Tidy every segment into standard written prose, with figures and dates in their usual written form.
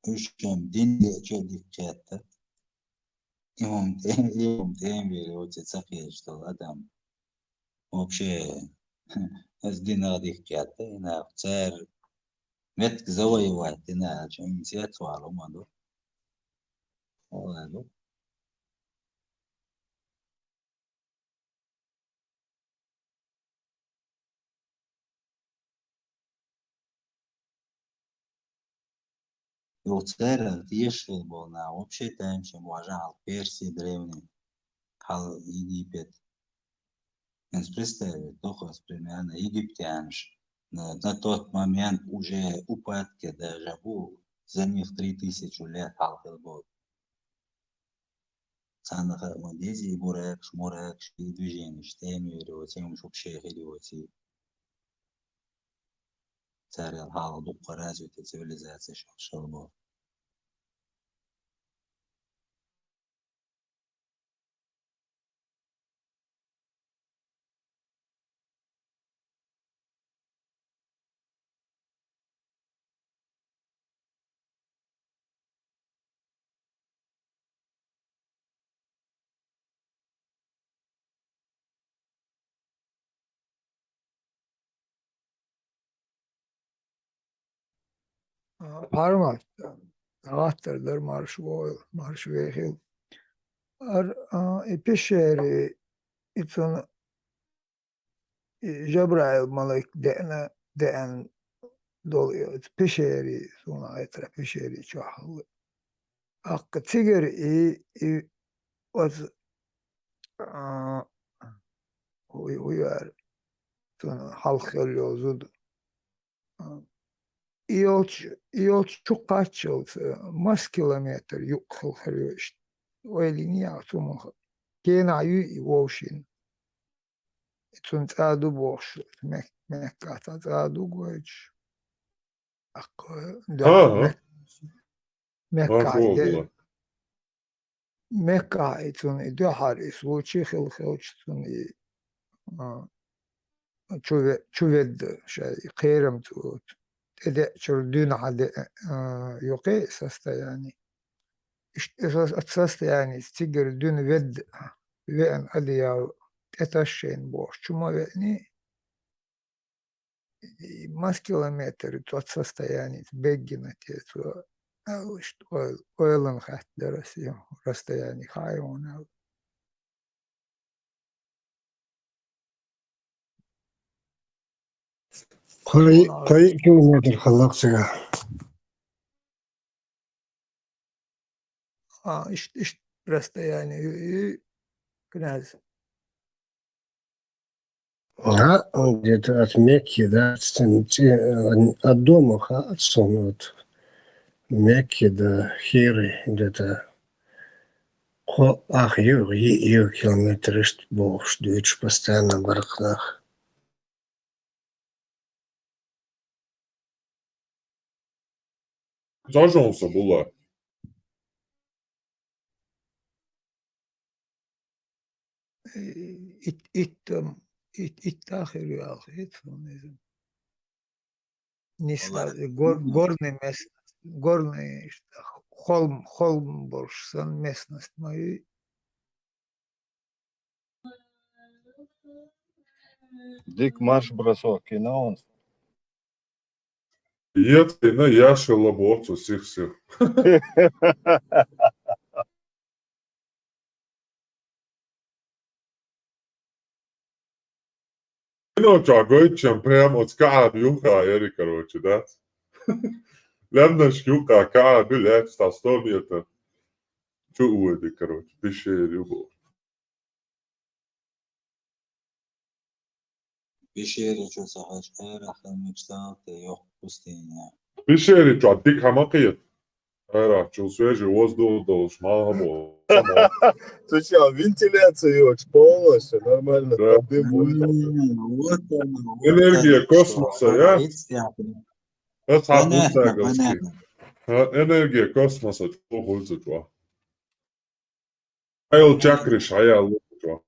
Uşam dinle çok dikkatli. İmam biri o çakıyor işte adam. Вообще, az dina dikkatli. Ina çer met завоевать. Ina çok инициатива olmadı. Olmadı. Юцера решил был на вообще там, чем уважал Персии древний, хал Египет. Представить, только примерно египтянш. На тот момент уже упадки даже был, за них 3000 лет халкил был. Санаха Мадези, Мурак, и движение, штеми, тем, что вообще хилиоти. Царь Алхал, духа развитой цивилизации, шел был. Parmak, anahtarlar marş vehil. Peşeri itun Cebrail malak de'en doluyor. Peşeri sonra etra peşeri çoğalı. Hakkı tiger was uyar. Sonra halk yolculuğu. İyolç çok kaç yıl, mas kilometre yukarı işte. Öyle niye atımı? Gene ayı voşin. Itun tsadu boş. Mekka tsadu goç. Akı Ha, Mekka oldu. Mekka itun döhar isvuçi xilxilçtun çuved şey khayrım tut. Ede çurdun hadi yok esas da yani. İşte esas da yani stiger dün ve en hadi ya etaşen boş. Чума ve ni mas kilometre tut состояние бегина те что ойлан хатта Россия расстояние хайона Қай километр халлақсыға? işte расстояние князь Где-то от Мекки, да, от дома, от Мекки до Хиры, где-то ю километр, что бог, что постоянно в барахлах. Zažonsa bula. иттахир яхит несла Олар горные холм боршсан местность мои Дик марш-бросок, и на он. Ietina jāšala bocu sirsi. Говорит, чем прямо от كعب يوقع يا короче, да? لمنش يوقع كعب بالعكس 100 متر. شو هو دي короче, بشير يبقى. بشير شو صحيح راح المجتمع يوق بستين بشير شو عديك حماقية. راح شو свежий воздух должен Ты что, вентиляция очень полностью, нормально, Да. там дым будет. Вот Энергия космоса, я? Это Понятно, Бутаговский. понятно. Энергия космоса, что хуже, что? Айл Чакриш, аял лучше.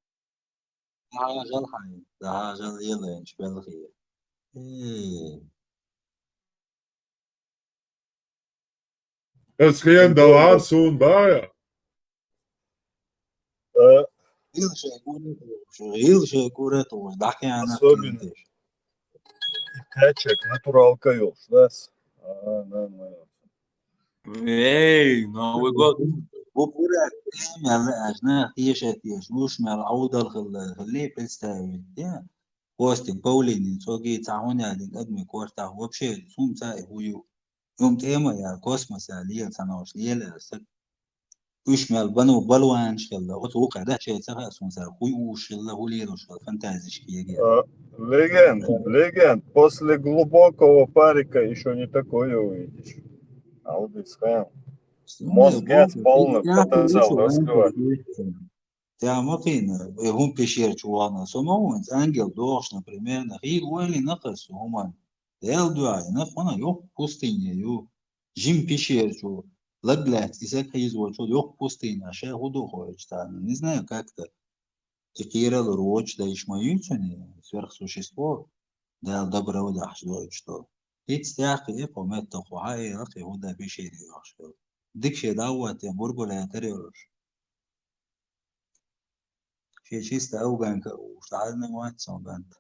ده هاجل يلا نشبه الخير Es geen de laatste بايع. Heel şey kuretu, daki ana Особенно. kintiş. Качек, натуралка ёж, да? Нормально. Ey, Новый год. Bu kuret yani ajna tiyeš, muš me العودة خليه представить, ja. Костик, Паулини, соги تعاوني على قدم كورتا هو بشيء سوم ساي هو يوم تيما يا كوسموس يا ليل سنوش ليل وش مال بنو بلوان شغل وتوقع ده شيء سخا سوم ساي هو وش الله هو ليل وش فانتازي شكيه Легенд. После глубокого парика еще не такое увидишь. Audi Skyline. Мозгец полный потенциал раскрывать. Ja, махина, هم пещер чуана, самоунс, ангел должно примерно, и уэли нахас, уман. Дел дуай, нахона, ёх пустыня, ё. Жим пещер чу. Лаглять, и всякое изводчу, ёх пустыня, ше худу хочешь, не знаю, как-то. Текирал роч, да ишмаются, сверхсущество, да доброго да что. Ведь стяг, и помет тахуай, ахи, худа пещери, что. Дикше дават, я бургуля, терёрш. شيء چیست او بنك واشتغلنا مواتسون بنت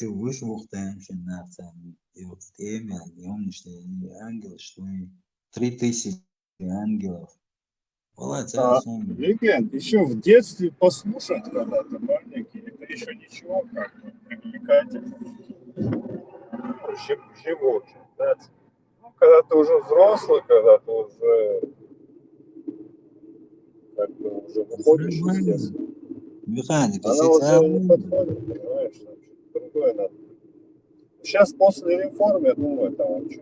وش مختام شناف ثاني يوم يعني هم نشتري انجل شوي 3000 انجل والله تاسون Легенд. Еще в детстве послушать когда-то маленький, это еще ничего, как бы привлекательно. Животное, да? Ну, когда ты уже взрослый, когда ты уже как бы уже выходишь из детства, механика она уже не подходит, понимаешь? Там что-то другое надо. Сейчас после реформ, я думаю, там вообще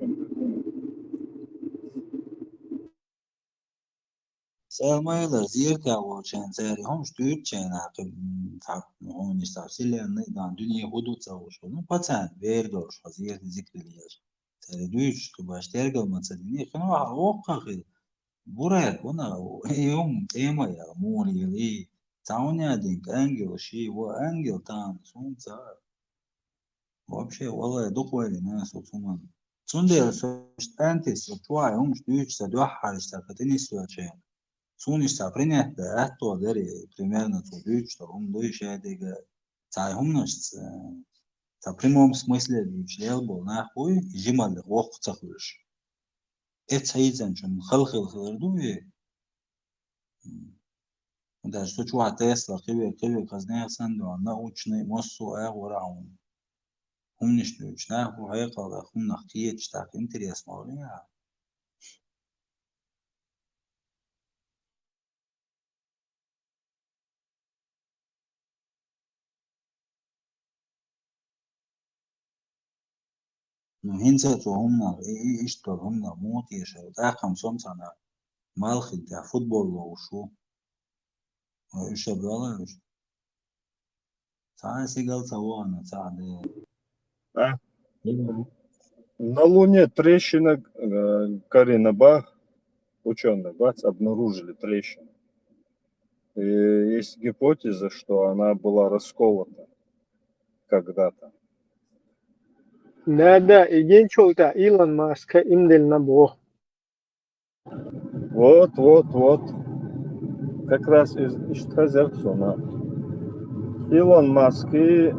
سامايلر زيركا وشان ساري هم شتوت شان عقب هون يستفسل أن الدنيا هدوء تسوش ونو باتان بيردوش حزير ذكر ليش ساري دوش تباش ترجع ما تصدقني خنوا وقع خير برات وانا يوم تيما يا موني لي تعوني أديك أنجل شيء وأنجل تان سون صار вообще والله دقوا لناس وصوما صندر سوشت أنتس وشوي هم شتوت سدوحر اشتاقتني سواتشين Соништа принято это дали примерно туда, что он дойшел до цаимнос в прямом смысле члел был нахуй жимал вок цахлыш. Это изан чем халхил хлырдуе. Да что чуа Тесла киве казне санду научный моссу агураун. Умнишь ты нахуй хайкала хум нахтие чтак интересно ли? هنسات وهم يشتغل هم موت يشتغل آخر سنة مالخ بتاع فوتبول وشو إيش بقى إيش ساعة سيجال سوانا ساعة на Луне трещина, Карина Бах, ученые, бац, обнаружили трещину. И есть гипотеза, что она была расколота когда-то. Да, ilginç oldu. Elon Musk'a imdelina bu. Вот. Как раз из Хазерсона. Илон Маск и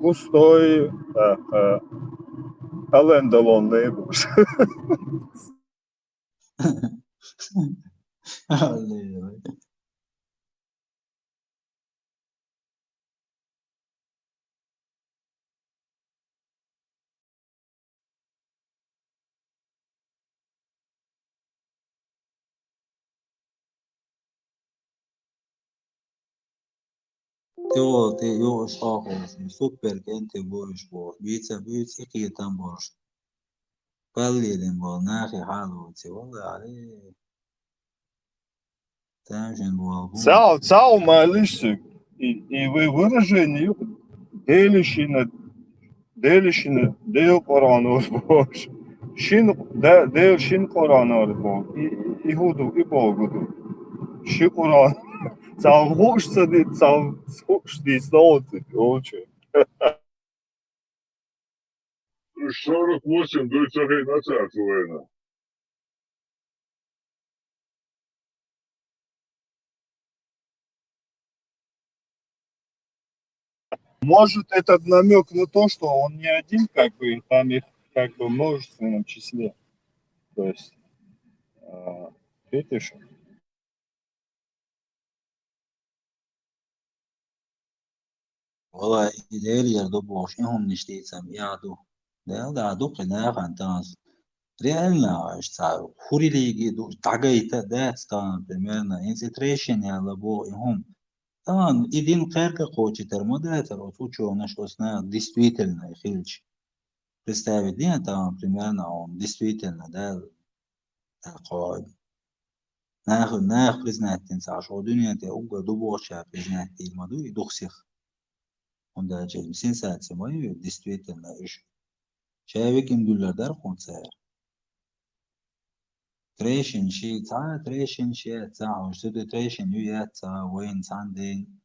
густой Ален Делон Нейбуш. Ты его шахов, супер кенты боиш бор, бийца какие там борш. Паллилин бол нахи халуци, والله عليه. Тамшин бол. Цау малышцы. И вы выражение делищина, дел порану бош. Шин дел шин Коран орбо. Игуду ибогуду. Ши Коран. Цал хошса ди цал хош ди слоты. Оче. 48 до царей на царство. Может, этот намек на то, что он не один, как бы, там их как бы в множественном числе. То есть, видишь? والله إلى يردو بوش إنهم نشتيتم يعدو ده عدو قناع عن تانس реально šta huri ligi tagayta dastan примерно инцитрешен яла бо им там идин кэрка хочет модератор учу на что сна действительно хилч представить не там примерно он действительно да такой нах признать тенса что дуния те уга дубоша признать маду и духсих он даже сенсация мою действительно иш человек им дуллардар концерт تريشن شي تا تريشن شي تا وشتو تريشن يو تا وين ساندين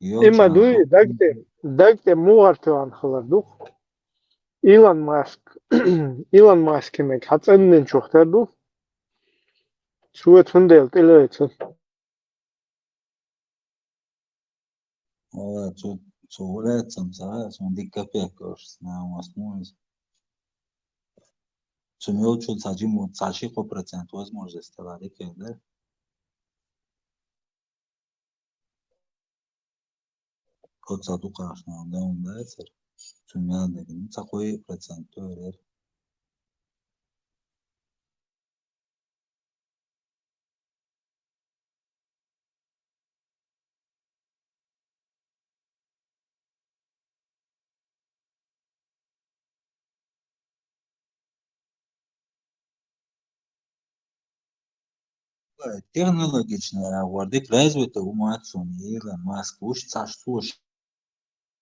Има يوجا дуи дагте муарту анхларду. Илон Маск. Илон Маск мек хацаннен чухтарду. Сует фундел телеца. то валят сам са сон дикапекос на масмуз сумел чуть сажиму саши по процент возможности ладно да код саду кашна да он да сэр сумел да такой процент то технологично вардик развито умацун Илон Маск уж цаш слуш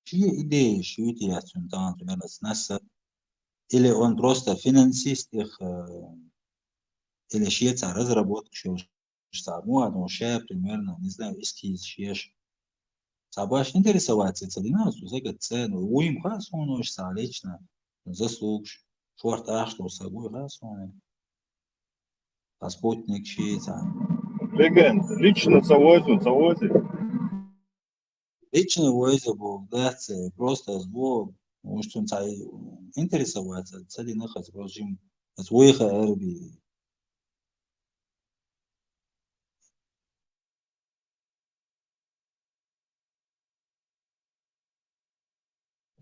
чьи идеи шьютияцун там например с НАСА или он просто финансист их или шьется разработка саму одну шея примерно не знаю эскиз шьешь собаш интересоваться целинасу за цену уим хасуну лично заслуг швартах что собой хасуну а спутник шьется Легенд. Лично завозит. лично войза был да просто сбор может он интересоваться целинах сброжим своих эрби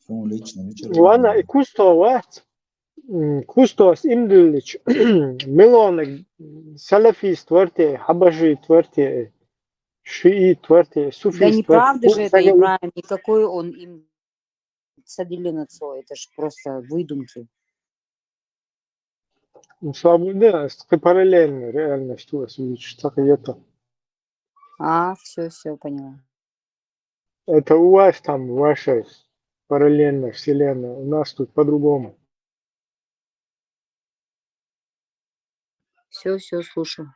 лично вечер Вана и кусто ват. Кустос имдулич. Милонек салафист варте, хабажи тверте, шиит тверте, Да суфист неправда же это, тверте. Ибраим, никакой он им садили на цо, это же просто выдумки. Свобода, параллельно реальность у вас увидишь, так и это. Все, поняла. Это у вас там, ваша параллельная вселенная, у нас тут по-другому. Все, слушаю.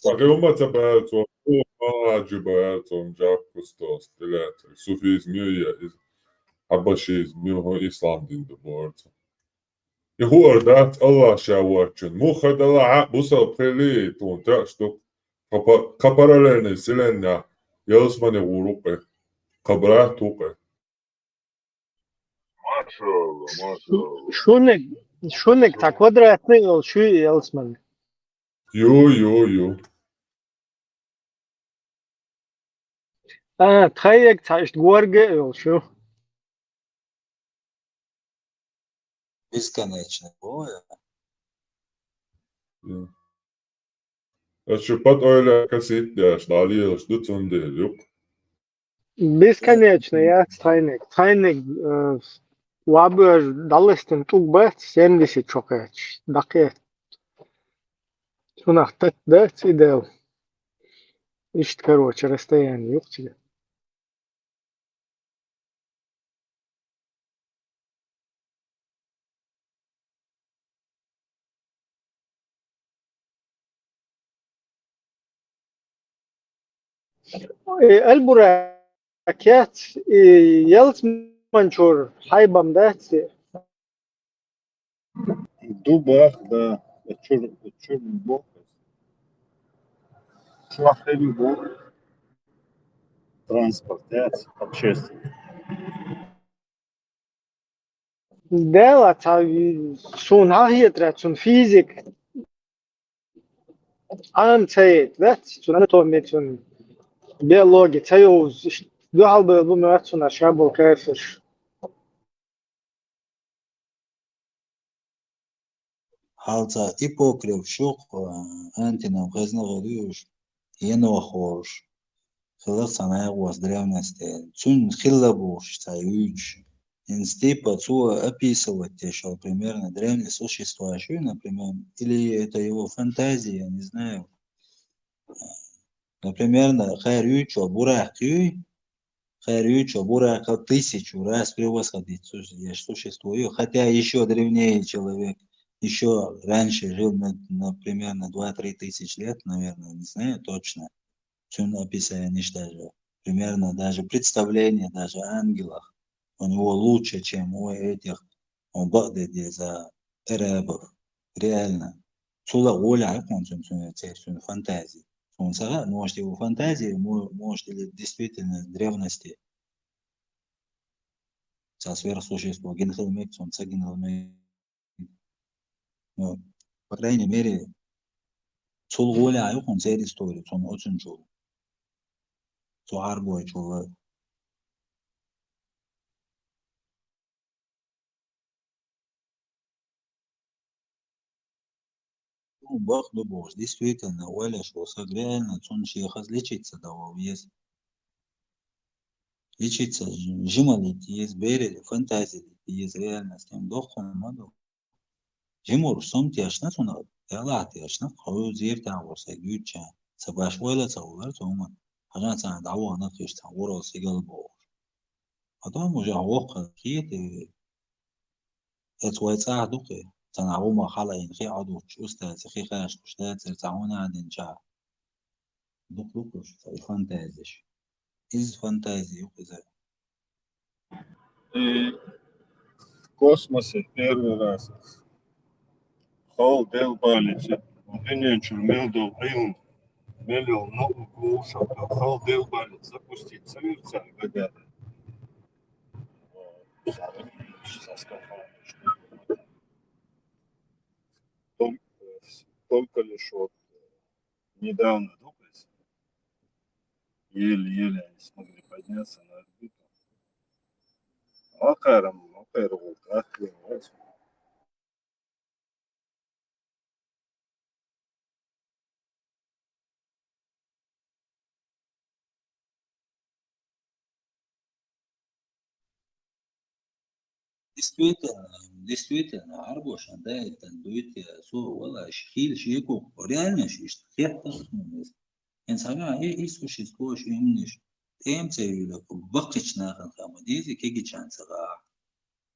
Parema tabatum, majibatum, Jacustos, Telet, Sufism, Habashis, Milho Islam in the board. يهو أردات الله شاورتشن مو خد الله بوصل بخلي تون تأشتو قبر سلنا يلسمني غروقه قبرات توقه ما شاء الله Шунек так квадратный, шу и Элсман. يو Тхаек цашт гуарге, шу. бесконечно бое الشبات أولا كسيت داش دالي شدتون دي ليق Бесконечно, я Тхайнек. Тхайнек вабер далыстын тугбат 70 чокач. Дакет. Сунахтать, да, цидел. Ищет, короче, расстояние, ёптили. البراكات يلت منشور حيبم دات Дубах, да. Чур бог. Швахтель бог. Транспорт, общественный. دالت سون هي ترات سون فيزيك عام تايت ذات سون اناتومي سون بيولوجي تايوز دو حال بمرات سون اشابو كافر Halta ipokrev şok antina غزنا غدوش ينو خوش خلق صنايع was древности цун хиллабуш таюч инстипа цуа описывать те, что примерно древние существующие, например, или это его фантазия, я не знаю. Например, хайрючо бурахкюй, хайрючо бурака тысячу раз превосходит существую, хотя еще древнее человек. Еще раньше жил, например, на 2-3 тысячи лет, наверное, не знаю точно, что написано даже. Примерно даже представление даже о ангелах у него лучше, чем у этих у Багдаде за арабов. Реально. Сула оля, он фантазии. Он сага, может его фантазии, может или действительно древности. Со сверхсущество. Генхелмек, он цагинхелмек. Ну, по крайней мере, Цулгуля айхон зер историю, сон очень жол. Цуар бой чулы. Ну, бах любовь. Действительно, Оля, что реально, сон шейхаз лечится того есть. Лечиться, жималит есть, берели, фантазии есть, реально, с тем дохом, маду. Жимур, сон тяжна, сон ялла тяжна, хою зер там ворса гюча. Сабаш ойла цаулар, цуман. Хажан цан даву ана кишта, урал сигал бог. Потом уже авока кит, اتويتاه دوقي تنعوما خلا ينخي عدو أستاذ خي خاش أستاذ ترتعونا عند إنشاء دوق دوقش في فانتازيش إز فانتازي وكذا В космосе первый раз. Хол дел балице. Ненчур мелдо район. Мелдо много куша. Хол дел балице. Запустить соверца гадят. Со скафандром. Только лишь вот недавно дупались. Еле-еле они смогли подняться на орбиту. Макаром, вот, охренеть. действительно арбош да это дует су вала шхил шику реально шиш хет инсан и существуешь имниш тем целью бакична хамадизи кигичанцага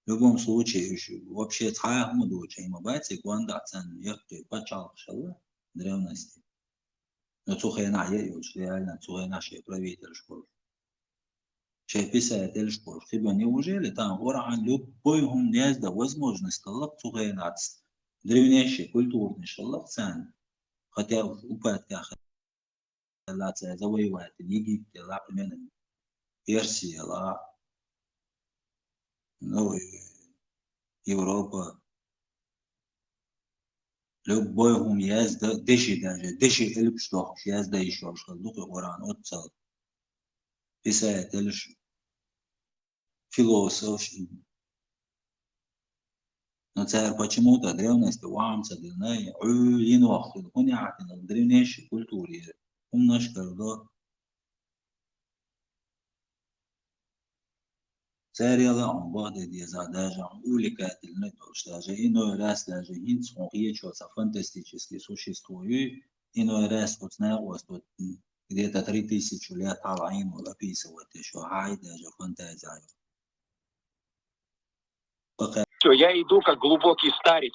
в любом случае вообще тхахмуду очень мабати гванда цан якты пачал шалла древности но цухена я реально цухена ши правитель школ Шеф писатель школ. Хиба неужели там говорят о любом незда возможность Аллах цугайнатс. Древнейший культурный шаллах цан. Хотя в упадках Аллаха завоевает Египет, Аллах примерно Персия, Аллах, ну, Европа. Любой هم يزدا دشي даже دشي اللي بشتوخش يزدا يشوش خلوق القرآن أتصل писатель философ. Но царь почему-то древности вамса длинной инохил, он яхтина в древнейшей культуре. Умножка до سريلا عن بعد دي زاداجا أوليكات النتوشتاجا إنه راس لاجا هين صنقية شوصا فانتستيشيسكي سوشيستوي إنه راس وتنا وستوت где-то 3000 лет Алаиму описывает еще Гай даже фантазия. Все, я иду как глубокий старец,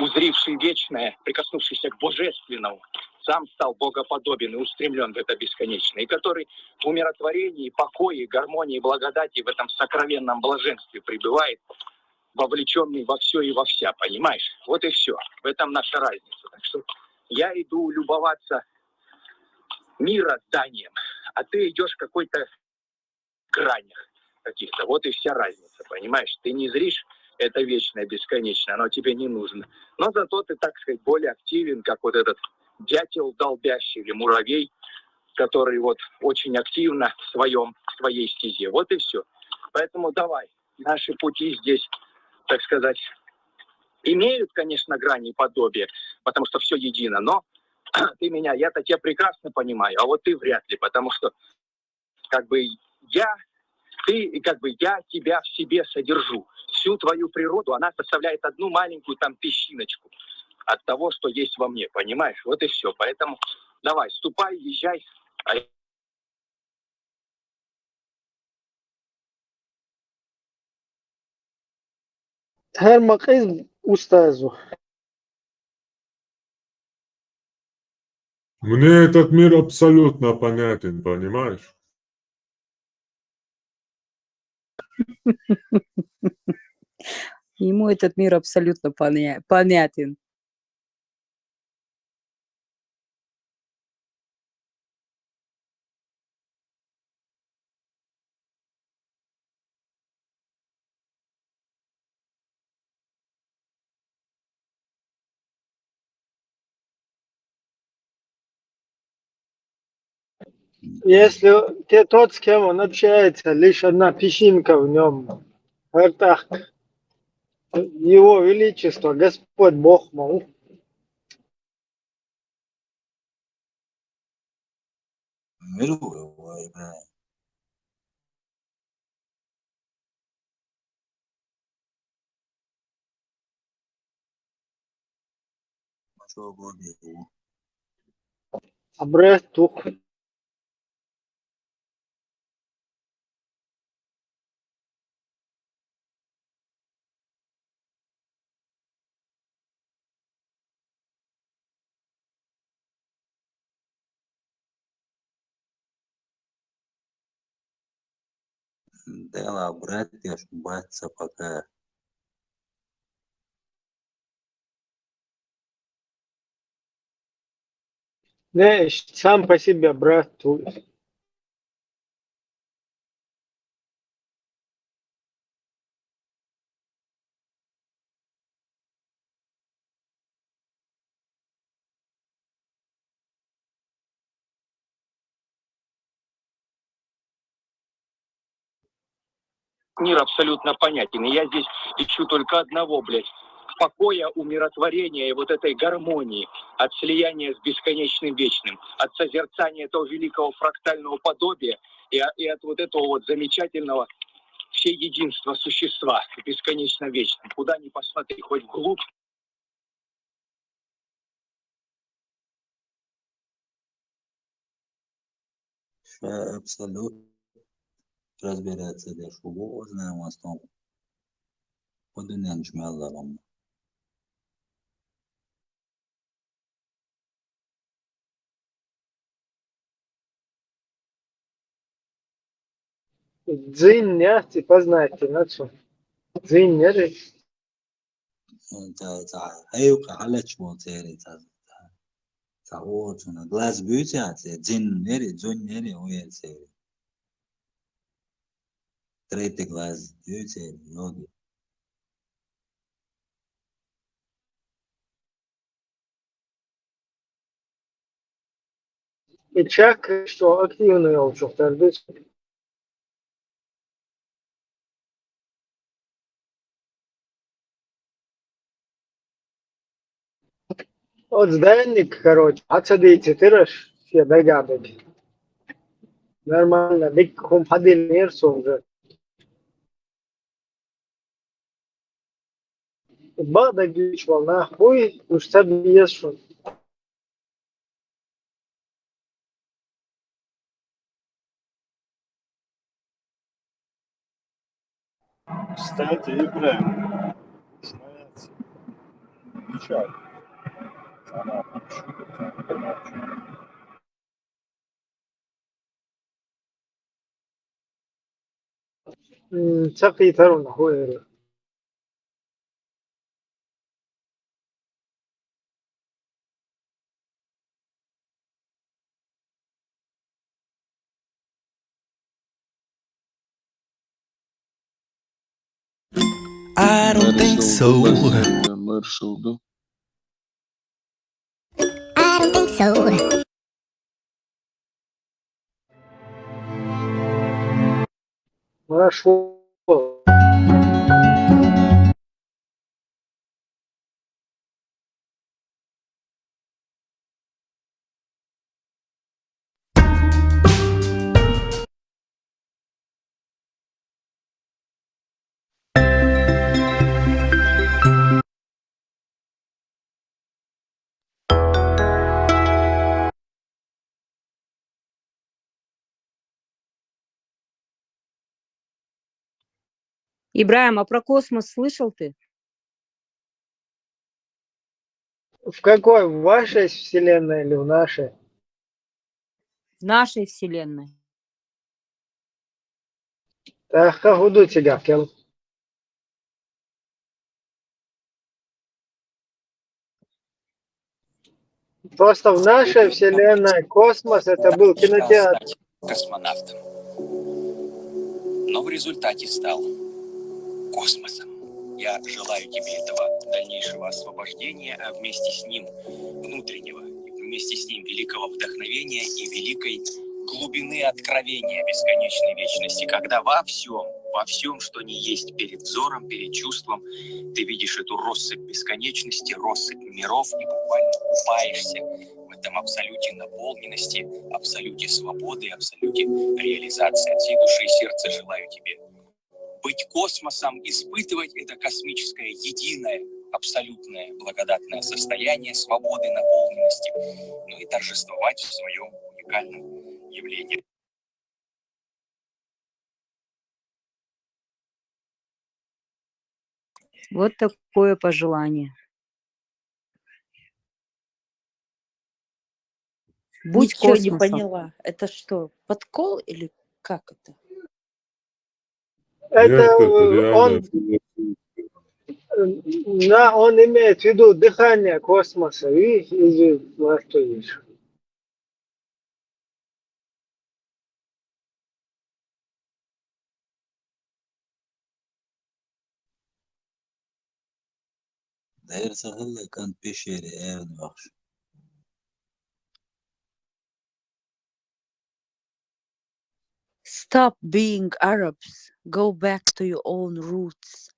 узривший вечное, прикоснувшийся к божественному, сам стал богоподобен и устремлен в это бесконечное, и который в умиротворении, покое, гармонии, благодати в этом сокровенном блаженстве пребывает, вовлеченный во все и во вся, понимаешь? Вот и все. В этом наша разница. Так что я иду любоваться мирозданием, а ты идешь в какой-то гранях каких-то. Вот и вся разница, понимаешь? Ты не зришь это вечное, бесконечное, оно тебе не нужно. Но зато ты, так сказать, более активен, как вот этот дятел долбящий или муравей, который вот очень активно в своей стезе. Вот и все. Поэтому давай, наши пути здесь, так сказать, имеют, конечно, грани и подобия, потому что все едино, но ты меня, я-то тебя прекрасно понимаю, а вот ты вряд ли, потому что как бы я тебя в себе содержу. Всю твою природу, она составляет одну маленькую там песчиночку от того, что есть во мне, понимаешь? Вот и все. Поэтому давай, ступай, езжай. Hermaqis устазу. Мне этот мир абсолютно понятен, понимаешь? Ему этот мир абсолютно понятен. Если тот, с кем он общается, лишь одна песчинка в нем, это Его Величество, Господь Бог мой. ملوه وإبراهيم شو بودي هو Абре тух. дела брат я ж баться пока Не, сам по себе брат тух. Мир абсолютно понятен. И я здесь ищу только одного, блядь. Покоя, умиротворения и вот этой гармонии от слияния с бесконечным вечным, от созерцания этого великого фрактального подобия и от вот этого вот замечательного всеединства существа бесконечно вечным. Куда ни посмотри, хоть вглубь. абсолютно разбираться да шубу знаем остом подунянч мялларам Дзинь, не, типа знаете, на что? Дзинь, не же. تا هيوك على شموتيري تا ووتنا glass beauty ate jin neri oil seri trete glass beauty yogi И чак, что активный олчух, тардыш. Вот сдайник, короче, отсадите, тыраж, все догадки. Нормально, дик хум ходил мир уже. بعد جيش والله أخوي وش تبي يسون. Кстати, Ибраим, знаете, печаль. Она سقي ترون أخوي. I don't think so. Маршал, I don't think so. Хорошо. Ибраим, а про космос слышал ты? В какой? В вашей вселенной или в нашей? В нашей вселенной. Так, как буду тебя, Кел? Просто в нашей вселенной космос это был кинотеатр. Стать космонавтом. Но в результате стал космосом. Я желаю тебе этого дальнейшего освобождения, а вместе с ним внутреннего, вместе с ним великого вдохновения и великой глубины откровения бесконечной вечности, когда во всем, что не есть перед взором, перед чувством, ты видишь эту россыпь бесконечности, россыпь миров и буквально купаешься в этом абсолюте наполненности, абсолюте свободы, абсолюте реализации. От всей души и сердца желаю тебе быть космосом, испытывать это космическое, единое, абсолютное, благодатное состояние свободы, наполненности, ну и торжествовать в своем уникальном явлении. Вот такое пожелание. Будь Ничего не космосом. поняла. Это что, подкол или как это? Это реально он имеет в виду дыхание космоса. Видишь, во что есть. داير سهل كان بيشيري ايه بخش. Stop being Arabs. Go back to your own roots.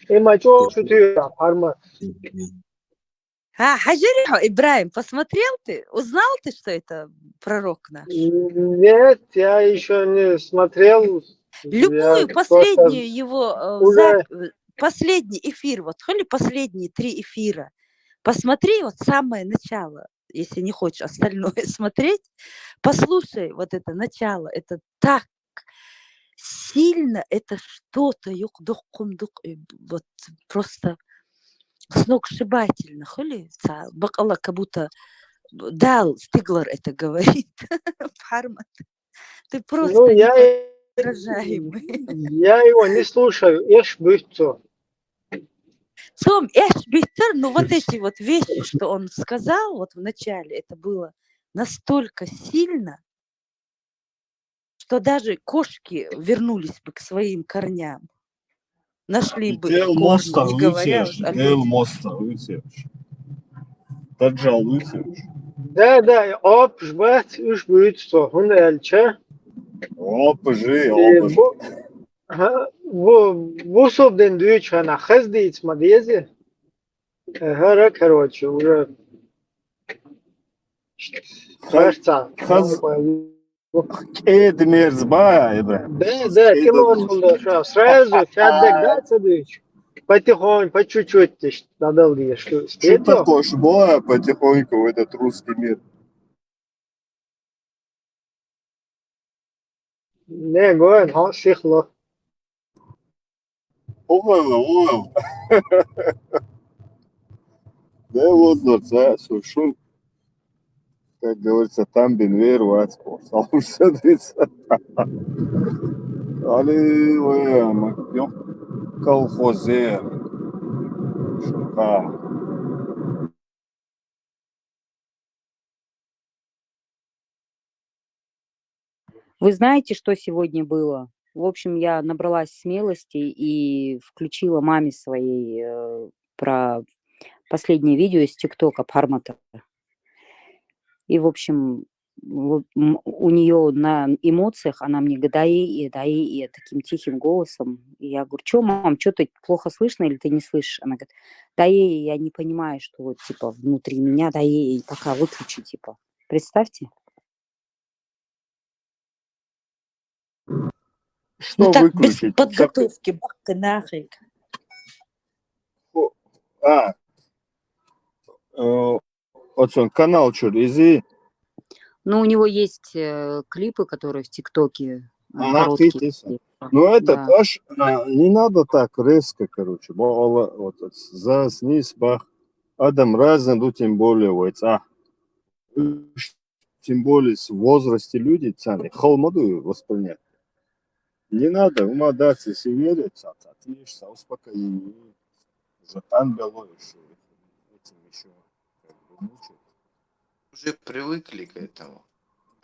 Има что ты, Арма? Хаджирихо, Ибраим, посмотрел ты? Узнал ты, что это пророк наш? Нет, я еще не смотрел. Любую последнюю его последний эфир, вот хоть последние 3 эфира, посмотри вот самое начало, если не хочешь остальное смотреть, послушай вот это начало, это так сильно, это что-то, вот просто сногсшибательно, бакалла, как будто Дал Стиглер это говорит. Фармат, ты просто неподражаемый. Я его не слушаю, эш быстро. Ну вот эти вот вещи, что он сказал вот в начале, это было настолько сильно, что даже кошки вернулись бы к своим корням. Нашли бы корни, не говоря уж о людях. Да, оп, жбать, уж быстро. Он эльче. Bu собден дючана хаздиц мадези. Короче, уже. Эд мерзба, Ибрахим. Да, Тимон был, что сразу, фядек, да, Цадыч? Потихоньку, по чуть-чуть ты надо ли, что Что степил? такое шбоя потихоньку в этот русский мир? Не, гоин, ха, сихло. Ойл. Да вот, шум, как говорится, там бенвер вацпо. Салушся дыца. Али, ой, колхозер. Шука. Вы знаете, что сегодня было? В общем, я набралась смелости и включила маме своей про последнее видео из ТикТока Пармата. И, в общем, у нее на эмоциях, она мне даи и таким тихим голосом. И я говорю, что, мам, что-то плохо слышно или ты не слышишь? Она говорит, даи, я не понимаю, что вот, типа, внутри меня, даи, пока выключи, типа. Представьте. Что Ну так, без выключить? подготовки, бахка нафиг. Вот он, канал что, изи? Ну, у него есть клипы, которые в ТикТоке Ага, короткие. ты. Ну, это Да. аж не надо так резко, короче. Вот за низ, бах. Адам разный, ну, тем более, вот, тем более в возрасте люди, цены, холмоду воспринять. Не надо умодаться, если верится, ты ешь успокоение. Затан белой еще, этим еще как бы мучают. Уже привыкли к этому.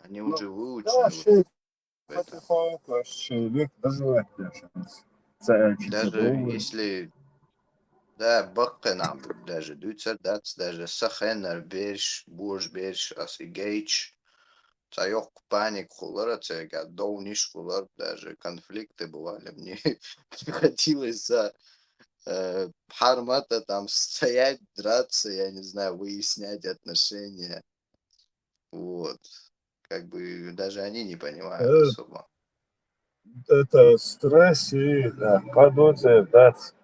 Они Ну, уже да, выучены ще в этом. потихоньку, человек доживает даже. Даже если, да, баккенам, даже дуцердац, даже сахенер берш, бурж берш, асигейч, цайок паник хулара, цега доуниш хулар, даже конфликты бывали. Мне приходилось за Хармата там стоять, драться, я не знаю, выяснять отношения. Вот. Как бы даже они не понимают особо. Это стресс и подуться, дать.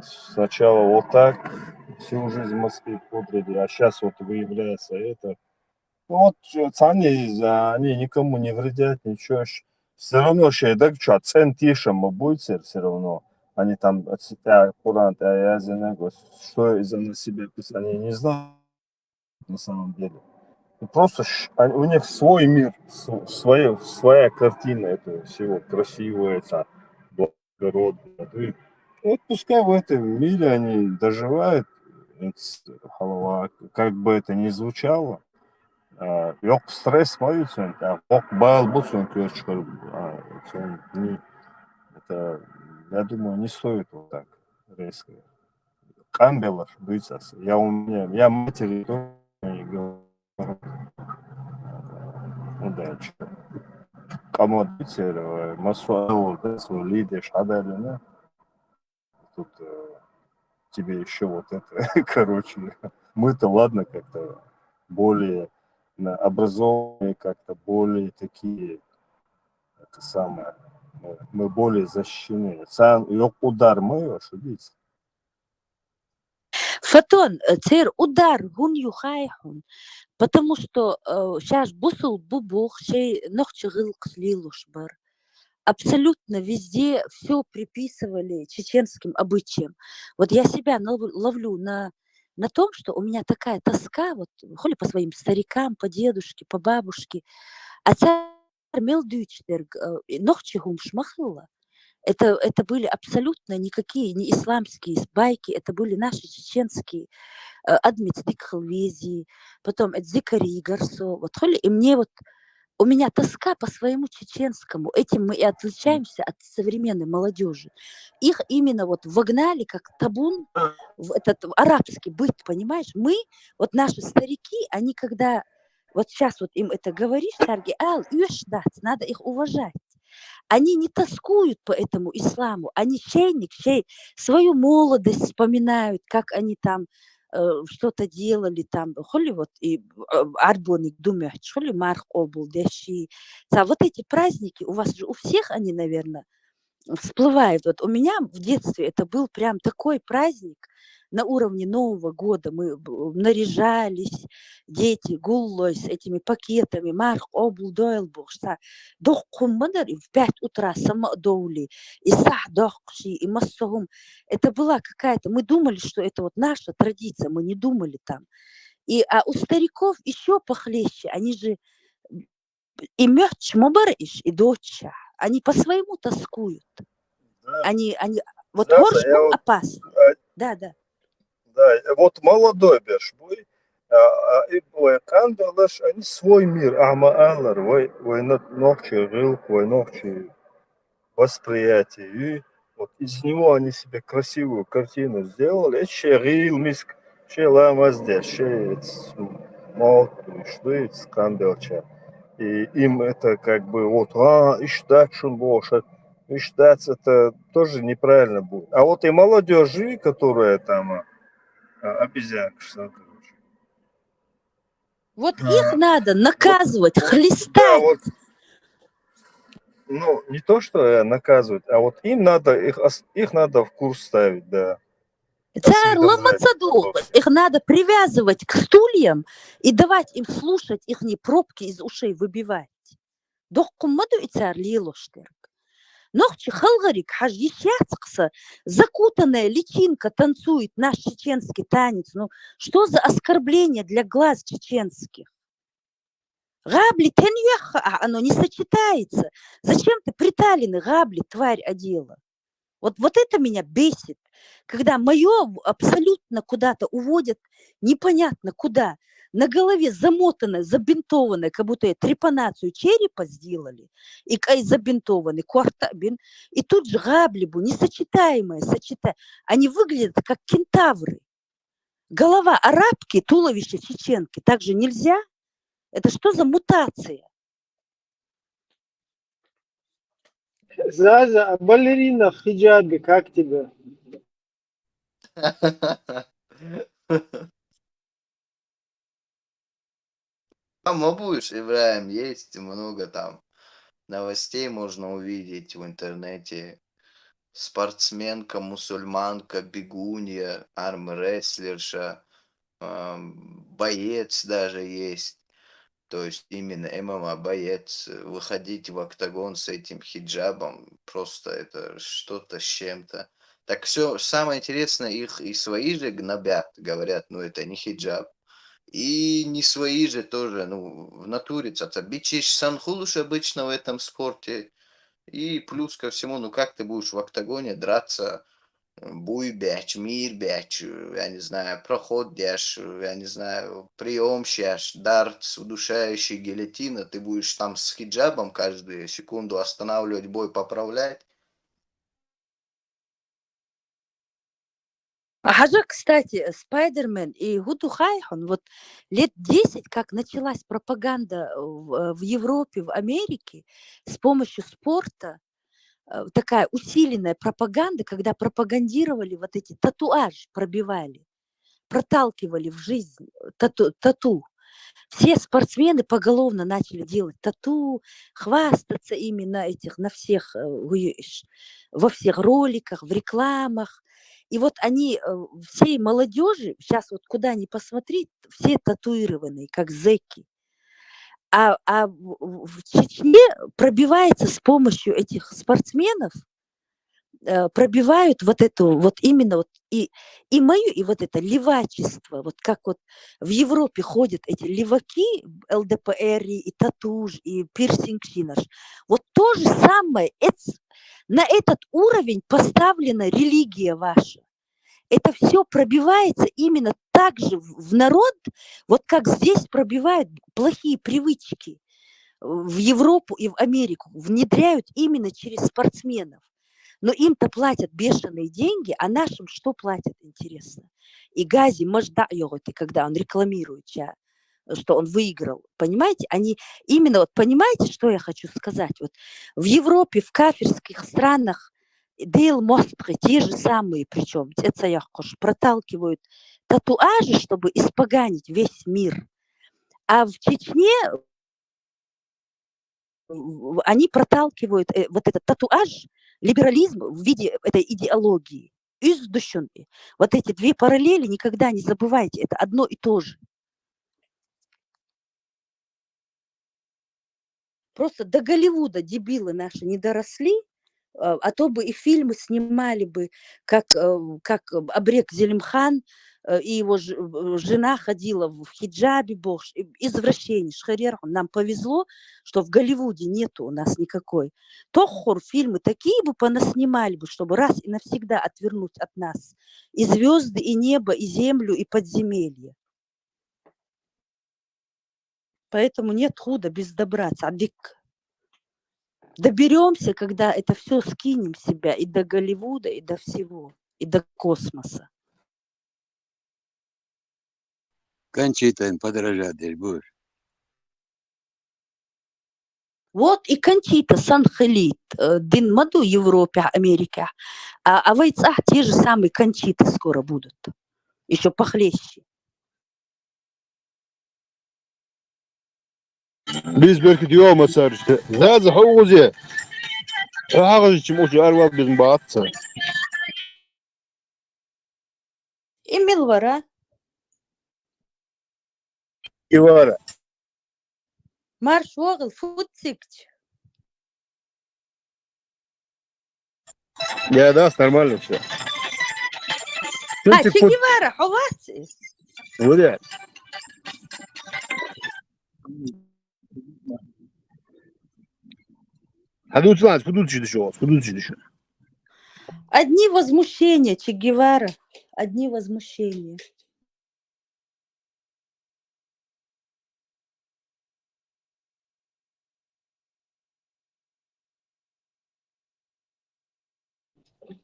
Сначала вот так, всю жизнь в Москве пудрили, а сейчас вот выявляется это. Вот они никому не вредят, ничего. Все равно так что, центишем будете все равно. Они там от себя курант, я знаю, что из-за на себя писать, они не знают на самом деле. Просто у них свой мир, своя картина этого всего красивая, благородная. Вот пускай в этом мире они доживают, как бы это ни звучало. Yok stres боються, yok бал буцун это, я думаю, не стоит вот так резко. Камбелар дуется. Я матери тоже не говорю. Удачи. Кому дуется, масу да, свой лидер, шадалина. Тут тебе еще вот это, короче, мы-то ладно как-то более образованные, как-то более такие, это самое, мы более защищены. Сам удар мы ошибиться. Фотон, цер удар, гун юхайхун. Потому что сейчас бусул бубух, шей нохчигыл клилушбар. Абсолютно везде все приписывали чеченским обычаям. Вот я себя ловлю на том, что у меня такая тоска, вот, холи по своим старикам, по дедушке, по бабушке. А царь Мелдючтерг, нохчигум шмахнула. Это были абсолютно никакие не исламские байки, это были наши чеченские Адмитдик Халвези, потом Эдзикари Гарсо. Вот холи, и мне вот у меня тоска по своему чеченскому. Этим мы и отличаемся от современной молодежи. Их именно вот вогнали как табун в этот арабский быт, понимаешь? Мы, вот наши старики, они когда вот сейчас вот им это говоришь, надо их уважать. Они не тоскуют по этому исламу, они свою молодость вспоминают, как они там что-то делали там, холи вот и арбоник думать, холи марк обул, деши. Вот эти праздники, у вас же у всех они, наверное, всплывают. Вот у меня в детстве это был прям такой праздник на уровне Нового года. Мы наряжались, дети, гуллой с этими пакетами, марк обул, дойлбух, дох куммадар, и в 5 утра сама доули, и сах дохши, и массогум. Это была какая-то, мы думали, что это вот наша традиция, мы не думали там. А у стариков еще похлеще, они же и мёч мобариш, и доча. Они по-своему тоскуют. Да. Они вот Знаете, хорш я был вот, опасно. Да. да, вот молодой бешбой, и кандалаш, они свой мир, амаалар, вой ногче рыл, вой ногче восприятие. И вот из него они себе красивую картину сделали. Это шерил миск, шеламазде, мол, что это скандалча. И им это как бы вот, иштат шунбошат. Иштат это тоже неправильно будет. А вот и молодежи, которая там обезьянка, что короче. Вот их надо наказывать, Да, хлестать. вот, ну, не то, что наказывать, а вот им надо, их надо в курс ставить, да. Царь Ламацадух, их надо привязывать к стульям и давать им слушать их пробки из ушей выбивать. Дох куммаду и царь лилоштер. Ногчи халгарик хаж ещяцкса, закутанная личинка танцует наш чеченский танец. Ну, что за оскорбление для глаз чеченских? Габли теньеха, оно не сочетается. Зачем ты приталенный габли, тварь одела? Вот это меня бесит, когда мое абсолютно куда-то уводят, непонятно куда. На голове замотанное, забинтованное, как будто трепанацию черепа сделали, и забинтованный квартабин, и тут же габлибу, несочетаемое, они выглядят как кентавры. Голова арабки, туловище чеченки, так же нельзя? Это что за мутация? Заза, а балерина в хиджабе, как тебе? Там будешь, Ибраим, есть много там новостей можно увидеть в интернете. Спортсменка, мусульманка, бегунья, армрестлерша, боец даже есть. То есть именно ММА боец, выходить в октагон с этим хиджабом, просто это что-то с чем-то. Так все, самое интересное, их и свои же гнобят, говорят, ну это не хиджаб. И не свои же тоже, ну, в натуре, бичиш санхулуш обычно в этом спорте. И плюс ко всему, ну как ты будешь в октагоне драться, буйбяч, мирбяч, я не знаю, проходяш, я не знаю, приемщаш, дартс, удушающий, гильотина, ты будешь там с хиджабом каждую секунду останавливать бой, поправлять. Ага, кстати, Спайдермен и Гуду Хайхон, вот лет 10, как началась пропаганда в Европе, в Америке с помощью спорта, такая усиленная пропаганда, когда пропагандировали вот эти татуаж, пробивали, проталкивали в жизнь тату. Все спортсмены поголовно начали делать тату, хвастаться ими на всех, во всех роликах, в рекламах. И вот они, всей молодежи, сейчас вот куда ни посмотри, все татуированные, как зэки. А в Чечне пробивается с помощью этих спортсменов, пробивают вот эту, вот именно вот и мою, и вот это левачество, вот как вот в Европе ходят эти леваки, ЛДПР, и татуж, и пирсинг-шинаш. Вот то же самое, на этот уровень поставлена религия ваша. Это все пробивается именно так же в народ, вот как здесь пробивают плохие привычки в Европу и в Америку, внедряют именно через спортсменов. Но им-то платят бешеные деньги, а нашим что платят, интересно? И Гази Можда йоготы, когда он рекламирует, что он выиграл. Понимаете? Они именно, вот понимаете, что я хочу сказать? Вот в Европе, в кафирских странах Дейл Мостри, те же самые, причем проталкивают татуажи, чтобы испоганить весь мир. А в Чечне они проталкивают вот этот татуаж, либерализм в виде этой идеологии. Издущенные. Вот эти две параллели никогда не забывайте, это одно и то же. Просто до Голливуда дебилы наши не доросли, а то бы и фильмы снимали бы, как Абрек Зелимхан и его жена ходила в хиджабе, бог, извращение, шхарер. Нам повезло, что в Голливуде нету у нас никакой. Тохор фильмы такие бы понаснимали бы, чтобы раз и навсегда отвернуть от нас и звезды, и небо, и землю, и подземелье. Поэтому нет худа без добра, цадик. Доберемся, когда это все скинем с себя и до Голливуда, и до всего, и до космоса. Кончита подражать будешь. Вот и Кончита Сан-Халид, Дин Маду Европе, Америка. А в Айцах те же самые Кончиты скоро будут. Еще похлеще. Biz belki diyor masar işte. Zaza havuze. Havuze için o arva bizim baatsa. И Милвара. Ивара. Марш Вогл, Футсикч. Да, нормально все. Че Гевара, Ховаци. Вот это. Hadi ulan, kudu düşüyor. Одни возмущения, Че Гевара. Одни возмущения.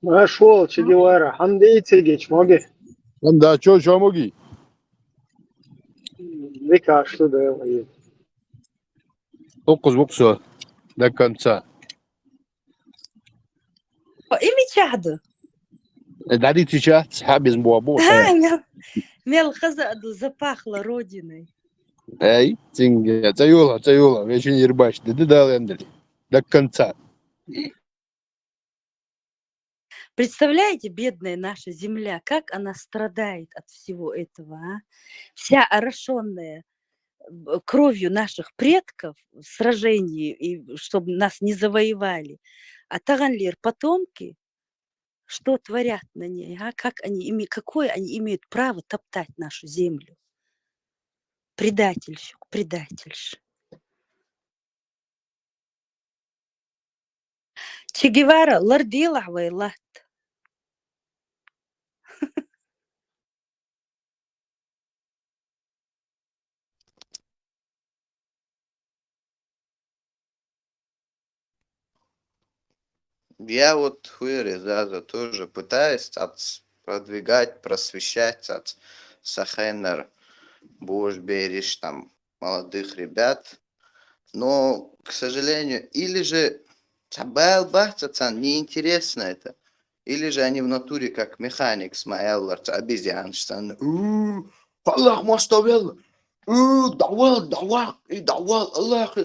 Нашел Че Гевара. Хандейте геч, моги. Да, что моги? Века, что да его. 9 бокса до конца. Ими чахду. Дари сейчас, без буабо. Мел хазаду запахло родиной. Эй, цинга, цаюла, вечер не рыбачь, да дал эндали. До конца. Представляете, бедная наша земля, как она страдает от всего этого, а? Вся орошенная кровью наших предков в сражении, и чтобы нас не завоевали. А Таганлир потомки, что творят на ней, а? Какое они имеют право топтать нашу землю? Предательщик. Че Гевара лардила вайлат. Я вот Заза тоже пытаюсь продвигать, просвещать от Сахенер, Бош Бериш, там, молодых ребят. Но, к сожалению, или же Чабел Бахтацан, неинтересно это. Или же они в натуре, как механик Смаэллар, обезьян, что Аллах моставел, давал, Аллах,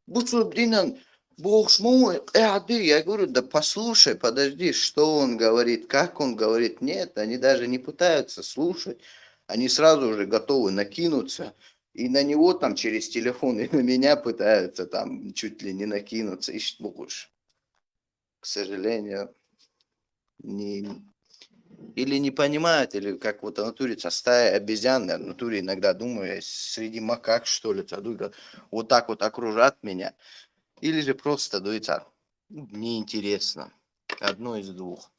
Буцубдинан, Бог шму, я говорю, да послушай, подожди, что он говорит, как он говорит. Нет, они даже не пытаются слушать, они сразу уже готовы накинуться. И на него там через телефон, и на меня пытаются там чуть ли не накинуться. И что уж, к сожалению, или не понимают, или как вот в натуре стая обезьян, в натуре иногда думаю, среди макак, что ли, вот так вот окружат меня. Или же просто, дуется, неинтересно. Одно из двух.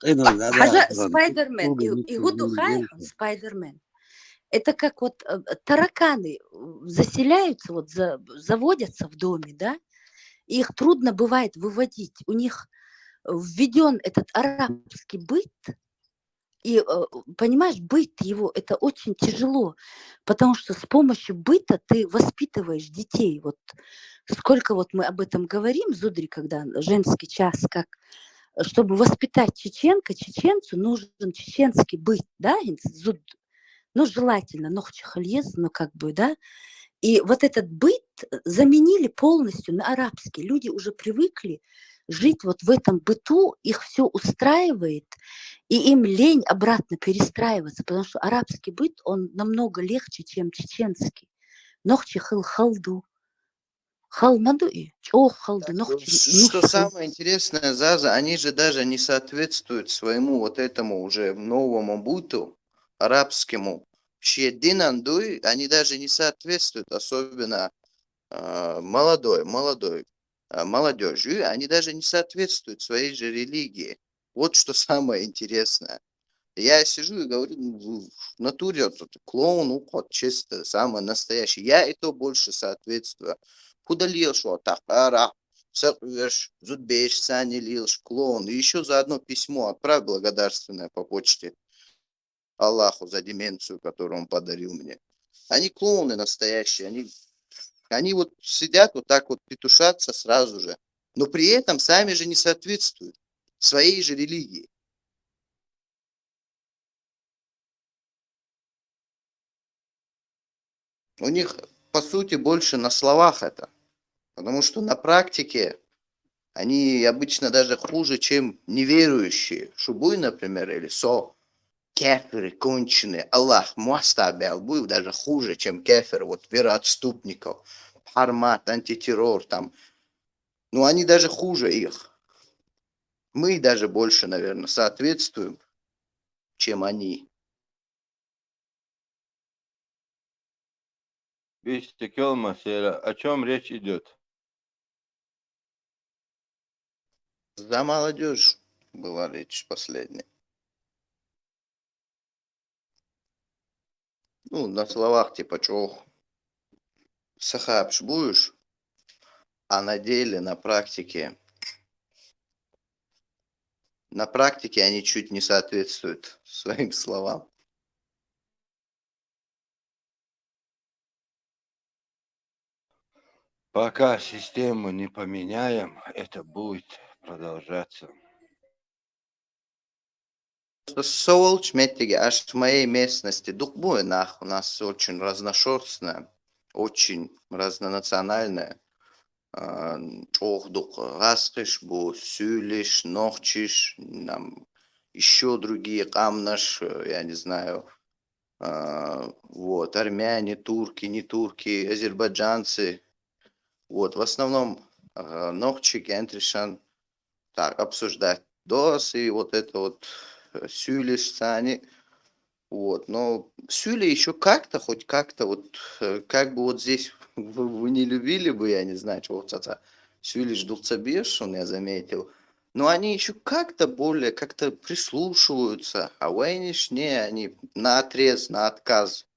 Хажа Спайдермен, Игуду Хайхан Спайдермен. Это как вот тараканы заселяются, вот заводятся в доме, да, и их трудно бывает выводить. У них введен этот арабский быт, И, понимаешь, быт его, это очень тяжело, потому что с помощью быта ты воспитываешь детей. Вот сколько вот мы об этом говорим, Зудри, когда женский час, как чтобы воспитать чеченка, чеченцу нужен чеченский быт, да, Зуд, ну, желательно, но хальез, ну, как бы, да. И вот этот быт заменили полностью на арабский. Люди уже привыкли жить вот в этом быту, их все устраивает, и им лень обратно перестраиваться, потому что арабский быт, он намного легче, чем чеченский. Нохчи халду. Халнаду и халду, нохчи Что самое интересное, Заза, они же даже не соответствуют своему вот этому уже новому быту арабскому. Щединандуй, они даже не соответствуют, особенно молодежи, они даже не соответствуют своей же религии. Вот что самое интересное. Я сижу и говорю, в натуре вот, клоун, уход, чисто, самое настоящее. Я и то больше соответствую. Куда лишь вот так, зудбеш, сани лишь, клоун. И еще заодно письмо отправь благодарственное по почте Аллаху за деменцию, которую он подарил мне. Они клоуны настоящие, они вот сидят вот так вот петушатся сразу же, но при этом сами же не соответствуют своей же религии. У них, по сути, больше на словах это. Потому что на практике они обычно даже хуже, чем неверующие. Шубуй, например, или кеферы конченые. Аллах муастабиал был даже хуже, чем кефер, вот вероотступников. Хармат, антитеррор там. Ну, они даже хуже их. Мы даже больше, наверное, соответствуем, чем они. О чем речь идет? За молодежь была речь последняя. Ну, на словах типа чё, сахабш будешь, а на деле, на практике они чуть не соответствуют своим словам. Пока систему не поменяем, это будет продолжаться. Соулч метиги аж в моей местности Духбуэнах у нас очень разношерстная, очень разнонациональная. Чохдук раскиш, бу сюлиш, нохчиш, нам еще другие камнаш, я не знаю, вот, армяне, турки, не турки, азербайджанцы. Вот, в основном Нохчи, Кентришан так обсуждать ДОС и вот это вот Сюлиш, Сани. Вот, но Сюли еще как-то, хоть как-то, вот, как бы вот здесь вы не любили бы, я не знаю, чего вот это Сюлиш Дулцабеш, он я заметил, но они еще как-то более, как-то прислушиваются, а Уэйниш, не, они на отрез, на отказ.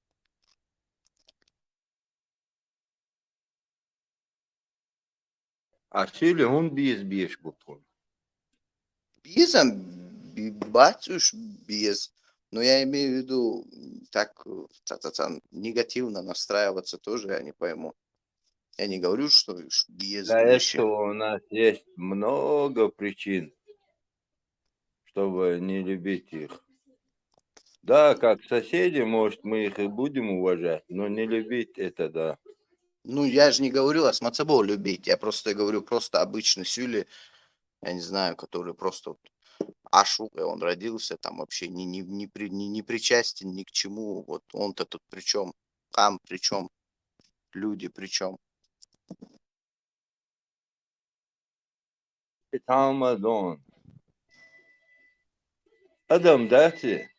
А Сюли он без буквы. Безом, батюш, без. Но я имею в виду, так негативно настраиваться тоже я не пойму. Я не говорю, что без Для вообще. этого у нас есть много причин, чтобы не любить их. Да, как соседи, может, мы их и будем уважать, но не любить это да. Ну, я же не говорю о Смацабо любить. Я просто говорю просто обычный Сюли, я не знаю, который просто вот Ашука, он родился там вообще не причастен ни к чему. Вот он-то тут при чем? Там при чем? Люди при чем? Талмадон. Адам, дайте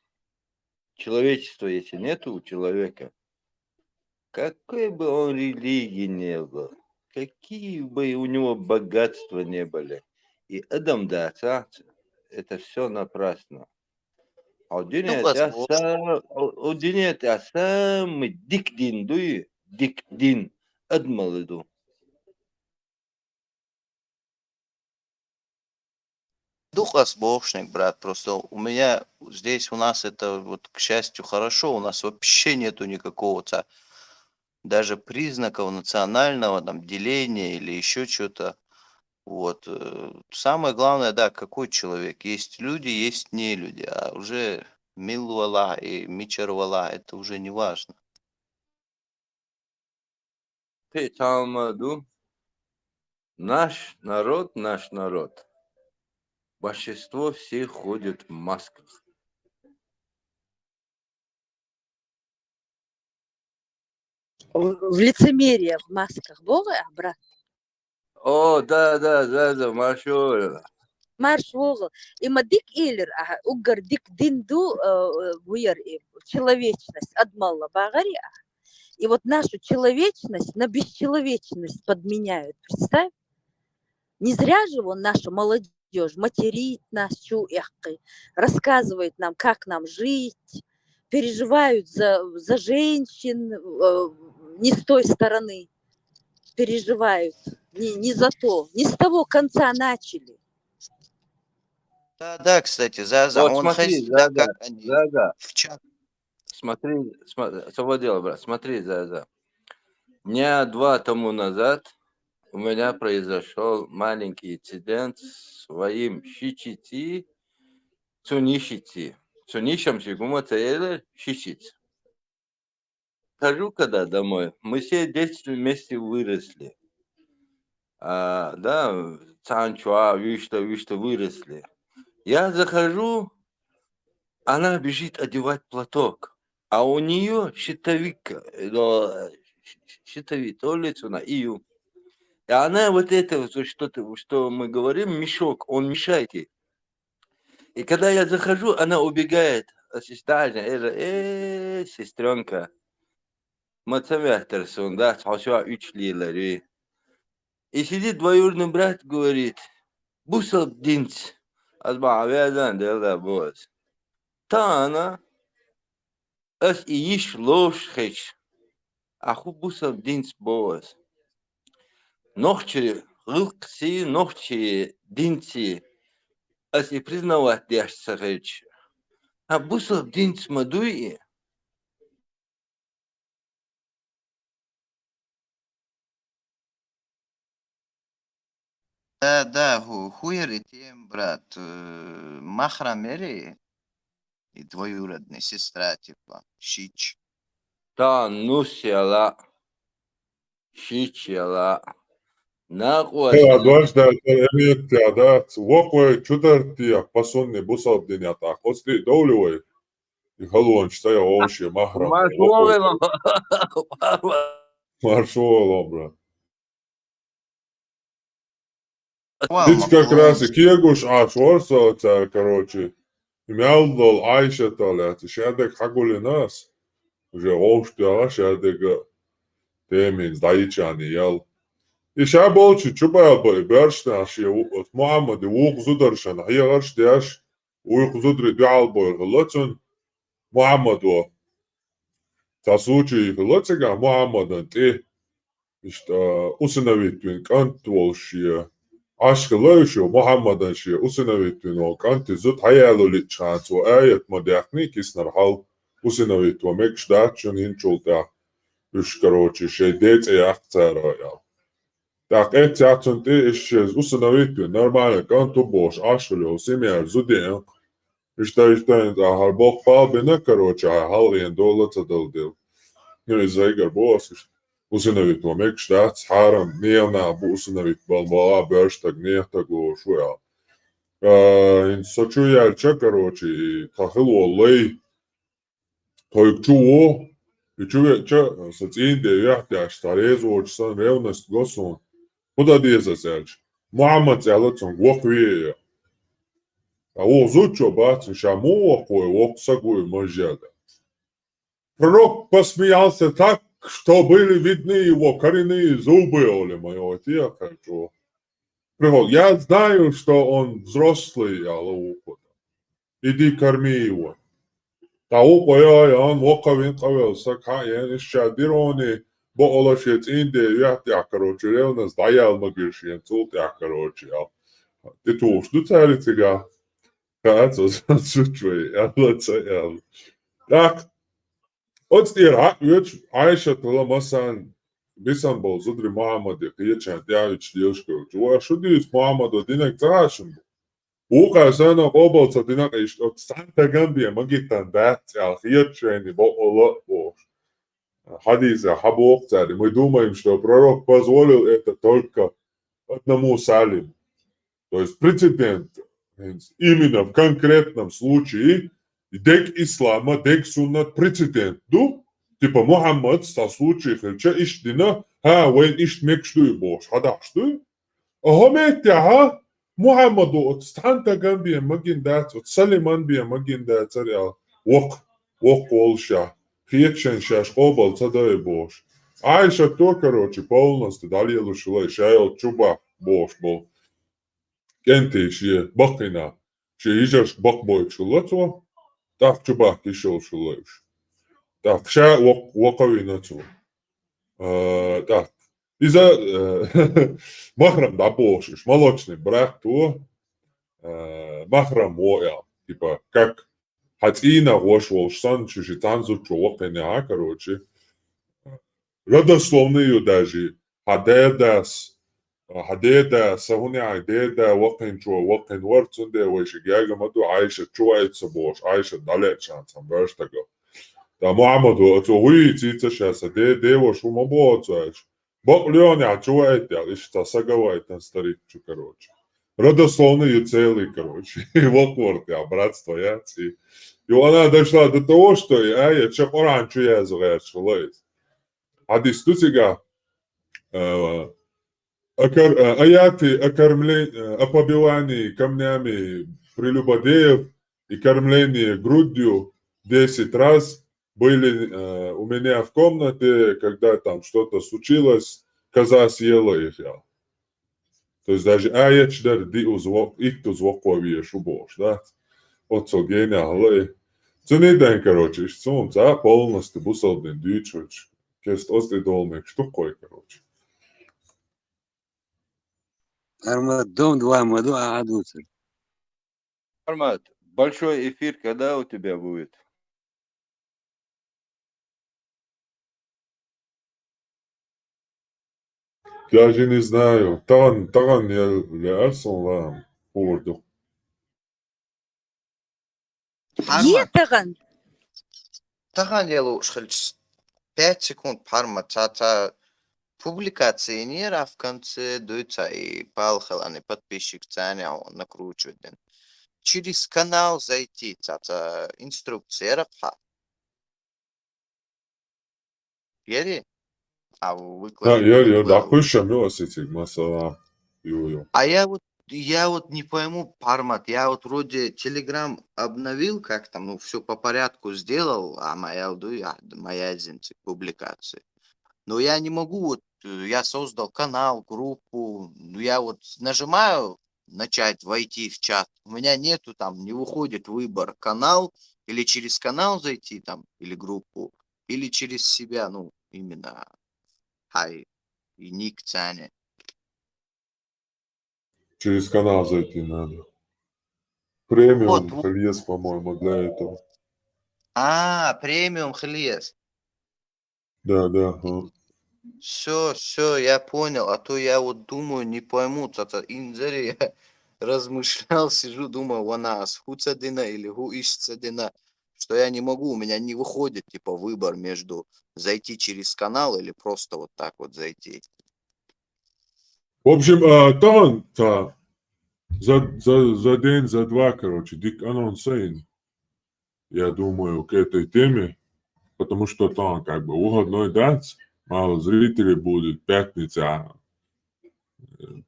человечество, если нету у человека, какой бы он религии не был, какие бы у него богатства не были, и Адам дается, это все напрасно. Ну, O dünyada asam dik din duy, dik din admalıdu. духас бошник, брат, просто у меня здесь у нас это вот, к счастью, хорошо, у нас вообще нету никакого даже признаков национального там деления или еще что-то. Вот. Самое главное, да, какой человек. Есть люди, есть не люди, а уже милвала и мичарвала, это уже не важно. Ты Талмаду, наш народ, большинство всех ходят в масках. В лицемерие в масках Бога, брат. О, да, Машура. Марш Вогл. И мадик Эйлер, угар дик динду, человечность, адмалла багари. И вот нашу человечность на бесчеловечность подменяют. Представь. Не зря же он, наша молодежь, материт нас, рассказывает нам, как нам жить, переживают за женщин не с той стороны, переживают, не за то, не с того конца начали. Да, кстати, Заза, Вот он смотри, всегда как они Заза, в чат. смотри, свободил, брат, смотри, Заза. Дня 2 тому назад у меня произошел маленький инцидент с своим щичити, цунишити. Цунишам шигумата щичить. Хожу когда домой, мы все в детстве вместе выросли. Да, Цанчуа, Вишта выросли. Я захожу, она бежит одевать платок, а у нее щитовик, улицу на Ию. И она вот это, что мы говорим, мешок, он мешает ей. И когда я захожу, она убегает. Сестренка. Мацамяхтерсон, да, спасибо, 3 лилари. И сидит двоюродный брат, говорит, бусал динц. Азба авиазан, да, босс. Та она, ас и иш лош хеч. Аху бусал динц, босс. Нохчи, лукси, нохчи, динци. Ас и признавать дяшца хеч. А бусал динц мадуи. Да, хуер и тем, брат. Махрамери и двоюродная сестра, типа, Щич. Та нусяла, щичала. Advanced that walkway чудартия пасонне бусалдинята. Хосли доулевой. И халуан читая овощи махрам. Маршуалом, брат. Ведь как раз и Киегуш Ашварса, короче, Мялдал Айша Талят, Шадек Хагули нас, уже овштя, Шадек Темин, Дайчани, Ял. И Шаболчи, Чубаба, Бершнаш, от Мухаммад, Ух Зударшан, Хиярш, Дяш, Ух Зудри, Дялбой, Галатун, Мухаммаду. Тасучи, Галатига, Мухаммадан, Ти, Усиновитвин, Кантволшия. Ашкалайшо Мухаммаданши усиновитвино канти зут хаялули чансо аят мадяхни киснархал усиновитво мекшдачун хинчулта уж короче шей деце яхцарая. Так этятун ты исчез усиновитвин нормально канту бош ашкалю семья зуден. Ishtayn har bok palbina короче halien доллата долдил. Ну из игр босс Usinaviet to make stats haram neelna businavit balboa börstag neehtago šujā. In sočujā čakaroči tahilo lei toik čuo i čuvie ča sac inde jahtiaš tarezoč san revnest gosun. Muda diezasēč. Muhammad zēlacun gokvieja. A o zučo bācin šā muokoja oksaguja mažēda. Пророк посмеялся так, что были видны его коренные зубы, Оля моего отца. Я знаю, что он взрослый, Аллаху. Иди корми его. Тауко я, он воковин кавелся, каян ищадирони, бо олашец инде, я короче, ревность даял магишьян, цулт я короче. تتوش دو تاري تيجا كاتو سوتشوي يلا تسأل لك أتستير حق عايشة طلا مثلا بيسان بوزدري محمد يقيتشان تعيش ديوشكو جوا شو ديوش محمد ودينك تعاشم وقع سنة قوبل صدينك إيش أتستانتا جنبي ما جيتان دات يقيتشاني بقولا بوش حديث حبوق تاري مدوما يمشتو пророк позволил это только одному Салиму. То есть прецедент. Именно в конкретном случае дек ислама, дек суннат прецедент. Ду? Типа Мухаммад со случаев хилча иштина, вен ишт мекштуй бош. Хада штуй? Ахаметя, Мухаммаду от станта гамбия магин дат, от Салиман бия магин дат, царя вок волша. Хиетшен шаш обал цадай бош. Айша то, короче, полностью далее шулай, шайл чуба бош бол. Кенти шие бакина. Шие ижаш бакбой шулацо, так чуба кишел шулайш. Так, ша вакови нацо. Так, из-за махрам да бошиш, молочный брак то махрам воя. Типа, как хатина вош сан чужи танзу чувакина, короче. Родословную даже хадедас сахуни хадеда وقن شو وقن ورتسنده وش جاga مدو عايشة شوية سبوش عايشة دلت شان سامبرشتاجو دا محمد وتوهي تيتشاسا دي وشو مبوتش بقليون يا شوية يا إيش تساجوا تنستريك شو كروش родословные целые, короче, вокворд я братство я и она дошла до того, что я чего раньше я завершил. Hadis tu сега аяты опобивание камнями прелюбодеев и кормление грудью 10 раз были у меня в комнате, когда там что-то случилось, коза съела их. То есть даже аяч дар ди узвок, их tu zvokovije šuboš, да? От согения галай. Цуниден, короче, что за полностью бусалден дичуч. Кест осты долмек, что кой, короче. Армат, дом 2, маду, адуцер. Армат, большой эфир когда у тебя будет? Даже не знаю. Таган я Арсон вам поводу. Таган. Таган я лучше 5 секунд парма та публикации не в конце дуется и палхаланы подписчик ценя накручивает. Через канал зайти, это инструкция рапха. Ели? А Да, я такой шамёс этих масала. А я вот не пойму формат. Я вот вроде Telegram обновил, как там, ну все по порядку сделал, а моя публикация. Но я не могу, вот я создал канал, группу, я вот нажимаю начать войти в чат, у меня нету там, не выходит выбор канал, или через канал зайти там, или группу, или через себя, ну именно хай и ник цене. Через канал зайти надо. Премиум хлес, по-моему, для этого. Премиум хлес. Да. Все, я понял. А то я вот думаю, не пойму, это инзари я размышлял, сижу, думаю, вона схуцадина или гуишцадина, что я не могу, у меня не выходит типа выбор между зайти через канал или просто вот так вот зайти. В общем, там за день, за два, короче, дик анонсейн, я думаю, к этой теме, потому что там как бы выходной дать, мало зрителей будет, пятница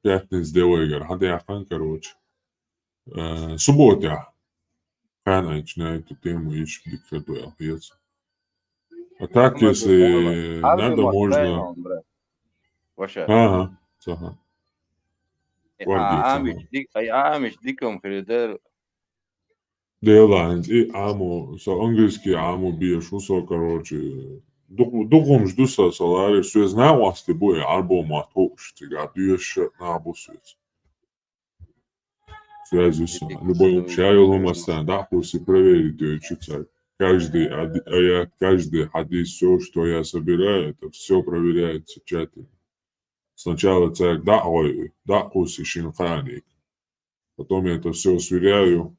девойгар, хадяхан, короче. Суббота, ханайч на эту тему ищу дикатуя, яц. А так, если надо, можно... Ага. Амиш диком хридер. Делаем и аму, со английский аму бьешь, усо, короче. Духом жду со салари, все знаю, вас ты будет альбом от хош, ты гадуешь на бусует. связи с любой общаемостью, да, пусть проверить ее читать. Каждый аят, каждый хадис, все, что я собираю, это все проверяется тщательно. Сначала царь да, пусть шинханик. Потом я это все сверяю,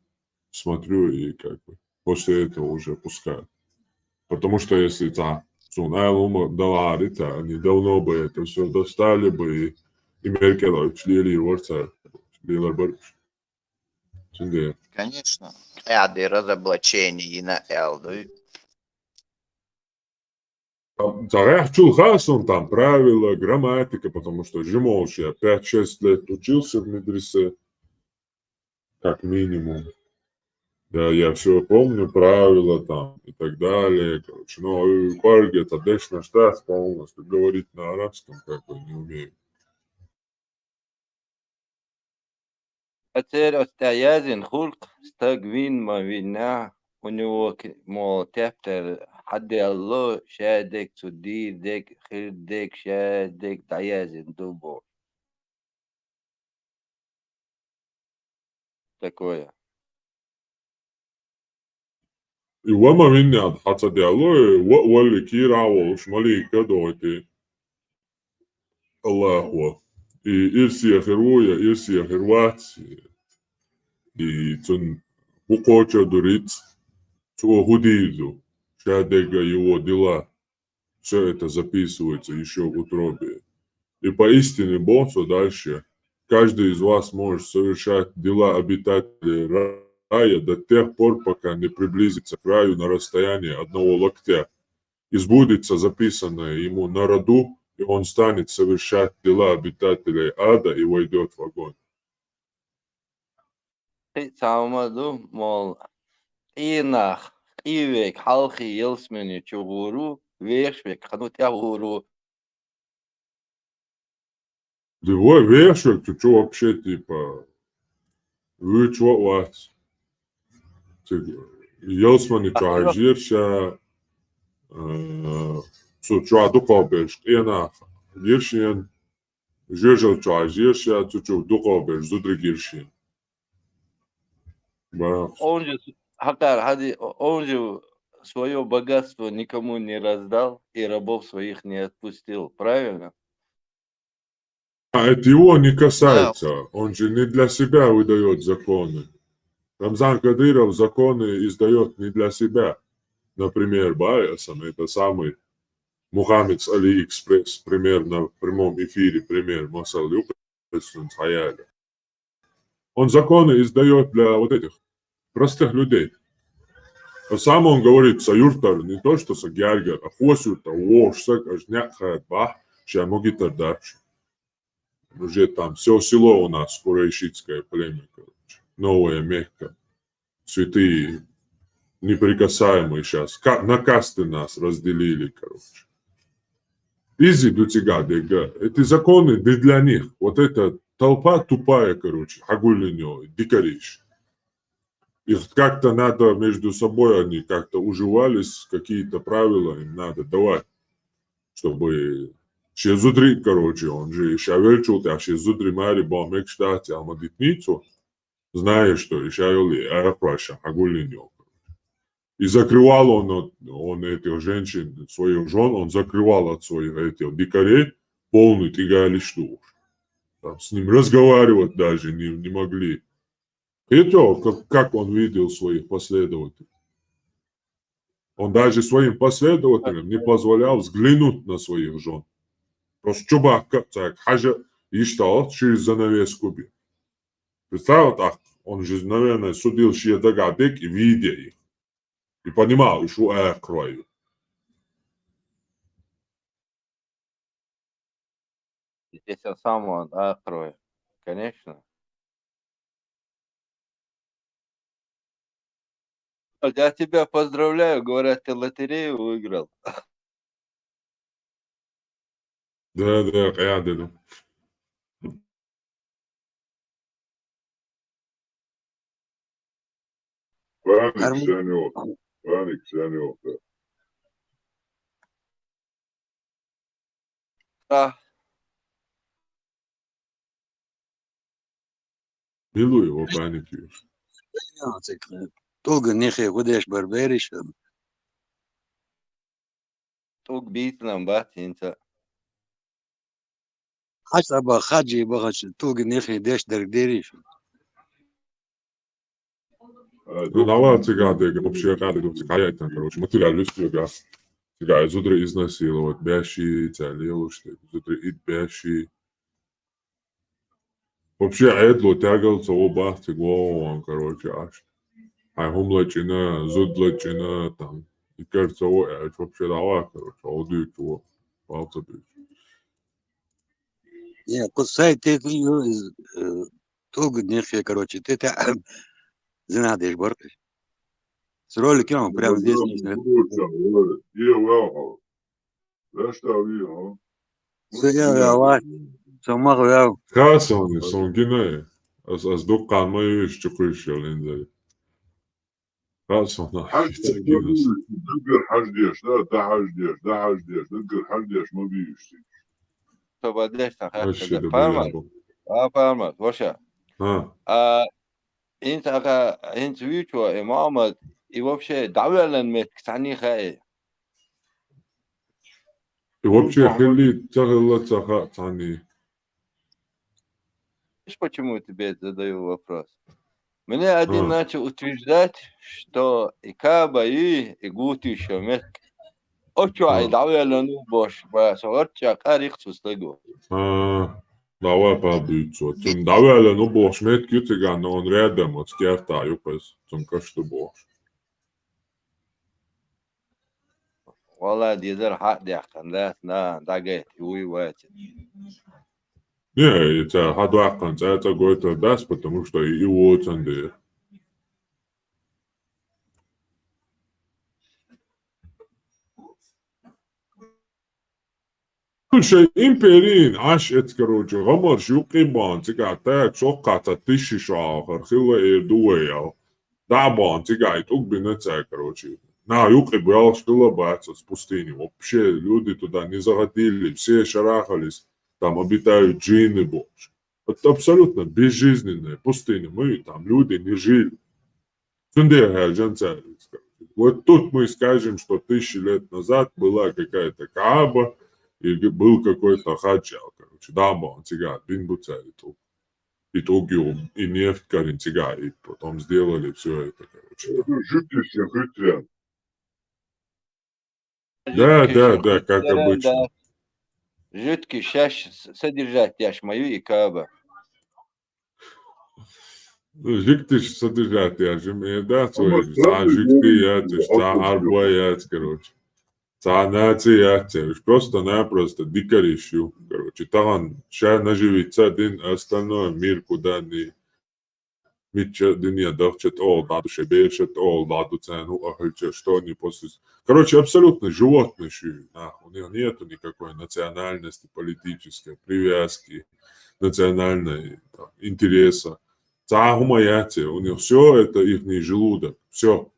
смотрю и как бы после этого уже пускаю. Потому что если та Сунайл дала это, они давно бы это все достали бы и Меркель члили ворца, члили борщ. Конечно. Ряды разоблачений на Элду. Царях Чулхасон, там правила, грамматика, потому что Жимолш я 5-6 лет учился в медресе, как минимум. Да, я все помню, правила там и так далее. Короче, но Кварги это дешна штат полностью, говорить на арабском как бы не умею. Ацер остаязин хулк стагвин мавина. У него, мол, тептер حد الله شادك تديدك خيردك شادك таязин дубо. Такое. И вама минят хата диалой, вали кира волш, мали кадоти. Аллаху. И ирсия херуя, ирсия херват. И цун укоча дурит, цу худизу. Шадега его дела. Все это записывается еще в утробе. И поистине Бонсо дальше. Каждый из вас может совершать дела обитателей рая до тех пор, пока не приблизится к раю на расстоянии одного локтя. И сбудется записанное ему на роду, и он станет совершать дела обитателей ада и войдет в огонь. Самаду, мол, инах, ивек, халхи, елсмени, чугуру, вешвек, ханутягуру. Двой вешек, ты что вообще, типа, вы что у вас? Елсмани чуажирша, что дукобеш, инах, гиршин, жежел чуажирша, что дукобеш, зудри гиршин. Он же, Хакар, он же свое богатство никому не раздал и рабов своих не отпустил, правильно? А это его не касается. Он же не для себя выдает законы. Рамзан Кадыров законы издает не для себя. Например, Байасом, это самый Мухаммед с Алиэкспресс, примерно в прямом эфире, пример Масал Хаяля. Он законы издает для вот этих простых людей. А сам он говорит, саюртар, не то, что сагяргар, а хосюртар, вошсак, аж някхает бах, шамогитар дальше. Уже там все село у нас, курайшитское племя, короче. Новая Мекка. Святые, неприкасаемые сейчас. На касты нас разделили, короче. Изи дутига, дега. Эти законы не для них. Вот эта толпа тупая, короче, хагулинё, дикариш. Их как-то надо между собой, они как-то уживались, какие-то правила им надо давать, чтобы Шезудри, короче, он же шавельчул, а Шезудри Мари Бомек штате Алмадитницу, зная, что Ишайоли Араpraша, Агулиньо. И закрывал он этих женщин, своих жен, он закрывал от своих этих дикарей полный тигалишту. Там с ним разговаривать даже не могли. Это как он видел своих последователей. Он даже своим последователям не позволял взглянуть на своих жен. Просто чубак, так, хажа, иштал через занавеску бил. Представил так, он же, наверное, судил шиедагадек и видя их. И понимал, что я крою. Здесь он сам откроет, конечно. Я тебя поздравляю, говорят, ты лотерею выиграл. Да, я деду. Паник Санек. Паник Санек, да. Да. Милую его паникиешь. Долго нехай будешь барберишем. Туг битнам батинца. Хасаба хаджи бахаш туг нехай деш дердеришем. Ну, давай цыганы, вообще рады, цыгане, короче, материалистию, да. Цыгане, зудри изнасиловать, бящие, целилу, что зудри ид бящие. Вообще, эдло тягался оба, цыган, короче, аж. А хумлачина, зудлачина, там, и кажется, вообще давай, короче, аудио чего, палца бить. Не, кусай ты туг нехай, короче, ты знадешь баркаш. С роликом прямо здесь не Красавный, сонгине. Аз докан мою еще кушал, инзали. Красавный, цыгинас. Пободешь, Вообще, да, парма, бля, парма, вообще. انت انت ويتو امامه и вообще давлен мет кстати хай. И вообще, хили, цагала цаха, цани. Знаешь, почему я тебе задаю вопрос? Мне один начал утверждать, что и Каба, и Гути еще мет. Очо, и давлен бош, башорча, карихтус лего. Давай побиться. Zum давлен бош мет кютига, но он рядом от скерта, юпес, zum кашты бош. والله دي زر حق دي احتمالات نا داجت وي وات. Не, это хадуакан, это гойтер даст, потому что и вот он. Слушай, империн, аж это, короче, гамар шукрибан, цыга, так, шоката, тысячи шахар, хила и дуэял. Дабан, цыга, и тук бинеца, короче. На, юкрибал, что баться с пустыни. Вообще, люди туда не заходили, все шарахались, там обитают джинны больше. Это абсолютно безжизненная пустыня. Мы там, люди, не жили. Вот тут мы скажем, что 1000 лет назад была какая-то Кааба, и был какой-то хаджал, короче, дамба, он цыган, бинбуца, и тугиум, и нефть, корень цыган, и потом сделали все это, короче. Да, как обычно. Жидкий щас содержать яш мою и Кааба. Жидкий содержать яш, да, свой, за жидкий яш, за арба яш, короче. Просто-напросто дикарищу, короче, там сейчас наживится один остальной мир, куда не митча дня давчат ол, дадуше бельшат ол, даду цену, ахальча, что они после... Короче, абсолютно животные, у них нету никакой национальности, политической привязки, национальной там, интереса. Цахумаяте, у них все это их желудок, все.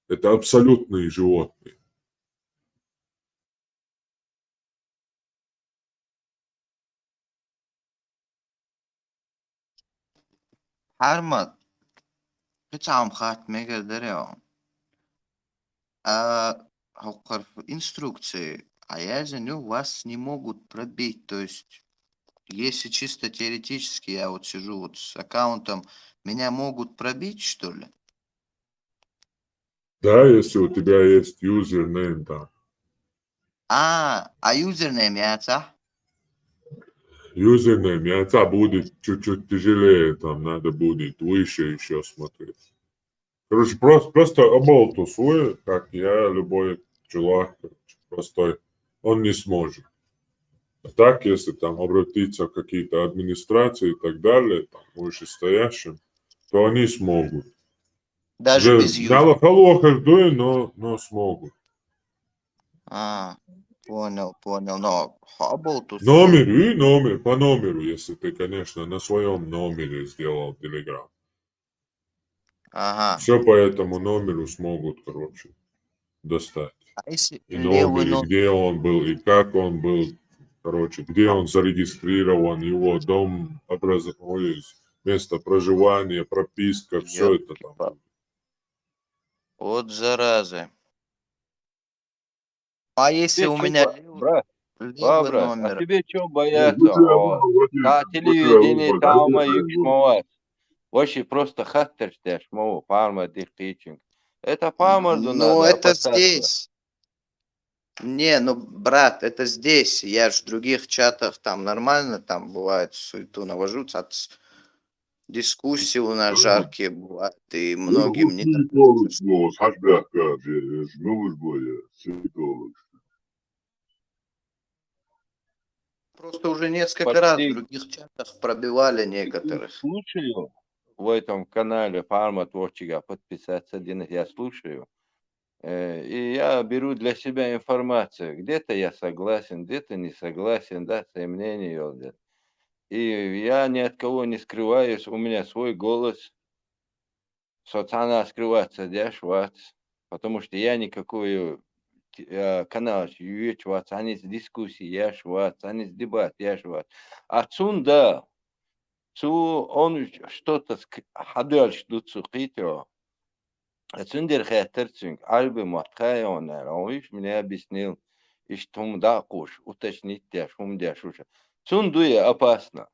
Это абсолютные животные. Армат, причем хат мега дарео. В инструкции, а я за нее вас не могут пробить. То есть, если чисто теоретически я вот сижу вот с аккаунтом, меня могут пробить, что ли? Да, если у тебя есть юзернейм там. А юзернейм яйца? Юзернейм яйца будет чуть-чуть тяжелее, там надо будет выше еще смотреть. Короче, просто оболту свой, как я, любой чувак, простой, он не сможет. А так, если там обратиться в какие-то администрации и так далее, там, вышестоящим, то они смогут. Даже без юзера. Но смогут. Понял, но оболту Номер, по номеру, если ты, конечно, на своем номере сделал Telegram. Ага. Все по этому номеру смогут, короче, достать. А если и номер, и где он был, и как он был, короче, где он зарегистрирован, его дом, место проживания, прописка, все это там. Вот зараза. А если Тебе у чё, меня брат, левый брат, а номер? тебе что бояться? Та телевидение там юкшмоват. Вообще просто хаттерштеш, мол, парма дихтичинг. Это памарду Ну, надо это опасаться. здесь. Не, ну, брат, это здесь. Я ж в других чатах там нормально, там бывает суету навожу, дискуссии у нас жаркие бывают, и многим не нравится. Просто уже несколько раз в Почти других чатах пробивали некоторых. слушаю в этом канале Фарма Творчига, подписаться один, я слушаю. И я беру для себя информацию. Где-то я согласен, где-то не согласен, да, свое мнение. И я ни от кого не скрываюсь, у меня свой голос. Социально скрываться, дешевать, потому что я никакой канал юечвать, они с дискуссии яшвать, они с дебат яшвать. А цунда, он что-то хадуал штуцу хитро. Цундер хэтэрцинг, альбы маткая он мне объяснил, и что он да куш, уточнить дяш, дяш уже. Цундуя опасно.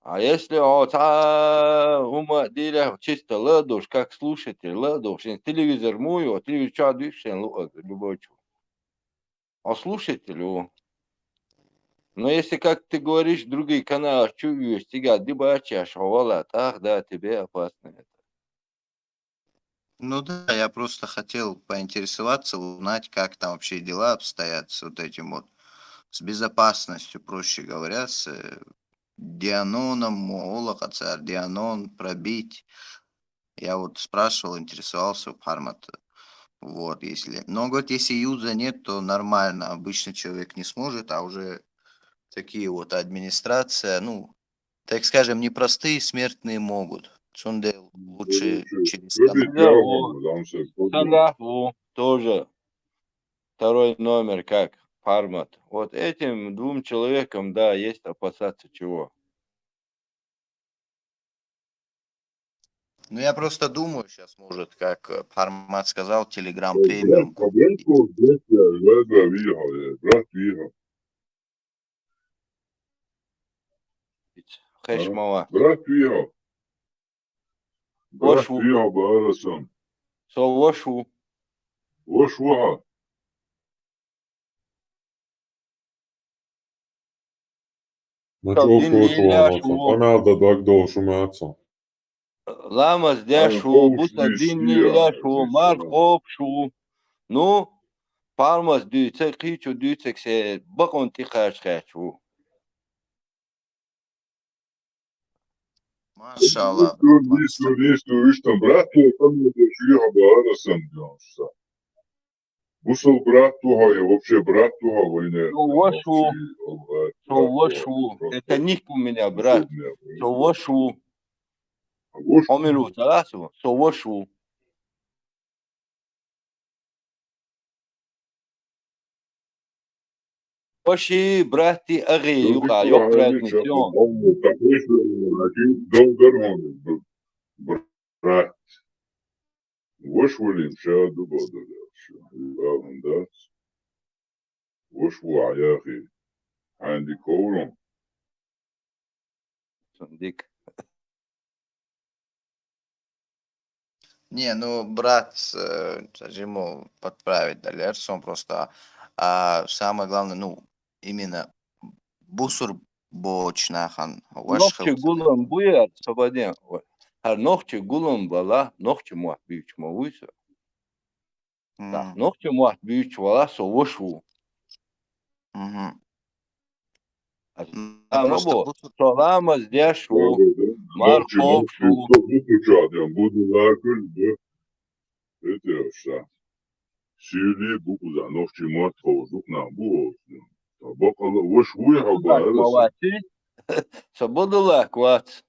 А если ума деля чисто ладуш, как слушатель, ладуш, телевизор мой, телевизор чадвишен любой. А слушателю, но если, как ты говоришь, другие каналы чую, стига, дебача, шавала, так, да, тебе опасно это. Ну да, я просто хотел поинтересоваться, узнать, как там вообще дела обстоят с вот этим вот, с безопасностью, проще говоря, с Дианоном, Моолахаца, Дианон, пробить. Я вот спрашивал, интересовался у Хармата. Вот, если... Но, говорит, если юза нет, то нормально. Обычный человек не сможет, а уже такие вот администрация, ну, так скажем, непростые смертные могут. Цунде лучше через канал. Сандаху тоже второй номер, как формат. Вот этим двум человекам, да, есть опасаться чего. Ну, я просто думаю, сейчас, может, как Пармат сказал, Telegram премиум. Хешмала. Вошу. Вошу. Вошу. Panelda dagdošu mācā. Lamas dešu, buta dinnilešu, markopšu. Nu, palmas düğütsek, hiçu düğütsekse bakon tikaşkaçu. Maşallah. Listu ištam bratu, pamēdēšu jāba arasam džonsa. Busal bratуха и вообще братуха войне. Вошу. Это ник у меня, брат. Вошу. Омилу, таласу, вошу. Поши, брати, аги, юка, ёк трансмиссион. Брат. Вош волим шаду бодоля. Авандас. Вош ваяхи. Анди ковром. Сундик. Не, ну, брат, ему подправить Далерсон просто. А самое главное, ну, именно бусур бочнахан. Нохче гулам буя, свободен. Her nokçu gulum bala, nokçu muat büyük mavuysa. Da, nokçu muat büyük vala sovoşu. Robo, solamaz dešu, markovšu. Буду лакуль, да. Это что? Сили буду за ночи мат хожу на бу. Бакала вош уйха бара. Свобода лакват.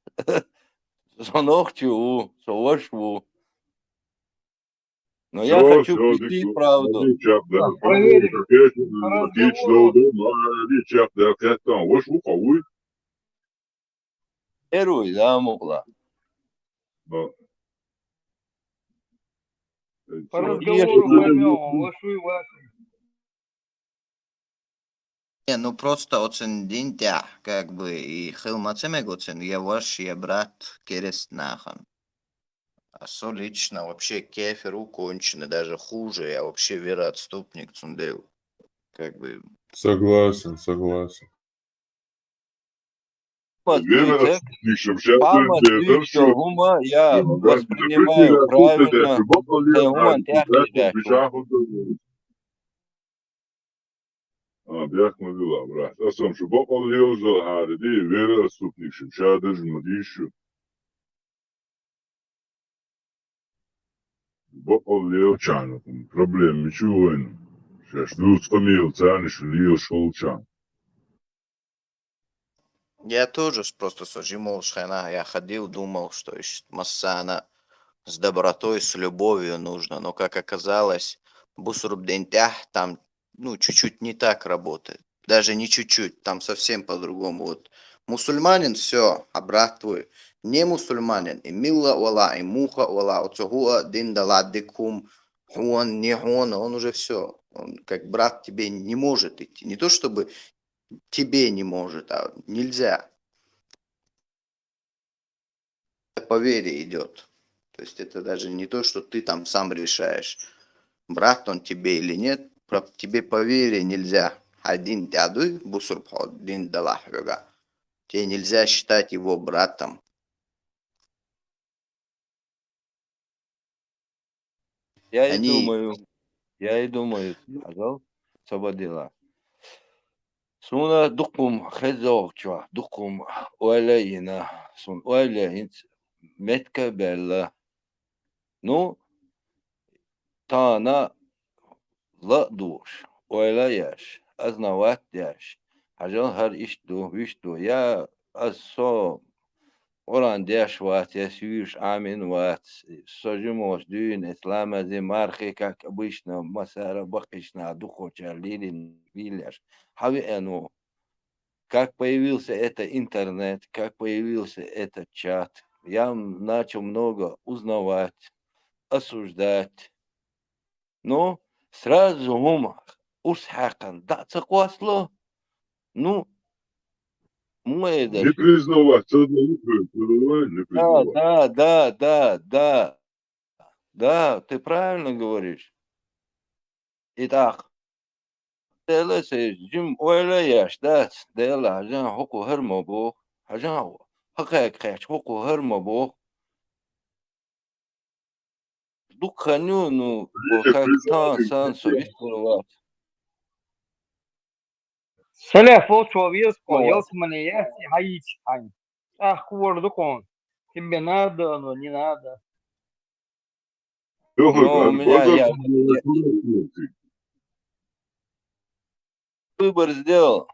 За ночью, соvošu. Но я хочу прийти правду. Эруй, да, мугла. По разговору поймем, вашу вашу. Не, ну просто оцен динтя, как бы, и хилмацемег оцен, я ваш, я брат, керест нахан. А со лично вообще кефир укончены, даже хуже, я вообще вероотступник цундел. Как бы. Согласен, согласен. Палма тысяча гума я воспринимаю правильно. Гуман тяхтидяшу. Бяхма вела, брат. А сам, что бокал лежал, а людей вероотступник, сейчас даже модищу. Бокал лежал, проблем ничего не. Сейчас ждут скамил, цянешь, лил шолчан. Я тоже просто сожимал шхана, я ходил, думал, что еще массана с добротой, с любовью нужно, но как оказалось, бусурбдентях там, ну, чуть-чуть не так работает. Даже не чуть-чуть, там совсем по-другому. Вот мусульманин, все, а брат твой, не мусульманин, и милла ола, и муха ола, оцогуа дин дала дикум, хуан, не хуан, он уже все. Он как брат тебе не может идти. Не то чтобы тебе не может, а нельзя. По вере идет. То есть это даже не то, что ты там сам решаешь, брат он тебе или нет, тебе по вере нельзя. Один дядуй, бусурб, один далахвега. Тебе нельзя считать его братом. Я и Они... думаю, сказал, свободила. Суна дукум хезовчва, дукум уэлэйна, сун уэлэйн метка белла. Ну, тана ла душ, уэлэяш, азнават яш. Ажан хар ишту, вишту, я асо Oran desh wat yesüş amin wat sojumos dün islamazi marhi kak обычно масара бахишна духоча лилин виллер. Хави эну. Как появился это интернет, как появился этот чат, я начал много узнавать, осуждать. Но сразу усхакан даться квасло. Ну, Не признавать, не признавать. Да, ты правильно говоришь. Итак, делается жим ойла яш, да, дела, жан хоку хермобо, жан хакак хэч хоку хермобо. Духаню, ну, как та сан совистовать. Саляф, вот человечко, елки я хаич хань. Ах, курдукон. Тебе надо, но не надо. Но у меня я выбор сделал.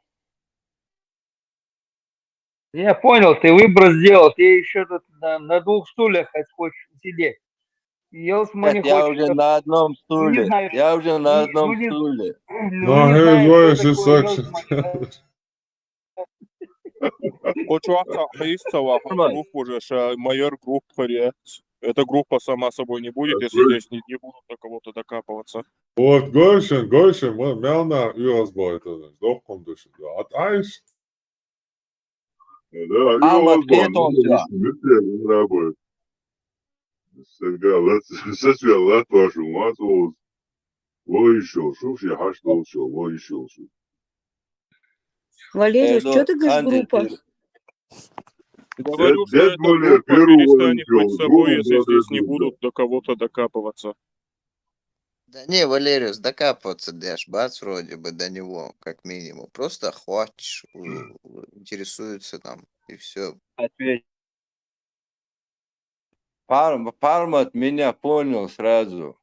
Я понял, ты выбор сделал, ты еще тут на двух стульях хочешь сидеть. Елсман не Нет, я хочешь. уже на одном стуле. Не знаешь, Я уже на одном ну, стуле. ну, не знаешь, что такое Елсман. Почувствовал Хаистова, группу же, майор группа Реакт. Эта группа сама собой не будет, если здесь не будут до кого-то докапываться. Вот Гойшин, Мелна Юасбойт, Доком дышит. От Айш. Да, Алмат Кетонца. работает. Сесвия лет вашу мать, вот еще, что я хашл, что, вот еще. Валерий, что ты говоришь, группа? Говорю, что эта группа перестанет быть собой, если здесь не будут до кого-то докапываться. Да не, Валериус, докапываться дашь, бац, вроде бы до него, как минимум. Просто хочешь, интересуется там, и все. Ответь. Пармат меня понял сразу,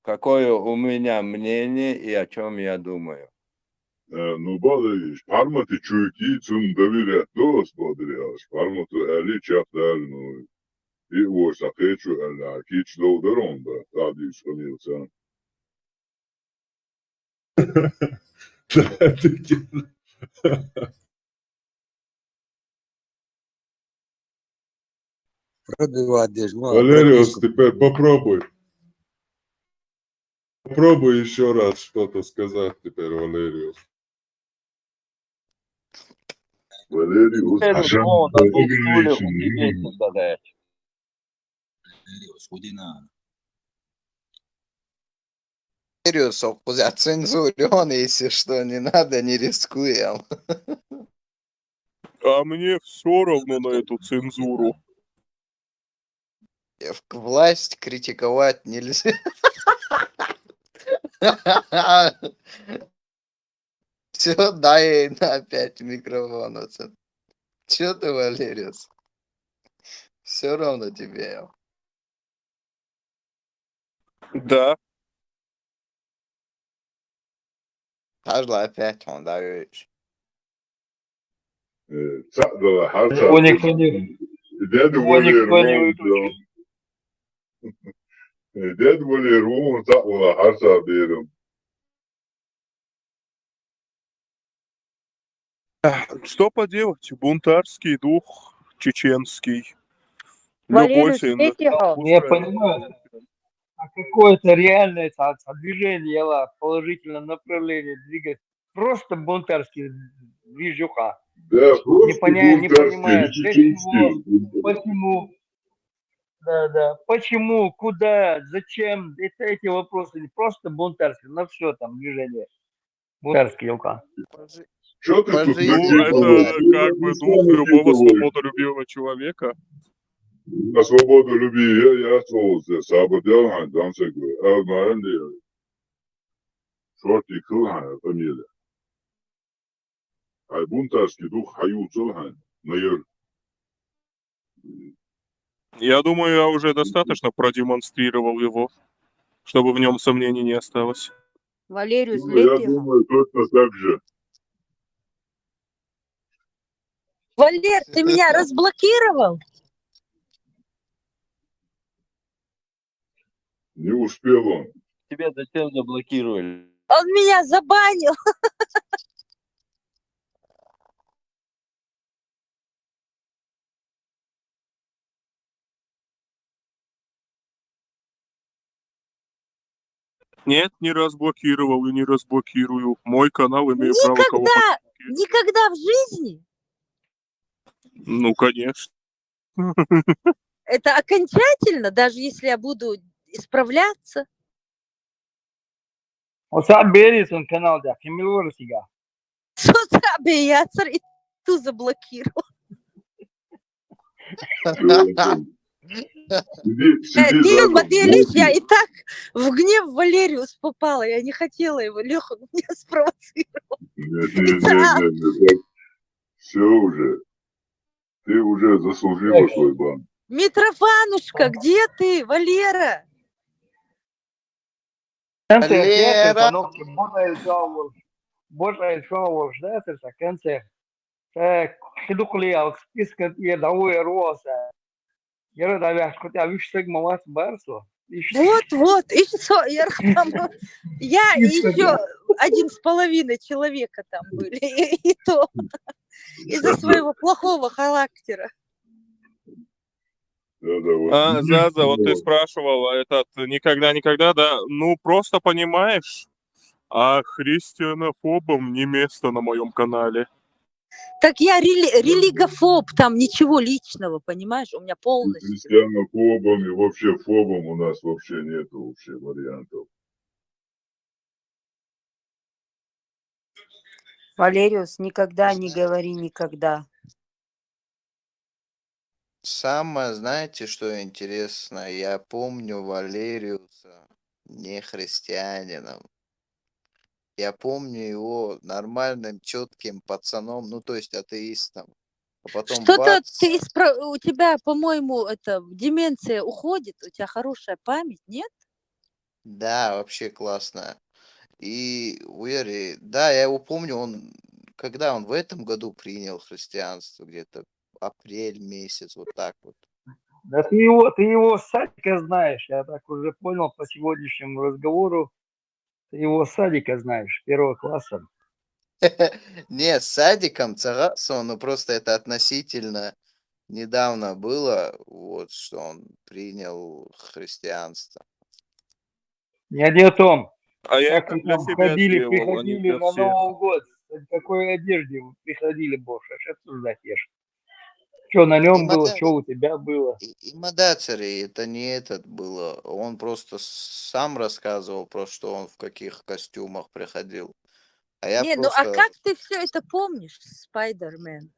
какое у меня мнение и о чем я думаю. Ну, бадыш, парматы чуйки, цун доверять, дос бадыряш, парматы али чаптар, ну, и вот сахечу, али, кич долдарон, да, тади схамился. Пробивать здесь. Валериус, теперь попробуй. Попробуй еще раз что-то сказать теперь, Валериус. Валериус, Валериус, оцензурен, если что, не надо, не рискуем. А мне все равно на эту цензуру. Власть критиковать нельзя. Все, дай опять микрофон. Че ты, Валериус? Все равно тебе. Да. Тажла опять он даешь. تقدر حتى Его никто не داد ولي выключит. داد ولي روح تقوى حتى بيرم. Что поделать? Бунтарский дух чеченский. Валерий, Любовь Я понимаю. А какое-то реальное движение, положительное направление двигать. Просто бунтарский движуха. Да, Не просто понимает, для чего, чеченский. почему, да, почему, куда, зачем, это эти вопросы, не просто бунтарский, на все там движение. Бунтарский юка. Что ты тут это как бы дух любого свободолюбивого человека. На свободу любви я отволся, сабодел, там все говорю. Шорти Кылхан, фамилия. А бунтарский дух Хаю Цулхан, майор. Я думаю, я уже достаточно продемонстрировал его, чтобы в нем сомнений не осталось. Валерию, Я думаю, точно так же. Валер, ты меня разблокировал? Не успел он. Тебя зачем заблокировали? Он меня забанил. Нет, не разблокировал и не разблокирую. Мой канал имею право кого Никогда в жизни? Ну, конечно. Это окончательно, даже если я буду исправляться? O sen beğeniyorsun kanalda. Kim olur siga? Сотаби, я ту заблокировал. Дилма, ты лишь, я и так в гнев Валериус попала. Я не хотела его. Леха меня спровоцировал. Нет. Все уже. Ты уже заслужила свой бан. Митрофанушка, где ты, Валера? Валера! Божий шоу, да, это концерт. Хидукли, а список я давай роса. Я давай, что я вижу, что мамас барсо. Вот, и что, я и еще 1,5 человека там были, и то из-за своего плохого характера. Заза, вот ты спрашивал, никогда, да? Ну, просто понимаешь, а христианофобам не место на моем канале. Так я религофоб, там ничего личного, понимаешь? У меня полностью. Христианофобом и вообще фобом у нас вообще нету вообще вариантов. Валериус, никогда не говори никогда. Самое, знаете, что интересно? Я помню Валериуса не христианином. Я помню его нормальным, четким пацаном, ну, то есть атеистом. А потом Что-то бац, у тебя, по-моему, деменция уходит, у тебя хорошая память, нет? да, вообще классно. И Уэри, да, я его помню, когда он в этом году принял христианство, где-то апрель месяц, вот так вот. Да ты его с садика знаешь, я так уже понял по сегодняшнему разговору. Ты его с садика знаешь, 1 класса. Не, с садиком Цагасо, ну просто это относительно недавно было, вот, что он принял христианство. Я не о том. А я Как вы для там себя ходили, сделал, а не приходили для на всех. Новый год? В какой одежде вы приходили, Боша? Что обсуждать ешь? Что на нем было, что у тебя было? Имадацари, это не этот было. Он просто сам рассказывал, про что он в каких костюмах приходил. А я Не, ну а просто... как ты все это помнишь, Спайдермен?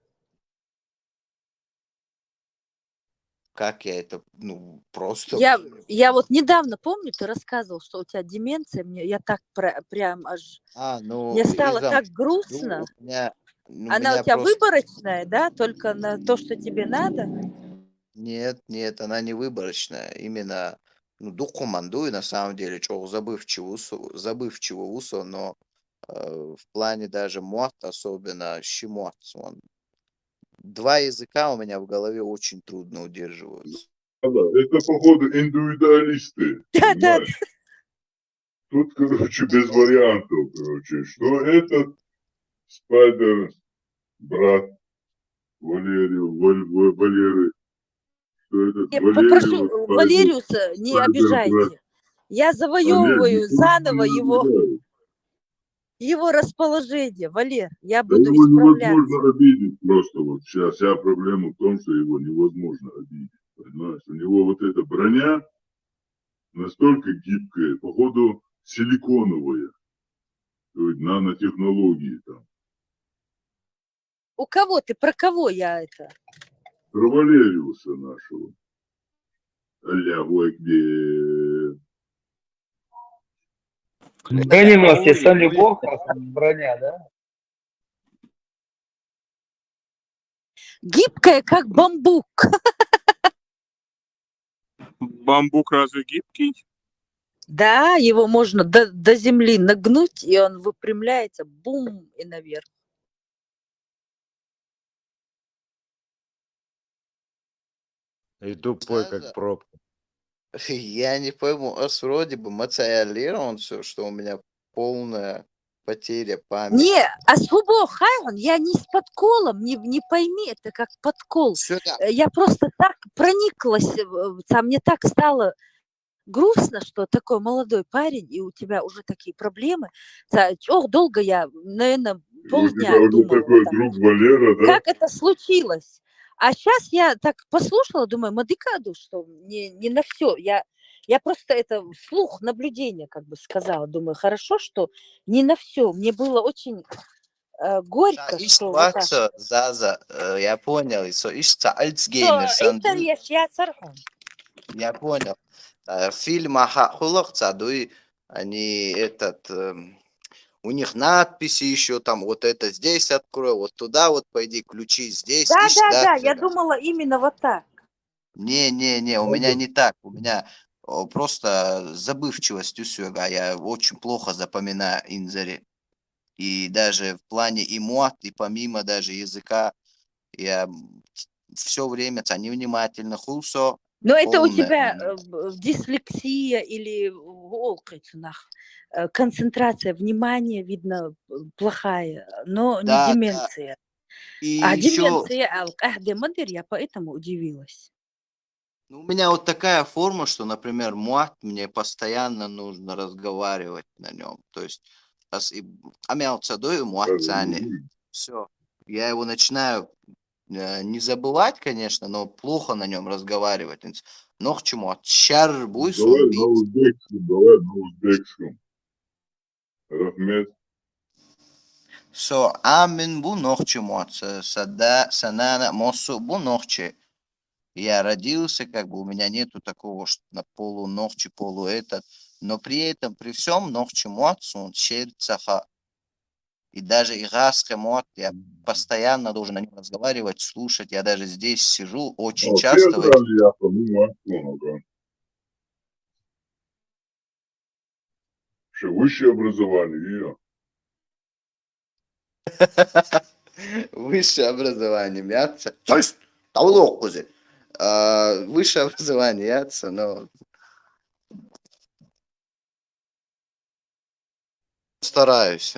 Как я это, ну, просто... Я вот недавно помню, ты рассказывал, что у тебя деменция, я так прям аж... ну, Мне стало из-за... так Ну, грустно. у меня Она у тебя просто... выборочная, да, только на то, что тебе надо? Нет, она не выборочная. Именно, ну, дух командует, на самом деле, чего забывчивый усо, но в плане даже муат, особенно щемуат, он. Два языка у меня в голове очень трудно удерживаются. Это, походу, индивидуалисты, понимаешь? Тут, короче, без вариантов, короче. Что этот Спайдер, брат Валеры, что этот Я попрошу, Валериус, Валериуса, не Спайдер, брат. обижайте. Я А нет, завоевываю никто заново не обижает. его расположение. Валер, я Да буду его исправляться. невозможно обидеть просто вот сейчас. Вся проблема в том, что его невозможно обидеть. Понимаешь? У него вот эта броня настолько гибкая, походу силиконовая. То есть нанотехнологии там. У кого ты? Про кого я это? Про Валериуса нашего. Аллаху Акбер. Да не носите, сами Бог, а там броня, да? Гибкая, как бамбук. Бамбук разве гибкий? Да, его можно до земли нагнуть, и он выпрямляется, бум, и наверх. И тупой, как пробка. Я не пойму, вроде бы мацаялирован все, что у меня полная потеря памяти. Не, особо хайон, я не с подколом, не пойми, это как подкол. Я просто так прониклась, мне так стало грустно, что такой молодой парень, и у тебя уже такие проблемы. Ох, долго я, наверное, полдня У тебя думала. такой друг Валера, да? Как это случилось? А сейчас я так послушала, думаю, Мадыкаду, что не на все. Я просто это вслух наблюдение как бы сказала. Думаю, хорошо, что не на все. Мне было очень горько, что вот так. Заза, я понял, что Что, я понял. Фильм Ахахулах Цадуи, они у них надписи еще там, вот это здесь открой, вот туда вот пойди, ключи здесь. Да, я думала именно вот так. Не, у меня не так. У меня просто забывчивость усёга. Я очень плохо запоминаю инзари. И даже в плане имуат, и помимо даже языка, я все время невнимательно хулсо. Но это у тебя дислексия или концентрация внимания, видно, плохая, но не деменция. А деменция, я поэтому удивилась. У меня вот такая форма, что, например, муат, мне постоянно нужно разговаривать на нем. То есть, все, я его начинаю не забывать, конечно, но плохо на нем разговаривать. Но к чему? Шар буйсон бит. Давай на узбекском. Рахмет. Амин бу нохче санана мосу бу нохче. Я родился, как бы у меня нету такого, что на полуногче, но при этом, при всем ногче муатсу, он цаха. И даже ирасха муат, я постоянно должен о нем разговаривать, слушать. Я даже здесь сижу очень часто. Высшее образование, Высшее образование, мятся. То есть, высшее образование, яца, но стараюсь.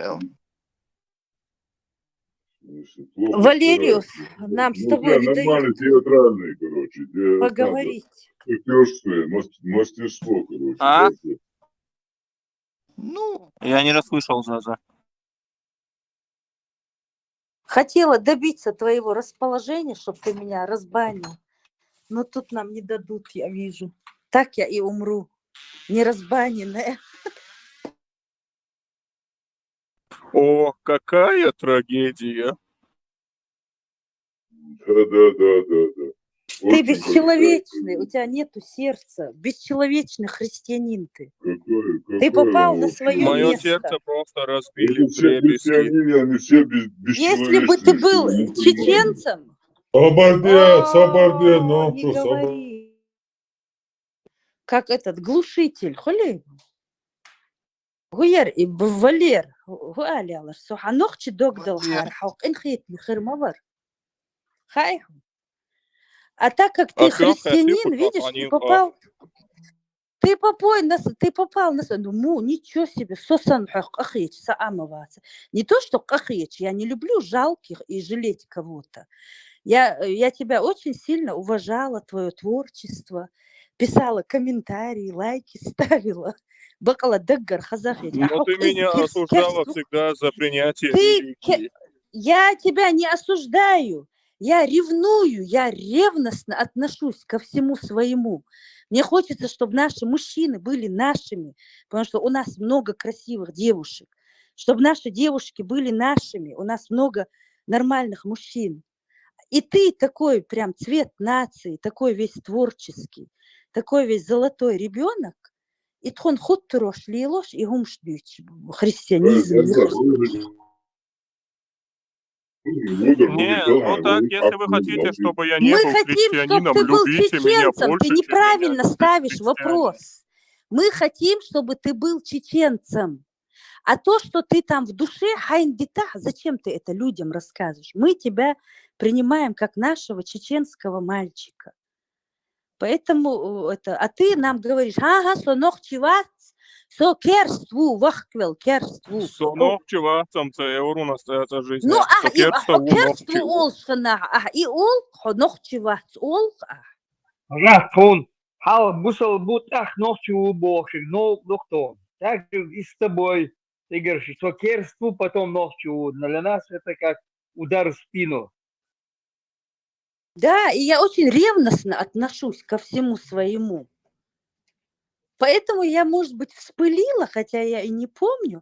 Если плохо Валериус, стараешься. нам с Ну, у тобой тебя не нормальный дают театральный, короче. Тебе надо поговорить. актерское мастерство, короче. А? Да. Ну, Я не расслышал, Заза. Хотела добиться твоего расположения, чтобы ты меня разбанил. Но тут нам не дадут, я вижу. Так я и умру. Неразбаненная. О, какая трагедия. Да. Ты Очень бесчеловечный, у тебя нету сердца. Бесчеловечный христианин ты. какая Ты попал на вообще? свое Мое место. сердце просто разбили Это в все дребезги. христиане, они все Если бы ты бесчеловечные, что был ли, не понимаю. чеченцем, Свободен, о, ну, не что, свободен. говори. Как этот глушитель, хули? غير بفالير وقال يلا الصح نوختي دوك دل Валер, حوق إن خيت خير مبر خايف. А так как А ты все, ты христианин, хоть видишь, позвонил. ты попал на ну ничего себе, сосан ахич саамоваться. Не то, что ахич, я не люблю жалких и жалеть кого-то. Я тебя очень сильно уважала, твое творчество, писала комментарии, лайки ставила. Бакала даггар хазахич. Но ты меня осуждала всегда за принятие религии. Я тебя не осуждаю. Я ревную, я ревностно отношусь ко всему своему. Мне хочется, чтобы наши мужчины были нашими, потому что у нас много красивых девушек. Чтобы наши девушки были нашими, у нас много нормальных мужчин. И ты такой прям цвет нации, такой весь творческий, такой весь золотой ребенок. И тхон худ трош лилош и гумшдюч. Христианизм. Не, ну так, если вы хотите, чтобы я не Мы был хотим, чтобы христианином, ты был любите меня чеченцем. больше, Ты чем неправильно меня ставишь христианин. вопрос. Мы хотим, чтобы ты был чеченцем. А то, что ты там в душе, хайндита, зачем ты это людям рассказываешь? Мы тебя принимаем как нашего чеченского мальчика. Поэтому это... А ты нам говоришь, ага, сонох чиват, со керству, вахквел, керству. Сонох чувацам, це у нас это жизнь. Ну, и Сокерство у керству олшана, и ол, хонох чиват, ол, Рахун, хал бусал бут ах ночью богшик, но доктор. Так же и с тобой. Ты говоришь, что керству потом ночью. Для нас это как удар в спину. Да, и я очень ревностно отношусь ко всему своему. Поэтому я, может быть, вспылила, хотя я и не помню.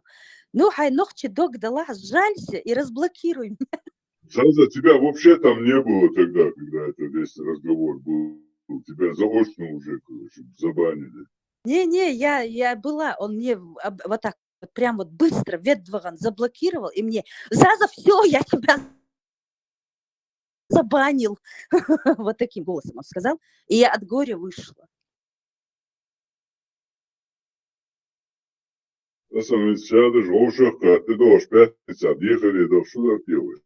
Ну, хай ногчи дог дала, сжалься и разблокируй меня. Заза, тебя вообще там не было тогда, когда это весь разговор был. Тебя заочно уже, короче, забанили. Не, я была, он мне вот так вот прям вот быстро ведваган заблокировал, и мне, Заза, все, я тебя забанил. Вот таким голосом он сказал, и я от горя вышла. На самом деле, сядешь в ушах, а ты должен пятница отъехали, да что ты делаешь?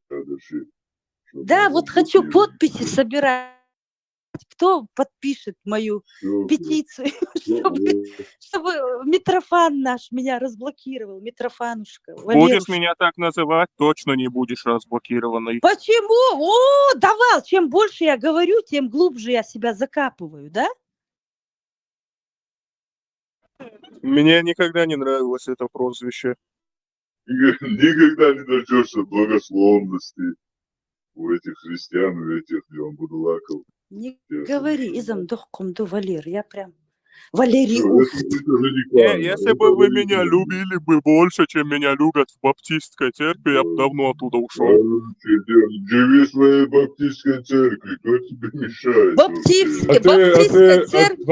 Да, вот хочу подписи собирать. Кто подпишет мою петицию, чтобы Митрофан наш меня разблокировал, Митрофанушка. Будешь меня так называть, точно не будешь разблокированной. Почему? О, давай, чем больше я говорю, тем глубже я себя закапываю, да? Мне никогда не нравилось это прозвище. Никогда не дождешься благословности у этих христиан, у этих, где он будулаков. Не говори, изам дохкумду Валер, я прям... Валериус. Если бы вы меня любили бы больше, чем меня любят в баптистской церкви, я бы давно оттуда ушел. Живи в своей баптистской церкви, кто тебе мешает? Баптистская церковь.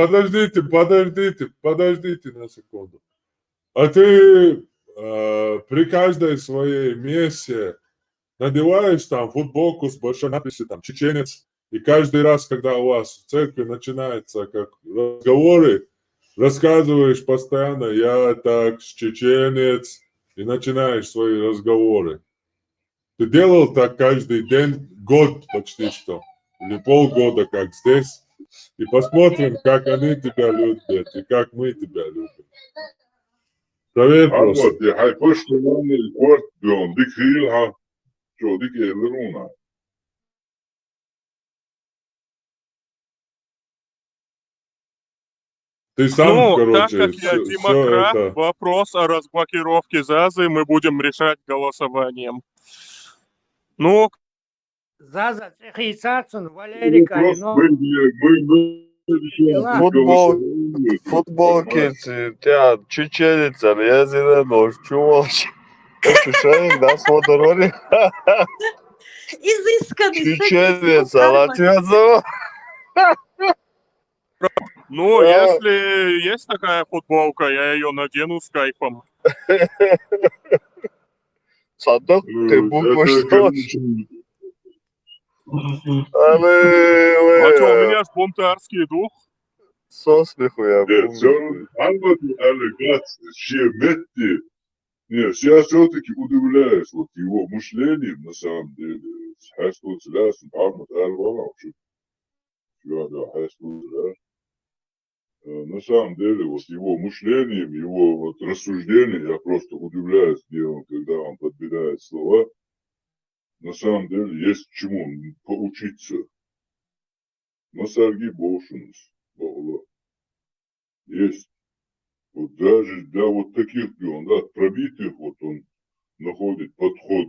Подождите на секунду. А ты при каждой своей мессе надеваешь там футболку с большой надписью там «Чеченец», и каждый раз, когда у вас в церкви начинается как разговоры, рассказываешь постоянно «я так, чеченец», и начинаешь свои разговоры. Ты делал так каждый день, год почти что, или полгода, как здесь, и посмотрим, как они тебя любят, и как мы тебя любим. Проверь просто. Что, дикие луна? Ты сам, Ну, так короче, как я все демократ, это... вопрос о разблокировке ЗАЗы мы будем решать голосованием. Ну, Заза, цехисацин, Валерий Калинов. Футболки, тебя чеченица, я зеленый, чувак. Ощущение, да, сводороли? Изысканный Чеченица, Латвия. ну, если есть такая футболка, я ее надену с кайфом. Садок, ты будешь ночь. А что, у меня ж бунтарский дух. Со смеху я Не, сейчас все-таки удивляюсь вот его мышлением, на самом деле. На самом деле, вот его мышлением, его вот рассуждением, я просто удивляюсь, где он, когда он подбирает слова. На самом деле, есть чему поучиться. Масарги Бошинус, есть. Вот даже для вот таких, да, пробитых, вот он находит подход.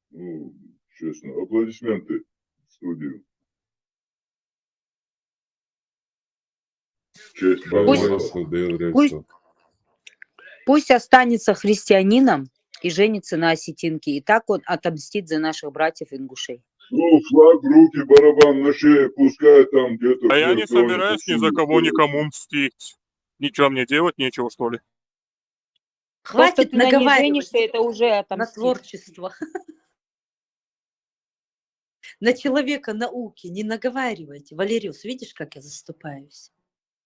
Ну, честно, аплодисменты в студию. Честь Пусть останется христианином и женится на осетинке. И так он отомстит за наших братьев-ингушей. Ну, флаг в руки, барабан на шее, пускай там где-то... А я не собираюсь ни за кого никому мстить. Ничего мне делать, нечего, что ли? Хватит ты на ней наговаривать женишься, это уже на отомстить. творчество. На человека науки не наговаривайте. Валериус, видишь, как я заступаюсь?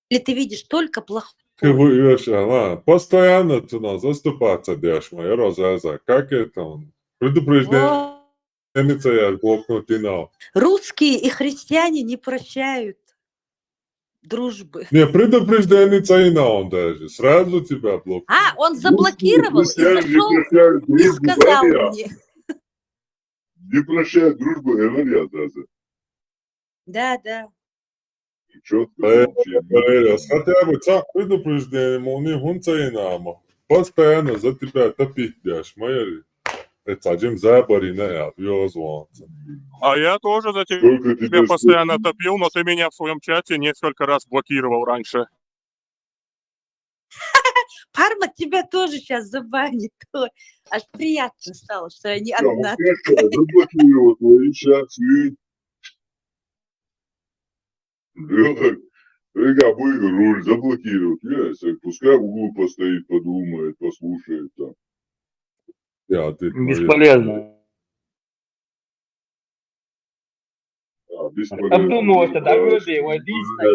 Или ты видишь только плохое? Постоянно ты нас заступаться, дашь моя роза. Как это он? Предупреждение. Русские и христиане не прощают дружбы. Не, предупреждение на он даже. Сразу тебя блокирует. А, он заблокировал и зашел и сказал мне. Не прощают дружбу, говорят даже. Да, да. Четко. Хотя бы так предупреждением, у них он ценамо. Постоянно за тебя топить, дашь моя. Это один забори на А я тоже за тебя постоянно топил, но ты меня в своем чате несколько раз блокировал раньше. Парма тебя тоже сейчас забанит. Ой, аж приятно стало, что я не одна такая. Заблокировал твои чаты. Рега будет руль заблокировать. Пускай в углу постоит, подумает, послушает там. Бесполезно. Обдумывать дороги, водиться,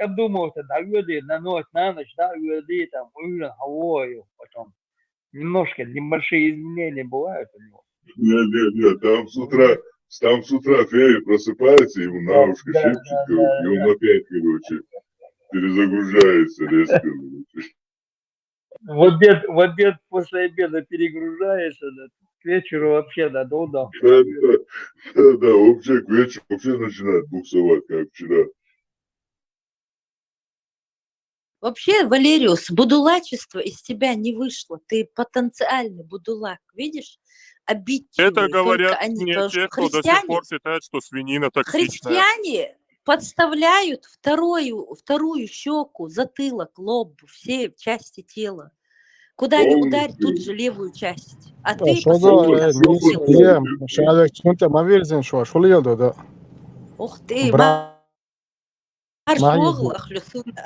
обдумывать дороги на ночь, да, там, хавою, потом. Немножко, небольшие изменения бывают у него. Нет, там с утра Фея просыпается, ему на ушко шепчет, и он опять, короче, перезагружается резко. В обед после обеда перегружаешься, да, к вечеру вообще, да, до удава. Да, вообще к вечеру вообще начинает буксовать, как вчера. Вообще, Валериус, будулачество из тебя не вышло. Ты потенциальный будулак, видишь? Обидчивые Это говорят только они. мне те, кто до сих пор считает, что свинина токсичная. Христиане подставляют вторую щеку, затылок, лоб, все части тела. Куда ни ударь, тут же левую часть. А ты Ух ты,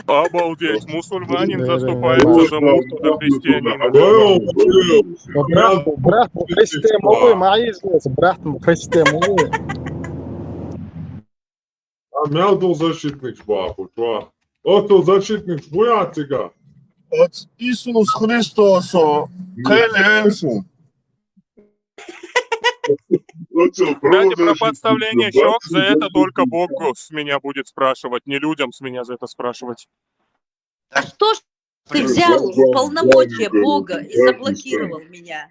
обалдеть, мусульманин заступается за муртада христианина. А мелдул защитник бабу, чувак. Ото защитник боятига. От Иисус Христос, конечно. Кстати, про подставление щек, за это только Бог с меня будет спрашивать, не людям с меня за это спрашивать. А что ж Ты Ну, взял в баню, полномочия короче, Бога и как не заблокировал меня.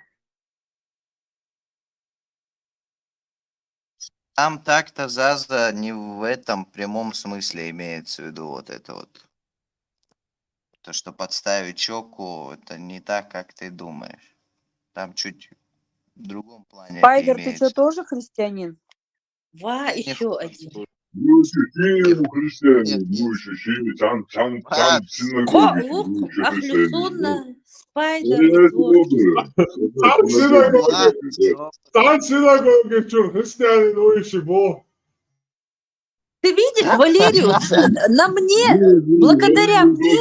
Там так-то Заза не в этом прямом смысле имеется в виду вот это вот. То, что подставить щеку, это не так, как ты думаешь. Там чуть в другом плане это Спайдер, ты что, имеется. тоже христианин? Я не Еще один. Ну, ощущение у христиане, ну, ощущение, там А, в синагоге, ну, еще христиане. Ахлюсунна, Спайдер, Это Витворчество. Там синагога, там синагога, что, христиане, ну, еще Бог. Ты видишь, Валериус, на мне, благодаря мне,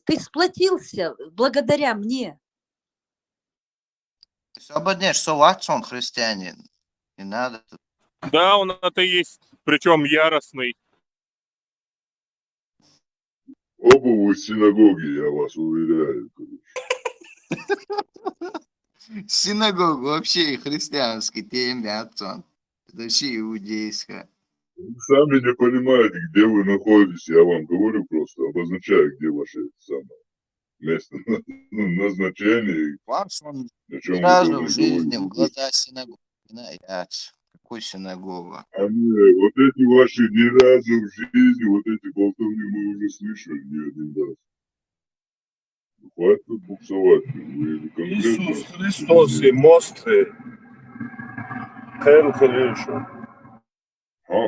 ты сплотился благодаря мне. Ты свободнешь, соваться он христианин. Не надо. Да, он атеист, причем яростный. Оба вы в синагоге, я вас уверяю. Синагога вообще и христианский теме, отцом. Это вообще иудейская. Вы сами не понимаете, где вы находитесь, я вам говорю просто, обозначаю, где ваше самое место назначения. Вас он О чем ни вы разу должны в жизни в говорить. глаза синагоги не наяться. Какой синагога? А не, вот эти ваши ни разу в жизни, вот эти болтовни мы уже слышали не один раз. Хватит тут буксовать, вы конкретно... Иисус Христос и мосты. Хайру Халиловичу.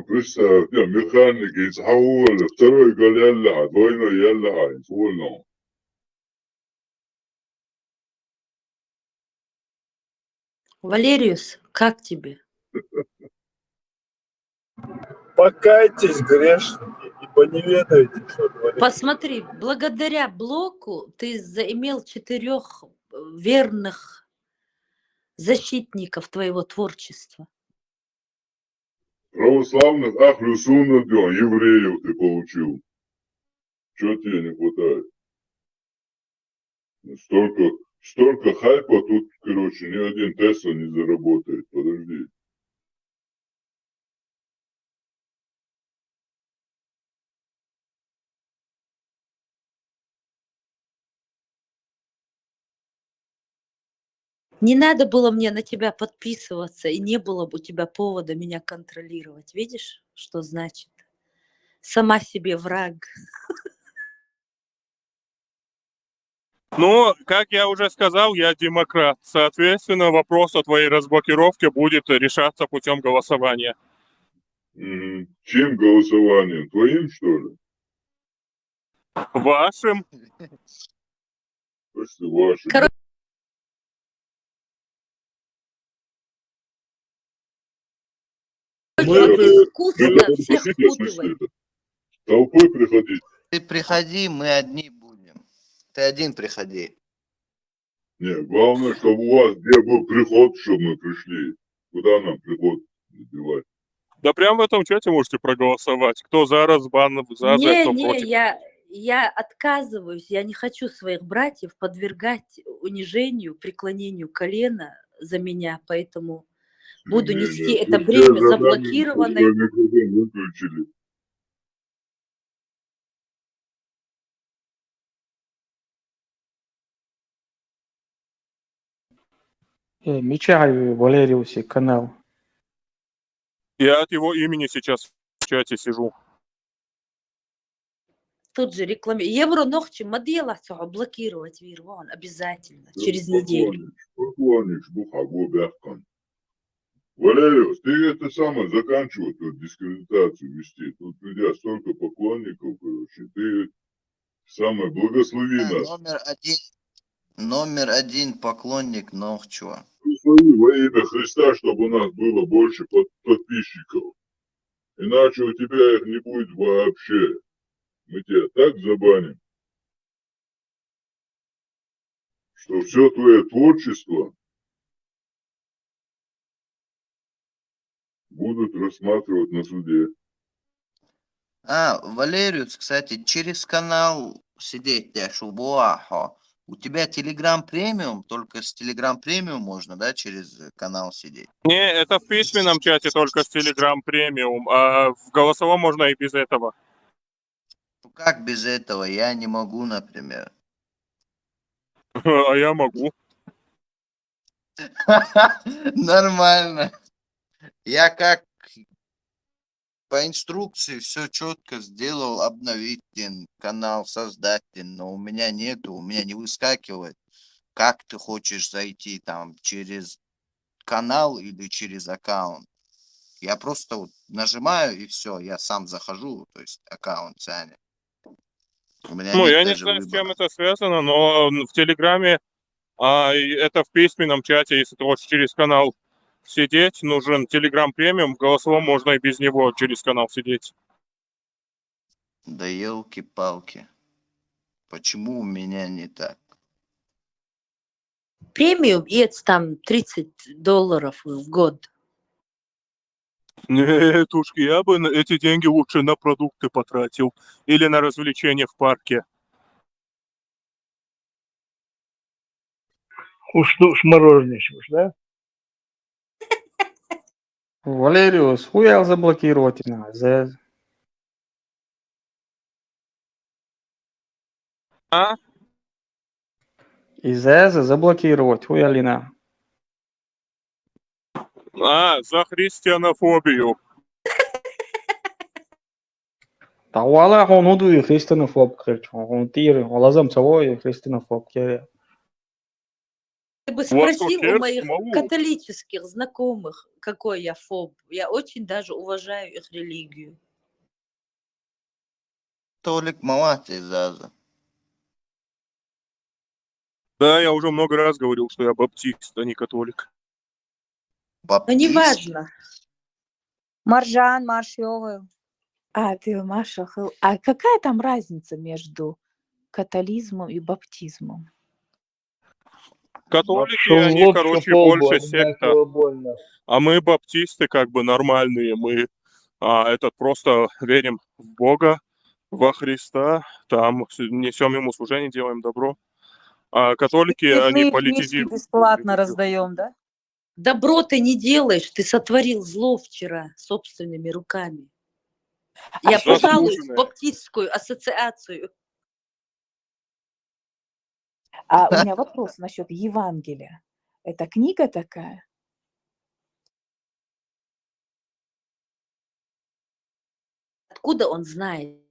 представь, механики, Исхауля, второй гол Ялла, двойной Ялла, вольно. Валериус, как тебе? Покайтесь, грешники, ибо не ведаете, что творите. Посмотри, благодаря блоку ты заимел 4 верных защитников твоего творчества. Православных Ахлюсунна, евреев ты получил. Чего тебе не хватает? Столько хайпа тут, короче, ни один Тесла не заработает. Подожди. Не надо было мне на тебя подписываться, и не было бы у тебя повода меня контролировать. Видишь, что значит? Сама себе враг. Ну, как я уже сказал, я демократ. Соответственно, вопрос о твоей разблокировке будет решаться путем голосования. Чем голосованием? Твоим, что ли? Вашим. Просто вашим. Искусственно всех впутывать. Толпой приходить. Ты приходи, мы одни будем. Ты один приходи. Не, главное, чтобы у вас где был приход, чтобы мы пришли. Куда нам приход надевать? Да прямо в этом чате можете проголосовать. Кто за разбан, за, кто против. Я отказываюсь, я не хочу своих братьев подвергать унижению, преклонению колена за меня, поэтому буду нести это бремя заблокированной. Мечай Валериусе канал. Я от его имени сейчас в чате сижу. Тут же рекламирую. Евро ногчи модела блокировать вирван обязательно через неделю. Валериус, ты это самое заканчивай тут дискредитацию вести. Тут у тебя столько поклонников, короче. Ты самое благослови нас. Номер один поклонник Нохчуа. Благослови во имя Христа, чтобы у нас было больше подписчиков. Иначе у тебя их не будет вообще. Мы тебя так забаним, что все твое творчество будут рассматривать на суде. Валериус, кстати, через канал сидеть Шубуахо. У тебя Telegram премиум, только с Telegram премиум можно, да, через канал сидеть? Не, это в письменном чате только с Telegram премиум, а в голосовом можно и без этого. как без этого? Я не могу, например. А я могу. Нормально. Я как по инструкции все четко сделал, обновить канал, создать, но у меня нету, у меня не выскакивает, как ты хочешь зайти там через канал или через аккаунт. Я просто вот нажимаю и все, я сам захожу, то есть аккаунт тянет. У меня Ну, нет я не даже знаю, с чем выбора. это связано, но в Телеграме, и это в письменном чате, если ты хочешь через канал сидеть, нужен Telegram премиум, в голосовом можно и без него через канал сидеть. Да елки-палки. Почему у меня не так? Премиум, и это там $30 в год. Нет, уж я бы эти деньги лучше на продукты потратил или на развлечения в парке. Уж мороженщик, да? Валериус, хуял заблокировать надо. А? Из ЭЗа заблокировать, хуялина. За христианофобию. Тавала хонуду и христианофоб, короче. Он тиры, лазам цавой и христианофоб. Ты бы У вас спросил что, у моих смолу? католических знакомых, какой я фоб. Я очень даже уважаю их религию. Толик молодец, Заза. Да, я уже много раз говорил, что я баптист, а не католик. Но неважно. Маржан, Маршёвы. Ты, Маша, а какая там разница между католизмом и баптизмом? Католики, Шел в они, лоб, короче, что по лбу, больше одинаково секта. больно. А мы баптисты как бы нормальные. Мы просто верим в Бога, во Христа, там несем ему служение, делаем добро. А католики, они Цветные книжки политизируют бесплатно религию. раздаем, да? Добро ты не делаешь, ты сотворил зло вчера собственными руками. Я пожалуюсь в Заслуженное. баптистскую ассоциацию. А у меня вопрос насчет Евангелия. Это книга такая? Откуда он знает?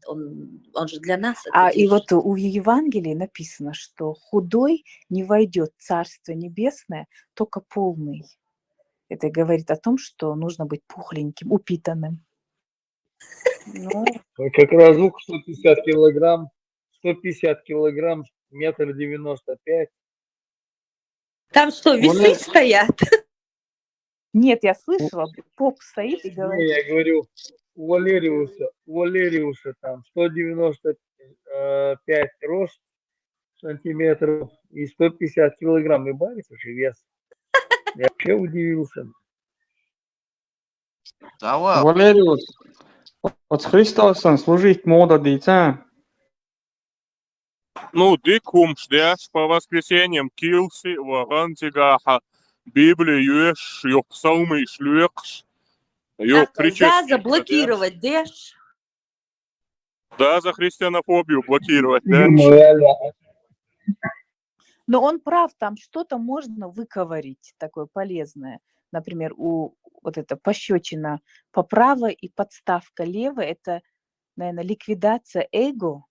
Он же для нас это И держит. вот у Евангелия написано, что худой не войдет в Царство Небесное, только полный. Это говорит о том, что нужно быть пухленьким, упитанным. Ну, Как раз звук 150 килограмм, 150 килограмм, 1,95 м. Там что, весы стоят? нет, я слышала, поп стоит и Не, говорит, я говорю, у Валериуса там 195 рост сантиметров и 150 килограмм. И барит уже вес. Я вообще удивился. Да ладно. Валериус, от Христосом служить мода дейца. Ну, дикум ждешь по воскресеньям килси, варантигаха. Библия юэш, ёк псалмы шлюекш, ёк Так, причастие. заблокировать, дэш. Да, за христианофобию блокировать, да? но он прав, там что-то можно выковырить такое полезное. Например, вот это пощечина поправо и подставка лево, это, наверное, ликвидация эго,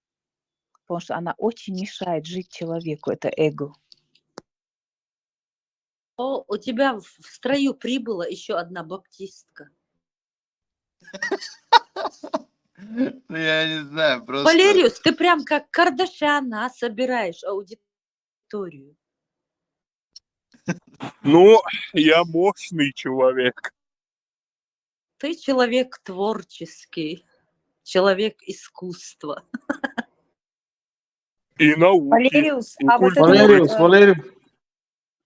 потому что она очень мешает жить человеку, это эго. У тебя в строю прибыла еще одна баптистка. Ну, я не знаю, просто... Валериус, ты прям как Кардашьян, собираешь аудиторию. Ну, я мощный человек. Ты человек творческий, человек искусства. И науки. Валериус, и а вот это культуры.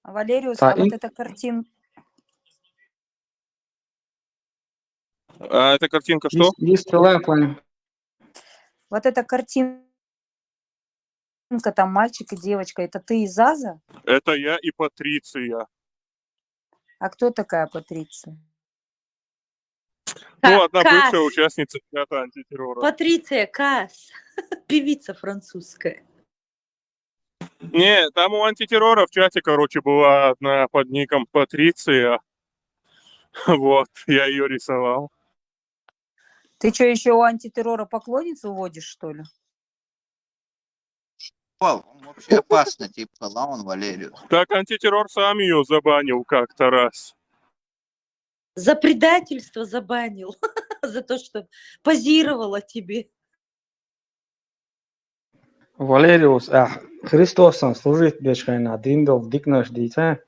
Валериус, Да, а вот эта картинка, А эта картинка что? Есть телефон. вот эта картинка, там мальчик и девочка, это ты и Заза? Это я и Патриция. А кто такая Патриция? Ну, одна бывшая Кас. участница чата антитеррора. Патриция Кас. Певица французская. Не, там у антитеррора в чате, короче, была одна под ником Патриция. Вот, я ее рисовал. Ты что, еще у антитеррора поклонницу уводишь, что ли? Он вообще опасный, типа Лаун Валериус. Так антитеррор сам ее забанил как-то раз. За предательство забанил. За то, что позировала тебе. Valerius, Христосом служить бешкайна, диндов дикнаш дитя.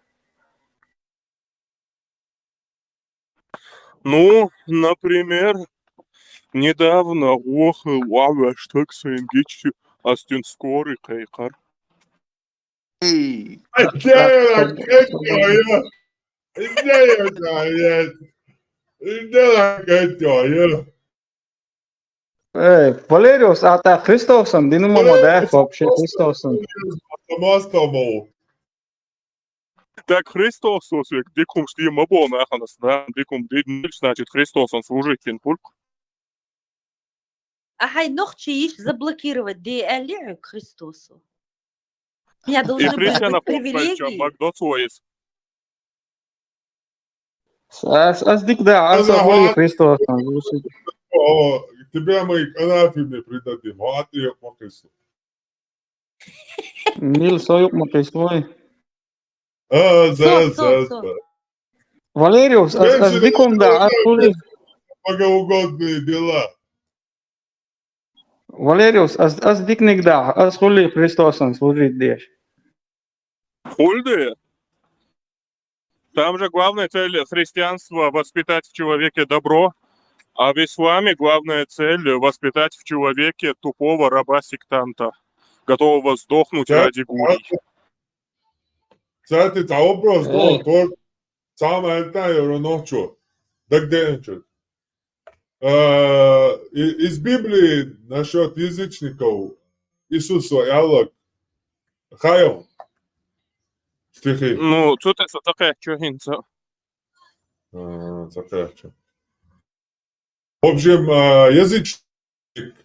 Ну, например, недавно лава штук сенгичи астин скорый кайкар. Ey, Valerius, та Христосом, динума да, вообще Христосом. Так Христос, дикум стим обона аханас, да, дикум дидниль, значит, Христос, он служит пинпульк. А хай ногчи заблокировать DLR к Христосу. У меня И должны были христианов быть чем привилегии. Макдоцуэс. Аз дик да, аз воли Христосом. Тебя мы анафеме предадим, а ты ее покрестил. Мил союк макайствой. Да. Valerius, аз диком да, аз воли. Богоугодные дела. Valerius, аз дикник да, аз воли Христосом служить дешь. Хульды? Там же главная цель христианства — воспитать в человеке добро, а в исламе главная цель — воспитать в человеке тупого раба-сектанта, готового сдохнуть ради гурий. Sad ta obraz dol, to sama jedna je ravnočo. Da gde iz Biblije насчет язычников Иисус Ялок Хайл стихи. Ну, тут это такая чогинца. Такая. В общем, язычник,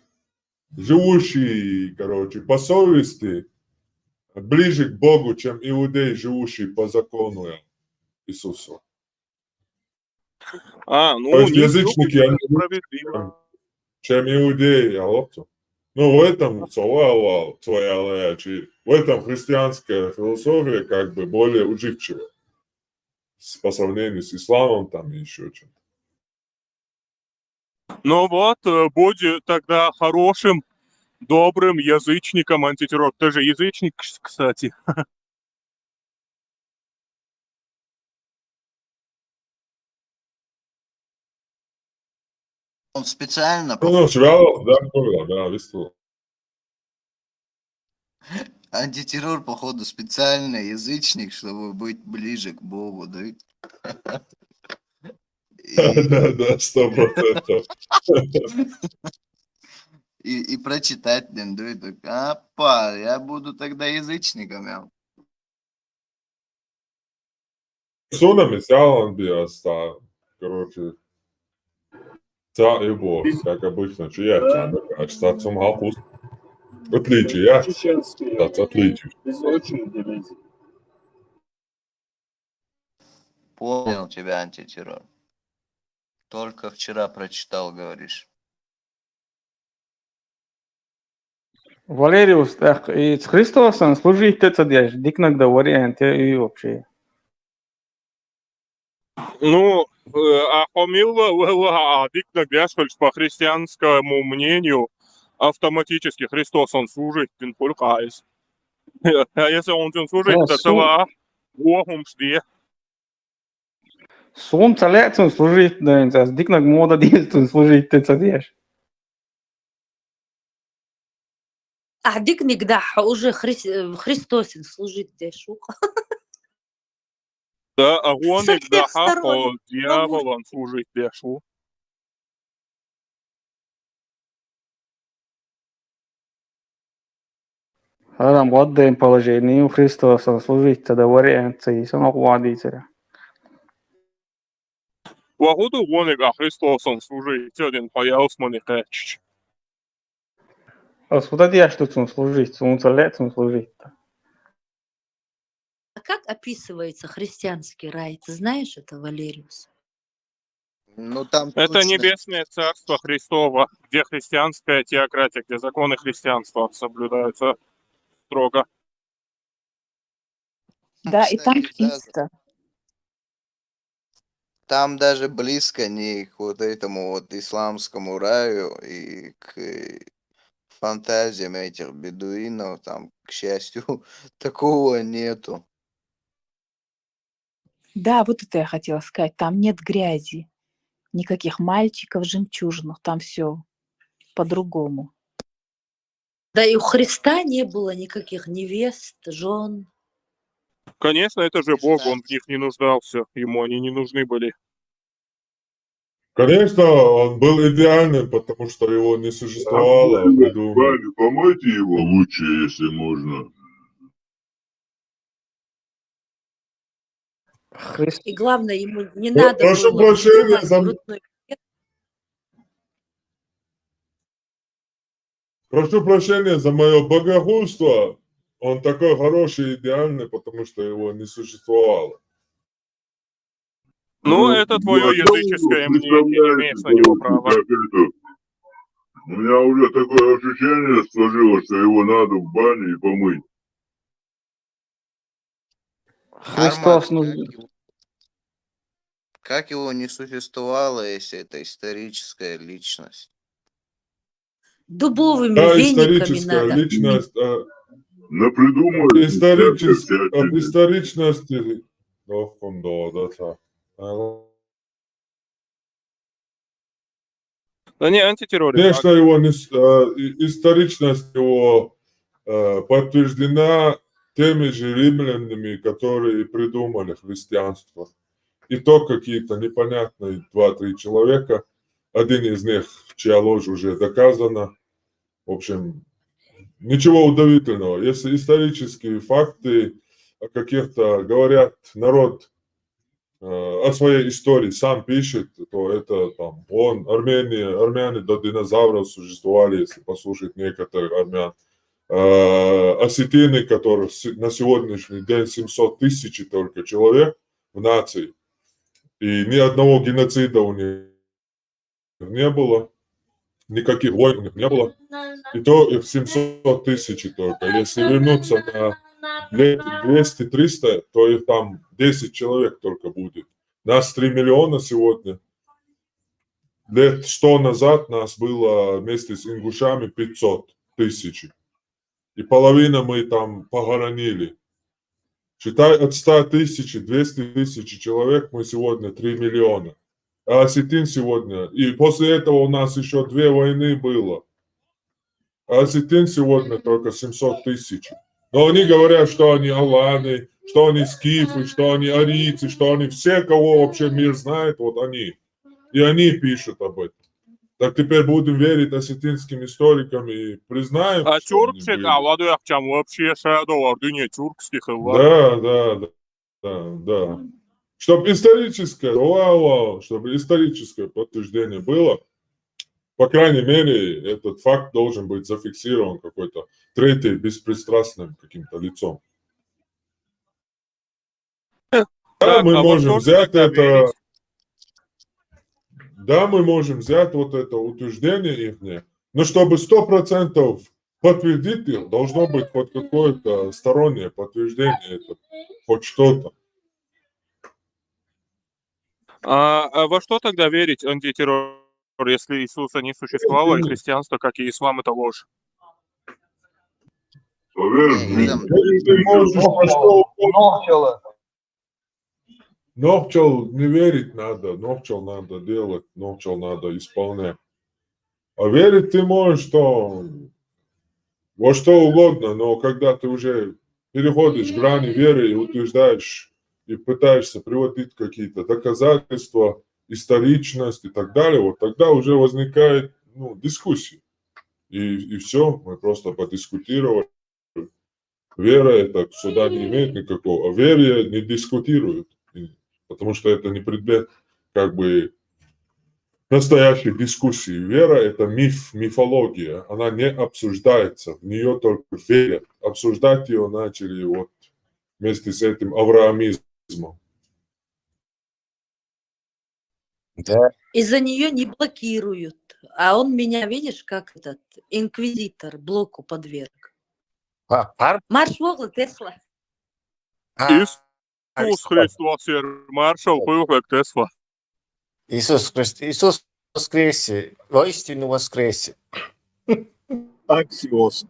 живущий, короче, по совести, ближе к Богу, чем иудей, живущий по закону Иисуса. Ну, То есть не язычники, они справедливо. чем иудеи, ну, в этом в этом христианская философия как бы более уживчива по сравнению с исламом там и еще чем-то. Ну вот, будь тогда хорошим, добрым язычником антитеррор. Ты же язычник, кстати. Он специально... Ну, да, весело. Антитеррор, походу, специальный язычник, чтобы быть ближе к Богу, да? Да, 100%. И прочитать, да, и так, апа, я буду тогда язычником, я. Sunamis Jālan bija tā, короче, его, как обычно, чья значит, отцом Алпус. Отличие, я? Отличие. Понял тебя, антитеррор. Только вчера прочитал, говоришь. Valerius, и с Христосом служить это дешь, дикнак да варианте и вообще. Ну, Ахомилла, дикнак дяшкальш по христианскому мнению, автоматически Христос, он служит пинпулькайс. А если он служит, то цела Богом жди. Сум целецом служить, да, дикнак мода действует служить это дешь. Дик нигдах уже Христосин служить дешу. Да, огонь нигдаха по дьяволам служить дешу. Адам в отдаем положении у Христоса служить тогда варианты, и самого водителя. Вагоду вонега Христосом служить один появился манихеч. Ascultat ea știu ți-un slujit, ți-un înțeleg, ți-un slujit. А как описывается христианский рай? Ты знаешь это, Валериус? Ну, там Это точно... небесное царство Христово, где христианская теократия, где законы христианства соблюдаются строго. Да, и там Кстати, да, чисто. там даже близко не к вот этому вот исламскому раю и к фантазиям этих бедуинов, там, к счастью, такого нету. Да, вот это я хотела сказать. Там нет грязи, никаких мальчиков жемчужных, там все по-другому. Да и у Христа не было никаких невест, жен. Конечно, это же Бог, он в них не нуждался, ему они не нужны были. Конечно, он был идеальным, потому что его не существовало. Придумали. Помойте его лучше, если можно. И главное, ему не надо Прошу было прощения вздевать за... грудной. Прошу прощения за мое богохульство. Он такой хороший, идеальный, потому что его не существовало. Ну, это твое языческое мнение, не имеешь на него права. У меня уже такое ощущение сложилось, что его надо в бане и помыть. Христос, Как его не существовало, если это историческая личность? Дубовыми Да, вениками историческая надо. личность. Напридумывали. Об историчности. Да не антитеррорист. Конечно, его историчность его подтверждена теми же римлянами, которые придумали христианство. И то какие-то непонятные 2-3 человека. Один из них, чья ложь уже доказана. В общем, ничего удивительного. Если исторические факты о каких-то говорят, народ о своей истории сам пишет, то это там армяне до динозавров существовали, если послушать некоторых армян. Осетины, которые на сегодняшний день 700 тысяч только человек в нации, и ни одного геноцида у них не было, никаких войн у них не было, и то их 700 тысяч только. Если вернуться на лет 200-300, то их там 10 человек только будет. Нас 3 миллиона сегодня. Лет 100 назад нас было вместе с ингушами 500 тысяч. И половину мы там похоронили. Считай, от 100 тысяч, 200 тысяч человек мы сегодня 3 миллиона. А осетин сегодня, и после этого у нас еще 2 войны было. А осетин сегодня только 700 тысяч. Но они говорят, что они аланы, что они скифы, что они арийцы, что они все, кого вообще мир знает, вот они. И они пишут об этом. Так теперь будем верить осетинским историкам и признаем, А что они тюркских, были. а Владыхчам вообще шадо не тюркских и Владык. Да. Чтобы историческое, чтобы историческое подтверждение было, по крайней мере, этот факт должен быть зафиксирован какой-то третьим беспристрастным каким-то лицом. Да, мы можем взять это. Да, мы можем взять вот это утверждение их, но чтобы 100% подтвердить их, должно быть хоть какое-то стороннее подтверждение, это хоть что-то. А во что тогда верить антитеррор, если Иисуса не существовало, и христианство, как и ислам, это ложь? Нохчал не верить надо, нохчал надо делать, нохчал надо исполнять. А верить ты можешь что, во что угодно, но когда ты уже переходишь грани веры и утверждаешь, и пытаешься приводить какие-то доказательства, историчность и так далее, вот тогда уже возникает дискуссия. И все, мы просто подискутировали. Вера это суда не имеет никакого, а вере не дискутируют, потому что это не предмет как бы настоящей дискуссии. Вера – это миф, мифология. Она не обсуждается, в нее только верят. Обсуждать ее начали вот вместе с этим авраамизмом. Да. Из-за нее не блокируют. А он меня, видишь, как этот инквизитор блоку подверг. Марш Вогла, Тесла. Иисус Христос ir maršal pūvek Tesla. Иисус воскресе, воистину воскресе. Аксиос.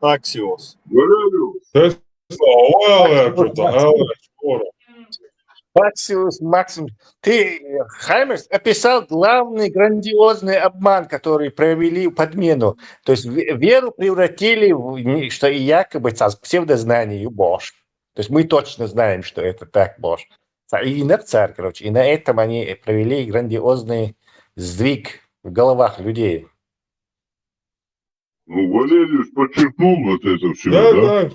Аксиос, Максим, ты, Хаймерс, описал главный грандиозный обман, который провели подмену. То есть веру превратили в, что и якобы псевдознание Бож. То есть мы точно знаем, что это так Бож. И на царь, короче. И на этом они провели грандиозный сдвиг в головах людей. Ну, Валериус подчеркнул вот это все, да?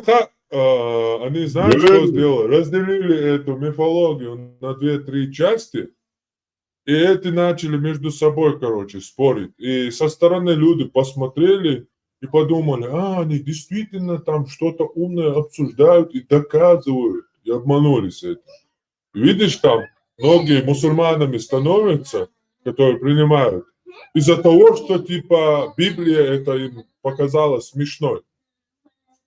Да. Они, знаете, что сделали? Разделили эту мифологию на 2-3 части, и эти начали между собой, короче, спорить. И со стороны люди посмотрели и подумали, они действительно там что-то умное обсуждают и доказывают, и обманулись этим. Видишь, там многие мусульманами становятся, которые принимают, из-за того, что типа Библия это им показалось смешной.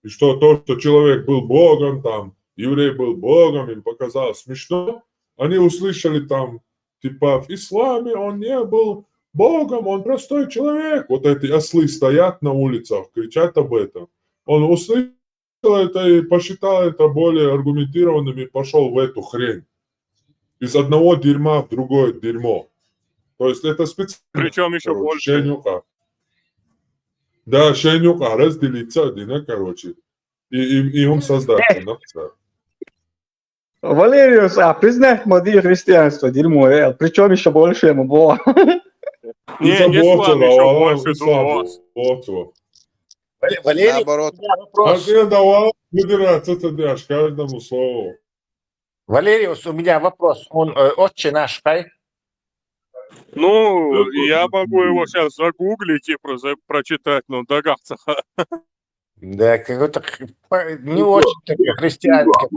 И что то, что человек был Богом, там, еврей был Богом, им показалось смешно. Они услышали там, типа, в исламе он не был Богом, он простой человек. Вот эти ослы стоят на улицах, кричат об этом. Он услышал это и посчитал это более аргументированным и пошел в эту хрень. Из одного дерьма в другое дерьмо. То есть это специально. Причем еще больше. Шенюка. Да, Шенюка разделится, короче. И он создатель. Валериус, признать моди христианство дерьмо, причем еще больше ему было. Не слава, еще больше Валерий, наоборот. А ты давал выдираться тогда аж каждому слову. Валериус, у меня вопрос. Он отче наш, пай? Ну, я могу его сейчас загуглить и прочитать, но догадаться. Да, какой-то не очень такой христианский.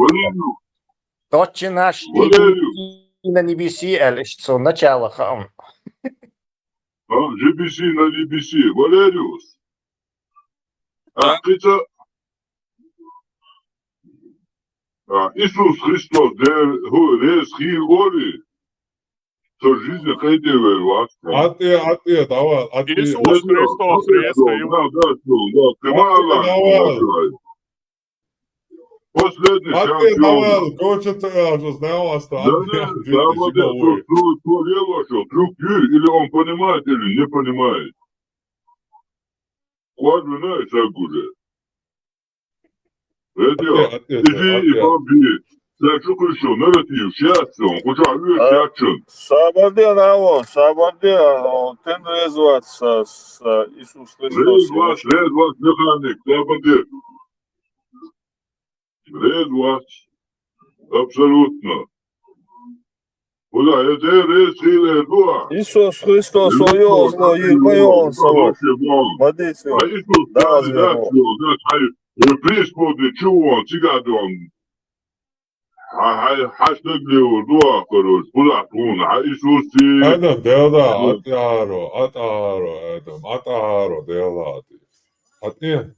Отче наш и на небеси, что начало. GBC на BBC. Валериус. Иисус Христос, der hier Ори, zur жизни ходил вас. А ты, давай. Иисус Христос, Да, ты мало. Последний шанс. Давай, хочется, уже знал, что или он понимает, или не понимает. Ладно, знаешь, как уже. Sabadell, ten rezvats Iisus Hristos. Rezvats mehānik, Sabadell. Rezvats, абсолютно. Куда, это резкие два. Iisus Hristos o jõudnud ilma savas. Vadīts jau. Преисподней, чего он, цыган он. Хаштагливо, два, короче, куда он, Иисус и... Это дело, атаро, дело. Отне.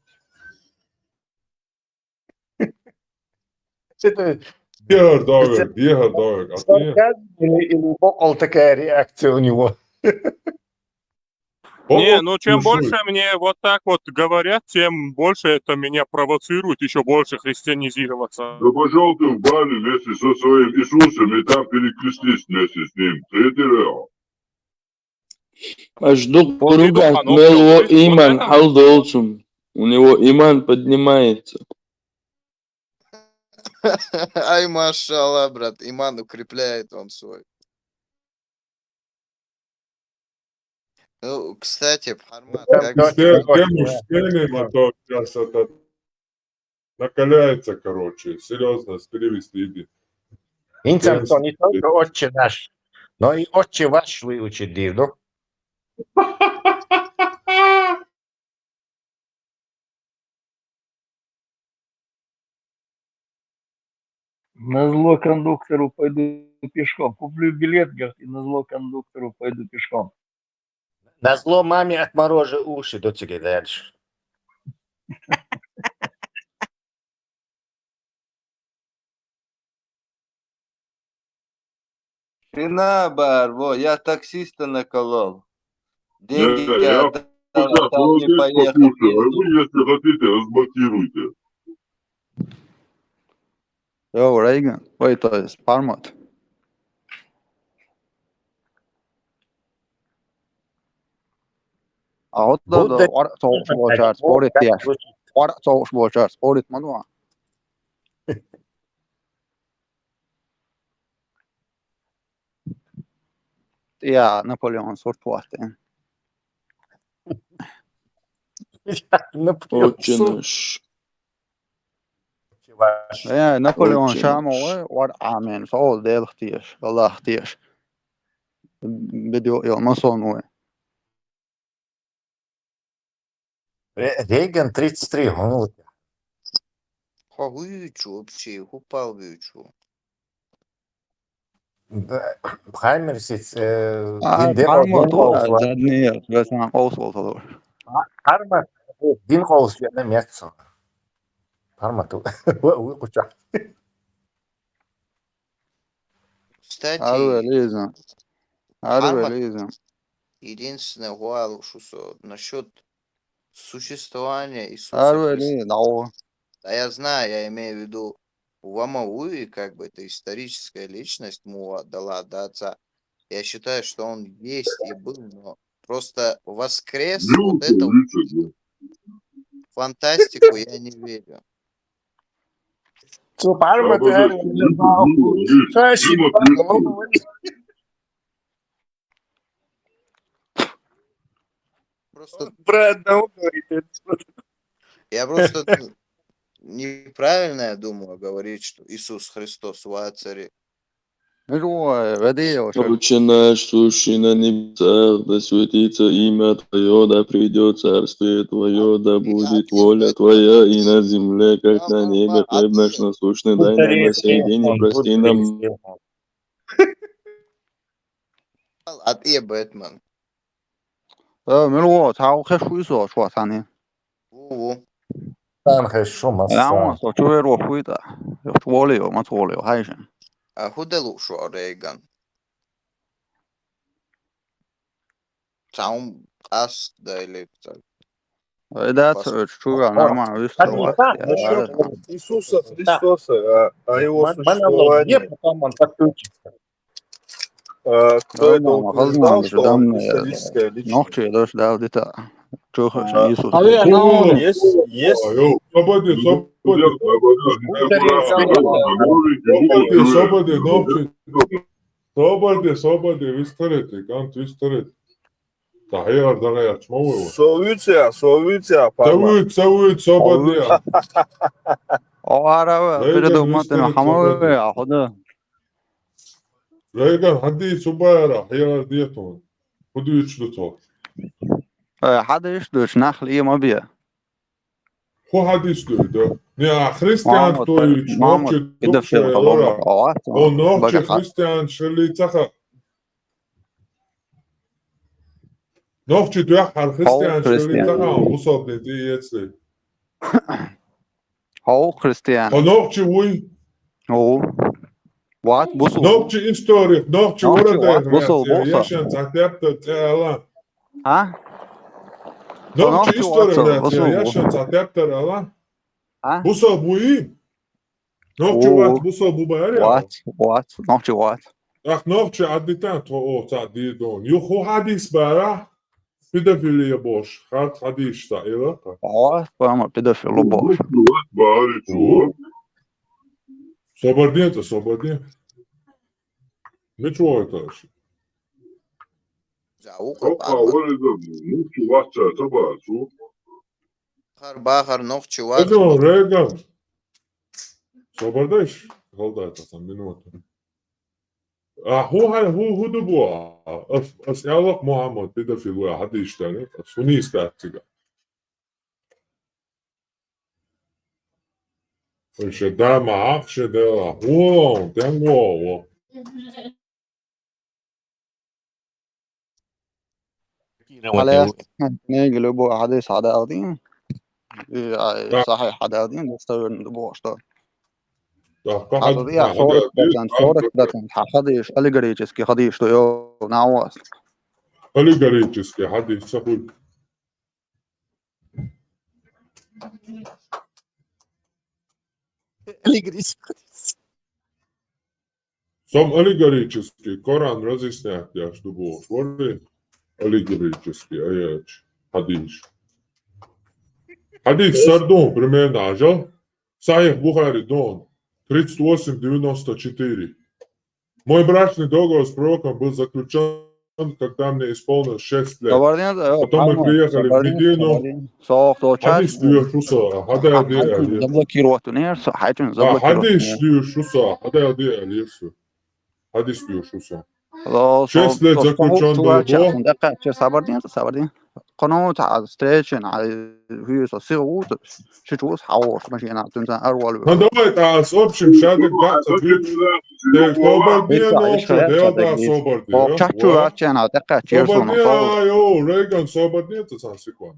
Дьявол, или около такая реакция у него. Не, ну чем больше мне вот так вот говорят, тем больше это меня провоцирует еще больше христианизироваться. Да пошел ты в баню вместе со своим Иисусом и там перекрестись вместе с ним. Ты это реал. Жду поругать Мело иман халдолцум. У него иман поднимается. Ай, машалла, брат, иман укрепляет он свой. Ну, кстати, формат как... то сейчас это накаляется, короче. Серьезно, с перевести иди. Инсан, что не только отче наш, но и отче ваш выучит дивно. Назло кондуктору пойду пешком. Куплю билет, говорит, и назло кондуктору пойду пешком. Назло маме отморожи уши до тебе дальше. Хрена барво, я таксиста наколол. Деньги Я отдал, а сейчас там не молодец поехал. послушаю, а вы, если хотите, разблокируйте. Joo, Reagan, vai toi Sparmat? Будда Varatsousvuočārs sporit tieši. Varatsousvuočārs sporit manuā. Jā, Napoleons urtuotien. Отче наш. Jā, Napoleons Отче šāmoja, var āmien, saul dēļ tieši, Allah tieši. Bet jau masonoja. Рейган 33, он Вычу вообще, упал вычу. Хаймерсис, Parmot varētu, tad neiet, bet man ausvaltoši. Harma, din house я на место. Harma tu, куча. Кстати, Arvēlīzam. Arvēlīzam. единственное, что насчет существования Иисуса Arvēlīzam. Христа. Да я знаю, я имею в виду Вамауи, как бы это историческая личность Муа дала до отца. Я считаю, что он есть и был, но просто воскрес, вот эту фантастику я не верю. Просто... Про одного говорит. Я просто неправильно, я думаю, говорить, что Иисус Христос во царе. Отче наш, сущий на небесах, да светится имя Твое, да придет царствие Твое, да будет воля Твоя и на земле, как на небе. Хлеб наш насущный дай нам на сей день, и прости нам. От Бэтмен. Milvo, tā uhesuiso šo tani. Там хорошо, Jā, to čuvēro fuita. Jo tuolio, matuolio, haisen. Hudelu šo Reigan. Caum asta или... Это чувак, нормально, выступает. Насчет Иисуса Христоса, о его существовании. Кто это утверждал, что он историческая личность? Слободе, ви старете, кант ви старете. Tahir dana açma var. Sovyetya, Sovyet, слободе. O ara передумати на хамове, а хода. Reagan hadi subara, hayal diyeton. Kudu üçlü to. Hadi iştüş, naxli ma biya. Ho hadi işlüydü. Ya Hristiyan to üç, nokçe dukşe ora. O nokçe Hristiyan şerli taxa. Nokçe duyakar Hristiyan şerli taxa, bu sohbeti yetse. Ho Hristiyan. O nokçe uy. O. What? Busul. Nokçe istorya, nokçe orada. Busul. Yaşan tahtiyapta teala. Ha? Nokçe istorya, yaşan tahtiyapta alan. Bu so bu iyi. Nokçe what? Bu so bu bayar ya. What? Nokçe what? Nokçe additan to o taddi don. Yuhu hadis bara. Pedofiliye boş. Hat hadis ta ila. What? Vamos pedofilo boş. Bari çu. Sobardiyete. Ne çuvaitaş? Bahar nokçe var. Reagan. Sobardaş. Holda etasan minutu. هو دبوا أسألك محمد بدا في الواحد يشتغل سوني استاتيكا وش ده معكش ده هو تنو على نيجي حديث على أرضين صحيح على أرضين يستوي نبوع أشتغل هذا صورك داتن حديث أليجريتسكي حديث يو نعواس أليجريتسكي حديث سقول Сам аллегорический Коран разъясняет, что Бог говорит аллегорический аят, хадис. Хадис Сардон примерно, ажал? Сахих Бухари Дон 38:94. Мой брачный договор с пророком был заключен, когда мне исполнилось 6 лет. Потом мы приехали в Медину. Хадис diyor şu sağa, hadi Хадис diyor şu sağa, hadi alıyorsun. Хадис diyor şu sağa. 6 лет заключен договор. صبردين قنوات على ستيشن على هيوس السيغوت شتوس حوش ماشي أنا تنزل أول Давайте, а с общим шадик баца бит. Собордия ночью, да, собордия. чачу أنا دقة Собордия, йо, Рейган, собордия, это сам секунд.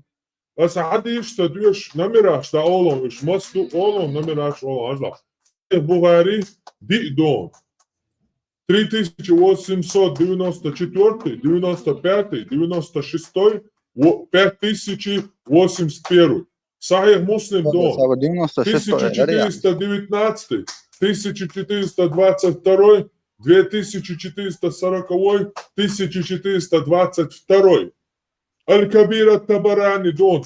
Аса хадис, что дюш намираш, что олом, иш мосту олом, намираш олом, ажла. Бухари, дон. 3894, 95, 96, 5081. Сахих Муслим Дон. 1419, 1422, 2440, 1422. Аль-Кабир Табарани Дон.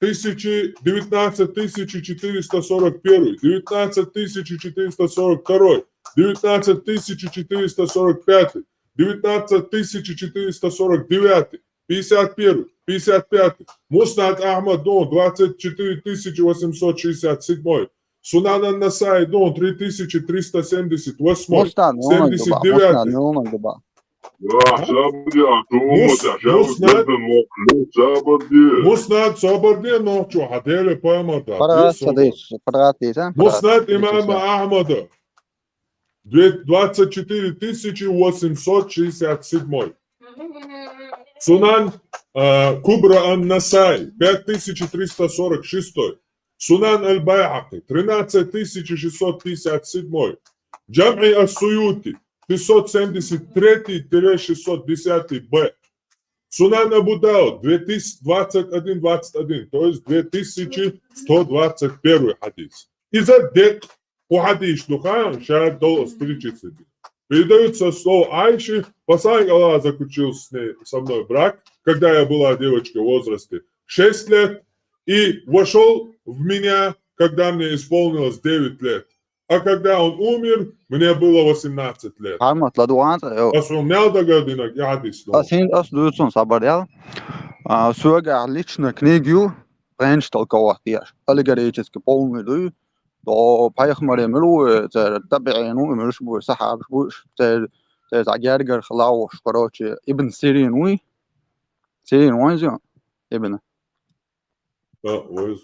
19 1441, 19 1442, 19 445, 19 449, 51, 55, Муснад Ахмад Дон 24 867, Сунан Ан-Насай Дон 3378, 79. Муснад Собордин ночью хотели поймать. Муснад имама Ахмада 24 867. Сунан Кубра Ан-Насай 5346. Сунан Аль-Байхаки 13657. Джам'i Ас-Суюти 673-610 Сунан Абу Дауд 2021-21, то есть 2121 хадис. Из-за дек по хадис Лухан шаят дол стричится. Передается слово Айши, посланник Аллаха заключил со мной брак, когда я была девочкой в возрасте 6 лет, и вошел в меня, когда мне исполнилось 9 лет. А когда он умер, мне было 18 лет. Осумел догодинок, я объясню. Син осдуютsun sabardel. Суга лично книгу раньше толковать. Аллегорически полный ду. То пайхмаре милу табиину милуш бу сахаб бу زعجارجر خلاوش كروتشي ابن سيرين وي زين ابن ويز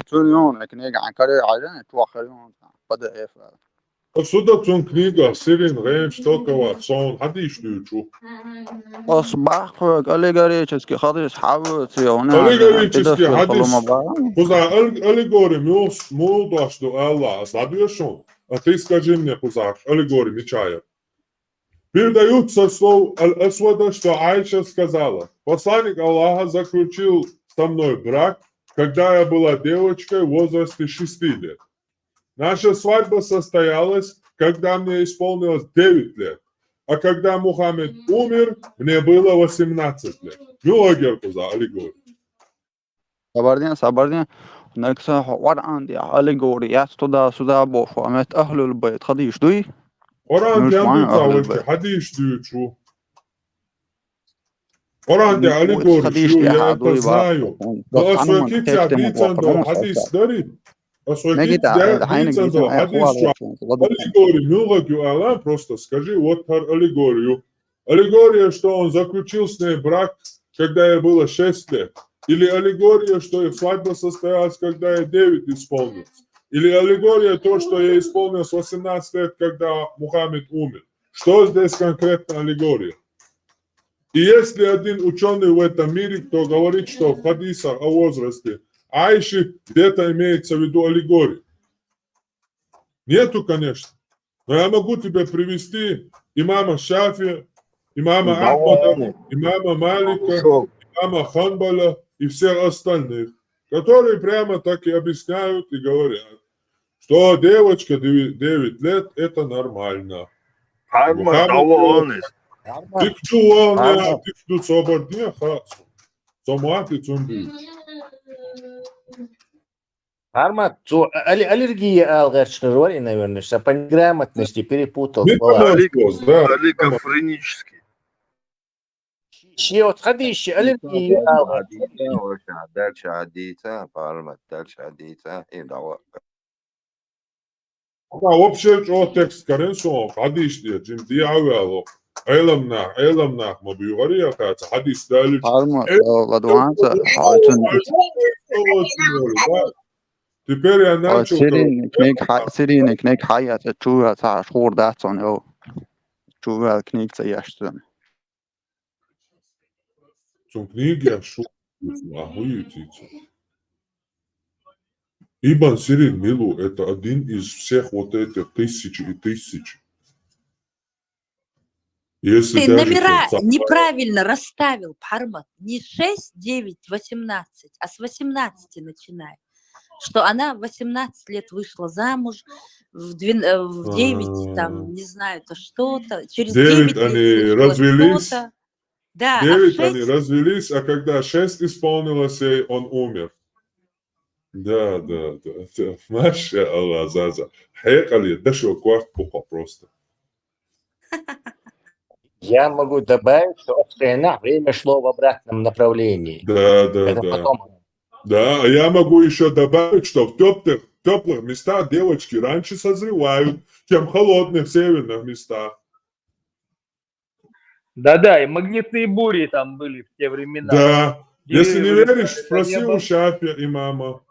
تونيون لكن يجي عن كاري عادي توخريون بدأ يفعل Отсюда цон книга Сирин Рейн Штокова сон хадишлючу. أصبح аллегорический хадис حاولت يونا Аллегорический хадис. Куза аллегори мю дошло Аллах. Слабишь он? А ты скажи мне, куза, аллегори мечая. Передаются слов Аль-Асвада, что Айша сказала: посланник Аллаха заключил со мной брак, когда я была девочкой в возрасте 6 лет. Наша свадьба состоялась, когда мне исполнилось 9 лет. А когда Мухаммед умер, мне было 18 лет. Мюлагерку за аллегорию. صبرني نكسح ورعندي аллегория сюда бофу амет أهل البيت خديش دوي Оран дямдуца хадиш дуючу. Оран де аллегорию, я это знаю. Но освятиться обидцам до хадис дарит. Посмотрите, Негита, хайнек дивіться, дизайн, хадис, хуа что вершин, ладно. аллегорию, милгагю Аллах, просто скажи вот про аллегорию. Аллегория, что он заключил с ней брак, когда ей было 6 лет. Или аллегория, что их свадьба состоялась, когда ей 9 исполнилось. Или аллегория то, что ей исполнилось 18 лет, когда Мухаммед умер. Что здесь конкретно аллегория? И если один ученый в этом мире, кто говорит, что в хадисах о возрасте Айши где-то имеется в виду аллегория. Нету, конечно. Но я могу тебе привести имама Шафи, имама Ахмада, имама Малика, имама Ханбаля и всех остальных, которые прямо так и объясняют и говорят, что девочка 9 лет это нормально. Tik čuvāne, tik tu sobardnie хасу. Somati цумби. Армат, аллергия алгачный, наверное, что по неграмотности перепутал. Олигофренический. Ще вот ходище, аллергия алгачный. Дальше одеться, парма, дальше одеться и давай. Вообще, что текст коренсон, хадишь, джим диавело. Эламнах, мобиугария, кажется, хадис далеч. Парма, ладуанца, Теперь я начал... Сирин книг хаят, чуя, шур датсон, йо. Чуя книг за яштен. Zum книги я шур, охуетите. Ибн Сирин Милу – это один из всех вот этих тысячи и тысяч. Если ты номера неправильно расставил, Пармат. Не 6, 9, 18, а с 18 начинай. Что она в 18 лет вышла замуж, в 9, там, не знаю, то что-то. Через 9 они развелись. Да, 9 они развелись, а когда 6 исполнилось ей, он умер. Да. Маша Аллах, Заза. Хайкали, да что, кварт пуха просто. Я могу добавить, что постоянно время шло в обратном направлении. Да. Потом... Да, а я могу еще добавить, что в теплых местах девочки раньше созревают, чем в холодных северных местах. Да, и магнитные бури там были в те времена. Да, если не Деревья веришь, спроси у Шафи имама.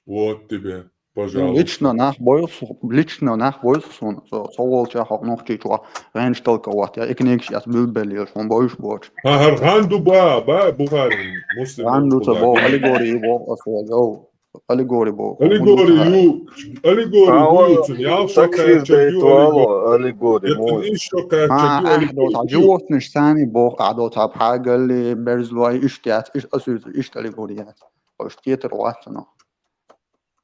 Вот тебе, пожалуйста. Лично нах бойсун, соолча хокнохчи чуа, ренш толковат, я книг сейчас билбелиер, он бойш. Ранду ба, Бухари, муслим. Ранду бо, аллегории бо, освего. Аллегории бо. Аллегорию, я шокаю чакю аллегорию. Это не шокаю чакю аллегорию. животных сами бо, адота пагали, берзлой, иштят, ишт аллегорият. Оштет руатно.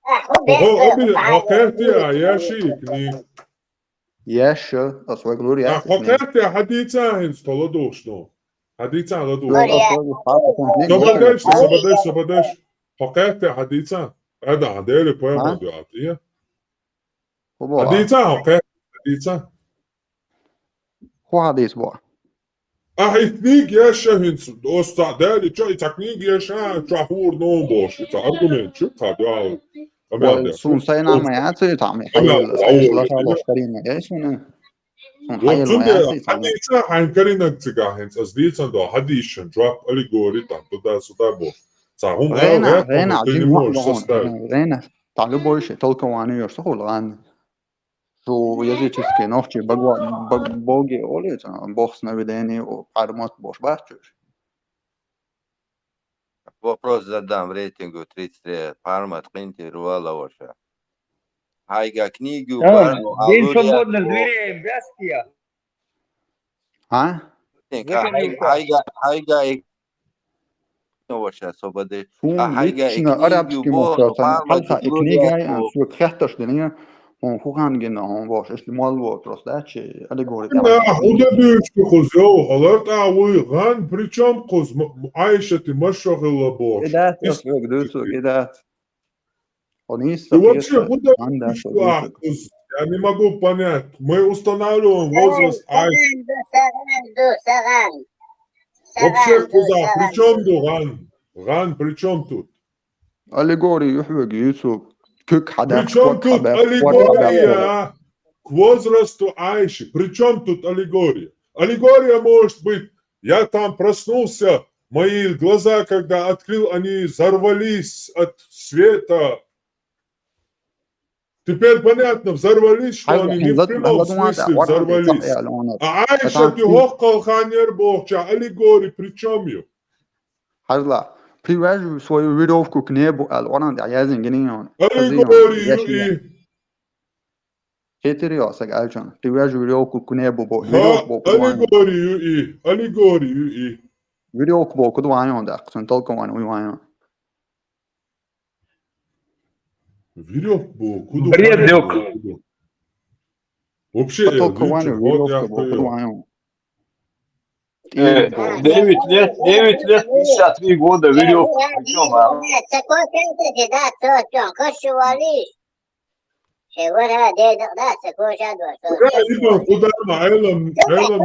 حكيتي يا شيكني يا شو أصوات غلوري حكيتي حديثة هنس طلدو شنو حديثة غلدو سبدش حكيتي حديثة هذا عدالي بويما بيعطيه حديثة حديثة هو حديث بوا تكنيك يا شهنس دوستا دالي شو تكنيك يا شه شهور نوم باش argument شو قادر سون سينا ما يعطي تعمل حيل سيلا شالو شكرين يا سون حيل ما يعطي تعمل حديثة حنكرينك تجاهنس أصديتنا دو حديثن drop allegori tanto da sotabo صاهم رينا عجيب رينا تعالوا بوش تلقواني يرسخوا الغان شو языческий ногти боги олит бог сновидений о пармот бош бачуш. Вопрос задам в рейтингу 33. Парма, ткиньте, руала ваша. Хайга книгу, парну, День свободных дверей, Бяския. Хайга и ваша освободы. Лично арабский мусор, халка и книга, свой кхетташ дня, он хухан гена, он ваш, если мало просто, че аллегория. удадышки хозяу, халат ауи ган, причем коз Айша ты машагила бош. Да, да. И вообще, я не могу понять, мы устанавливаем возраст Айши. Вообще, куза, при чем тут ган? Ган, при чем тут? аллегория يحوج يوسف كك حدا Причем كوت тут حباب كوت حباب аллегория к возрасту Айши? Причем тут аллегория? Аллегория может быть, я там проснулся, мои глаза, когда открыл, они взорвались от света. Теперь понятно, взорвались, что حلو они الحين не в ضد прямом هلا دوما смысле عوار عندي صح взорвались. يا لونر А Айша مثلا ты хохкал ханер бохча, аллегория, причем ее? هلا привяжу свою веревку к небу الوار عندي عيازن جنيون خزيون Аллегорию يشيا и... كتير ياسك ألشان привяжу веревку к небу بو Ха, веревку بو كدوانيون аллегорию и... веревку بو كدوانيون داق سنتلكم وان ويوانيون Веревку, куда Бред, пойдем, Люк. куда? Вообще, فتلكوانيو вот я веревку بو хуя. كدوانيون تقيل بو 9 лет, 53 года веревка. Причем, Куда идем, куда мы, Элам, не хабату.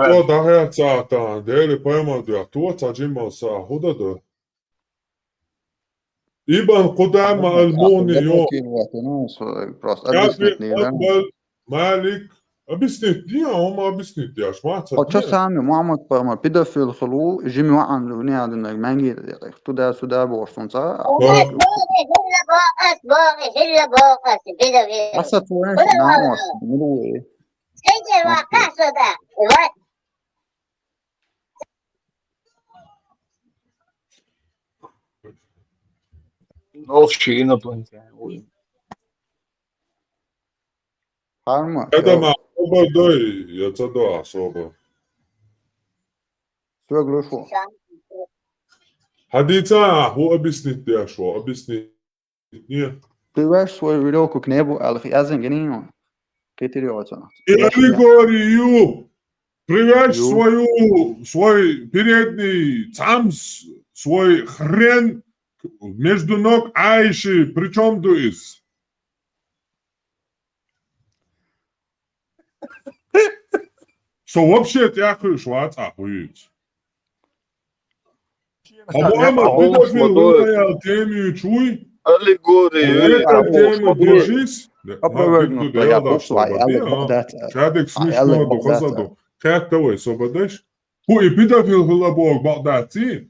To daher ta, dele pojma da, to tajima sa, huda da. Iban qudama al-muni yo. Kafi, Akbal, Malik, объяснить не, он объяснить, я ж мацать Ocho не. sami Muhammad Parma pedofil khulu jimi waan luni aduna mangi tuda suda borsunsa asa tuwen naos mulu Новший инопланетянин. Parma Это ma особо дой, я цадо особо. söglu şu Хадица, هو объяснить я шо, объяснить не. Privaš svoju viroku k nebu, ali jazem genino. Ketiri ocena. И аллегорию. Привяжь свой передний цамс, свой хрен между ног Айши. Причем дуис? Что вообще тяхаешь вас охуеть? По-моему, педофил выдаял темию чуй. Аллегорию. Этой темы держись. Опровергнут, я пушу, а я богдат. Чадек смешно духасаду. Как того свободишь? Хуй педофил глубок богдати.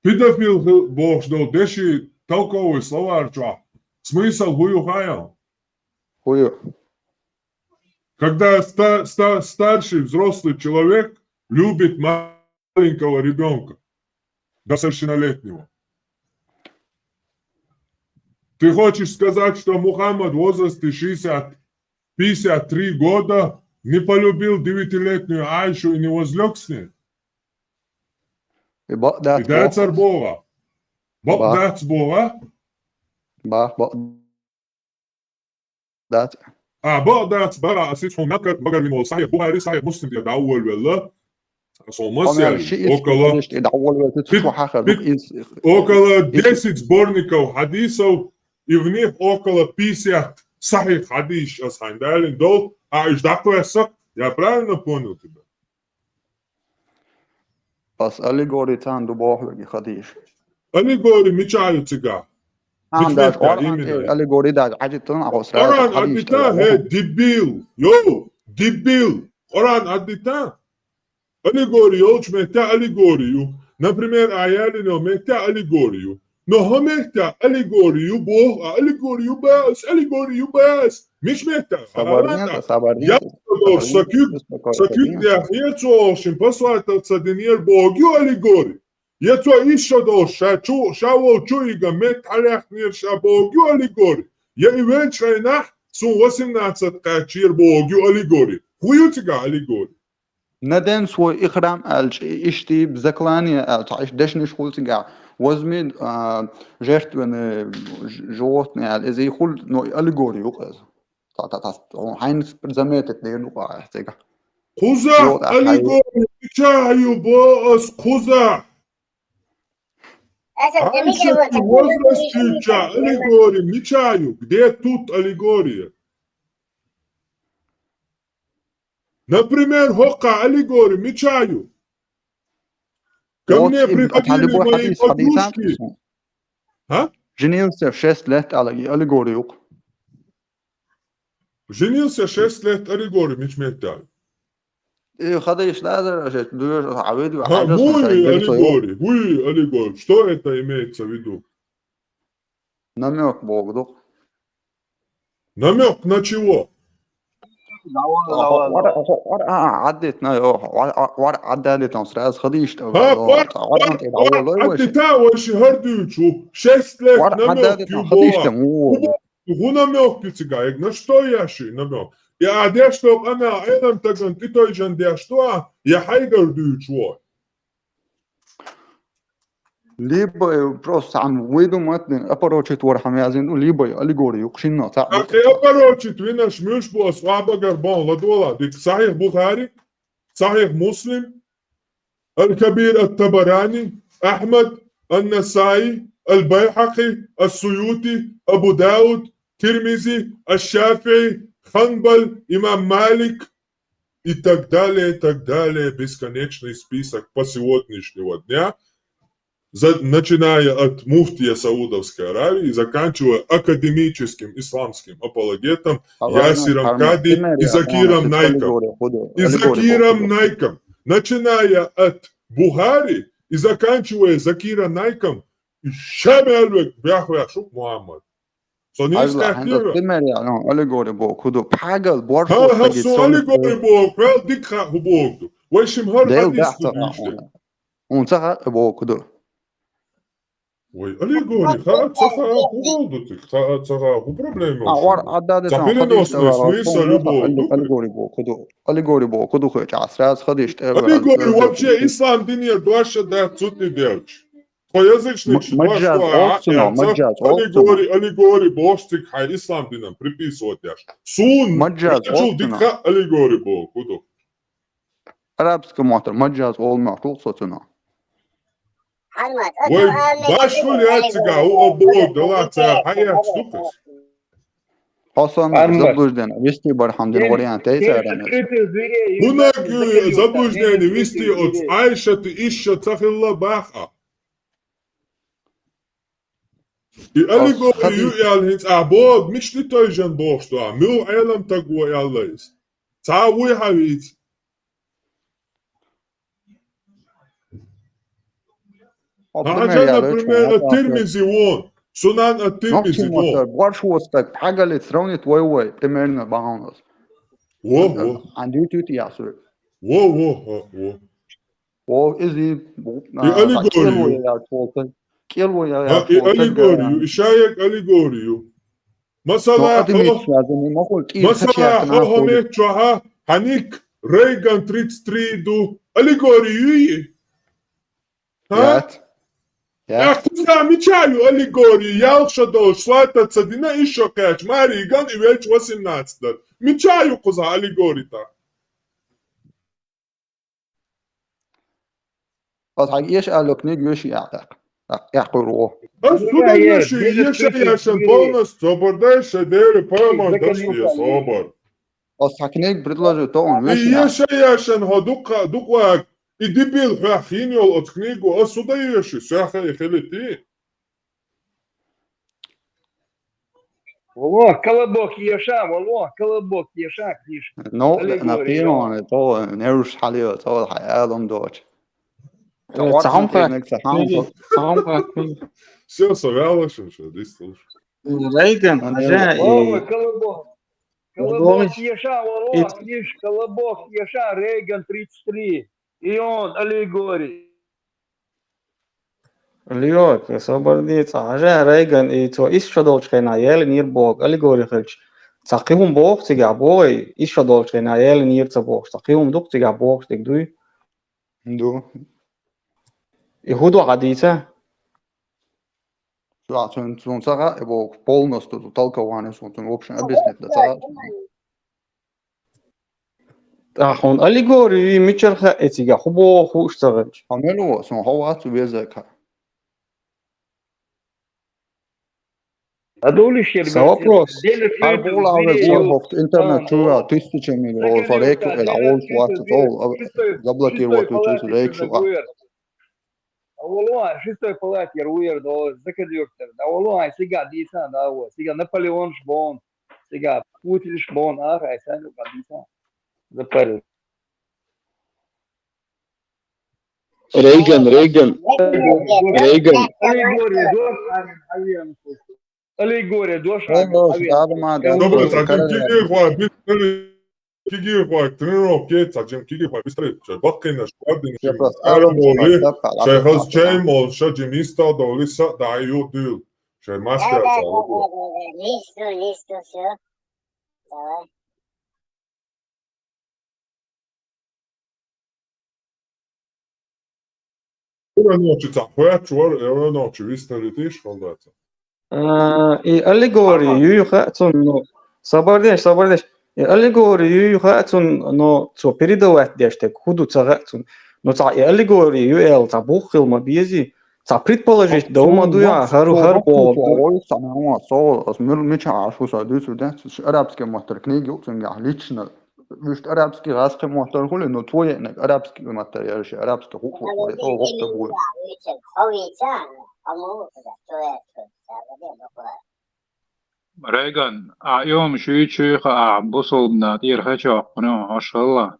Педофил бог что деши толковый словарь чё? Смысл хую хаял? Хую. Когда старший взрослый человек любит маленького ребенка до совершеннолетнего. Ты хочешь сказать, что Мухаммад в возрасте 53 года не полюбил 9-летнюю Айшу и не возлег с ней? И да, царь Бога. Богдат Бога? Богдат. Богдат Бога, أسيتهم نكر بقر من صحيح بخاري صحيح مسلم يدعول ولا около 10 сборников хадисов, и в них около 50 сахих хадис асхандалин дол, а иждаквеса, я правильно понял тебя? Бас аллегории тан до бохлоги хадиш. Аллегории мечают тебя. عندك аллегории да, عجبتنا على Оран адита, дебил, дебил. Оран адита. Аллегорию, мехтя аллегорию. Например, аялино мехтя аллегорию. Но мехтя аллегорию, бог, аллегорию бас. Миш мехтя. Я подор, сакют яхьецо, шим послата цадинер богю аллегорию. Яцо еще до шаво чуига мет аляхнир шабогю аллегорию. Я и вечеринах су 18 качир богю аллегорию. Хую тебя аллегорию. ندن سوى إخرام إشتي بزكلاني تعيش دشنش خلت قاع وزمين جرت من جوتني على إذا خل نو ألجوري يقص حين زميت تدين وقع تيجا خزع ألجوري بتاعي باص خزع عايشة возраст тюча ألجوري متاعي где тут аллегория Например, хока аллегорию, мечаю. Ко мне приходили мои подружки. А? Женился в 6 лет, аллегорию. Женился 6 лет, аллегорию, мечметаю. И ходишь лазер, дуешь, авидию, Мой аллегорий. Что это имеется в виду? намек Богу. Намек на чего? عدتنا عدت on сразу ходишь. عدتها وشهردوچو 6 лет намек يبوا. هو намек بتسجايق نشتو ياشي намек. يا عديشتوك أنا عينم تجن تتوجن ديشتوا يا حيقر دوچو. Либо просто عم выдумать апорочит ورحمязين либо аллегорию قشنا تاع أخي أبروتشت وينش مش بوس وعبا قربان لدولا ديك صحيح بخاري صحيح مسلم الكبير الطبراني أحمد النسائي البيحقي السيوطي أبو داود ترمذي الشافعي حنبل إمام Малик и так далее, бесконечный список по сегодняшнего дня, начиная от муфтия Саудовской Аравии и заканчивая академическим исламским апологетом Ясиром Кади и Закиром Найком. Начиная от Бухари и заканчивая Закира Найком и Шамельвек Бяхвяшук Мухаммад. аллегорию Бог, худу пагал борш. аллегорию Бог, wel dik gaat gebogen. Wees hem hard Он цаха Бог, худу. Ой, аллегория, цаха хуголду ты, цаха ху проблема. За переносный смысл любовь. Аллегорию Бог, худу хочешь, а сразу ходишь. Аллегорию вообще ислам динья дуаша да цутни делч. Твоязычный аллегории божцик хай ислам динам приписывать яш. Сун, чул дикха аллегорию Бог, худу. Арабский мотор, маджаз olmak olsatına. Ой, башку ляцыга, у Бог, да ладно, хаят штукас. Hasan заблуждение, вести бархамдин вариант, Хунак заблуждение вести от Айша ты ища цахилла баха. И аллегорию ялхинц, а Бог, мечты той жен Бог, что мил элам тагуа яллайс. Цавуй хавиц. Например, Тирмизи вон, Сунан Тирмизи вон. Борш так пагали сравнит вой, примерно баунас. Во. Андю ты ясу. Во. Во изи. И аллегорию. И аллегорию, и шаек аллегорию. Масала хохомек чаха, ханик Рейган 33 ду аллегорию. Я замечаю аллегорию, ялша дол, шлата цадина и шокач, Мариган и веч 18. Мечаю куза аллегория-то. يسألك نجوش يعقلوه. Откуда яшен полностью собордай шедевры поема дошли собор. Осакнег предложил то он И яшен дуквак и дебил хахиньол от книгу, а сюда яши, сяха и хелити. Воло, колобок еша, клиш. Ну, например, то неруш халио, то хаялом дочь. Все совялышен, что здесь слушай. Рейган, колобок еша, воло, клиш, колобок еша, Рейган 33. И он аллегорий. Льот, соборница, ажа Рейган и то исшадолчкайна ел нир бог аллегорий хэлч. Цахихум бог тига бой исшадолчкайна ел нир ца бог. Цахихум дук тига бог тиг дуй. Ду. И худу гадица. Он цара его полностью толкование, он в общем объяснит для цара. Он аллегории мичерха этига хубо хуштаганч. Амело, сон хават везека. Вопрос. Арбулавы Горбовт интернет чуя тысячами фореку это all хватит заблокировать учить речу. Шестой палате руер до закадюртер. Да волуай сега диса да во. Сега Наполеон шбон. Сега Путин шбон ага сан диса. Запарил. Рейган. Аллегория дош. Добре, киги хвак тренировки, сачем киги хвак быстрее. Бакина шквадин шим. Арамоли, шайхаз чаймол, шаджимиста долиса даю дил. Шай маска. Листу, все. Давай. Ночи, висна летишь, холдаться. И аллегория юхатун, но собордеш. И аллегория юхатун, но цо передавать дештек худу цагатун. Но ца и аллегория юэл ца бухил мабизи. Ца предположить да умадуя хар пол. Ой, самого сол, меча ашу дюсу да. Арабский мастер книги уцен я лично. Вишь арабский русский мастер хули, но твой арабский материал, арабский хуху, это вокта будет. Рейган, يوم شو بوصل دير خشوا قناه ما شاء الله.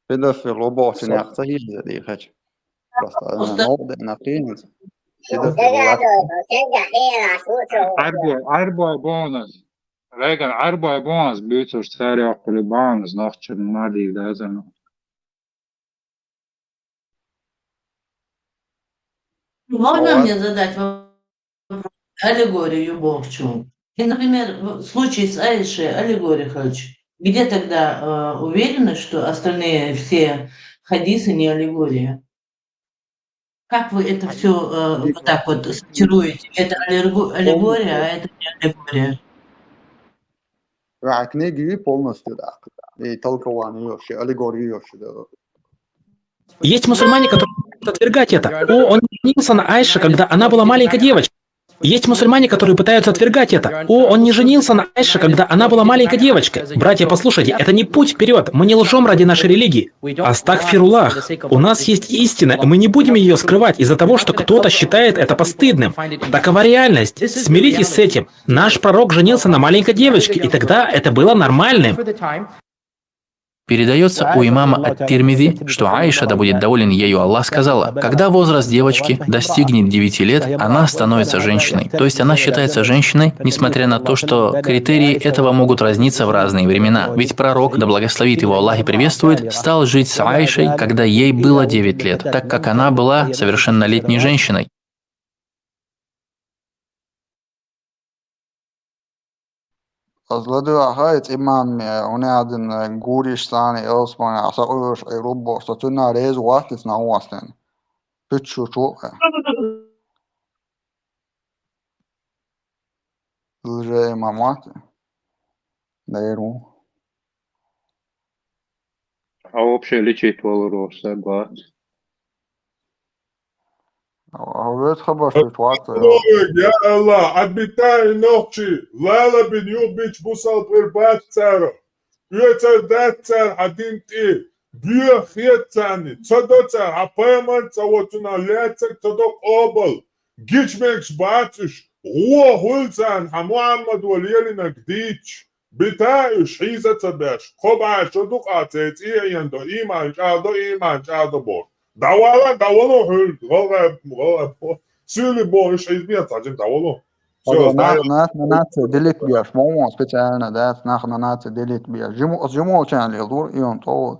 كده في الروبوت نعطيه دي خش. بس أنا نود نقين. كده في عربو بونس. Рейган, عربو بونس بيتوش ثاري قولي بونس نختشر نادي لازم. Можно мне задать аллегорию Богчу? И, например, в случае с Аишей аллегория хочу. Где тогда уверены, что остальные все хадисы не аллегория? Как вы это все вот так вот сортируете? Это аллегория, а это не аллегория? книги полностью да. И толкование вообще, аллегория вообще да. Есть мусульмане, которые будут отвергать это. Он не женился на Айше, когда она была маленькой девочкой. Есть мусульмане, которые пытаются отвергать это. Он не женился на Айше, когда она была маленькой девочкой. Братья, послушайте, это не путь вперед. Мы не лжем ради нашей религии. Астагфируллах. У нас есть истина, и мы не будем ее скрывать из-за того, что кто-то считает это постыдным. Такова реальность. Смиритесь с этим. Наш пророк женился на маленькой девочке, и тогда это было нормальным. Передается у имама ат-Тирмизи, что Аиша, да будет доволен ею Аллах, сказала: когда возраст девочки достигнет 9 лет, она становится женщиной. То есть она считается женщиной, несмотря на то, что критерии этого могут разниться в разные времена. Ведь пророк, да благословит его Аллах и приветствует, стал жить с Аишей, когда ей было 9 лет, так как она была совершеннолетней женщиной. Azladı ahayet imam onadın Guristani Osman asağır Avrupa statuna rez vakit na oastan. Püçü çok. Уже имамат. Наверное. А вообще лечить волос, согласен. هو خبر في تواتر يا الله عدبتاي نوتشي لا لا بنيو بيتش بوصل بربات تارو يوتر دات تار عدين تي بيو خيات تاني تصدو تار عبايمان تاوتنا لاتك تدوك اوبل جيش ميكش باتش هو هولتان محمد وليالنا جديدش بتاعش حيزة تباش قبعة شدوك عتيت يندو إيمان شادو بور داولو هول غلب سيلي بورش حيز بيها تعجب داولو نات ديليت بياش مو سبيشالنا دات نات ديليت بياش جمو كان يدور يوم طول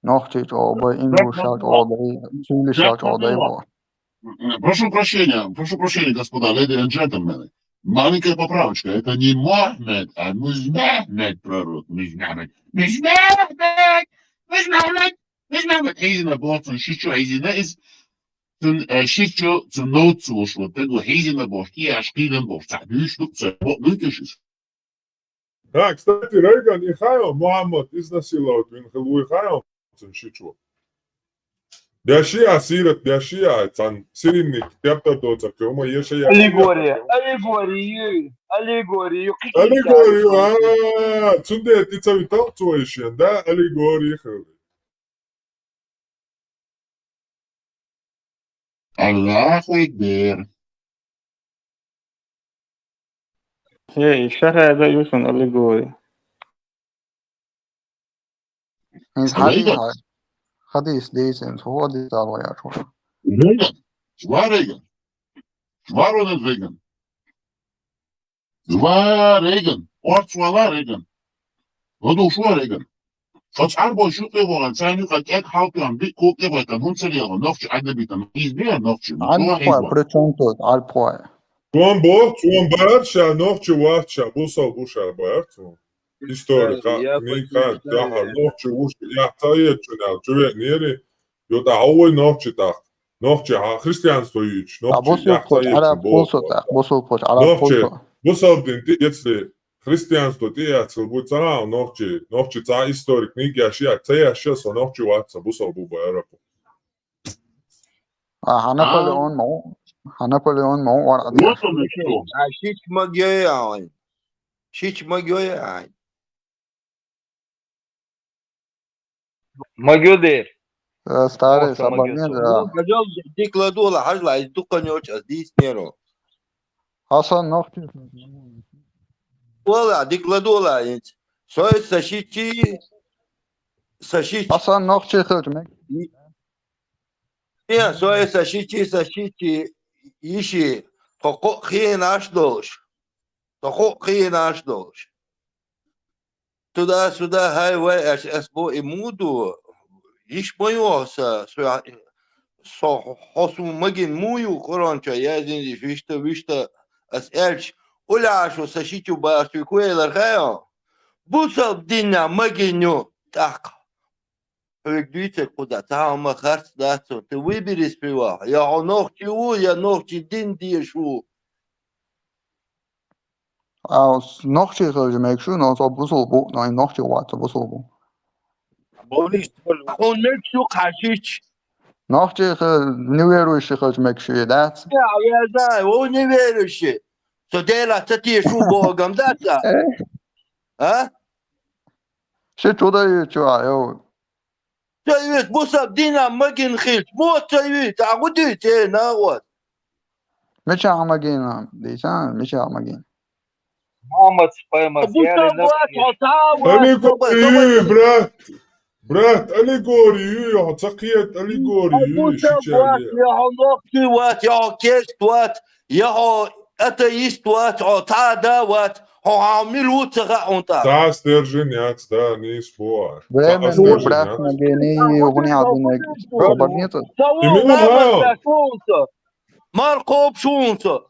نوختي تو باي انجلش شات او باي سيلي شات او باي بور Прошу прощения, господа, леди и джентльмены. Маленькая поправочка. Это не Мухаммед, а Мухаммед пророк. Мухаммед. Хейзина борцун шичо хейзина из шичо zu noodzuschlo. Tego хейзина борт. И ашкиден борт. Садюш лукце. Вот нукешис. Да, кстати, Рейган и Хайо Мухаммад изнасиловал Винхелу и Хайо шичо. Бяшия сирот, бяшия, цан сиринник, тяпта доца, кому ешия. Аллегория, аллегорию. Аллегорию, цунде, ты цави толцу еще, да? Аллегорию. Allahu Ekber. الشرع ده يوصل أليجوري. Reagan. حديث ديسنت هو دي تعالوا يا شو. Reagan. Zwa Reagan. Zwa Ronald Reagan. Zwa Reagan. Ort zwa Reagan. Wado shwa Reagan. Fats arbo shukle woran sani qak ek halkan bi koke watan hun sali gon nofch adabitan. İzleyen nofch. عالبوي بريتشونتو عالبوي. Tuan Barça, Norte Warcha, Busa Busha Barto. Histórica, Nika, Daha, Norte Wush, Yahtaye, Juve Neri, Yoda Hawaii Norte Dach, Norte Ha, Christianstvo Yuch, Norte Yahtaye, Norte, Busa den jetzt Christianstvo, die Erzählbuza, Norte Za Historik, Nigia Shia, Zaya Shas, Norte Watsa, Busa Buba Arapo. Napoleon مو ورا دي. شيش مجيء شيش مجيء Магюдер. Старый собамен. Гажал дикладула хажла из дуканёч здесь неру. Hasan Nokti. Вала дикладула инт. Сой сашичи. Hasan Nokti хожмек. Не, сой сашичи. Иши. Хо хин ашдош. Хо хин ашдош. Туда-сюда хайвай эсбо имуду. Иш боёса. Хосу магин мую коронча. Я зинди вишта as elch. Uляшу сашичу башту куэлэр хайо. Бусал дина магиню. Так. Регдуйте куда. Там махарц дацу. Ты выбери спива. Я ногти я ногти дин диешу. Nokti хожмек шо, но то бусул бу, но Nokti вата бусул бу. Он мексу хашич. Nokti не верующий хожмек шо, да? Я знаю, он не верующий. Что делать ты шу Богом, да? А? Что туда и что, аю? Совет, бусап дина магин хиль. Вот совет, а куда ты на вот? Меча магина, дийсан, меча магин. Мамац поймас. Аллегорию, брат, аллегорию, цакиет аллегорию. Я ногти вот, я кест вот, я атеист вот, тада вот, عاملوا تغاونتا تعال стерженец, да, не спор. Временно брат магини, угни адинег. Соборнито. Маркоп шунца.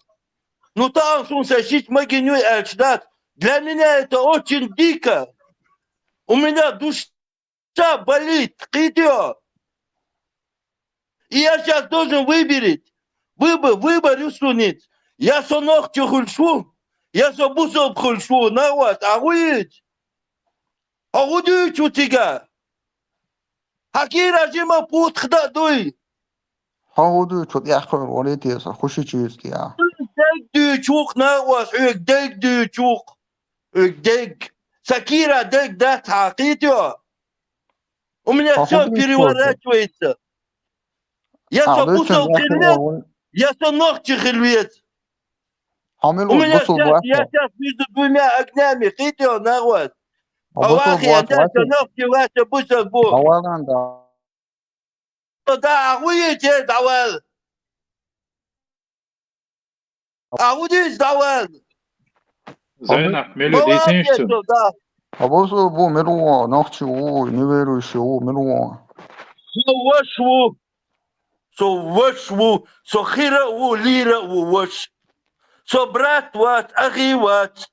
Ну там шунца шить магиню эльчдат. Для меня это очень дико. У меня душа болит, кидё. И я сейчас должен выбрать. Выбор усунить. Я сонох тюхульшу. Я забусал бхульшу, на вот, а вы чутига. Хаки режима пут хдадуй. Хауду чут яхор волетес, хуши чиз кия. Дег чук на вот, дег чук. Дег. Сакира дег да хакитё. У меня все переворачивается. Я забусал хилвет. Я сонох хилвет. У меня сейчас между двумя огнями хитё народ. Аллах, я дальше ногти ваши бусал Бог. Да, ахуете, давай. Ахуеть, давай. Зайнах, мели дейсеншчу. Абосу бу меруа, нахчу, неверующего меруа. Со хира у лира у ваш. So brat wat, agi wat.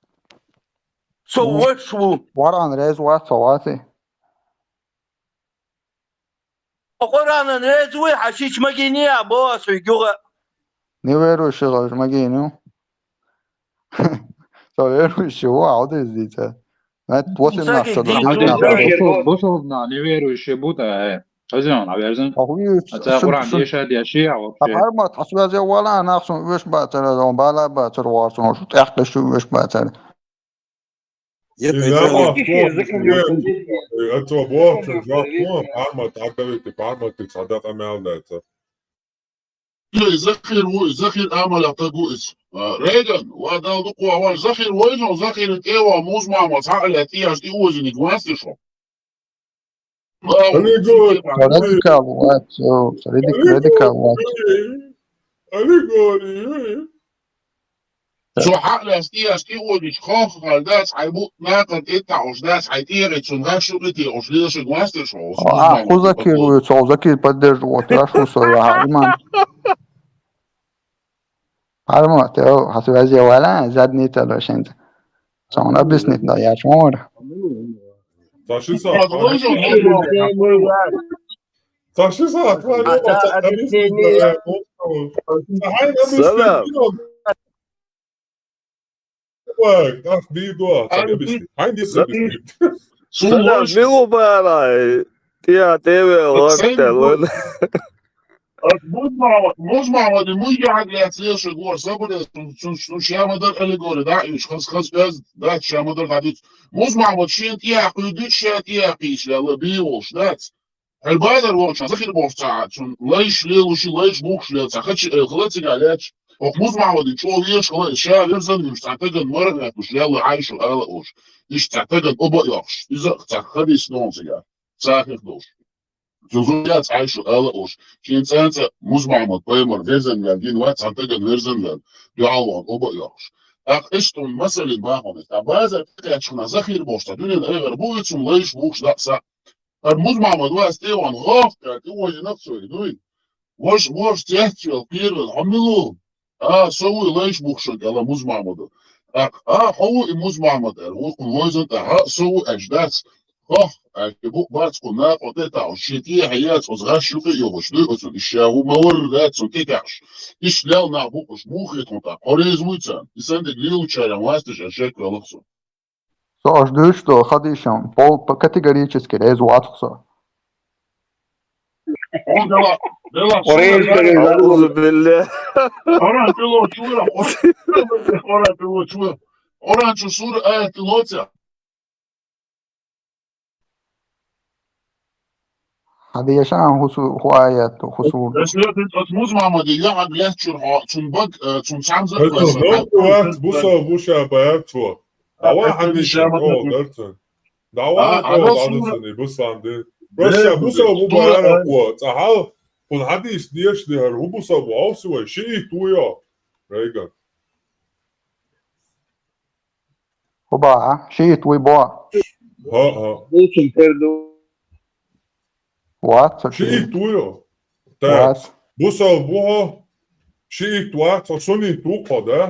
So washwu. Waran rez wat sawati. Qoran rez wi hashish magini abo so yuga. Neveru shigal magini. So veru shiwa aude zdita. Mat wasem nashad. Бусовна, неверующий Будда. Хозяин, наверное. أخوي Это Куран дешает, дешевле вообще. أفرمت حسب زي ولا ناقصون وش باتر دون بالا باتر وارسون شو تحت شو وش باتر Sinema to borču žakom, parmat atdaviti, parmati sadaka meldēca. زخير امل تقوس ريغان وهذا دقوا اول زخير ويجو زخير ايوا موزما وتعالى تياش ايوزني جواستشو راديكال وات راديكال وات شو حقلا تياش ايوزني خوف داس حيبوت ناقد اتعوش داس حيتيري تشنغاش شو قتي اوش ليش جواستشو أخو زكير ويتصو زكير بدر وتراش وصويا هايمان هرما تيو حسب زي ولا زادني تلاش انت صونا بسنت دا يا شمور Taşı saat. Taşı saat. سلام سلام ميلو باراي تيا تيوي وقت مزمع مش قاعد يعطيش جوا صبر شو شامدر اللي جوا داعش خص بس داعش شامدر قاعد مزمع وشين تيا قيدت شيء تيا قيش لا بيوش داعش البادر وش زخير بوش ساعات شون ليش ليش ليش بوش لا تاخدش خلص قالش ومزمع ودي شو ليش خلاص شا يرزن مش تعتقد مرة مش لا عايش ولا وش مش تعتقد أبا يخش إذا تعتقد سنون سجى ساكت دوش جزئيات عايشة ألاقوش كين سانتا مزمع طيمر فيزن لكن وقت عتقد فيزن لك يعوض أبا يخش أقشتم مثل باهم تبازر تكشنا زخير بوش تدين الأغر بويتم ليش بوش دقسا المزمع مدواس تيوان غاف كاتوا ينفسه يدوي وش تحكي القير الحملو سوي ليش بوش على مزمع مدو هو المزمع مدر وقل وزن سوي أجداد بوق بات قلنا قطع الشتي حيات أصغاش شوفي يوش لقصو الشاو مورد تكاش إيش لا نعبوش موخي قطع قريز ويتان يسند ليو تشارع واستش أشيك للقصو صاش دوشتو خديشان بول كاتيجوريически резуатса أعوذ بالله أوران بلو شورا أوران بلو شورا أوران شو سورة آية لوتيا هذه شان هوايات وخصول بس مزمع مدي يقعد يحكي شن بق شن شامزة وقت بوشا بيرتو واحد يشتغل درتن واحد عدسني بص عندي بس بوسا بوبا قوة تعال كل حديث ديش ده هو بوسا بواسوي شيء تويا ريجا وبا شيء توي بوا ها وات شيء تويا وات بوسا بوها شيء توات صوني توقع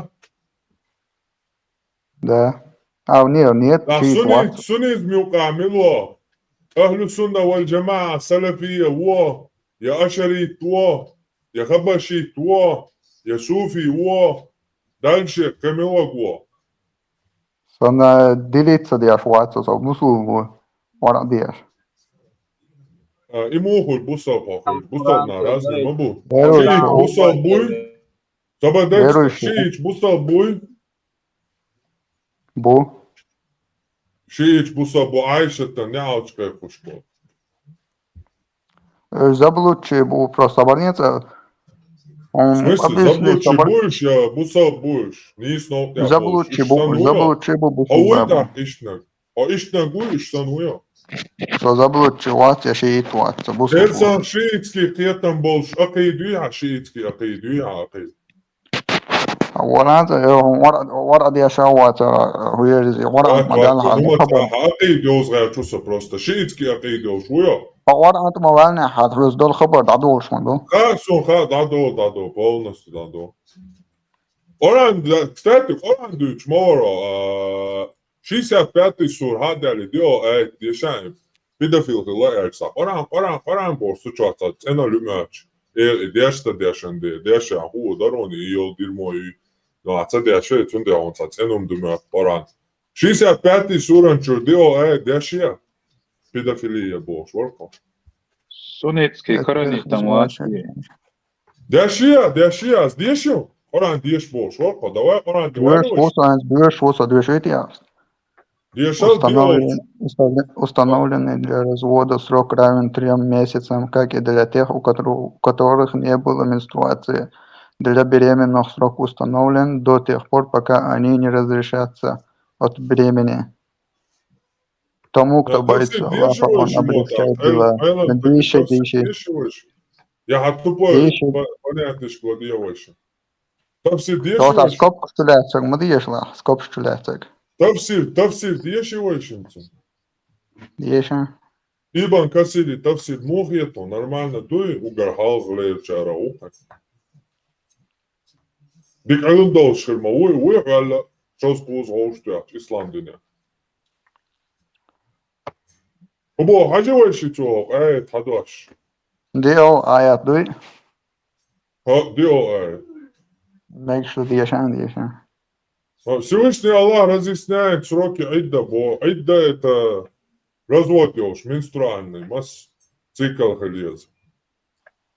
ده أو نيت شيء توات سني ميوقع عملوا أهل السنة والجماعة سلفية يا أشري توا يا خبشي توا يا صوفي دالشي كميوا قوا سنة ديليت سدياش وات سو مسلم ورا دياش إموه البوسا باخر بوسا نارازني مبو شيء بوسا بوي تبا شيء بوسا بوي بو شيء بوسا بو عايشة تنعوش كيفوش بو Заблудший был просто абонента. В смысле, заблудший будешь, я буса будешь. Не снова я заблудший был. А вы так ишнак. А ишнак будешь сануя. Заблудший ват, я шиит ват. Терсан шиитский тетам больше. Акидуя шиитский, акидуя акид. ورا دي شوات هي ورا مجال هذا عقيد يوزغ شو просто شيتسكي عقيد يوشويا ورا انت موالنا حضرز دول خبر دادو شمدو خاصو دادو полностью дадо Оран кстати Оран дуч моро 65-й сур хадали дио дешаем педофил лаерса Оран борсу чаца цена люмач дешта дешанде деша ху дарони ио дирмои No, atsadia šeit un dia un tāds enumdumā Orān. 65. Surančur dio dešia pedofilija būs, varko. Sunetskие корни там Латвии. Дяшия, здесь еще? Оран деш бош, опа, давай оран Бьешь движение. Установленный для развода срок равен 3 месяцам, как и для тех, у которых не было менструации. Для беременных срок установлен до тех пор, пока они не разрешатся от бремени. Тому, кто боится Аллаха, он облегчает дела. Я тупой, понятно, что делаешь. Tafsir Tota skopstulätseg, ma tiedän, skopstulätseg. Tafsir дешевайшимся. Дешево. Ибан касили tafsir мухьето, нормально дуй, угархал глеючара ухак. Бик алым долшир ма уй галла, шос куз гоштуяк, ислам дине. Обо хаживайши чуок, тадаш. Дио аят дуй. Дио аят. Make sure дешево. Всевышний Аллах разъясняет сроки идда, бо идда это развод ёж, менструальный, мас цикл халез.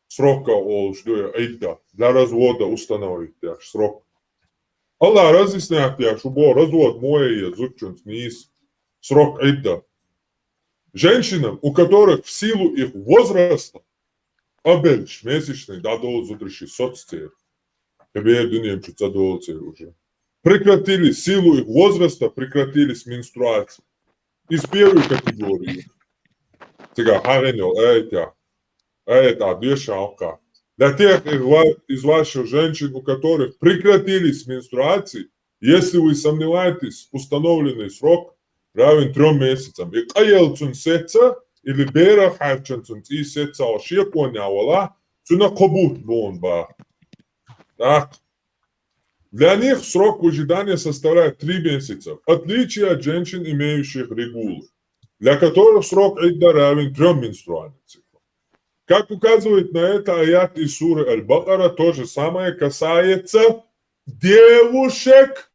Срока ол, что идда, для развода установить срок. Аллах разъясняет, что развод мой зучен низ, срок идда. Женщинам, у которых в силу их возраста, обельч месячный, дадол зутриши соццер. Тебе дунем чуть задолцер уже. Прекратили силу их возраста, прекратились менструации. Из первой категории. Сега харенил, это дешалка. Для тех из ваших женщин, у которых прекратились менструации, если вы сомневаетесь, установленный срок равен 3 месяцам. И каелцун сеца, или бера харчанцун и сеца ошеконявала, цуна кобут бонба. Так. Для них срок ожидания составляет 3 месяца, в отличие от женщин, имеющих регулы, для которых срок идда равен 3 менструальным циклам. Как указывает на это аят из суры Аль-Бакара, то же самое касается девушек,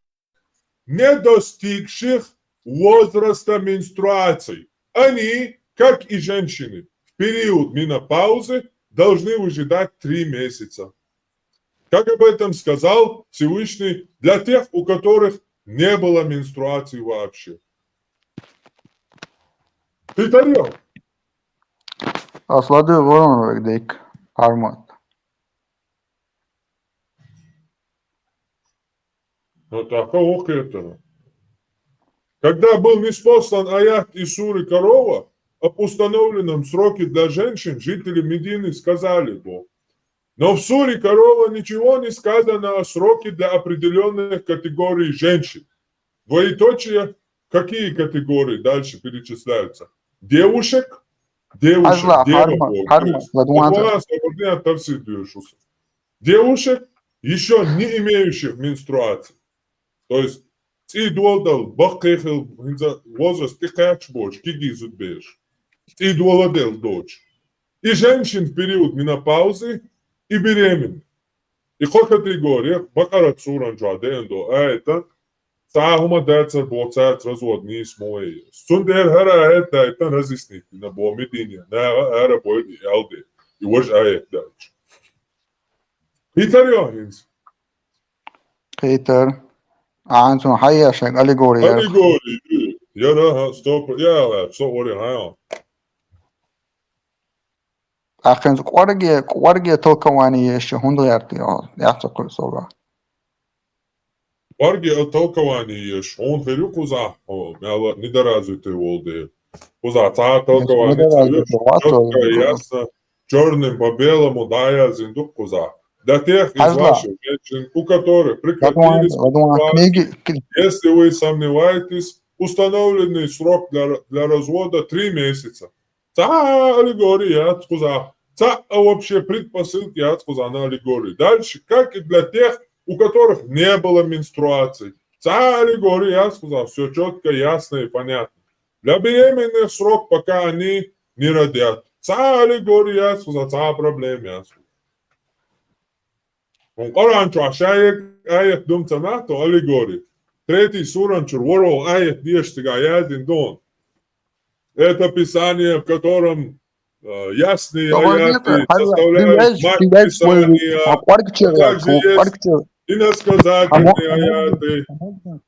не достигших возраста менструации. Они, как и женщины, в период менопаузы должны выжидать 3 месяца. Как об этом сказал Всевышний, для тех, у которых не было менструации вообще. Ты тарел? Asladı var verdik armut. Ну так, это. Когда был ниспослан аят из суры Корова, об установленном сроке для женщин, жители Медины сказали Богу. Но в суре Корова ничего не сказано о сроке для определенных категорий женщин. Двоеточие, какие категории дальше перечисляются? Девушек, девушек еще не имеющих менструации. То есть, возраст и женщин в период менопаузы, и беременных. И хоть категория, Бакара Цуран Джадендо, это Сахума Децер Боцер развод не смои. Сундер Хара это разъяснить на Бомедине, на Хара Бойди Элди. И вот это дальше. Питер Йохинс. Питер. Ансон Хайяшек, аллегория. Аллегория. Я стоп, я sorry, хая. Ахен кварге толкование еще 100 я такой слова. Кварге толкование еще, он херюку за, недоразвитый волды. Куза, та толкование, четко и ясно, черным по белому, дая зиндук куза. Для тех из ваших женщин, у которых прекратились менструации, если вы сомневаетесь, установленный срок для развода 3 месяца. Та аллегория, куза. Та вообще предпосылки, на аллегории. Дальше, как и для тех, у которых не было менструации. Та аллегория, все четко, ясно и понятно. Для беременных срок, пока они не родят. Та аллегория, та проблема. Оранчу ашаек, аят дум цамато аллегория. 3 суранчур, ворол аят дештига, ядин дон. Это писание, в котором ясные Того нет, аяты, составляют мать Писания, а также есть иносказательные аяты.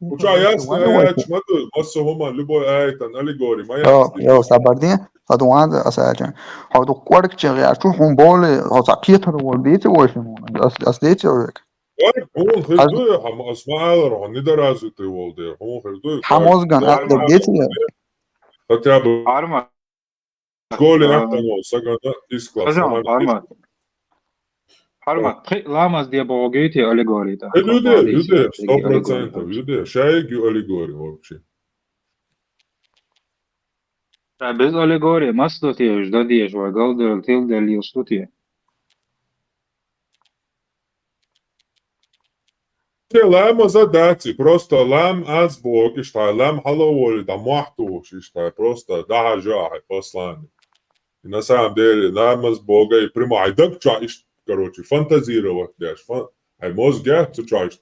Уча ясный аят, шмату, массухума, любой аят, аллегорий, اه يا سابردين هادو عاد اساجن هادو قارك تشغي شو هم بولي هزاكيت هو البيت وشنو اصليت يورك هون خلدوه هم اسمع روح ندرازو تولده هون خلدوه حموزغان اتديتي хотя бы Armand, школе ахтано сагана исклас hocam Armand, Lamas diye bogiti allegori da. Люди, 100%, люди, шаги аллегории вообще. Biz allegori maslotiyeş, dadiyeş ve galdır tilder liyostotiye. Лам задати, просто лам аз Бог, что лам халаволи, да махту, что просто да жахай послание. И на самом деле лам аз Бога и прямо айдак чаиш, короче, фантазировать дашь, ай мозг я чаиш,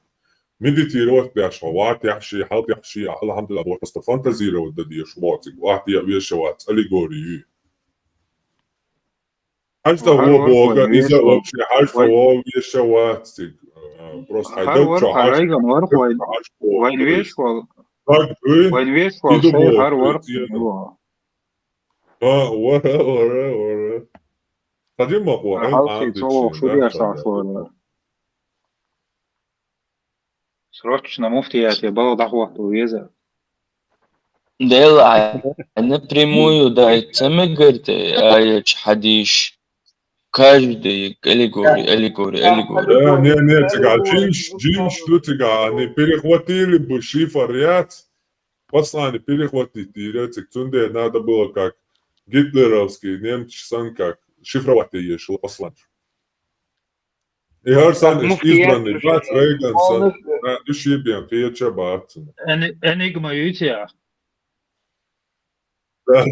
медитировать дашь, ват яхши, халт яхши, алхамдулилlah, вот просто фантазировать дадишь, вот, ват я вешивать, аллегории. Хажда его Бога, из-за вообще, хажда его вешивать, просто айдак чаиш. Вайн вешвал шей хар варх его. ورا قديم مقوى Halki çoğu şu diye sarflar. Срочно муфтияте было дохвату веза. Дела напрямую дается, мы говорите, аяч хадиш, каждый аллегория. Не, тига, джинш, ну тига, они перехватили бы шифр ряд, послание перехватить, и ряд, тунде надо было как гитлеровский, немцы сан как шифровать ее шло послание. И Харсан избранный брат Рейган сан, ушибьем, фиеча бартина. Enigma ютия. Да.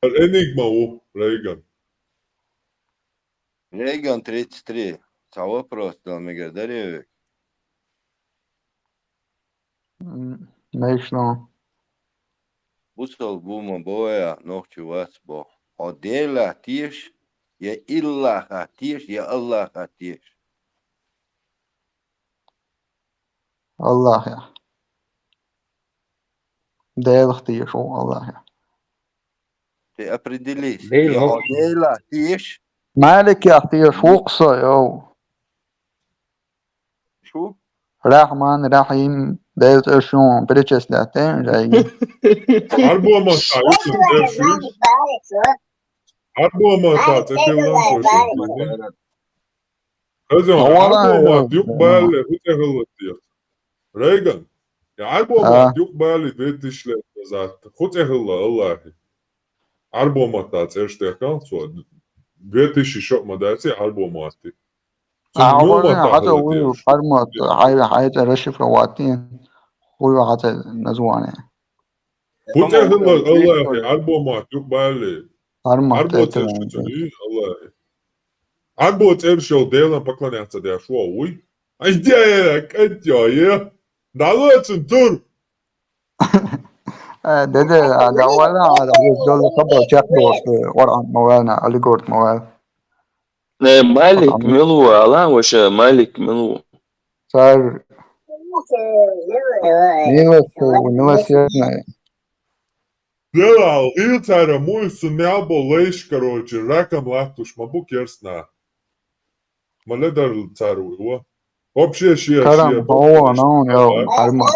Enigma у Рейган. Рейган 33. Вопрос, Далмигер, Даревик. Мейшно. Busol buma boja nohću vas bo. Odela tiješ je illaha tiješ je Allaha tiješ. الله يا ده اختيار شو الله يا Ты определись. Я одела тишь. مالك يا اختيار شو قصة يو شو رحمن رحيم ديت ارشون بريتشس لاتين جاي Harbo mata, isso é fixe. Harbo mata, você tem lanço. Harbo mata, يقبل بتغلط ريغان. Harbo mata, يقبل بتشلت ذات. خد اهلا الله. Harbo mata, تشتي كان سو. بتشي شو مداتي harbo mata. أولنا حتى هو فرمت حياة رشف رواتين هو حتى نزوانه خد اهلا الله. Harbo mata, يقبل. فرمت Harbo تشتي الله. Harbo تشتي ديلان поклоняться да шо уй. А где كنتيا دعوة تور دده دعوانا على دول خبر تشكبوش ورا موانا اللي قلت موال مالك ملو على وش مالك ملو صار نلس يرنا Делал Ильтара мой сумял лейш, короче, раком латуш, мабу керсна. Маледар цару его. Вообще шия. كرم هو نون يوم حرمة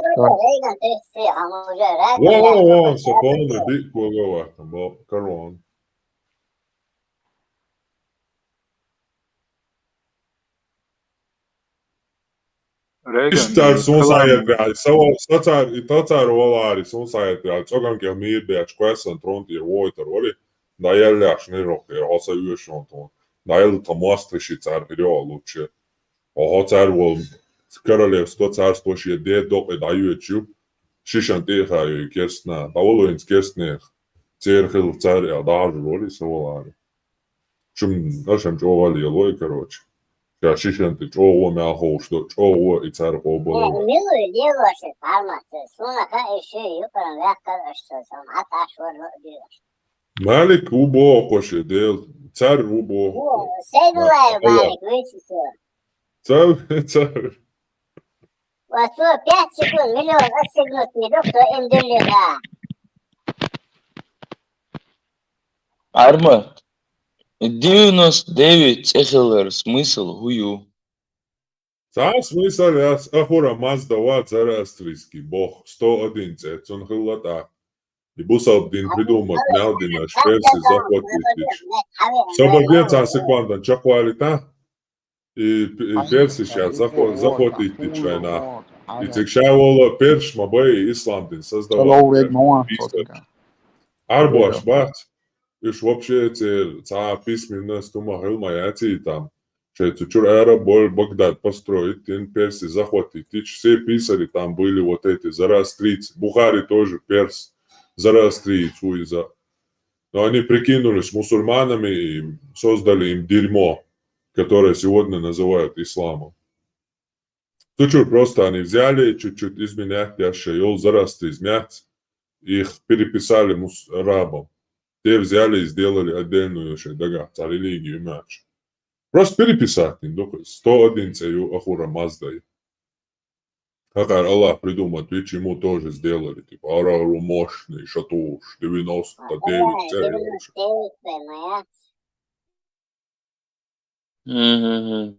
Вон, сапоны, дик кого там, корон. Ištar sunsājiet vēl, sacāru valāri sunsājiet vēl, cokam kia mīrbēč, ko esam tronti ir voitar, oli, da jäljäks nirokke, ja hasa yösson tuon, da elta maastrishi цар перио лучше. А цар вол королевство царство ще де доп да юечу, шишан теха ю керсна, да волоинс керснех, церхил цар я даже роли со волари. Чум нашем чували лой, короче. كاشيشن تشوه ما خوش تشوه يتعرف وبلا ميلو ديوش تعلمت سونا كايش يقرن يأكل أشتوسم حتى أشور ديوش مالك وبو قوش ديل تعرف وبو سيد الله يبارك ويتسو تعرف وتو 5 секунд миллион отстегнут не доктор Эмдерлига. Армат, 99 цехелер смысл гую. смысл яс ахура Mazda Watt зарастрийский бог 101 цецун хыллата. И бусалдин придумать нялдина шверси захватить. Сободен секундан чаквалита. И перси сейчас захватить война. И текшавола перш мабай исламдин создавал. Арбуаш бат. Иш вообще ца письменность тума хылма яти там. Что чур эра боль Багдад построить, тин перси захватить. Все писали там были вот эти зарастрицы. Бухари тоже перс. Зарастриц уиза. Но они прикинулись мусульманами и создали им дерьмо, которое сегодня называют исламом. Чуть-чуть просто они взяли, чуть-чуть изменять яшеёл, зарастриц мять, их переписали арабам. Те взяли и сделали отдельную религию мяч. Просто переписать, 101 цею ахура Маздай. Хакар Аллах придумал, ведь ему тоже сделали, типа, арару мощный, шатуш, 99 цею.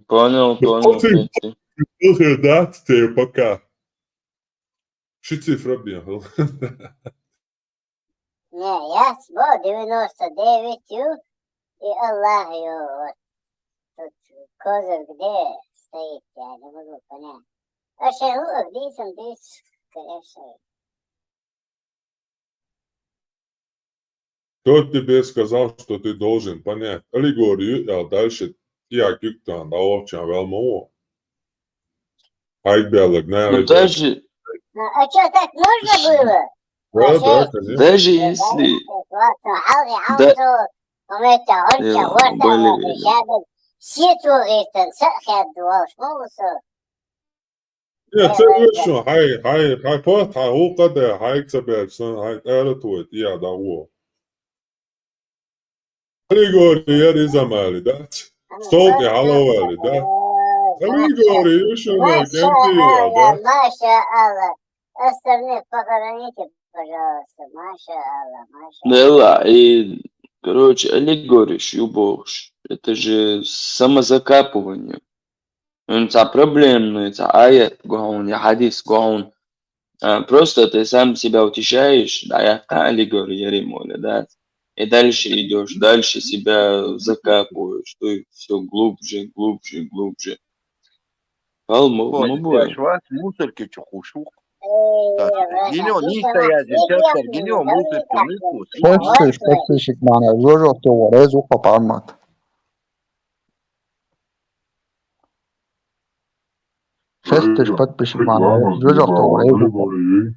Понял. Да, тебе пока. Что цифра бегал? Не, я свой 99 и Аллах ее тут козырь где стоит, я не могу понять. Вообще, дисом, конечно. Кто тебе сказал, что ты должен понять аллегорию, а дальше я кюктан, да овчан велмо. Айбелок, Ну даже... А что, так можно было? Да, конечно. Даже если... Нет, конечно, хай пот, хай укаде, хай цеберсон, хай эратует, я да во. Аллегория ризамали, да? Столки халовали, да? Аллегория еще на кемпия, да? Маша Аллах. Остальных похороните, пожалуйста. Маша Аллах. Да, и, короче, аллегория, богш. Это же самозакапывание. Это проблемно, это аят, гуаун, я хадис, гуаун. Просто ты сам себя утешаешь, да, я аллегория, ремоля, да. И дальше идешь, дальше себя закапываешь, то есть все глубже. Мубой. Мусорки чухушу. Гинё, ниста я десятка, гинё, мусорки, мусорки. Подписчик мана, жожо то резу попармат. Шестый подписчик мана, жожо то резу.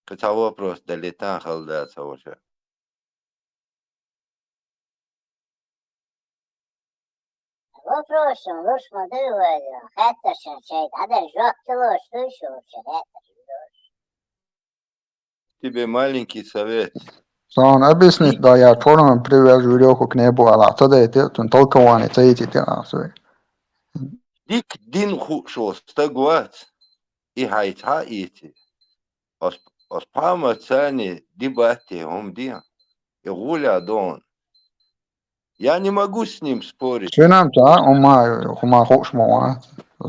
Хотя вопрос долетан халдаться уже. Вопросом, лучше модулю, это шачает, а даже жоктило, что еще вообще, это Тебе маленький совет. Сон объяснить, да, я форму привяжу веревку к небу, а тогда это толкование, это эти дела. Дик дин хушо стагуат и хайта эти. Оспама цани дебаты омдия. И гуля дон. Я не могу с ним спорить. Свинам-то, ума хош мова.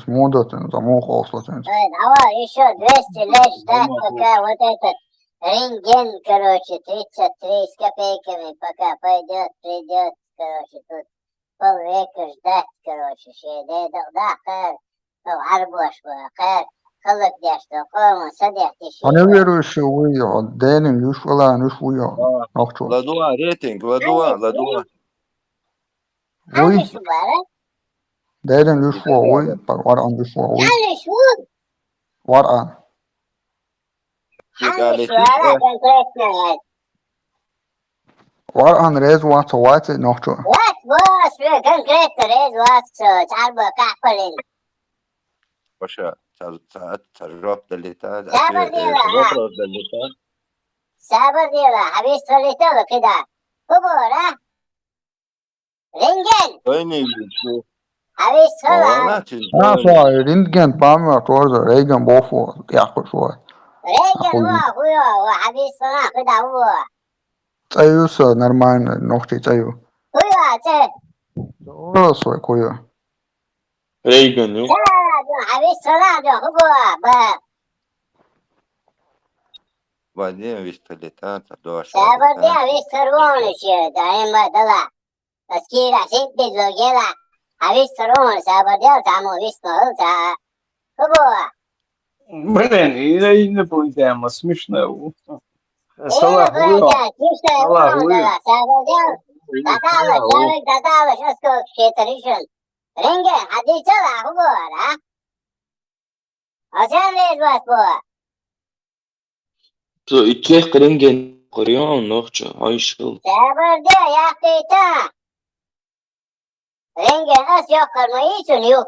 Смотрят, тому хосло. Давай еще 200 лет ждать, пока вот этот рентген, короче, 33 с копейками, пока придет, короче, тут полвека ждать, короче, да, арбош, kılık yaşta koyma sadeh أنا tişiyor. ويروش ويا دانم يوش ولا نوش ويا نوشو لدوا ريتنج لدوا لدوا وي Hangi şu var? دانم يوش وي ورقة يوش وي Hangi şu? ورقة Hangi şu var? Konkretno. ورقة ريز وات نوشو What was konkretno rez was çarbo kapalin. باشا تجربة دليتها Sabır diyorlar ha. تجربة دليتها Sabır diyorlar. Habis solitalı kida. Bu ha? Ringen. ويني شو Habis sola. والله أنا شو رينتجن بامر تورز ريجن بوفو يأكل شوي Ringen أقول huwa huwa habis sola kida huwa. تأيوس نرمان نوشتي تأيو Huwa te. ولا سوي كويو ريغن يو Habis sola do huwa ba. بعدين بيستلتها تدوا Sabır diye habis sorun işi. Daima dala. Taskira simpi zogela. Habis sorun sabır diye tamu habis nolta. Huwa. Блин, и не помню, смешно. İyi Салах böyle Уйо, kimse Салах yapamaz Уйо. dala. Sabır diye. Dadalı, çabuk dadalı. Şasko şetirişin. Ringen hadi çala huwa ha. Asan rez was bu. تو إتلاق رينجن قريان نوخشة عايش خل Sabır diye yakıyta. Ringen as yok kırmayı için yok.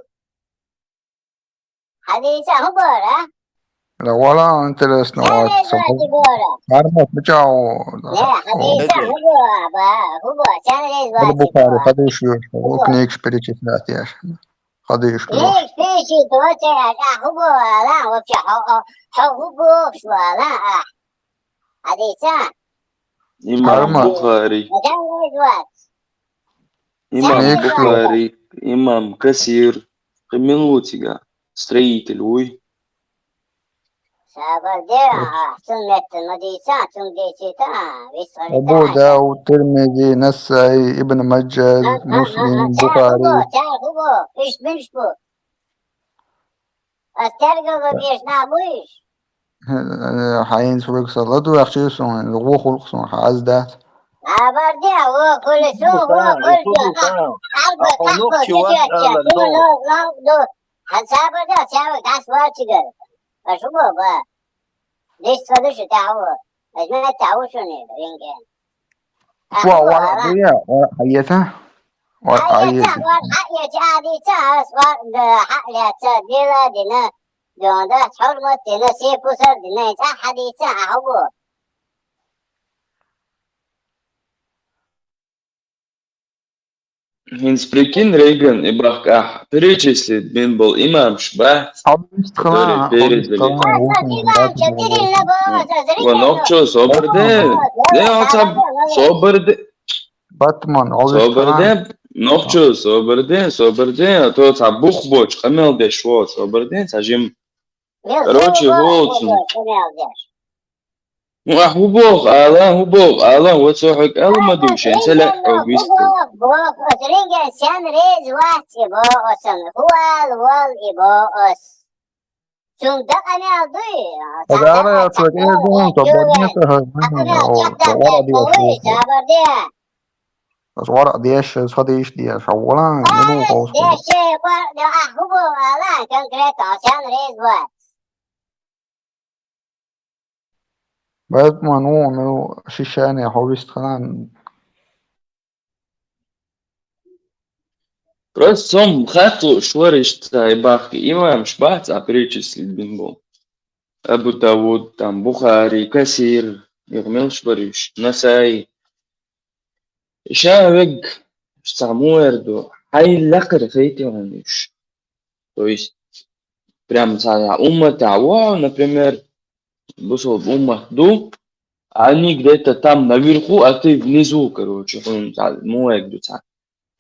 Hadi çala huwa ha. لا ولا انترست Sen نوات rez was bu ara. مرمت بجاو Ne hadi çala huwa ba. Huwa sen rez was bu. البخاري خديش وكنيكش بريتش ثلاثياش خديش كلوش ليش فيشي توجه حبو لا وبشا حبو شو لا حديثا إمام مرمت بخاري مكان الوقت إمام كنيكش لو بخاري إمام كثير قمنوتيغا строитель وي شابر ديرا سنة المديسة سنديسيتا أبو بسوليتا داود ترمذي نسائي ابن مجه مسلم بخاري تعرفوا إيش بنشبو أسترقل بيش نابويش حين سويك صلاته يخشي سون هو خلق سون حاز دات شابر ديرا هو كل سوء هو كل سوء عربة كحبو تجيتشا تو نو دو شابر ديرا شابر كاسوار تجر أشبو با ليش تفضلش تعوه أجمع تعوه شوني رينجين شو ورق ديا ورق حيته ورق حيتا حيته والحقية عاديتا أسوار حقية ديلا دينا جوندا حرمة دينا سيبوسر دينا يتا حديثا أحبو Hins прикинь, Рейган и Бахках перечислит бин был имам Шбат, который передали. إمام شديد اللبوس ونوكشو صبر ده عصب صبر ده باتمان صبر ده نوكشو صبر ده то цабух боч камел де шво صبر ده сажим короче вот هو بوغ الله وتصحك الله ما دوش انسلح وبيست بوخ رينجن سان ريز واتي بوغسن هو الوال إبوغس شون دقني أضي هذا يا سويك إيه زون تبدي سهل ورق ديا شابر ديا بس ورق دياش صديش دياش أولا نلو قوس ده شيء ده أحبه لا كونكريت عشان ريز وات باتمان هو نلو شيشاني حويست خلان Просто сам хату шваришь-то и бахки, имам Шбат, а перечислить бин был. Абу Давуд, там, Бухари, Касир, يغمل شبريش نساي شابك самуэрду хай лакар фейти ониш. То есть прям умма того, например, вышел умма ду, они где-то там наверху, а ты внизу, короче, он муэгду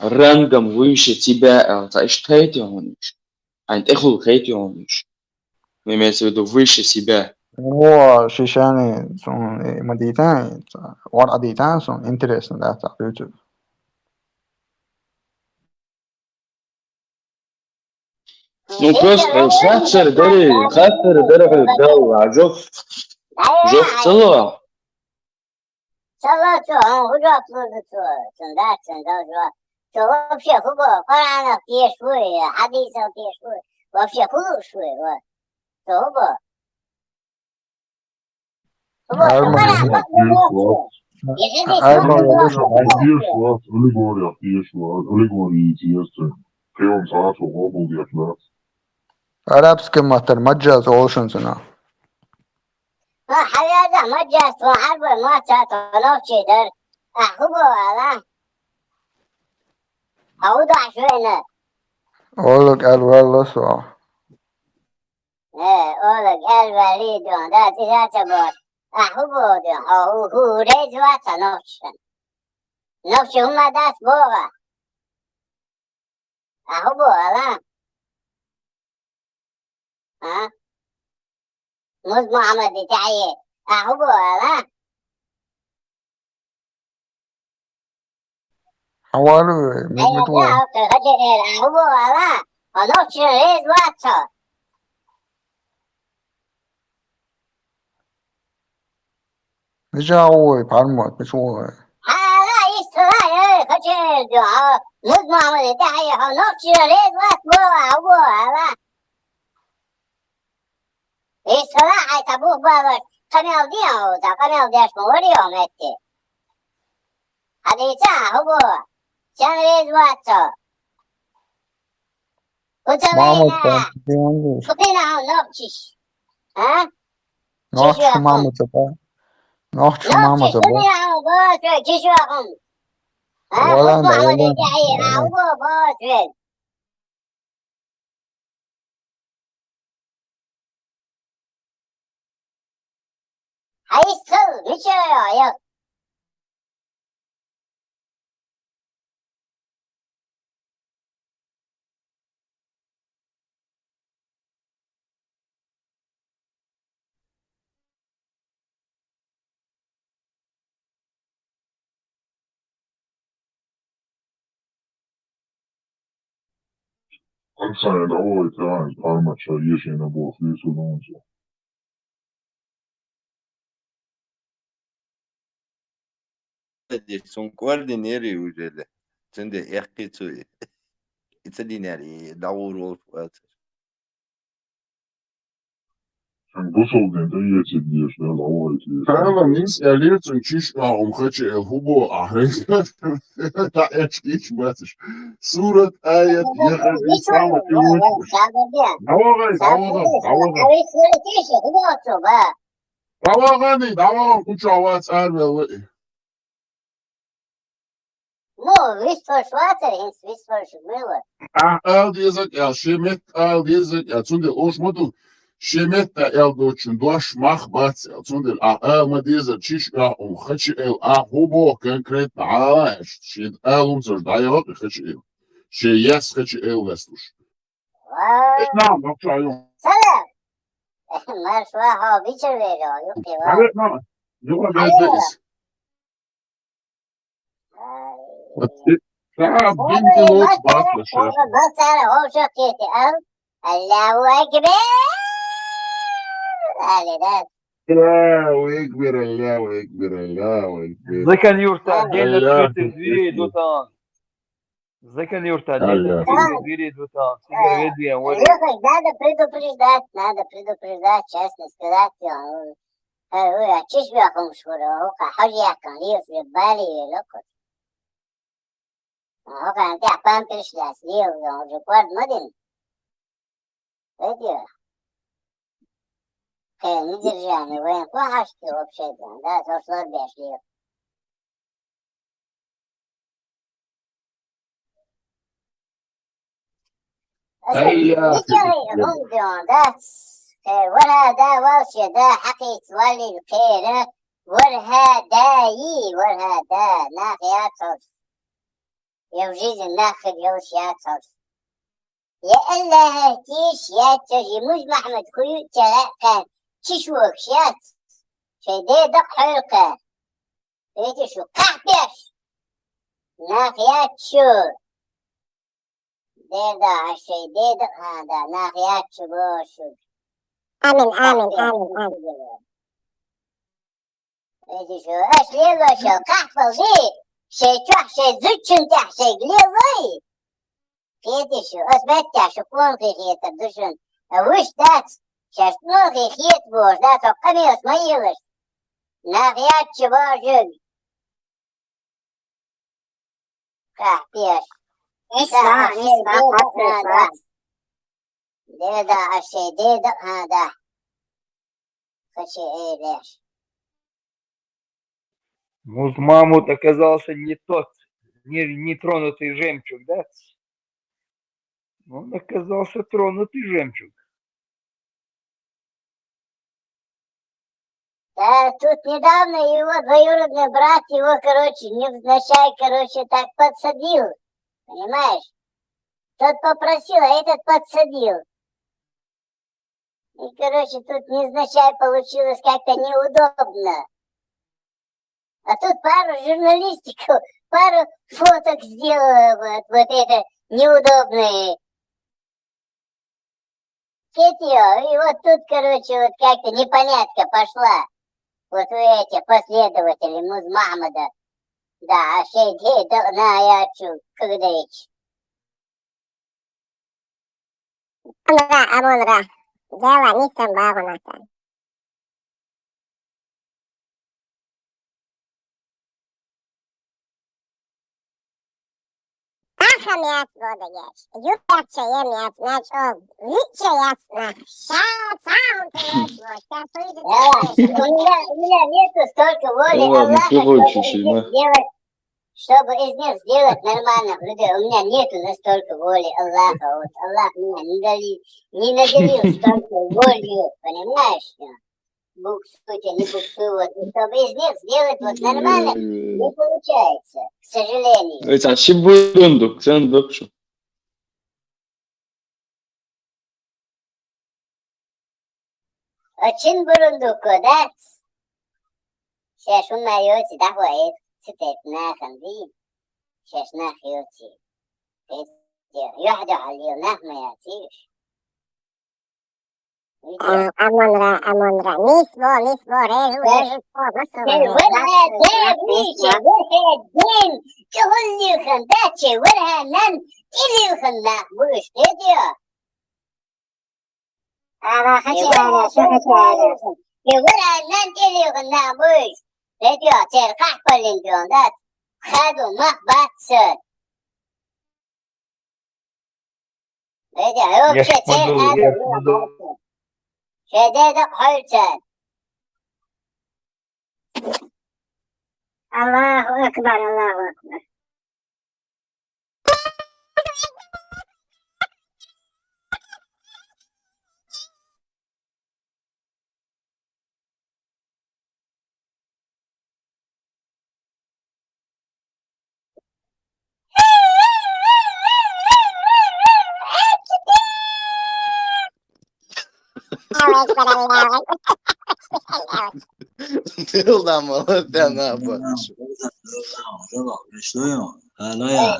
рангом выше тебя, хейти ониш. А эхул хейти ониш. Имеется в виду выше себя. هو شيشاني سون مديتان ورق ديتان سون انترست ده على يوتيوب Ну, просто خسر داره الجو عجوف جوف طلع صلاة هجرة شو вообще هو قرآن فيه شوي حديث فيه شوي вообще كله شوي شو هو Arabski mater maģās olšanas. حياته مجلس وحرب ما تنوشي در هو على أوضع شوينا Oluk elvallasva. أولك الوليد ده تجاتبه هو ده هو ريز واتنوشن نوش هما داس بوغا هو على ها مز محمد تعيه هو على Havalı mizmitwa. هو على نوش ريز واتو Nijawi parmat miswa. لا يستطيع خشيت مز محمد تعيه نوش ريز واتو هو على يستطيع تبوه بابك قميل ديو قميل ديش موريو متي حديثا هو كان ريز واتو Mahmut كتلينا نوكشش ها Nohç Mahmut ba. Nohç Mahmut نوكشش ba. كتلينا بوسوي كشوهم ها Walan da مصبح walan. مدعي هو بوسوي هيستل مش يا Anscheinend auch, ja, ein paar Mal hier in der Buch, wie so und so. Son coordineri ujele. Tende erkitsu. İtsalineri davul fuat. Sen bu soldun da yeçiliyor, ne lava ediyor. فعلا نسأل تنشيش خدش الهبو أحرز لا إيش باتش سورة آية يخرج إنسان يوش دواغاني كل شوات أربع dizek el shemet el dizek el zunde oshmodu shemet el dochun dosh mach bats el zunde el ma dizek chish khach el hubo konkret aish shid el zer dayot khach el she yes khach el vestush نعم دكتور سلام ما شوها بيشر ويرو يوكي evet نعم يوكا بيدس تعب بنتي لوت باطل بطل هو شكيتي الله أكبر الله أكبر الله أكبر الله أكبر Закон юрта, день открытых дверей Дутан. Закон юрта, день открытых дверей Дутан. надо предупреждать, честно сказать. Чешбя комшкура, хожья канил, бали, локот. كان تعبان برشلاس ليه ريكورد مدن فيديو كان ندرجاني وين كوحشتي وبشيت ده توصل بيش ليه ولا ده والشي ده حقي تولي الخير ورها دايي ورها دا ناقيات يوجد الناخل يوشياتر يا الله تيش يا تجي مش محمد خيوط كان تشوك شات شديد حلقة ريتي شو كحبش ناخيات شو ديدا الشيء ديدا هذا ناحيات شبوشك آمين آمين آمين آمين إيدي شو إيش ليلو شو كحفل دي شيء تروح شيء زوجين تح شيء ليلوي كيدي شو أثبت شو كون في خيط الدشن وش دات شنو في خيط بوش دات القميص ما يلش ناحيات شبوشك كحبيش اسمع اسمع ديدا الشيء ديدا هذا فشي ايه ليش Вот мамут оказался не тот, не тронутый жемчуг, да? Он оказался тронутый жемчуг. Да, тут недавно его двоюродный брат его, короче, невзначай, короче, так подсадил. Понимаешь? Тот попросил, а этот подсадил. И, короче, тут невзначай получилось как-то неудобно. А тут пару журналистиков, пару фоток сделала вот это неудобное. И вот тут, короче, вот как-то непонятка пошла. Вот у этих последователей Музмахмада. Да, шейди должна ячу, когда ич. Амонра. Дело не самбавната. Ахамят водоеш. Юперче емят, значит, личе ясно. У меня нету столько воли Аллаха, чтобы из них сделать нормальных людей. У меня нету настолько воли Аллаха. Вот Аллах меня не наделил столько волью, понимаешь? Буксуйте, не буксуй, вот. И чтобы из них сделать вот нормально, не получается, к сожалению. Это шибурундук, сандокшу. Очень бурундуку, да? Сейчас умаете, да, хватит. Цитет нахам, ви. Сейчас нахьете. يحدث عليه نحن يعطيش. Амонра. Мисво, режу, ورها داب ميشة ورها دين تهلي خنداتشي ورها نن تلي خنداق بوش تديو. أنا خشي على شو خشي على ورها نن تلي خنداق بوش تديو ترقح كلين جوندات خادو مخبات سر. تديو يوكشي ترقح شديد حلتان. الله أكبر الله أكبر. الله أكبر الله أكبر. Дылда молодая на башню.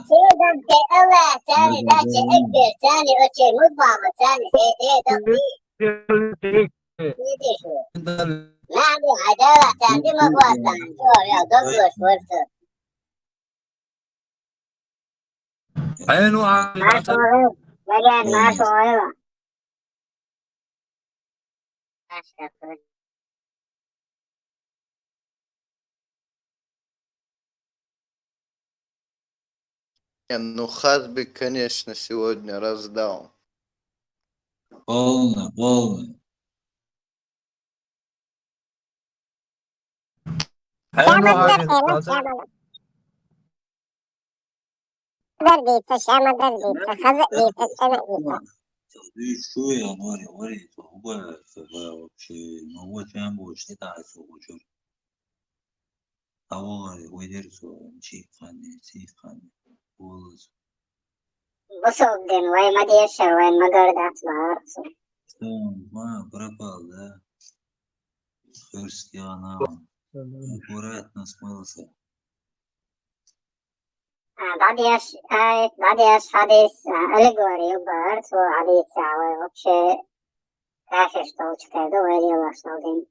سيدم كي الله تاني داتي اكبر تاني اوتشي مضمامة تاني سيدي شو ما عندي عدالة تاني مقوات تاني شو يا دبلوش ورثة عينو ما شوهيو مجان ما شوهيو Ну, Хазби, конечно, сегодня раздал. полно. شامة درديتة خزقديتة شمقديتة شوية وري هو вообще هو كان بوش تعرف وجود أول ويدرسوا شيء خاني بولز بصدق وين ما ديشة وين ما قردت بعرسه ما пропал, да? Христиана аккуратно смылся. Дадеш хадис аллегорию бар, то хадис вообще кафе штучка, доверила, что один.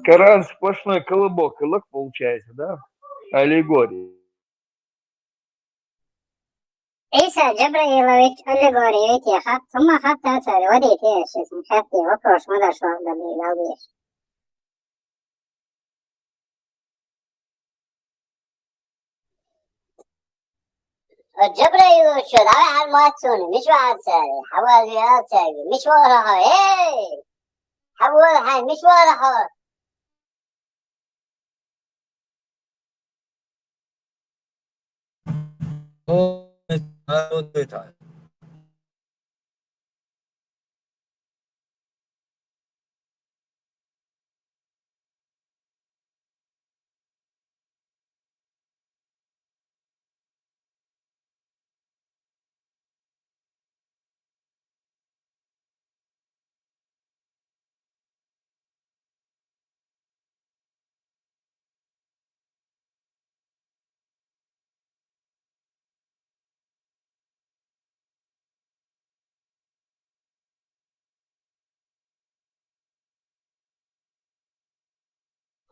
Коран сплошной колобок, и лак получается, да? Аллегория. عيسى جبريلويتش аллегорию خط ثم خط أثر وديت إيش اسم خطي وكروش مدى شو أفضل بيلاويش جبريل شو دعوة على الماتسوني مش واحد ساري حوال ريال ساري مش ورقة ايه حوال هاي مش ورقة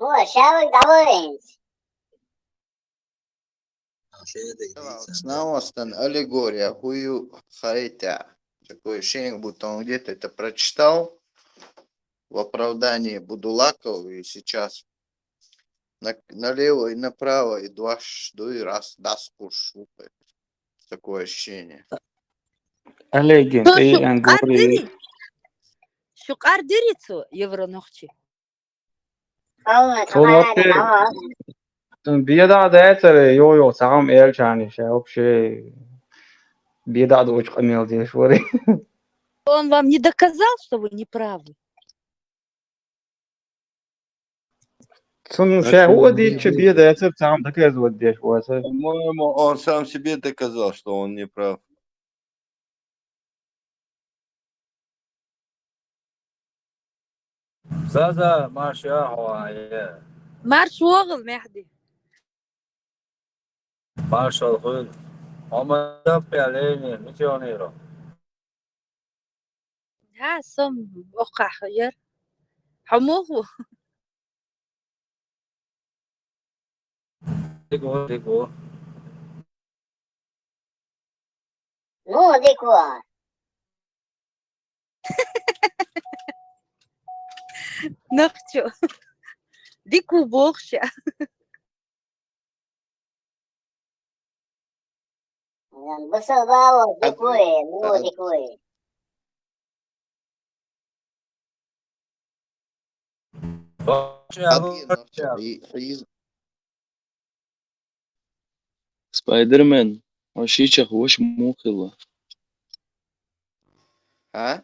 هو شاوك دعوين Снавостан аллегория, хую харетя. Такое ощущение, будто он где-то это прочитал в оправдании Будулаков, и сейчас налево и направо, и дуй раз даску шупает. Такое ощущение. Allegin, То и şu angori. Şu кардирицу евронохчи. Tonoke, беда дается, йо, сам эльчаниш, вообще беда дочка мел здесь, вори. Он вам не доказал, что вы не правы? Сон шаху дичь беда, это сам доказывает здесь, вот. По-моему, он сам себе доказал, что он не прав. زازا ما شاء Марш оғыл, Мехди. ما شاء الخير وما دبي عليني متيونيرو ها سم أقع خير. حموه. ديكو مو ديكوا نخشو. ديكو بوخشة. بصل باو ديكوي مو ديكوي Спайдермен, ашичах вош мухила. А?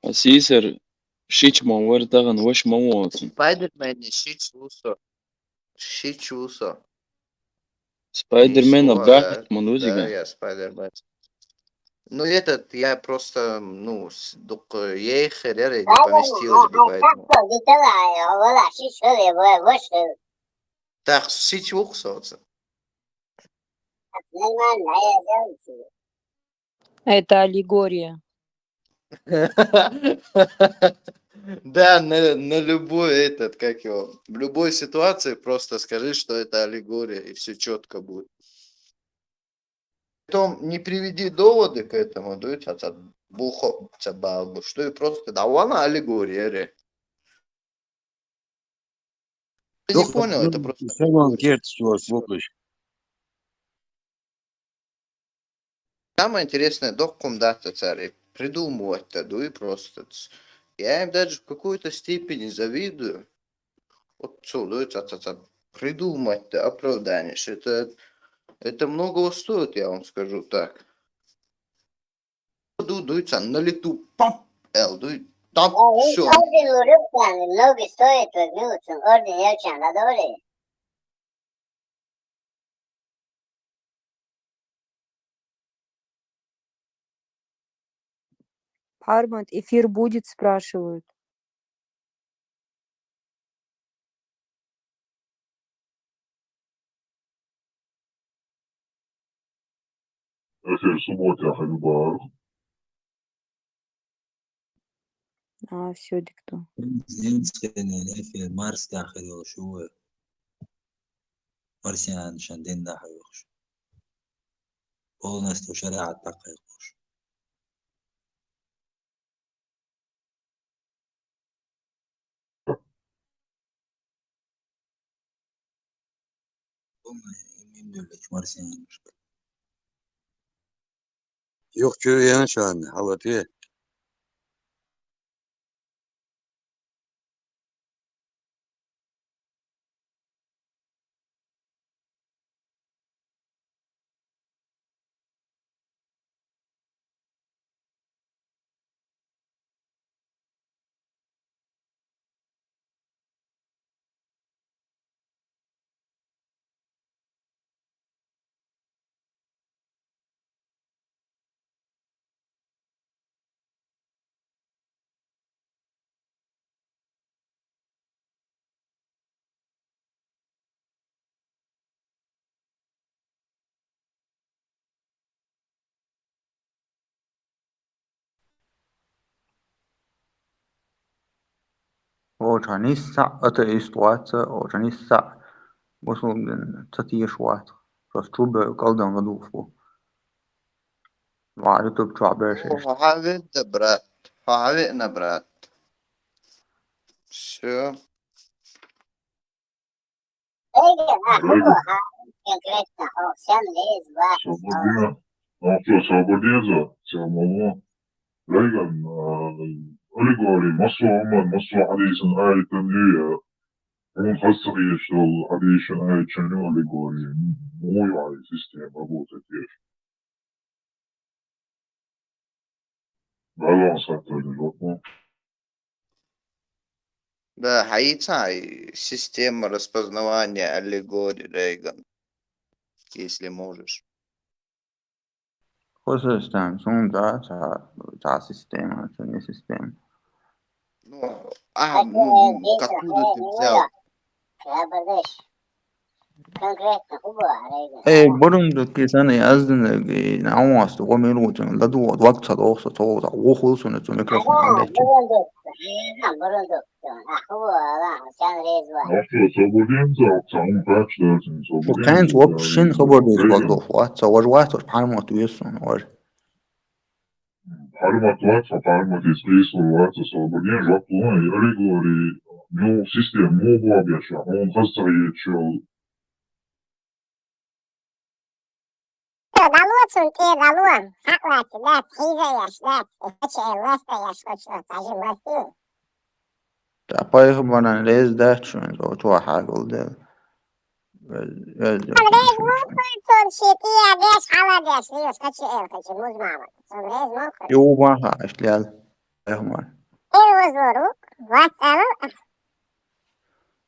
Асисер, шич мауэр таган вош мауатен. Спайдермен Шичусо. Спайдермен абгахит Да, манузига. я Спайдермен. Ну, этот, я просто, ей херера не поместилось бы, поэтому. Так, шич ухсоца. Это аллегория. Да, на любой в любой ситуации просто скажи, что это аллегория, и все четко будет. Потом не приведи доводы к этому, что и просто, да, она аллегория, ре. Ты не понял, это просто самое интересное, докум дата царь, придумывать-то, и просто. Я им даже в какой-то степени завидую. Вот придумать-то оправдание, это многого стоит, я вам скажу так. Дуется на лету, пап, там все. Много стоит, орден я чан, да, добрый? Арманд, эфир будет, спрашивают. آخر سبوت يا أخي مبارك. Все, дикту. Земская, في مارس داخل شو مرسيان شندين داخل وخش полностью شريعة بقى يخش يمين دولش مرسيان Yok yana şu an havatiye. Organista ateistvaca, organista musulmen tatieșvaca. Răstrubă caldăm la dufu. Vare tu pčabeșe. وحاولت брат. حاولنا брат. Все. конкретно овсян лес, Свободен. Ну что, свободен, самого. Reagan, allegory, مصر حديث آية تنهية. هون خسر يشتغل حديث آية شنو allegory. مو يعني سيستم مربوطة كيف. Balans حتى للوطن. Да, Хаитай, система распознавания аллегорий, Рейган, если можешь. Хозяйством сунда та система, это не система. Ну, откуда ты взял? конкретно Рейган. Burundaki sana yazdığında namustu o melutin la du vakt sad olsa toğda o hulsun et mikrofon aleti. Burunduk. After свободен, تعم patch لازم Şu свободен. kent wapshin khabar değil bagdo fuat sa wajwat parmat wisun var. Пармат ватса, пармат изпресл ватса, свободен, жаплуна, allegory, ну, систем, ну, благоша, он хаср ечел. Dalotsun te dalon. Haklati, da, hizayaş, da. Kaçı lasta yaş koçu, tajı lasta. Ta payı bana lez dahçun o tuğa hagol del. Rez mumkun şetiye deş hala deş. Riyos kaçı kaçı muzmama. Rez mumkun. Yo baha işlel. Ehmar. Uzuruk. Vatsalı.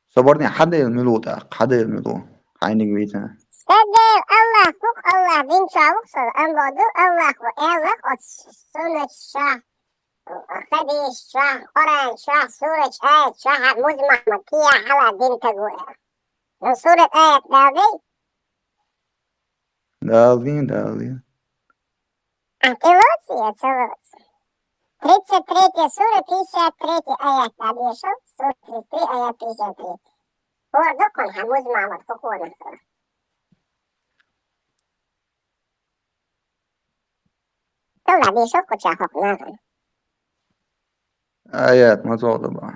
Sabarni hada yelmiluta, hada yelmilu. Hayni gvitana. Sedel Allah buk Allah din çabuk sor. Ambodu Allah bu Allah ot sünnet şah. Hadis şah, Kur'an şah, suret ayet şah, muzmama kiya hala din taguya. Suret ayet daldi. Daldi. Антилоция целуется. 33 сура, 53 аят объяснил. Сура 33, аят 53. Orada kon hamuz Muhammed kokona. Tola объяснил куча хокна. Ayat mazolda ba.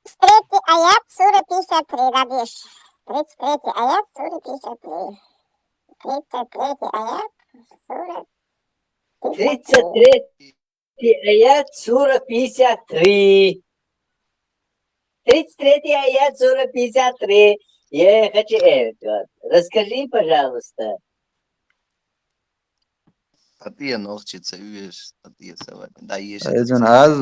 33 аят, сура 53, дадиш. 33 аят, сура 53. 33 аят, сура 33 аят, сура 53. 33 аят, сура 53. Я хочу это. Расскажи, пожалуйста. Отъе носчица, видишь, отъе савать. Да, есть. Ezin az.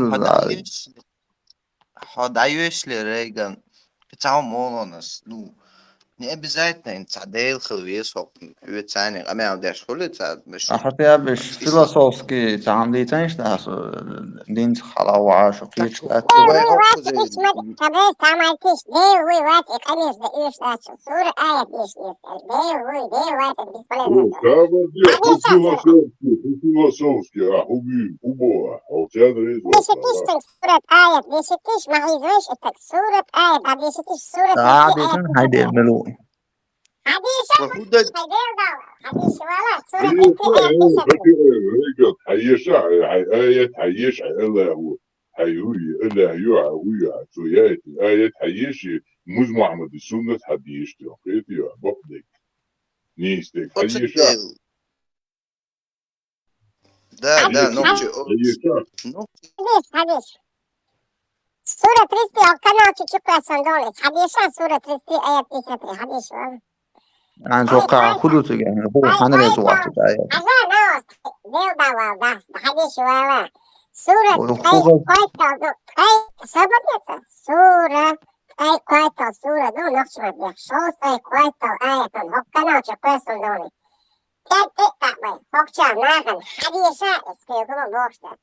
Ходаешь ли, Рейган? Пиццау молонос, ну, Не обязательно инцадейл, хлвес, вецане, а меня дашь хулица, حتى باش فيلسوفسكي تعملي تنش دين خلاو عاش فيش لا Vai وات opuzēt. إيش مد كبير تعمل تيش ديل وات إقاميش إيش لاتشو سورة آية ديش ديل وات ديش Философски, убо, а у тебя ديشتيش تك سورة آية ديشتيش ما عايزوش تك سورة آية بعد ديشتيش سورة عادة هيدي الملو حديث وهدى حديث ولا سورة حيشع آية حيش إلا هو حيوي إلا يوع ويوع سويات آية حيش مجمع من السنة حديش تقيت يا بقدك نيستك حيشع Да, ногти. حديث سورة 3 أو كنا تشوفها صندوق حديث سورة 3 آية 3 حديث ولا يعني توقع خدوتك يعني هو حنرى زواتك آية حديث ولا سورة وخوغ سورة أي كويتو سورة دو نقش مديح شوز أي كويتو آية هكنا تشوفها صندوق تتبع هكشا ناغن حديثة اسكيكم بوشتك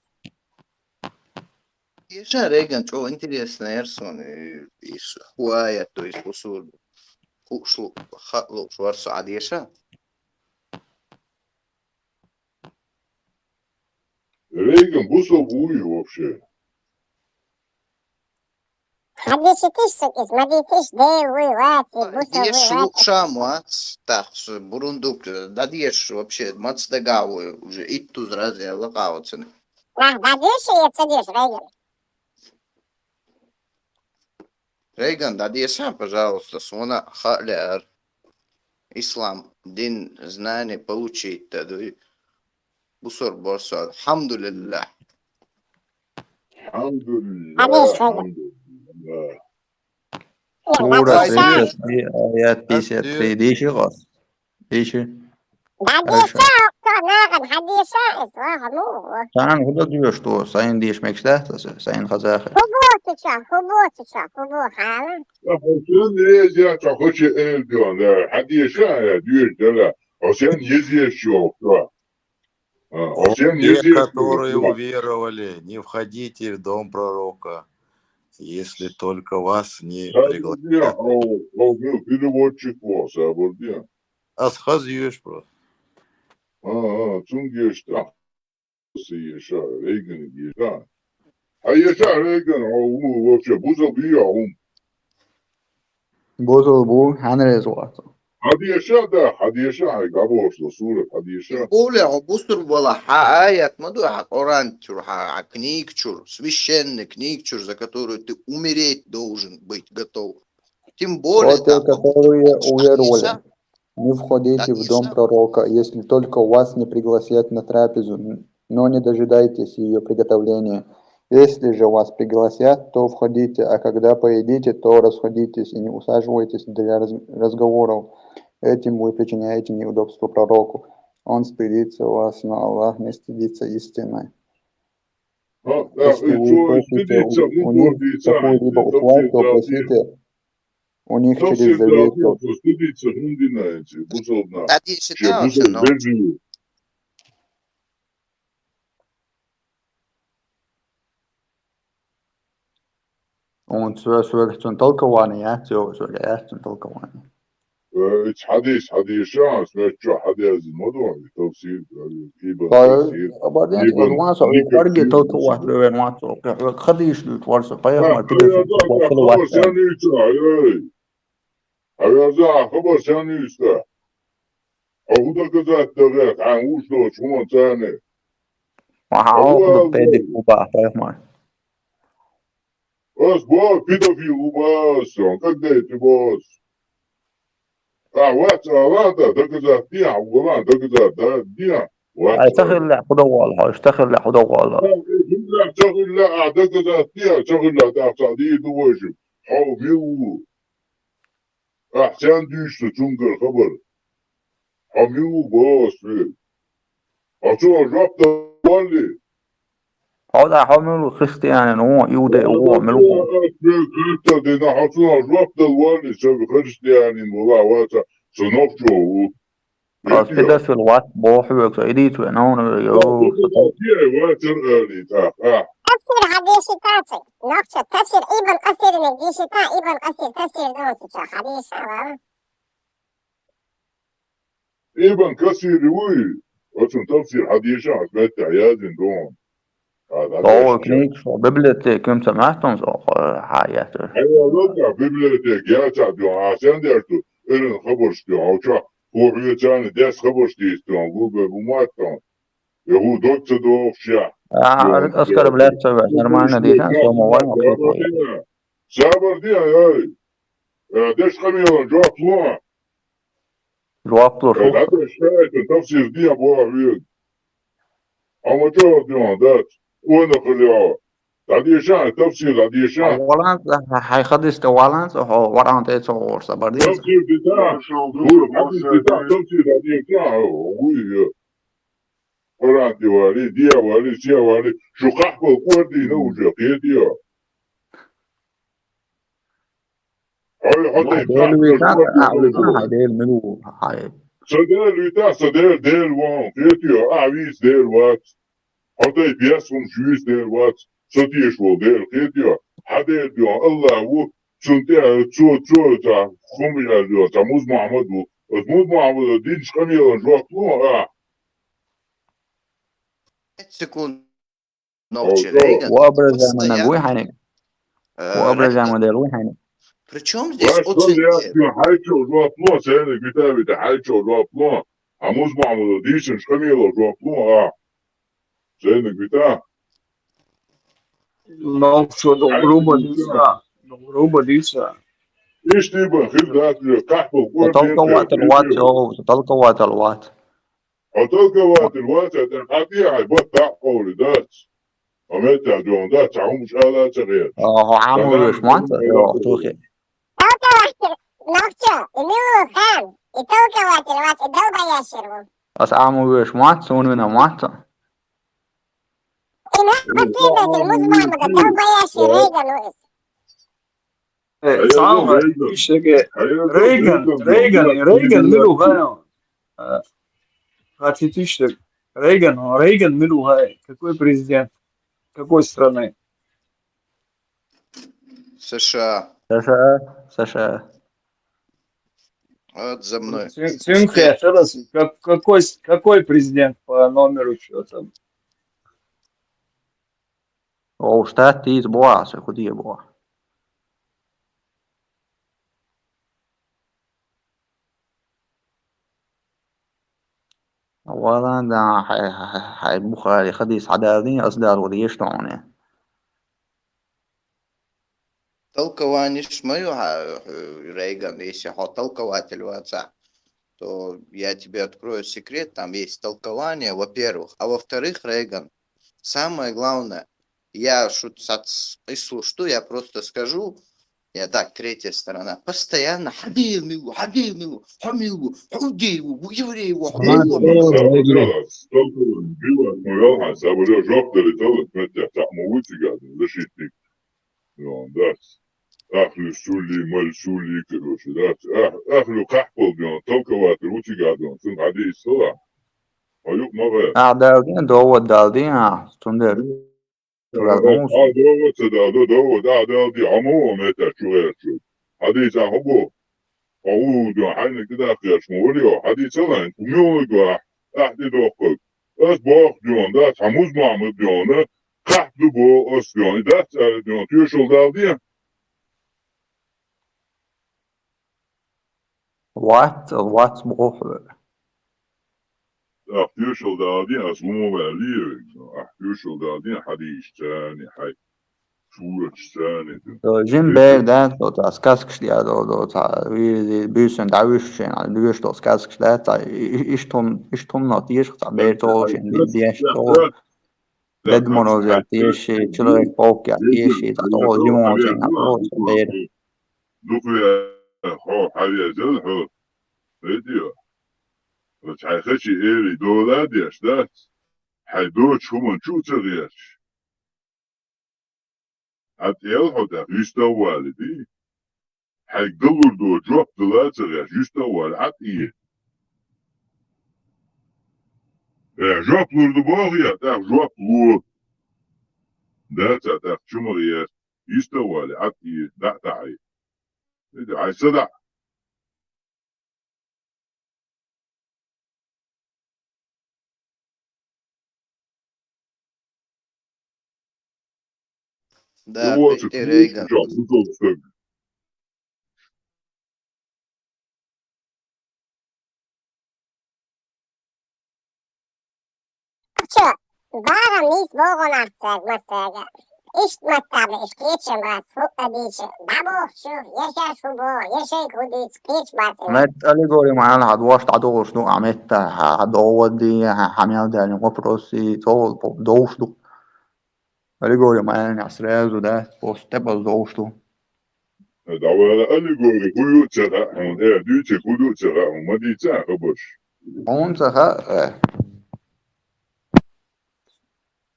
Еще Рейган, что интересно, Эрсон, из Хуая, то есть Усур, Хушлу, Хатлу, Шварцу, Адеша. Рейган бусов уи вообще. حديثتيش سكيس مديتيش ديوي واتي بوسوي Деш واتي Шамуац, так, Бурундук, да Деш вообще, Мацдагавы, уже и тут разве лакауцены. дадишь и цедишь, Рейган. Рейган, да Деша, пожалуйста, Суна Халяр. Ислам, дин знания получить, тогда Бусор Борсал. Хамдулиллах. سورة 53 آيات 53 ديشي غاص ديشي حديثة ناغن حديثة اسمها مو تعال خدت ديوش تو ساين ديش ميكس تحت ساين خزاخي هبوط حالا Sen nereye çok hoş eldiyorsun? Hadi yaşa ya diyor da. O sen yaşıyor şu. O sen Те, yaşıyor. которые уверовали, не входите в дом пророка, если только вас не пригласят. O переводчик var sabırdı. А схазюешь просто. Çünkü yaşta. Yaşa, Reagan yaşa. Ay yaşa Reagan, o вообще buzul bir ya. بوزو بو حنرى زوات Hadi yaşa da, hadi yaşa. Gaboşla suret, hadi yaşa. Более Бусур была аят, мадуа, орантюр, книгчур, священный книгчур, за которую ты умереть должен быть готов. Тем более, Вот те, которые уверовали, не входите в дом пророка, если только вас не пригласят на трапезу, но не дожидайтесь ее приготовления. Если же вас пригласят, то входите, а когда поедите, то расходитесь и не усаживайтесь для разговоров. Этим вы причиняете неудобство пророку. Он стыдится вас, но Аллах не стыдится истиной. Если вы просите у них какую-либо услугу, то просите у них через завет. Стыдится, он динается, бузол на. Да, ты считался, но... Он söylehtin talkavaani jähtö, söylehtin talkavaani. حديث شخص مشجوع حديث الموضوع تفسير بعدين الوان صار يفرق talkavat löven matso. Khadish nyt varsa payahma pidä خبر ثاني يستا أو ده كذا تغير عن وشلو شو ثاني وحاول بيدك وبا payahma. بس كده في وباس كده تباس وقت ده كذا تيع ولا ده كذا ديع اشتغل لا خذ والله اشتغل لا خذ والله لا شغل لا ده كذا تيع شغل لا ده صديق دوجه أو ميو أحسن ديش تونجر خبر أميو باس في أشوف ربط والي هذا حمل خريستيان هو يودي هو ملو Kırkta dedi hatuna rafta var ne tabi Hristiyanin valla vata sanatçı بس بدأ في الوقت بوحي وكيديت وأنا يو تفسير حديث تاسع نقطة تفسير ابن كثير من جيشتا ابن كثير تفسير دون حديث ابن كثير روي وتن تفسير حديث عتبت عيادين دون هو كنيك شو ببلت كم سمعتم سوق حياته أيوة رجع ببلتك يا تعبي عشان درتو إن خبرتي عوشا هو بيتاني داس خبرتي استوان هو بماتان يهو دوت دوف شا أرد أذكر بلاد سبع نرمانا ديتان سو موان صبر دي هاي داش خميرا جواب لون الوقت له شو هذا الشيء تفسير دي أبوها بيد أما جواب دي ذات وانا خليها هذه شان تفسير هذه شان أولاً هيخدش أولاً هو وران تيتو صبر دي تفسير بتاع هو حديث بتاع تفسير هذه بتاع هو وران ديوالي ديوالي سيوالي شو قحبه وردي نوجه قيديا هاي حتى هيديل منو هاي صدير لويتا صدير ديل وان قيديا أعويس ديل وات حتى بيسهم جويس ديل وات صديش وديل قيديا حديل بيان الله هو سنتها تشو تا خمي اليو تموز محمد موز محمد دينش خمي الجوات لون секунд ночи Рейган وأبرز من أقوي постоянно... حني وأبرز من دلوي حني Причем здесь Знаешь, что я حيشو جوات لون سيني كتابي حيشو جوات لون عموز محمد دينش خمي الجوات لون سيني كتاب Ну, что, грубо диться. ايش تبغى خذ كحبه تطلق وقت الوقت أو تطلق وقت الوقت هتلقى وقت الوقت هتنحكي هيبطع قولي دات ومتى دون دات عمش هذا تغير هو عامل وش مات توخي نقطة إنه كان يتوقع وقت الوقت الدوبة يشربون بس عامل وش مات سون من مات إنه أكيد المزمع من الدوبة يشرب Рейган милу гай. Хотите что? Рейган милу гай. Какой президент? Какой страны? США. США. Вот за мной. Цюнхэ, какой президент по номеру что там? О, штат из Боа, куда Боа. أولا ده حيبخ خديس عدادين أصدار وديش طعونه Толкование мою, Рейган, если толкователь WhatsApp, то я тебе открою секрет, там есть толкование, во-первых. А во-вторых, Рейган, самое главное, я что я просто скажу, я так, третья сторона, постоянно Хабилмилу, Хабилмилу, Хамилу, Худееву, Еврееву, أخلو سولي مال سولي كروش دات أخلو قحبل بيان طلقوات روتي قادون ثم عدي الصلاة أيوب مغير أعدادين دوت دالدين تندر دوت سدادو دوت أعدادي عمو متى شو غير شو حديث أحبو أو دو حين كده خياش موليو حديث الله انتو ميولي أحدي دوقل أس باق بيان دات حموز معمد بيان قحبلو بو أس بيان دات بيان تيوشل دالدين What بروح أحتيوشل دالدين أسمو باليرك أحتيوشل دالدين حديث تاني حي شورة تاني جيم بير ده تو سكاسكش دي دو تا وي بيسن داويش شين دوش تو سكاسكش ده تا إشتم ناتيش تا بير تو شين ديش تو بدمونوز يعطيش چلوك بوك يعطيش تا تو جيمون شين تو بير دوكو هو حاليا زل هو فيديو بس حيخشي إيري دولاد يشتات حيدوش هم نشو تغيش أتيالها يستوى دي هيقدروا دو جوب دلاتر يستوى عتيه جوب لورد باغية تاع جوب لورد داتا تاع شمريات يستوى عتيه دا تعي عايز صدع Да, هو Петя شكله Рейган. جوب Čo, bāram nīs bogonāts mastēga. Išmattābi, iškriečam brāt, fukadīča. Dabokšu, iešāšu bo, iešēk hudīts, krieču bācina. عملت أليجوري معانا هدواش تعدو شنو عملت هدوت دي حميان داني وبروسي طول دوش دو أليجوري معانا عسراز وده بوست تبقى دوش دو دعوة أليجوري هو ترى هون ديتك هو ترى وما دي تعرفش هون سخاء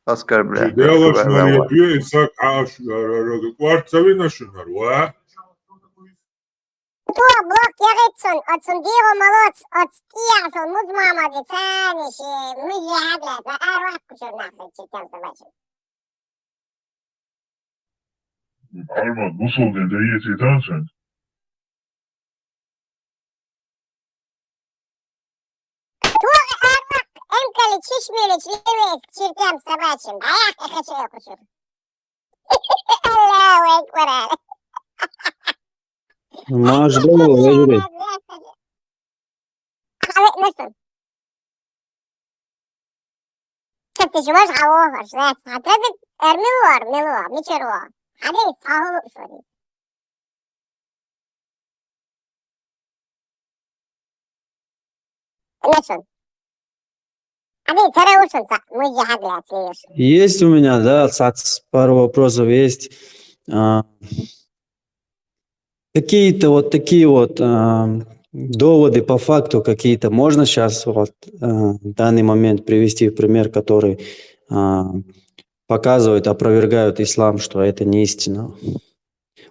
أسكر بلا Делаешь на репе и сак аш кварцевина шунарва. To blok jeritsun, otsun dīru malots, ots tiersun, muzmāmadi cēniši, muļi hadlēt, lai arvakušur nākri čitam sabaču. Armand, nasıl nedeyeti dansen? Emkali çişmüliç livet çirtem sabaçım. Dayak yakaçıyor kuşur. Allahu Ekber abi. Maaş dolu Vecri. Abi nasıl? Satışım hoş hava hoş. Hatırladık. Milu var. Miçer var. Hadi sağ ol. Sorry. Nasıl? Hadi tara usun sak. Muji hadla atıyorsun. Есть у меня, да, пару вопросов есть. Какие-то вот такие вот доводы по факту какие-то можно сейчас вот в данный момент привести в пример, который показывают, опровергают ислам, что это не истина?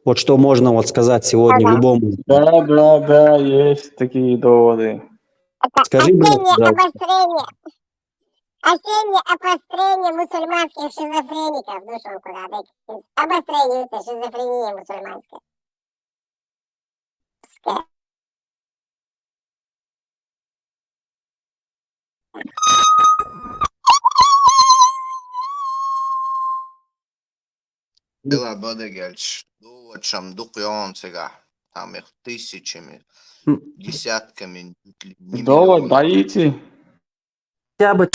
Вот что можно вот сказать сегодня любому? Да, есть такие доводы. Скажи, Осеннее обострение мусульманских шизофреников. Душон куда обострение это шизофрения мусульманская. Была Бодегельч, дочам, дукионцега, там их тысячами, десятками, не Довод миллионами. боите? хотя бы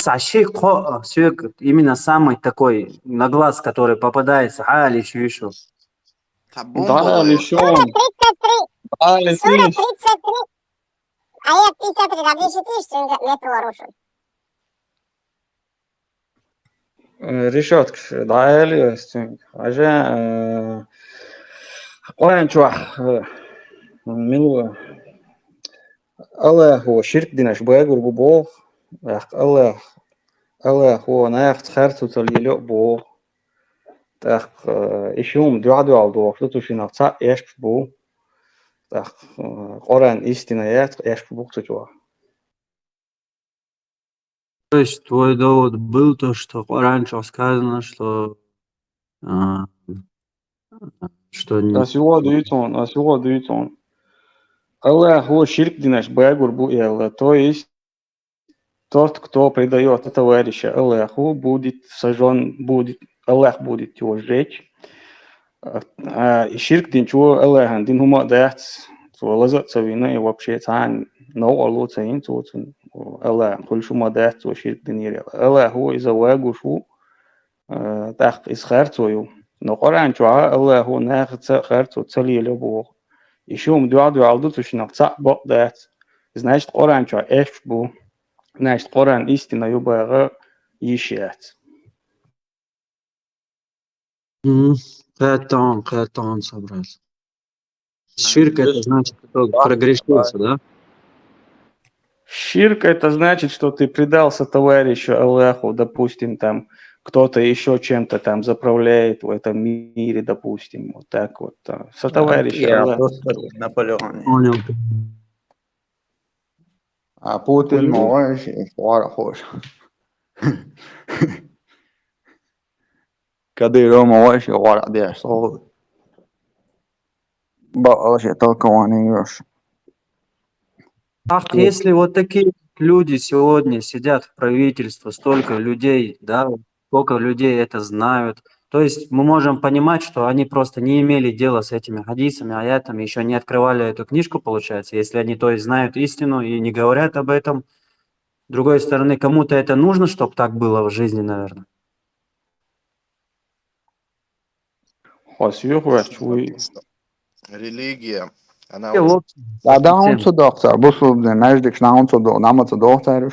сюк, именно самый такой на глаз, который попадается, еще. Да, лишён. Сура 33. Аят 53. Разрешите, что не порушен. решетка, да, или уже قرآن ملو الله هو شرك ديناش بيقول ببوغ الله هو ناخد خارطو تليلو بوغ تاخ إشيوم دعادو عالدوغ تتوشي نغتا يشك بو تاخ قرآن истинаят يشك بوغ تجوا. То есть твой довод был то, что раньше сказано, что Асюа дуйтон. Аллах его ширк динаш байгур бу Аллах. То есть тот, кто предает товарища Аллаху, будет сожжен, Аллах будет его сжечь. И ширк дин чего Аллах дин хума дает, то лазат цавина и вообще тан нау Аллах цаин, то Аллах куль шума дает, то ширк дин ири. Аллах его из Аллаху шу так из харцою. Но Коран чуа Аллах его нахт харцу цалили бог. Еще дعаду алдутуш нахта бог дает. Значит Коран чуа эш бу. Значит Коран истина юбага ищет. Катон собрался. Ширк это значит, что прогрешился, да? Ширк это значит, что ты предался товарищу Аллаху, допустим, там кто-то еще чем-то там заправляет в этом мире, допустим, вот так вот. Сотоварищи, Я Аллах. просто Наполеон. Понял. А Путин мой швара хош. Кадыров мой швара дешол. Вообще толкование ешь. Ах, если вот такие люди сегодня сидят в правительстве, столько людей, да, сколько людей это знают, то есть мы можем понимать, что они просто не имели дела с этими хадисами, аятами, еще не открывали эту книжку, получается, если они, то есть, знают истину и не говорят об этом. С другой стороны, кому-то это нужно, чтобы так было в жизни, наверное. Религия, она И уже... вот, Да он доктор, бусул наждик на он намаца доктор.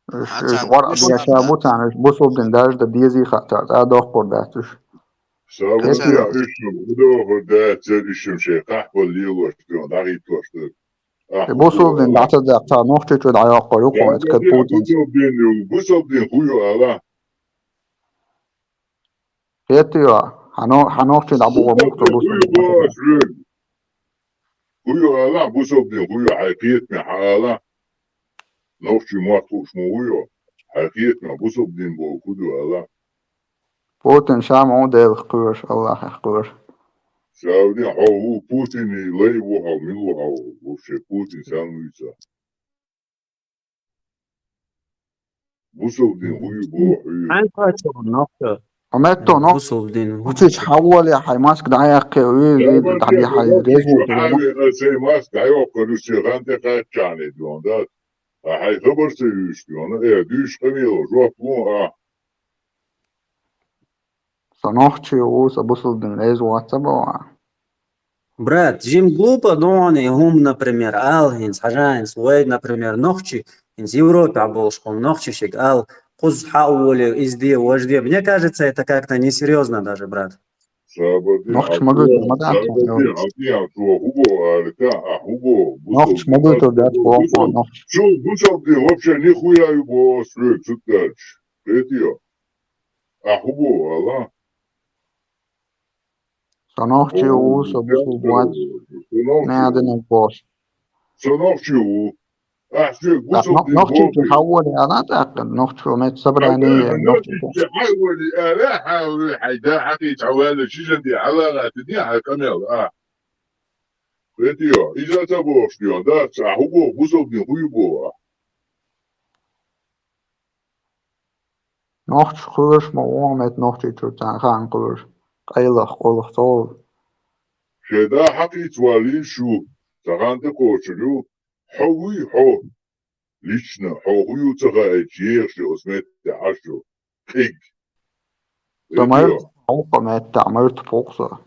Вара дешя бутан, бусул дажда дизи хатар, доктор датуш. Sabırlıya işim, bu da orada işim şey, kahvalıyı ulaştırıyor, daha iyi ulaştırıyor. Busul data doktor nokta çöd ayak koyu konuş kad Putin. Bu sabırlıya huyu ala. Yetiyor. Hanokçu da bu muktu busul. Huyu ala, bu sabırlıya huyu hakiyet mi hala. Nokçu muhatmış mı huyu? Hakiyet mi, bu sabırlıya bu huyu ala. Putin şam o del kır, Allah kır. Savdi havu Putin'i leybu hav milu hav. Bu şey Putin sanıysa. Bu sabırlıya huyu bu huyu. Ametto no. Uçuş havval ya haymask da ayak kıyı dadi hayır rezu. Şey mask ayak kırışı rante kaç tane diyor da. Hay haber seviyoruz diyor. Düş kamiyor. Ruh bu ha. Sanokçu o busul din rezu WhatsApp. Брат, Jim глупо, но он и Гум, например, Алгинс, Хажанс, Уэйд, например, Нохчи, из Европы оболшком, Нохчищик, Ал, Куз Хаули, Изде, Вожде. Мне кажется, это как-то несерьезно даже, брат. Нохч могу помогать. Нохч могу дать помощь. Что, ты вообще нихуя его строить, что дальше? Это Алла. Sanokçu o busul buat. Ne adına boş. Sanokçu o. نقطة تحول أنا أعتقد نقطة مت صبرانية نقطة تحول لا حاول حيدا حقي تحول شيء جدي على تدي على كامل فيديو إذا تبوش بيون ده هو بوصل بين هو نقطة خورش موامت نقطة ترتان خان خورش قيلخ قلخ طول شدا حقي توالي شو تغانت كوشلو حوي حو ليشنا حوي تغا جيرش اسمت عشو كيك تمرت حوقة مت تعمرت فوقصة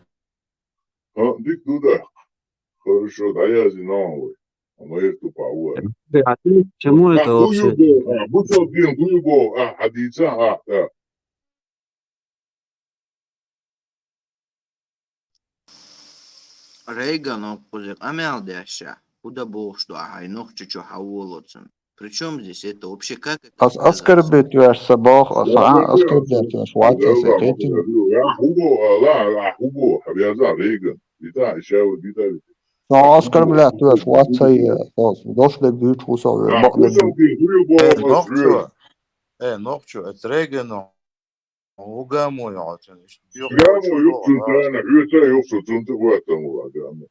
ديك دودا хорошо даязи новый амерту пауэ Чему это вообще? Бусол бин гуйбо хадица да. Рейган опузик амялдяща. Куда бог что айнох чуть-чуть хаволоцен. Причем здесь это вообще как это? أسكربت ويش صباح أسعى أسكربت ويش واتسا سكيتي حبو حبيازا ريغان بتاع إشاوة بتاع أسكربت ويش واتسا دوشلك بيوت وصا Ногчу, ногчу, это Рейгану. Угаму яцен. Гаму юксунтана, юта юксунтана ватаму агаму.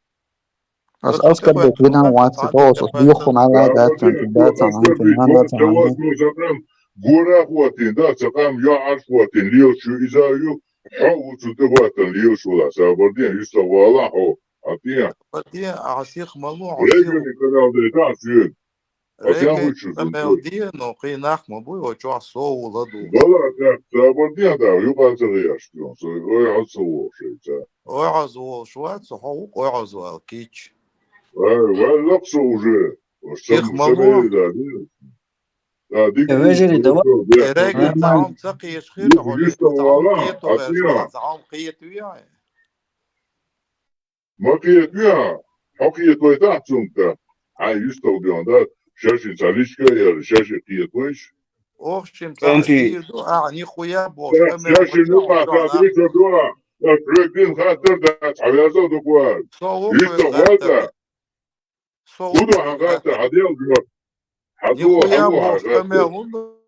أسكربت وينا واتسا توصل بيوخم على داتن داتن Гора хватин, да, цакам я аж хватин, лилчу изаю, хау цутыватан, лилчу ла, сабардин, юставала, хау, атия. Атия, асих малу, Рейгани канал да, сюн. Рейгани канал ди, но кинах мабуй, очу асоу ладу. Бала, так, сабардин, да, юбанца ряшкин, ой, асоу, шейца. Ой, азуал швайцу, хау, ой, азуал кич. Валапсо уже. Их малу. Вежери, давай. Рейган заам цаки ешхир, заам кету вешва, заам кету яй. ما قيت بيها حقيت ويتاحت سنتا هاي يستو بيان ده شاشي تاليشكا يا شاشي قيت ويش общем, أنت تعديل нихуя бог, شاشة نقع تعطيش دوا تركين خاطر دات عيازة دوا يشتو غاتا ودو عن غاتا عديل دوا حدو нихуя حدو عن бог,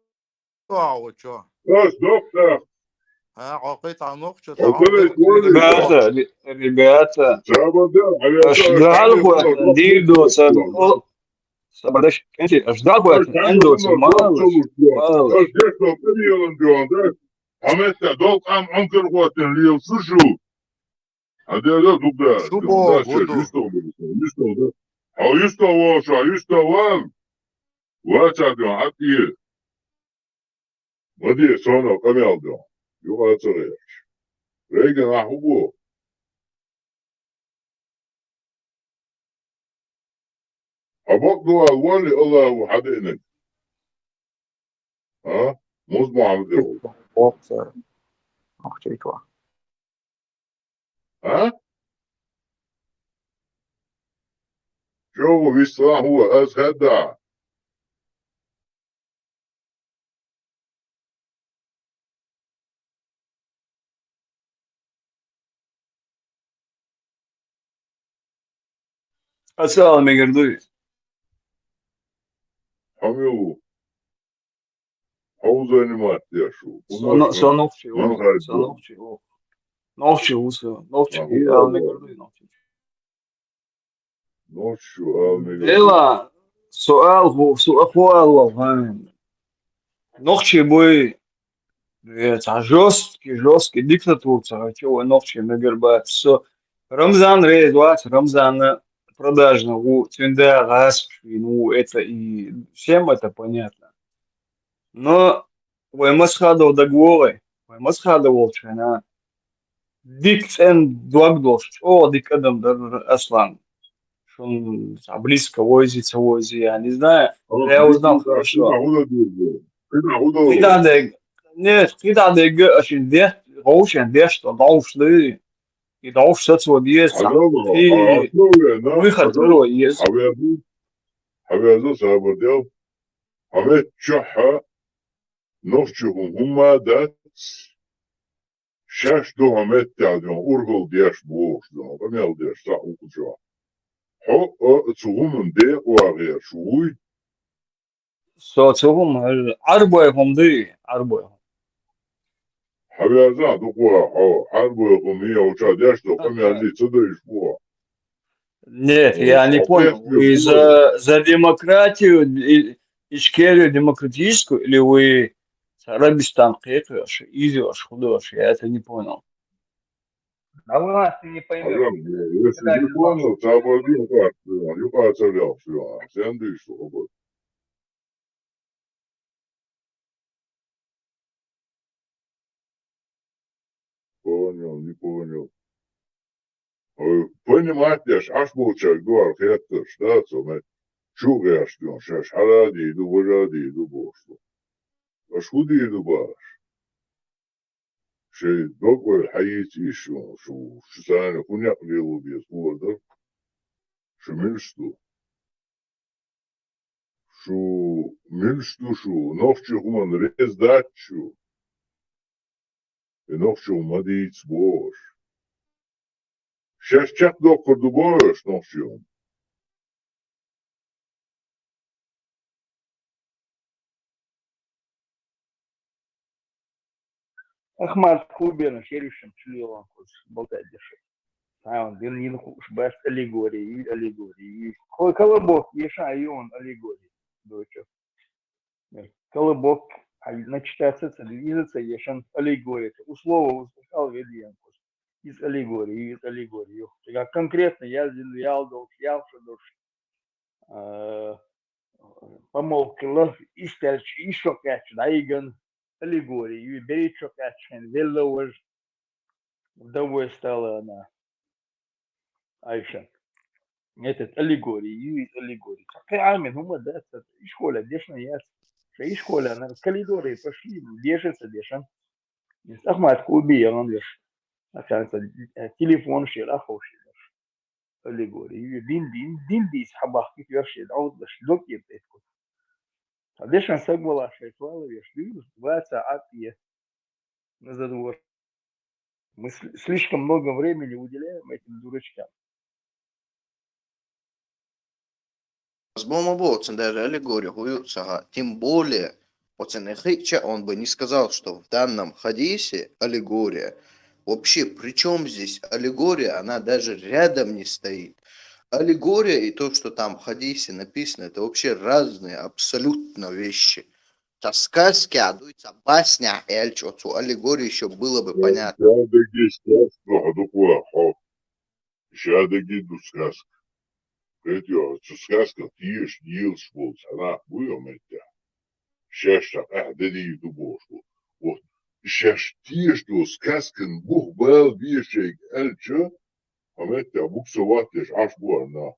غاتا чё? بس دوكتا عقيت عن نقطة وطلع تولي ребята, شابا دا عيازة ждал اشتعني бы كنا это روح дильдоса, نوصل sabadash, أنت ждал бы это اشتعني эндоса, كنا малыш, نوصل малыш. اشتعني كنا نوصل حمسة دوك ام انكر واتن ليو سوشو هذا لا دوبا شو جون بوغ لا ودو يستو ده او يستو شو يستو واتا دو عطيه ودي سونا كمال دو يو اتري ريغن احبو ابوك دو الولي الله وحدينك ها مزمع عبدو Boxer. Ach, Chico. ها شو بيصلاح هو ازهد السلام عليكم. حميو حوزاني ما تيشو Соновчий, من غير دو новчий усе, новчий, هو але не гордий новчий. نوشو ميجادو Дела, سؤال والله. Новчий бой, жесткий диктатур, чего новчий мегербат. Все, Рамзан рейдуат, Рамзан продажно, у Тюнда, Гаспи, ну это и всем это понятно. Но Ваймасхадов договоры, Ваймасхадов волчана. Дик эн дуагдош, о, дик адам аслан. Он близко возится, я не знаю, я узнал хорошо. Нет, когда очень что должны, и должны что есть, и выход второй есть. حبيبي سابرديو حميت شحة نوشهم هما دات شاش دو حميت تعدون أرغل ديش بوش دون رميال ديش صح وكجا حق تسوهم دي وغير شوي صوتهم عربهم دي عربهم. حبيبي زاد وقوها حربو يقومية وشا ديش دو رميال دي تدريش بوها Нет, я не понял. Вы за демократию, ичкерию демократическую, или вы Арабистан кекаешь, идешь, худоешь? Я это не понял. А у нас ты не поймешь. Если не понял, сабордин как, юка царел, все, сендвич, что понял, не понял. Понимаете, аж получай гор, это что, мы шугаешь, шаш харади, иду вожади, иду бошу. Аж худи иду баш. شيء دوغ حياتي شو سنة كنا قليلو بيس هو ده شو ملشتو شو نوفشو هما نريز داتشو نوفشو مديتس بوش شاش چاق دوغ كردو بوش نوفشو Ахмат Кубер, Шеришем, Члилом, болтать дешевле. А он, не уж баш аллегории. Колобок, еша, и он аллегории. Дочек. Колобок, а начитаться телевизор, ешан аллегория. Условно услышал веденку. Из аллегории. Как конкретно я сделал, помолвка, истерч, еще кач, дайган, аллегории, бери что кач, велловаж, вдовой стала она, Айша. Этот аллегории. Какая амин, да, и школа, дешна я, и школа, на коридоры пошли, держится, дешан. Ахмат Куби, он лишь, оказывается, телефон ширахов, аллегории, дин, дис, хабах, кит вершит, а вот лишь, док ебет. Лишь он соглашается, шейтвалы, вешли, 2 саат на задвор. Мы слишком много времени уделяем этим дурачкам. Даже аллегория хуются, тем более, он бы не сказал, что в данном хадисе аллегория. Вообще, при чем здесь аллегория, она даже рядом не стоит. Аллегория и то, что там в хадисе написано, это вообще разные абсолютно вещи. Это сказки, а дуется басня, эльчоту, аллегория еще было бы понятно. Сказка тиеш дилш бол сана буем это. Шашта ахдали дубошу. Вот. Шаш тиеш до сказкан бух бал вишек эльча. Амета буксоватеш аш буарна.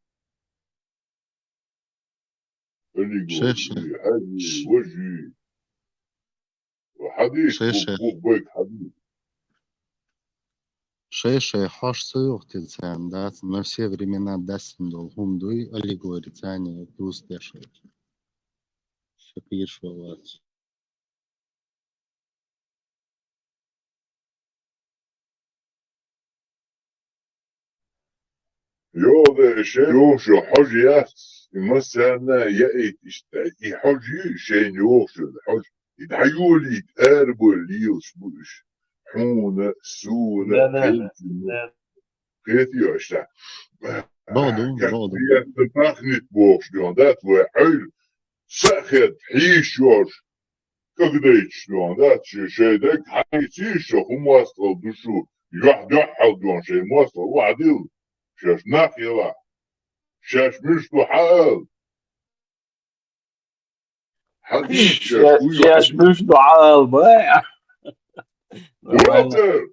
Аллегория, хади, вожи. Хадис бух бэк хадис. Шеша хош суюх тилцан дат на все времена дастин долгум дуй аллегори цани туз дешет. Шапир шоват. يوضع شيء يوشو حجيات مثلا يأتي اشتاكي حجي شيء يوشو الحج يتحيولي يتقاربوا اللي يوشبوش حونة سونة لا كيتي اشتا بعضو كفية تفاخنت بوش دون دات وحيل ساخد حيشوش كقديتش دون دات شيء داك حيتيشو هم واصلوا دوشو يحدحل دون شيء موصل وعديل شاش ناخيلا شاش مشتو حال حديث شاش مشتو حال بايع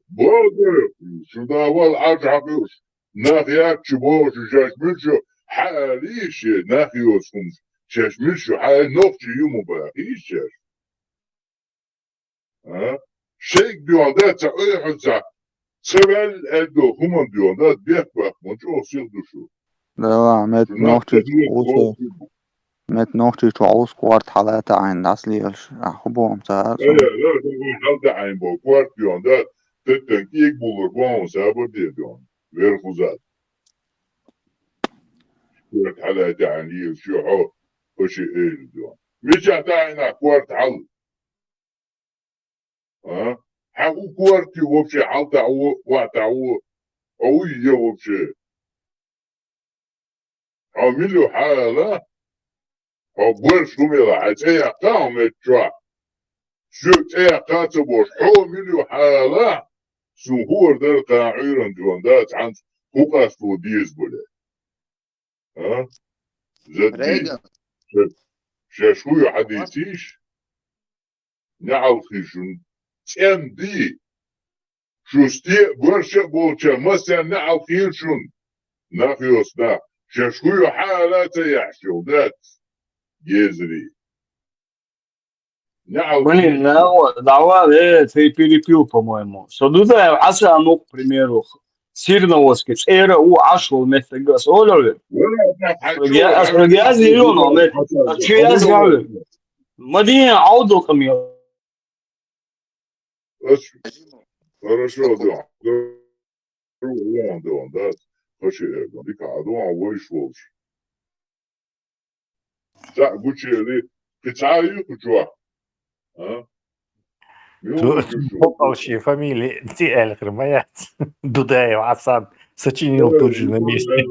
بوتر شو داول عجبوش ناخيات شبوش شاش مشتو حاليش ناخيوسكم شاش مشتو حال نوختي يومو باقيش شاش ها شيك ديون داتا ايحوزا سبل ادو هم ديون دات بيحكوا منجو سيغدو شو لا مت نوختي تعوز كوارت حالات عين أصلي أحبهم تعال لا تقول حالة عين بو كوارت ديون دات تتنكيك بولربون سابر ديون غير خوزات كوارت حالات عين شو حو وشي ايه ديون مش عتاعنا كوارت حل ها حقو كوارتي وبشي حالة عو واتعو قوية وبشي عملوا حالة أبوش كميلا عتايا قام اتشوا شو تايا قاتبوش عملوا حالة سنهور در قاعيرا جوان دات عن خوقاس فوديز بولي ها زدي شاشوي حديثيش نعل خيشون تم دي شو ستي برشا بولشا مثلا نعل خيشون ناخيوس نا شاشوي حالات يحشو دات يزري Блин, давай, ты перепил, по-моему. Содуда асану, к примеру, сирновоски, эра у ашл вместо газ, олове. Я зеленый, а че я зеленый? Мадин ауду камил. хорошо, да. Дон, да. Хочешь, дика, дон, войш волш. Да, гучели, пиццаю кучуа. А? Общие фамилии Тиэльхер, моя Дудаев, Асан, сочинил тут же на месте.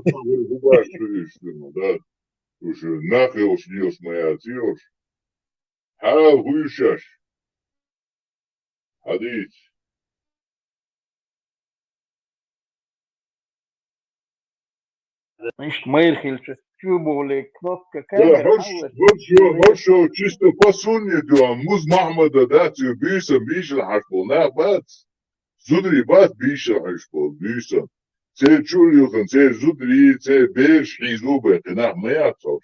Да, уже нахил снилась моя отец. Хал хуйшаш. Хадис. Миш мейрхильчес, чубовли, кнопка Да, камера. хорошо, чисто по сунне дуан. Муз Махмада дати бисам бишл хашбол. На бат. Зудри бат бишл хашбол, бисам. Це чулюхан, це зудри, це беш хизубе. Кенах меяцош.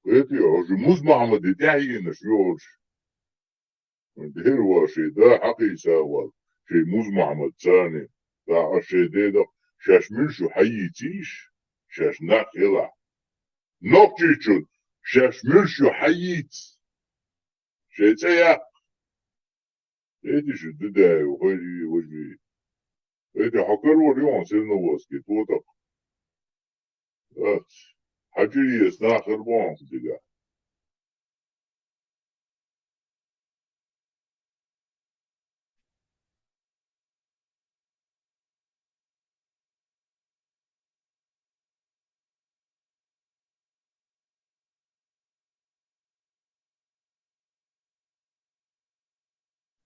Это я уже муз Махмада тягина швёж. دهروا شيء ده حقي سوال شيء مزمع متساني ده شيء ده شاش من شو حيتيش شاش ناخلا نوكتيشون شاش مرشو حييت شيتايا ايدي شدو داي وجي ايدي حكر وريون سيرنا واسكي توتق حجري يسنا خربان ديجا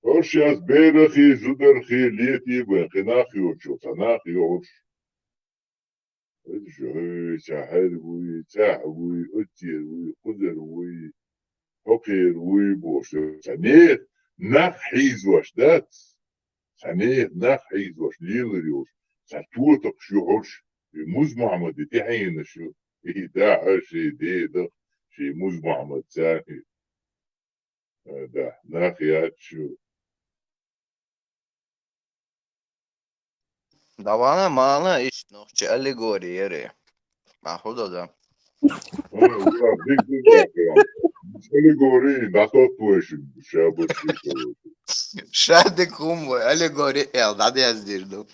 Oshas berachi zuderchi lieti benchinachi ochotzanachi osh. Oi, Sahel wui, Tah wui, Utir wui, Kuder wui, Hokir wui, Bosh. Saneer nach hizwash dat. Saneer nach hizwash lilrios. Satuotok shuhosh. Muz Muhammad tihayin shu. Da shi de shi Muz Muhammad Sahi. Da nach yat shu. Davana mana iş nohçe allegori yeri. Mahuda da. Allegori, da tot poeshi, shabu shiko. Şade kumbo allegori el da yazdirdim.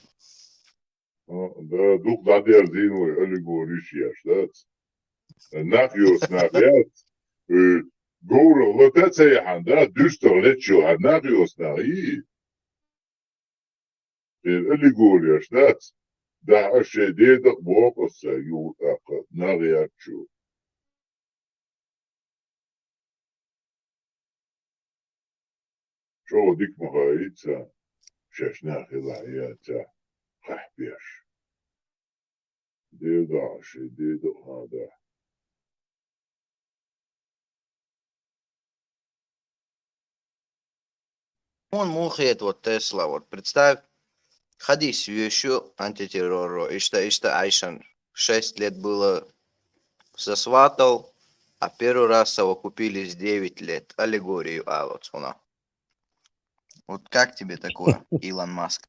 Da duh da der zin ve allegori şiyashtat. Nachios nachyat. Goro, lotet seyahan da düster letço ha nachios nahi. Allegori yaştat. Da aşe dedik boğasa yuqa naghiyatço. Şo dik mahayitsa. Şaşnakhi lahiyatsa. Kahbiyaş. Dedaşi, dedahada. Он мухает вот Тесла, вот представь, ходи свечу антитеррору, и что Айшан 6 лет было засватал, а первый раз его купили с 9 лет, аллегорию Алоцуна. Вот как тебе такое, Илон Маск?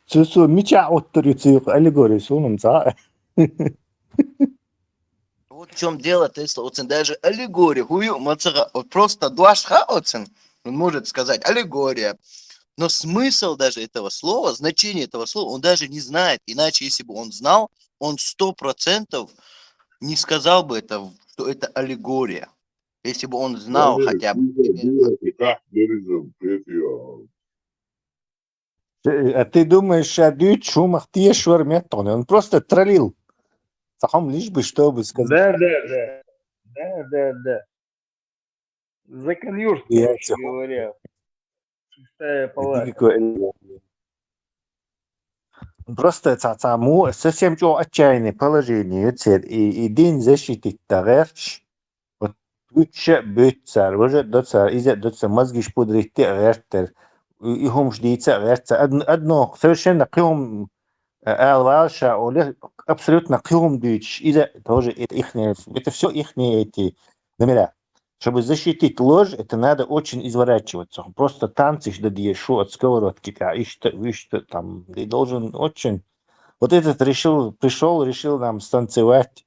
Цусу мича оттурицу аллегорию сунум за. Вот в чем дело, Тесла, вот даже аллегория, вот просто дуашха оцен, он может сказать аллегория, но смысл даже этого слова, значение этого слова, он даже не знает, иначе если бы он знал, он 100% не сказал бы это, что это аллегория, если бы он знал хотя бы. А ты думаешь, что дуть шумах тиешвар метон? Он просто троллил. Сахом лишь бы чтобы сказать. Да. За конюшку, Я короче говоря. Шестая палата. Просто цацаму совсем что отчаянное положение. И день защиты тагерч. Вот лучше быть царь. Уже доца мозги шпудрить тагертер. И хом ждите тагерца. Одно совершенно кем Алваша, абсолютно кем дичь. И тоже это ихние, это все ихние эти номера. Чтобы защитить ложь, это надо очень изворачиваться. Просто танцишь да диешу от сковородки, и что там, ты должен очень... Вот этот пришел, решил нам станцевать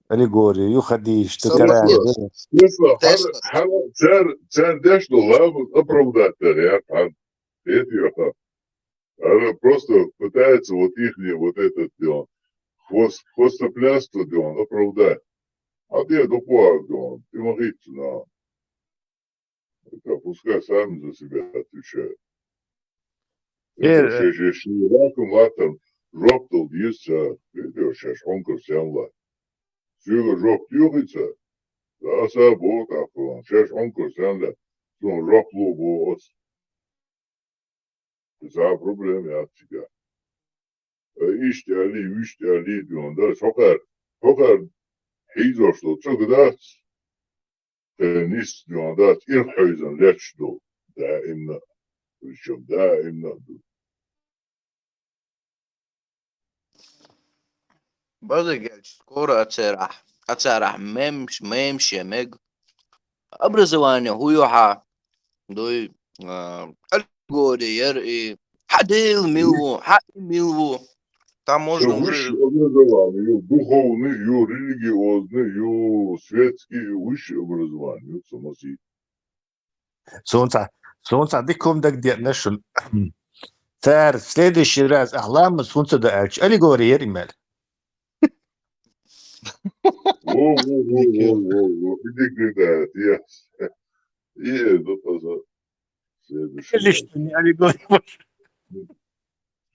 аллегорию, юходи, что караем. Царь дешно лаву оправдать, это она просто пытается вот ихнее вот этот хвостопляство оправдать. А ты допугал, ты могите, на. Это пускай сами за себя отвечают. Это же раком латом жоптал есть, видишь, сейчас он красиво. Сюда жоп тюрится, да, сабот, а сейчас он красиво, он жопло бос. Это проблема от тебя. Ишь али, да, сокар, хизошло, цогдат. نيس جوندات إرحيزن لاتشدو دائما وشوف دائما Базы Гельч, скоро отцарах мемшемег образование хуюха дой аллегория и хадил милву Там Все можно высшее уже... образование, духовное, религиозное, светские, высшее образование. Самоси. Солнце, ты ком так делаешь? Царь, в следующий раз Ахлам солнце да арч. Аллегория еримел. Во. Иди когда, я. И это тоже. Следующий Скажи, раз. что не аллегория.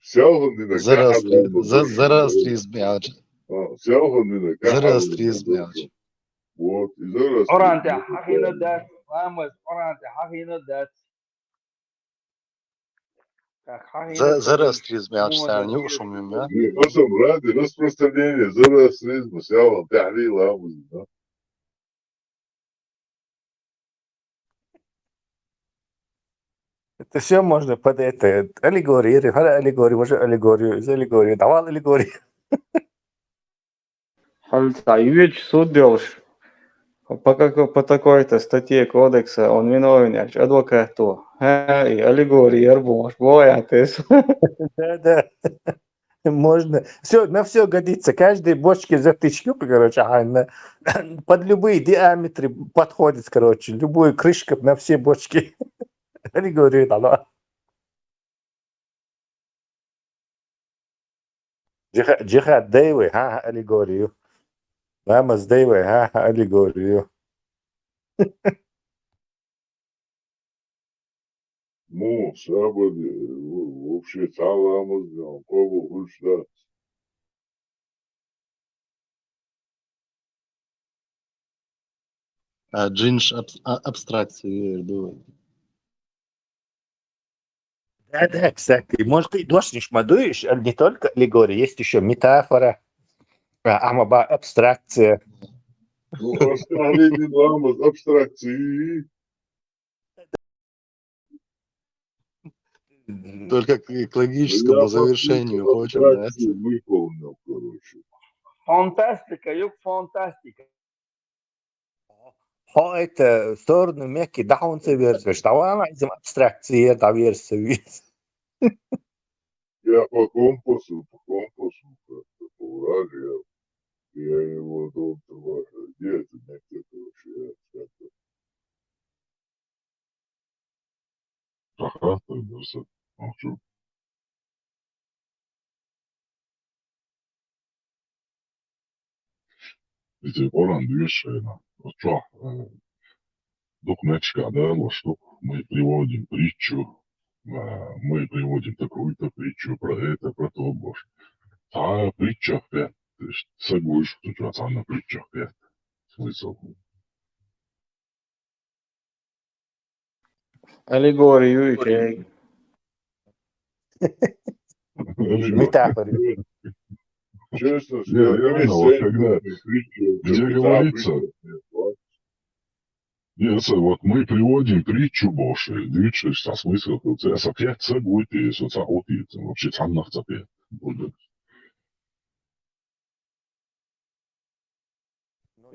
Сяогандина кахабына. Зороастризм. Сяогандина Зороастризм. Вот, и зараз. Orange, hagino dat. Vamos, orange, hagino dat. Как hagino Зороастризм. dat. Не, просто ради распространения зороастризма, сяоган, тахлил, амузин. Это все можно под это. Аллегория, аллегория, может аллегорию, из аллегории. Давал аллегорию. Юрьевич суд делаешь. По такой-то статье кодекса он виновен, адвокату. И аллегория, арбуш, боятес. Да. Можно. Все, на все годится. Каждой бочке затычку, короче, под любые диаметры подходит, короче. Любую крышку на все бочки. Аллегорию дала. Джихад Дейвы, аллегорию. Ламаз Дейвы, аллегорию. Ну, сабади, вообще таламыз, кого гульшда. Джинш абстракции. Да, кстати. Может, ты дошнишь мадуешь, не только аллегория, есть еще метафора, амаба абстракция. Ну, оставили ламаз абстракции. Только к логическому завершению хочем, да? Выполнил, короче. Фантастика, юг фантастика. Это в сторону Мекки, да, он совершил. Давай найдем абстракции, да, версию. Я по компасу, как-то по Урале, я его дома, где это Мекки, короче, я как-то. Ага, тогда молчу. Эти Оран движения, вот что, документчика, да, вот что мы приводим притчу, мы приводим такую-то притчу про это, про то, может. А притча опять, то есть согласен, что она притча опять. Смысл. Аллегорию, Юрьевич. Метафоры. Честно, Реально, вот когда, где говорится, если вот мы приводим притчу Божию, движется со смыслом, то это опять будет и социалки, вообще ценных опять будет.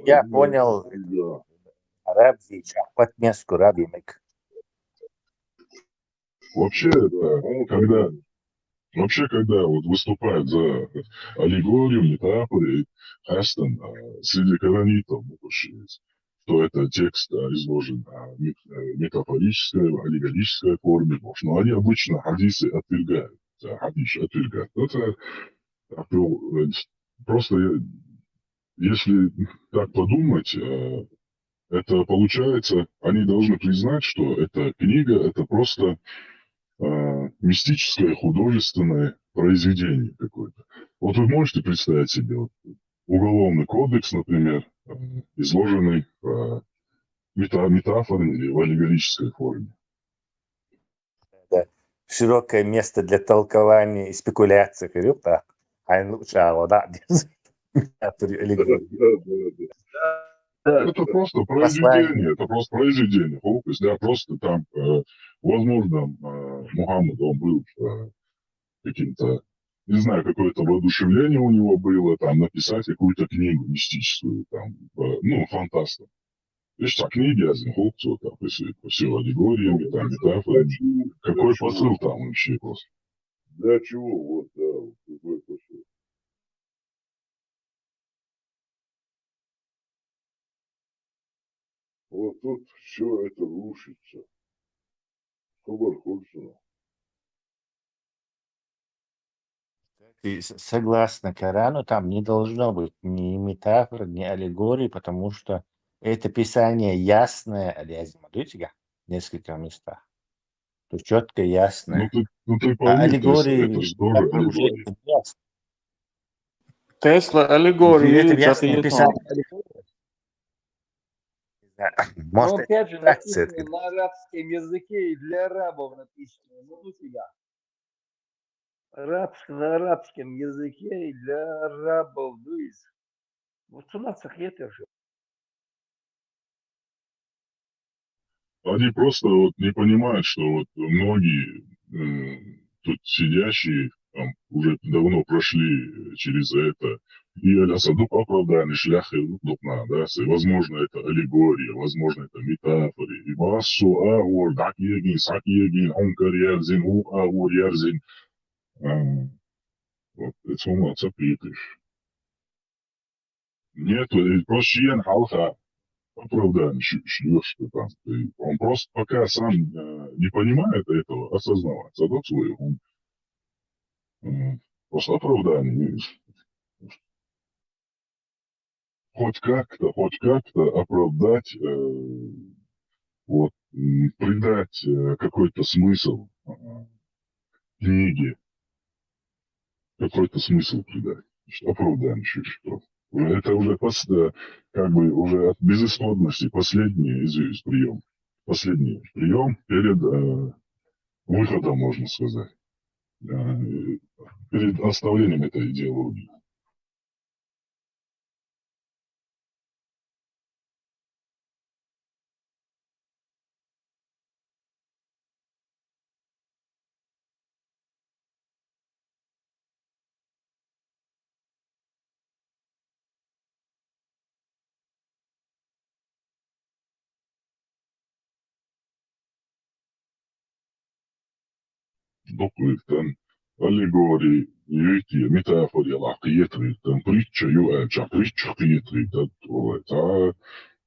Я понял. Рабзи, шахмат мяску рабимик. Вообще, когда вот выступают за аллегорию, метафоры, Хастон среди коронитов, что это текст изложен в метафорической, аллегорической форме, но они обычно хадисы отвергают. Хадис отвергают. Это просто, если так подумать, это получается, они должны признать, что эта книга, это просто мистическое художественное произведение какое-то. Вот вы можете представить себе вот, уголовный кодекс, например, изложенный в метафорной или в аллегорической форме. Да. Широкое место для толкования и спекуляций. Да. Это просто произведение. Фокус, да, просто там, возможно, Мухаммад, он был каким-то, не знаю, какое-то воодушевление у него было, там, написать какую-то книгу мистическую, там, фантастом. Видишь, а книги, азинхопцу, там, все аллегориями, там, метафорами. Какой посыл там вообще просто? Для чего, вот, да, какой посыл? вот тут все это рушится. Хабар Хурсина. Ты согласна, Корану там не должно быть ни метафор, ни аллегорий, потому что это писание ясное, в нескольких местах. То четко, ясное. Ну ты А пойми, Тесла, это аллегории же тоже уже аллегория. не ясно. Тесла Это аллегории в ясном цахиетон. писании аллегория. Да. Но Может, это опять же абстракция. написано на арабском языке и для арабов написано. Ну, у тебя. На арабском языке и для арабов. Вот у нас это же. Они просто вот не понимают, что вот многие тут сидящие там, уже давно прошли через это. И Аль-Асадук оправдание, шляхи дупна, да, возможно, это аллегория, возможно, это метафоры. И басу аур, дак егин, сак егин, онкар ярзин, у аур ярзин. Вот, это он отцепитыш. Нет, просто чьен халха оправдание, что там. Он просто пока сам не понимает этого, осознавать, задать свой ум. Просто оправдание. Хоть как-то оправдать, вот, придать какой-то смысл книге, какой-то смысл придать. Оправдание что. Это уже как бы уже от безысходности последний прием. Последний прием перед выходом, можно сказать. Перед оставлением этой идеологии. Dokulikten allegori yöyti metafori العقيتريتن بريتشا يؤجا بريتشا قيتريتن تا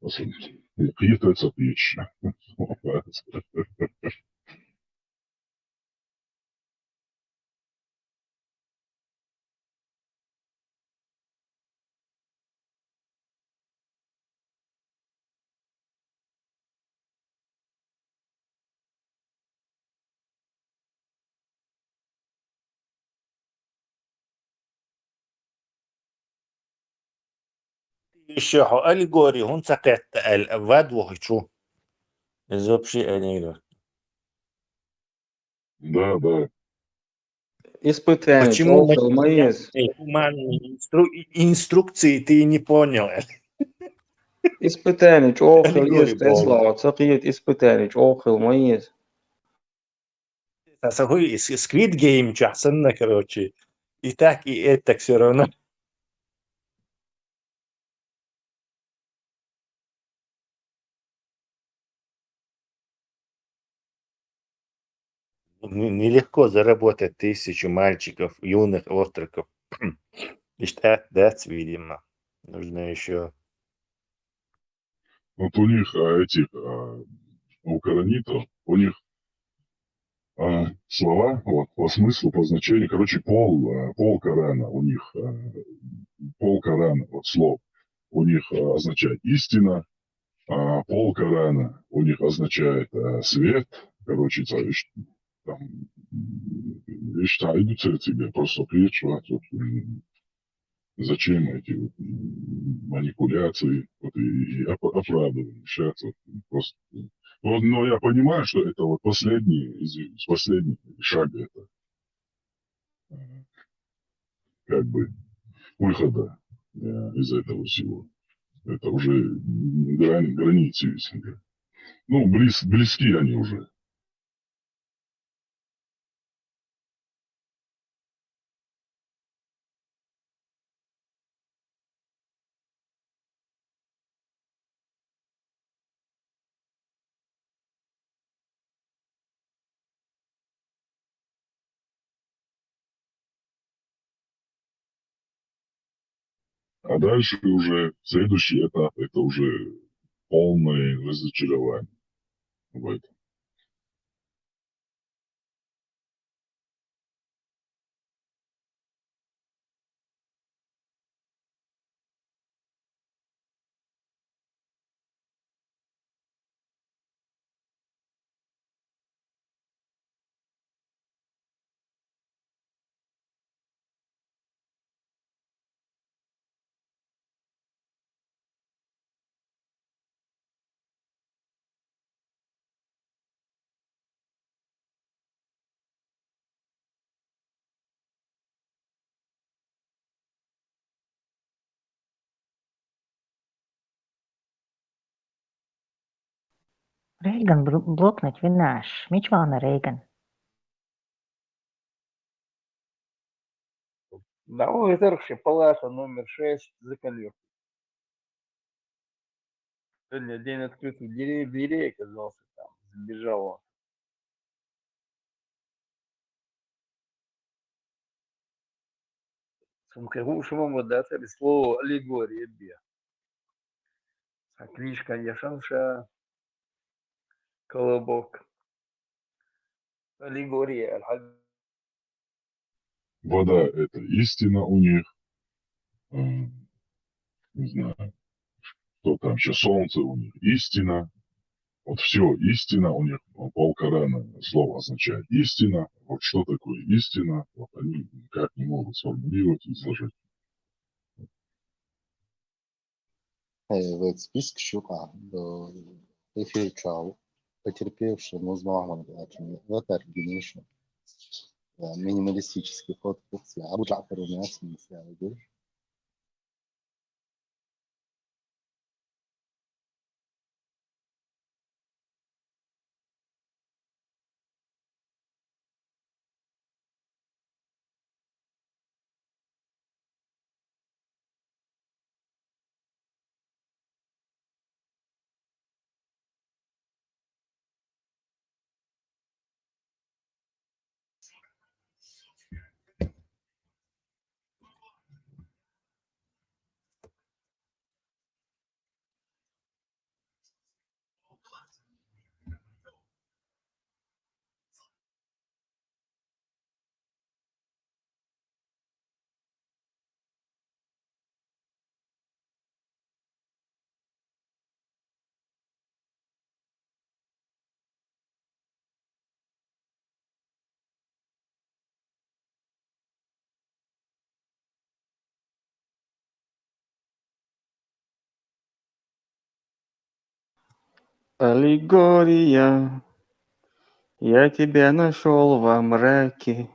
أصلا قيتة تبيش Еще аллегории, он сакет вад вохчу. Из общей анекдот. Да. Испытание, Почему чохал маис. гуманные инструкции ты не понял? Испытание, чохал Аллегории есть Тесла, полно. цахиет испытание, чохал маис. Такой Squid Game часанно, короче. И так, и это все равно. Нелегко заработать 1000 мальчиков, юных отроков. Лишь that's, видимо. Нужно еще... Вот у них у коронитов, у них слова, вот, по смыслу, по значению, короче, пол Корана у них, пол Корана, вот слов, у них означает истина, а пол Корана у них означает свет, короче, там, вещи идут тебе, просто причва, зачем эти вот манипуляции вот, и оправдывания сейчас вот, просто. Вот, но я понимаю, что это вот последний шаг это как бы выхода из этого всего. Это уже границы, ну, близки они уже. А дальше уже следующий этап, это уже полное разочарование в этом. Régen bloknуть винаш. Мичмана Régen. Давай, Тархи, палата номер 6 за коллег. Сегодня день открытых дверей оказался там. Сбежал он. Сумкагушему дати слово аллегория бе. А книжка Яшанша Колобок. Аллегория. Вода – это истина у них. Не знаю, что там еще, солнце у них истина. Вот все истина у них, полкорана слово означает истина. Вот что такое истина, вот они никак не могут сформулировать и изложить. В списке щука эфир чау, потерпевший музмахман, в организation, минималистический ход курса, Абу Джафар у нас не Аллегория, я тебя нашел во мраке.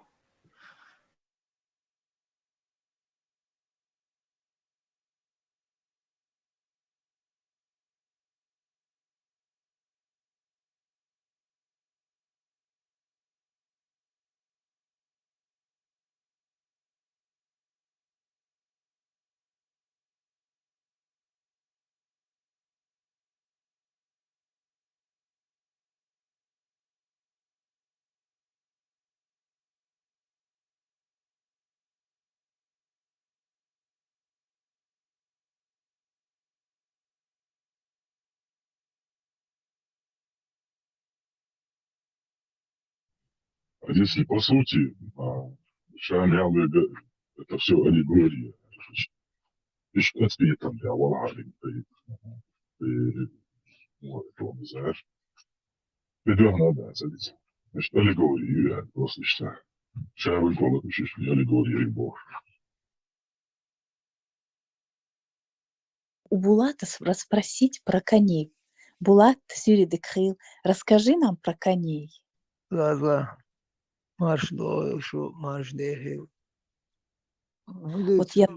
А если по сути, Шамял это все аллегория. مش تثبيتا والله не знаешь. Ведем надо садиться. Значит, аллегорию, просто что. Шарый голод, аллегория и бог. У Булата расспросить про коней. Булат Сюридекхил, расскажи нам про коней. Да. Марш дойшу, марш дехил. Вот я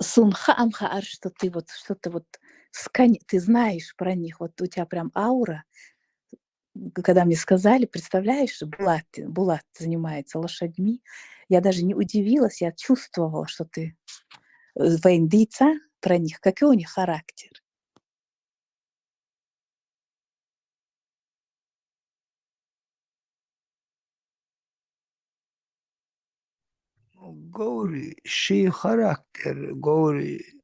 Сунха Амхаар, что ты вот что-то вот ты знаешь про них, вот у тебя прям аура. Когда мне сказали, представляешь, Булат занимается лошадьми, я даже не удивилась, я чувствовала, что ты воиндийца про них, какой у них характер. Говори, ши характер, говори,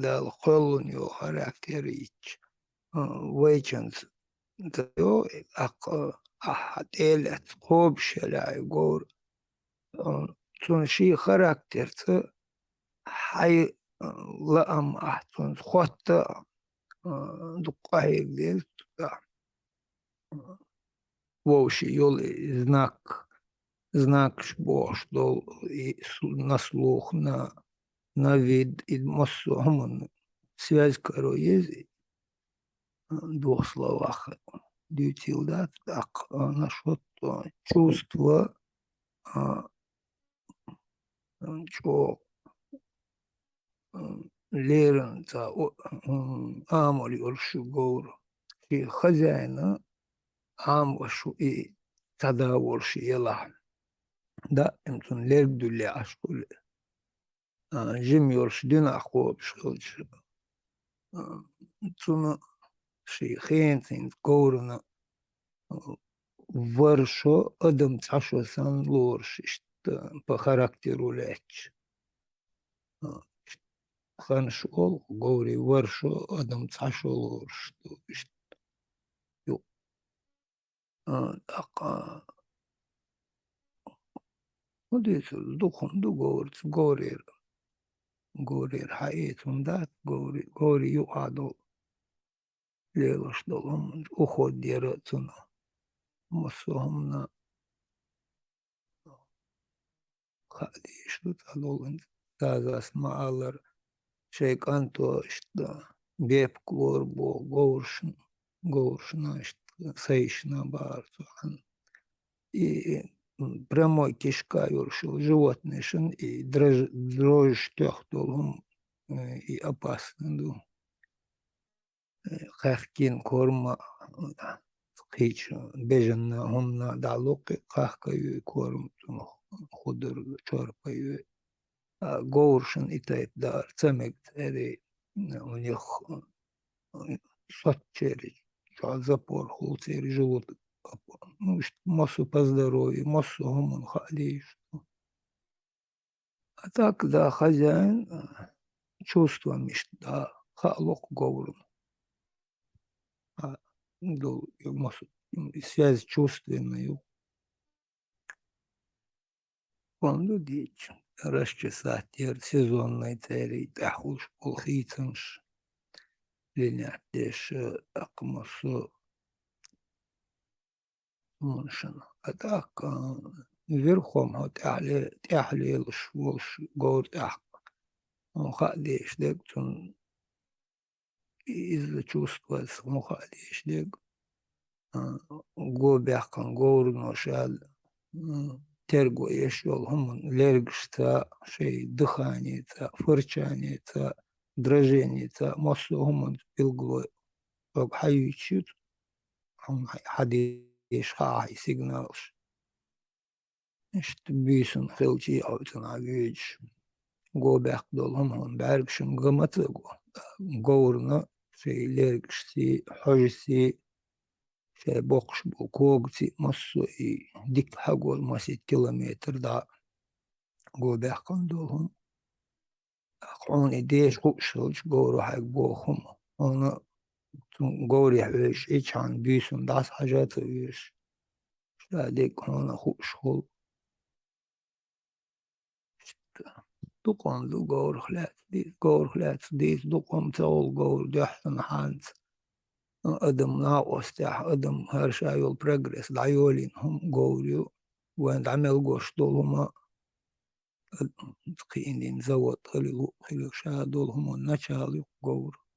dal kolonio karakterich ويجنز تيو أحد إلت خوب شلاي غور تون شي خراكتر حي لأم أحتون خط دقاي ديل ووشي يول знак шбош дол на слух, на вид и массу связь, есть в двух словах. Дютил, да, так, насчет чувства, что лернца, амори оршугор, и хозяина, амвашу и тогда орши ела. Да, имтун лердуле ашкуле. Жим орш дина ахоп шхилч. Цуна шейхен, цин горна. Варшо адам цашо сан лорш, по характеру леч. Ханшол говори варшо адам цашо лорш. Так, вот это с духом говорит, хаитун дат, говори юаду лелош долом уход дерацуна. Массуамна خاليش تطلعون تازاس مالر شيك أنتو إشتا بيب كوربو горшна сейшна барту и прямой кишка юршил животный шин и дрожь тёхтулум и опасно хахкин корма хич беженна хумна далуки хахкаю корм худыр чорпаю горшин и тайп дар цемек эри у них сотчери запор холцери живут массу по здоровью, массу гуман халиш. А так, да, хозяин чувствами, да, халок говорим. Массу связь чувственную. Он дичь, расчесать сезонной цели, тахуш, полхицанш, линять деш, акмасу, منشن أتاك верхом تحلي الشوش قول تحق مخاديش ديك تون из-за чувства мухадиш дек гобяхкан горно шал терго ешол хуман лергшта шей дыхание фырчание дрожение массу хуман пилгло حيوشيت حديش هاي سيجنالش بيسن خلتي أو تناجيش جو بيحضلهم هون بعرفشم قمتلقو قورنا شي ليركشتي حجتي شي بوقش بوكوغتي مصو ديك حقول ماسي كيلومتر دا جو بيحقن دولهم أقعوني ديش قوشلش قورو حق بوخم هنا قوري حويش إيش عن بيسن داس حاجات ويش شاديك هنا خوش خل دقون دو قور خلات ديس دقون تول قور دحسن حانت أدم ناقص تاح أدم هرشايول بروجرس دايولين هم قوريو وين عمل قوش دولهما تقينين زوت خلو شادول هم النشالي قور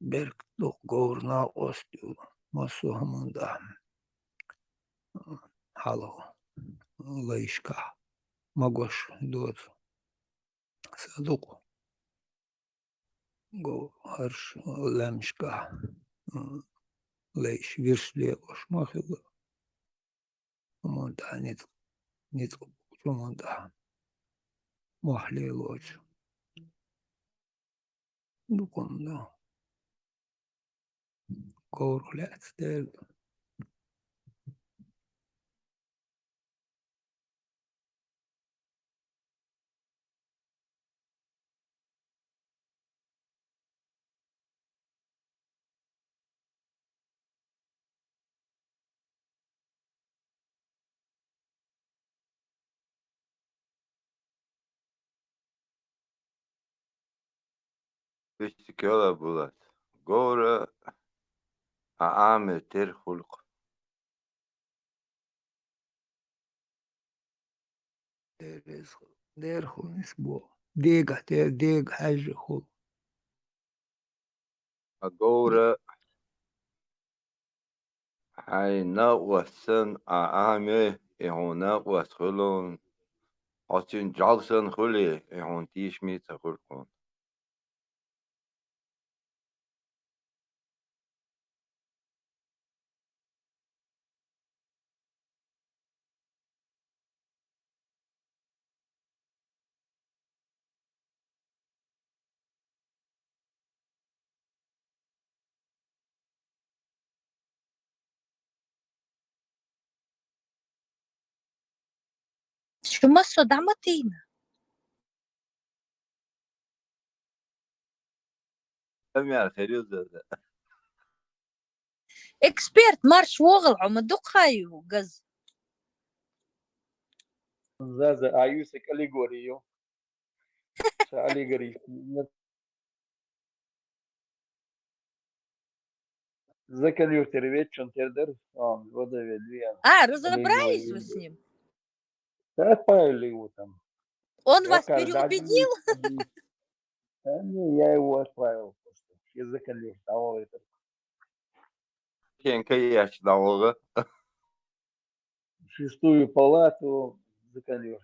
برك دو قور ناقص دو مصو هم دا حالو ليشكا مقوش دوت صدوق قو هرش لمشكا ليش ويرش ليقوش ماخذ ومنتها نتقب ومنتها محلي لوش دوكم دو قور لا تستير Вестикала Булат. Гора Ааме Терхулк. دير خو نسبو ديغ تير ديغ حاجة خو Agora Hai Nawassan Aame Ehona Washolon. Hotun Jalson Huli Ehon Tishmit Hulkon. شو ما صدع متينا لم يعرف اكسبيرت مارش وغل عم دق خايو قز زازا ايوسك اليغوريو اليغوري زكاليو تريبيتشن تردر вода ведвия разобрались вы с ним? Да, отправили его там. Он Я вас когда переубедил? я его отправил просто. Я закалил того это. Кенка Ячлава. Шестую палату закалил,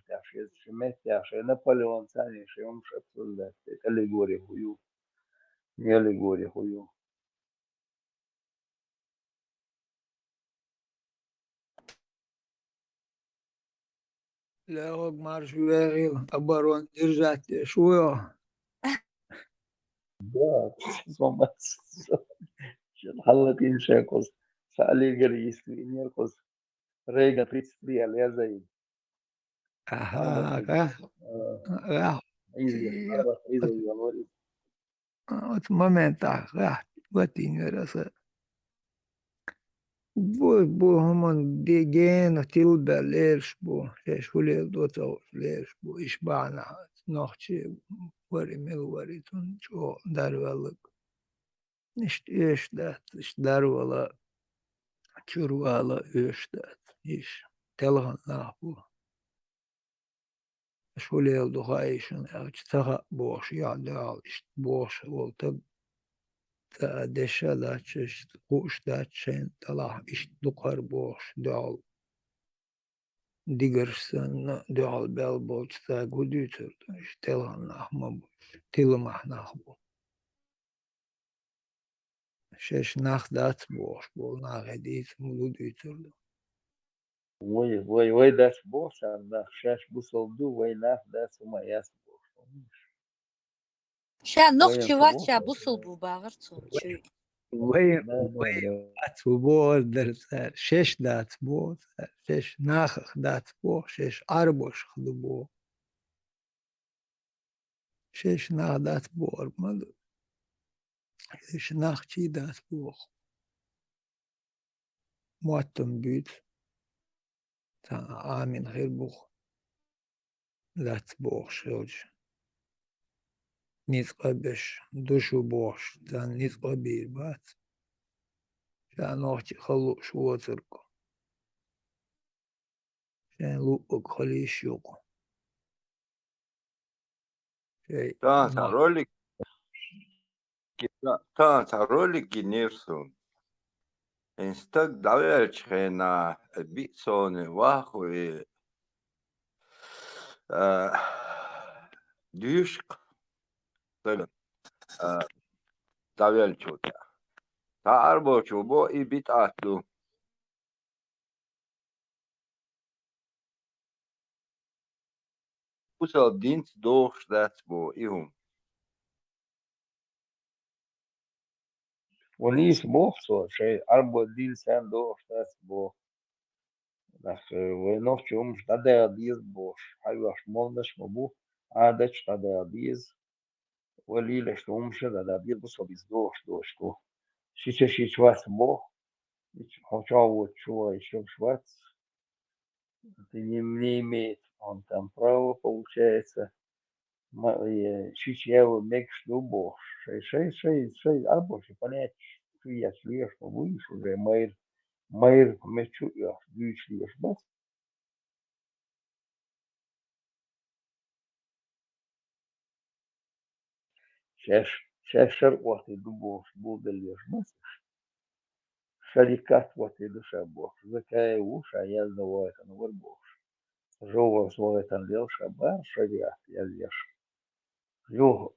Наполеон царнейший, он обсуждает. Аллегория хую. Не аллегория хую. لا هو مارش ويغيل أبارون إرجعت شوية Да, حلقين شاكوس فالليغوري يسوي نيركوس ريغا 33 اليازاي. راح إذا от момента راح واتين رأسه بو همون دیگین تیل ليش بو ليش ولي دوتا ليش بو إشبعنا نوخشي وري مل تون شو دارولك نشت إيش دات إش دارولا شروالا إيش دات إيش تلغن ناحبو إش ولي دوغايشن أوش تغا بوش يعدال إش بوش ولتق تا دشا داتش قوش داتشين تلاح إش دقر بوش دال Digersen dal bel bolsta gudytur telan nahma tilmah nahbu. Shesh nach dat bosh bol nach edit mududytur. Вой дас бош, а на шаш бусолду, вой нах дас умаяс бош. شا نوخ Воен شوات бош. بوصل بباغرتون شو Way Да. at bor der shesh dat bo shesh nach dat bo shesh arbosh khdubo. Shesh nach dat bor mal shesh nach chi dat bo. Muatum büt ta amin غير buch. Dat bo shoj. نيتقبش دوشو بوش تان نيتقبير بات شان نوحتي خلو شو تركو شان لوك خليش يوكو شي Tansa نوح rolik Nilsson. En stuk davertje na Bitsone wachtwe duursk davertje. Taarbocho bo I bit atlu. Pusal dienst doorstaat bo ihum. ونيس بوح صور شيء أربع ديل سان دوش داس بوح. Nach noch chum stade dies bosh. Haywa shmolnash mabu. Adach stade dies. وليلة شلوم شد دا بير بصو بيزدوش دوشكو شيش واس بو хоча чува еще швац ты не имеет он там право получается Чичева мекш любовь. Шей, а больше понять, что я слежу, выйдешь уже, майр, мечу, я, слежу, бас. Сейчас шарват и дубов, буду лежь, бас. Шарикат вот и душа бог. Закая уши, а я знаю, это на бог. Жова свой там лел шабар, шариат, я лежь. Жо,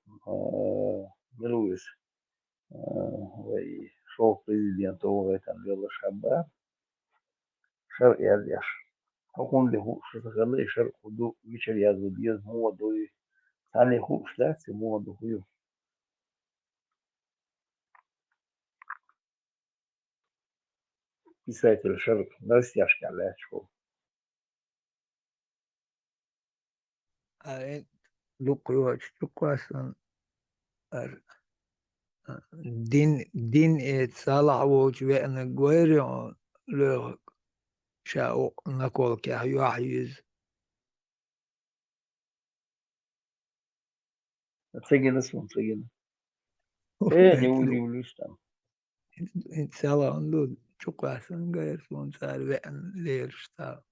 Луис, шел президент, там лел шабар, шар я лежь. أكون له شغال يشار خدو مشر يازو بيز مو دوي ثاني هو شلاتي مو دوي писатель шар растяжки алячку. Lukuyor çukursan din et salah voç ve ana guerion le şao nakol ke yuahiz Цегина сум, цегина. Не удивлюсь там. salah lu çukursan gayer son sar ve an ler şta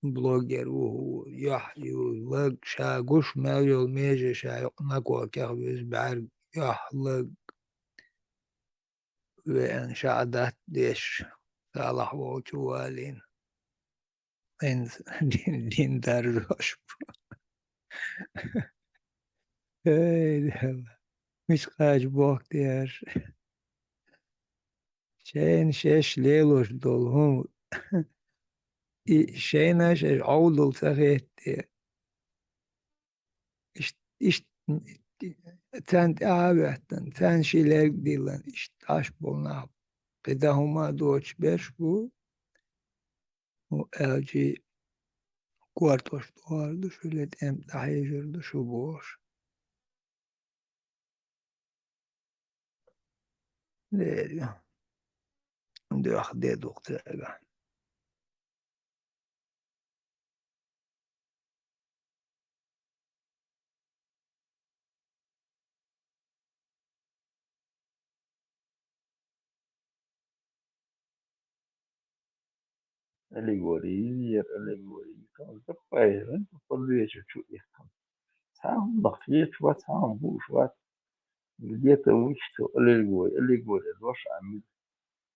blogger و يحيي ولق شاقوش ما يول ميجي شا نقوى كهوز بعرق يحلق وإن شعدت ديش صالح وجوالين إن دين دروش مش قاج بوك دير شين شيش ليلوش دولهم شيناش عودل سخيت إش تانت آبهتن تان شيلك ديلن إش تاش بولنا قدا هما دوش بيشبو وأجي كوارتوش دوار شو تحيجر شو بوش ليه دو أخدي دكتور аллегории. Такая, подвечер чуть там. Сам бахтет, вот сам буш, вот где-то учится аллегория, душами.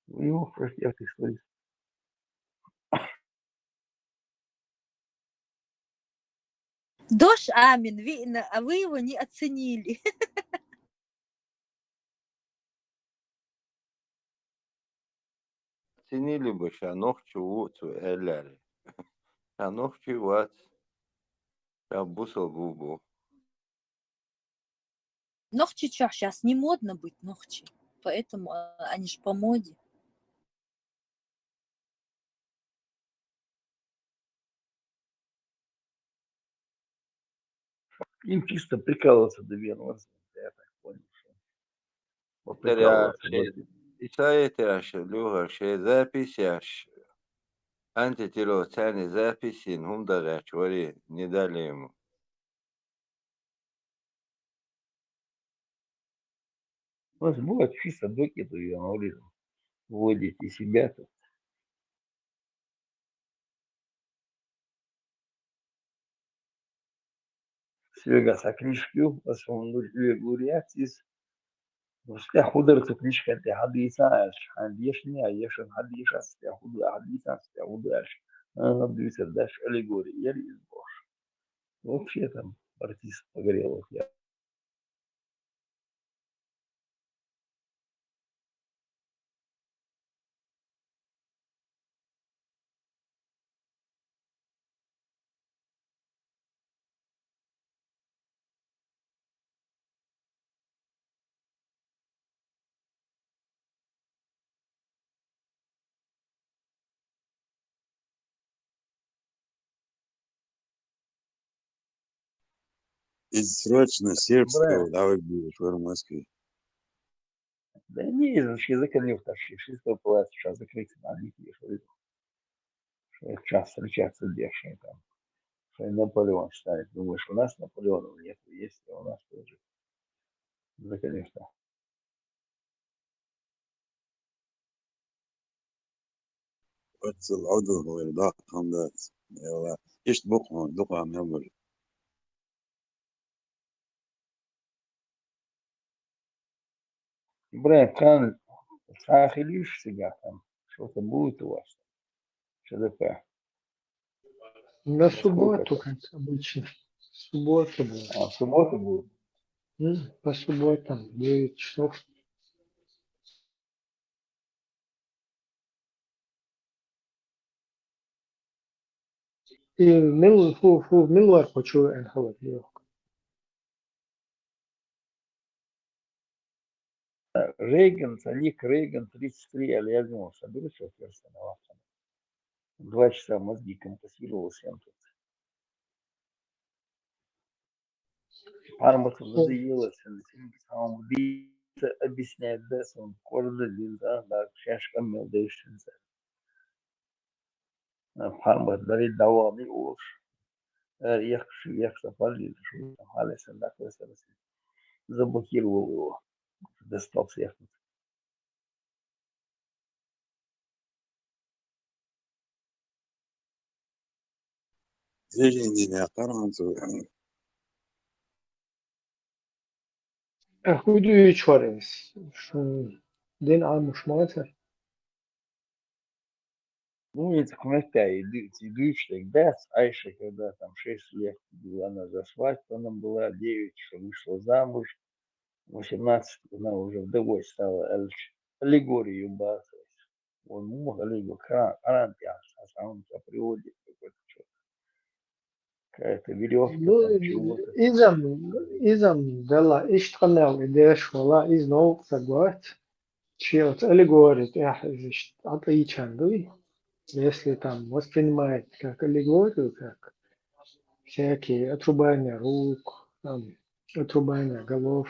У него просто история. Дождь Амин, видно, а вы его не оценили. Оценили бы шанохчу уцу эляли. Шанохчу ват. Шабусал бубу. Ногти чё, сейчас не модно быть ногти, поэтому они ж по моде. Им чисто прикалываться до верности, я так понял. Поприкалываться. Исаетираш, Люгаш, записяш. Антитилоцяне записи, хумдагач, вари, не дали ему. У вас бывает чисто докету, я говорю, вводите себя-то. Свегас, а книжки, в основном, луриатис, وسته خودر تو کلیش کنده حدیثاش حدیث نیا یشون حدیث است یا خود حدیث است یا خودش دویست داش аллегория یلی избор вообще там артист погорелых я Срочно сербского, давай будешь в Москве. да не язык не втащишь чисто платить сейчас закрыть на них час встречаться дешевле там что и Наполеон станет. Думаешь, у нас Наполеонов нет, есть, а у нас тоже. Да, конечно. بس العضو والإرضاء خمدات يلا إيش دقها من أول Ибраим Кан, сахилишь себя там, что-то будет у вас, что такое? На Во сколько субботу, это? как обычно. Суббота будет. А, в субботу будет? По субботам, 9 часов. И Милуэр хочу энхавать. Рейган, Салик Рейган, 33, а я думал, соберутся в персонал. 2 часа мозги компостировал всем тут. Пармату надоело, сам объясняет, да, он корда, да, шашка мел, да, ишенца. Пармат дарит давали уж. Ехавший сапали, что там Алисан, да, заблокировал его, достал съехать. زيجي إني أقرأ Худу чорес. Дин амуш мата. Ну, это хмырька, идущих, да, Айша, когда там 6 лет была она за свадьбу, она была 9, что вышла замуж, 18 она уже вдовой стала, аллегорию базовать. Он мог аллегорию, кран пьяс, а сам тебя приводит какой-то что-то. Какая-то веревка Ну, там, чего-то. изам дала иштканал идеш вала из наук сагват. Чьет аллегорит, отличен, если там воспринимает как аллегорию, как всякие отрубания рук, там, отрубания голов,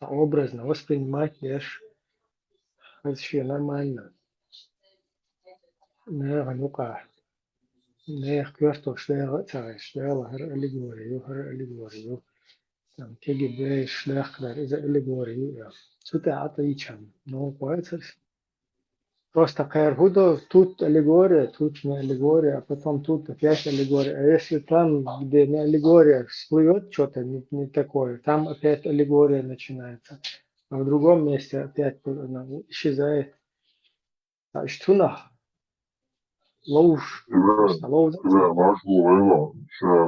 образно воспринимать лишь вообще нормально. Не ганука. Не кто шлях царь, шлях аллегорию. Там КГБ, шлях из аллегорию. Сюда отличен. Но поэтому просто Каиргудо, тут аллегория, тут не аллегория, а потом тут опять аллегория. А если там, где не аллегория, всплывет что-то не такое, там опять аллегория начинается. А в другом месте опять исчезает. А что ложь, просто ложь. مشغول أيضا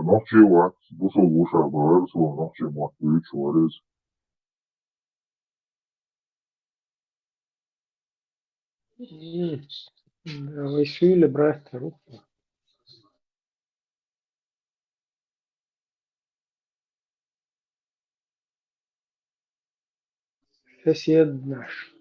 نحكي وقت بوصل بوشة بغير سوى نحكي محتويت شوارز Вышили брать руку. Сосед наш.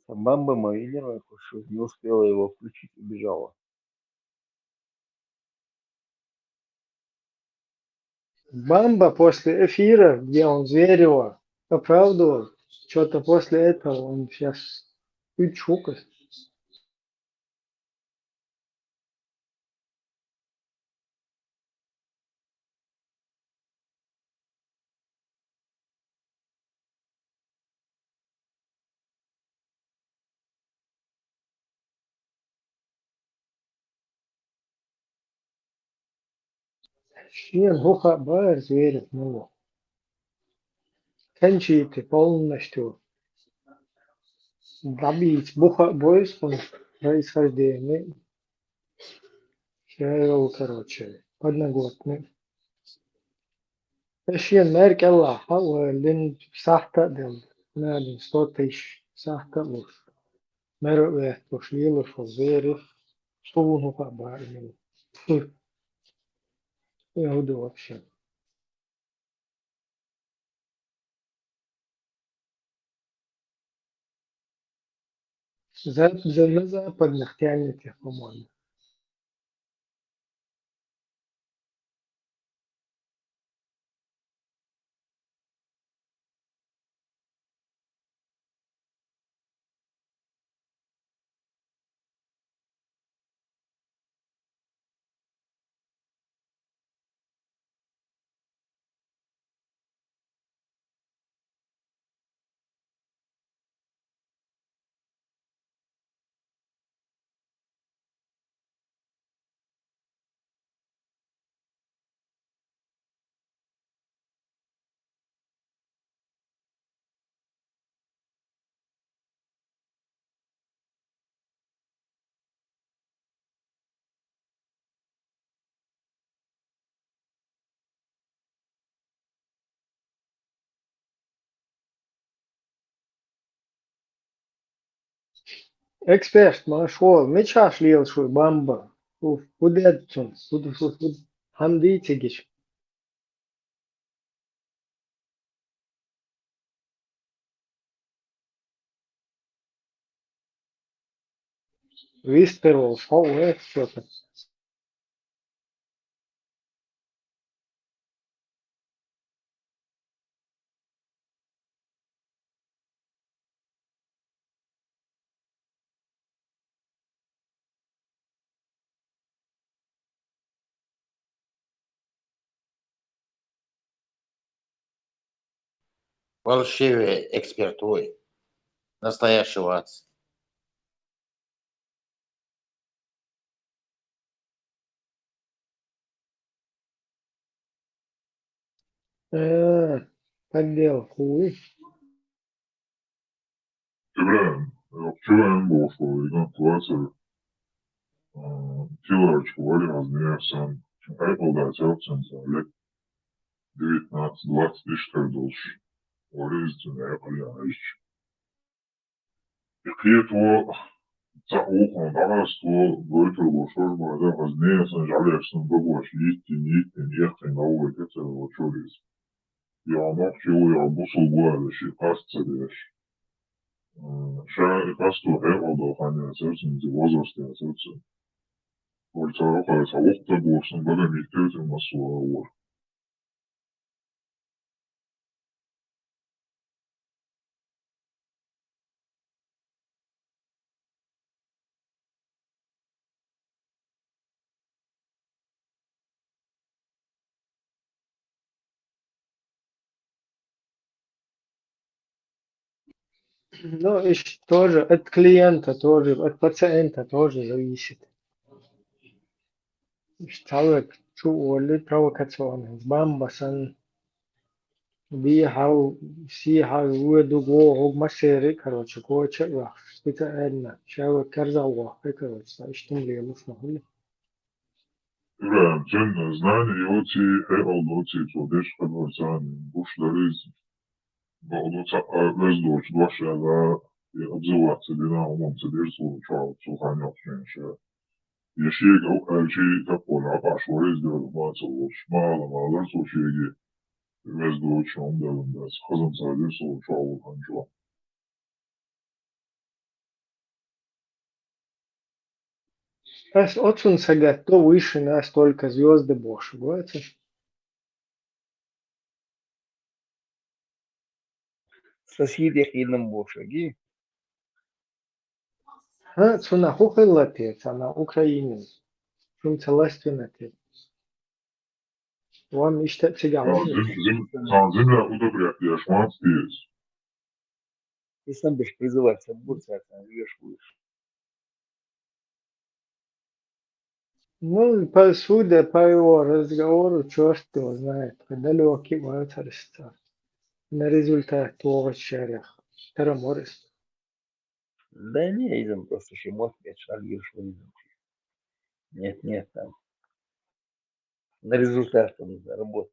Бамба Мавилера, что не успела его включить, убежала. Бамба после эфира, где он Зверева оправдывал, что-то после этого он сейчас чукает. Член Гуха Зверев, ну, кончите полностью добить Бойском происхождения. Шерил, короче, подноготный. اشياء مارك الله حول ساعتا دل نادي 100 ساعتا وش مرة تشليل وشوزيرف شونه فبار من يهودو вообще На западных тянете, по-моему. Эксперт, машол, мечаш лил шуй бамба. Фудетсон, фуд. Хамди тигиш. Виспервол, шоу, что-то. Фальшивый эксперт, ой. Настоящий ватс. Поддел, хуй. İbrahim, Akçıvan borçlarıyla klasör Тилорочку валялась дневцем, айполдать централе, 19-20 dolş. Oraya yapılmış. İkiyetu Zaochen, Darastu, Leute, wo schon mal da was näher sind, alle ersten Bürger schließt, die nicht in ihren Augen jetzt schon ist. Ja, noch schon, ja, muss so gut, das ist fast zu der. Schau, fast du her oder eine Selbst, die was aus der Selbst. Wollte auch als Hauptberuf, weil er nicht Geld immer so. Ну, и тоже от клиента, тоже от пациента тоже зависит. Человек чули провокационный, бамбасан, бихал, сихал, уедуго, огмасери, короче, коча, это одна. Человек карзал, короче, что ли, муснули. İbrahim, sen знания оти, оти, то деш подвозани, бушları Bağlıca öz doğrusu başlarda обзываться бина умомцы дерсу чау сухань опшенше. Yaşayık o elçi tapona apaşları izliyorum bazı oluş. Mağlamalar soşiyegi öz doğrusu omdalında. Kızım sadece soğuk çau kancı. Раз очень сагат, то выше нас только звезды больше, бывается. Соседи хидным бошаги. Цуна хухайла пец, она Украине. Шум целостина те. Вам işte цигала. Zimle удобрять yaşmak değil. Ты сам будешь призываться в Бурцию, а живешь выше. Ну, по судя по его разговору, черт его знает, далекий мой на результат того черех. Тараморис. Да не, изом просто шимот, пять шагишь вызом. Нет, там. На результат там заработать.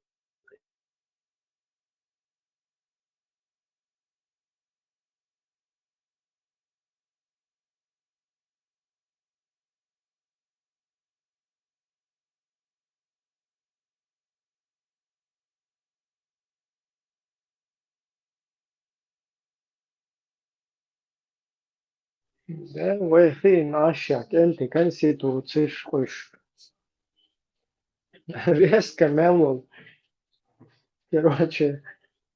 Да, вайхин ашак, энти конституция шкош. Резко мелол. Короче,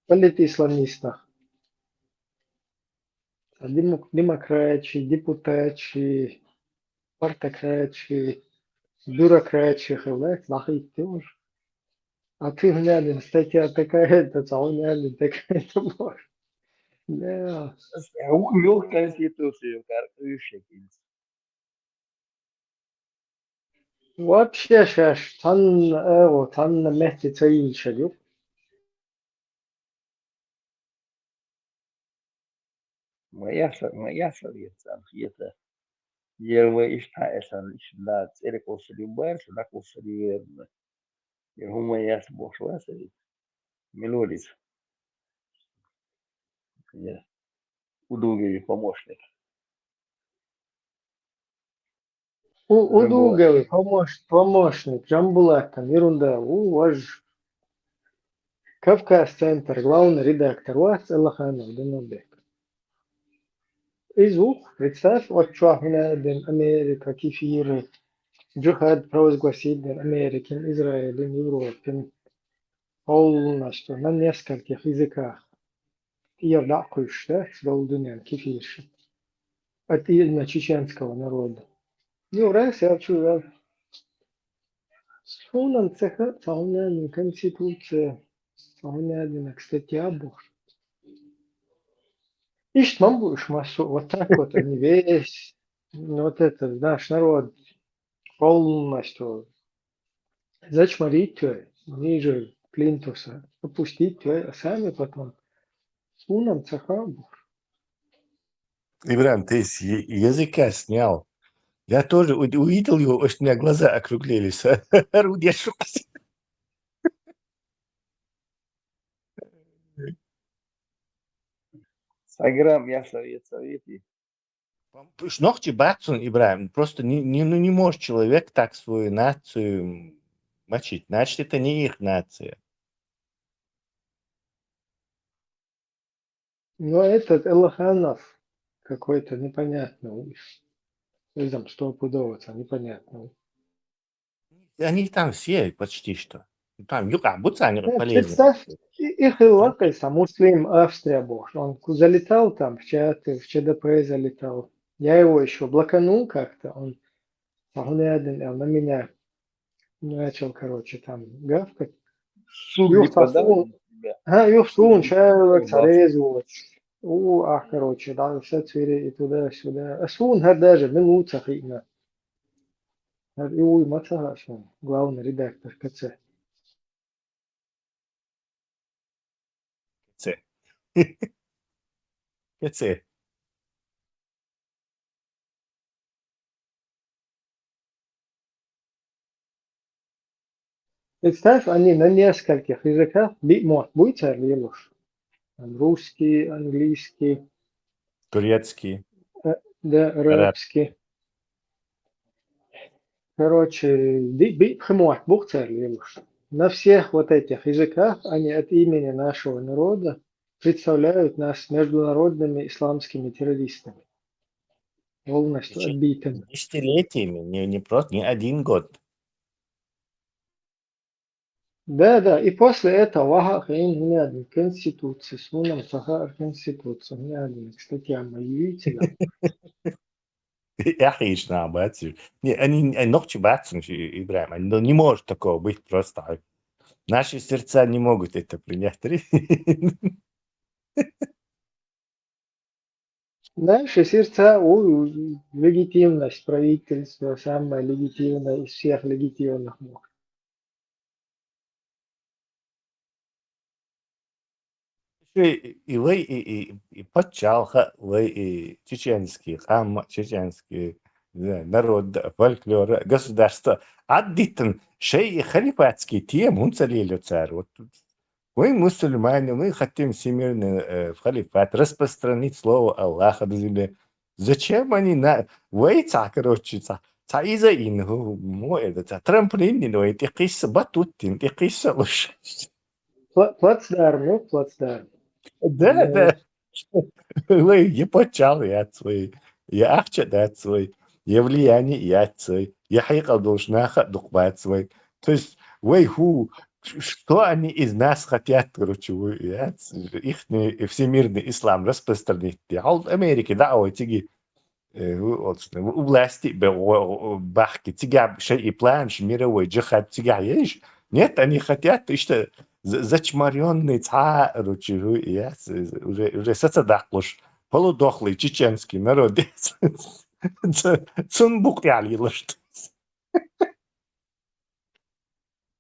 политисламистах. Демократии, депутатии, партократии, бюрократии, хилек, лахик тоже. А ты глянь, статья такая-то, глянь, такая-то может. Да. Yok конституцию, как шекин. Вообще, сейчас, там месте целый человек. Моя советца, это первое иштаэсан ишла церковь любар, сюда кусариверна. Я моя сбошла совет. Мелодис. Я удугий помощник. Жамбулат. Удуговый помощник, Джамбулат, там ерунда. Ваш Кавказ-центр, главный редактор, Вац Эллаханов, Дунубек. И звук, представь, вот что один Америка, кефиры, джихад провозгласить Америке, Израиле, Европе, полностью на нескольких языках. И я вдакуешь, да, с Голдунян, кефирши. От имя чеченского народа. Ну, раз я чую, Шунан цеха, саунян, конституция, саунян, кстати, абух. Ишь, нам будешь массу, вот так вот они весь, вот это, наш народ полностью зачморить, ниже плинтуса, опустить, а сами потом Шунан цеха абух. Ибрам, ты с языка снял. Я тоже увидел его, аж у меня глаза округлились. Орудие шутки. Саграм, я советы. Ногти бацун, Ибрам, просто не может человек так свою нацию мочить. Значит, это не их нация. Но этот Элаханов какой-то непонятный. Там стопудово, непонятный. Они там все почти что. Там юкабутся, они полезны. Представь, их лакайся, муслим Австрия бог. Он залетал там в чаты, в ЧДП залетал. Я его еще блоканул как-то, он на меня начал, короче, там гавкать. Суд не подал на тебя. Юхсун, человек, царезу. Короче, да, все цвери и туда-сюда. Сун, даже минута хина. И уй, мацахашон, главный редактор КЦ. КЦ. Представь, они на нескольких языках будет лилуш. Русский, английский, Турецкий. да, арабский. Короче, будет лилуш. На всех вот этих языках они от имени нашего народа представляют нас международными исламскими террористами. Полностью отбитыми. Десятилетиями, не просто, не один год. Да, и после этого не один конституция, с муном сахар конституция, не один, кстати, мои Я хищно бацу. Они ногти бацу, Ибрахим. Не может такого быть просто. Наши сердца не могут это принять. Наши сердца, легитимность правительства, самая легитимная из всех легитимных мог. И вы, и подчалха, вы, и чеченский, хам, чеченский народ, фольклор, государство. Аддитен, шей халифатский тем, он целили царь. Вот мы мусульмане, мы хотим всемирный халифат, распространить слово Аллаха до земли. Зачем они короче, из-за иного, мой, это трамплин, но это кисса батутин, это кисса лучше. Плацдарм. Да. Вы не почали от своей Я ахча дать свой, я влияние ять свой, я хайкал должна духбать свой. То есть, что они из нас хотят, короче, их всемирный ислам распространить. А в Америке, да, ой, тиги, у власти бахки, тига шей план, мировой джихад, тига есть. Нет, они хотят, что зачмаренный короче, уже сацадаклуш, полудохлый чеченский народ. Цунбук ялилаш.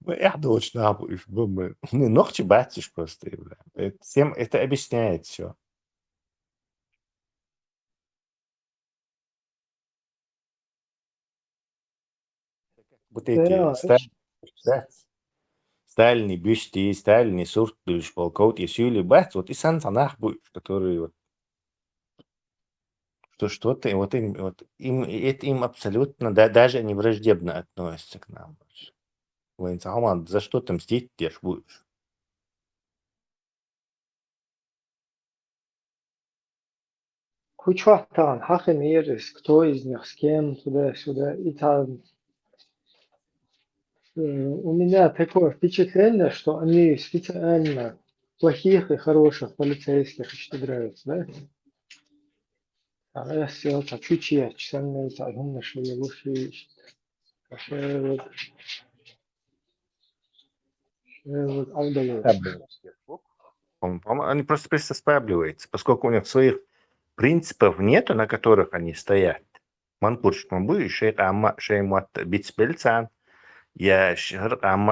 Я точно набуешь, мы ногти батишь просто. Всем это объясняет все. Вот эти стальные бюсты, стальные сурты, полкот, и сюли бац, вот и сан санах будешь, которые вот что-то, вот им абсолютно, даже не враждебно относятся к нам. За что ты мстить тебе будешь? Кучвахтан, хахемирис, кто из них с кем, туда-сюда. И там у меня такое впечатление, что они специально плохих и хороших полицейских اشتغلوا, да? А я сел так чуть-чуть, часами هم شوية وشي شاود أفضل. Они просто приспосабливаются, поскольку у них своих принципов нету, на которых они стоят. Манкурчиком будешь, шеймот битспельцан, я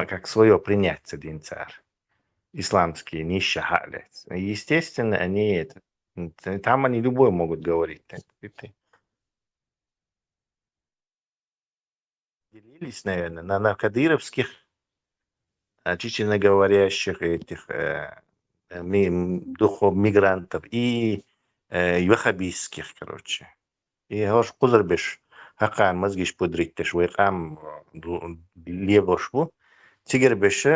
как свое принять один царь. Исламские нищие халец. Естественно, они там они любой могут говорить. Делились, наверное, на кадыровских, чеченоговорящих этих мигрантов и ваххабистских, короче. И хош кузарбеш хакан мазгиш пудриттеш вайкам левошбу тигербеш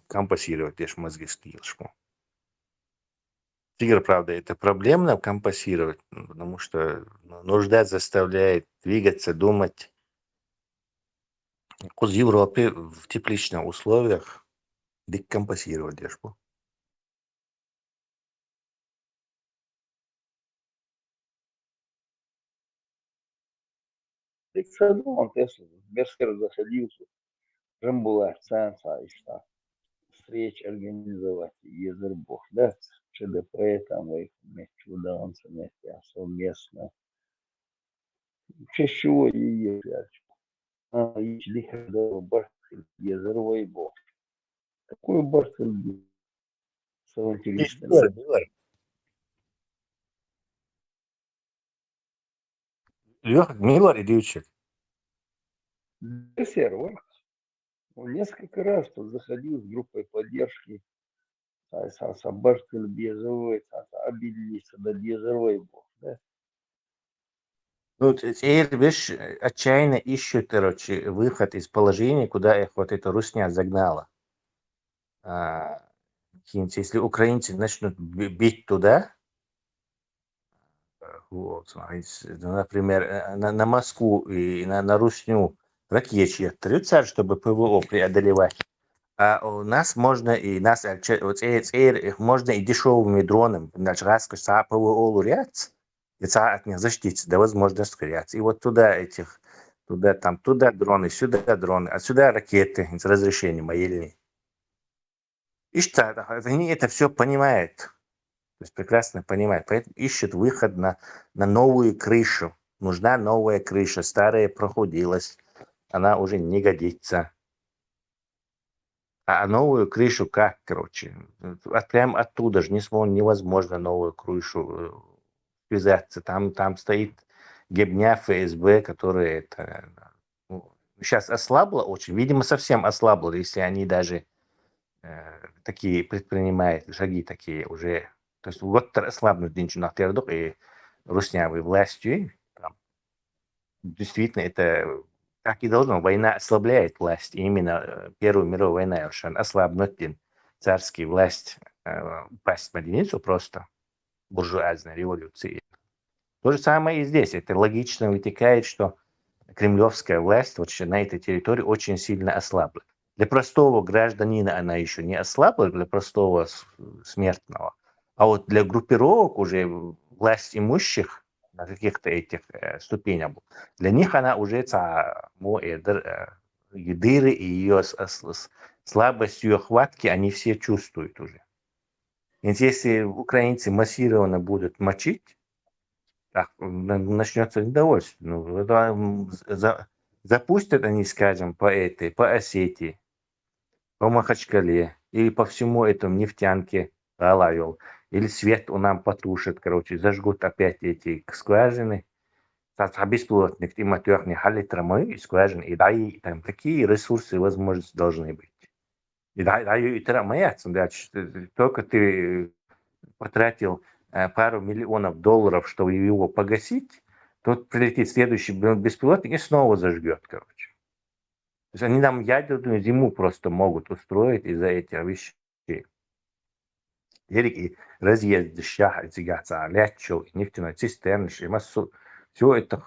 компасировать еш мозги стилшбу. Тигр, правда, это проблемно компасировать, потому что нужда заставляет двигаться, думать. В Европе в тепличных условиях декомпасировать ешбу. Он Тесла, Берскер заходился, Рамбула, Цанца, и что встреч организовать, Езербох, да, ЧДП, там, и вместе удаленцы, вместе совместно. В честь чего и езжать. И лихо Барсель, Езервой Бог. Какой Барсель с авантюристами? Миллер и Дючек. Сервер. Он несколько раз тут заходил с группой поддержки. Барсель Безовой, обиделись, да Безовой Бог, да? Ну, теперь, видишь, отчаянно ищут, короче, выход из положения, куда их вот эта русня загнала. Если украинцы начнут бить туда, вот, например, на Москву и на Русню ракети отрыться, чтобы ПВО преодолевать. А у нас можно и можно и дешевыми дронами, значит, раз ПВО лурять, и от них защититься, да возможность скрыть. И вот туда дроны, сюда дроны, а сюда ракеты с разрешением военные. И что, они это все понимают. То есть прекрасно понимают. Поэтому ищут выход на новую крышу. Нужна новая крыша. Старая прохудилась. Она уже не годится. А новую крышу как, короче? Прямо оттуда же невозможно новую крышу связаться. Там стоит гебня ФСБ, которая сейчас ослабла очень. Видимо, совсем ослабла, если они даже такие предпринимают шаги такие уже. То есть вот ослабнуть ничего и руснявой властью. Действительно, это так и должно. Война ослабляет власть. И именно Первую мировую войну ослабнуть царскую власть, упасть в единицу просто буржуазной революции. То же самое и здесь. Это логично вытекает, что кремлевская власть вот на этой территории очень сильно ослабла. Для простого гражданина она еще не ослабла, для простого смертного. А вот для группировок уже власть имущих на каких-то этих ступенях, для них она уже дыры и ее слабость ее хватки, они все чувствуют уже. Ведь если украинцы массированно будут мочить, так, начнется недовольство. Ну, запустят они, скажем, по Осетии, по Махачкале или по всему этому нефтянке Алавел, или свет у нам потушат, короче, зажгут опять эти скважины, беспилотник, им отверхни хали трамы и скважины, и дай там какие ресурсы и возможности должны быть. И дай и трамы, только ты потратил пару миллионов долларов, чтобы его погасить, тут прилетит следующий беспилотник и снова зажгет, короче. То есть они нам ядерную зиму просто могут устроить из-за этих вещей. И разъезд шах, лячел, нефтяной цистерны, все это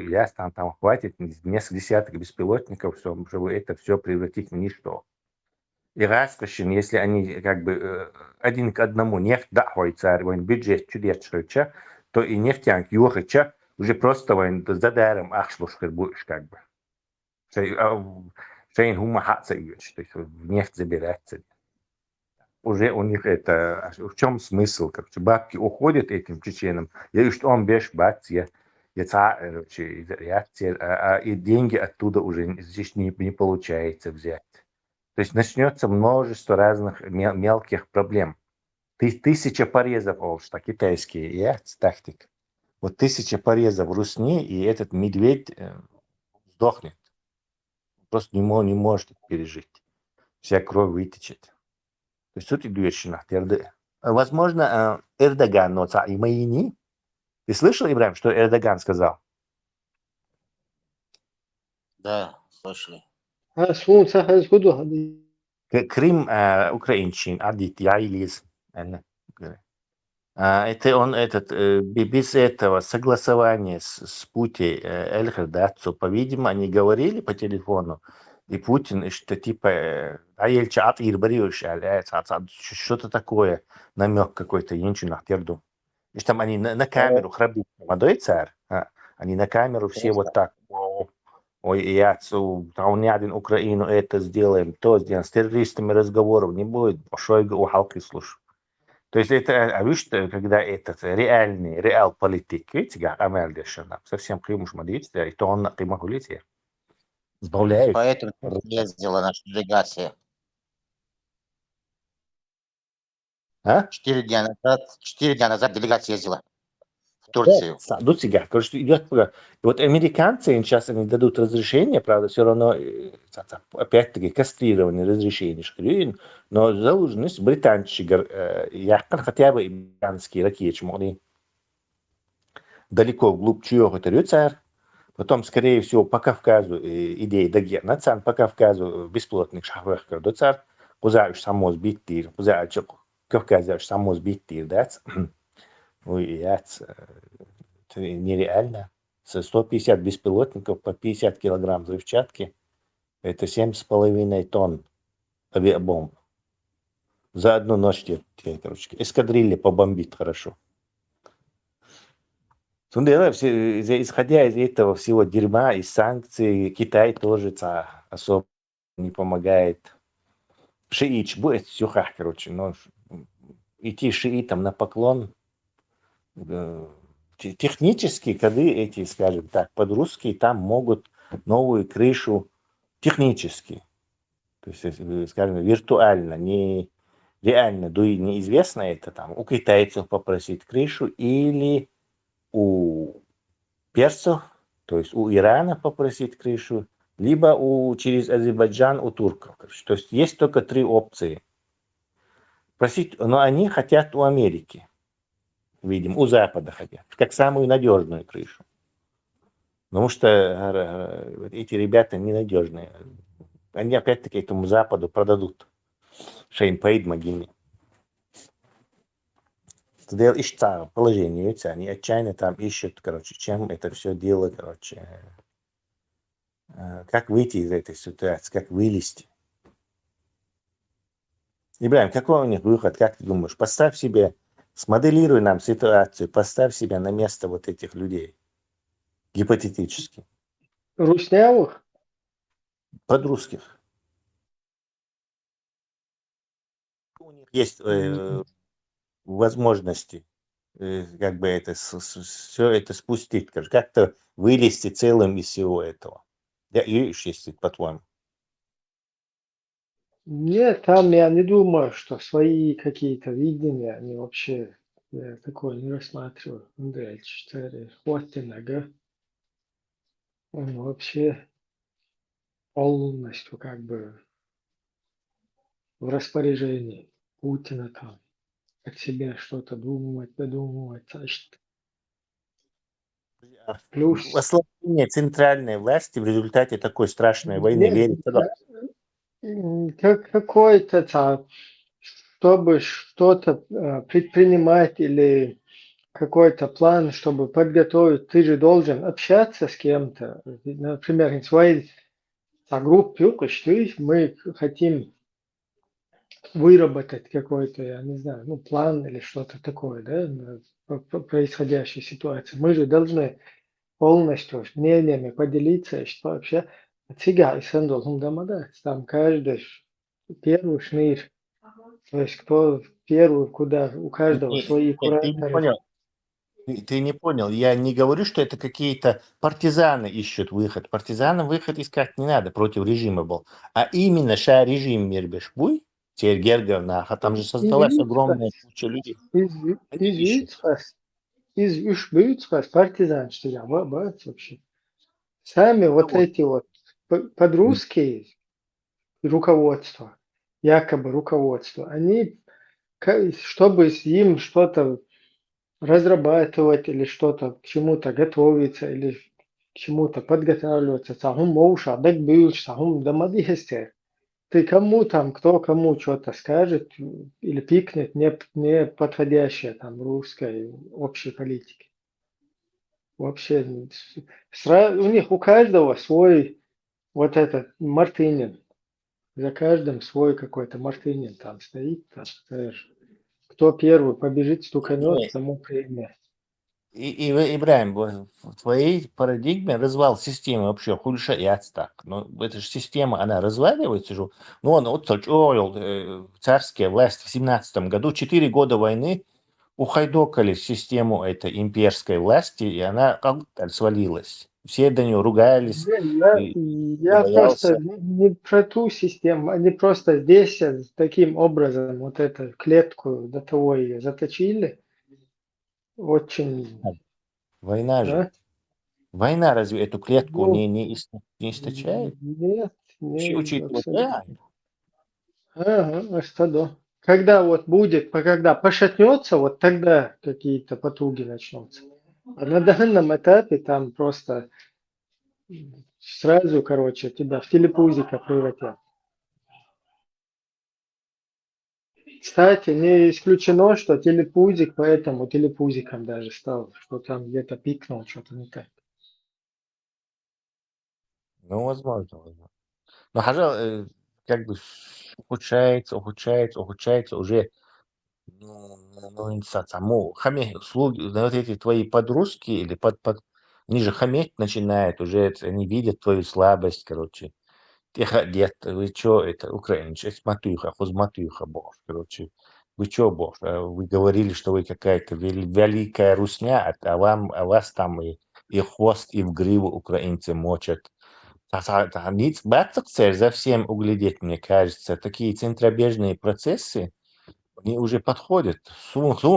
ясно, там хватит несколько десяток беспилотников, чтобы это все превратить в ничто. И раскошен, если они как бы один к одному нефть дахойца, бюджет чудесча, то и нефтянки юхача уже просто за даром ахшлушкер будешь как бы. Шейн хума хацаевич, то есть нефть забирается. Уже у них это, в чем смысл, короче, бабки уходят этим чеченам, я что он беш бакция, и деньги оттуда уже здесь не получается взять. То есть начнется множество разных мелких проблем. 1000 порезов, что китайские, тактик. Вот 1000 порезов в русне, и этот медведь сдохнет. Просто не может пережить. Вся кровь вытечет. То есть тут идущина. Возможно, Эрдоган, но и Майни. Ты слышал, Ибрахим, что Эрдоган сказал? Да, слышали. Крым украинчин, адит яйлиз. Это он без этого согласования с Путиным, Эльхардацу, по-видимому, они говорили по телефону, и Путин, что типа, что-то такое, намек какой-то, я ничего нахтерду. И там они на камеру храбрят, молодой царь, они на камеру все вот так, ой, не один Украину это сделаем, то сделаем, с террористами разговоров не будет, Шойгу у Халки слушай. То есть это, видишь, когда этот реал политик, видите, как Амель Дешана, совсем кримуш мадится, и то он на кримах улетит. Сбавляют. Поэтому ездила наша делегация. 4 дня назад делегация ездила в Турцию. Да, сега, короче, идет. Вот американцы сейчас они дадут разрешение, правда, все равно, опять-таки, кастрированные разрешения, но заложенность британцы, хотя бы американские ракеты, могли далеко вглубь чьего-то рюцар, потом, скорее всего, по Кавказу идеи догернаться, по Кавказу бесплотных шахвах кардуцар, кузаешь само сбитtir, кузаешь Кавказе само сбитtir, да? Ой, это нереально. 150 беспилотников по 50 килограмм взрывчатки. Это 7,5 тонн авиабомб. За одну ночь, короче, эскадрилья побомбит хорошо. Исходя из этого всего дерьма, из санкций, Китай тоже особо не помогает. Шиич будет сюха, короче, но идти шиитам на поклон технически, когда эти, скажем так, подростки там могут новую крышу технически, то есть, скажем, виртуально, не реально, да и неизвестно это там, у китайцев попросить крышу или у персов, то есть у Ирана попросить крышу, либо через Азербайджан у турков. То есть есть только 3 опции. Просить, но они хотят у Америки. Видим, у Запада хотят, как самую надежную крышу. Потому что эти ребята ненадежные. Они опять-таки этому Западу продадут. Шейн Пейд Магини. Просто дело ищется положение, они отчаянно там ищут, короче, чем это все дело, короче, как выйти из этой ситуации, как вылезти. Ибрahim, какой у них выход, как ты думаешь? Поставь себе, смоделируй нам ситуацию, поставь себя на место вот этих людей, гипотетически, Руснявых? подрусских. У них есть возможности как бы это все это спустить, как-то вылезти целым из всего этого. Если по-твоему. Нет, там я не думаю, что свои какие-то видения, они вообще, я такое не рассматриваю. Модель 4, Хвостинага, он вообще полностью как бы в распоряжении Путина там, от себя что-то думать, додумывать, значит. Плюс Ослабление центральной власти в результате такой страшной войны нет, верится, да? как какой-то там, чтобы что-то предпринимать или какой-то план, чтобы подготовить, ты же должен общаться с кем-то. Например, in своей группе, мы хотим выработать какой-то, я не знаю, ну, план или что-то такое, да, по происходящей ситуации. Мы же должны полностью мнениями поделиться, что вообще отсюда и сендол дамадать. Там каждый первый шныр, то есть кто первый, куда, у каждого свои Ты не кураторы. понял. Ты не понял. Я не говорю, что это какие-то партизаны ищут выход. Партизанам выход искать не надо, против режима был. А именно режим Мирбешбуй, теперь Герговна, а там же создалась огромная куча людей. Они ищут. Из Бюцхас партизанщина, вообще. Сами вот эти вот подрусские руководства, якобы руководство, они, чтобы им что-то разрабатывать или что-то к чему-то готовиться или к чему-то подготавливаться, сахум моуша, дак бюч, сахум дамадихестер. Ты кому там, кто кому что-то скажет или пикнет не подходящее там русской общей политики. Вообще, у них у каждого свой вот этот Мартынин. За каждым свой какой-то Мартынин там стоит. Там, знаешь, кто первый побежит, стуканет, тому премия. Ибрahim, в твоей парадигме развал системы вообще худшаяц так. Но эта же система, она разваливается же. Ну, он вот царская власть в 17 году, 4 года войны, ухайдокали систему этой имперской власти, и она как-то свалилась. Все до нее ругались, Я боялся. просто не про ту систему, они просто здесь таким образом вот эту клетку до того ее заточили. Очень... Война же. А? Война разве эту клетку Ну, не источает? нет, Учитывая абсолютно. Ага, а что да. Когда вот будет, когда пошатнется, вот тогда какие-то потуги начнутся. А на данном этапе там просто сразу, короче, тебя в телепузика превратят. Кстати, не исключено, что телепузик поэтому телепузиком даже стал, что там где-то пикнул, что-то не так. Ну, возможно. Но Хажал как бы ухудшается уже, не знаю, само, слуги, вот эти твои подростки или они же хаметь начинают уже, они видят твою слабость, короче. Тихо, дед, вы чё, это, украинцы, матуха, хозматуха, бог, короче. Вы чё, бог, вы говорили, что вы какая-то великая русня, а вас там и хвост, и в гриву украинцы мочат. Ниц бацакцер за всем углядеть, мне кажется, такие центробежные процессы, они уже подходят.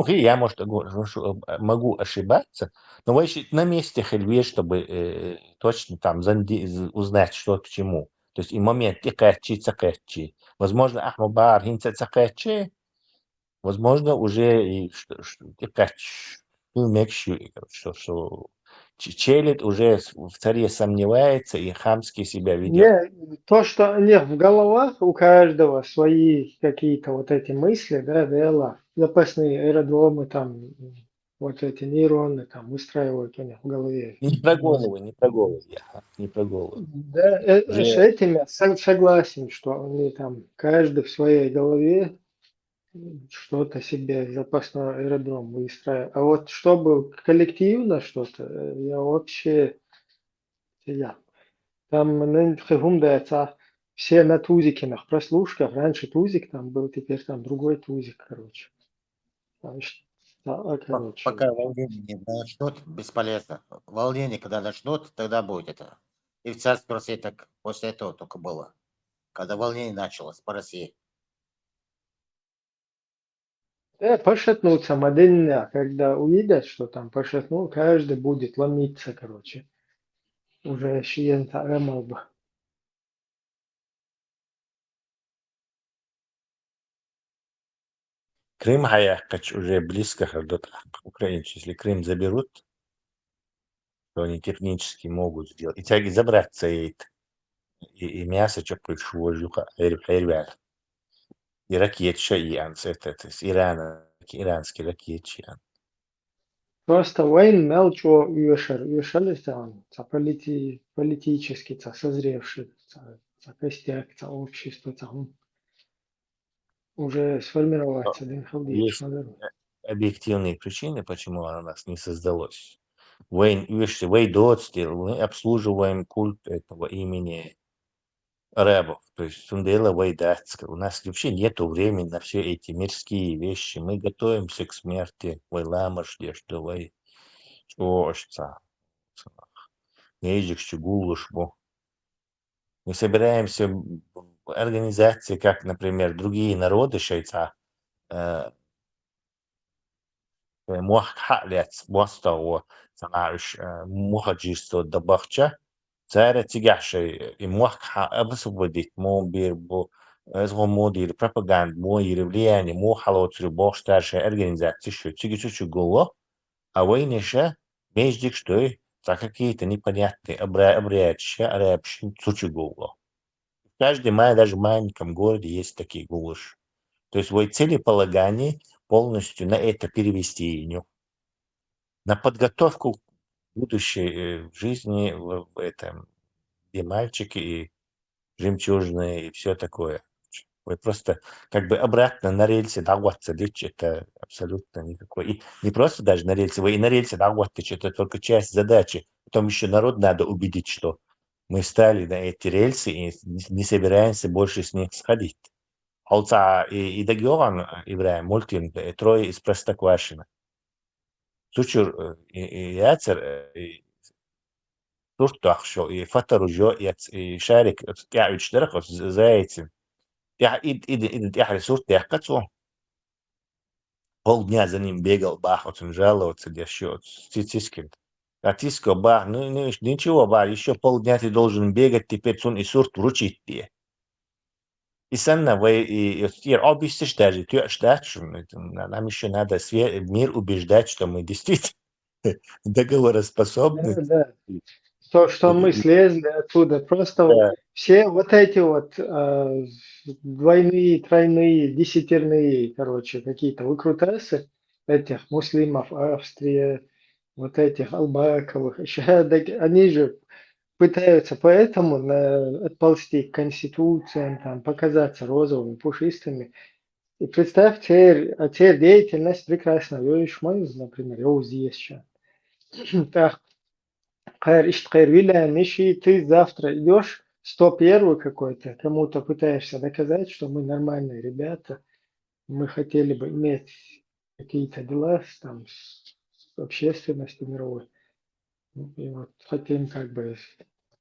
Я, может, могу ошибаться, но вы еще на месте хельве, чтобы точно там узнать, что к чему. То есть и момент цакачи. Возможно, ахмабар хинца цакачи, возможно, уже и что Челит уже в царе сомневается и хамски себя ведет. Не, то, что нет, в головах у каждого свои какие-то вот эти мысли, да, дела, запасные аэродромы, там, вот эти нейроны там устраивают у них в голове. Не про голову, не про голову, не про голову. Да, с Уже этим я согласен, что они там, каждый в своей голове что-то себе запасной аэродром выстраивает. А вот чтобы коллективно что-то, я вообще, я. Там хумдается все на тузикинах прослушках. Раньше тузик там был, теперь там другой тузик, короче. Короче. пока волнение не начнут, бесполезно. Волнение, когда начнут, тогда будет это. И в царстве России так после этого только было. Когда волнение началось по России. Пошатнуться модельно, когда увидят, что там пошатнул, каждый будет ломиться, короче. Уже шиента ремалба. Крым Хаяхкач уже близко ходят украинцы. Если Крым заберут, то они технически могут сделать. И тяги забраться и мясо, что пришло, жуха, эрвер. И ракетша, и это с Ирана, иранский ракетчи. Просто войн мелчо юшалися он, политически, созревший, костяк, общество, уже сформироваться, да, Есть объективные причины, почему оно у нас не создалось. Вэй Дотстил, мы обслуживаем культ этого имени рабов. То есть Сундела Вайдацка. У нас вообще нет времени на все эти мирские вещи. Мы готовимся к смерти. Вайламаш, что вай. Что Ежик, Гулушбу. Мы собираемся в организации, как, например, другие народы шейца, محلت مستوى تناعش مهاجيستو دبخشة سعر تيجاشي موح أبس بديت مو بير بو أزغو مودير пропаганд مو يربلياني مو حلوتري بوشتارشة организации شو تيجي شو جوا а войнеша междик что за какие-то непонятные обрядчи арабщин цучу гуло. В каждом даже маленьком городе есть такие гулыши. То есть вы целеполагание полностью на это перевести ее, на подготовку будущей жизни в этом, и мальчики, и жемчужные, и все такое. Вы просто как бы обратно на рельсе дагватся, это абсолютно никакой. И не просто даже на рельсе, вы и на рельсе дагватцы, это только часть задачи. Потом еще народ надо убедить, что мы стали на эти рельсы и не собираемся больше с них сходить. Алца и Дагиован Ибраим Мультин трое из Простоквашино. Сучур и Яцер и Туртахшо и Фатаружо и Шарик я учтарах за этим. Я ресурс я кацу. Полдня за ним бегал, бах, он жаловался, где счет, Цицискин. А Тиско, бах, ну ничего, бах, еще полдня ты должен бегать, теперь он и сурт вручить тебе. И санна вы и объяснишь даже, ты ждать, нам еще надо мир убеждать, что мы действительно договороспособны. Да. То, что мы слезли оттуда, просто все вот эти вот двойные, тройные, десятерные, короче, какие-то выкрутасы этих муслимов, Австрия, вот этих Албаковых, они же пытаются поэтому отползти к конституциям, там, показаться розовыми, пушистыми. И представь, теперь деятельность прекрасна. Например, я здесь сейчас. Так, Миши, ты завтра идешь 101 какой-то, кому-то пытаешься доказать, что мы нормальные ребята, мы хотели бы иметь какие-то дела там, с общественностью мировой. И вот хотим как бы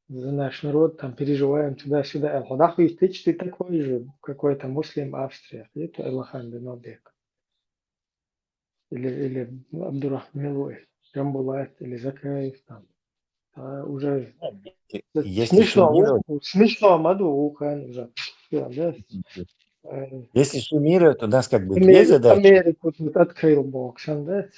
за наш народ, там переживаем туда-сюда. Нахуй ты такой же, какой-то муслим Австрия. Это Аллахан бен Обек. Или Абдурахмилой, Гамбулат, или Закаев там. А уже смешно Мадухан уже. Да? Если суммировать, у нас как бы две задачи. Америку тут открыл Бог, да?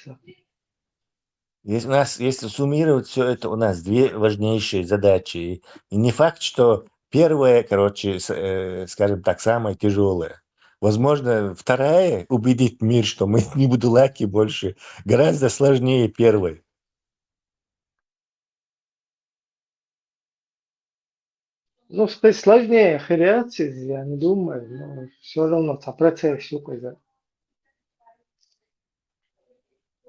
Если суммировать все это, у нас две важнейшие задачи. И не факт, что первая, короче, скажем так, самая тяжелая. Возможно, вторая убедить мир, что мы не будулаки больше, гораздо сложнее первой. Ну, сложнее хериации, я не думаю, но все равно в процессе какой-то.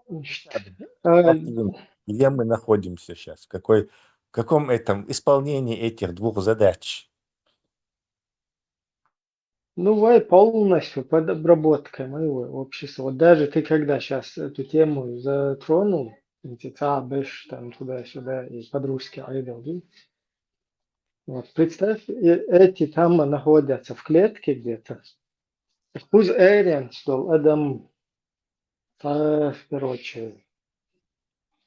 Как ты думаешь, где мы находимся сейчас? В каком этом исполнении этих двух задач? Ну, вай полностью под обработкой моего общества. Вот даже ты когда сейчас эту тему затронул, эти цабеш, там туда-сюда, и подружки айдол, вот, представь, эти там находятся в клетке где-то. Хуз эрен, что Адам, короче,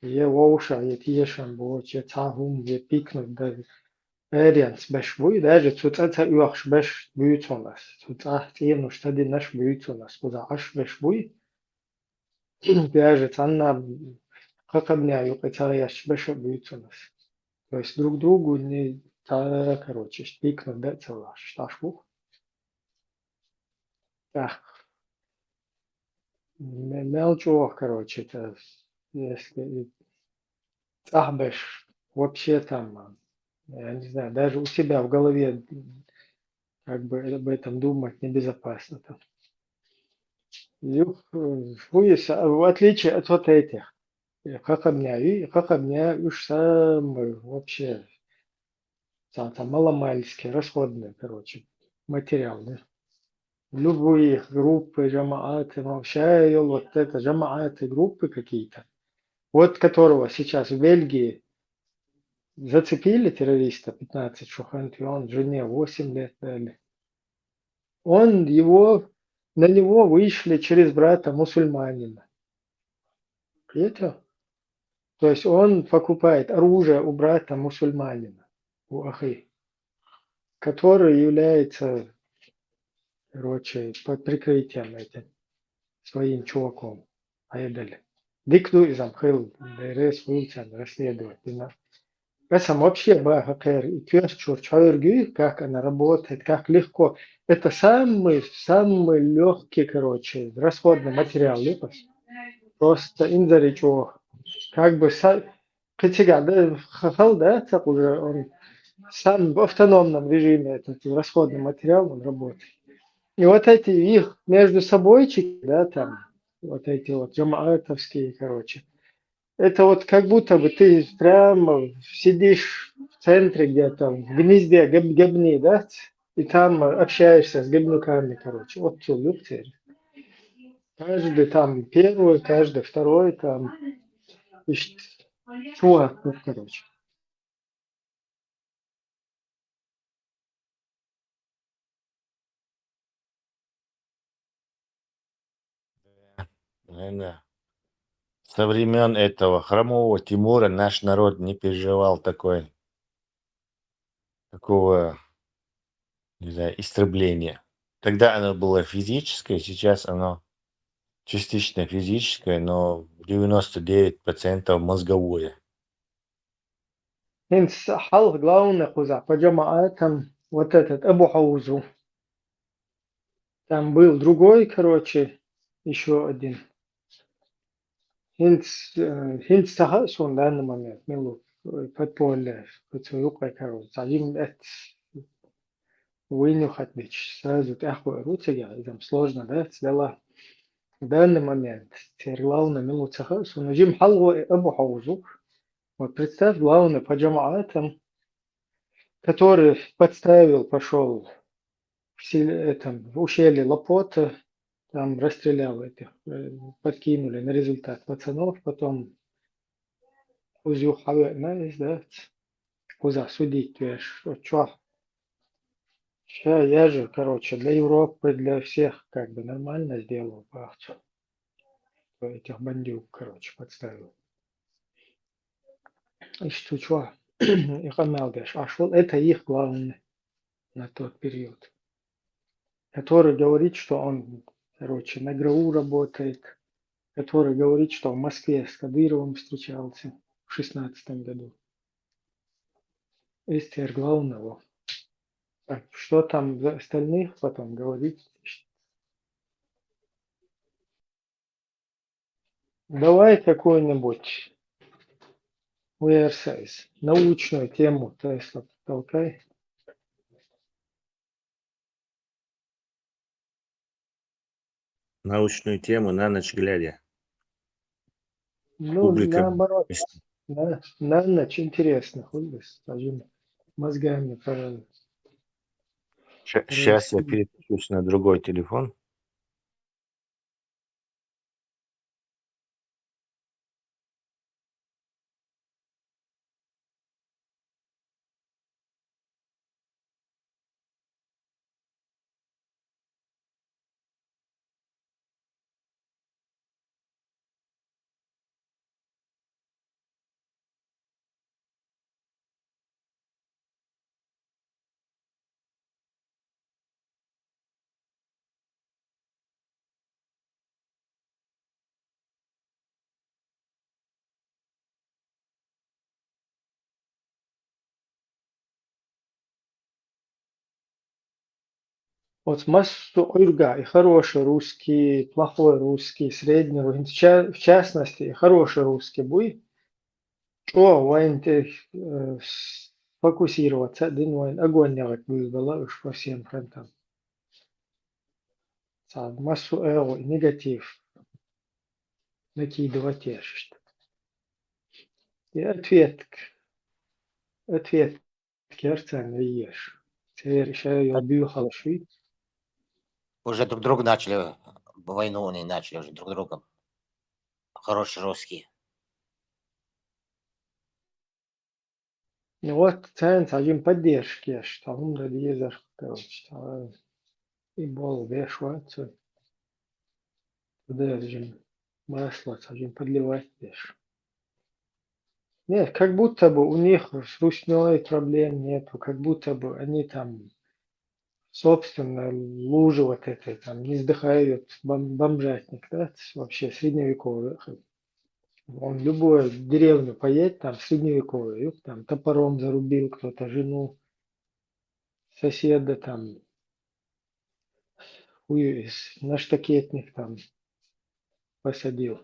е воуша, е тиешан боч, е цахум, е пикнут, да, эренс беш буй, даже цуцаца юахш беш бьют у нас. Цуцах тину штади наш бьют у нас. Куда аш беш буй, даже цанна, как обняю, кацаяш беш бьют у нас. То есть друг другу не, короче, пикнут, да, целаш, шташбух. Так, мелчо, короче, это, если цахбеш, вообще там, я не знаю, даже у себя в голове как бы об этом думать небезопасно. Там. В отличие от вот этих, как обняю, уж самые вообще там маломальские, расходные, короче, материалы. Любые группы, жамааты, вообще вот это жамааты, группы какие-то, вот которого сейчас в Бельгии зацепили террориста 15 Шухант, и он жене 8 лет дали. На него вышли через брата мусульманина. Это? То есть он покупает оружие у брата мусульманина, у ахи, который является, короче, под прикрытием этим своим чуваком. Айдали. Дикду из Амхил, ДРС, Вилсон, расследовать. Это вообще Бахакер и Кёсчур, как она работает, как легко. Это самый легкий, короче, расходный материал. Просто инзаричо. Как бы Катига, да, хахал, да, так уже он сам в автономном режиме, этот расходный материал, он работает. И вот эти их между собойчики, да, там, вот эти вот джамаатовские, короче, это вот как будто бы ты прямо сидишь в центре где-то, в гнезде гебни, да, и там общаешься с гебнуками, короче. Вот что, любцы. Каждый там первый, каждый второй там. Чувак, ну, короче. Наверное, со времен этого хромого Тимура наш народ не переживал такого, не знаю, истребления. Тогда оно было физическое, сейчас оно частично физическое, но 99% мозговое. Хал главное хуза по джамаатам вот этот Абу Хаузу. Там был другой, короче, еще один. Хинц тахас он в данный момент милу подполье, подсуюка, короче. Им это войну хотбич. Сразу тяху руцега, там сложно, да, сделала. В данный момент главное милу тахас, он жим халва Абу Хаузу. Вот представь, главное по джамаатам, который подставил, пошел в ущелье Лапота, там расстрелял этих, подкинули на результат пацанов, потом Узю Хаве, да, куда судить, видишь, что. Сейчас я же, короче, для Европы, для всех как бы нормально сделал пахцу. Этих бандюк, короче, подставил. И что, их амалдеш, а что это их главное на тот период. Который говорит, что он, короче, на ГРУ работает, который говорит, что в Москве с Кадыровым встречался в 16 году. СТР главного. Так, что там за остальных потом говорить? Давай какой-нибудь URSS, научную тему Тесла толкай. Научную тему на ночь глядя. Ну, Публика. наоборот, на ночь интересно, хуй скажем, мозгами Сейчас я переключусь на другой телефон. Вот массу ирга и хороший русский, плохой русский, средний русский, в частности, и хороший русский будет. Что войн фокусироваться, один войн огонь делать было уж по всем фронтам. Массу и негатив накидывать ешь. И ответ керцен ешь. Теперь еще я бьюхал швид. Уже друг друга начали, войну они начали уже друг другом. Хорошие русские. Ну вот, ценз один поддержки, что он радиезер, короче, и бол вешается. Туда один масло, один подливать веш. Нет, как будто бы у них с русней проблем нету, как будто бы они там, собственно, лужи вот этой, там, не вздыхают, бомжатник, да, вообще средневековый. Он любую деревню поедет, там, средневековую, там, топором зарубил кто-то жену, соседа, там, на штакетник, там, посадил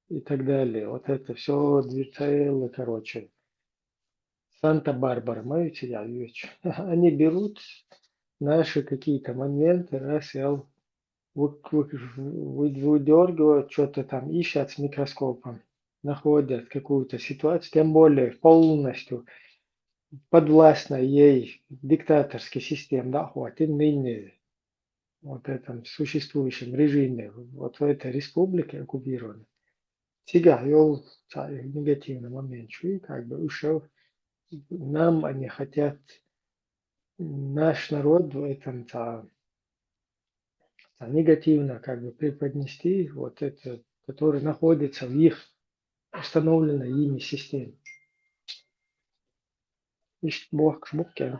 и так далее. Вот это все целое, короче. Санта-Барбара, знаете, я вижу. Они берут наши какие-то моменты, раз и выдергивают, что-то там ищут с микроскопом, находят какую-то ситуацию, тем более полностью подвластна ей диктаторской системе, да, хватит ныне вот этом существующем режиме, вот в этой республике оккупированной. Сега, я негативный момент, и как бы ушел. Нам они хотят, наш народ в этом негативно как бы преподнести вот это, который находится в их установленной ими системе. Ищет Бог, смуки,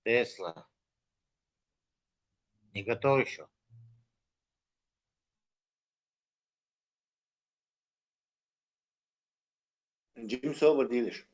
Тесла. Не готов еще? Jim sober değiliz.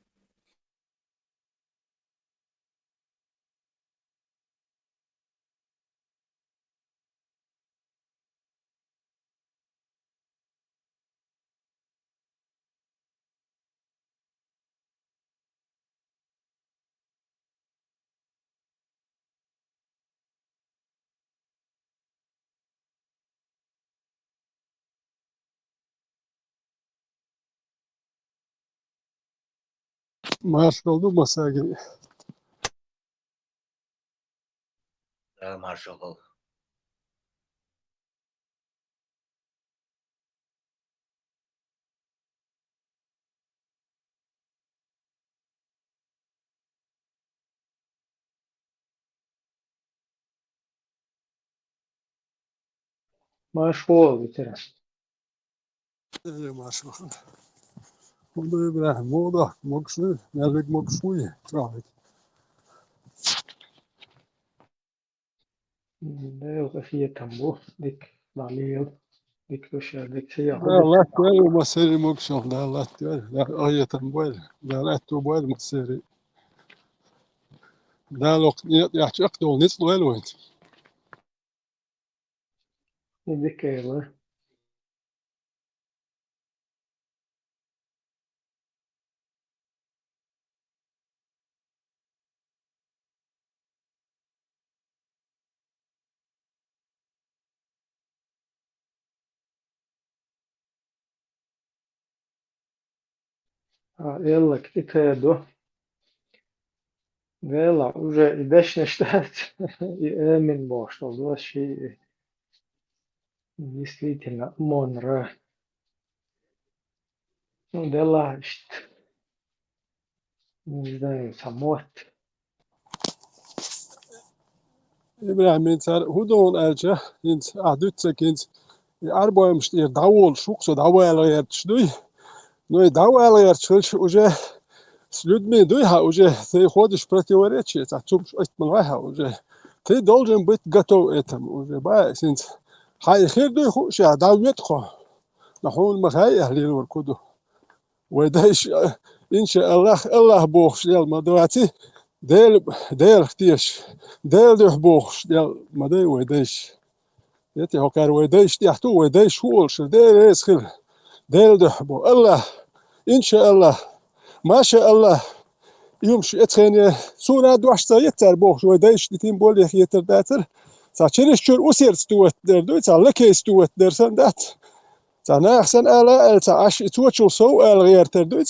Marshall olmasa Да, маршал. مشغول بترى. ماشي والله إبراهيم موضة مقصود نالك مقصود تراهي ده وقفية تنبو ديك ضليل ديك وشا ديك سيا لا خدش. لا تقول مسيري مقصود لا لا تقول لا آية تنبول لا لا تبول مسيري لا لو يحكي أقدر نسلو الوين ديك ايوه. يلا كتادو يلا уже и дальше начинает и Эмин Бош, вообще действительно Монра. Ну, дела, не знаю, самот. إبراهيم أنت هدون أرجع أنت أدوتك أنت أربعة مش داول شوك so داول غير تشدوي نو داول غير تشلش уже с людьми дуйха уже ты ходишь в противоречие, а чем уже ты должен быть готов этому уже بايس هاي خير дуйху شا داويتخو نحون مخاي أهلي وركودو ودايش إن شاء الله بوخش ديال مدواتي ديل اختيش ديل دوح بوخش ديال مدوي ودايش يتي هوكار ودايش تحتو ودايش هولش ديل يسخل ديل دوح بو الله إن شاء الله ما شاء الله يومش اتخاني سونا دوحش يتر بوخش ودايش ديتين بولي يتر داتر ساچرش شور أسير ستوت در دوي لكي ستوت درسن دات أنا أحسن آلا عش توتشل سو غير تردوي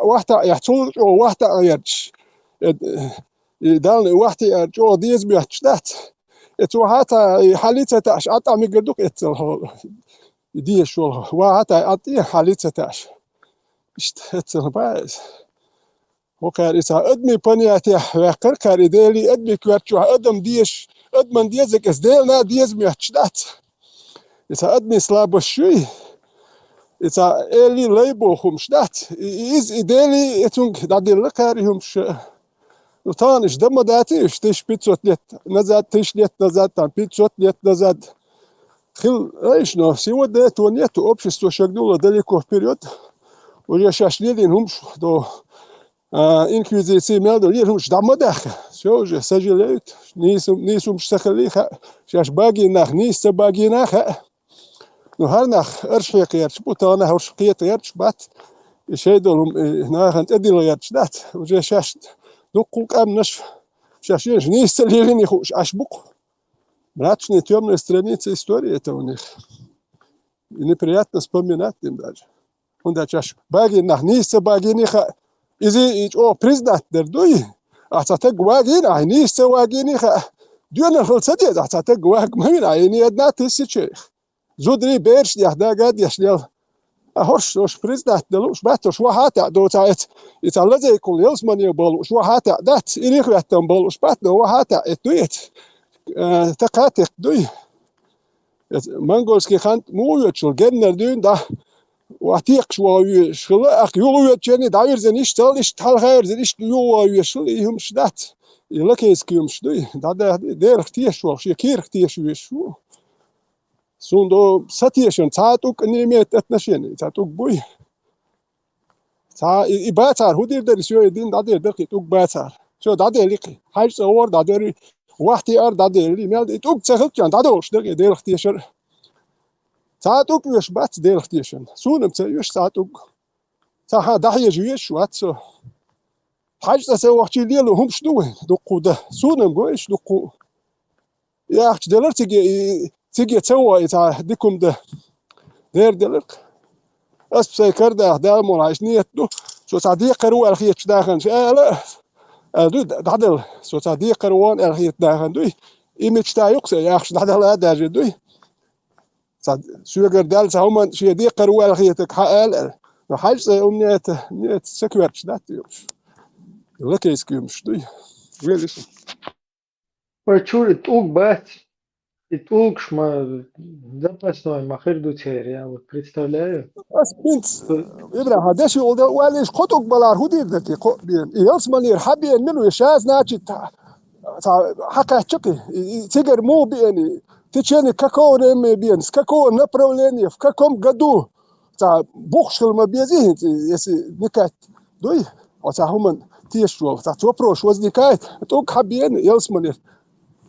واحد يحصل واحد غيرش دال واحد جو ديز بيحش دات حتى حاليته تاش أطع مقدوك اتل دي شو واحد أطي حاليته تاش اتل بايز وكار إذا أدمي بنياتي وكر كار ديلي أدمي كوارتشو أدم ديش أدمن ديزك إزديلنا ديز بيحش دات إذا أدمي سلاب شوي إذا إلي ليبو خمش دات إز إدلي إتونج دادي لكاري همش وطانش دم داتي إش تيش بيتسوت ليت نزاد تيش ليت نزاد تان بيتسوت ليت نزاد خل إيش نو سوى ده تونيت общество шагнуло далеко вперед уже шашли همش до инквизиции мелдо همش дам дах все уже сожалеют нисумш сахалиха шаш баги нах ниса баги нах نو هر نخ ارشقي قيرش بوتانا هورش قيت قيرش بات شيدولهم ناخن ادي قيرش دات وجا شاش دقوق امنش شاشيش نيس ليلين يخوش اشبق мрачные темные страницы истории это у них и неприятно вспоминать им даже он да чаш баги нах ниса баги ниха изи о признать дердуй а цата гваги на ниса ваги ниха дюна холцади а цата гваг мин а ни одна тысяча زودري بيرش يهدا قد يشليل أهوش بريزنات دلوش باتوش وحاتا دو تايت يتعلزي كل يلزمن يبالوش وحاتا دات إليخ يهتم بالوش باتنو وحاتا اتويت تقاتك دوي منغولسكي خانت مو يتشل جنر دون دا واتيق شوى شلا أخ يولو يتشني داير زنيش تاليش تال غير زنيش يولو يشل يهمش دات يلكيسكي يمش دوي دا دير اختيش والش يكير اختيش ويشو سوندو ساتيشن تاتوك نيميت اتنشين تاتوك بوي تا إباتار هو دير درسيو يدين دادير دقي توك باتار شو دادير لقي حاج صور دادير واحتي أر دادير لي ميل توك تسخل كان دادوش دقي دير اختيشن تاتوك ويش بات دير اختيشن سونم تيوش تاتوك تا دحية جويش واتسو حاج تسوي وقتي ليلو هم شنو دقو ده سونم قويش دقو يا أخي دلر تيجي تسوى إذا ديكم ده دير دلق أسبسي كرده ده مرايش نيتو سو تعدي قروان الخيط داخل لا دو دعدل سو تعدي قروان الخيط داخل دوي إيميج تا يقصي يا أخي دعدل هذا جدوي شو قردال سهومن شو يدي قروان الخيط حقال حاجة أمنية نيت سكويرش داتيوش لكيس كيمش دوي ويلش وشوري توق بات И толкшма запасной махердутер, я вот представляю. بس بنت إبراهيم هذا شيء وده وعليش خطوك بلار هودي ذكي بين يلس منير حبي منو يشاز ناجي حكا تشكي تيجر مو بيني تشيني كاكو ريم بين كاكو نبروليني في كاكم قدو تا بوخشل ما بيزيه يسي نكات دوي وتا هم تيشوا تا توبروش وزنكاي توك حبين يلس منير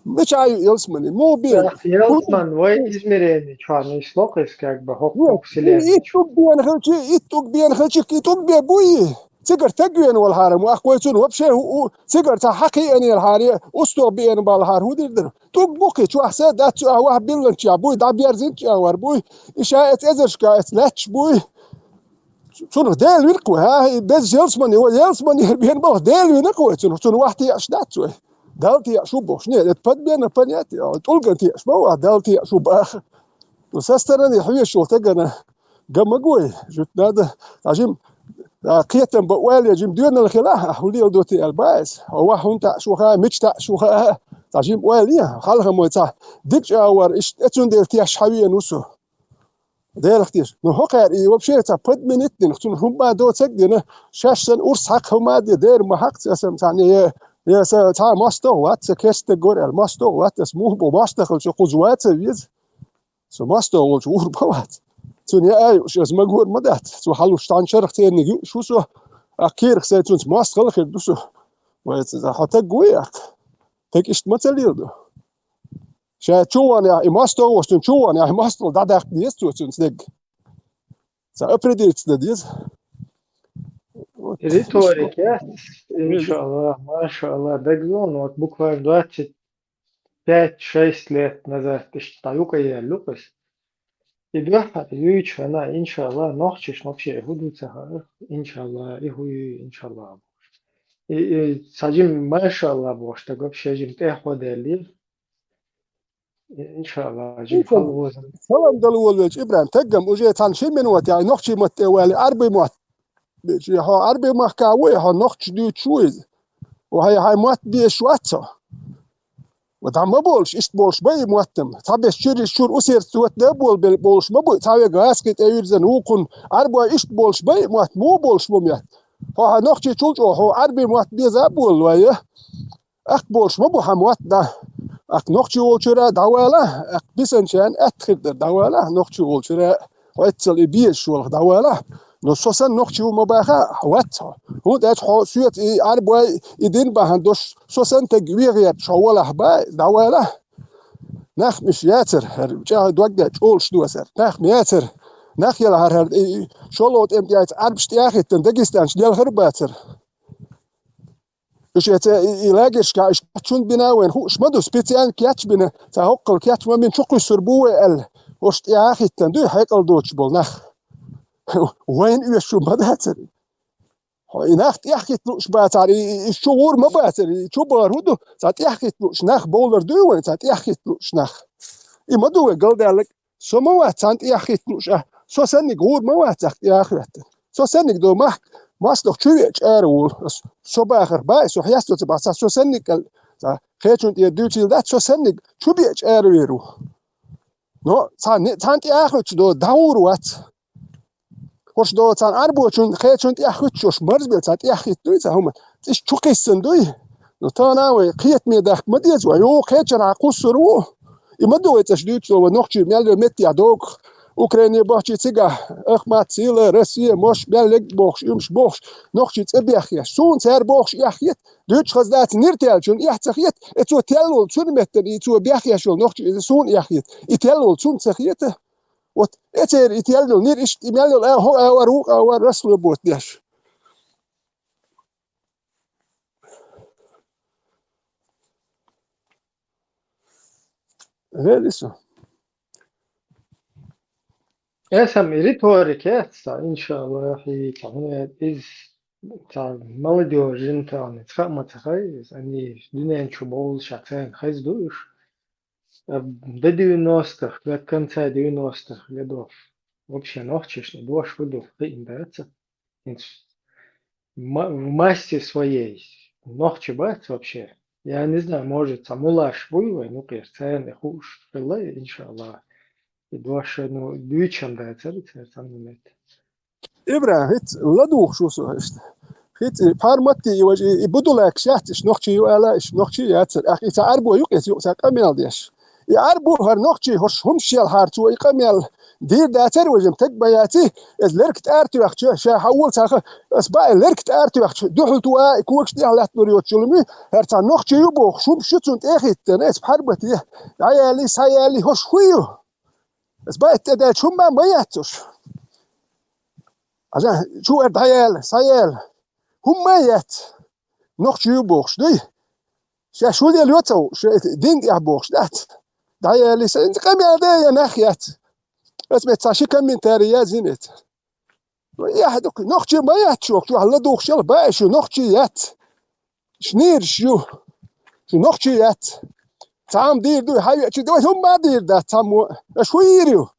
مش عاي يلس منير مو بين Ялсман, вы измерение черный слог, как бы, Нет, хоп вселенной. يتوك بين خلشك يتوك بين بوي سيجر تجوين والهارم واخويتون وبشي سيجر تحقي اني الهاري استو بين بالهار هو دير توك بوكي شو احسن دات شو واه بيلن شا بوي دا بيرزين شا ور بوي اشاعت ازرش كاس لاتش بوي شنو ديل وينكو ها بس جيلسمان هو جيلسمان يربين بو ديل وينكو شنو واحد يشدات شوي دالتي شو بوش ني تبد بين بنياتي تلقى شو دالتي شو باخ وسسترني حوي شو تجنا قوي جت هذا عجيم قيتم بقوالي جيم ديون الخلاها حولي دوتي الباس هو هونتا شو خا مشتا شو خا عجيم قوالي خلها موتا ديك اور ايش اتون دير تياش حوي نوسو دير اختيش نو هوكر اي وبشي تا بد منت نختون هم ما دو تقدنا شاشن اورس حق هما دير ما حق اسم ثاني يا سا تا ماستو وات كست جور الماستو وات اسمه بو ماستو شو قزوات ويز سو ماستو وجور بوات toen ja als maar goed maar dat zo hallo staan شرخ تاني شو سو أكير سيتون ماست خلق دوسو وحتى قويك تكشت ما تليدو شا تشوان يا ماستو وشتون تشوان يا ماستو دا دا ديس تو تون سنج سا أبريديت ديس Риторика, иншаллах, машаллах, дагзон, вот буквально 25-6 лет назад, ты что, я люпас. И бяха, юич, она, иншаллах, нохчиш, вообще, гудуца, иншаллах, и хуй, иншаллах. И сажим, машаллах, бош, так вообще, жим, теходели, иншаллах, жим, халвозом. سلام دلول إبراهيم تجم وجه تنشي من وقت يعني نخشي مت والي أربع مات ها أربع مات كاوي ها نخش دو تشويز وهاي مات بيشواتها وده ما بولش إيش بولش باي موتم تابع شير شور أسير سوت ده بولش ما بول تابع جاس كت أيرزن وكون أربع إيش بولش باي موت مو بولش مميت ها نخشي تشوج هو أربع موت بيزابول وياه أك بولش ما بو هموت ده أك نخشي والشراء دواله أك بيسنشان أدخل دواله نخشي والشراء وأتصل بيش شو دواله نصوصا نخشي ومباخا حواتها هو ده سوت أربع يدين بهندوش صوصا تجوير شواله با دواله نخ مش ياتر جا دوجد أولش دوسر نخ مياتر نخ يلا هر شلوت امتياز أربشت ياخد تندقيستانش ديال هرباتر إيش يلاقيش كاش تشون بنا وين هو شمدو سبيتيان كياتش بنا تهقل كياتش ما من شقي سربوه ال وشت ياخد تندو هيكل دوتش بول نخ وين إيش شو بداتر نخت يحكي تلوش باتر الشهور ما باتر شو بارودو سات يحكي تلوش نخ بولر دو وين سات يحكي تلوش نخ إيه ما دوه قال دالك سو ما وات سانت يحكي تلوش سو سنك غور ما وات يا أخي سو سنك دو ما ماستو تشويش أرول سو باخر باي سو حياستو تبع سو سنك خيتون يدوتي ذات سو سنك تشويش أرويرو نو سانت يا أخي دو داور وات خوش دو تان أربعة چون خیلی تیاخت شوش مرز بیت تان تیاخت دوی تهم تیش چوکی سندوی نتانا و قیت میدخت مدیز و یو خیلی چرا قصرو ایمدوی تشدید تو و نخچی میل متی ادوک اوکراینی باچی تیگه اخمات سیل روسیه مش بیلگ باخش یمش باخش نخچی تبیخیه سون سر باخش یخیت دوچ خزدات نرتال چون یحتخیت اتو تلول چون متر اتو بیخیه شو نخچی سون یخیت اتلول چون تخیته وات اتر اتيالو نير ايش تيالو هو اروق او رسل بوت داش هذا Esam риторика, иншаллах, и там из молодежи, там, цхамацхай, они днем чубол шатен хайздуешь. До 90-х, до конца 90-х годов вообще нохчиш, дуаш выдув, имберца. В массе своей нохчи бац вообще Я не знаю, может, самулаш буйвой, ну, перцен, хуш, филе, иншаллах. И дваше, ну, двичам да, царица, сам нет. إبرة هيت لدوخ شو سو هشت هيت فارمتي يوجي بدولك شاتش نوختي يوالا إيش نوختي ياتر أخي تعربو يقيس يقسا كمل ديش يعربو هر نوختي هش هم شيل هارتو يقمل دير داتر وجم تكبياتي إز لركت أرتي وقت شا حول تاخ أسباء لركت أرتي وقت دخل توا كوكش دي على توريوت شلمي هرتا نوختي يبوخ شو بشتون تأخي تناس بحربتي عيالي سيالي هش خويو أسباء تدا شو ما ياتش عشان شو عيال سيال هم ميت نوخ شو بوخش دي شو دي اليوتو دين يا بوخش دات عيال انت كم يا يا ناخيات بس بتساشي كم من تاريا زينت يا حدك نوخ شو ميت شو على دوخ شل باي شو نوخ يات شنير شو نوخ يات تام دير دو هاي شو هم ما دير ده تام شويريو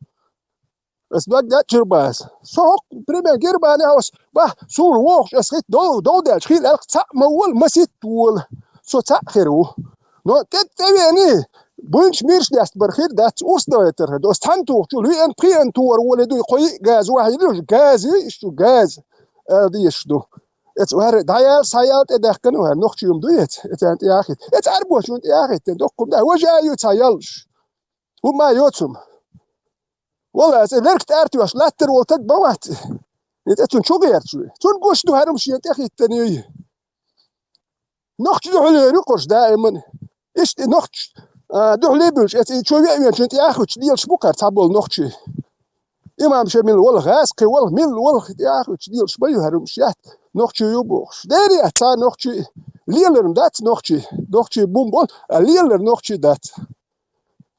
بس بقى تشرباس سوق بريمير جرباني هوس با سور ووخ اسخيت دو ده شخيل الق تا مول مسيت ول سو تا خيرو نو تتبيني بونش ميرش داست برخير دات اوستويتر دوس تانتو تو لي ان بري ان تور ولدو يقوي غاز واحد يلوج غازي شو غاز دي شدو ات وهر دايا سايات ادخنو هر نوخ يوم دويت ات يا اخي ات اربو شو يا اخي تدقم ده وجايو تايلش هما يوتم والله لركت ارتي واش لاتر ولتك بوات يتأتون شو غير شوي تون قوش دو هرم شيء تأخي التاني نخش دو على رقص دائما إيش نخش دو ليبلش شو يعمل شنت ياخد ديال شبكر تابول نخش إمام شمل والله غاسقي والله مل والله ياخد ديال شبيه هرم شيات نخش يبوخ داري أتا نخش ليلر دات نخش بومبول ليلر نخش دات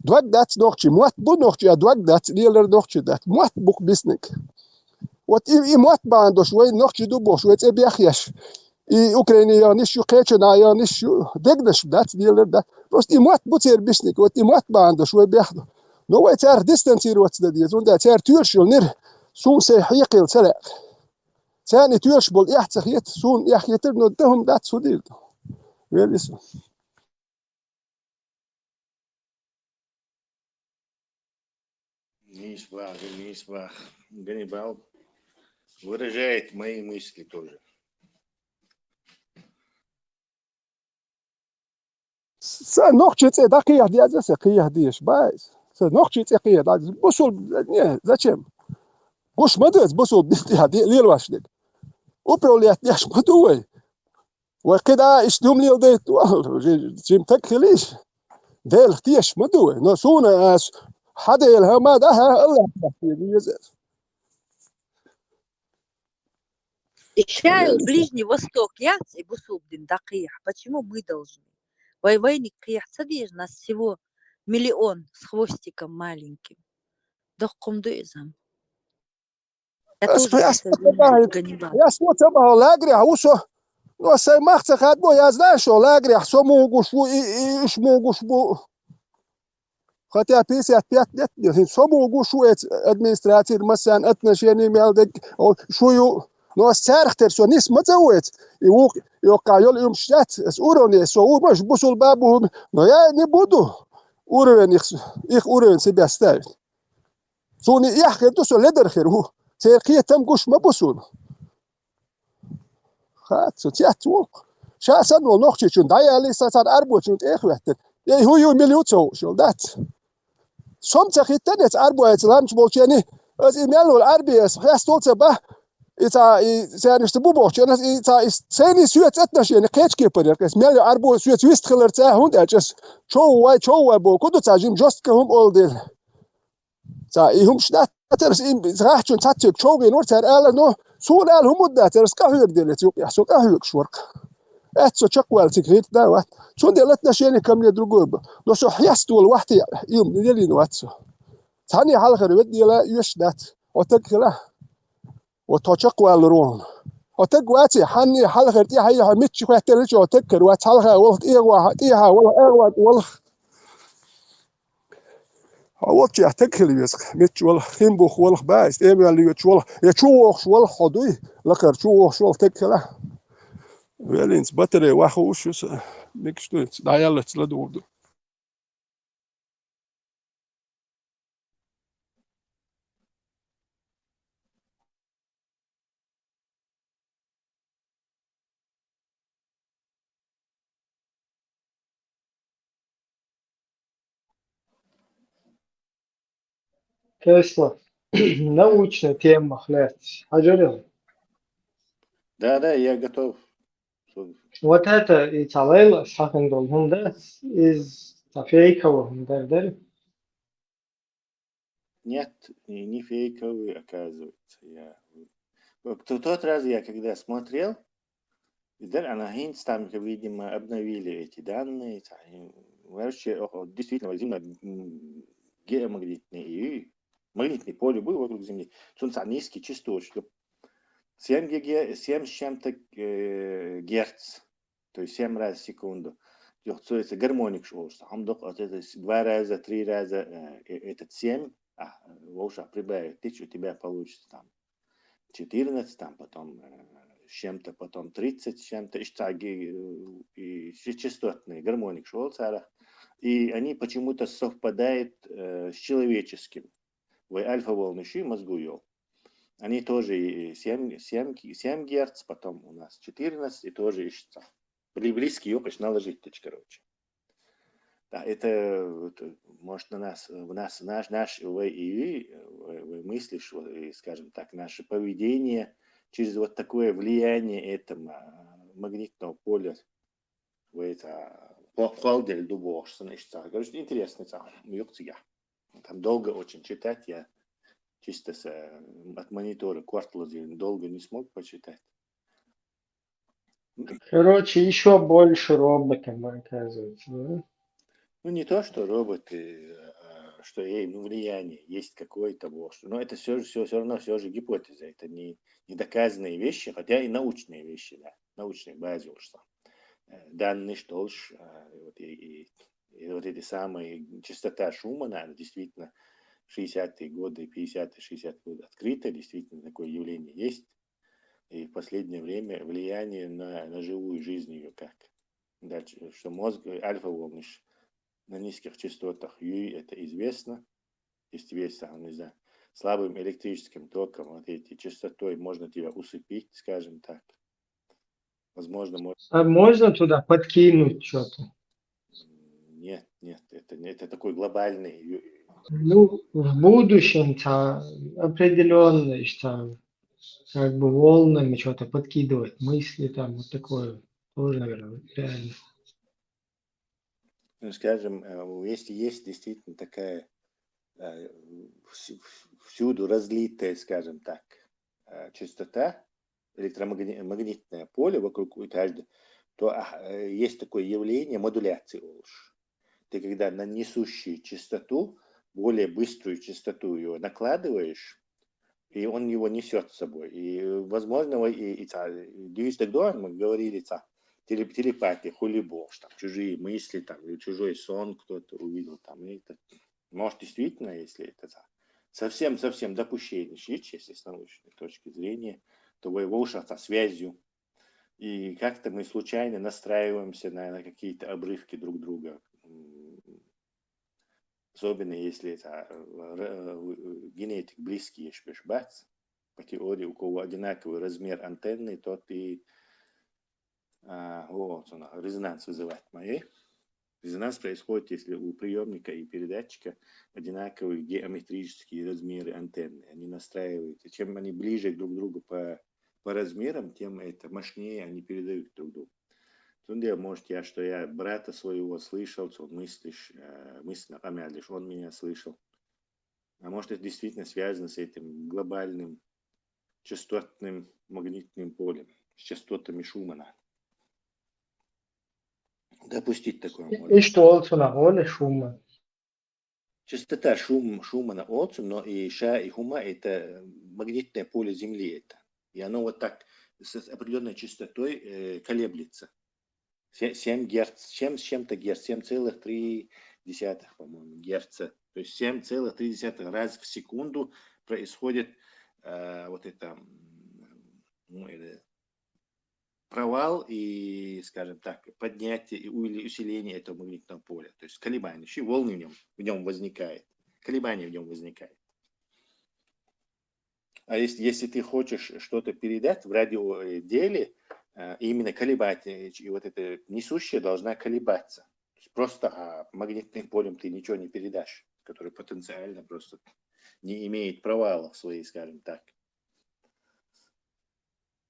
دوك دات نخش موت بو نخش دوك دات ليلر نخش دات موت بوك بيسنك وات موت باندو شوي نخش دو بو شوي تبيخيش أوكرانيانيش يو قيتشنايانيش يو دقدش دات ديلر ده بس موت بوتير بيسنك وات موت باندو شوي بياخدو نو تار ديستانسير وات ديت وندا تار تورشل نير سون سيحيقل سلا ثاني تورش بول يحتخيت سون يحيتر ندهم دات سوديل ويلسو Нисбах. Ганнибал выражает мои мысли тоже. نخش دقيقة دي أجلس قية ديش بايز نخش قية دي بوصل не зачем قش مدرس بوصل بيستي هدي ليل واشدك وبروليات ياش مدوي وكده اشتهم ليل ديت جيم تكليش ديل اختيش مدوي نسونا حدا يلها ده الله يجزاه Ищаю Ближний Восток, я и Бусубдин, Дакиях. Почему мы должны? Войник Киях, цадишь, нас всего 1 миллион с хвостиком маленьким. Дохкумдуизм. Я тоже присоединяюсь к Ганнибалу. Я смотрю, лагерь, а усо, ну, саймахца хатбо, я знаю, что лагерь, сому гушбу и ишму гушбу. Хотя 55 лет, сому гушу администрации, مثلا отношения مالدك, شويو, ну, сархтер, что не смотрит, и يوقع يوم شات, уровни, что мож бусул бабу, но я не буду уровень их уровень себя ставить. Сони يحكي то, что лидер херу. تركيا تم قش ما بسون خات سوتيات وق شاسن ونخشي شون دايا لي ساتر أربو شون إخواتن يا هو يو مليون شو دات سوم تخيتن يت أربو يتلامش بوشيني از إيميلو الأربي اس خاستول تبا إتا سانش تبو بوشيني إتا ساني سويت أتناش يعني قيتش كيبر اس ميلو أربو سويت ويست خلر تاهون داجس شو واي بو كدو تاجيم جوست كهم أول ديل تا إيهم شدات ترس إن راح شون تاتيك شوقي نور تر آل نو سون آل هم مدة ترس كهيك دلت يوقع سو كهيك شورك أتسو شكوال تكريت داوات شون دلتنا شيني كم يدرجوب لو سو حيست والوحدي يوم دليل نواتسو ثاني حال خير بدي لا يشدات وتكلا وتشكوال رون وتقواتي حني حال خير تي هي متش كو تريش وتكر واتحال خير والله إيه واحد إيه والله والله أول شيء تكلي يسق متش والله خيمبوخ والله بايس إيه اللي يتش والله يشوخ والله خدوي لكر شوخ والله تكلا ويلينس بطري واخو وش Miksi nyt? Da jälle sillä duudu. Кесла. Научная тема, хлеб. Аджарил. Да, я готов. Вот это и целый сахендол. Хунда из тафейкова. Хунда. Нет, не фейковый, оказывается. В тот раз я когда смотрел, она Хинц там, видимо, обновили эти данные. Вообще, действительно, Земля геомагнитный и магнитный поле было вокруг Земли. Солнце низкий, частоты. 7 с чем-то герц, то есть 7 раз в секунду. Это гармоник шел. Это 2 раза, 3 раза этот 7, волша прибавит, у тебя получится там 14, там потом с чем-то, потом 30 с чем-то, и частотные гармоник шел. И они почему-то совпадают с человеческим. Вы альфа-волны ши мозгу ел. Они тоже 7 Гц, потом у нас 14, и тоже ищется. Были близкие, опыт наложить, короче. Да, это может наш вы мыслишь, скажем так, наше поведение через вот такое влияние этого магнитного поля. Это полдель дубовшься, короче, интересный там долго очень читать, я чисто от монитора квартала долго не смог почитать. Короче, еще больше роботов, оказывается. Да? Ну, не то, что роботы, что влияние есть какое-то, но это все равно гипотеза, это не доказанные вещи, хотя и научные вещи, да, научные базы уж. Данные, что уж, и вот эти самые, частота Шумана, она действительно 60-е годы, 50-60-е годы открыто, действительно такое явление есть. И в последнее время влияние на живую жизнь ее как. Дальше, что мозг, альфа-волны на низких частотах, это известно. Есть весь, не знаю, слабым электрическим током, вот эти частотой можно тебя усыпить, скажем так. Возможно, А можно туда подкинуть что-то? Нет, это такой глобальный. Ну, в будущем-то определенно, что как бы волнами что-то подкидывать, мысли там, вот такое тоже, наверное, реально. Ну, скажем, если есть действительно такая всюду разлитая, скажем так, частота, электромагнитное поле вокруг каждого, то есть такое явление модуляции. Ты когда на несущую частоту, более быструю частоту его накладываешь, и он его несет с собой. И, возможно, мы говорили, телепатия, хулибош, там, чужие мысли, там, или чужой сон кто-то увидел. Там, и это, может, действительно, если это совсем допущение, если с научной точки зрения, то его со связью. И как-то мы случайно настраиваемся на какие-то обрывки друг друга. Особенно если это генетик близкий, бац, по теории, у кого одинаковый размер антенны, тот и резонанс вызывает. Резонанс происходит, если у приемника и передатчика одинаковые геометрические размеры антенны. Они настраиваются. Чем они ближе друг к другу по размерам, тем это мощнее они передают друг другу. Может, я брата своего слышал, он мысленно помялишь, он меня слышал. А может, это действительно связано с этим глобальным частотным магнитным полем, с частотами Шумана. Допустить такое можно. И что отсюда воля шума? Частота Шумана отцу, но и Ша и Хума это магнитное поле Земли. И оно вот так с определенной частотой колеблется. 7 Гц, с чем-то Гц, 7,3, по-моему, Герца. То есть 7,3 раз в секунду происходит вот это провал и, скажем так, поднятие или усиление этого магнитного поля. То есть колебания, волны в нем возникает, колебания в нем возникает. А если ты хочешь что-то передать в радиоделе, именно колебания, и вот эта несущая должна колебаться. Просто магнитным полем ты ничего не передашь, который потенциально просто не имеет провала в своей, скажем так,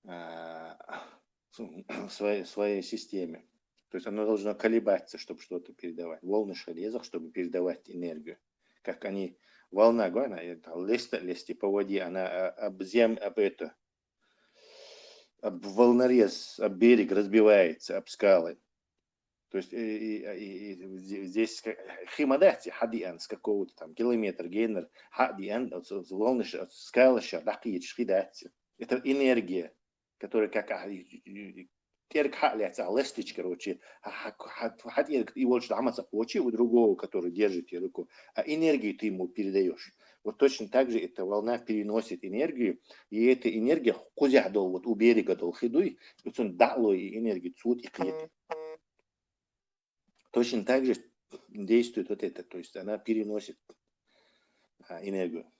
в своей системе. То есть оно должно колебаться, чтобы что-то передавать. Волны железа, чтобы передавать энергию. Как они, волна, лести по воде, она об волнорез, об берег разбивается, об скалы. То есть здесь химадати хадиан с какого-то там километра генер хадиан волны скалы шадакиет шхидати. Это энергия, которая как терк халяется, лестич, короче, и вот что амаса очи у другого, который держит тебе руку, а энергию ты ему передаешь. Вот точно так же эта волна переносит энергию, и эта энергия кузядол вот у берега дол хидуй, вот он дало и энергию цут и кнет. Точно так же действует вот это, то есть она переносит энергию.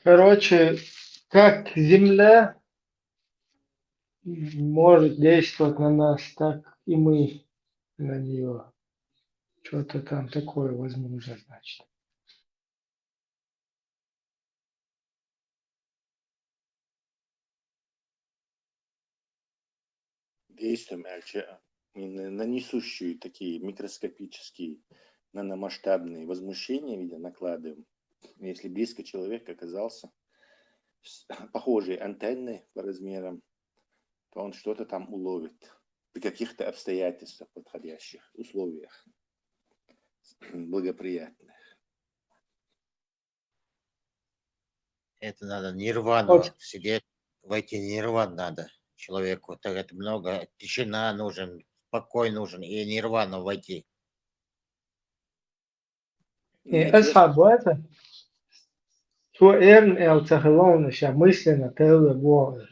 Короче, как Земля может действовать на нас, так и мы на нее. Что-то там такое возможно, значит. Действуем на несущие такие микроскопические, наномасштабные возмущения, видя, накладываем. Если близко человек оказался с похожей антенной по размерам, то он что-то там уловит при каких-то обстоятельствах, подходящих условиях, благоприятных. Это надо нирвану сидеть, войти в нирвану надо человеку. Так это много, тишина нужен, покой нужен, и нирвану войти. أصحاب это شو إرن تخلون شا мысленно тело Бога.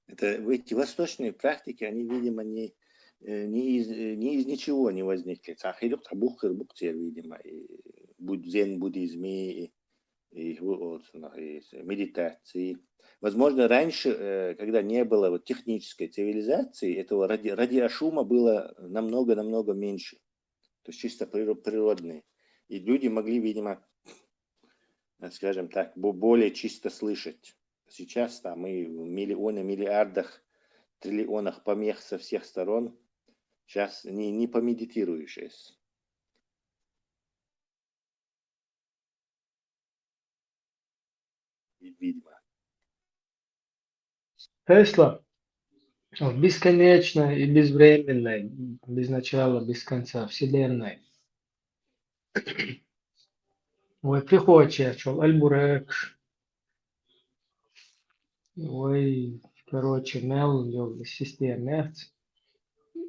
Это эти восточные практики, они, видимо, не из ничего не возникли. Цахилюк, табухыр, бухтер, видимо, и дзен-буддизме, и медитации. Возможно, раньше, когда не было вот технической цивилизации, этого радиошума было намного меньше. То есть чисто природные. И люди могли, видимо, скажем так, более чисто слышать. Сейчас там мы в миллиардах, триллионах помех со всех сторон. Сейчас не помедитируешь. Видимо. Тесла бесконечная и безвременная, без начала, без конца, Вселенная. Ой, приходит Альбурекш. Ой, короче, мел, система.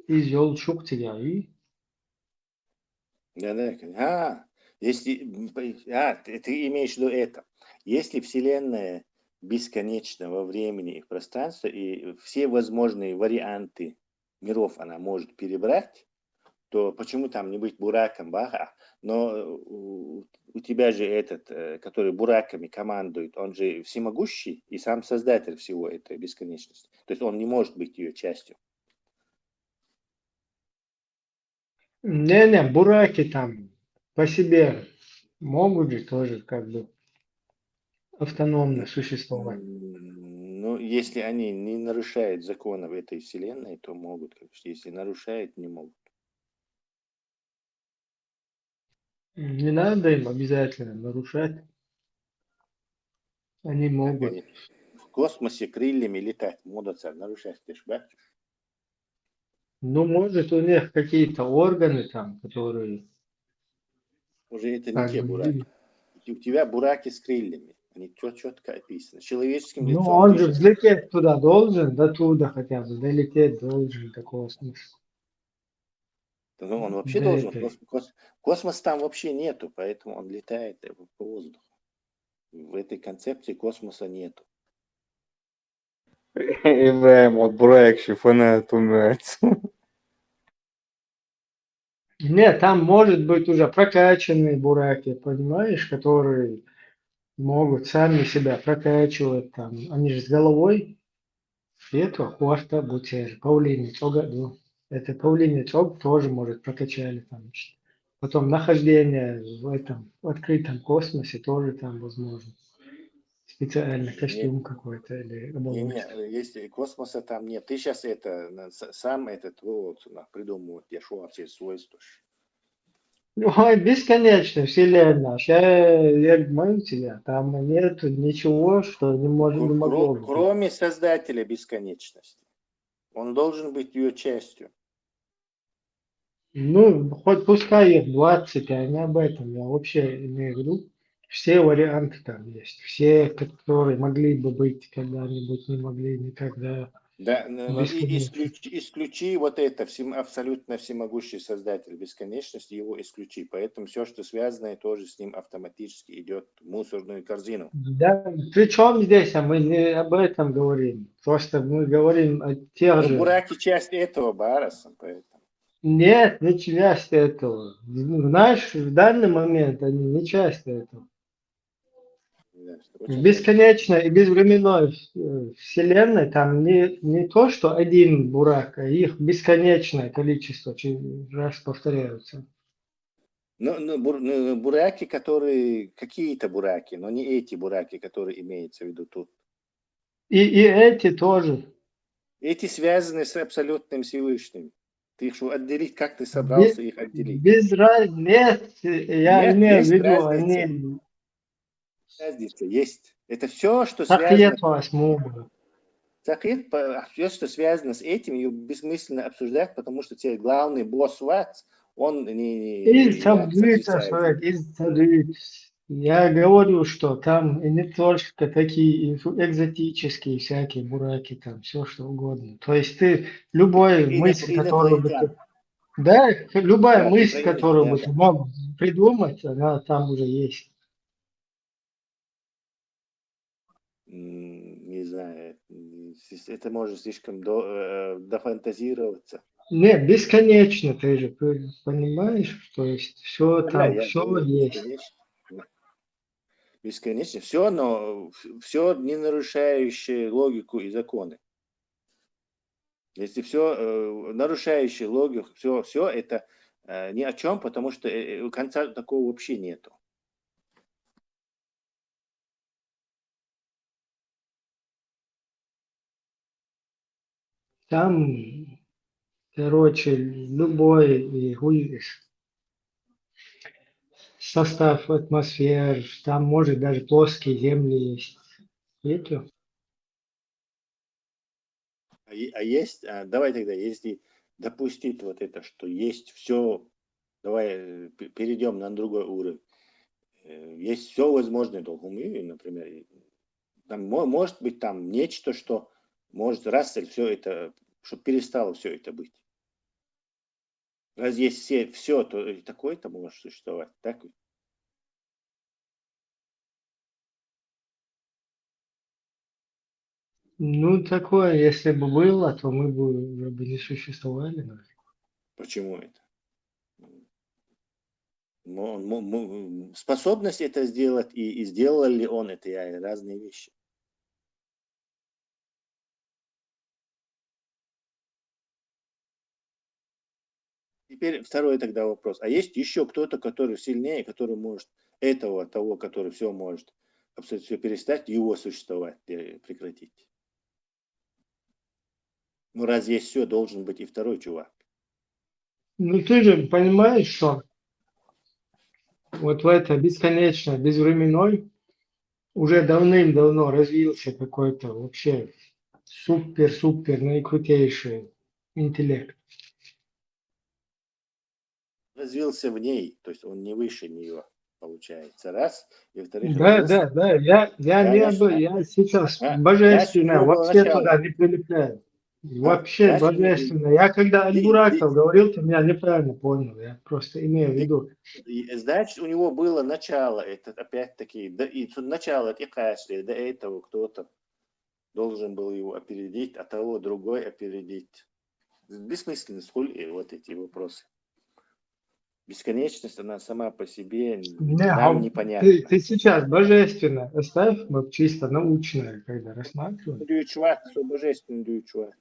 Изъел шук тебя и. Да. Если, ты имеешь в виду это. Если Вселенная бесконечна во времени и в пространстве, и все возможные варианты миров она может перебрать, то почему там не быть бураком, баха? Но у тебя же этот, который бураками командует, он же всемогущий и сам создатель всего этой бесконечности. То есть он не может быть ее частью. Не, бураки там по себе могут же тоже как бы автономно существовать. Ну, если они не нарушают законов этой вселенной, то могут. Если нарушают, не могут. Не надо им обязательно нарушать. Они могут. В космосе крыльями летать, модаться, нарушать, ты ж бачишь? Ну, может, у них какие-то органы там, которые... Уже это не те бураки. У тебя бураки с крыльями. Они четко описаны. С человеческим Ну, лицом он же дышит. взлететь туда должен, до туда хотя бы, долететь должен, такого смысла. Ну, он вообще Да должен, это... космос там вообще нету, поэтому он летает по воздуху. В этой концепции космоса нету. Ибраим, вот бурак шифонат умеет. Нет, там может быть уже прокачанные бураки, понимаешь, которые могут сами себя прокачивать там. Они же с головой. Это хвоста бутер, паулине году. Это паулине тоже может прокачали там. Потом нахождение в этом открытом космосе тоже там возможно. Специальный костюм какой-то или оболочка. Не, если космоса там нет. Ты сейчас сам этот вот придумываешь, я шо вообще свойства. Ой, бесконечно вселенная. Сейчас я говорю тебе, там нет ничего, что не могло бы быть. Кроме создателя бесконечности. Он должен быть ее частью. Ну, хоть пускай их 20, а не об этом. Я вообще имею в виду. Все варианты там есть. Все, которые могли бы быть когда-нибудь, не могли никогда. Да, но Бесконечно. исключи вот это, абсолютно всемогущий создатель бесконечности, его исключи. Поэтому все, что связано, тоже с ним автоматически идет в мусорную корзину. Да, при чем здесь, а мы не об этом говорим. Просто мы говорим о тех Но же... бураки часть этого Бараса, поэтому. Нет, не часть этого. Знаешь, в данный момент они не часть этого. В бесконечной и безвременной вселенной там не то, что один бурак, а их бесконечное количество раз повторяются. Ну, бураки, которые, какие-то бураки, но не эти бураки, которые имеются в виду тут. И эти тоже. Эти связаны с абсолютным Всевышним. Ты их что, отделить, как ты собрался их отделить? Без разницы. Нет, я Нет, имею в есть виду, разница. они... Разница есть. Это все, что Тахият связано... восьмого. Все, что связано с этим, ее бессмысленно обсуждать, потому что тебе главный босс Ватс, он не отвечает. Я говорю, что там и не только такие экзотические всякие бураки, там все что угодно. То есть ты любой мысль, которую бы ты... Да, любая Да, мысль, которую бы ты мог придумать, она там уже есть. Не знаю, это может слишком дофантазироваться. Нет, бесконечно, ты же понимаешь, то есть все Да, там, я все говорю, есть. Бесконечно все, но все не нарушающее логику и законы. Если все нарушающее логику, все это ни о чем, потому что конца такого вообще нету. Там, короче, любой состав атмосфер, там может даже плоские земли есть. Видите? Есть, давай тогда, если допустить вот это, что есть все, давай перейдем на другой уровень. Есть все возможное долгумы, например, там, может быть там нечто, что может Рассель все это, чтобы перестало все это быть. Раз есть все, то и такое-то может существовать, так? Ну, такое, если бы было, то мы бы уже бы не существовали. Почему это? Способность это сделать и сделал ли он это, разные вещи. Теперь второй тогда вопрос. А есть еще кто-то, который сильнее, который может того, который все может абсолютно все перестать, его существовать, прекратить? Ну, раз есть все, должен быть и второй чувак. Ну, ты же понимаешь, что вот в это бесконечно, безвременной уже давным-давно развился какой-то вообще супер наикрутейший интеллект. Развился в ней, то есть он не выше нее, получается, раз. И во-вторых, Да, развился... я сейчас божественное С чего было вообще начало? туда не прилепляю. Вообще Знаешь, божественно. Я когда ты- Аль-Бураков говорил, ты меня неправильно понял. Я просто имею в виду. значит, у него было начало, это опять-таки, начало Икасли, до этого кто-то должен был его опередить, а того другой опередить. Бессмысленность, вот эти вопросы. Бесконечность, она сама по себе нам непонятна. Ты сейчас божественно оставь, вот чисто научное, когда рассматриваем. Дючват, что божественный дючват.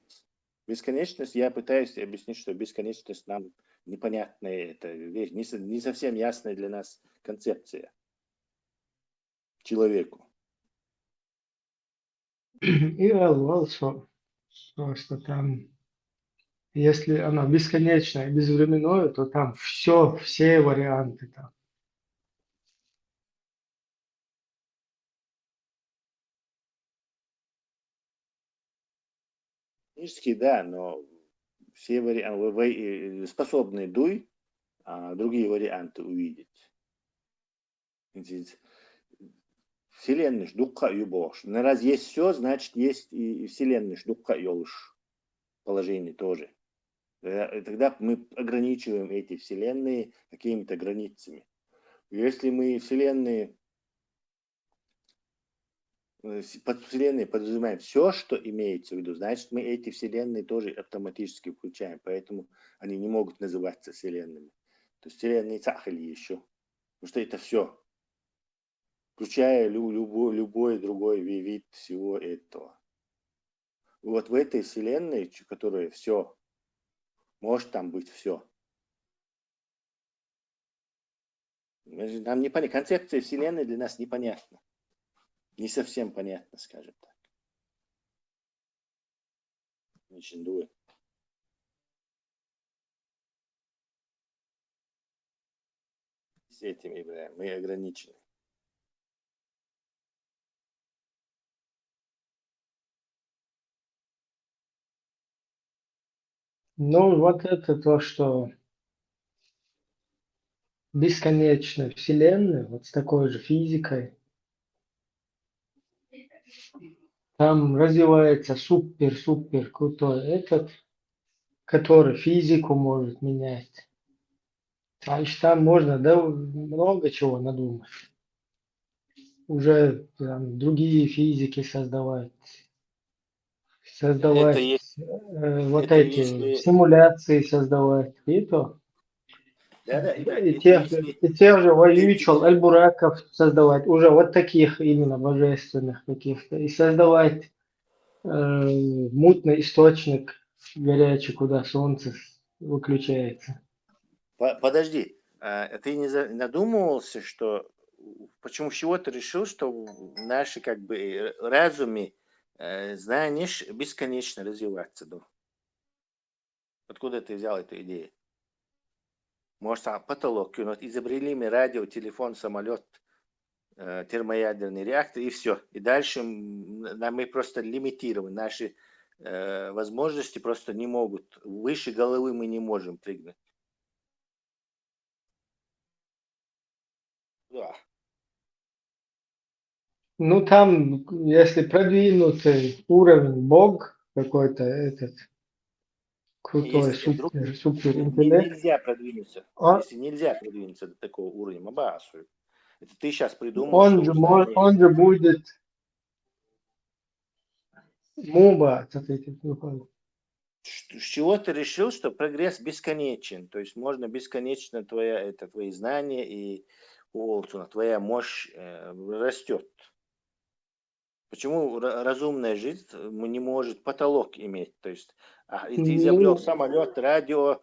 Бесконечность, я пытаюсь объяснить, что бесконечность нам непонятная, это вещь, не совсем ясная для нас концепция человеку. И also, просто там, если оно бесконечное, безвременное, то там все варианты там. Технически, да, но все варианты способны дуй, а другие варианты увидеть. Вселенная ждукка и бож. На раз есть все, значит есть и вселенная ждукка и олш. Положение тоже. Тогда мы ограничиваем эти вселенные какими-то границами. Если мы вселенные под вселенной подразумеваем все, что имеется в виду, значит мы эти вселенные тоже автоматически включаем, поэтому они не могут называться вселенными. То есть вселенные цахали еще, потому что это все, включая любой другой вид всего этого. Вот в этой вселенной, которая все, может там быть все. Нам не понятно, концепция вселенной для нас непонятна. Не совсем понятно, скажем так. Очень дует. С этим мы ограничены. Ну, вот это то, что бесконечная вселенная, вот с такой же физикой, там развивается супер крутой этот, который физику может менять. Значит, там можно много чего надумать. Уже там, другие физики создавать Это есть, вот это эти если, симуляции создавать. И то. да, ребят, И это тех же ты, воючил, Аль-Бураков создавать, уже вот таких именно божественных каких-то. И создавать мутный источник горячий, куда солнце выключается. подожди, ты не надумывался, что почему чего ты решил, что в наши как бы разуме знаешь бесконечно развиваться? Да? Откуда ты взял эту идею? Может, потолок, вот изобрели мы радио, телефон, самолет, термоядерный реактор и все. И дальше мы просто лимитированы. Наши возможности просто не могут. Выше головы мы не можем прыгнуть. Да. Ну, там, если продвинутый уровень Бог какой-то, этот крутой Если вдруг супер интеллект, нельзя продвинуться, если нельзя продвинуться до такого уровня, мабасу. Это ты сейчас придумал, что узнание... он же будет муба, С чего ты решил, что прогресс бесконечен? То есть можно бесконечно твои знания и твоя мощь растет. Почему разумная жизнь не может потолок иметь? То есть ты изобрел самолет, радио,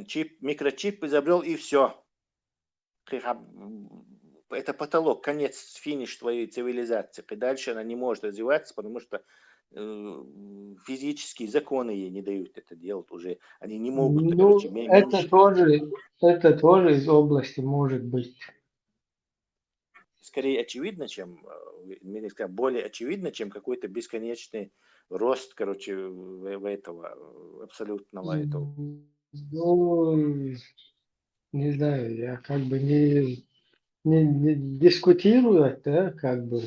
чип, микрочип изобрел и все. Это потолок, конец, финиш твоей цивилизации. И дальше она не может развиваться, потому что физические законы ей не дают это делать уже. Они не могут. Ну, это тоже из области может быть. Скорее очевидно, чем более очевидно, чем какой-то бесконечный рост, этого абсолютного этого. Ну, не знаю, я как бы не дискутирую, да, как бы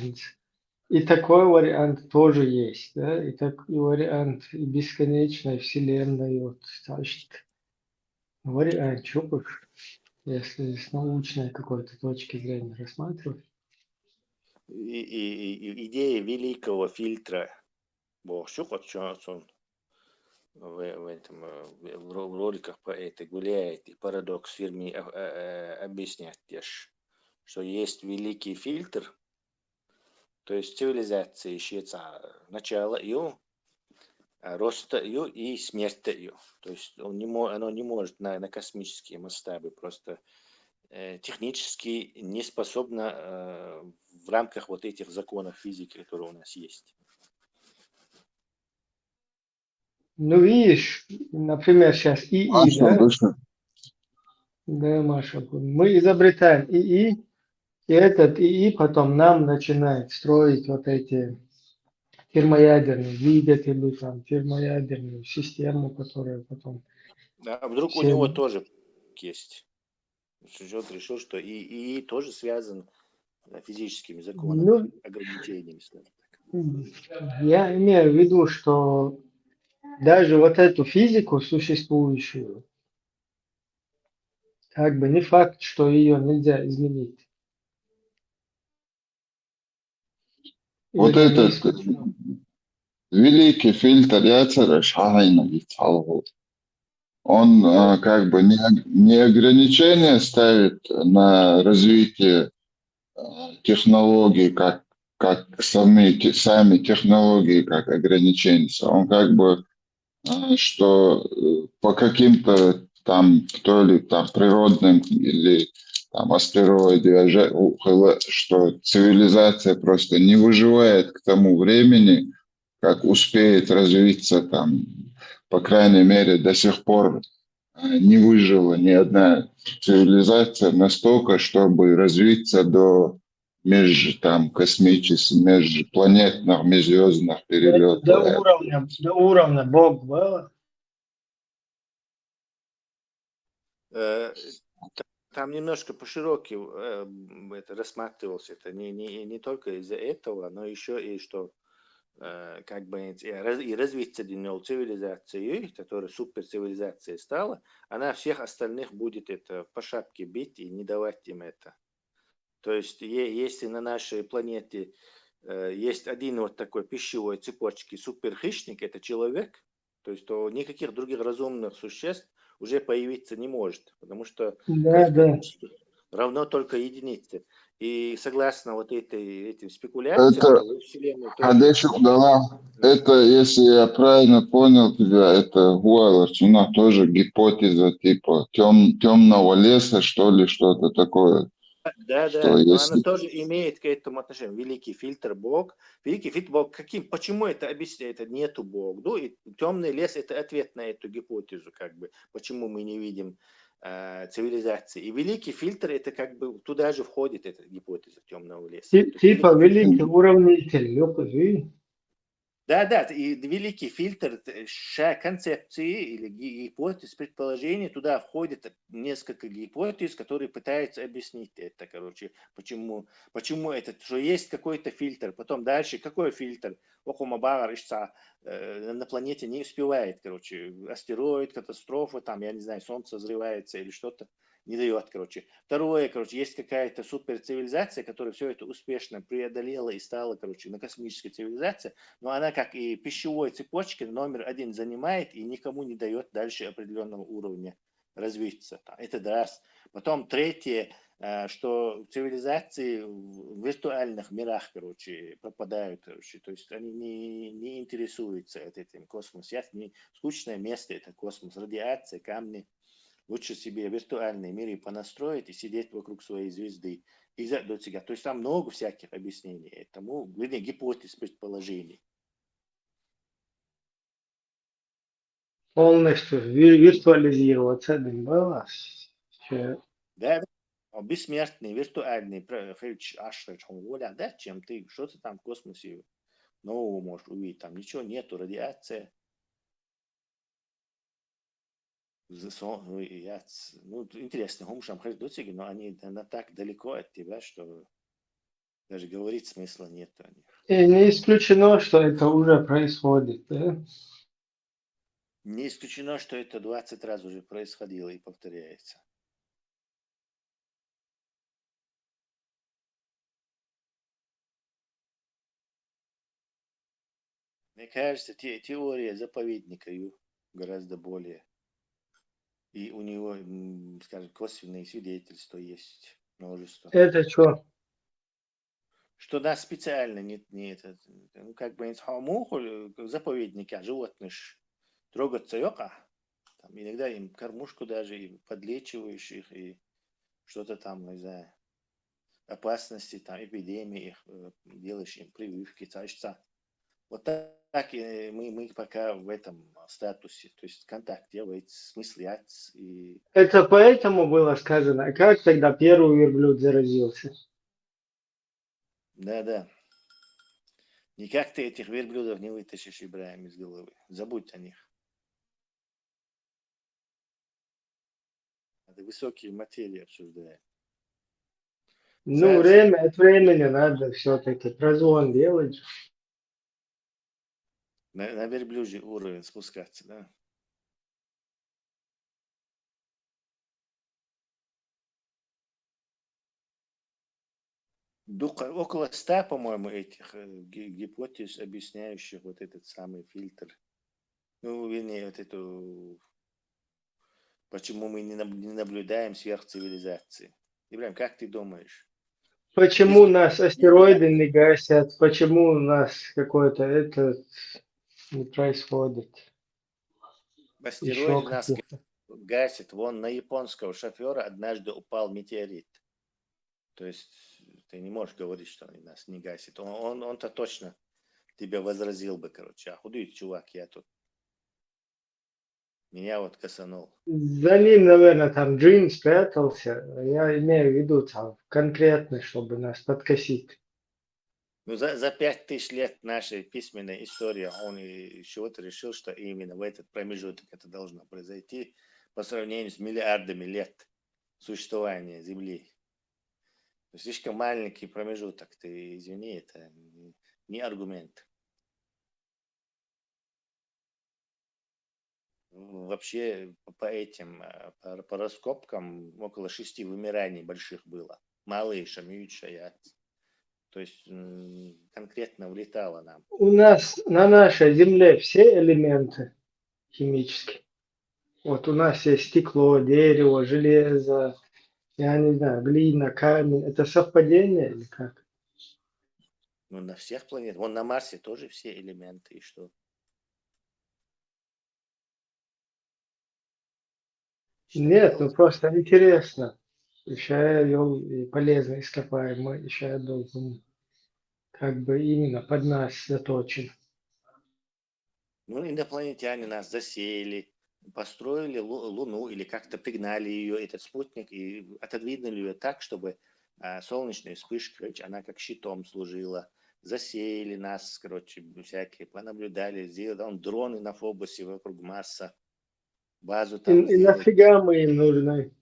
И такой вариант тоже есть, да, и такой вариант и бесконечной вселенной, вот, значит, вариант чупыш, если с научной какой-то точки зрения рассматривать. И идея великого фильтра, бог вот что он в этом в роликах по это гуляет, и парадокс фирме объясняет, что есть великий фильтр, то есть цивилизация ищется начало ее, роста ее и смерти ее. То есть оно не может на космические масштабы просто технически не способно в рамках вот этих законов физики, которые у нас есть. Ну, видишь, например, сейчас ИИ, Точно, да? точно. Да, Маша, мы изобретаем ИИ, и этот ИИ потом нам начинает строить вот эти термоядерные двигатели, там, термоядерную систему, которая потом А вдруг у все... него тоже есть? Учет решил, что ИИ тоже связан физическими законами, Ну, ограничениями. я имею в виду, что даже вот эту физику существующую, как бы не факт, что ее нельзя изменить. Вот Или не этот исключено. великий фильтр яцера Шахайна Гиталгу. Он как бы не ограничения ставит на развитие технологий, как сами технологии, как ограничения. Он как бы, что по каким-то там, то ли там природным или там астероиде, что цивилизация просто не выживает к тому времени, как успеет развиться там, по крайней мере, до сих пор не выжила ни одна цивилизация настолько, чтобы развиться до межпланетных, межзвездных перелетов. До уровня Бог было. Там немножко пошироке это рассматривалось. Это не только из-за этого, но еще и что как бы и развиться цивилизации, которая суперцивилизацией стала, она всех остальных будет это по шапке бить и не давать им это. То есть если на нашей планете есть один вот такой пищевой цепочки суперхищник, это человек, то есть то никаких других разумных существ уже появиться не может, потому что Да, да. равно только единицы. И согласно вот этим спекуляциям, Это то во Вселенной тоже Хадешук дала. Это, если я правильно понял тебя, это Гуайларчина тоже гипотеза типа темного леса, что ли, что-то такое. Да, Что но она если тоже имеет к этому отношение. Великий фильтр Бог. Великий фильтр Бог каким? Почему это объясняет? Это нету Бога. Ну, и темный лес это ответ на эту гипотезу, как бы, почему мы не видим цивилизации. И великий фильтр это как бы туда же входит эта гипотеза темного леса. Типа великий уравнитель, ёпты. Да, и великий фильтр концепции или гипотез, предположений, туда входит несколько гипотез, которые пытаются объяснить это, почему это, что есть какой-то фильтр, потом дальше, какой фильтр, на планете не успевает, астероид, катастрофа, там, я не знаю, солнце взрывается или что-то, не дает, Второе, есть какая-то суперцивилизация, которая все это успешно преодолела и стала, на космической цивилизации, но она, как и пищевой цепочке, номер один занимает и никому не дает дальше определенного уровня развиться. Это раз. Потом третье, что цивилизации в виртуальных мирах, пропадают, то есть они не интересуются этим космосом. Скучное место это космос, радиация, камни. Лучше себе виртуальные миры понастроить и сидеть вокруг своей звезды. То есть там много всяких объяснений этому, гипотез, предположений. Полностью виртуализироваться, было. Да, бессмертный, виртуальный, чем ты что-то там в космосе нового можешь увидеть. Там ничего нету, радиация. Интересно, но они так далеко от тебя, что Даже говорить смысла нет о них. И не исключено, что это уже происходит, да? Не исключено, что это 20 раз уже происходило и повторяется. Мне кажется, теория заповедника гораздо более. И у него, скажем, косвенные свидетельства есть множество. Это что? Что нас специально ну, как бы заповедники, животных трогаться йока. Там иногда им кормушку даже, и подлечиваешь их, и что-то там, не знаю, опасности, там, эпидемии, их, делаешь им прививки, цачца. Вот так и мы пока в этом статусе, то есть контакт делать, смыслять. И... Это поэтому было сказано. Как тогда первый верблюд заразился? Да. Никак ты этих верблюдов не вытащишь, Ибраим, из головы. Забудь о них. Это высокие материи обсуждаем. Ну, время от времени надо все-таки прозвон делать. На верблюжий уровень спускаться, да? Около 100, по-моему, этих гипотез, объясняющих вот этот самый фильтр. Ну, вернее, вот эту... Почему мы не наблюдаем сверхцивилизации. Ибраим, как ты думаешь? Почему у нас астероиды не гасят? Почему у нас какое-то это не происходит? Астероиды нас гасят. Вон на японского шофера однажды упал метеорит. То есть ты не можешь говорить, что они нас не гасит. Он-то точно тебе возразил бы, короче. А худой чувак, я тут. Меня вот косанул. За ним, наверное, там джин спрятался. Я имею в виду там конкретно, чтобы нас подкосить. Ну, за 5000 лет нашей письменной истории он чего-то решил, что именно в этот промежуток это должно произойти по сравнению с миллиардами лет существования Земли. Слишком маленький промежуток. Ты извини, это не аргумент. Вообще по раскопкам около 6 вымираний больших было. Малые, Шамют, Шаят. То есть конкретно влетало нам. У нас на нашей Земле все элементы химические. Вот у нас есть стекло, дерево, железо, я не знаю, глина, камень. Это совпадение или как? Ну, на всех планетах. Вон на Марсе тоже все элементы. И что? Нет, ну просто интересно. Еще и полезно ископаемый, еще должен как бы именно под нас заточен. Ну, инопланетяне нас засеяли, построили Луну или как-то пригнали ее, этот спутник, и отодвинули ее так, чтобы солнечная вспышка, она как щитом служила. Засеяли нас, короче, всякие, понаблюдали, сделали там дроны на Фобосе вокруг Марса, базу там И нафига мы им нужны?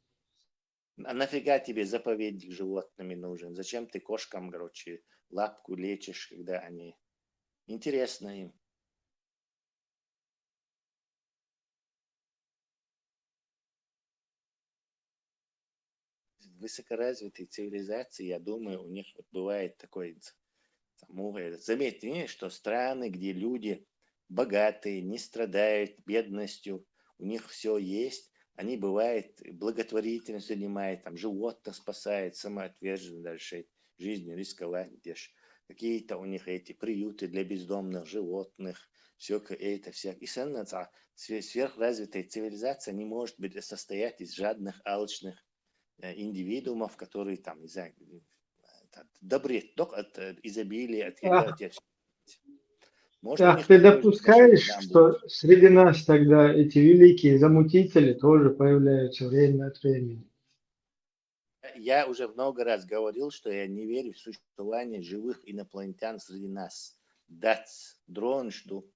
А нафига тебе заповедник животными нужен? Зачем ты кошкам, короче, лапку лечишь, когда они... Интересно им. Высокоразвитые цивилизации, я думаю, у них вот бывает такой... Заметьте, что страны, где люди богатые, не страдают бедностью, у них все есть, они, бывает, благотворительностью занимают, там, животных спасают, самоотверженно дальше жизнью рисковать, где какие-то у них эти приюты для бездомных животных, все это, вся. И сверхразвитая цивилизация не может состоять из жадных, алчных индивидуумов, которые там, не знаю, добрет только от изобилия, от Ты допускаешь, что среди нас тогда эти великие замутители тоже появляются время от времени? Я уже много раз говорил, что я не верю в существование живых инопланетян среди нас. Дать дрон жду,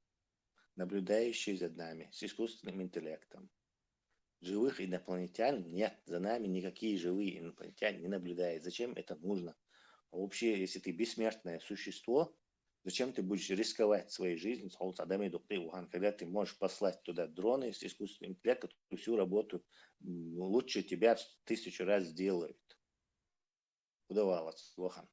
наблюдающий за нами с искусственным интеллектом. Живых инопланетян нет, за нами никакие живые инопланетяне не наблюдают. Зачем это нужно? А вообще, если ты бессмертное существо, зачем ты будешь рисковать своей жизнью, когда ты можешь послать туда дроны с искусственным интеллектом, которые всю работу лучше тебя в 1000 раз сделают. Удавалось, Вохан.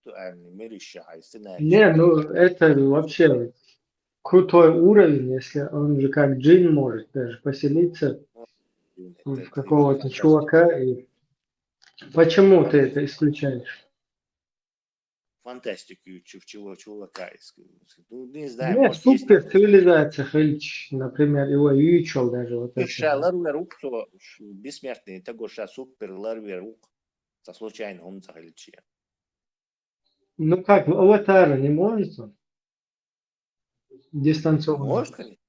Не, ну это вообще крутой уровень, если он же как джин может даже поселиться в какого-то чувака. И почему ты это исключаешь? Фантастику чувака. Ну, не знаю, Нет, может, есть супер цивилизация, Хельч, например, его Ючел даже вот это. Шаларверук, что бессмертный, того что супер ларверук, со случайно он захотел. Ну как, в аватара не может он? Дистанционно. Может, конечно.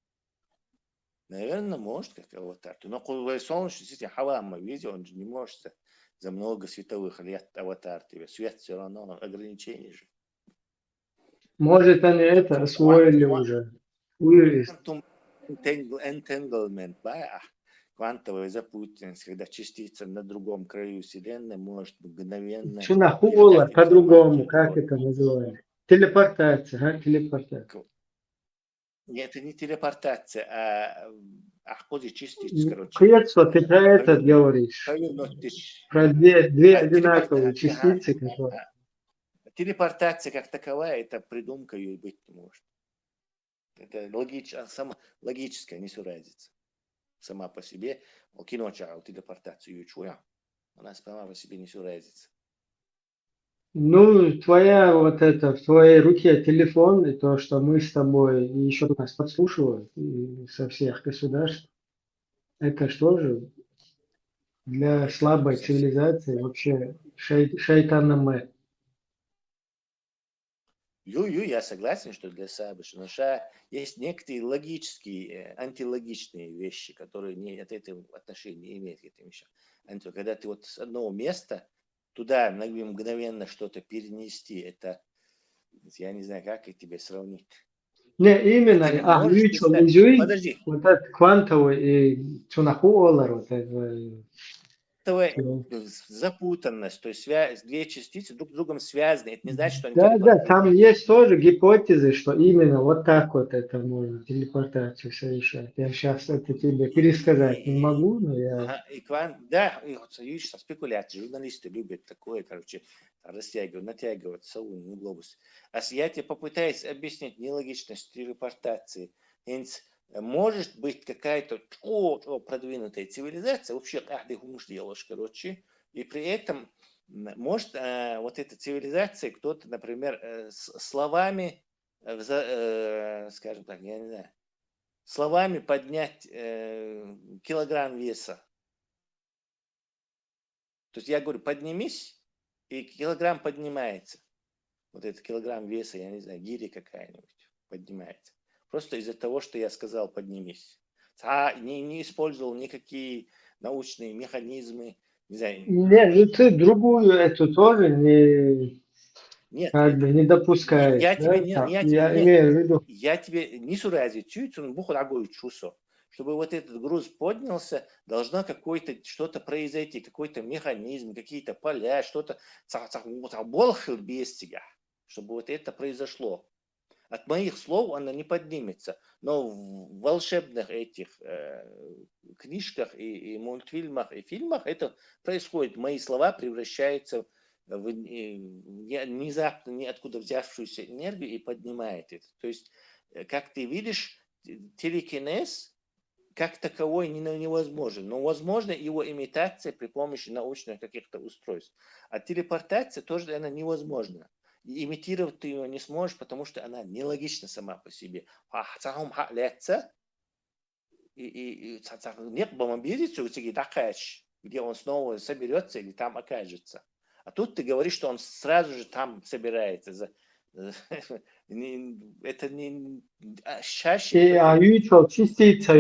Наверное, может, как аватар. Но солнечная система, Хавама, видите, он же не может за много световых лет аватар тебе. Свет все равно ограничение же. Может, они это освоили уже. Вырез. Quantum entanglement, квантовая запутанность, когда частица на другом краю Вселенной может мгновенно... Чунахула по-другому, как это называется? Телепортация, телепортация. Нет, это не телепортация, а ходе частиц, короче. Кретство, ты про это говоришь. Про две одинаковые частицы, которые... Телепортация как таковая, это придумка ее и быть не может. Это логическая несуразица. Сама по себе. Киноча телепортацию чуя. Она сама по себе несуразица. Ну, твоя вот это, в твоей руке телефон, и то, что мы с тобой, и еще тут нас подслушивают со всех государств, это что же для слабой цивилизации вообще шайтанаме. Я согласен, что для Сабыша, но есть некоторые логические, антилогичные вещи, которые не от этого отношения не имеют к этим вещам. Когда ты вот с одного места туда мгновенно что-то перенести, это, я не знаю, как это тебе сравнить. Не, именно, Подожди. вот этот квантовый и Чунахуолар, вот это. Запутанность, то есть две частицы друг с другом связаны, это не значит, что они Да, там есть тоже гипотезы, что именно вот так вот это можно телепортацию совершать. Я сейчас это тебе пересказать не могу, но я... Видишь, спекуляции, журналисты любят такое, растягивать, натягивать сову на глобус. А я тебе попытаюсь объяснить нелогичность телепортации. Может быть какая-то продвинутая цивилизация, вообще каждый гумш делаешь, и при этом может вот эта цивилизация, кто-то, например, словами, скажем так, я не знаю, словами поднять килограмм веса. То есть я говорю, поднимись, и килограмм поднимается. Вот этот килограмм веса, я не знаю, гири какая-нибудь поднимается. Просто из-за того, что я сказал, поднимись. Не использовал никакие научные механизмы. Не знаю. Нет, ну ты другую эту тоже не допускаешь. Я имею в виду. Я тебе не сурази чуть-чуть, чтобы вот этот груз поднялся, должно что-то произойти, какой-то механизм, какие-то поля, что-то, чтобы вот это произошло. От моих слов она не поднимется, но в волшебных этих книжках и мультфильмах и фильмах это происходит. Мои слова превращаются в внезапно ниоткуда взявшуюся энергию и поднимает это. То есть, как ты видишь, телекинез как таковой невозможен, но возможна его имитация при помощи научных каких-то устройств. А телепортация тоже она невозможна. Имитировать ты ее не сможешь, потому что она нелогична сама по себе. Где он снова соберется или там окажется. А тут ты говоришь, что он сразу же там собирается. Это не чаще. Ючел частица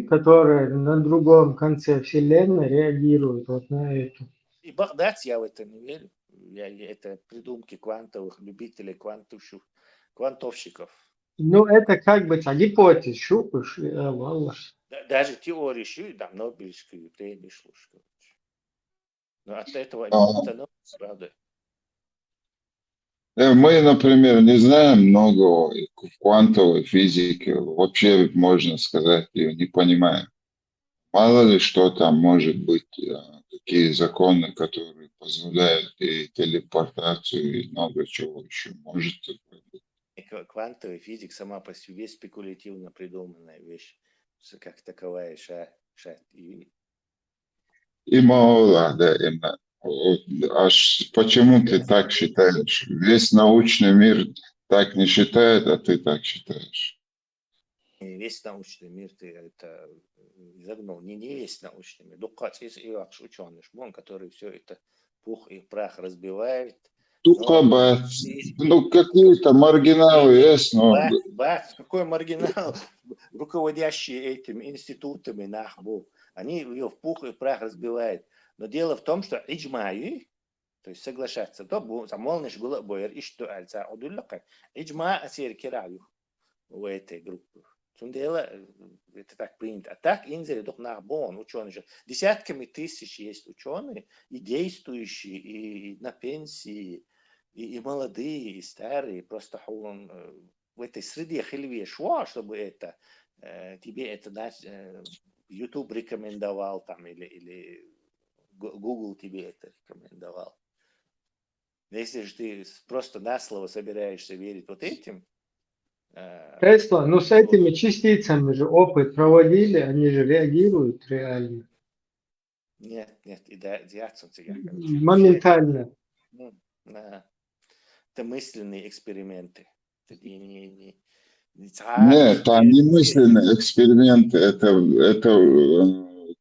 которая на другом конце Вселенной реагирует вот на это. И Багдад, я в это не верю. Это придумки квантовых любителей, квантовщиков. Ну, это как бы гипотез, шупыш, Даже теории, да, Нобелевскую премию слушаю. Но от этого А, не становится, правда? Мы, например, не знаем много квантовой физики. Вообще, можно сказать, ее не понимаем. Мало ли что там может быть, такие законы, которые позволяют и телепортацию, и много чего еще может быть. Квантовая физика сама по себе спекулятивно придуманная вещь, как таковая И мало, да, именно. Почему ты так считаешь? Весь научный мир так не считает, а ты так считаешь. Весь научный мир ты это загнул. Не весь научный мир. Дукат есть и ваш ученый шмон, который все это пух и прах разбивает. Ну, какие-то маргиналы есть, но... Какой маргинал? Руководящие этими институтами нахбу. Они ее в пух и прах разбивают. Но дело в том, что иджмаи, то есть соглашаться, то был замолниш гула бойер и что альца одуллака. Иджма асир кираю в этой группе. Дело, это так принято. А так инзели дух нахбон, ученые же. Десятками тысяч есть ученые, и действующие, и на пенсии, и молодые, и старые. Просто он в этой среде хильве шва, чтобы это тебе это YouTube рекомендовал там или Google тебе это рекомендовал. Если же ты просто на слово собираешься верить вот этим. Тесла, ну с этими частицами же опыт проводили, они же реагируют реально. Нет, и моментально. Это мысленные эксперименты. Это Нет, там не мысленные эксперименты, это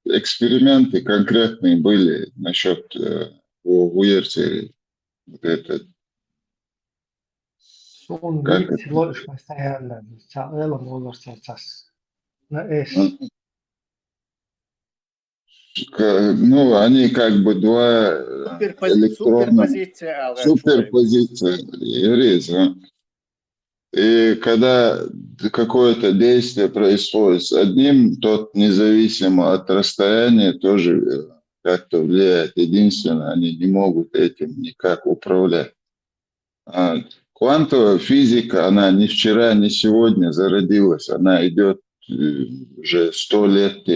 эксперименты конкретные были насчет Уерти. Вот это. Son büyük çalışması ayarladı. Sağlayalım olursa esas. Ну, они как бы два электронных... Суперпозиция. И когда какое-то действие происходит с одним, тот независимо от расстояния тоже как-то влияет. Единственное, они не могут этим никак управлять. Квантовая физика, она ни вчера, ни сегодня зародилась. Она идет уже 100 лет.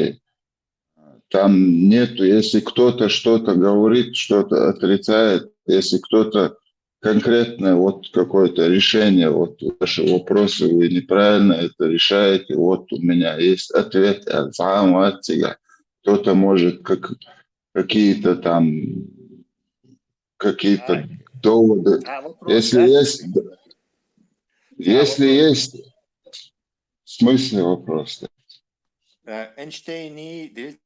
Там нету, если кто-то что-то говорит, что-то отрицает, если кто-то конкретное вот какое-то решение, вот ваши вопросы, вы неправильно это решаете, вот у меня есть ответ, кто-то может какие-то там, какие-то доводы. Если есть, в смысле вопрос? Эйнштейн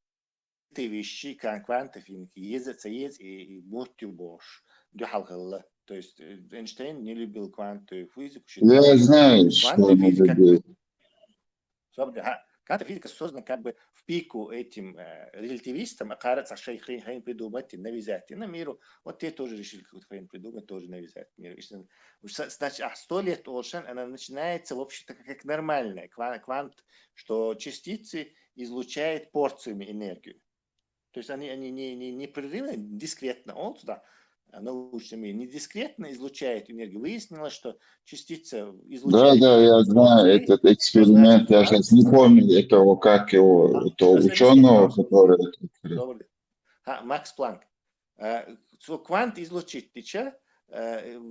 ты вещи, как квантофизики, ездятся и мутью бош. То есть Эйнштейн не любил квантовую физику. Я знаю, что надо делать. Квантовая физика создана как бы в пику этим релятивистам, а кажется, что их хрен придумать, навязать на миру. Вот те тоже решили какой-то хрен придумать, тоже навязать миру. Значит, 100 лет Олшан, она начинается, в общем-то, как нормальная квант, что частицы излучают порциями энергию. То есть они не непрерывно, дискретно, он туда, научном мире, не дискретно излучает энергию. Выяснилось, что частица излучает... Да, я знаю этот эксперимент, я сейчас не помню этого, как его, ученого, который... Макс Планк. Квант излучит теча,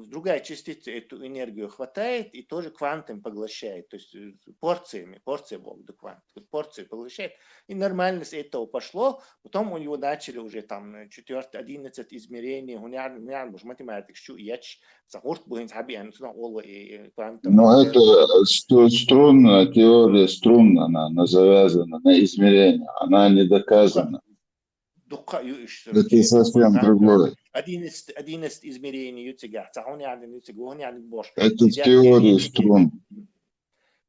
другая частица эту энергию хватает и тоже квантом поглощает, то есть порция Бог до квант, порции поглощает, и нормальность этого пошло, потом у него начали уже там 11 измерений, математик, что яч, но это струнная теория, струнная, она завязана на измерения, она не доказана. Это совсем другое. 11 измерений это в теории струн.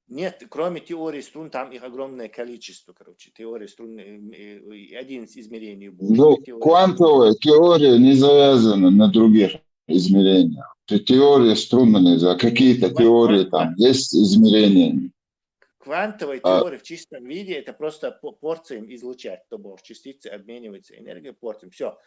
Нет, кроме теории струн, там их огромное количество, теория струн, 11 измерений. Ну, квантовая теория не завязана на других измерениях. Теория струн нельзя, какие-то теории там есть измерения. Квантовая теория в чистом виде это просто порциям излучать, то бишь частицы обмениваются энергией порциям. Все.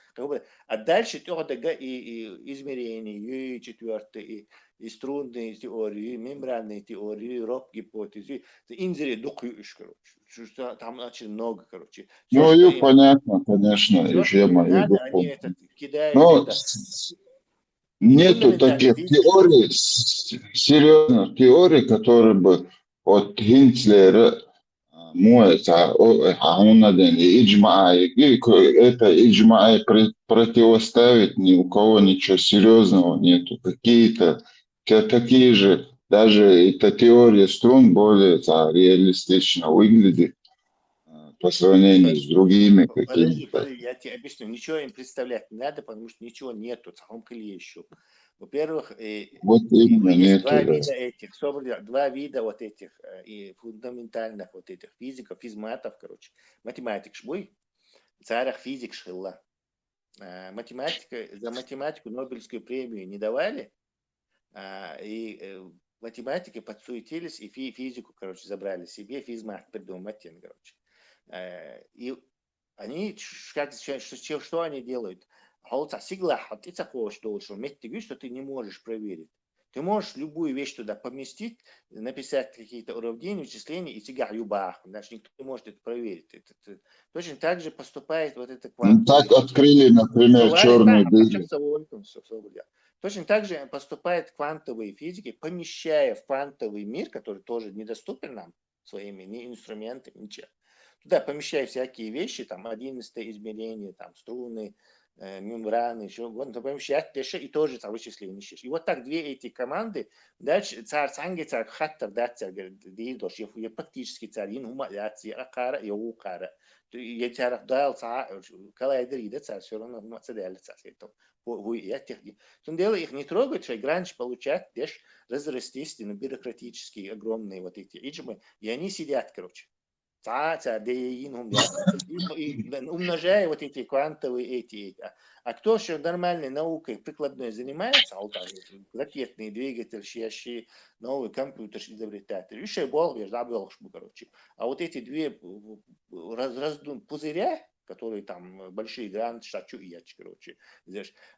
А дальше теория и измерений, и четвертый, и струнные теории, и мембранные теории, и роб-гипотезы. Инзери дукуешь, короче. Там очень много, короче. Ну, и понятно, конечно, и Все, что жема, им и надо, они духовно. это кидают. Но Это. нету Фундаментальная таких физика. теорий, серьезных теорий, которые бы от Гинцлера это иджмай противоставить ни у кого ничего серьезного нету. Какие-то такие же, даже эта теория струн более реалистично выглядит по сравнению с другими какими-то. Подожди, я тебе объясню. Ничего им представлять не надо, потому что ничего нету. Цахом еще. Во-первых, Вот именно есть нету, да. два вида вот этих и фундаментальных вот этих физиков, физматов, короче. Математик шбуй, царях физик шилла. Математика, за математику Нобелевскую премию не давали, и математики подсуетились и физику, короче, забрали себе, физмат придумать, короче. И они, что они делают? Что ты не можешь проверить. Ты можешь любую вещь туда поместить, написать какие-то уравнения, вычисления, и тебя юбах. Значит, никто не может это проверить. Точно так же поступает вот это Ну, так квантовая. открыли, например, черную дыру. Точно так же поступает квантовые физики, помещая в квантовый мир, который тоже недоступен нам своими ни инструментами, ничем. Туда помещая всякие вещи, там 11 измерение, там струны, мембраны, еще, вот, помещать и тоже там вычисления. И вот так две эти команды, дальше царь санги, царь хаттер, да, царь, я практически царь, ин умаляция, акара, и укара. Я царь дал царь, калайдери, да, царь, все равно умацаляли царь, это. Дело их не трогать, что гранч получать, дешь, разрастись на бюрократические огромные вот эти иджмы, и они сидят, короче. Умножая вот эти квантовые эти. А кто еще нормальной наукой прикладной занимается, ракетный двигатель, щащи, новый компьютер изобретатель, еще более, короче. А вот эти две пузыря, которые там большие гранты, шачу и яч, короче,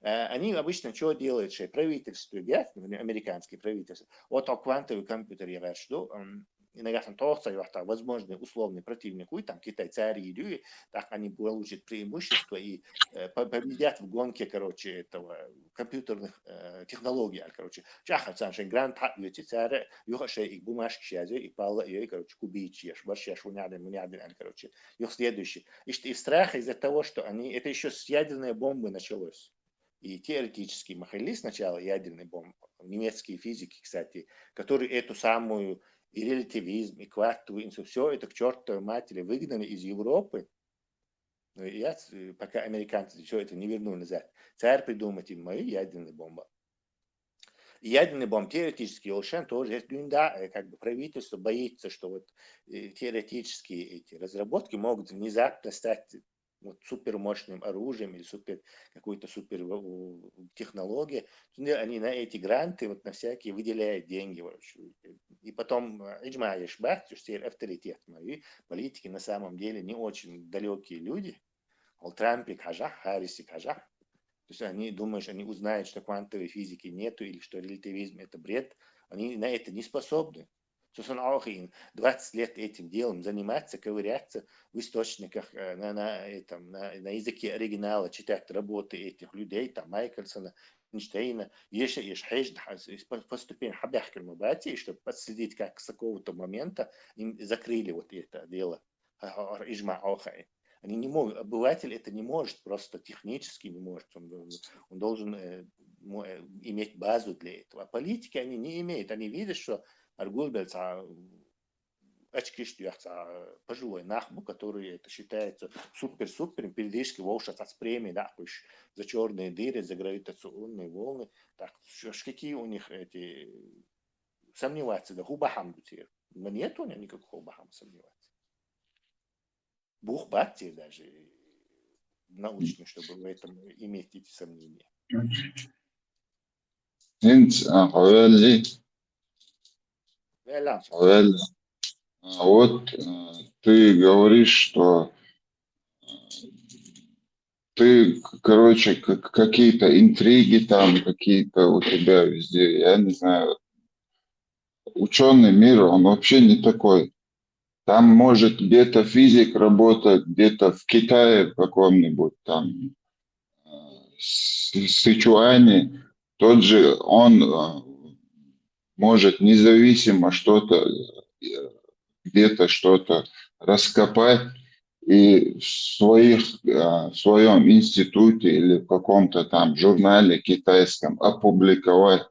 они обычно что делают, что правительство, американские правительства, вот квантовый компьютер я говорю, что иногда там тоже возможный условный противник, там Китай цари, так они получат преимущество и победят в гонке, короче, этого компьютерных технологий, короче. Чаха цаншин грант хатвити цари, юхаше и бумажки щази, и пала, и, короче, кубичи, башьяш унядин, короче. Юх следующий. И страх из-за того, что они, это еще с ядерной бомбы началось. И теоретически махали сначала ядерной бомбы, немецкие физики, кстати, которые эту самую и релятивизм, и квантовый, все это к чертовой матери выгнали из Европы. Но я, пока американцы все это не вернули назад, царь придумать им мою ядерную бомбу. И ядерный бомб теоретически Олшан тоже есть, да, как бы правительство боится, что вот теоретические эти разработки могут внезапно стать вот супермощным оружием или какой-то супер технологией. Они на эти гранты, вот на всякие выделяют деньги. И потом, иджмаешь бахтю, что авторитет мои политики на самом деле не очень далекие люди. Трамп и Кажах, Харрис и Кажах. То есть они думают, они узнают, что квантовой физики нету или что релятивизм это бред. Они на это не способны. То есть он auch 20 лет этим делом заниматься, ковыряться в источниках на языке оригинала, читать работы этих людей, там Майкельсона, Эйнштейна, еще поступень хабяхкер мабати, чтобы подследить, как с какого-то момента им закрыли вот это дело. Ижма Охай. Они не могут, обыватель это не может, просто технически не может. Он должен иметь базу для этого. А политики они не имеют. Они видят, что Аргульбельц, очки пожилой нахбу, который это считается супер-супер, периодически волшат от премии, да, за черные дыры, за гравитационные волны. Так, какие у них эти сомневаться, да, хубахам но нет у них никакого хубахам сомневаться. Бух бати даже научно, чтобы в этом иметь эти сомнения. Инц, حوالي Вот ты говоришь, что ты, короче, какие-то интриги там, какие-то у тебя везде, я не знаю. Ученый мир, он вообще не такой. Там может где-то физик работать, где-то в Китае каком-нибудь там, Сычуане, тот же он может независимо что-то, где-то что-то раскопать и в своем институте или в каком-то там журнале китайском опубликовать.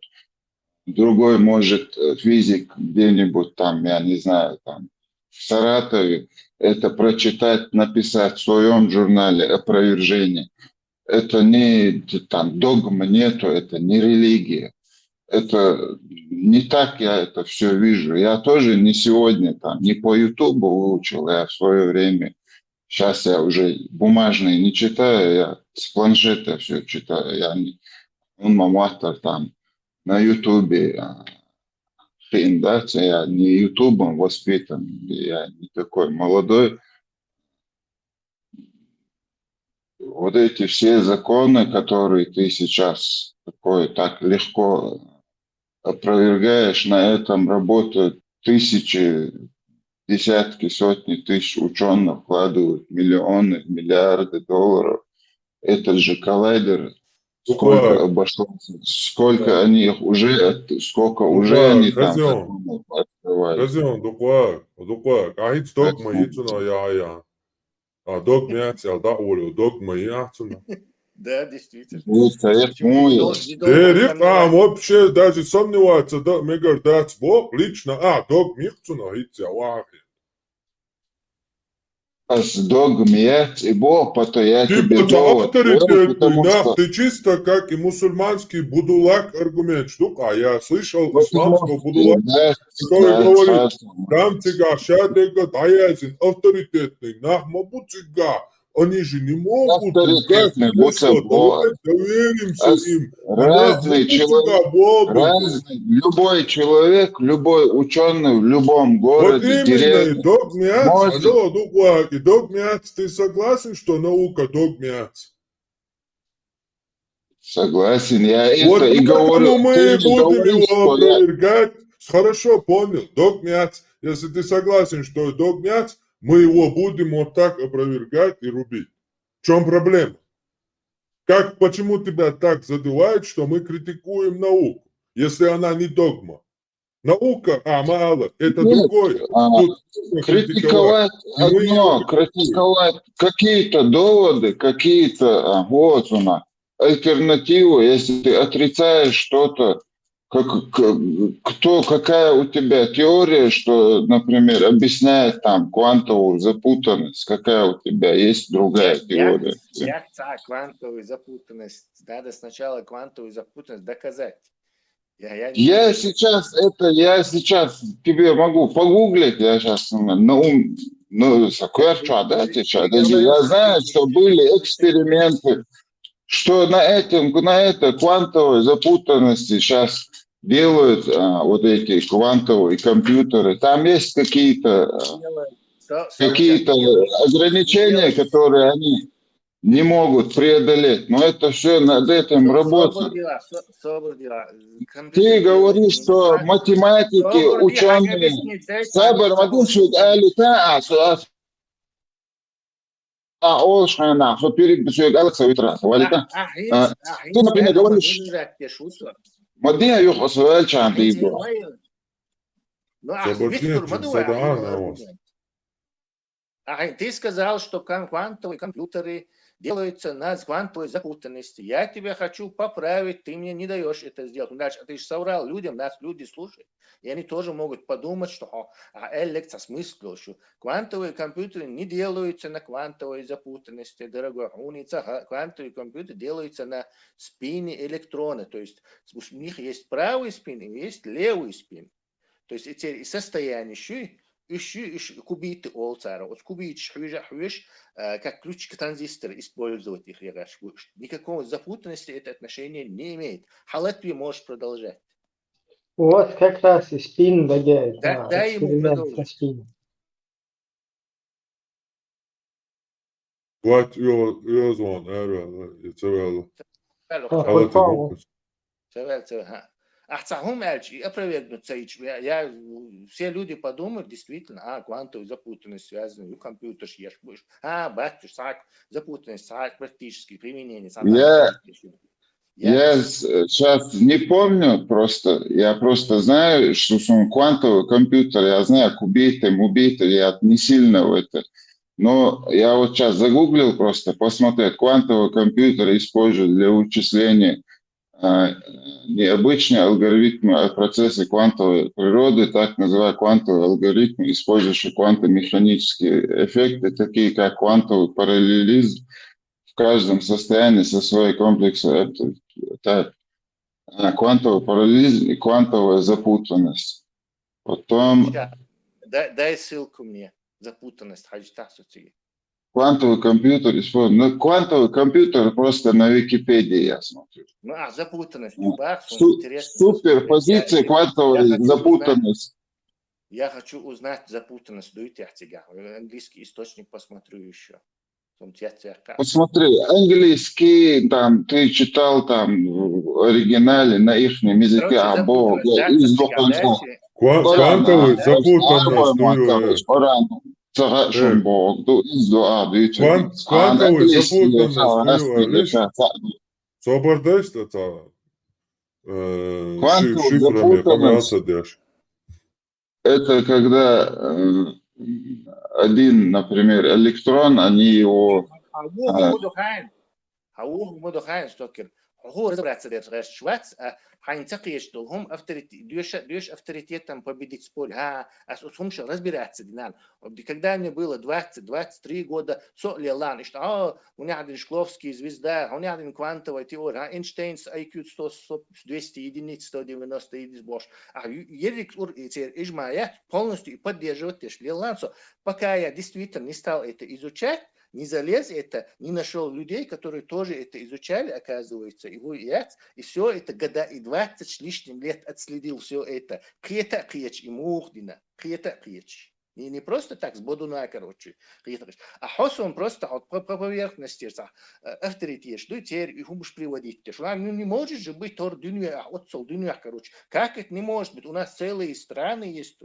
Другой может физик где-нибудь там, я не знаю, там в Саратове это прочитать, написать в своем журнале опровержение. Это не там догма нету, это не религия. Это не так я это все вижу. Я тоже не сегодня там, не по Ютубу выучил, я в свое время. Сейчас я уже бумажные не читаю, я с планшета все читаю. Я не маматор там на Ютубе. Да, я не Ютубом воспитан, я не такой молодой. Вот эти все законы, которые ты сейчас такой так легко опровергаешь, на этом работают тысячи, десятки, сотни тысяч ученых, вкладывают миллионы, миллиарды долларов. Этот же коллайдер, сколько обошлось, сколько они их уже, сколько уже они там законов открывали. Dukwa, kahit dogma yituna ya. Dogma яцел, да, Олю, dogma яцуна. Да, действительно. Дерих там вообще даже сомневается, да, мне говорят, да, Бог лично, dogma яцуна, hitя, вахи. С догме и Бог, потом я тебе Типа довод говорю, потому что... ты чисто как и мусульманский будулак аргумент, штука, я слышал исламского будулака, который говорит, там тига, шадега, даязин, авторитетный, нахмабу тига, они же не могут лгать, давай доверимся им, Разный человек, любой человек, любой ученый в любом вот городе, именно, и деревне, догмяц, и догмяц, ты согласен, что наука догмяц? Согласен, я Вот это и говорю. поэтому мы Ты не будем говоришь, его что я... опровергать. Хорошо, понял, догмяц. Если ты согласен, что догмяц, мы его будем вот так опровергать и рубить. В чем проблема? Почему тебя так задевает, что мы критикуем науку, если она не догма? Наука, мало, это Нет, другое. критиковать одно, критиковать какие-то доводы, какие-то, вот она, альтернативы, если ты отрицаешь что-то, какая у тебя теория, что, например, объясняет там квантовую запутанность, какая у тебя есть другая теория? Квантовую запутанность, надо сначала квантовую запутанность доказать. Я сейчас тебе могу погуглить, я сейчас я знаю, что были эксперименты, что на этой квантовой запутанности сейчас делают вот эти квантовые компьютеры. Там есть какие-то ограничения, которые они не могут преодолеть. Но это все над этим работает. Ты говоришь, что математики, ученые, сабар, ты, например, говоришь, ты сказал, что квантовые компьютеры делаются на квантовой запутанности. Я тебя хочу поправить, ты мне не даешь это сделать. Дальше, ты же соврал людям, нас люди слушают. И они тоже могут подумать, что лекция смысл, что квантовые компьютеры не делаются на квантовой запутанности, дорогой. Квантовые компьютеры делаются на спине электрона. То есть у них есть правый спин и есть левый спин. То есть эти состояния кубиты олцара, вот кубит как ключ к транзистору использовать их. Никакого запутанности это отношение не имеет. Халатви можешь продолжать. Вот как раз и спин догадает. Дай ему продолжить. What yours on Errol? It's Errol. Хоть Павло. Ахцахум Эльчи опровергнут Цаич. Все люди подумают, действительно, квантовая запутанность связана, компьютер ешь будешь. Батюш, запутанность, практические применения. Я сейчас не помню просто, я просто знаю, что квантовый компьютер, я знаю, кубиты, я не сильно в это. Но я вот сейчас загуглил просто, посмотреть, квантовый компьютер используют для вычисления необычные алгоритмы, процессы квантовой природы, так называемые квантовые алгоритмы, использующие квантомеханические эффекты, такие как квантовый параллелизм в каждом состоянии со своей комплексом. Это квантовый параллелизм и квантовая запутанность. Потом... Дай ссылку мне. Запутанность. Квантовый компьютер использует. Ну, квантовый компьютер просто на Википедии я смотрю. Запутанность. Суперпозиция квантовой запутанность. Я хочу узнать запутанность. Английский источник посмотрю еще. Посмотри, английский, там, ты читал там в оригинале на их языке, Квантовый запутанность. Квантовый запутанность. Собордest это шифрами помяться. Это когда один, например, электрон, они его... هو разбираться держать Швец, хайнцакиеш долгом авторитет, авторитетом победить спор. Асумша разбираться динал. Когда мне было 20-23 года, лелан, что у меня один Шкловский звезда, у меня один квантовая теория, Эйнштейн с IQ 200 единиц, 190 единиц бош. Ерик Ижмая полностью поддерживает лелан. Пока я действительно не стал это изучать, не залез это, не нашел людей, которые тоже это изучали, оказывается, и все это года и 20 с лишним лет отследил все это. Кета кеч и мухдина, кета кеч. Не просто так, с бодуна, короче. А хос он просто по поверхности, авторитет, что теперь их будешь приводить. Ну не может же быть тор дунья, отцов дунья, короче. Как это не может быть? У нас целые страны есть,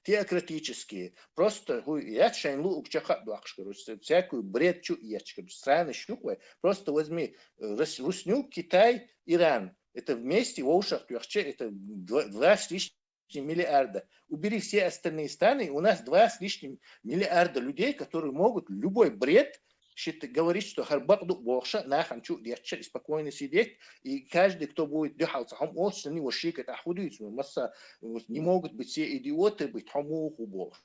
теократические. Просто я шайнлу укчаха дуахш, короче, всякую бред чуяч, короче, страны щуквы. Просто возьми Русню, Китай, Иран. Это вместе в ушах, это 2 с лишним миллиарда. Убери все остальные страны, и у нас 2 с лишним миллиарда людей, которые могут любой бред говорить, что харбаду бохша, наханчу, дьяча, спокойно сидеть, и каждый, кто будет дыхаться, он очень не вошикает, не могут быть все идиоты, быть хамуху бохша.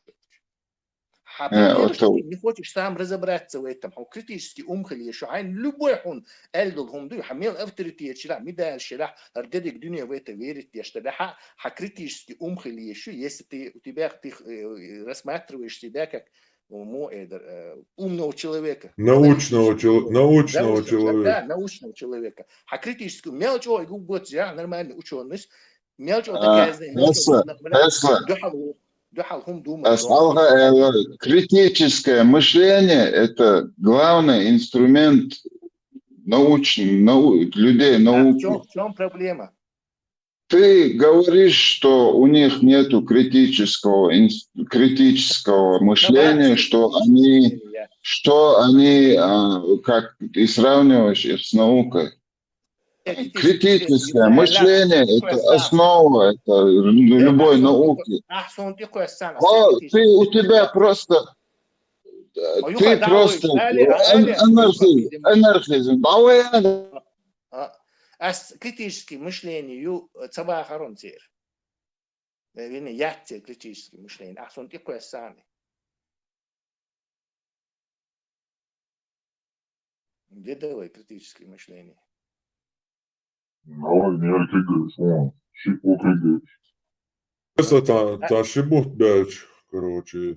Ты не хочешь сам разобраться в этом. Он критически умхли еще. Любой он эльдул ду хамил авторитет шла, медаль шла, ардедик дуния в это верит, что да, критически умхли еще, если ты рассматриваешь себя как умного человека. Научного человека. Да, научного человека. Критически мелочь, вот я нормальный ученый, мелочь доказанный, критическое мышление – это главный инструмент людей науки. В чем проблема? Ты говоришь, что у них нету критического мышления, что они как ты сравниваешь их с наукой. Критическое мышление – это основа любой науки. У тебя просто анархизм. Критическое мышление цаба харонтир. Ятте критическое мышление. Сон такое сами. Видовое критическое мышление. Это та шибут бяч, короче.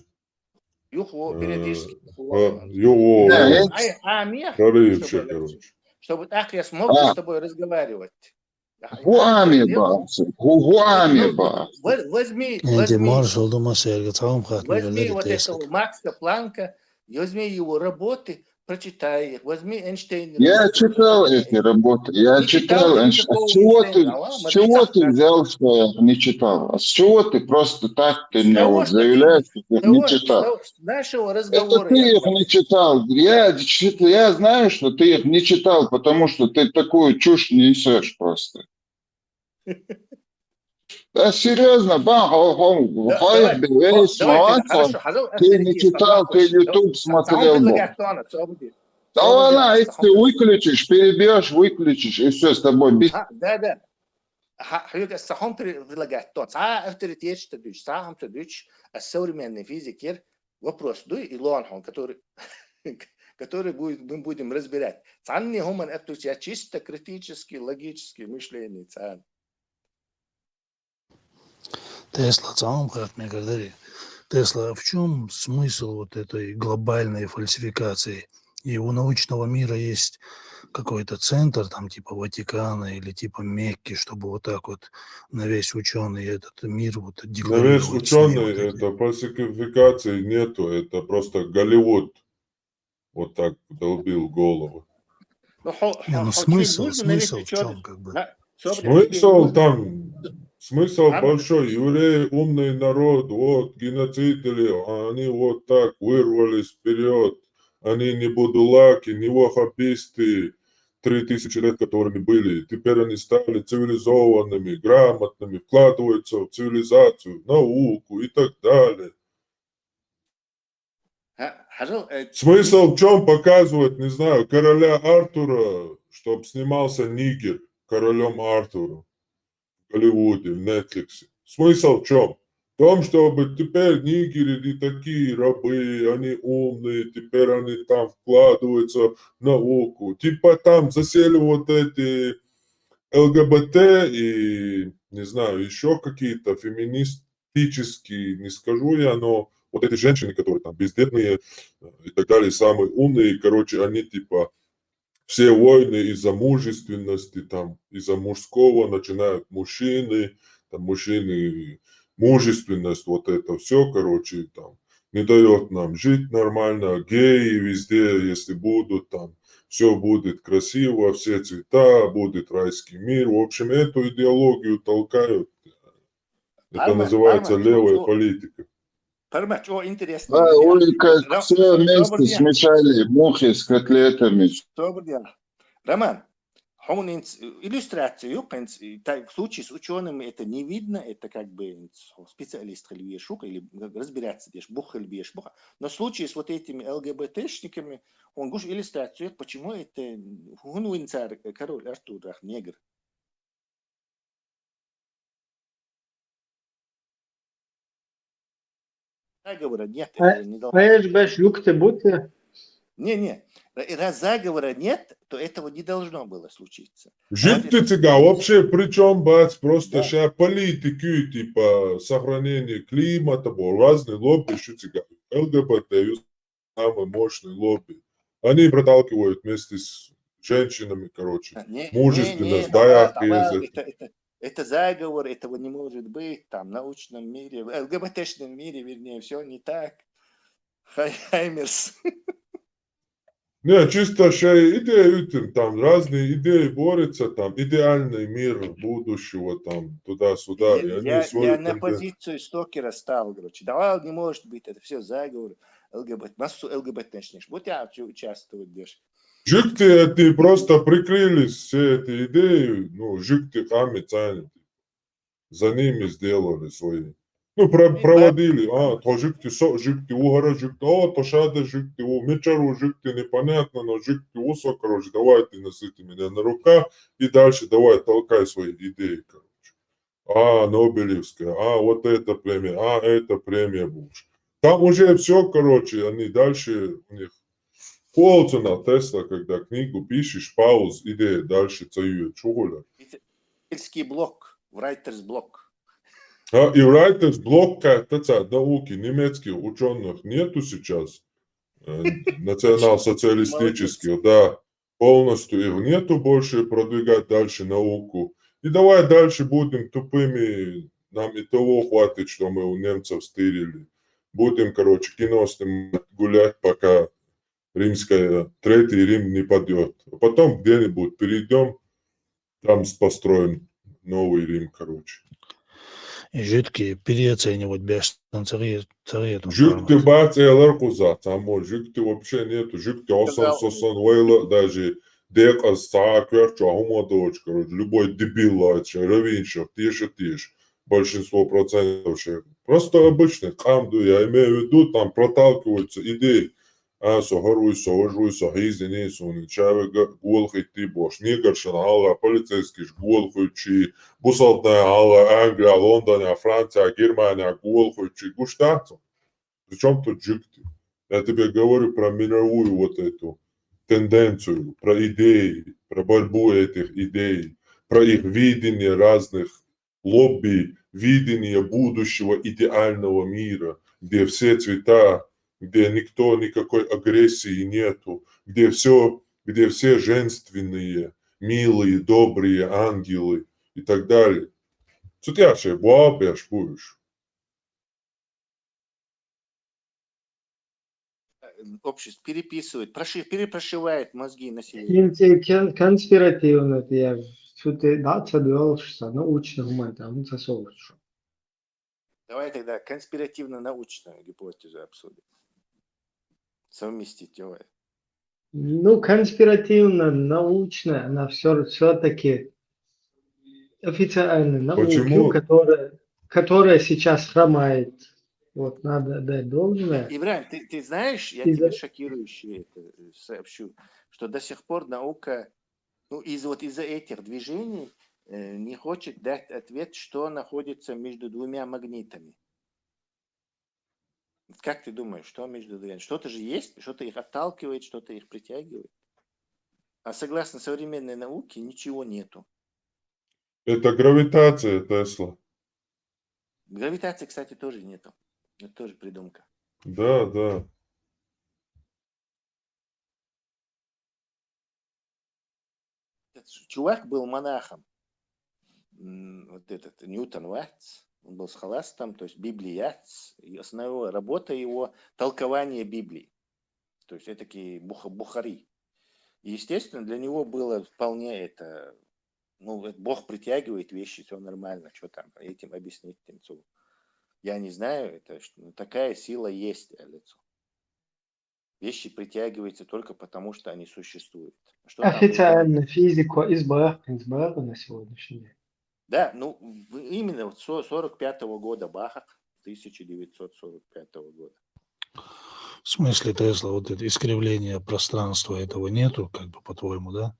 Периодически. Короче. Чтобы так я смог с тобой разговаривать. Возьми. Возьми вот этого Макса Планка, возьми его работы, прочитай их, возьми Эйнштейна. Я читал эти работы, я Не читал читал. ты А никакого с чего Эйнштейна, чего ты взял, что я не читал? А с чего ты просто так ты с мне того, вот что ты заявляешь, что ты их не читал? с нашего Это разговора ты я их говорю. не читал. Я знаю, что ты их не читал, потому что ты такую чушь несешь просто. Да серьезно, Давай, давай, хорошо, Хазал, ты не читал, ты YouTube смотрел. Да ладно, если ты выключишь, перебьешь, выключишь, и все с тобой. Да. حضرتك الصحون прилагать ساعة авторитет тадуч, сам тадуч, а современный физикер вопрос дуй и лонхон, который мы будем разбирать. Цанни хуман это чисто критически, логически мышление цан. Тесла, целом, брат, мне говорили. Тесла, в чем смысл вот этой глобальной фальсификации? И у научного мира есть какой-то центр, там типа Ватикана или типа Мекки, чтобы вот так вот на весь ученый этот мир вот На весь декларировать свои ученый вот эти. это фальсификации нету, это просто Голливуд вот так долбил голову. Не, ну смысл в чем как бы? Смысл там, смысл большой. Евреи умный народ, вот геноцидили, они вот так вырвались вперед. Они не будулаки, не ваххабисты, 3000 лет, которыми были. Теперь они стали цивилизованными, грамотными, вкладываются в цивилизацию, науку и так далее. Смысл в чем показывать, не знаю, короля Артура, чтобы снимался нигер королем Артуром в Голливуде, в Netflix. Смысл в чем? В том, чтобы теперь нигеры не такие рабы, они умные, теперь они там вкладываются в науку. Типа там засели вот эти ЛГБТ и, не знаю, еще какие-то феминистические, не скажу я, но вот эти женщины, которые там бездетные и так далее, самые умные, короче, они типа все войны из-за мужественности, там, из-за мужского начинают мужчины, там, мужчины, мужественность, вот это все, короче, там, не дает нам жить нормально, геи везде, если будут, там, все будет красиво, все цвета, будет райский мир. В общем, эту идеологию толкают. Это называется левая политика. Пармач, о, интересно. Улика, все вместе смешали мухи с котлетами. Добрый день. Роман, иллюстрацию, в случае с учеными это не видно, это как бы специалист или разбираться, но в случае с вот этими ЛГБТшниками, он говорит иллюстрацию, почему это король Артур, негр. Заговора нет, этого не должно. Не. Раз заговора нет, то этого не должно было случиться. Жить тебя вообще при чем, бац, просто сейчас политики, типа сохранение климата, разные лобби, что тебя, ЛГБТ, самый мощный лобби. Они проталкивают вместе с женщинами, короче, мужественность, это заговор, этого не может быть, там, в научном мире, в ЛГБТшном мире, вернее, все не так. Хаймерс. Не, чисто ще идеи, там разные идеи борются, там идеальный мир будущего, там туда-сюда. Я на позицию Стокера стал, короче. Да, не может быть, это все заговор, ЛГБТ, массу ЛГБТшных. Вот я участвовать даже. Жикты просто прикрылись все эти идеи, ну, жикты хами ценят. За ними сделали свои. Ну, проводили, то жикты угора, жикты, то шада жикты, мечару жикты, непонятно, но жикты усо, короче, давайте носите меня на руках и дальше давай толкай свои идеи, короче. Нобелевская, вот это премия будешь. Там уже все, короче, они дальше, у них полцу на Тесла, когда книгу пишешь, пауз, идея дальше цаюет, чугуля. Блок, writer's блок. И writer's блок, как науки, немецких ученых нету сейчас, национал-социалистических, да, полностью их нету больше, продвигать дальше науку. И давай дальше будем тупыми, нам и того хватит, что мы у немцев стырили. будем, короче, кино снимать, гулять, пока Третий Рим не падет. А потом где-нибудь перейдем, там построим новый Рим, короче. И жидкие переоценивать бешеные цари Жидкий бац, кузат, самой жидкий вообще нету. Жидкий осон, вейла, даже декас, кверчу, ахумадоч, короче, любой дебил лайча, равинча, тише. Большинство процентов человек. Просто обычный камду, я имею в виду, там проталкиваются идеи. Согаруйся, ожуйся, гизинейся, человек голхой ты бош. Негршин, алла, полицейский голхой, чи, бусалтная, алла, Англия, Лондон, Франция, Германия, голхой, чи, гуштацу. Причем тут жидкий? Я тебе говорю про мировую вот эту тенденцию, про идеи, про борьбу этих идей, про их видение разных лобби, видение будущего идеального мира, где все цвета, где никакой агрессии нету, где все женственные, милые, добрые ангелы и так далее. Цутяши, буабеш будешь. Общество переписывает, перепрошивает мозги населения. Конспиративно, я что-то даться дальше, научно гуманитарно засовываешь. Давай тогда конспиративно-научную гипотезу обсудим. Совместить, давай. Ну, конспиративно-научная, она все-таки официальная наука, Почему? которая сейчас хромает. Вот, надо дать должное. Ибрагим, ты знаешь, я тебе шокирующе это сообщу, что до сих пор наука, ну, из-за этих движений не хочет дать ответ, что находится между двумя магнитами. Как ты думаешь, что между двумя? Что-то же есть, что-то их отталкивает, что-то их притягивает. А согласно современной науке ничего нету. Это гравитация, Тесла. Гравитации, кстати, тоже нету. Это тоже придумка. Да. Этот чувак был монахом. Вот этот Ньютон Ватс. Он был схоластом, то есть библияц. И основная работа его толкование Библии. То есть это такие бухари. И, естественно, для него было вполне это... Ну, Бог притягивает вещи, все нормально. Что там этим объяснить Тельцову? Я не знаю, это такая сила есть, лицо. Вещи притягиваются только потому, что они существуют. Что Официально физику избавлена на сегодняшний день. Да, ну именно с 45-го года Баха, 1945 года. В смысле, Тесла, вот это искривление пространства этого нету, как бы по-твоему, да?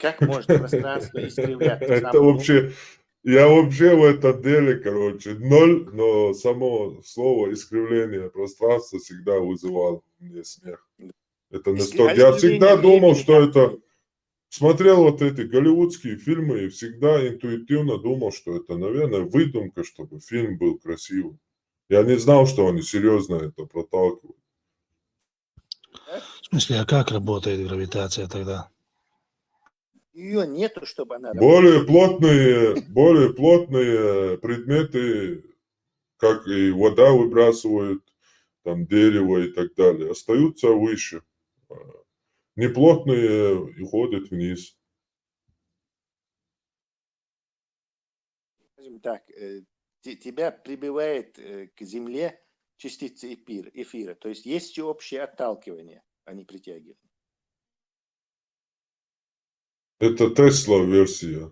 Как может пространство искривляться? Это вообще... Я вообще в этом деле, короче, ноль, но само слово искривление пространства всегда вызывало мне смех. Это настолько... Я всегда думал, что это... Смотрел вот эти голливудские фильмы и всегда интуитивно думал, что это, наверное, выдумка, чтобы фильм был красивым. Я не знал, что они серьезно это проталкивают. В смысле, а как работает гравитация тогда? Ее нету, чтобы она... Более плотные предметы, как и вода выбрасывают, там дерево и так далее, остаются выше. Неплотные уходят вниз. Скажем так, тебя прибивает к Земле частицы эфира. То есть есть общее отталкивание, а не притягивание. Это Тесла версия.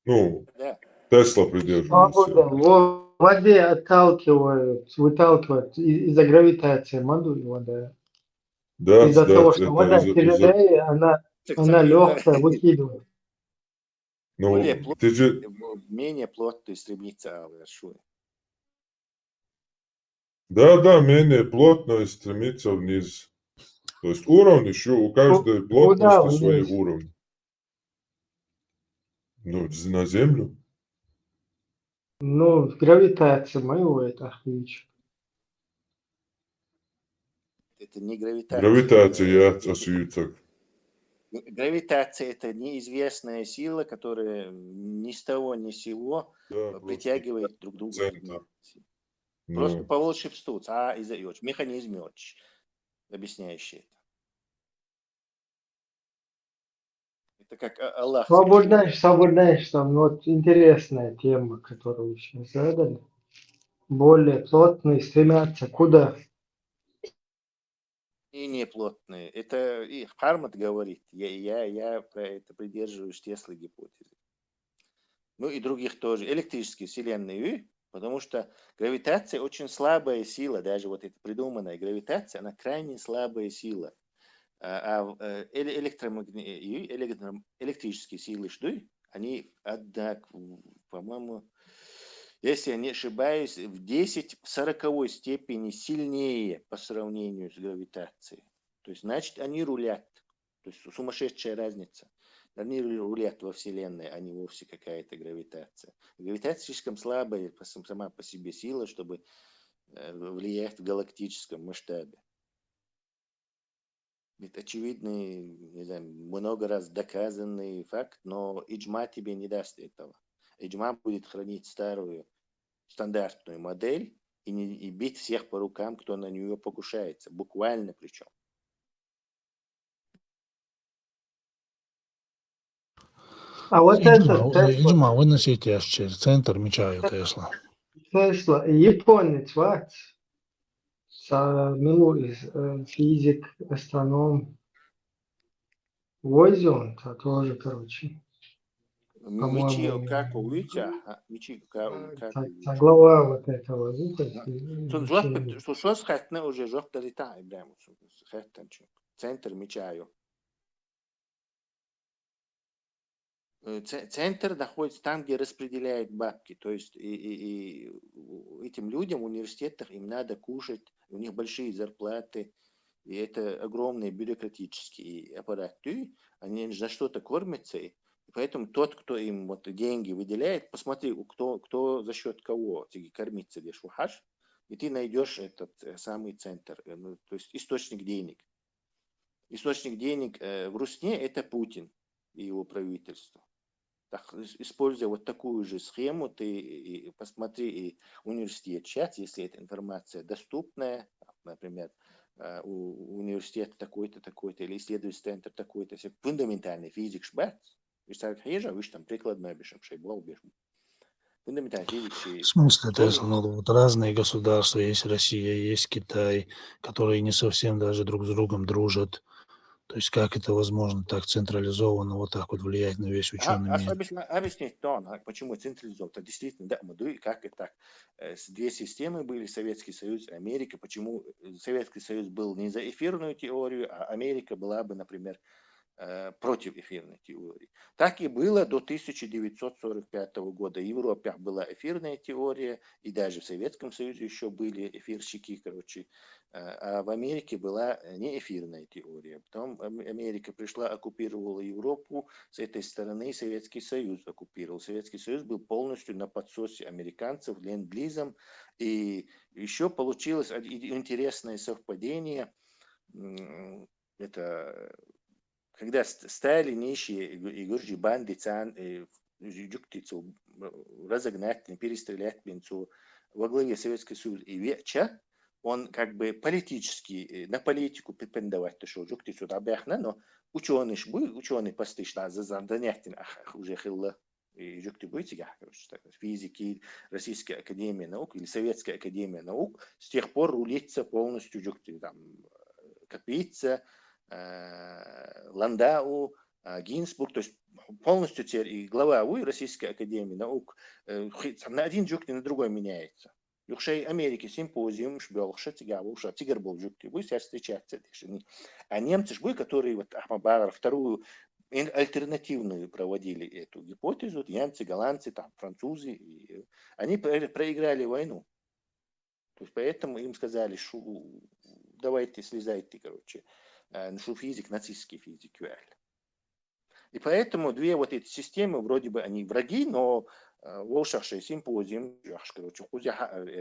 Ну, Да. Тесла придерживается. В воде выталкивают из-за гравитации вода. Да, Из-за того, что это вода тяжелее, она легкая, выкидывает. Ну, более ты же... менее плотно стремится вверху. Да, менее плотно и стремится вниз. То есть уровень еще у каждой плотности свои уровни. Ну, на Землю. Ну, гравитация моего это охуительно. Это не гравитация. Гравитация остается. Гравитация – это неизвестная сила, которая ни с того ни с сего притягивает друг друга. Просто Ну, по волшебству, механизм объясняющий это. Это как Аллах тебе Освобождаешь, там вот интересная тема, которую сейчас задали. Более плотные стремятся куда? и неплотные. Это и Хармат говорит. Я про это придерживаюсь Теслы гипотезы. Ну и других тоже. Электрические вселенные, потому что гравитация очень слабая сила. Даже вот эта придуманная гравитация, она крайне слабая сила. Электрические силы, что они, по-моему, если я не ошибаюсь, в 10 в 40 степени сильнее по сравнению с гравитацией. То есть, значит, они рулят. То есть сумасшедшая разница. Они рулят во Вселенной, а не вовсе какая-то гравитация. Гравитация слишком слабая сама по себе сила, чтобы влиять в галактическом масштабе. Это очевидный, не знаю, много раз доказанный факт, но иджма тебе не даст этого. Иджма будет хранить старую стандартную модель и бить всех по рукам, кто на нее покушается. Буквально причем. А вот Иджма, этот Тесла, иджма выносите аж через центр мечаю Тесла. японец вац, физик, астроном, Возион, тоже, короче, по-моему, глава вот этого, учения. Что схватно уже жёг долетает прямо. Центр мечаю. Центр находится там, где распределяют бабки. То есть и этим людям в университетах им надо кушать, у них большие зарплаты, и это огромные бюрократические аппараты, они за что-то кормятся, и поэтому тот, кто им вот деньги выделяет, посмотри, кто за счет кого кормиться здесь шухаш, и ты найдешь этот самый центр, то есть источник денег. Источник денег в Русне это Путин и его правительство. Так, используя вот такую же схему, ты посмотри и университет чат, если эта информация доступная, например, у университета такой-то, такой-то, или исследовательский центр такой-то, фундаментальный физик шбат, вы там прикладной бешем, шейблоу бешем. Фундаментальный физик В смысле, Тесла, ну, вот разные государства, есть Россия, есть Китай, которые не совсем даже друг с другом дружат. То есть как это возможно так централизованно вот так вот влиять на весь ученый мир? Объяснить почему централизовано. Действительно, да, как это так. Две системы были, Советский Союз и Америка. Почему Советский Союз был не за эфирную теорию, а Америка была бы, например, против эфирной теории. Так и было до 1945 года. В Европе была эфирная теория, и даже в Советском Союзе еще были эфирщики, короче. А в Америке была не эфирная теория. Потом Америка пришла, оккупировала Европу, с этой стороны Советский Союз оккупировал. Советский Союз был полностью на подсосе американцев, ленд-лизом. И еще получилось интересное совпадение. Это когда стали нищие и гурджи банды юктицу разогнать, перестрелять бенцу во главе Советского Союза и Веча, он как бы политически, на политику претендовать, то что юктицу табяхна, но ученый постышна за занятен, уже хилла юкти будете, физики, Российская Академия Наук или Советская Академия Наук с тех пор рулится полностью юкти, там, Капица, Ландау, Гинзбург, то есть полностью теперь и глава Российской Академии Наук на один джук на другой меняется. Юхшей Америки симпозиум шбелша тигавуша тигр был джук, вы сейчас встречаться. А немцы жбы, которые вот Ахмабагар вторую альтернативную проводили эту гипотезу, немцы, голландцы, там французы, они проиграли войну. То есть поэтому им сказали, что давайте слезайте, короче. Физик, нацистский физик, и поэтому две вот эти системы, вроде бы они враги, но волшавший симпозиум, короче,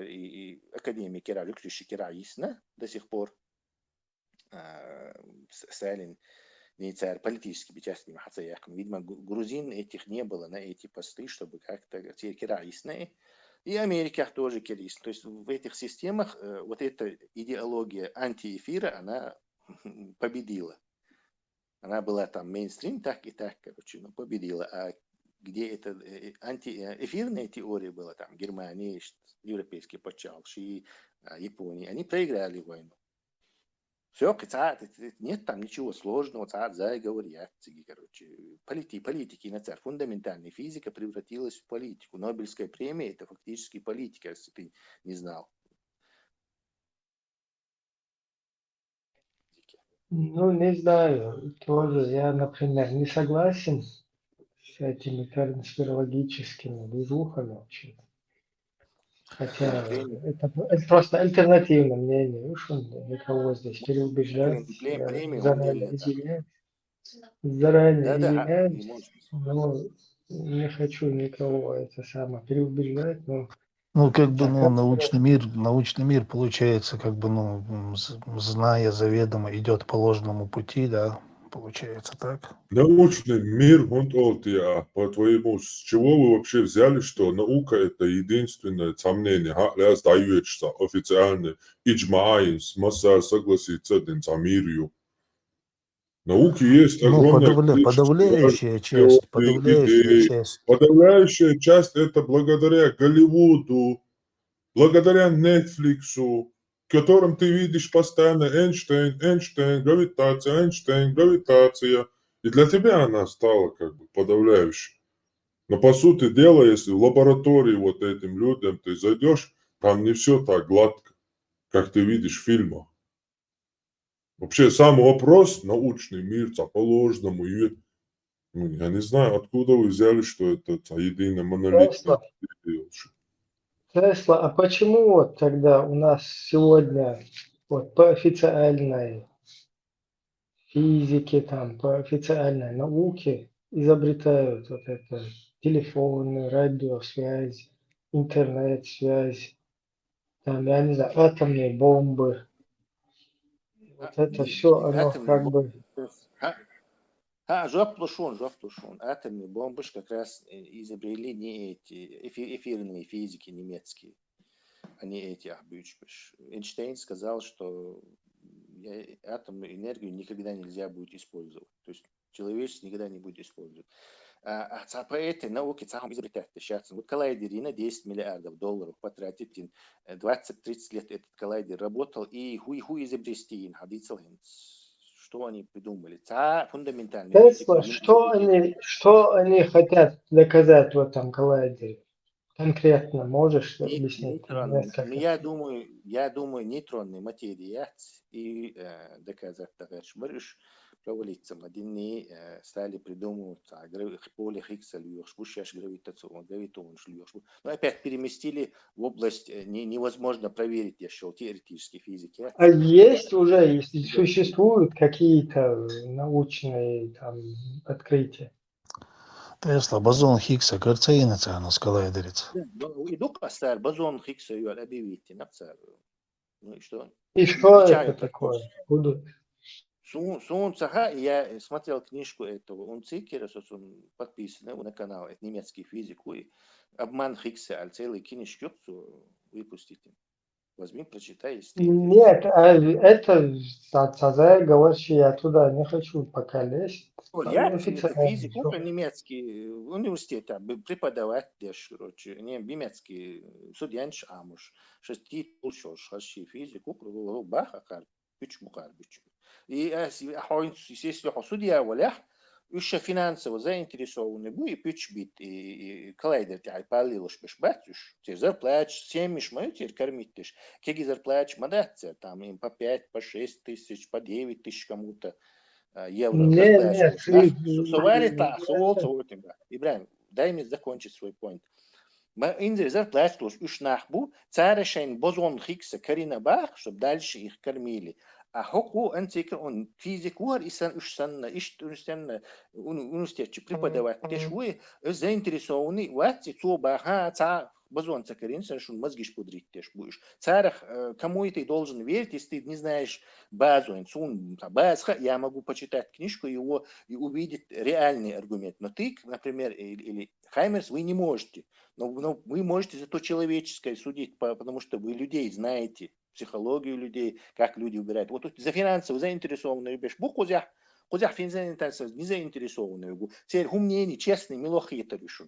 и Академия Кира, Люксющий Кира ясно до сих пор. Сталин не царь, политический участник, видимо, грузин этих не было на эти посты, чтобы как-то Кира ясны. И Америка тоже керис. То есть в этих системах вот эта идеология антиэфира, она победила. Она была там мейнстрим, так и так, короче, но победила. А где это антиэфирная теория была, там Германия, европейские почалши, Япония, они проиграли войну. Все, нет там ничего сложного, заговор, реакции, короче. Политики на царь. Фундаментальная физика превратилась в политику. Нобелевская премия — это фактически политика, если ты не знал. Ну, не знаю, тоже я, например, не согласен с этими конспирологическими движухами вообще. Хотя это просто альтернативное мнение. Уж он никого здесь переубеждать, Премия заранее Монделя, извиняюсь. Заранее да, не извиняюсь, может. но не хочу никого это самое переубеждать, но Ну, как бы, ну, конспирация. научный мир, получается, как бы, ну, зная заведомо, идет по ложному пути, да, получается так. Научный мир, он по-твоему, с чего вы вообще взяли, что наука — это единственное сомнение, остается официально, иджмаин, масса согласится с мирью. Науки есть Ну, огромное количество подавляющая теорий, подавляющая идей. часть. Подавляющая часть — это благодаря Голливуду, благодаря Netflixу, в котором ты видишь постоянно Эйнштейн, гравитация. И для тебя она стала как бы подавляющей. Но по сути дела, если в лаборатории вот этим людям ты зайдешь, там не все так гладко, как ты видишь в фильмах. Вообще сам вопрос научный мир по ложному, ну, я не знаю, откуда вы взяли, что это единая монолитная. Тесла, а почему вот тогда у нас сегодня вот по официальной физике, там, по официальной науке изобретают вот это телефоны, радиосвязь, интернет-связь, там, я не знаю, атомные бомбы. Вот это все, оно Атомные как бы... бомбы. Жоп-плушон. Атомные бомбы как раз изобрели не эти эфирные физики немецкие, а не эти Ахбючбеш. Эйнштейн сказал, что атомную энергию никогда нельзя будет использовать. То есть человечество никогда не будет использовать. А по этой науке сам изобретать сейчас. Вот коллайдер на 10 миллиардов долларов потратить. 20-30 лет этот коллайдер работал, и хуй изобрести. Что они придумали? Фундаментальный. Тесла, что они хотят доказать в этом коллайдере? Конкретно можешь объяснить? Я думаю, нейтронные материи и доказать, что провалиться. Они стали придумывать поле Хиггса, гравитон. Но опять переместили в область невозможно проверить еще теоретической физики. А есть уже, если существуют какие-то научные там открытия? Тесла, бозон Хиггса, карцеиница, оно скалайдерится. Иду кастар, бозон Хиггса ее объявить, ну и что? И что это такое? Солнце, я смотрел книжку этого, он Цикера, он подписан на канал, это немецкий физик, и обман Хиггса, целый книжку выпустите. Возьми, прочитай. Нет, это заговор, я туда не хочу пока лезть. Я физик, немецкий университет, преподавать, короче, немецкий студент, амуш, шести тулшош, хаши физик, баха, бич. И если судья волях, еще финансово заинтересованы были, и коллайдер палилось бешбатюш, те зарплач 7 мишмаю теперь кормить тыш, кеги зарплач мадаться, там им по 5, по 6 тысяч, по 9 тысяч кому-то евро. Нет, Ибрахим, дай мне закончить свой point. Инзер зарплач уж нахбу, царишайн бозон Хиггса Карина Бах, чтобы дальше их кормили. А хоку антика он физик уар исан ушсанна университет преподавать. Те швы заинтересованы вати то баха ца бозон цакаринся, что мозгиш пудрить тешь будешь. Царах, кому ты должен верить, если ты не знаешь базу, я могу почитать книжку и увидеть реальный аргумент. Но ты, например, или Хаймерс, вы не можете. Но вы можете зато человеческое судить, потому что вы людей знаете, психологию людей, как люди выбирают. Вот за финансово заинтересованные беш букузя, кузя финансово не заинтересованные. Теперь умнее, честный, милохи это решен.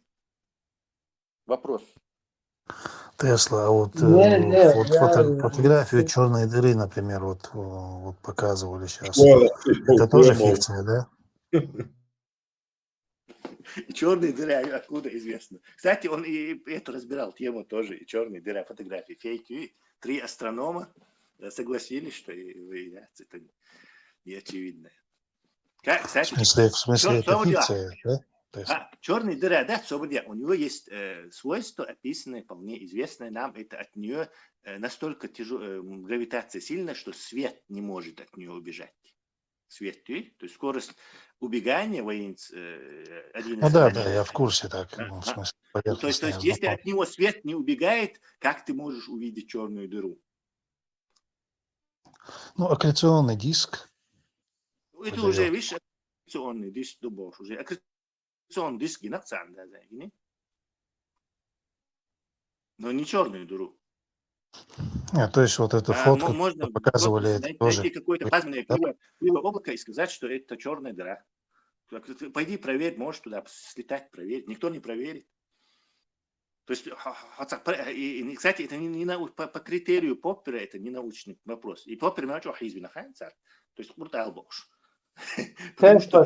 Вопрос. Тесла, а вот, Не, фотографию черной дыры, например, вот показывали сейчас. Школа, Это тоже придумал. фикция, да? И черные дыры откуда известно. Кстати, он и это разбирал тему тоже, и черные дыры фотографии. Фейк. 3 астронома согласились, что это не очевидно. Кстати, В смысле это фикция, да? Черные дыры, да, у него есть свойство, описанное, вполне известное нам, это от нее настолько гравитация сильная, что свет не может от нее убежать. Свет, то есть скорость убегания один из Да, я в курсе так. В смысле, то есть если от него свет не убегает, как ты можешь увидеть черную дыру? Ну, аккреционный диск. Это уже, видишь, аккреционный диск, уже аккреционный диск, но не черную дыру. Нет, то есть вот эту фотку можно показывали, это тоже. найти какое-то плазменное кривое облако и сказать, что это черная дыра. Пойди проверь, можешь туда слетать, проверить. Никто не проверит. То есть, кстати, это не по критерию Поппера, это не научный вопрос. И Поппер начал то есть урталбош. Потому что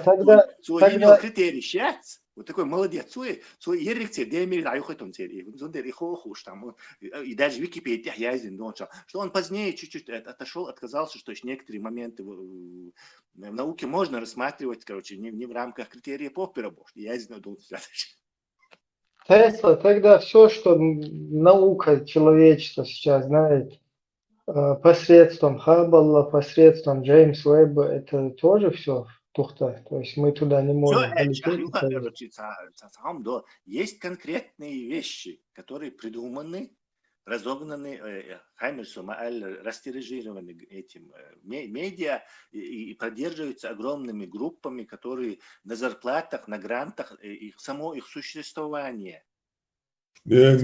свой имел критерий счастья, вот такой молодец, свой ерекция, где имели аюхатон цели, и хохуш там, и даже в Википедии язден, что он позднее чуть-чуть отошел, отказался, что еще некоторые моменты в науке можно рассматривать, короче, не в рамках критерия Поппера, язден думал, Тесла, тогда все, что наука, человечество сейчас знает, посредством Хаббла, посредством Джеймса Уэбба, это тоже все тухта. То есть мы туда не можем полететь. Есть конкретные вещи, которые придуманы, разогнаны Хаймерсом, растиражированы этим медиа и поддерживаются огромными группами, которые на зарплатах, на грантах, само их существование. Не,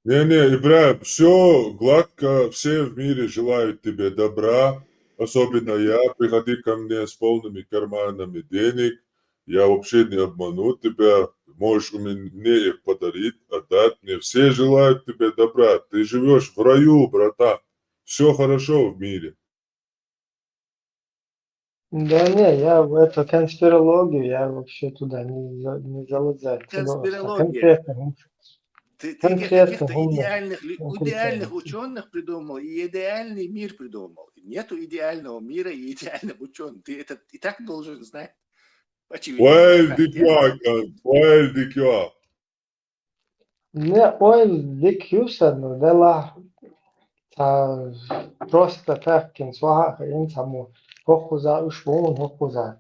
Ибрahim, все гладко, все в мире желают тебе добра, особенно я. Приходи ко мне с полными карманами денег, я вообще не обману тебя, можешь мне их подарить, отдать мне. Все желают тебе добра, ты живешь в раю, братан, все хорошо в мире. Да не, я в эту конспирологию, я вообще туда не залезаю. Конспирология. Ты каких-то идеальных ученых придумал, и идеальный мир придумал. Нету идеального мира и идеального ученого. Ты это и так должен знать. Очевидно. Не, дикюсадну, дела просто так, кинсваха, инсаму, хохуза, ушвон, хохуза,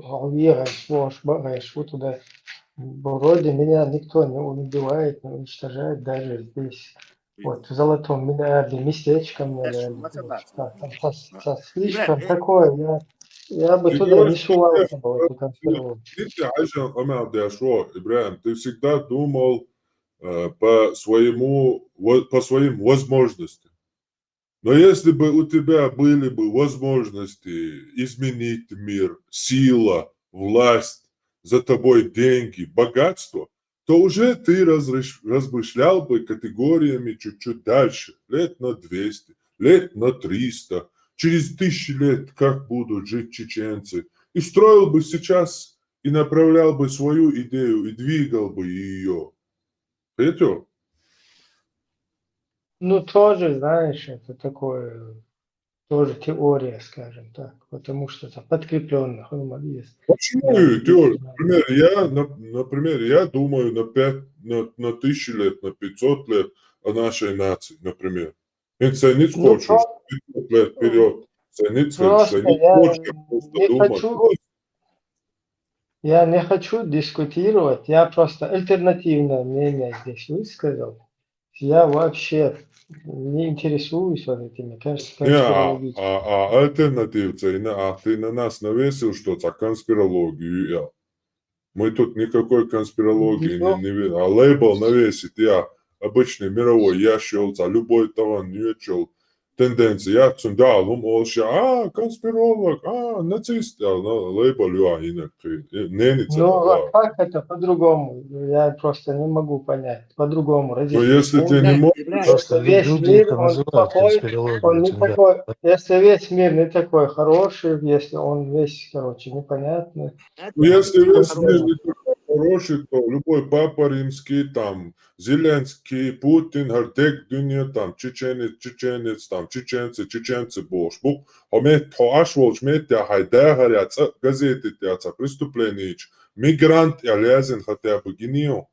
ховира, швош, бареш, вот туда. Вроде меня никто не убивает, не уничтожает даже здесь. Вот в золотом миллиарде местечко мне дали. Слишком такое, я бы туда не сувался бы, в эту конспирологию. Ибрahim, ты всегда думал по своим возможностям. Но если бы у тебя были бы возможности изменить мир, сила, власть, за тобой деньги, богатство, то уже ты размышлял бы категориями чуть-чуть дальше, лет на 200, лет на 300, через 1000 лет, как будут жить чеченцы, и строил бы сейчас, и направлял бы свою идею, и двигал бы ее. Понимаете? Ну, тоже, знаешь, это такое, тоже теория, скажем так, потому что это подкрепленных есть. Почему теория? Например, я думаю на 1000 лет, на 500 лет о нашей нации, например. Это не хочешь 500 лет вперед. Просто я не хочу, Я не хочу дискутировать, я просто альтернативное мнение здесь высказал. Я вообще не интересуюсь вот этими конспирологическими. Альтернативца, ты на нас навесил что-то, конспирологию, я. Мы тут никакой конспирологии Ну, не видим. А лейбл навесит, я обычный мировой, я счел, любой талант не счел. Тенденция, я цундалум, олша, конспиролог, нацист, лейбл, я инак, неница, а как это по-другому? Я просто не могу понять. По-другому Но разъяснить. если ты не можешь, Просто Если весь люди мир, это он называют плохой, конспирологией. он не Цундал. такой. Если весь мир не такой хороший, если он весь, короче, непонятный. Если то весь мир не такой хороший, то любой папа римский, там, Зеленский, Путин, Хартек, Дунья, там, чеченец, там, чеченцы, бош. Бук, хомет, хоаш волч, мет, я хайдагар, я газеты, я преступление, мигрант, я лязен, хотя бы генио.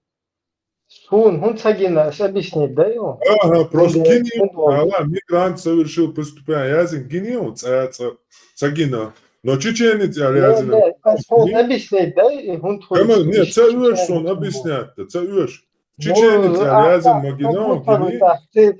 Он цагина, объяснить, да, его? Ага, просто Он генио, мигрант совершил преступление, язен генио, цагина. Но чеченец, я лязен, Не, он объяснить, да, и он Ama niye? Це üyeş son чеченец. объясняться. Це üyeş. Ну, Чеченец, Алязин, как Магинау, будто бы Гини. так, ты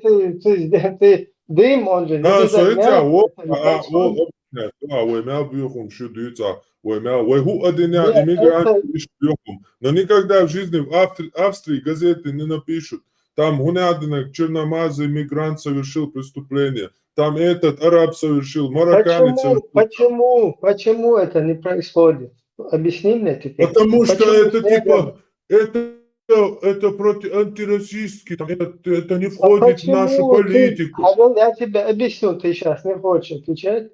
дым, он же не Söyleyeceğim видогняет, o это не происходит. объясняет. Бьюхум шудуется. Вы один Нет, иммигрант это, бьюхум. Но никогда в жизни в Австрии газеты не напишут. Там гунядинок, черномазый иммигрант совершил преступление. Там этот араб совершил, марокканец совершил. почему это не происходит? Объясни мне теперь. Потому что Почему это с неграми? это против антироссийский, это не входит в нашу Почему ты, политику. я тебе объясню, ты сейчас не хочешь отвечать.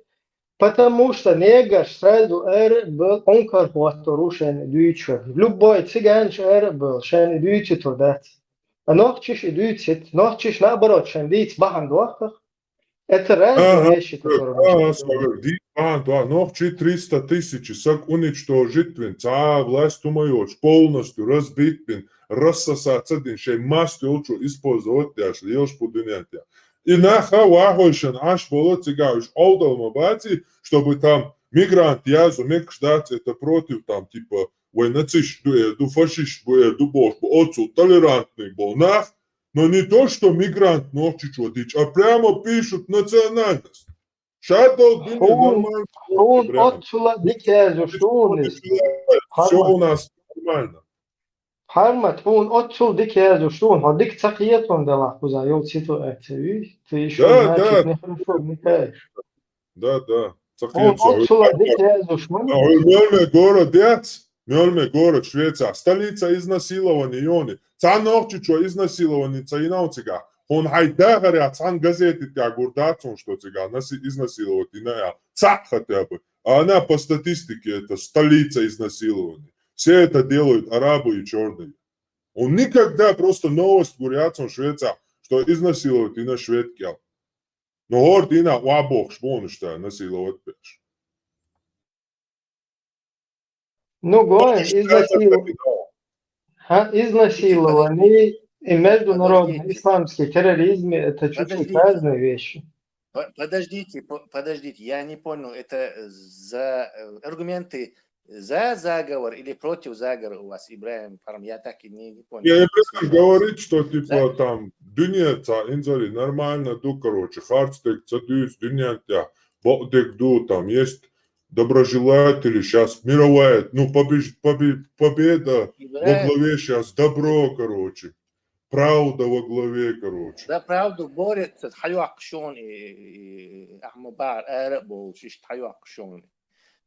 Потому что негр сразу был онкархуаттору шен дүйчө. Любой цыганч был шен дүйчө турдат. А нохчиш и дүйцит, нохчиш наоборот шен дүйц бахан дуахах. Это разные Ага, вещи, которые нужно понимать. Нох 300 тысяч, сак уничтожить вин, власть умоешь, полностью разбить вин, рассосаться один, шей масти учу использовать яш, льешь пудынять. И наха вахойшен аж было цыгаешь, олдалма бати, чтобы там мигрант язу, мекшдать, это против там, типа, вой нациш, ду фашист, ду бош, отцу толерантный был, нах, но не то, что мигрант ночью водить, а прямо пишут национальность. Шатл дуня нормально. Он отсюда дикязу, что он из Все у нас нормально. Harmat, он отсюда дикязу, что он, а дик цакиет он дала, куза, ел ситуацию, ты еще, Да, значит, да, нехорошо вникаешь. да. Он Цахиет все. отсюда дикязу, что он Мельме город, Швеция, столица изнасилования, Йони. Цан норчичо изнасилования, цаинауцига. Он хайда горят, цан газеты тя гурдацун, что цыга, нас изнасиловать, иная. Ца хотя бы. А она по статистике, это столица изнасилования. Все это делают арабы и черные. Он никогда просто новость говорят, Швеция, что изнасиловать и на шведке. Но город и на уабох, шпонышта, насиловать пеш. Ну, говорим, изнасилование и международный исламский терроризм – это чуть-чуть разные вещи. Подождите, я не понял, это за аргументы за заговор или против заговора у вас, Ибрахим Фарм? Я так и не понял. Я Ибрахим говорит, что типа там дунья, инзали, нормально, короче, хардстек, цадюс, дунья, бодек, там есть доброжелатели, сейчас мировая, победа во главе сейчас, добро, короче. Правда во главе, короче. За правду борется, тхаюакшон Ахмабар, Арабол, тхаюакшон.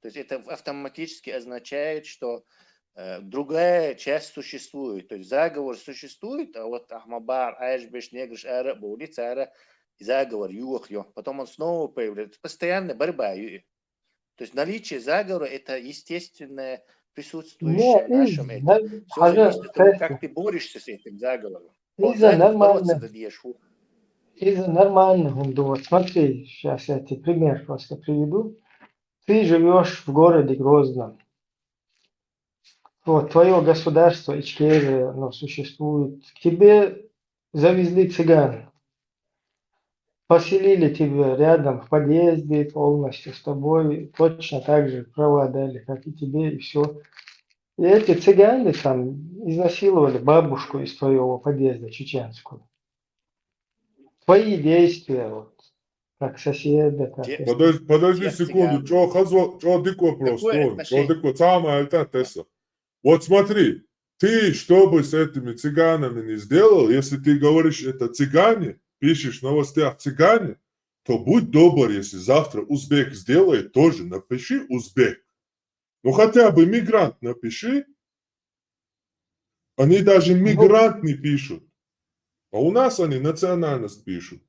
То есть это автоматически означает, что другая часть существует. То есть заговор существует, а вот Ахмабар, Айшбеш, Негриш, Арабол, заговор, юхьё. Потом он снова появляется. Постоянно борьба. То есть наличие заговора – это естественное присутствующее в нашем этом. Все зависит от того, как ты борешься с этим заговором. Из-за нормального. Смотри, сейчас я тебе пример просто приведу. Ты живешь в городе Грозном. Вот, твое государство, Ичкерия, оно существует. К тебе завезли цыган. Поселили тебя рядом в подъезде полностью с тобой. Точно так же права дали, как и тебе, и все. И эти цыгане там изнасиловали бабушку из твоего подъезда чеченскую. Твои действия, вот, как соседа, как это. Подожди Тех секунду, цыган. чё дико просто, Какое он, чё отношение? дико, самое это Теса. Вот смотри, ты что бы с этими цыганами не сделал, если ты говоришь, это цыгане, пишешь в новостях цыгане, то будь добр, если завтра узбек сделает, тоже напиши узбек. Ну хотя бы мигрант напиши. Они даже Ну, мигрант не пишут. А у нас они национальность пишут.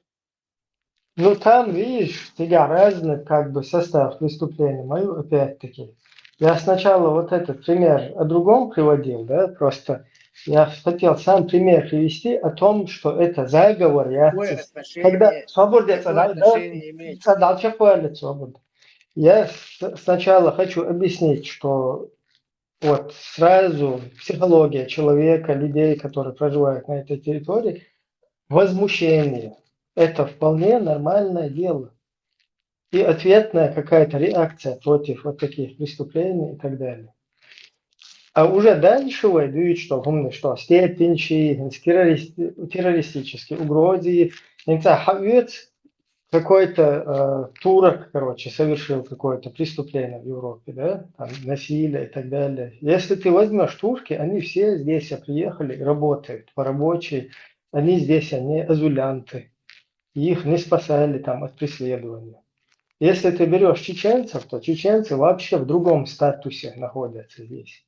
ну, там, видишь, тебя разный как бы состав преступления. Мою, опять-таки, я сначала вот этот пример о другом приводил, да, просто я хотел сам пример привести о том, что это заговор, Какое когда отношение, свобода, какое отношение имеет? свобода. Я сначала хочу объяснить, что вот сразу психология человека, людей, которые проживают на этой территории, возмущение. Это вполне нормальное дело. И ответная какая-то реакция против вот таких преступлений и так далее. А уже дальше войдут, что степень террористической угрозы, не знаю, какой-то турок, короче, совершил какое-то преступление в Европе, да, там, насилие и так далее. Если ты возьмешь турки, они все здесь приехали и работают по рабочей, они здесь, они азулянты, их не спасали там от преследования. Если ты берешь чеченцев, то чеченцы вообще в другом статусе находятся здесь.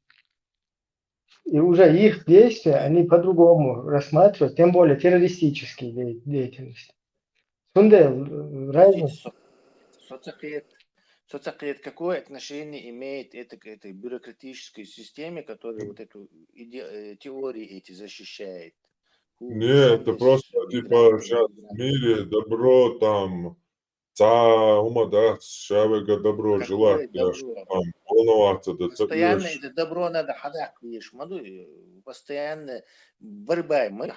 И уже их действия, они по-другому рассматривают, тем более террористические деятельности. Подождите, Разница. соцсекрет, какое отношение имеет это к этой бюрократической системе, которая вот эту теории эти защищает? Нет, это просто типа сейчас в мире добро там, да, шавега добро Какое желать, да, что добро? там волноваться, да, Постоянно цепишь. это добро надо ходать, видишь, постоянно борьба. Мы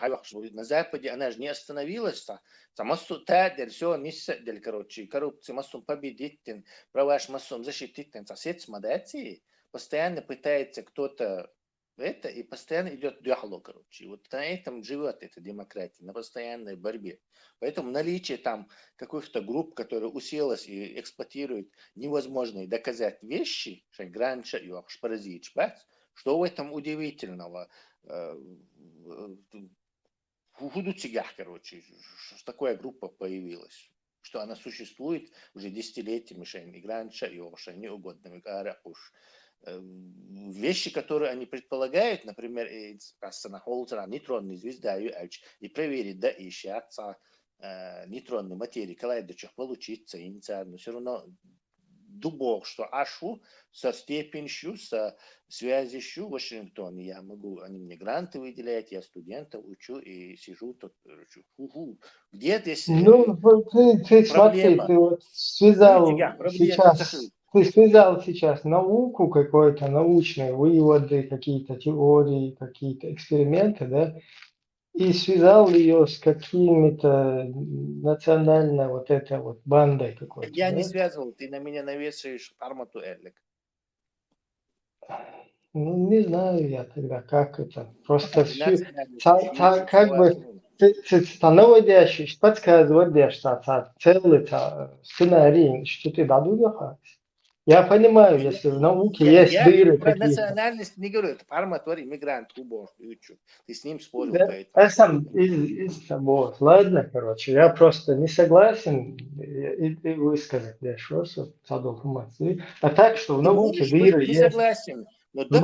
на Западе она же не остановилась. Массу тадер, все, мисса, короче, коррупция, массу победить, права массу защитить, сосед смотрите, постоянно пытается кто-то это, и постоянно идет диалог, короче. Вот на этом живет эта демократия, на постоянной борьбе. Поэтому наличие там каких-то групп, которые уселась и эксплуатируют невозможные доказать вещи, что в этом удивительного? Худуцигах, короче, что такая группа появилась, что она существует уже десятилетиями, и гранча, и не угодно, вещи, которые они предполагают, например, нейтронные звезды, и проверить, да, и щаться нейтронные материи, когда до чего получится, но все равно дубок, что ашу со степенью, со связью в Вашингтоне. Я могу, они мне гранты выделяют, я студентов учу и сижу тут, где здесь Ну, ты смотри, проблема? ты вот ты связал сейчас науку какой-то, научные выводы, какие-то теории, какие-то эксперименты, да, и связал ее с какими-то национальной вот этой вот бандой какой-то, Я не да? связывал, ты на меня навешиваешь армату Эрлик. Ну, не знаю я тогда, как это. Просто Национальность, как бы наводящий, подсказываешь, целый сценарий, что ты дадут. Я понимаю, если в науке есть Я дыры про какие-то. национальность не говорю, это арматур иммигрант, ты с ним спорил Да, по этому. я сам из того. Ладно, короче, я просто не согласен и высказать что информацию. А так, что в Ты науке можешь быть дыры не есть. согласен, но Да,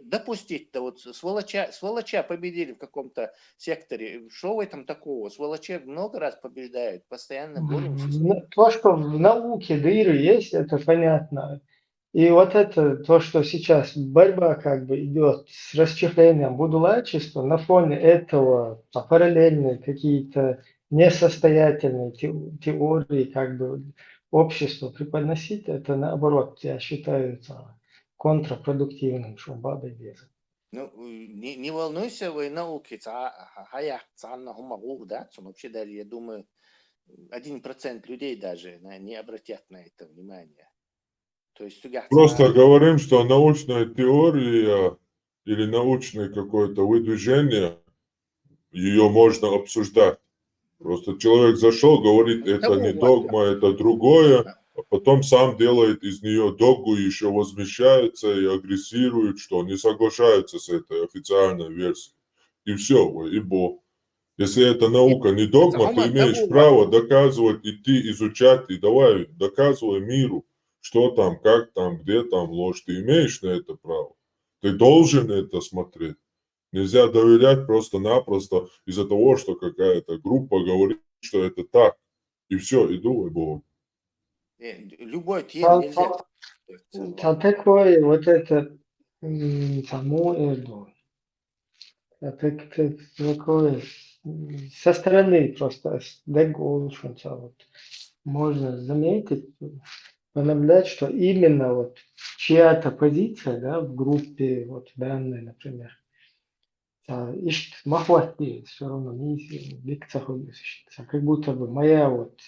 допустить, вот сволоча победили в каком-то секторе. Что в этом такого? Сволочи много раз побеждают, постоянно боремся с ними. то, что в науке дыры есть, это понятно. И вот это то, что сейчас борьба как бы идет с расчехлением будулайчества, на фоне этого параллельные какие-то несостоятельные теории как бы обществу преподносить, это наоборот, я считаю, это контрпродуктивным, что бабой без. Ну, не волнуйся, вы науки, вообще даже, я думаю, 1% людей даже не обратят на это внимание. То есть Просто говорим, что научная теория или научное какое-то выдвижение, ее можно обсуждать. Просто человек зашел, говорит, это не догма, это другое, а потом сам делает из нее догму и еще возмещается и агрессирует, что не соглашается с этой официальной версией. И все, и Бог. Если это наука не догма, ты имеешь право доказывать, идти изучать, и давай доказывай миру, что там, как там, где там ложь. Ты имеешь на это право. Ты должен это смотреть. Нельзя доверять просто-напросто из-за того, что какая-то группа говорит, что это так. И все, и думай Богом. Любой тем нельзя. Такое вот это само Эрдоган. Такое со стороны просто дегolшенца вот можно заметить, наблюдать, что именно вот чья-то позиция, да, в группе вот данной, например, ищет махвати, все равно не как будто бы моя вот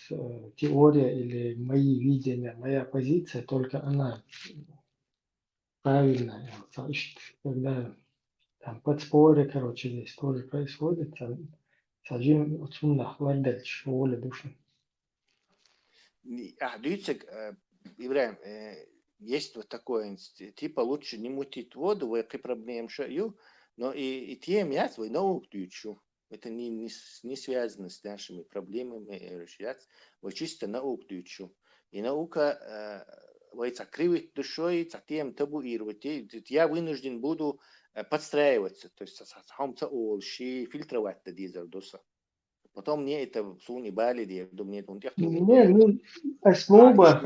теория или мои видения, моя позиция, только она правильная. Ищет, когда там подспорье, короче, здесь тоже происходит, сажим от сумнах вардельч, воля души. Дюйцек, Ибраим, есть вот такое, типа лучше не мутить воду, вы проблем шаю, но и тем я свой наук дючу. Это не связано с нашими проблемами, вы чисто наук дючу. И наука, вы закрывает душой, затем табуировать. Я вынужден буду подстраиваться, то есть хамца олши, фильтровать это дизердоса. Потом мне это в суне бали, думаю, это он Не, ну, основа,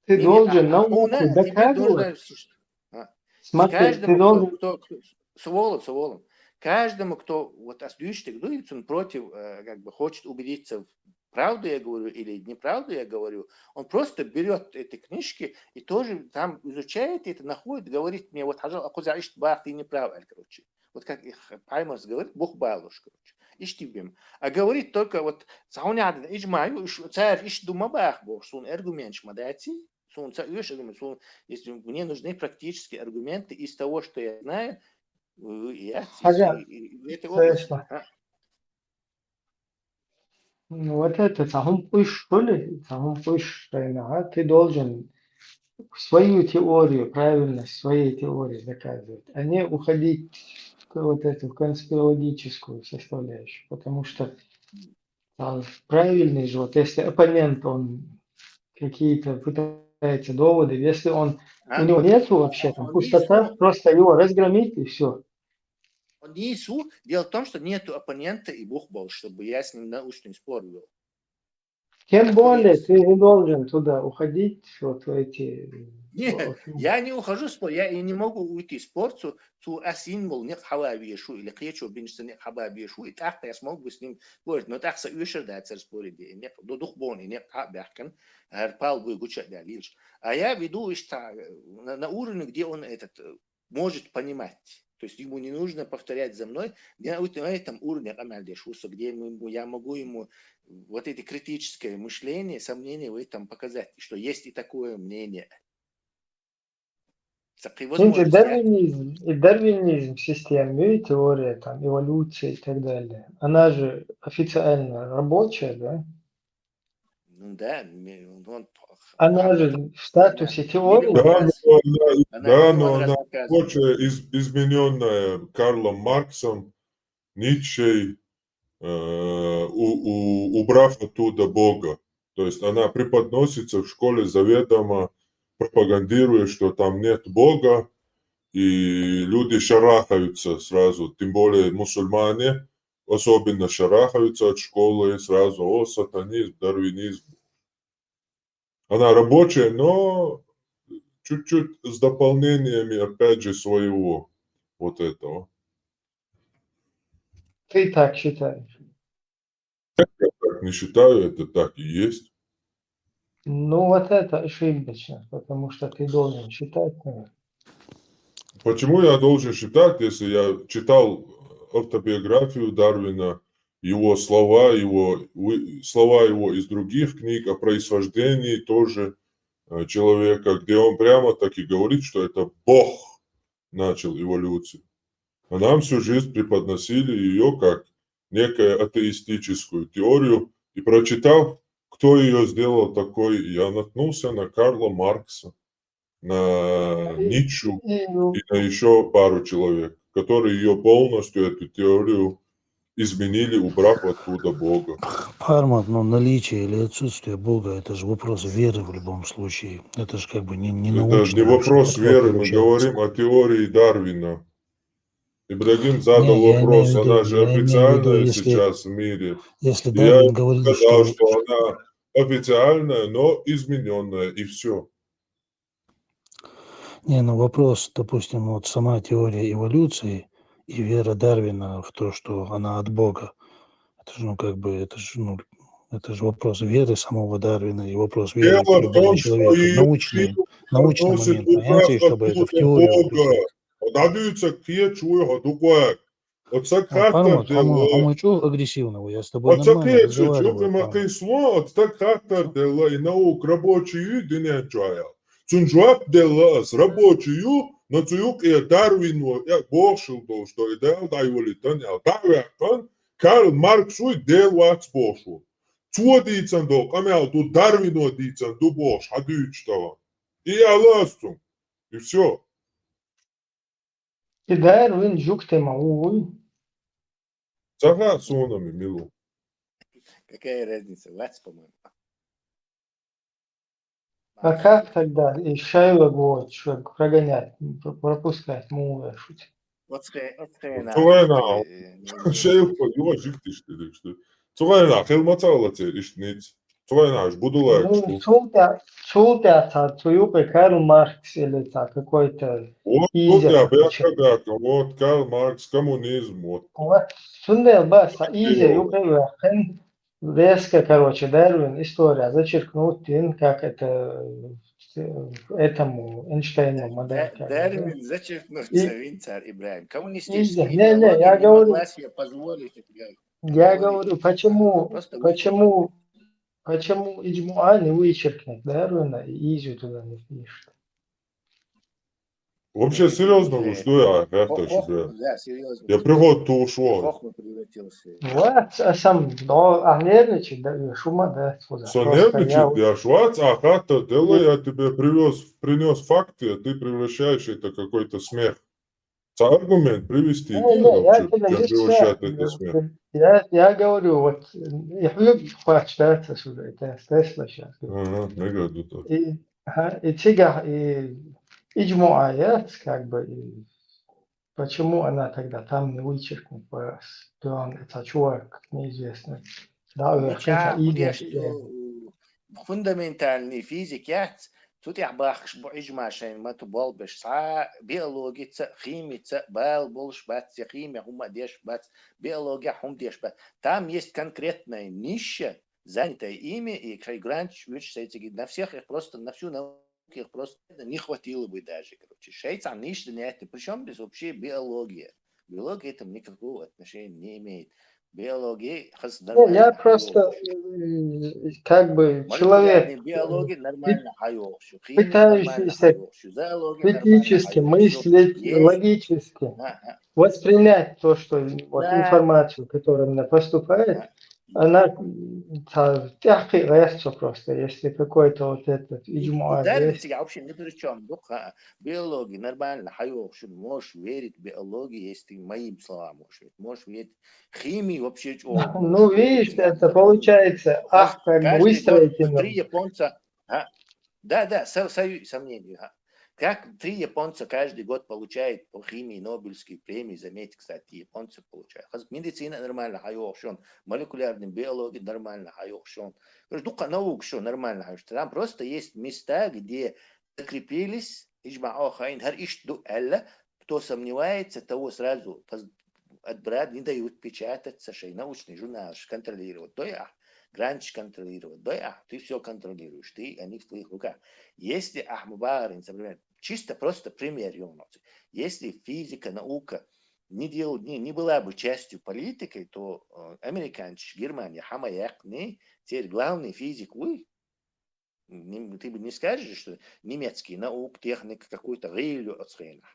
ты должен науку доказывать. Смотри, ты должен... Сволом. Каждому, кто вот осдющик, он против, как бы хочет убедиться, правду я говорю или неправду я говорю, он просто берет эти книжки и тоже там изучает это, находит, говорит мне, вот, ты не прав, короче. Вот как Паймас говорит, Бог балуш, короче. Иштибим. А говорит только вот, сауняд, ижмаю, царь ишдума бах, Бог, сун аргумент шмадати, сун если мне нужны практические аргументы из того, что я знаю, я в этой области. Ну, вот это, что ли, ты должен свою теорию, правильность своей теории доказывать, а не уходить в вот эту конспирологическую составляющую, потому что правильный же, вот если оппонент, он какие-то пытается доводы, если у него нету вообще там пустота, просто его разгромить и все. Дело в том, что нету оппонента и Бог был, чтобы я с ним научный спор вел. Тем более ты не должен туда уходить, вот в эти... Нет, я не ухожу в спор, я и не могу уйти в спор, цу асинмол не хававиешу или кречу биншта не хававиешу, и так я смог бы с ним спорить, но так союшер да царь спорить, не до духбони, не бяхкан, арпал бы гучать да лишь. А я веду на уровне, где он этот может понимать. То есть ему не нужно повторять за мной, на этом уровне где я могу ему вот это критическое мышление, сомнение в этом показать, что есть и такое мнение. Дарвинизм системы, теория там, эволюции и так далее, она же официально рабочая, да? Ну да, она же в статусе теории. Да, но она рабочая, измененная Карлом Марксом, Ницшей, убрав оттуда Бога. То есть она преподносится в школе заведомо, пропагандируя, что там нет Бога, и люди шарахаются сразу, тем более мусульмане особенно шарахаются от школы сразу, сатанизм, дарвинизм. Она рабочая, но чуть-чуть с дополнениями, опять же, своего вот этого. Ты так считаешь? Я так не считаю, это так и есть. Ну, вот это ошибочно, потому что ты должен считать, наверное. Почему я должен считать, если я читал автобиографию Дарвина, его слова его из других книг о происхождении тоже человека, где он прямо таки говорит, что это Бог начал эволюцию. А нам всю жизнь преподносили ее как некую атеистическую теорию. И прочитав, кто ее сделал такой, я наткнулся на Карла Маркса, на Ницшу и на еще пару человек, которые ее полностью, эту теорию, изменили, убрав оттуда Бога. Пармат, но наличие или отсутствие Бога, это же вопрос веры в любом случае. Это же как бы не Это научный не вопрос подход веры, мы получается. говорим о теории Дарвина. Ибрагим задал Не, я имею в вопрос, виду, она же я имею в виду, официальная если сейчас в мире. если И я Дарвин ему говорил, сказал, что что она официальная, но измененная, и все. не, ну вопрос, допустим, вот сама теория эволюции и вера Дарвина в то, что она от Бога, это же, ну, как бы, это же вопрос веры самого Дарвина и вопрос веры Дело в любого том, что человека. ее Научный относит момент, у нас понимаете, чтобы это в оттуда теорию Бога. включать. Надеются к чуя другое. Вот Пармат, сакхатар а мы чего агрессивного? Я с тобой От нормально sakiet, разговариваю, čukam, Пармат. slot, так хатар дела и наук рабочую динечая. Цунжуап дела с рабочую, но цуюк и Дарвину, я бошил то, что и дел дайволитан, я Дарвин, Карл Маркс уй дел вац бошил. Цуа дийцан до, камял ду Дарвину дийцан ду бош, хадючтава. И я ласту. И все. И Дарвин жукте мауй. Сага сонами, милу. Какая разница? Вац, по-моему. А как тогда и Шайла вот что прогонять, пропускать мувы шуть? Цуэна, шейлко, юважик тишти, что. Цуэна, хелмацалаце, ишниц. Цуэна, аж буду лайк, Ну, что. Цултя, Цуюка, Карл Маркс или какой-то Вот Изя, я короче. бяка, вот Карл Маркс, коммунизм, вот. Вот, Сундел Баса, Изя, Дело. Юкайвахен, резко, короче, Дарвин, история, зачеркнуть, как это этому Эйнштейну модель. Дарвин зачеркнуться, Винцар Ибраим. Изя, Коммунистическая не, идеология я не говорю, могла себе позволить я говорить. говорю, Просто вычеркнуть. почему Иджмуа не вычеркнет Дарвина и Изю туда не впишет? Вообще, серьезно, вы что я, это Хохма, себе. да, серьезно. Я приход-то В ушел. хохму превратился. Вот, сам, но нервничать, да, шума, да, туда. Что Просто я нервничает, я швац, а хата дела, я тебе принес факты, а ты превращаешь это в какой-то смех. Аргумент привести, где не, я вообще тебе не превращает это смех? я говорю, вот, я люблю почитаться сюда, это Тесла сейчас. Ага, не году так. И тига, и Иджмуа, как бы, и почему она тогда там не вычеркнет, он это чувак неизвестный. Да, верхинца Нича, будешь Изя. фундаментальный физик, я тут я бахш бо шайн ما تبالبش سا بيولوجيا خيميا бал болш бат химия хума деш бат биология хум деш бат. Там есть конкретная ниша, занятая ими, и Гранч на всех их просто, на всю науку их просто не хватило бы даже. Короче, шейца ниша нет, причем без вообще биология. Биология этому никакого отношения не имеет. Биология Я просто как бы человек, биология нормально хайошью, химия нормально пытающийся хайошью, зоология нормально критически хайошью. мыслить, Есть, логически воспринять то, что вот да, информацию, которая мне поступает, она тяжко просто, если какой-то вот этот иджмуа Дарвин есть. тебя вообще ни при чем. Биология нормально хайошью, можешь верить в биологию, если ты моим словам можешь верить. Химии вообще Ну, видишь, это получается, как бы каждый год выстроить 3 японца, да, сомнений. Как 3 японца каждый год получают по химии Нобелевские премии, заметьте, кстати, японцы получают. Медицина нормально хайошен, молекулярная биология нормально хайошен. Дука наук что нормально хайошен. Там просто есть места, где закрепились, кто сомневается, того сразу отбирают, не дают печататься, научный журнал контролировать. Гранч контролировать. Ты все контролируешь, они в твоих руках. Если Ахмабарин, например, чисто просто пример, если физика, наука не была бы частью политики, то американцы, Германия, Хамаяк, теперь главный физик, Ты бы не скажешь, что немецкий наук, техника какую-то гейлю оценена.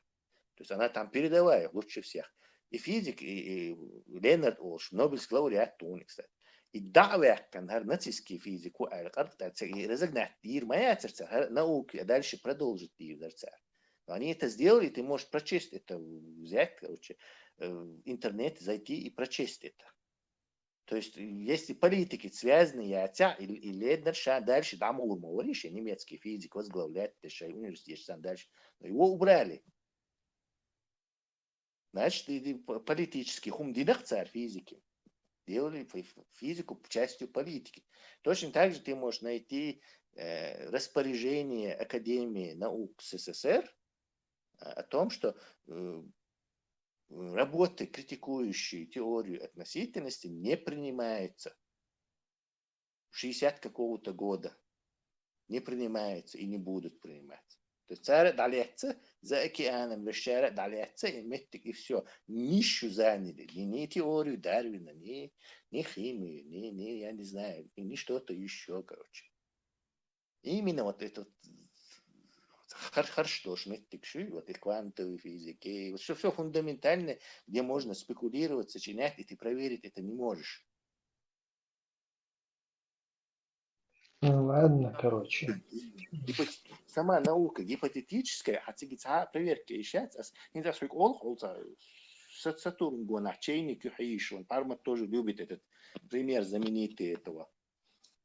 То есть она там передовая лучше всех. И физик, и Ленард Олш, Нобелевский лауреат Туни, кстати. И дعвة كان нацистский физик и разогнать тир моя церца науки, а дальше продолжить тир церца. Но они это сделали, ты можешь прочесть это, взять, короче, в интернет, зайти и прочесть это. То есть, если политики связаны, и Леднерша дальше, там Урмович, немецкий физик, возглавляет университет, дальше, но его убрали. Значит, и политический хумдинах царь физики. Делали физику частью политики. Точно так же ты можешь найти распоряжение Академии наук СССР о том, что работы, критикующие теорию относительности, не принимаются. 60 какого-то года не принимаются и не будут приниматься. То есть царь далеца за океаном, вещара далеца, и все. Нишу заняли. Не теорию Дарвина, не химию, не, я не знаю, не что-то еще, короче. Именно вот это хорошо, вот и квантовой физики, вот все фундаментальное, где можно спекулировать, сочинять, и ты проверить это не можешь. Ну ладно, короче. Сама наука гипотетическая, а проверки еще, не знаю, сколько он Сатурн гона, чайник юхаиш, он Парма тоже любит этот пример знаменитый этого.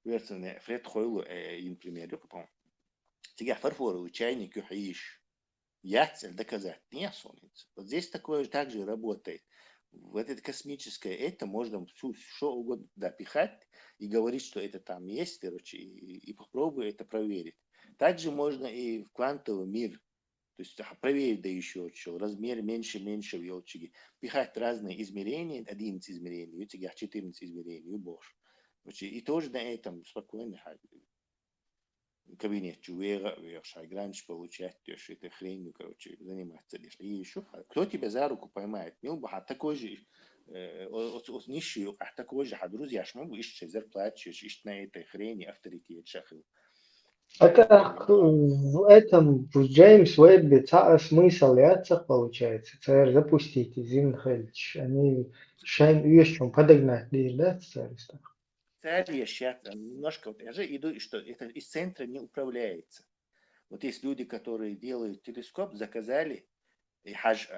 Фред Хойлу, пример, по-моему. Теперь фарфоровый чайник юхаиш. Я цель доказать не солнце. Вот здесь такое же также работает. В это космическое это можно что угодно допихать и говорить, что это там есть, короче, и попробуй это проверить. Также можно и в квантовый мир, то есть проверить, да еще что, размер меньше в елчиге, пихать разные измерения, 11 измерений, у тебя 14 измерений, и больше. И тоже на этом спокойно кабинет Чувера, Шайгранч получать этой хренью, короче, заниматься. И еще, кто тебя за руку поймает? А такой же, нищий, а такой же, друзья, могу ищешь зарплату, ищешь на этой хрени авторитет шахил. Это в этом, в Джеймс Уэббе смысл яцах получается. Царь запустите, Зинхельч. Они шайм вещом подогнать, да, царь? Царь сейчас немножко, я же иду, что это из центра не управляется. Вот есть люди, которые делают телескоп, заказали и хаж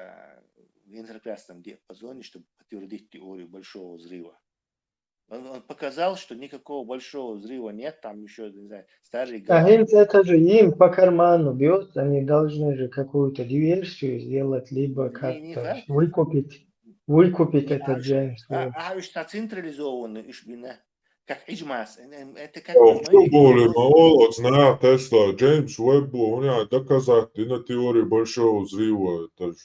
в инфракрасном диапазоне, чтобы подтвердить теорию большого взрыва. Он показал, что никакого большого взрыва нет, там еще, не знаю, старые галактики. Это же им по карману бьет, они должны же какую-то диверсию сделать, либо как-то выкупить этот Джеймс Уэбб. уж централизованно, как Иджмас. Это как В чем более мало знает Тесла, Джеймс Уэбб, у него доказать на теории большого взрыва, это же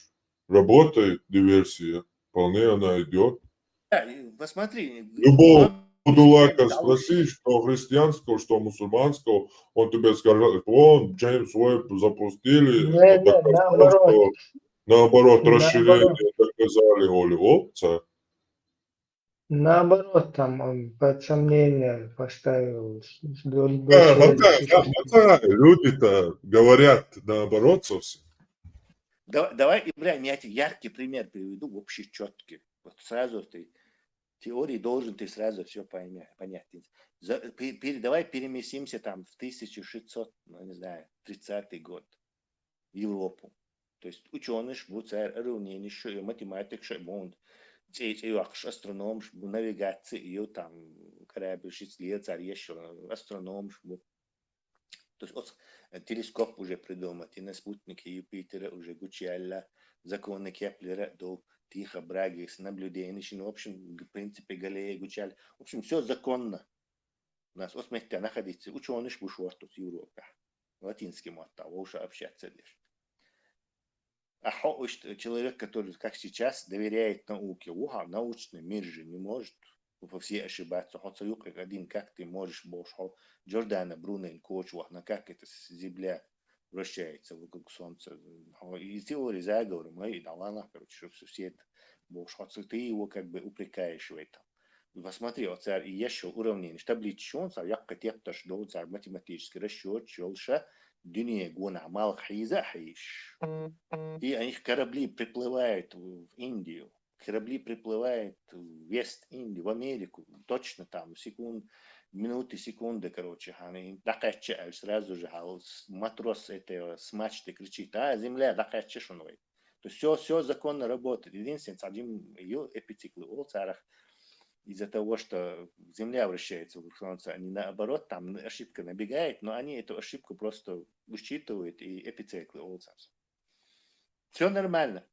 работает диверсия, вполне она идет. Посмотри. Любого дулака спроси, что христианского, что мусульманского, он тебе скажет, вон, Джеймс Уэбб запустили, доказал, что наоборот расширение доказали, Оли, опция. Наоборот, там он под сомнение поставил Люди-то говорят наоборот совсем. Давай, Ибрахим, я тебе яркий пример приведу, вообще четкий. Вот сразу ты теории должен ты сразу все понять. Давай переместимся там в 1600, ну, не знаю, 30-й год в Европу. То есть ученый, царь, уравнение, математик, монт, астроном, навигация, ее там корабль, царь, еще астроном, то есть телескоп уже придумать, и на спутнике Юпитера уже Гуччиалла, законы Кеплера до Тихо Браги с наблюдением, в общем, в принципе, Галлея, Гуччиалла. В общем, все законно. У нас осмехтя находится ученый шбушвар тут в Европе. Латинским оттого уже общаться лишь. А человек, который, как сейчас, доверяет науке, научный мир же не может все ошибаться. Один, как ты можешь больше Джордана Бруно коуч, как это Земля вращается вокруг Солнца. И теории заговора, и Далана, короче, что все это больше. Ты его как бы упрекаешь в этом. Посмотри, вот царь и еще уравнение, табличку, царь якка тепташ дол, царь математический расчет, челша, дюния гона, мал хиза хиш. И они корабли приплывают в Индию, корабли приплывают в Вест-Индию, в Америку, точно там, минуты, секунды, короче, они дакача, сразу же матрос это с мачты кричит, а земля дакача шуной. То есть все законно работает. Единственное, один ее эпициклы о царах из-за того, что Земля вращается вокруг Солнца, они наоборот, там ошибка набегает, но они эту ошибку просто учитывают и эпициклы о царах. Все нормально.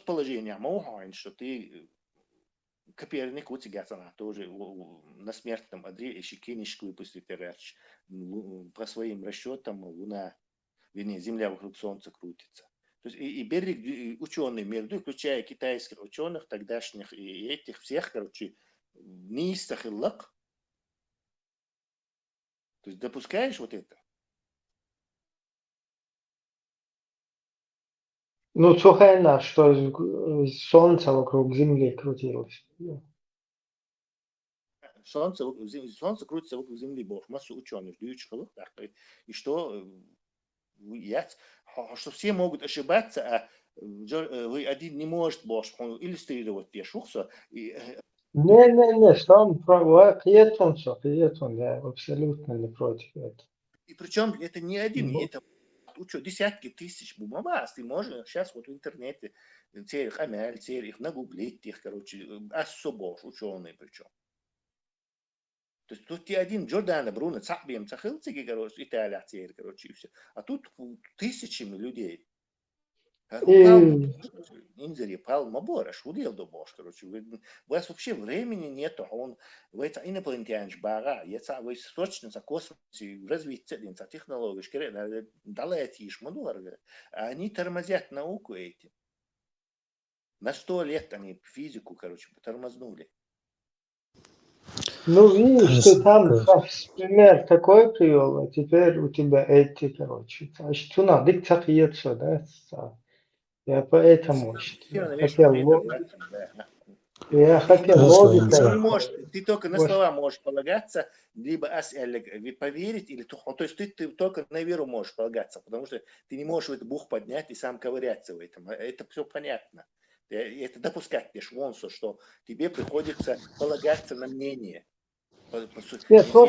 Положение, что ты Коперник у тебя тоже на смертном одре еще кинешку выпустит речь. По своим расчетам Луна, вернее, Земля вокруг Солнца крутится. То есть и берег ученые между, включая китайских ученых тогдашних и этих всех, короче, не истахиллак. То есть допускаешь вот это? Ну, Цухайна, что Солнце вокруг Земли крутилось. Солнце крутится вокруг Земли, Бог, массу ученых, и что все могут ошибаться, а вы один не может Бог иллюстрировать те шухса. Не, что он я абсолютно не против этого. И причем это не один, это десятки тысяч бумагас, ты можешь сейчас вот в интернете их нагуглить, их, короче, особо ученые причем. То есть тут один Джордана Бруно цахбием цахилцыги, короче, Италия, короче, и все. А тут тысячами людей. Инзери Мабора, шудел до бош, короче. У вас вообще времени нету, а он в это инопланетянж бага, вы точно за космосе развитие, за технологии, далетишь, мадуарга, а они тормозят науку этим. На 100 лет они физику, короче, тормознули. Ну, видишь, ты там пример такой привел, а теперь у тебя эти, короче. Значит, надо цахиется, да? Я поэтому хотел логику. Ты только на слова можешь полагаться, либо поверить, или то есть ты только на веру можешь полагаться, потому что ты не можешь в это бух поднять и сам ковыряться в этом. Это все понятно. Это допускать лишь вонсу, что тебе приходится полагаться на мнение. Нет, то,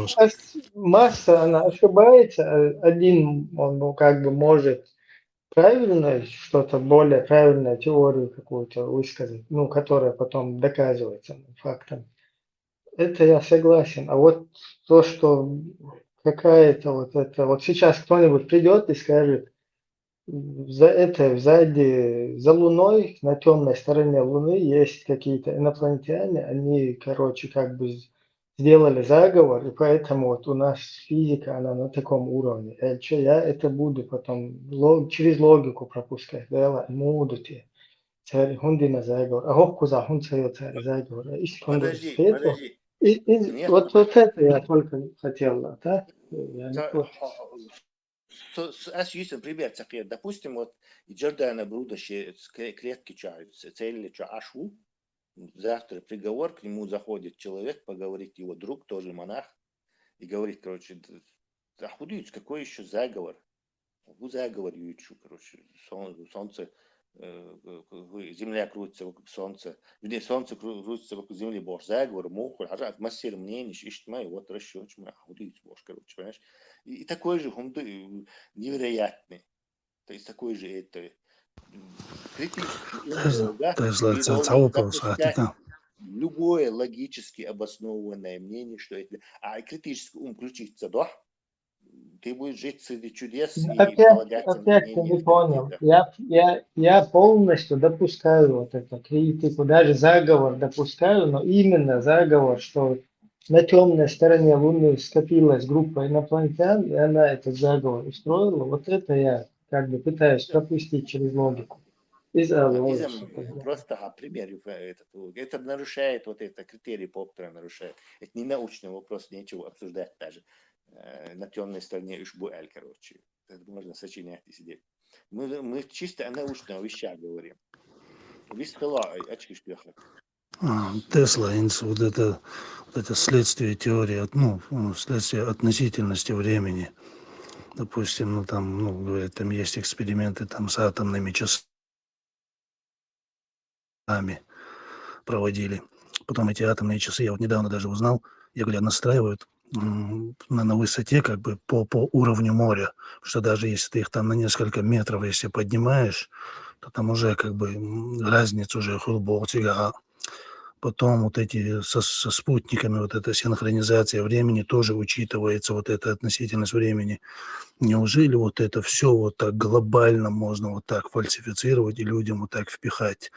что масса, она ошибается, один, он как бы может правильно что-то, более правильную теорию какую-то высказать, ну, которая потом доказывается фактом. Это я согласен. А вот то, что какая-то вот это, вот сейчас кто-нибудь придет и скажет, сзади, за Луной, на темной стороне Луны есть какие-то инопланетяне, они, короче, как бы сделали заговор, и поэтому вот у нас физика, она на таком уровне. Я это буду потом через логику пропускать, да, мудути. Царь Хундина заговор, а Хоккуза Хунцайо царь заговор. Подожди. Вот это я только хотел, да? Я не против. Пример, допустим, вот Джордана Бруда клетки целили ашу, завтра приговор, к нему заходит человек, поговорит его друг, тоже монах, и говорит, короче, ахудуюц, какой еще заговор? Заговор ючу, короче, солнце, земля крутится вокруг солнца, солнце крутится вокруг земли, бож, заговор, муху, атмосфера мнений, ищтма, и вот расчет, ахудуюц, бож, короче, понимаешь? И такой же невероятный, то есть такой же это критический любое логически обоснованное мнение, что это, а критический ум включится, да, ты будешь жить среди чудес и полагаться на опять ты не понял. Я полностью допускаю вот эту критику, даже заговор допускаю, но именно заговор, что на темной стороне Луны скопилась группа инопланетян, и она этот заговор устроила, вот это я как бы пытаюсь пропустить через логику. Просто пример. Это нарушает вот это критерий Поптера, нарушает. Это не научный вопрос, нечего обсуждать даже. На темной стороне Ишбуэль, короче. Это можно сочинять и сидеть. Мы чисто о научных вещах говорим. Тесла, вот это следствие теории, следствие относительности времени. Допустим, говорят, там есть эксперименты там с атомными часами проводили. Потом эти атомные часы, я вот недавно даже узнал, я говорю, настраивают на высоте как бы по уровню моря, что даже если ты их там на несколько метров, если поднимаешь, то там уже как бы разница уже глубокая. Потом вот эти со спутниками, вот эта синхронизация времени тоже учитывается, вот эта относительность времени. Неужели вот это все вот так глобально можно вот так фальсифицировать и людям вот так впихать?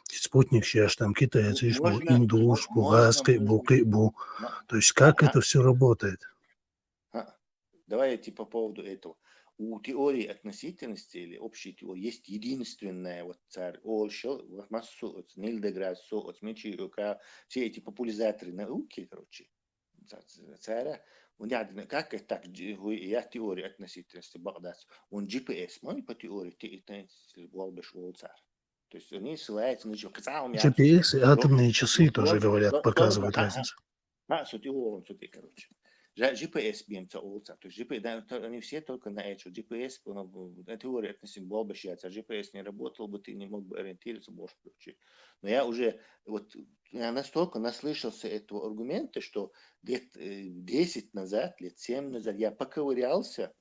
Спутник сейчас там китайцы, индуш, бугаской, бу. То есть как это все работает? Давайте по поводу этого. У теории относительности или общей теории есть единственная вот царь Олшел, массу, Нильдеграссо, все эти популяризаторы науки, короче, царя, как это так, я теория относительности Багдад, он GPS, мы по теории относительности Болбеш царь. То есть они ссылаются на GPS и атомные часы тоже говорят, показывают разницу. Короче. GPS бьемся улица. То есть GPS, они все только на это. GPS, теория относительно был бы считаться. GPS не работал бы, ты не мог бы ориентироваться, можешь включить. Но я настолько наслышался этого аргумента, что лет 10 назад, лет 7 назад я поковырялся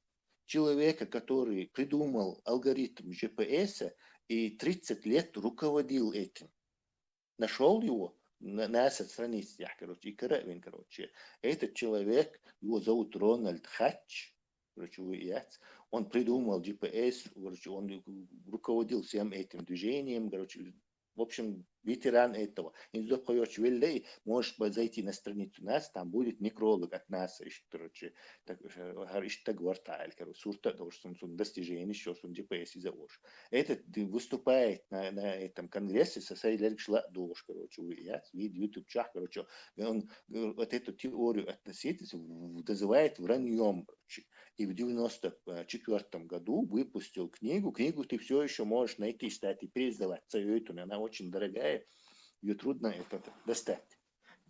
человека, который придумал алгоритм GPS и 30 лет руководил этим. Нашел его на страницах, короче, и Каравин, короче. Этот человек, его зовут Рональд Хатч, короче, он придумал GPS, короче, он руководил всем этим движением, короче, в общем, ветеран этого. Можешь зайти на страницу нас, там будет некролог от нас, короче, достижение, что он GPS и завож. Этот выступает на этом конгрессе со своей шладош, короче, YouTube чах, короче, он вот эту теорию относительности называет враньем, короче. И в 1994 году выпустил книгу. Книгу ты все еще можешь найти, кстати, переиздавать. Она очень дорогая, ее трудно это достать.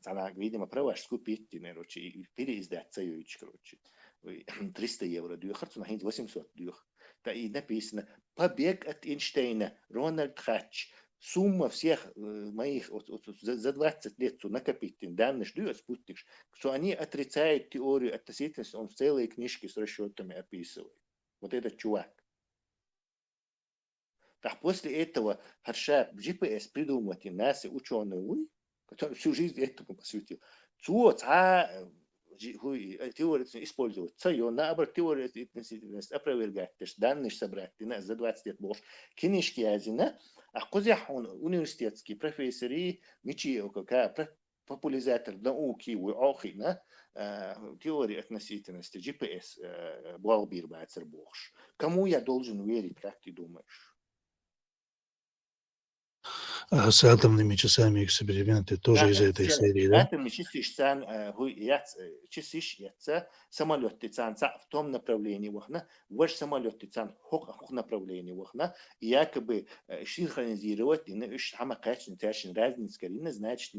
Она, видимо, права скупить, короче, и переиздать, короче. 300 евро, 800. И написано «Побег от Эйнштейна», Рональд Хатч. Сумма всех моих за 20 лет накопительных данных, спутник, что они отрицают теорию относительности, он в целые книжки с расчетами описывает. Вот этот чувак. Так после этого Харшаб GPS придумать и нас, ученые, который всю жизнь этому посвятил. Теорию использовать. Наоборот, теорию относительности опровергать. То есть данные собрать за 20 лет больше. Книжки азина, а козях он университетский профессоры, мечи, как популяризатор науки, охина, теории относительности GPS, Буалбир Бацер Бохш. Кому я должен верить, как ты думаешь? А с атомными часами эксперименты тоже из этой серии, да? Атомный часы самолет в том направлении, ваш самолет в направлении, и якобы синхронизировать, разница, значит,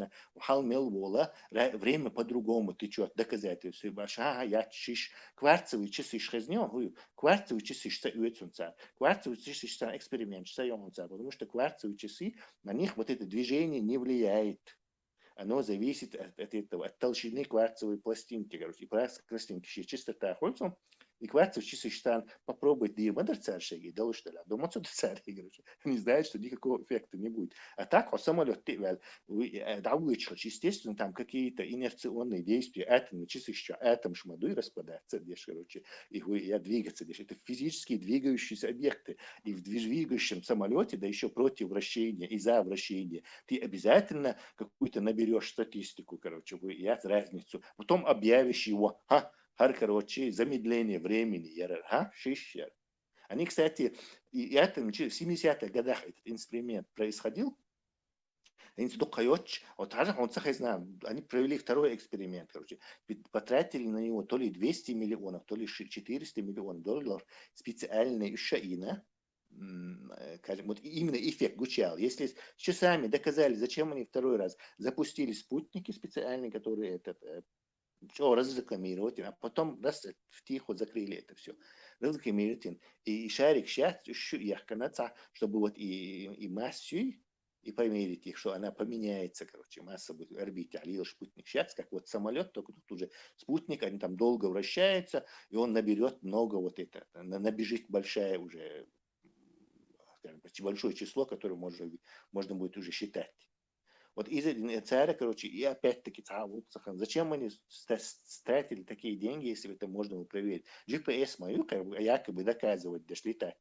время по-другому течет, доказательства. Кварцевые часы кварцевые часы кварцевые часы эксперимент, потому что кварцевые часы, на них вот это движение не влияет. Оно зависит от этого, от толщины кварцевой пластинки. Короче, и пластинки чистота хольцом, и кварцевый часы попробовать дирмадр царшеги, да что ли, дома отсюда царшеги, не знают, что никакого эффекта не будет. А так, самолет, естественно, там какие-то инерционные действия, атомные часы, атом шмаду и распадаться, короче, и двигаться, это физически двигающиеся объекты. И в двигающем самолете, да еще против вращения и за вращение, ты обязательно какую-то наберешь статистику, короче, разницу. Потом объявишь его, короче, замедление времени, шишер. Они, кстати, в 70-х годах этот инструмент происходил. Они провели второй эксперимент, короче, потратили на него то ли 200 миллионов, то ли 400 миллионов долларов специальные шаина, скажем, вот именно эффект Гучал. Если с часами доказали, зачем они второй раз запустили спутники специальные, которые все разрекламировать, а потом раз втихо закрыли это все. Разрекламировать и шарик сейчас еще чтобы вот и массу, и померить их, что она поменяется, короче, масса будет в орбите, а спутник сейчас, как вот самолет, только тут уже спутник, они там долго вращаются, и он наберет много вот это, набежит большая уже, большое число, которое можно будет уже считать. Вот из-за царя, короче, и опять-таки, зачем они тратили такие деньги, если это можно было проверить? GPS мою, как бы, якобы доказывать, дошли летать,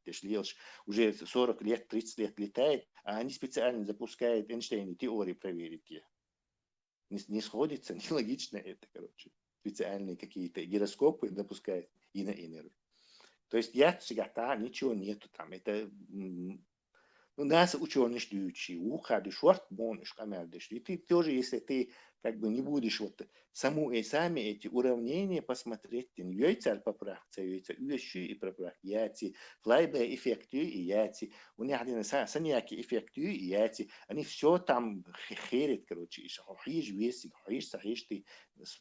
уже 40 лет, 30 лет летает, а они специально запускают Эйнштейна теории проверить их. Не сходится, нелогично это, короче. Специальные какие-то гироскопы запускают и на инеры. То есть я всегда ничего нету там. Это нас ученые ждущие, уходи шорт, бонус, камердыш. И ты тоже, если ты как бы не будешь вот сами эти уравнения посмотреть, яйца поправка, яйца и поправка, яйца, флайбе эффекту и яйца, у них один саняки эффекту и яйца, они все там херят, короче, хиш весик, хиш сахиш, ты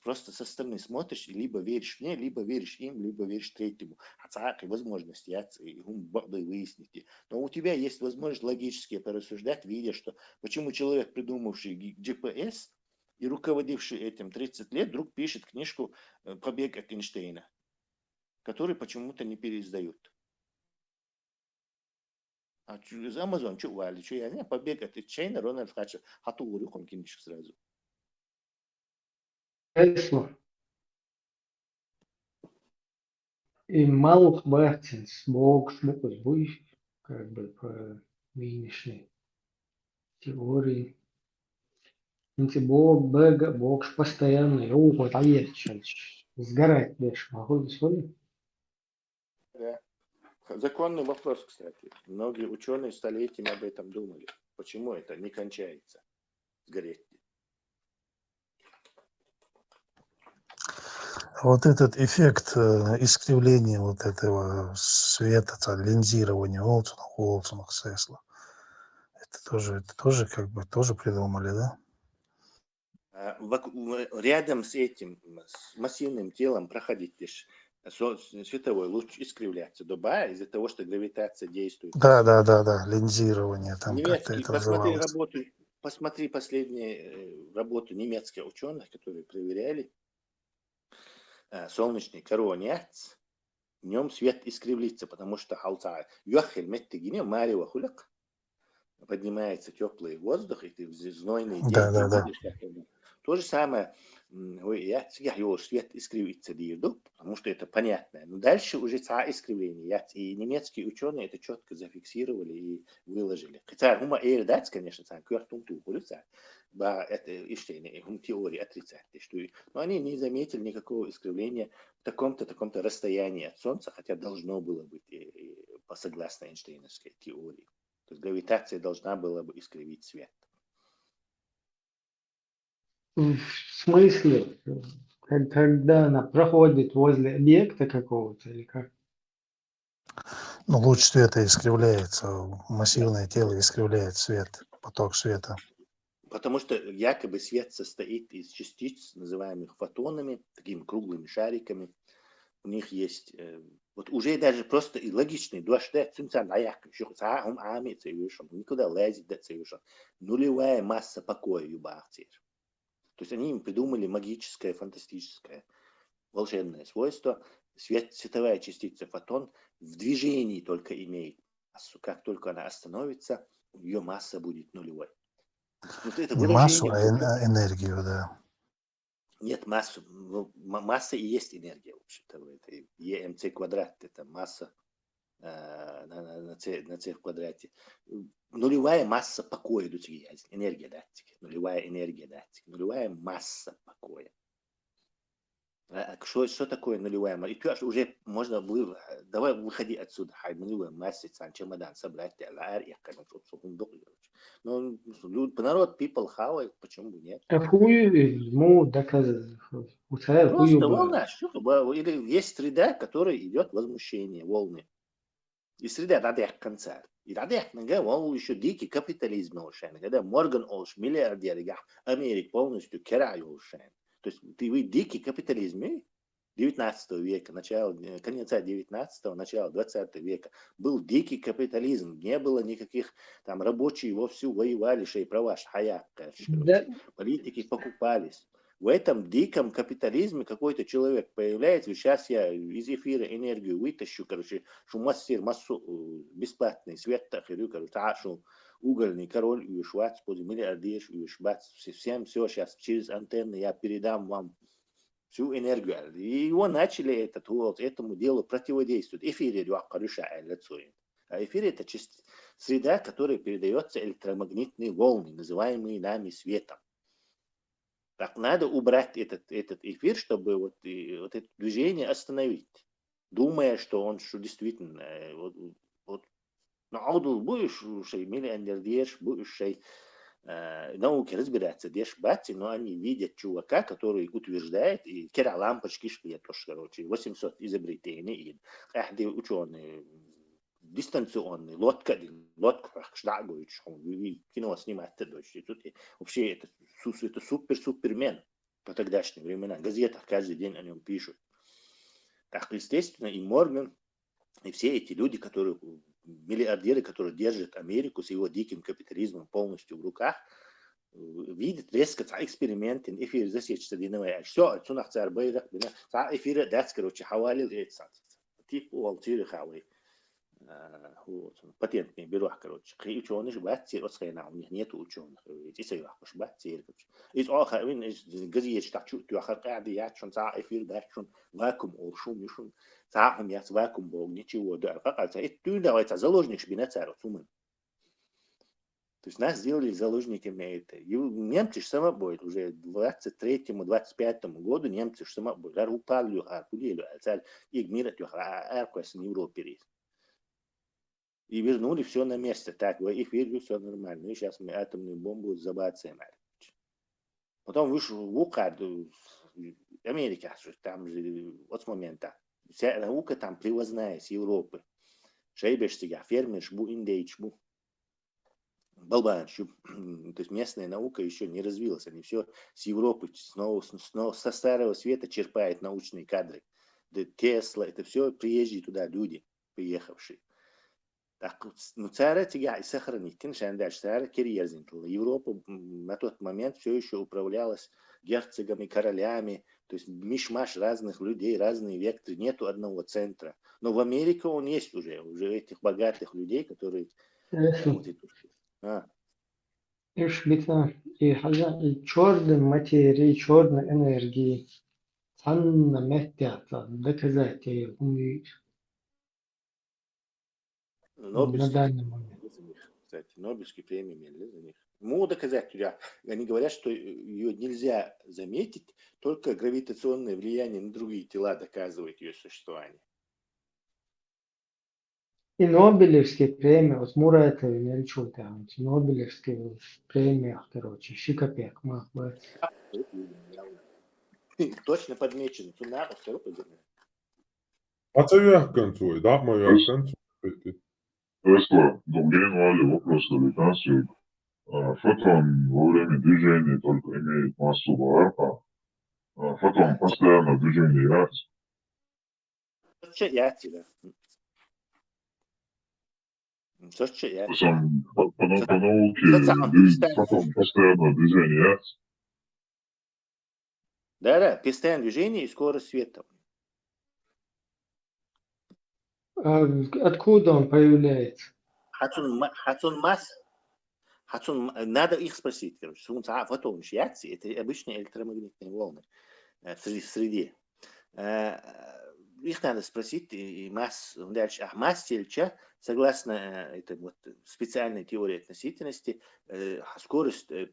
просто со стороны смотришь, либо веришь мне, либо веришь им, либо веришь третьему. А возможность яйца и выяснить. Но у тебя есть возможность логически порассуждать, видя, что почему человек, придумавший GPS и руководивший этим 30 лет, вдруг пишет книжку «Побег от Эйнштейна», который почему-то не переиздают. А из Amazon, что вали, что я не «Побег от Эйнштейна», Рональд Хатчер, хату урюхом книжку сразу. Тесла. И малых братец, Бог шмукас буй, как бы по нынешней теории. Бог, Бог постоянно, вот сгорать дальше, могу ли? Да. Законный вопрос, кстати. Многие ученые столетиями об этом думали. Почему это не кончается сгореть? Вот этот эффект искривления вот этого света, линзирования Уолтона, Тесла, это тоже как бы тоже придумали, да? Рядом с этим, с массивным телом проходить лишь световой луч искривляться дуба из-за того, что гравитация действует. Да, линзирование, там как-то это называлось. Посмотри последние работы немецких ученых, которые проверяли солнечный коронец, в нем свет искривлится, потому что поднимается теплый воздух, и ты в знойный день Да. видишь, как это. То же самое, свет искривится, потому что это понятно. Но дальше уже искривление. И немецкие ученые это четко зафиксировали и выложили. Хотя конечно, это Эйнштейн, теории отрицать. Но они не заметили никакого искривления в таком-то расстоянии от Солнца, хотя должно было быть по согласно Эйнштейновской теории. То есть гравитация должна была бы искривить свет. В смысле? Когда она проходит возле объекта какого-то или как? Ну, луч света искривляется, массивное тело искривляет свет, поток света. Потому что якобы свет состоит из частиц, называемых фотонами, такими круглыми шариками. У них есть вот уже даже просто и логичный никуда лазить, нулевая масса покоя юбахтир. То есть они им придумали магическое, фантастическое, волшебное свойство. Световая частица фотон в движении только имеет массу. Как только она остановится, ее масса будет нулевой. Вот это Не массу, а энергию, да. Нет, массу. Масса и есть энергия, вообще-то. Это ЕМЦ квадрат, это масса на c в квадрате. Нулевая масса покоя, энергия датчика. Нулевая энергия датчика. Нулевая масса покоя. Что такое нулевая масса? И ты уже можно давай выходи отсюда. Нулевая масса, чемодан собрать, но народ, people хавает, почему бы нет? Какую доказать? Просто волна. Или есть среда, которая идет возмущение, волны. И среда радиах концерт. И радиах нага он еще дикий капитализм ошен. Когда Морган Олш миллиардер Америк полностью кераю ошен. То есть ты дикий капитализм 19 века, конец 19-го, начало 20 века был дикий капитализм, не было никаких там рабочие вовсю воевали, шей права, хая, Да, политики покупались. В этом диком капитализме какой-то человек появляется, сейчас я из эфира энергию вытащу, что массу бесплатный свет, что угольный король, и швац, миллиардер, и шбац, всем все сейчас через антенны я передам вам всю энергию. И его начали этому делу противодействовать. Эфир а эфир это среда, которая передается электромагнитные волны, называемые нами светом. Так надо убрать этот эфир, чтобы вот это движение остановить, думая, что он действительно будешь миллиардер, будешь науки разбираться, но они видят чувака, который утверждает, и кера лампочки шли, тоже, 800 изобретений, и каждый ученый дистанционный, лодка, штагует, кино снимать, вообще это супермен по тогдашним временам, в газетах каждый день о нем пишут. Так, естественно, и Морган, и все эти люди, которые миллиардеры, которые держат Америку с его диким капитализмом полностью в руках, видят резко эксперименты, эфир засечься длинновая. Все, цунах царь байрак, эфир дать, хавалил, типа уалтиры хавай. Патентные бюро, ученые же баттер, у них нет ученых, и sayılar баттер. Из ахарин из газет так чуть ахар я шон за эфир дать шон вакуум олшум мишун саам я вакуум бог ничего да как это ты давайте заложник шбина царь сумын. То есть нас сделали заложниками это. И немцы же сама будет уже 23-25 году немцы же сама будет. Упали, кудели, царь игмират, аркас в Европе. И вернули все на место. Так, в эфире все нормально. И сейчас мы атомную бомбу забацаем. Потом вышел в УКАД, Америка, там же вот с момента. Вся наука там привозная с Европы. Шейбеш себя, фермер, шбу, индейч, шбу. Балбан, то есть местная наука еще не развилась. Они все с Европы, снова со Старого Света черпают научные кадры. Тесла, это все приезжие туда люди, приехавшие. Так, царь тебя и сохранить. Конечно, дальше царь Кирьезин. Европа на тот момент все еще управлялась герцогами, королями, то есть мишмаш разных людей, разные векторы, нету одного центра. Но в Америке он есть уже этих богатых людей, которые вот эту. إيش بيتا حاجة черной материи, черной энергии. Цанна метята, доказать умеют на данный момент. Кстати, Нобелевские премии имели за них. Могу доказать, они говорят, что ее нельзя заметить, только гравитационное влияние на другие тела доказывает ее существование. И Нобелевские премии, вот Муратов не решил там, Нобелевские премии, короче, Шикопек, махбы. Точно подмечено. Цунаров, все подумали. Atseviahkantsui, tahmaviahkantsui. Тесла генерали вопрос гравитации. Фотон во время движения только имеет массу Варпа. Фотон постоянно в движении яйца. По науке фотон постоянно в движении яйца. Да, постоянное движение и скорость света. Откуда он появляется? Хацун масс. Надо их спросить, короче. Фотон яйца, это обычные электромагнитные волны в среде. Их надо спросить, и масс, дальше, масс тельча, согласно этой вот специальной теории относительности, к скорости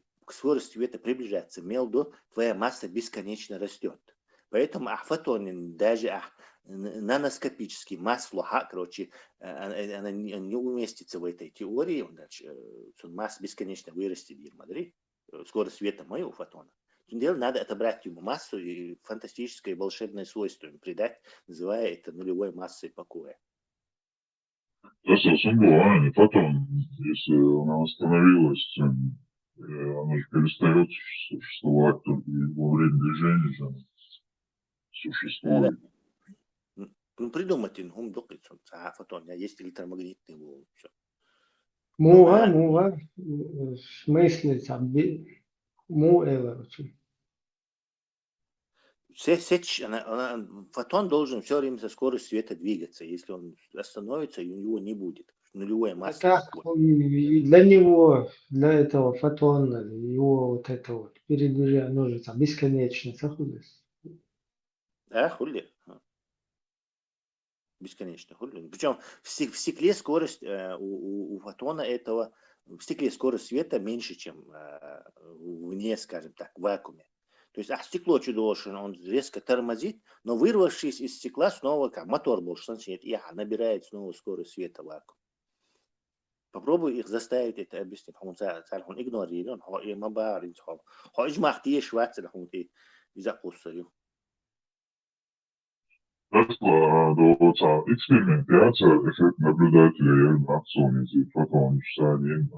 света приближаться, мелдо, твоя масса бесконечно растет. Поэтому фотон, даже наноскопический масс короче, она не уместится в этой теории, масса бесконечно вырастет, скорость света моего фотона. Дело надо отобрать ему массу и фантастическое волшебное свойство им придать, называя это нулевой массой покоя. Тесла символ, фотон, если она остановилась, она же перестает существовать только во время движения же она существует. Ну, придумайте, фотон, есть электромагнитный волны. Все. Муга, в смысле, Фотон должен все время со скоростью света двигаться. Если он остановится, у него не будет. Нулевая масса. Так, для него, для этого фотона, его вот это вот передвижение, оно же там бесконечно заходит. Хули. Бесконечно. Хули. Причем в стекле скорость у фотона этого, в стекле скорость света меньше, чем вне, скажем так, в вакууме. То есть, стекло чудовищно, он резко тормозит, но вырвавшись из стекла снова, как мотор больше начинает, набирает снова скорость света в вакууме. Попробуй их заставить это объяснить. Он игнорирует, он не мабарит, он измахтие шваться, он из-за кусарю. Тесла доводится экспериментация, эффект наблюдателя на акционе, фотон читания,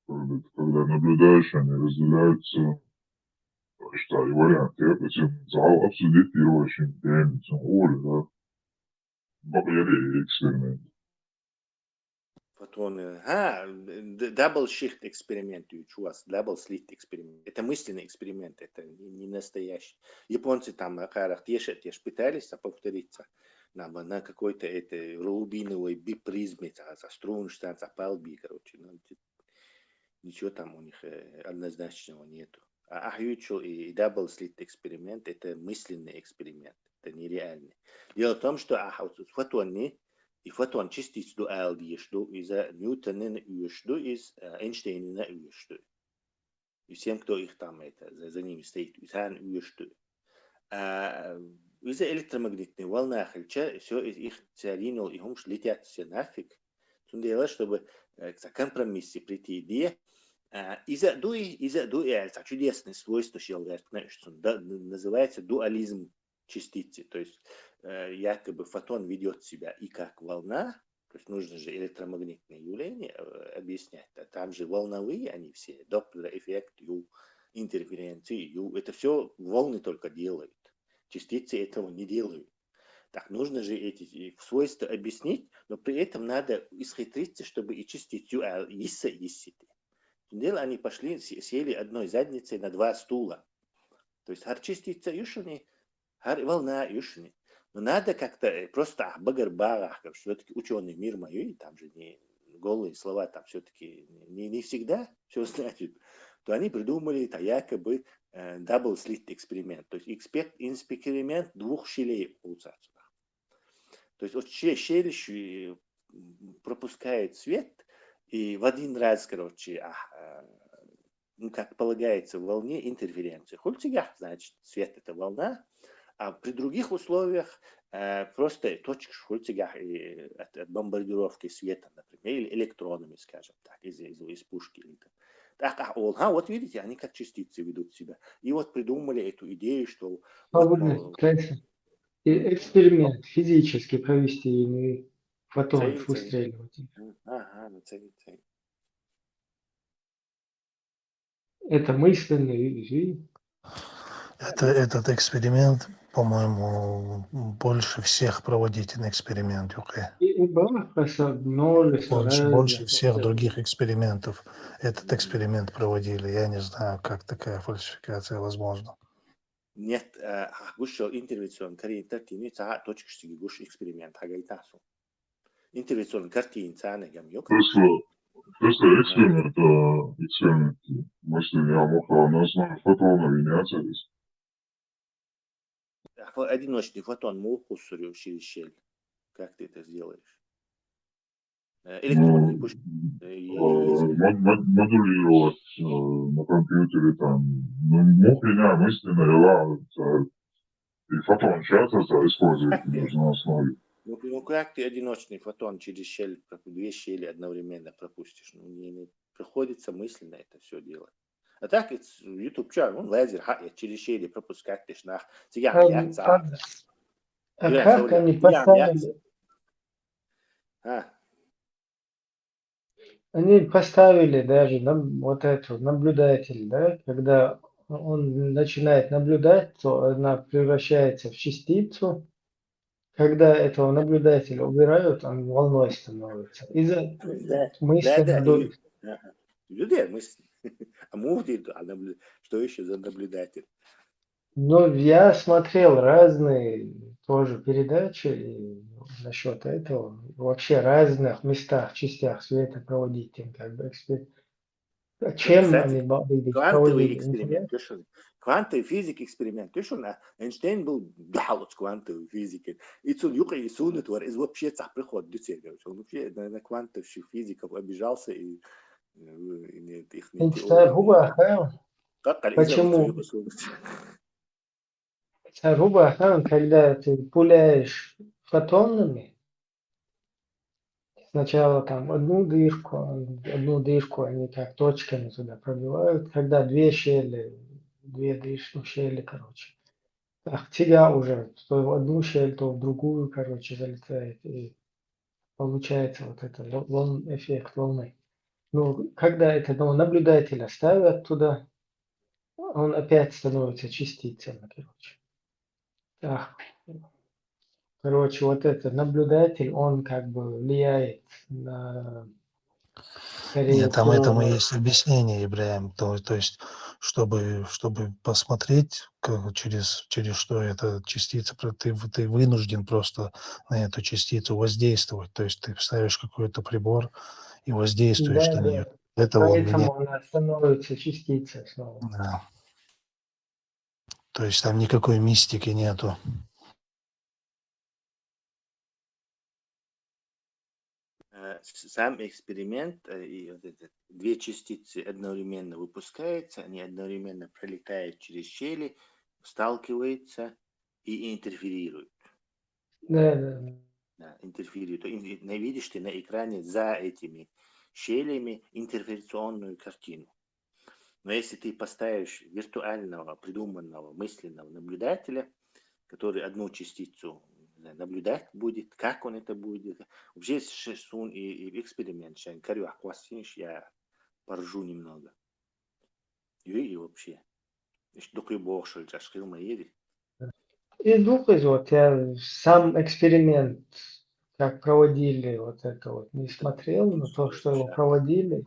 когда наблюдаешь, они разделяются, что и варианты, этим зал обсудить первый очень день, да, эксперимент. Фотоны, дабл shift эксперимент, у вас дабл slit эксперимент. Это мысленный эксперимент, это не настоящий. Японцы там пытались повториться на какой-то этой рубиновой бипризме, за струн, за палби, короче. Ничего там у них однозначного нету. И дабл slit эксперимент это мысленный эксперимент, это нереальный. Дело в том, что фотоны и фотон частиц дуал ешду из-за Ньютона ешду из Эйнштейна ешду. И всем, кто их там за ними стоит, хан ешду. Из-за электромагнитной волны все из их царинул и хумш летят все нафиг. Дело, чтобы к компромиссу прийти идея. Из-за дуи, это чудесное свойство, называется дуализм частицы. То есть якобы фотон ведет себя и как волна, то есть нужно же электромагнитные явления объяснять. Там же волновые они все, доплер-эффект, интерференции, это все волны только делают. Частицы этого не делают. Так нужно же эти свойства объяснить, но при этом надо исхитриться, чтобы и частицу есть. Дело они пошли, сели одной задницей на два стула. То есть частица юшини, волна юшини. Но надо как-то просто багарбарах, как все-таки ученый мир мой, там же не голые слова, там все-таки не всегда все значит, то они придумали это якобы double slit эксперимент. То есть эксперимент двух щелей получается. То есть вот щель пропускает свет, и в один раз, короче, как полагается в волне, интерференция. Хульцигах, значит, свет это волна, а при других условиях просто точка хульцигах от бомбардировки света, например, или электронами, скажем так, из пушки. Вот видите, они как частицы ведут себя. И вот придумали эту идею, что... Эксперимент физически провести и фотонов выстреливать. Это мысленный. Этот эксперимент, по-моему, больше всех проводительный эксперимент. Больше всех других экспериментов этот эксперимент проводили. Я не знаю, как такая фальсификация возможна. Нет, гуш интервенцион карин тартини ца точкшиги гуш эксперимент хагайтасу. Интервенцион картин ца негам ёк. Тесла эксперимент, мышление муха на основе фотона виняцелись. Одиночный фотон муху сурю через щель. Как ты это сделаешь? Электронный пуш. Модулировать на компьютере там, мухиня мысленная, и фотон часто используется на основе. Ну как ты одиночный фотон через щель, две щели одновременно пропустишь? Не приходится мысленно это все делать. А так, YouTube чар, лазер, через щели пропускать ты шнах. А как они поставили? Они поставили даже вот эту наблюдатель, да, когда он начинает наблюдать, то она превращается в частицу. Когда этого наблюдателя убирают, он волной становится. Из-за Да, мысли да. Ага. Людей мысли. А муфти, что еще за наблюдатель? Ну, я смотрел разные тоже передачи и насчет этого. Вообще разных местах, частях света проводить им как бы эксперимент. Чем Кстати, они квантовый проводили? эксперимент, Интересно. ты что? Квантовый физик эксперимент, ты что? Эйнштейн был дахалот квантовой физики. И цун юка и сунет вар из вообще цах приход дюцега. Он вообще на квантовых физиков обижался и их Инстаграм, теории. Как из-за вот почему? юка сунет. Когда ты пуляешь фотонами, сначала там одну дырку они как точками туда пробивают, когда две щели, короче. Ах, тебя уже то в одну щель, то в другую, короче, залетает. И получается вот это эффект волны. Ну, когда этого наблюдателя ставят туда, он опять становится частицами, короче. Ах, короче, вот этот наблюдатель, он как бы влияет на скорее Нет, там всего этому на... есть объяснение, Ибраим. То есть, чтобы посмотреть, через что эта частица, ты вынужден просто на эту частицу воздействовать. То есть ты ставишь какой-то прибор и воздействуешь Да, на нее. да. Это он меняет. Поэтому она становится частицей снова. Да. То есть там никакой мистики нету. Сам эксперимент, и вот это, две частицы одновременно выпускаются, они одновременно пролетают через щели, сталкиваются и интерферируют. Да, да. Да, интерферируют. Видишь ты на экране за этими щелями интерференционную картину. Но если ты поставишь виртуального, придуманного, мысленного наблюдателя, который одну частицу наблюдать будет, как он это будет. Вообще, шестун и эксперимент, шайн карю ахвасинш, я поржу немного. И вообще. Только и бог, что ли, мы едет. И думаю, вот я сам эксперимент, как проводили вот это вот, не смотрел, но то, что его проводили,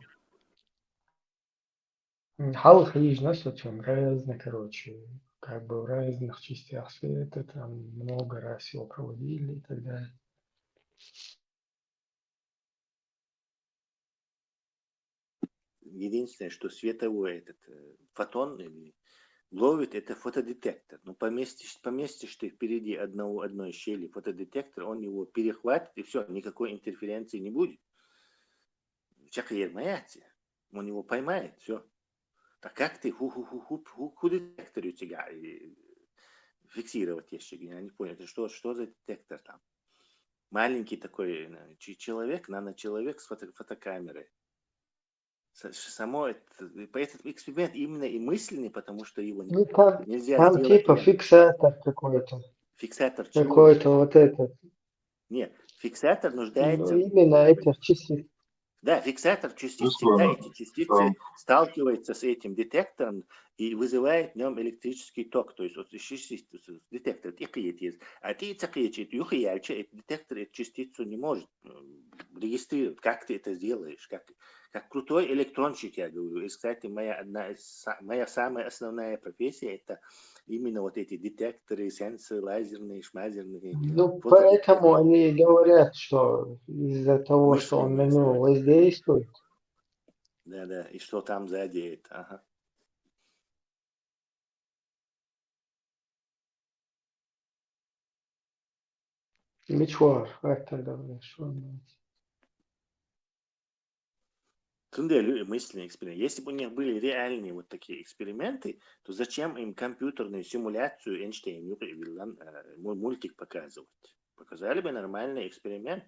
халық нас очень разно, короче, как бы в разных частях света, там много раз его проводили и так далее. Единственное, что световой этот фотон ловит, это фотодетектор. Но поместишь ты впереди одной щели фотодетектор, он его перехватит, и все, никакой интерференции не будет. Всякая ермаяция. Он его поймает, все. Так как ты детекторе у тебя фиксировать ящик? Я не понял, это что за детектор там? Маленький такой человек, нано-человек с фотокамерой. Само этот эксперимент именно и мысленный, потому что его Ну, нельзя там сделать типа реально. фиксатор какой-то, Фиксатор чего? вот этот. Нет, фиксатор Ну, нуждается именно этих частиц. Да, фиксатор частиц, Просто всегда эти частицы там сталкиваются с этим детектором и вызывает в нем электрический ток. То есть вот детектор есть, а ты этот детектор эту частицу не может регистрировать. Как ты это сделаешь? Как крутой электронщик, я говорю. И, кстати, моя самая основная профессия это именно вот эти детекторы, сенсоры, лазерные, шмазерные, Ну, фотодетекторы. поэтому они говорят, что из-за того, что он на Мысленные него эксперименты. воздействует, Да, и что там сзади это, ага. мечуар, как тогда что? Мысленные эксперименты. Если бы у них были реальные вот такие эксперименты, то зачем им компьютерную симуляцию Эйнштейн мультик показывать? Показали бы нормальный эксперимент.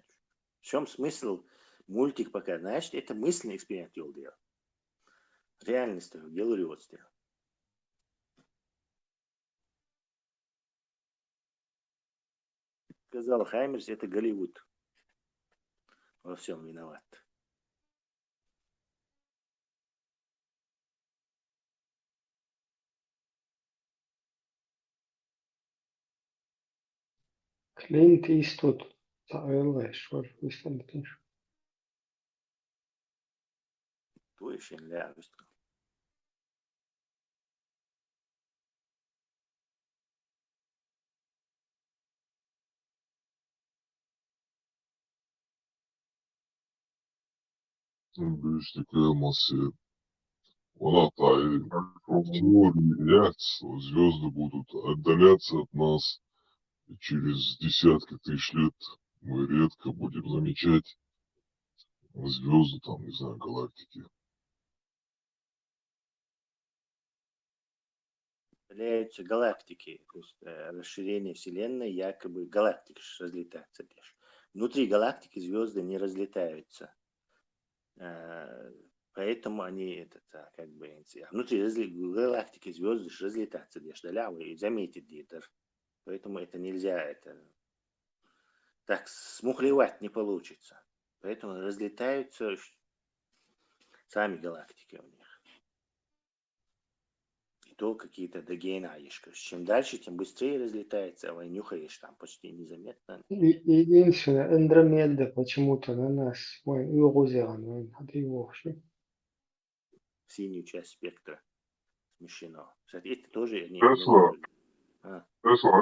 В чем смысл мультик показать? Значит, это мысленный эксперимент делал. Реальность делали. Сказал Хаймерс, это Голливуд. Во всем виноват. Клинт Иствуд. تعالش var. Istedim. Tu еще ля, Büyüsü космосе. Она-то в теории реакция, звезды будут отдаляться от нас, и через десятки тысяч лет мы редко будем замечать звезды, там, не знаю, галактики. Являются галактики, то есть расширение Вселенной, якобы галактики разлетаются. Внутри галактики звезды не разлетаются. Поэтому они как бы внутри галактики звезды разлетаются, и заметить где-то. Поэтому это нельзя, это так смухлевать не получится. Поэтому разлетаются сами галактики у них. И то какие-то догенаешь. Чем дальше, тем быстрее разлетается, а нюхаешь там почти незаметно. Единственное, Андромеда почему-то на нас, Югузиан, Синюю часть спектра смещено. Кстати, это тоже не Тесла, Тесла,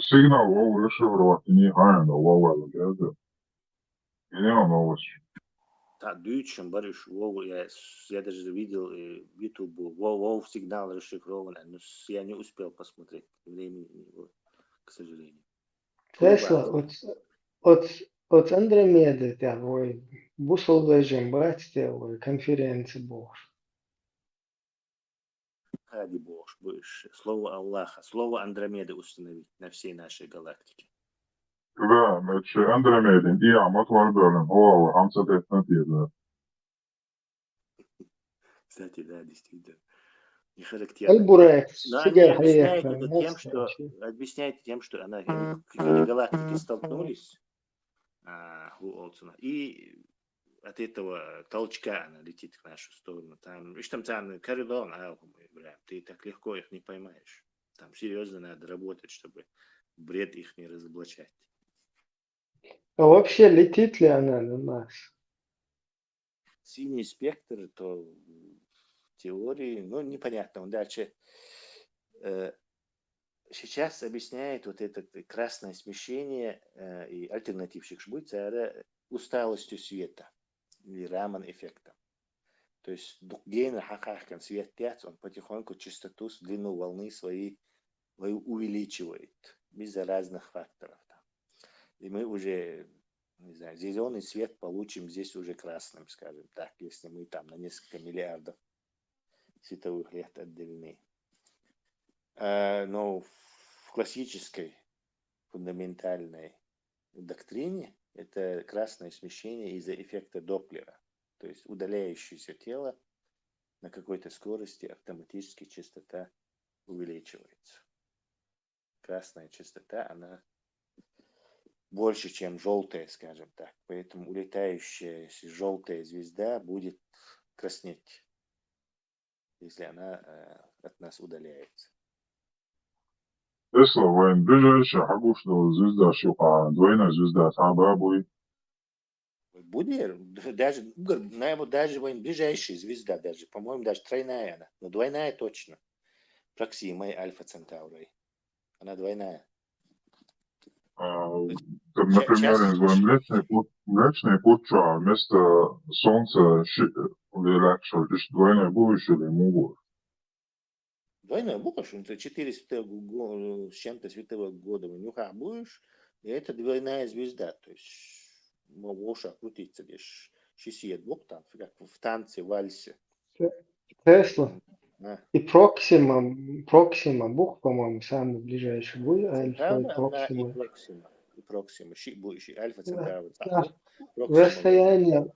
сигнал вовремя шифровать не хайна, вовремя, это. И не новость. Да, дючим барыш, я даже видел в YouTube, Вов сигнал расшифрован, но я не успел посмотреть, времени не было, к сожалению. Tesla от Андромеды такой бусол вежем братья конференции бог. Ради бог, будешь слово Аллаха, слово Андромеды установить на всей нашей галактике. Да, значит, Андромедин, и Амат Варберн, о, Амсатет Натиза. Кстати, да, действительно. Не характерно. Альбурек, Но они объясняют тем, что какие-то галактики столкнулись и от этого толчка она летит в нашу сторону. Там, видишь, там коридор, ты так легко их не поймаешь. Там серьезно надо работать, чтобы бред их не разоблачать. А вообще летит ли она на нас? Синий спектр, то в теории, непонятно. Он дальше сейчас объясняет вот это красное смещение и альтернативщик шбуйца усталостью света или Раман эффектом. То есть гейн хахахкан свет 5, он потихоньку частоту, длину волны своей увеличивает из-за разных факторов. И мы уже, не знаю, зеленый свет получим здесь уже красным, скажем так, если мы там на несколько миллиардов световых лет отдалены. Но в классической фундаментальной доктрине это красное смещение из-за эффекта Доплера. То есть удаляющееся тело на какой-то скорости автоматически частота увеличивается. Красная частота, она больше, чем желтая, скажем так. Поэтому улетающая желтая звезда будет краснеть, если она от нас удаляется. Тесла, вайн, ближайшая хагушного звезда, шуха, двойная звезда, саба будет. Будет даже ближайшая звезда, даже, по-моему, даже тройная она, но двойная точно. Проксима и Альфа Центаврой. Она двойная. Например, Млечный Путь, вместо Солнца двойное будущее или могут. Двойное будешь, это 4 с чем-то световых года у нюха будешь, и это двойная звезда, то есть можешь крутиться лишь 6 двух там, как в танце, вальсе. Тесла. И Проксима Бух, по-моему, самый ближайший будет, Альфа и Проксима. И Проксима, Альфа Центавра. Расстояние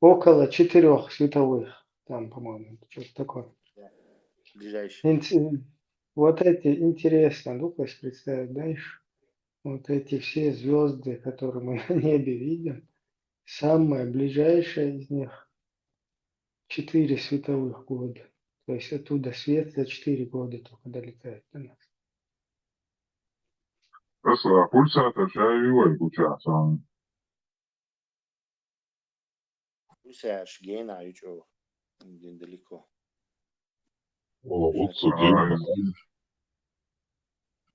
около 4 световых, там, по-моему, что-то такое. Ближайший. Вот эти интересно, ну-ка представить дальше. Вот эти все звезды, которые мы на небе видим, самая ближайшая из них 4 световых года. То есть оттуда свет за 4 года только долетает до нас. Тесла пульсатор шаевой получается. Пульсаж гена ючо. Далеко. Лучше геймер.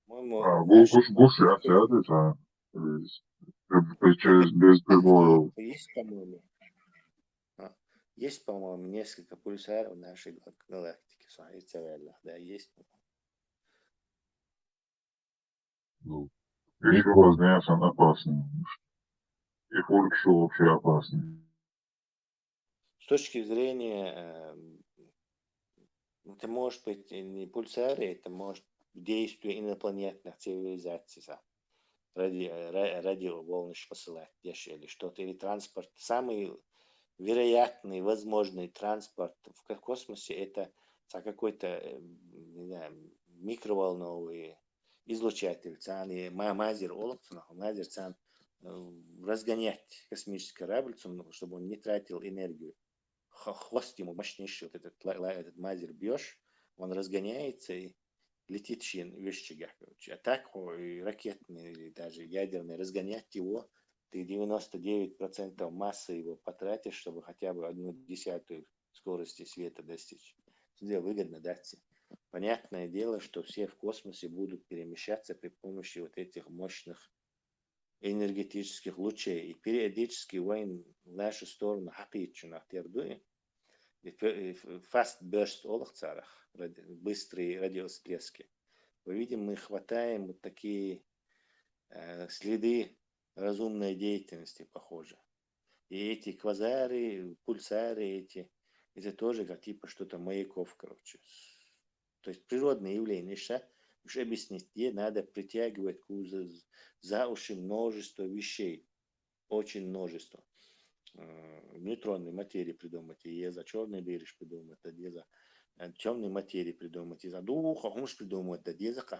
Гуш я сяду, без приборов. Есть, по-моему. Есть, по-моему, несколько пульсаров нашей галактики. Да, есть. Ну, великий возняк, он опасный. И Форк Шоу вообще опасный. С точки зрения, это может быть не пульсары, это может действие инопланетных цивилизаций. Радиоволны посылать или что-то, или транспорт. Самый вероятный, возможный транспорт в космосе это какой-то, не знаю, микроволновый излучатель, мазер разгонять космический корабль, чтобы он не тратил энергию. Хвост ему мощнейший, вот этот мазер бьешь, он разгоняется и летит вещи. А так ракетные или даже ядерные, разгонять его, ты 99% массы его потратишь, чтобы хотя бы 1/10 скорости света достичь. Это выгодно, да? Понятное дело, что все в космосе будут перемещаться при помощи вот этих мощных энергетических лучей. И периодически войн в нашу сторону fast burst быстрые радиосплески. Мы видим, мы хватаем вот такие следы разумной деятельности, похоже. И эти квазары, пульсары, это тоже как типа что-то маяков, короче. То есть природные явления, уж объяснить, где надо притягивать за уши множество вещей, очень множество. Нейтронной материи придумать, и за черные дыры придумать, и за темной материи придумать, и за духа придумать,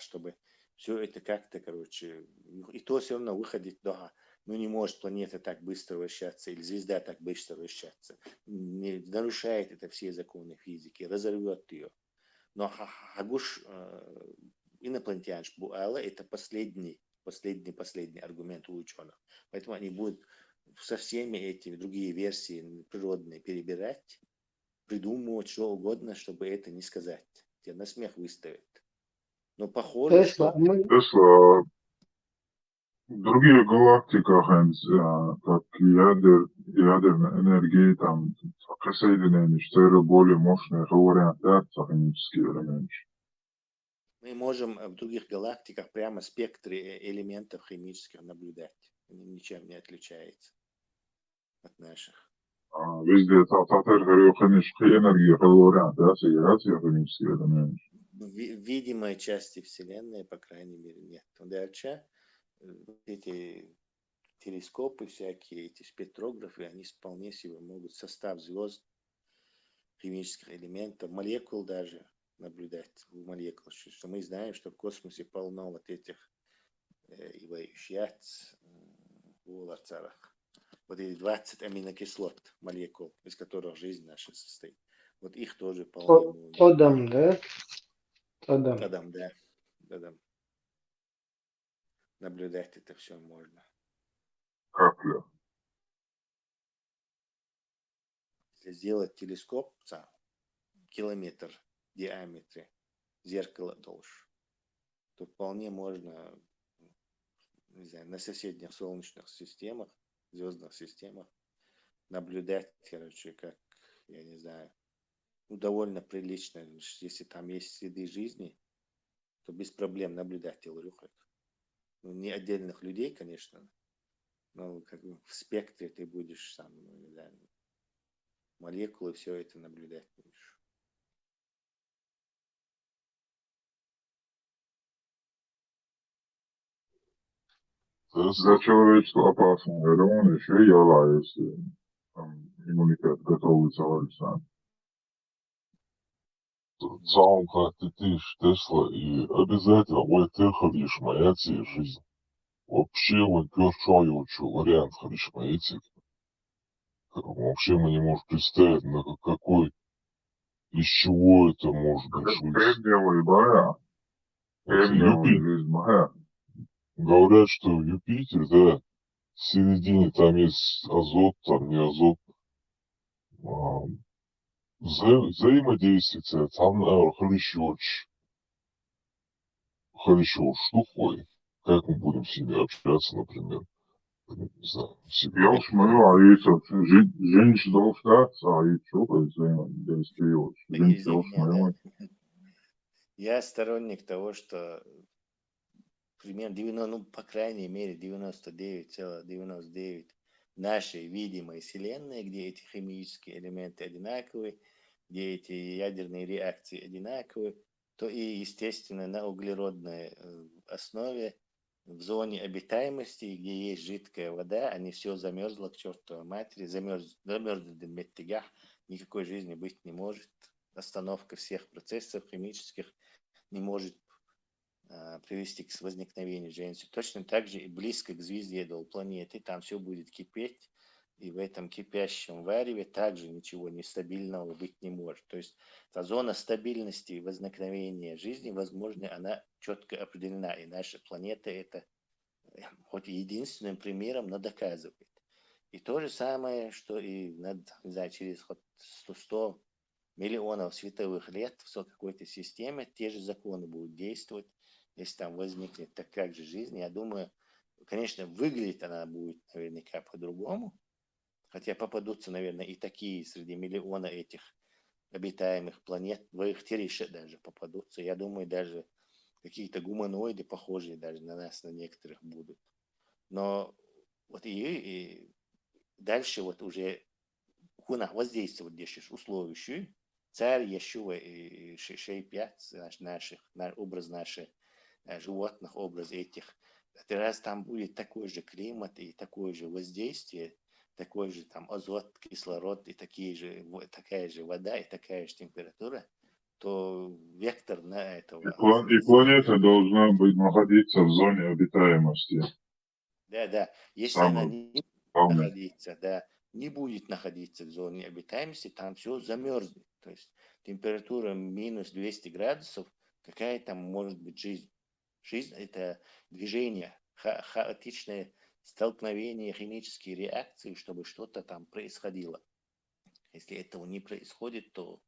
чтобы все это как-то, короче, и то все равно выходит, да, ну не может планета так быстро вращаться, или звезда так быстро вращаться, нарушает это все законы физики, разорвет ее. Но хагуш инопланетян это последний аргумент у ученых. Поэтому они будут со всеми этими другие версии природные перебирать, придумывать что угодно, чтобы это не сказать. Тебя на смех выставят. Но похоже, Тесла, что... Тесла в других галактиках, как ядерная энергия, там, присоединение, что более мощные варианты, технические элементы. Мы можем в других галактиках прямо спектры элементов химических наблюдать. Они ничем не отличаются от наших. Везде химическая энергия, варианты, химические элементы. В видимой части Вселенной, по крайней мере, нет. Дальше эти телескопы всякие, эти спектрографы, они вполне себе могут состав звезд, химических элементов, молекул даже наблюдать в молекулах. Что мы знаем, что в космосе полно вот этих вот эти 20 аминокислот молекул, из которых жизнь наша состоит. Вот их тоже полно. Тодам, да? Тодам, да. Наблюдать это все можно. Капля. Если сделать телескоп, километр в диаметре, зеркало толще, то вполне можно, не знаю, на соседних солнечных системах, звездных системах наблюдать, короче, как, я не знаю, довольно прилично, если там есть следы жизни, то без проблем наблюдать телорюхать. Ну, не отдельных людей, конечно, но как бы в спектре ты будешь сам, не знаю, молекулы, все это наблюдать будешь. Для человечества опасно. Он еще и яла, если иммунитет готовится валиться. Сам как ты Тесла, и обязательно вот ты ходишь моя жизнь. Вообще вот першую вариант ходишь моя вообще мы не можем представить, на какой, из чего это может быть. Это Юпитер. Говорят, что Юпитер, да, в середине там есть азот, там не азот. А, взаимодействие, там хорошо, штукой. Как мы будем с ними общаться, например? Не знаю, Я уж смотрю, а это женщина должна, а и что взаимодействие? Женщина уж Извини, да. смотрю. Я сторонник того, что примерно 90, ну, по крайней мере, 99,99 нашей видимой Вселенной, где эти химические элементы одинаковые, где эти ядерные реакции одинаковые, то и, естественно, на углеродной основе в зоне обитаемости, где есть жидкая вода, они все замерзло к чертовой матери, замерзли до меттигах, никакой жизни быть не может. Остановка всех процессов химических не может привести к возникновению женщин. Точно так же и близко к звезде до планеты, там все будет кипеть, и в этом кипящем вареве также ничего нестабильного быть не может. То есть та зона стабильности и возникновения жизни, возможно, она четко определена, и наша планета это хоть и единственным примером, но доказывает. И то же самое, что и не знаю, через 100 миллионов световых лет в какой-то системе те же законы будут действовать. Если там возникнет такая же жизнь, я думаю, конечно, выглядит она будет наверняка по-другому, хотя попадутся, наверное, и такие среди миллиона этих обитаемых планет, в их тереще даже попадутся. Я думаю, даже какие-то гуманоиды, похожие даже на нас, на некоторых будут. Но вот и дальше вот уже кунах воздействовать дешешь условищу, царь еще шей 5 наших, образ наших животных, образ этих. Раз там будет такой же климат и такое же воздействие, такой же там азот, кислород и такая же вода и такая же температура, то вектор на этого... И планета должна быть находиться в зоне обитаемости. Да. Если она не находиться, да, не будет находиться в зоне обитаемости, там все замерзнет. То есть температура минус 200 градусов, какая там может быть жизнь? Жизнь – это движение, хаотичное столкновение, химические реакции, чтобы что-то там происходило. Если этого не происходит, то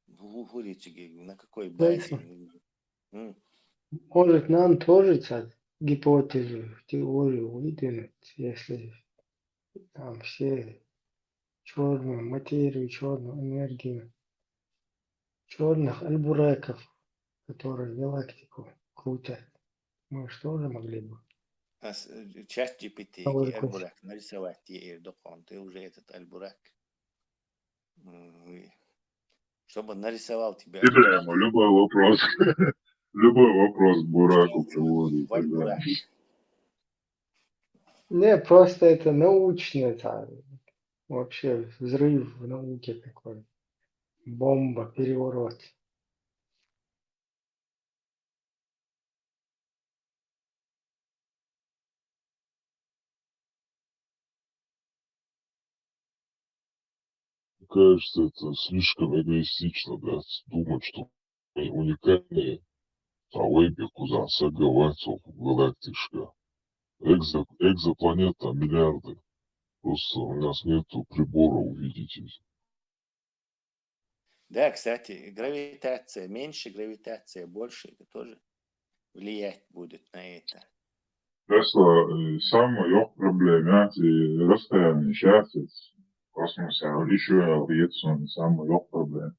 на какой базе? Может, нам тоже гипотезу, теорию выдвинуть, если там все черную материю, черную энергию, черных альбуреков, которые галактику крутят. Мы что тоже могли бы Чат GPT, альбурак, нарисовать докон, ты уже этот альбурак, чтобы он нарисовал тебе альбурак. Любой вопрос. Любой вопрос к бураку приводит. Не, просто это научно, вообще взрыв в науке такой. Бомба, переворот. Кажется, это слишком эгоистично, блядь, думать, что мы уникальные, а вейби куда саговаться в галактишка. Экзопланета миллиарды. Просто у нас нету прибора увидеть их. Да, кстати, гравитация, меньше гравитация, больше, это тоже влиять будет на это. Тесла самый yok problēma, расстояние сейчас в космосе, еще Вьетсон самый yok problēma.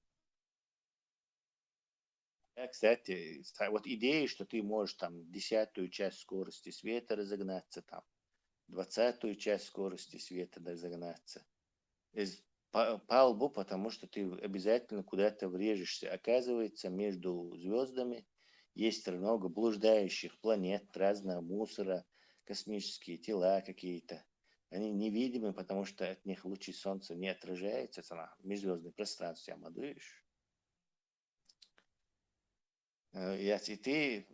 Да, кстати, вот идея, что ты можешь там 10-ю часть скорости света разогнаться, там 20-ю часть скорости света разогнаться. По лбу, потому что ты обязательно куда-то врежешься. Оказывается, между звездами есть много блуждающих планет, разного мусора, космические тела какие-то. Они невидимы, потому что от них лучи солнца не отражаются. Это межзвездное пространство, амадуешь. И ты,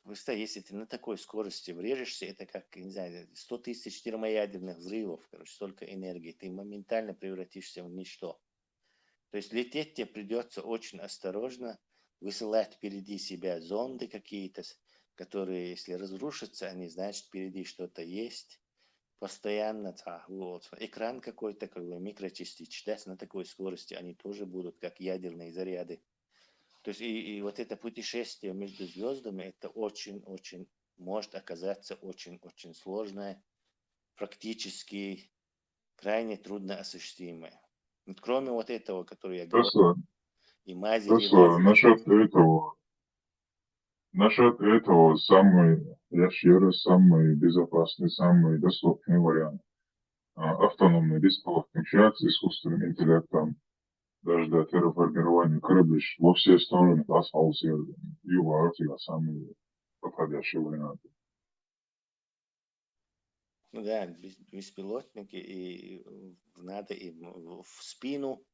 представь, если ты на такой скорости врежешься, это как, не знаю, 100 тысяч термоядерных взрывов, столько энергии, ты моментально превратишься в ничто. То есть лететь тебе придется очень осторожно, высылать впереди себя зонды какие-то, которые, если разрушатся, они, значит, впереди что-то есть. Постоянно, вот, экран какой-то, как бы микрочастички, на такой скорости, они тоже будут, как ядерные заряды. То есть и вот это путешествие между звездами, это очень-очень, может оказаться очень-очень сложное, практически крайне трудно осуществимое. Вот кроме вот этого, который я говорил, и мазер, и лазер. Насчет этого я еще раз, самый безопасный, самый доступный вариант. Автономный беспилотный чат с искусственным интеллектом, даже до терраформирования корабля во все стороны, асфальт, юга, Арктика, самый подходящий вариант. Ну да, беспилотники, и надо им в спину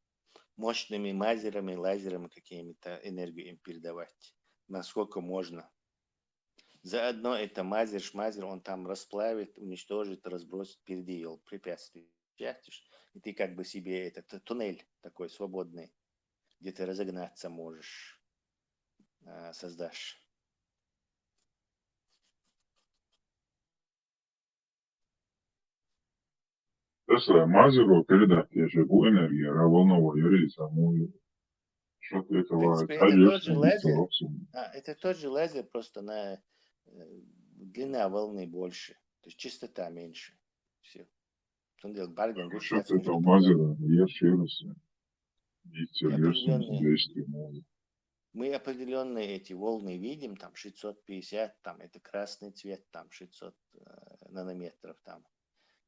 мощными мазерами, лазерами какими-то энергию им передавать, насколько можно. Заодно это мазер-шмазер, он там расплавит, уничтожит, разбросит впереди препятствия. И ты как бы себе этот туннель такой свободный, где ты разогнаться можешь, создашь. Tesla мазеру передать те же энергию, волновой рейса, что-то этого это тот же лазер, просто на длина волны больше, то есть частота меньше. Все. Что-то это мазера, я еще раз. Мы определенные эти волны видим, там 650, там это красный цвет, там 600 нанометров, там,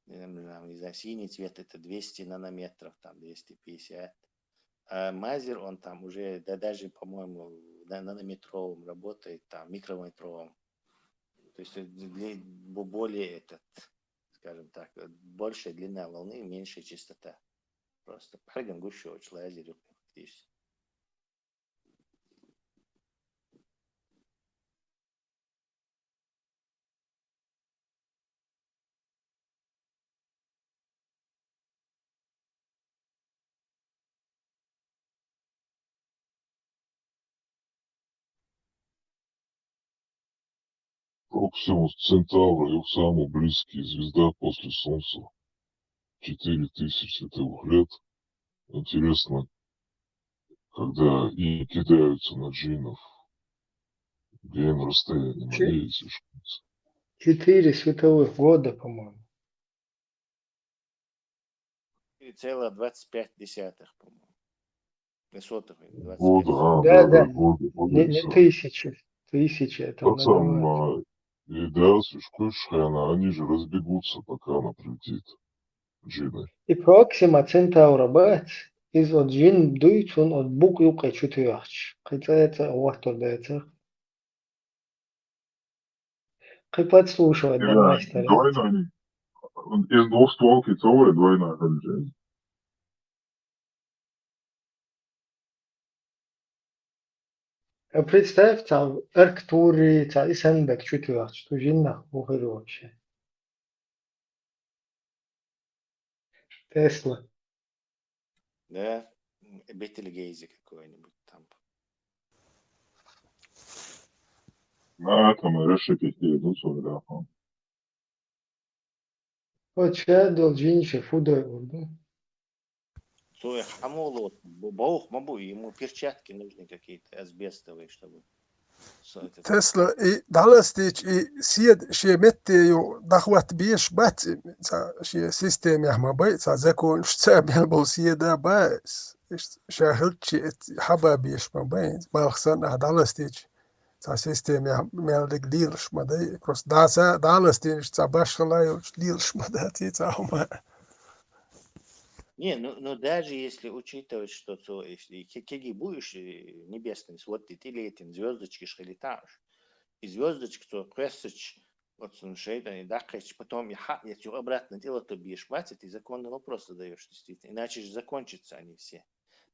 не знаю, синий цвет это 200 нанометров, там 250. А мазер, он там уже, да даже, по-моему, на нанометровом работает, там микрометровом. То есть более скажем так, большая длина волны, меньшая частота. Просто парган гущевич лазер фактически. Проксимус Центавра, их самый близкий звезда после Солнца. 4000 световых лет. Интересно, когда и кидаются на джинов, где им расстояние надеется. 4 световых года, по-моему. 4,25, по-моему. Да. Не тысячи. Тысячи это многовато. И да, слишком они же разбегутся, пока она прилетит. Джины. И Proxima Centaura бать из от джин дует он от бук юка чутыяч. Хотя это вахтор дается. Как подслушивать до мастера. Двойная. Из двухстволки целая двойная коллизия. Представь, там Арктури, там Исенбек чутыяч. Что жинна ухыры вообще. Тесла. Да, Бетельгейзе какой-нибудь там. На атомы расшипите идут сюда. Вот сейчас должен фудой урду. Цой хамолот, баух мабу, ему перчатки нужны какие-то асбестовые, чтобы... Tesla i dalastic i sied شي متيو دخوات بيش بات شي سيستم يحما بيت زكون شتاب يلبو سيدا باس شاهلت شي حبا بيش ما بيت بالخصان dalastic سيستم يملك ديلش ما دي كروس داسا dalastic باش خلايو ديلش ما داتي تاهما. Не, ну даже если учитывать, что если кеги будешь небесным, вот ты летим, звездочки шелетаешь, и звездочки, то кресыч, вот он шейдан, и дахач, потом я тебе обратно дело, то бьешь мать, ты законный вопрос задаешь, действительно, иначе же закончатся они все.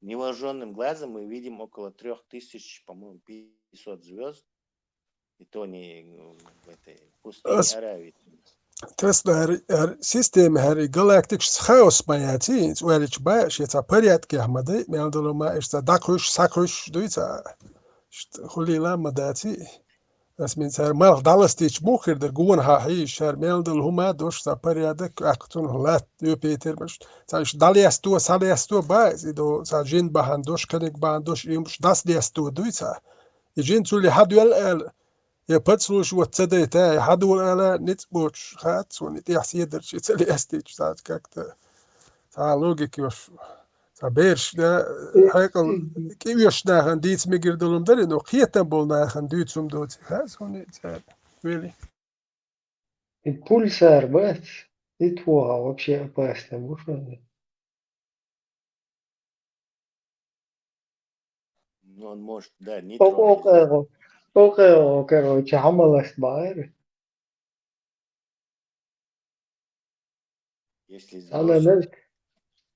Невооруженным глазом мы видим около 3000, по-моему, 500 звезд, и то не в этой пустыне Аравии. Tesla system هري galactic chaos بياتين وارج باش يتا بريات كهمدي ميالدلو ما إشتا داكوش ساكوش دويتا خلي لا مداتي بس من سر مال دالستيش بوخر در جون هاي شر مال دل هما دوش سپریادک اقتون هلات یو پیتر مش ساش دالیستو سالیستو باز ایدو ساجین بهندوش کنک بهندوش ایمش دست دیستو دویسا يجين تولي حدول ال يبتسلوش وتصدي تاعي حدول ال نتبوش خات ونت يحسيدر شي تسلي استيج ساعات كاكتا ساعة لوجيك يوش سابيرش ده هيكل كيف يشناخن ديتس ميجر دولم داري نو خيتن بولناخن ديتسوم دوتي خاص ونت really البульсар бац, и твоа вообще опасно, можно? Ну, он может, да, нейтронный звезды. Короче, عملت بعرف. Если أنا сбросить,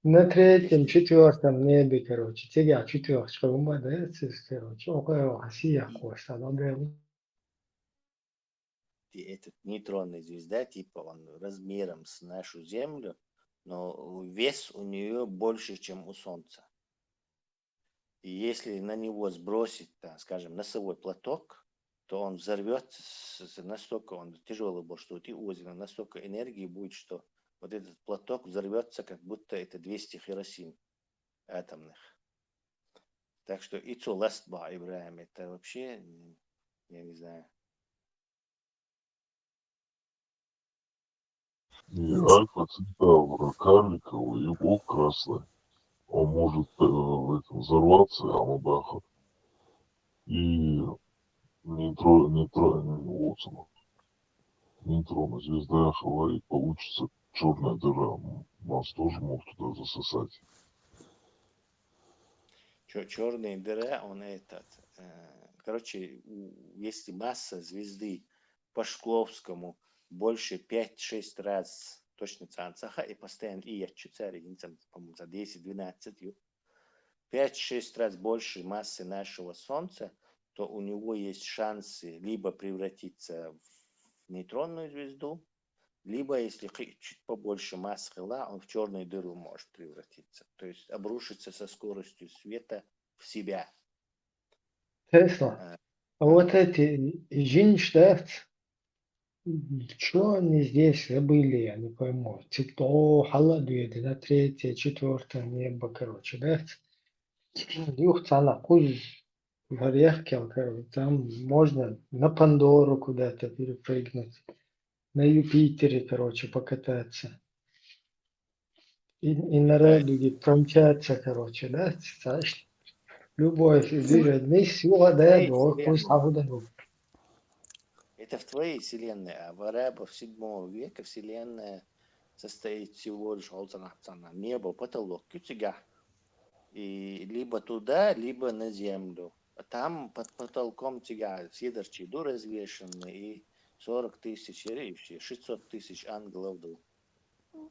на третьем, если четвертом небе, короче, тяга четвертый, что ума дается, короче, около Россия хвоста, надо этот нейтронная звезда, типа он размером с нашу Землю, но вес у нее больше, чем у Солнца. И если на него сбросить, так, скажем, носовой платок, то он взорвется настолько, он тяжелый был, что у озера настолько энергии будет, что вот этот платок взорвется, как будто это 200 Хиросим атомных. Так что и Цуластба Ибраим, это вообще, я не знаю. И Альфа-Центавра карликовый и Бог красный. Он может взорваться, Алмабаха. И нейтронная звезда Хаваи получится черная дыра. Нас тоже могут туда засосать. Черная дыра, он этот. Короче, если масса звезды по Шкловскому больше 5-6 раз точно цанцаха, и постоянно и я чуцарь, по-моему, за 10-12, 5-6 раз больше массы нашего Солнца, то у него есть шансы либо превратиться в нейтронную звезду, либо, если чуть побольше масс Хила, он в черную дыру может превратиться. То есть обрушиться со скоростью света в себя. Тесла. А вот эти Жинштадт, что они здесь забыли, я не пойму. Типа, холодует на третье, четвертое небо, короче, да? Юх цала куз варьяхкел, короче, там можно на Пандору куда-то перепрыгнуть, на Юпитере, короче, покататься. И на радуге промчаться, короче, да? Любовь, движет вниз, да, куз хавудану. Это в твоей вселенной, а в арабов 7 века вселенная состоит всего лишь небо, потолок, кютига. И либо туда, либо на землю. А там под потолком тяга, седр чиду развешаны, и 40 тысяч, 600 тысяч ангелов,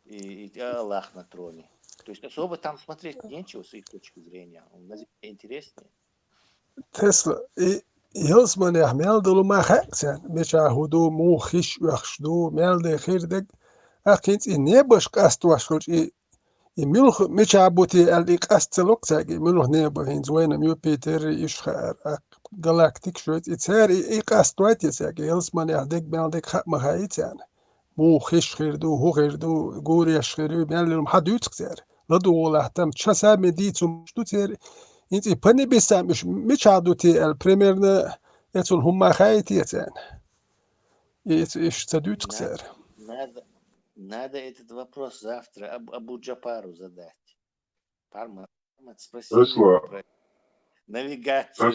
и Аллах на троне. То есть особо там смотреть нечего с их точки зрения. На земле интереснее. Тесла, и يلزم يعمل دلو ما خاكسان مش هدو مو خش وخشدو مال ده خير دك أكيد إني باش قاست واشكل يملخ مش عبوتي اللي قاست لوقتك يملخ نيبا هين زوينة ميو بيتر يشخار جالاكتيك شويت يتساري قاست وقت يساق يلزم يعدك مال دك خاك مخايتان مو خش خير دو هو خير دو قوري يشخيرو مال لهم حد يتكسر لدو ولا احتم تشاسا مديتو مشتو تير انت بني بيسا مش عدوتي البريمير يتون هما خايتي يتان ايش تدوت كسر Надо этот вопрос завтра Абу Джапару задать. Парма спроси про навигацию.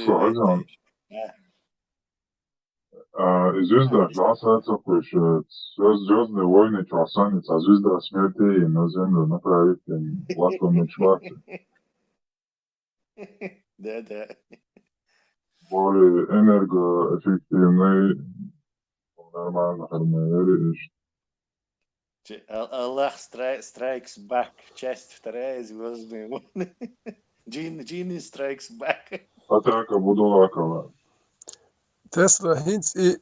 Звезда красавица пишет. Звездные войны красавица, звезда смерти на землю направить лакомый шварцы. Да. Более энергоэффективный, нормально хармонируешь. Аллах Strikes Back, часть 2, Звездные войны. Джинни Strikes Back. Атака Будулакова. Тесла хинц и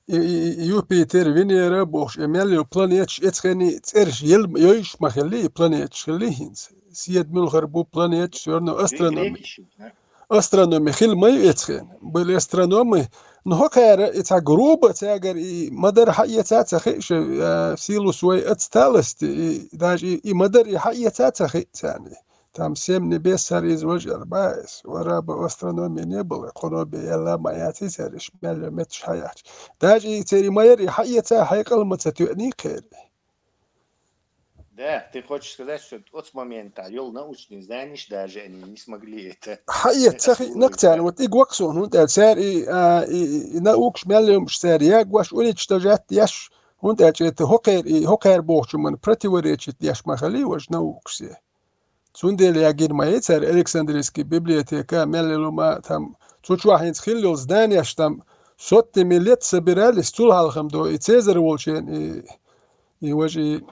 Юпитер Венера бош эмелио планетш اتخني ترش يلم يوش مخلي планетш خلي هنس سيد ملخر بو планетش سورنا أسترونومي خل ما يتخن بل أسترونومي نهوكر إتع جروبة تاجر مدر حقيقة تخيش سيلو سوي أتستالست داج مدر حقيقة تخي ثاني تام سيم نبيسر إزواج أربعس وراب أسترونومي نبل قنوب يلا ما ياتي سرش مل متش حياة داج تري ما يري حقيقة حقيقة المتسوئني خير. Да, ты хочешь сказать, что от момента вел научные знания, даже они не смогли это حقيقة تخي نقطة وت إجوكسون هون تسار ناوكش ملهم سار ياجواش وليش تجات يش هون تجات هوكر بوش من برتوريتش يش ما خلي وش ناوكش سوندل ياجين ما يتسار ألكسندريسكي بيبليوتيكا مللو ما تام تشوف هين خليل زدانيش تام صوت مليت سبيرال ستول هالخم دو يتسيزر والشين يوجي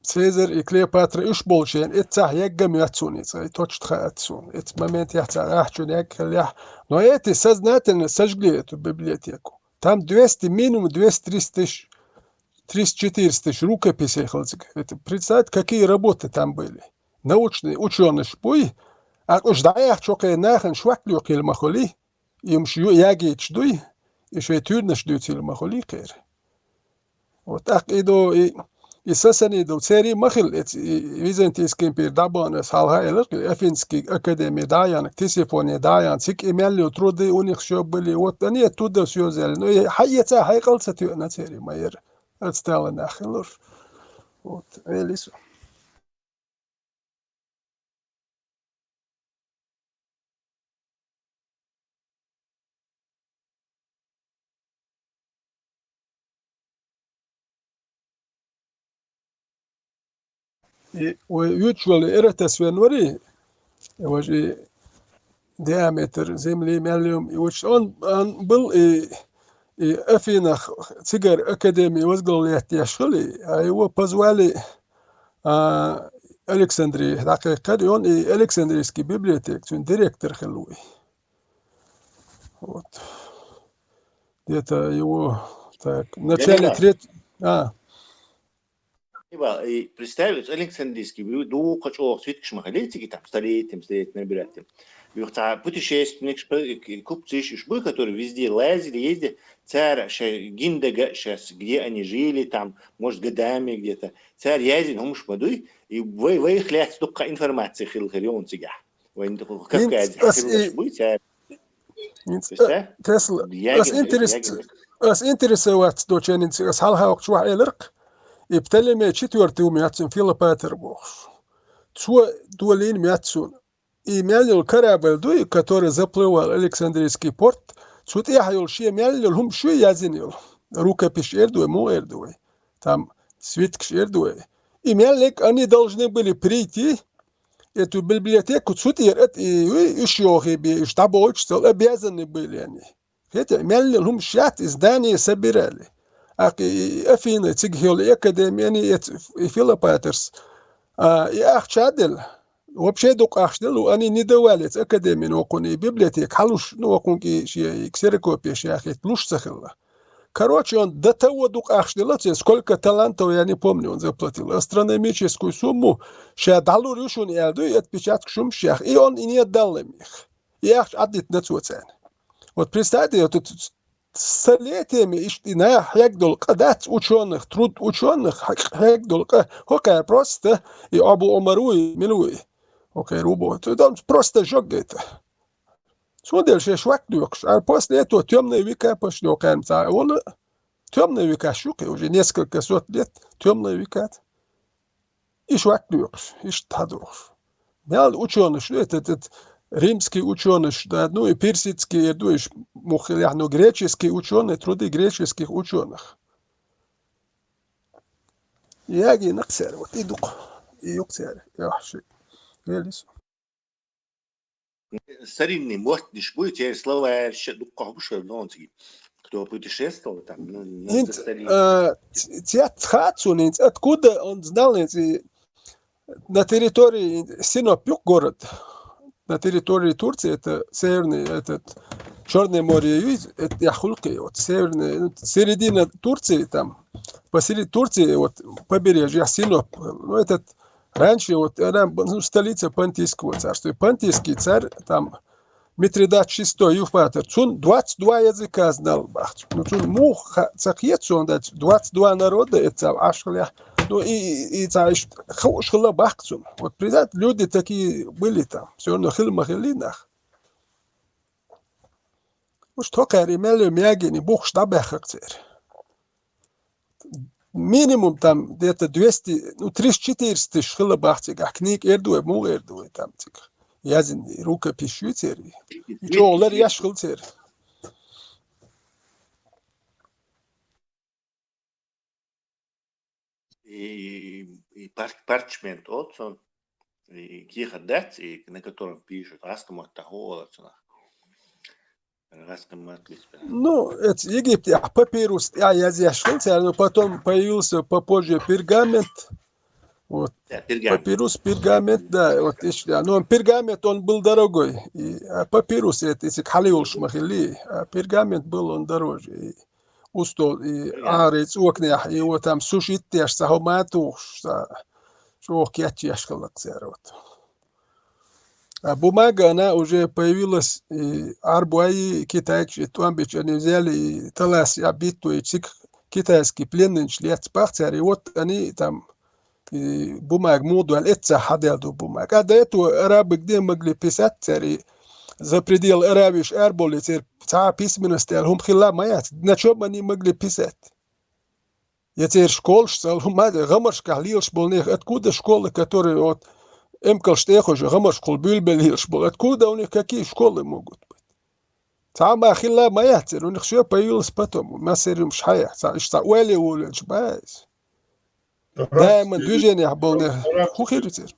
سيزر كليوباترا إيش بولشين إتسح يجمع ياتسوني صاي توش تخاتسون إت مامنت يحتاج أحشون يكليح نوعيتي سزناتن سجليتو ببليتيكو تام 200 минимум 200 300 рукописей хлзик. Это представьте, какие работы там были. Научные ученые шпуй, а уж даях чокай нахен шваклю килмахоли, им шью яги чдуй, и шейтюрна шдю тилмахоли кер. Вот так и сасани до цери махил византийский империя дабанес халхайлер афинский академия даян тисифония даян сик имели труды у них все были вот они оттуда все взяли но хайца хайкалца на цери майер отстала нахилор вот элису. ويوتشوال إرتس ونوري وجي diameter земли مليون وش он был أفينا تجار أكاديمي وزغليات يشغلي أيوة позвали Александрии حقيقة он Александрийский библиотек он директор хилуи вот где-то его так в начале третьего И представить Александрийский, ду хочу свиткш махалетики там столетием набирать. Путешественник, купцы шбы, которые везде лазили, ездили, царь гиндага сейчас, где они жили, там, может, годами где-то. Царь ездил, ну, мушмадуй, и вы их лять только информации хилхарион тига. Вы как шбы, царь. интересовать доченин с халхаук чуайлерк. И птелеме четвертый умятсун Филиппатер бог. Цу дуалин мятсун. И мялил корабль дуй, который заплывал Александрийский порт. Цут яхал ши мялил хум ши язинил. Рукопись эрдуй, му эрдуй. Там свиткш эрдуй. И мялик они должны были прийти эту библиотеку цут ерет и еще би штаб учтал обязаны были они. Хотя мялил хум шат издание собирали. أفين تجهل الأكاديمية يعني فيلباترس يا أخ شادل وبشيدوق أخشدل وأني ندوالت أكاديمي نوقني بيبليتيك حلوش نوقني شيء كسيركوبيا شيء أخي تلوش سخلة короче он до того дух أخشدل сколько талантов я не помню он заплатил астрономическую сумму что дал решен я даю отпечаток шум шах и он и не отдал им их я ах отдит на цуцен вот представьте тут столетиями на хэгдол кадат ученых труд ученых хэгдол хокай просто и абу омаруи милуи окей рубо это просто жёг это судел ше шваклюкш а после этого темные века пошли окаймца он темные века шуки уже несколько сот лет темные века и шваклюкш и штадуш мял ученый что это римский ученый, ну и персидский, ну греческий ученый, труды греческих ученых. Я ги наксер, вот иду, и юксер, я ши, велис. Старинный мостиш будет, я слова еще дукавуши, но кто путешествовал там, ну, откуда он знал, на территории Синопюк город. На территории Турции это северный, этот Черное море, это Яхулки, вот северная, середина Турции там, посреди Турции вот побережье Синоп, ну этот раньше вот era столица Понтийского царства, и Понтийский царь там Митридат шестой юхватер. Цун 22 языка знал бахт. Ну цун мух цахет сон дать 22 народа это ашхля. Ну и цаиш шхла бахцун. Вот придат люди такие были там. Все равно хилмахилинах. Уж только ремели мягини бух штабехакцер. Минимум там где-то 200, ну 300-400 тысяч шхла бахтига. Книг эрдуэ, муг эрдуэ там тик. Язин рукопись швейцарии. И çoğular yaş kılçer. И парчмент отсон, и кихадец, и на котором пишут Астамот Тахолацна. Ну, это Египте, папирус, я швейцар, но потом появился попозже пергамент. Вот. Папирус, пергамент, да, вот еще, но пергамент он был дорогой, а папирус это если халиул шмахили, а пергамент был он дороже. И устол, и арец, окнях, и вот там сушить теш, сахомату, что кятчи яшкалак вот. А бумага, она уже появилась, и арбуаи китайцы, туамбич, они взяли и талас, абиту, и китайский пленный шлец пахцер, и вот они там бумаг моду, это хаделду бумаг. А до этого арабы где могли писать, за предел арабиш арболи, письменности, алхум хилла маят, на чем они могли писать? Я теперь школ, что гамаршка лилш был них, откуда школы, которые вот Эмкал штехо же гамаш кулбюльбел хиршбол. Откуда у них какие школы могут быть? Тама хилла маятер, у них все появилось потом. Масерим шхая, что уэли улич байс. Дайма движение был не хухиритер.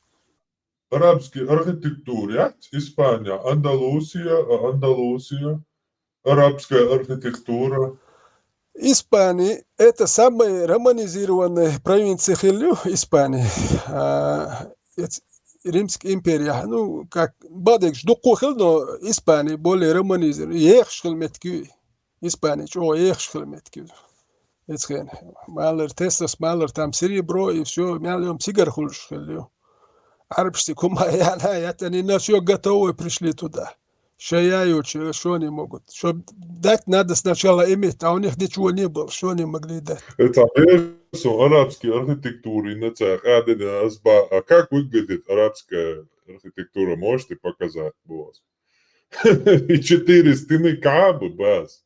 Арабский архитектура, Испания, Андалусия, арабская архитектура. Испания – это самая романизированная провинция Хилю Испании. Римская империя, ну, как Бадекш, Дукухил, но Испания более романизирована. Ехшхил меткю. Испания, чего ехшхил меткю. Это малер Теслас, малер там серебро и все, мялем сигар хульшхил. Арабские кумаяна, это они на все готовы пришли туда. Шаяют, что они могут. Что дать надо сначала иметь, а у них ничего не было, что они могли дать. Это арабские архитектуры, а как выглядит арабская архитектура? Можете показать, босс? И 4 стены Каабы, бас.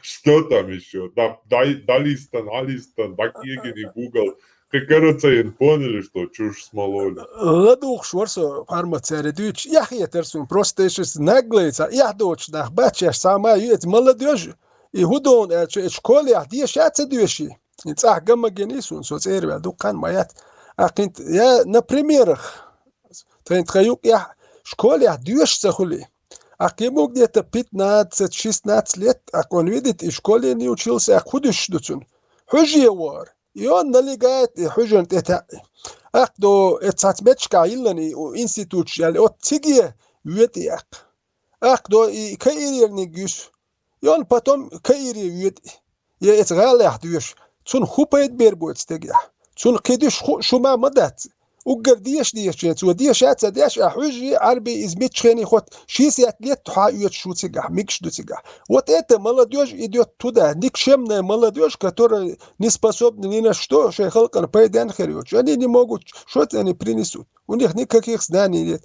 Что там еще? Далистан, Алистан, Бакиегин и Google. Как кажется, поняли, что чушь смололи. Ладух шворсо фармацеры дюч. Я хетерсун просто еще наглеется. Я дочь нах бачаш сама юет молодежь. И худон школе ахди шатся дюши. Инцах гамма генисун соцервя дукан маят. Акинт я на примерах. Трентраюк я школе ахдюш захули. А ему где-то 15-16 лет, а он видит, и в школе не учился, а худыш дуцун. Хужье вар. И он налегает, и хужен это. Ах, до цацмечка иллани, институт, шали, от тиге, ветяк. Ах, до и каирирни гюш. И он потом каири вет. Я это галях дюш. Цун хупает бербует стегя. Цун кидуш шума мадат. وقرديش ديش وديش ديش أحوجي عربي إزميت خاني خد شيء أتلت حايت شو تجح ميكش دو تجح وتأتى ملاديوش إديوت تودا ديك شمنا ملاديوش كتور نسبسوب نينا شتو شيء خلق أنا بايدان خيريوش أنا ني موجود شو أنا برينيسود ونيخ نيكا كيخ داني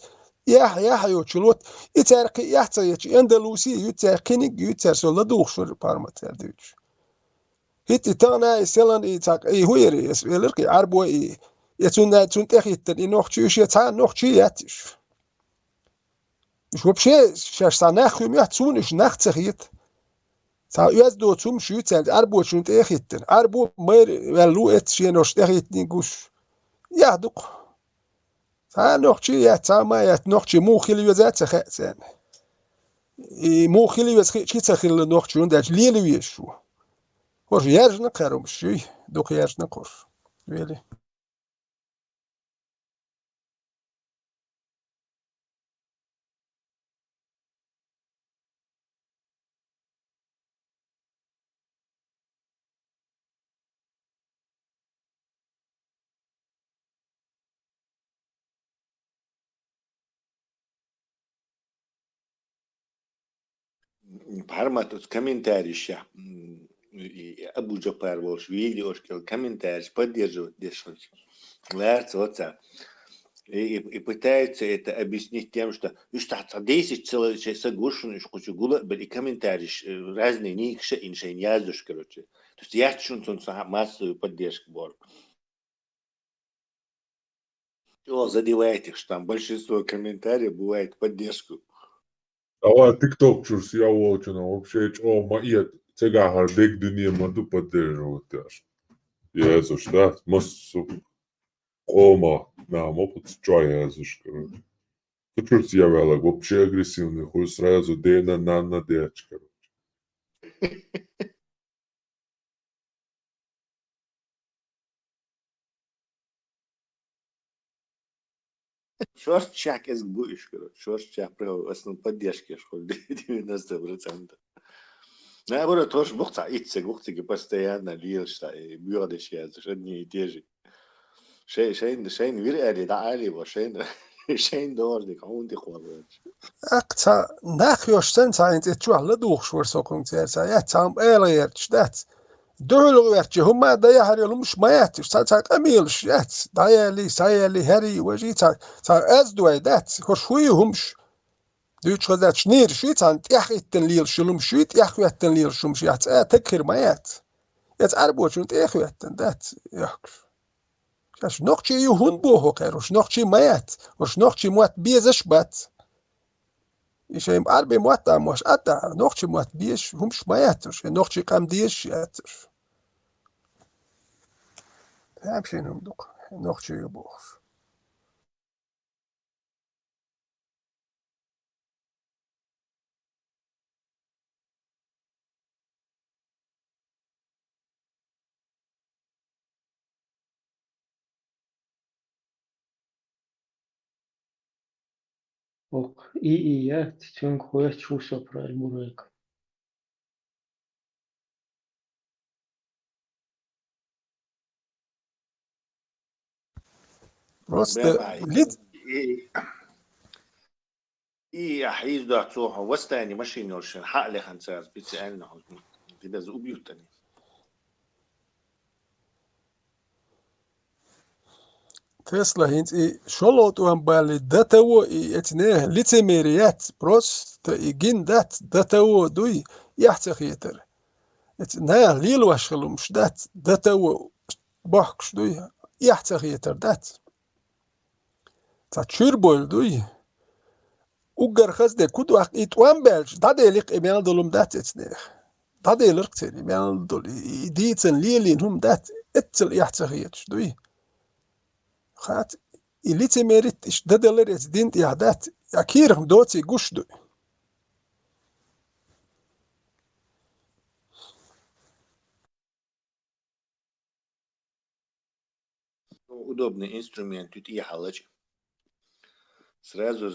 يا حيوت شلوت يتارك يحتاج أندلسي يتاركينيك يتار سولادوخ شو بارمات يردوش هيت تانا يسلان يتاك هو يريس يلقي عربو يتون تأخيت إنه خشيش يتعان نخشي ياتش شو بشيء شاش تناخ يوم يحتسونش نخ تخيت تا يزدو توم شو يتعان أربو شون تأخيت أربو مير ولو إتشي نوش تأخيت نيجوش يهدق تا نخشي يتعان ما يتنخشي مو خلي يزات تخيتان مو خلي يزخي شي تخيل نخشي ونداج ليلو يشو هوش يرجع نقرم شي دوك يرجع نقر ويلي بحرمة комментарийща Абу Джапар волш видеошкил комментарий поддерживает дешевле. Ларц вот и пытается это объяснить тем, что что 10 человек соглашены, что гула были комментарии разные никше инше язык, короче. То есть я чувствую массовую поддержку был. Задевает их, что там большинство комментариев бывает поддержку. А TikTok чурс я волчу, вообще, цегахар дек дуния маду поддерживать. Jezus, da, masu Кома, опыт Jezus, короче. То чурс я велик, вообще агрессивный, хуй сразу Дена на деч, короче. Шорчак из будешь, короче. Шорчак прям основной поддержки, что 90%. Наоборот, тоже гухтики постоянно лишь, и бьёдешь одни и те же. Шейн вирали, да, али, шейн дордик, он ты хвалишь. أقطع نخيوش سنتين تتشوه لدوخش ورسوكم تيرسا يتعم إيليرتش دات دولو يرتش هما دايا هاري لمش ما ياتش تا قميلش يات دايا لي هاري وجي تا أزدوي دات خوشوي همش دوش غزات شنير شويت عن تيحي التنليل شلوم شويت يحوي التنليل شمش يات تكر ما يات عربو شون تيحوي التن دات يحكش شاش نوخشي يهون بوهو كيروش نوخشي ما يات وش نوخشي موات بيزش بات يشيم عربي موات عموش أتا نوخشي موات بيش همش ما ياتش نوخشي قام ديش ياتش همشي نمدوق نوخشي يبوخ Ок, я тем кое чувство про альбурек. просто лид أحيز دا تروحوا وستاني ماشين يورشن حق لي خنساز بيتسألنا كده زو بيوتني تسلا هينت شلوت وان بالي داتو اتنيه لتميريات بروس تيجين داتو دوي يحتخيتر اتنيه ليلو شلومش داتو بحكش دوي يحتخيتر تشيربول دوي وقر خزده كدو اخ اتوان بالش داديلق اميال دولم اتنيه داديلق تاني اميال دول ديتن ليلين هم اتل يحتخيتش دوي خات إليتي ميريت إش دادلر دين يعدات أكيرهم دوتي قش دو удобный инструмент тут ехалочь сразу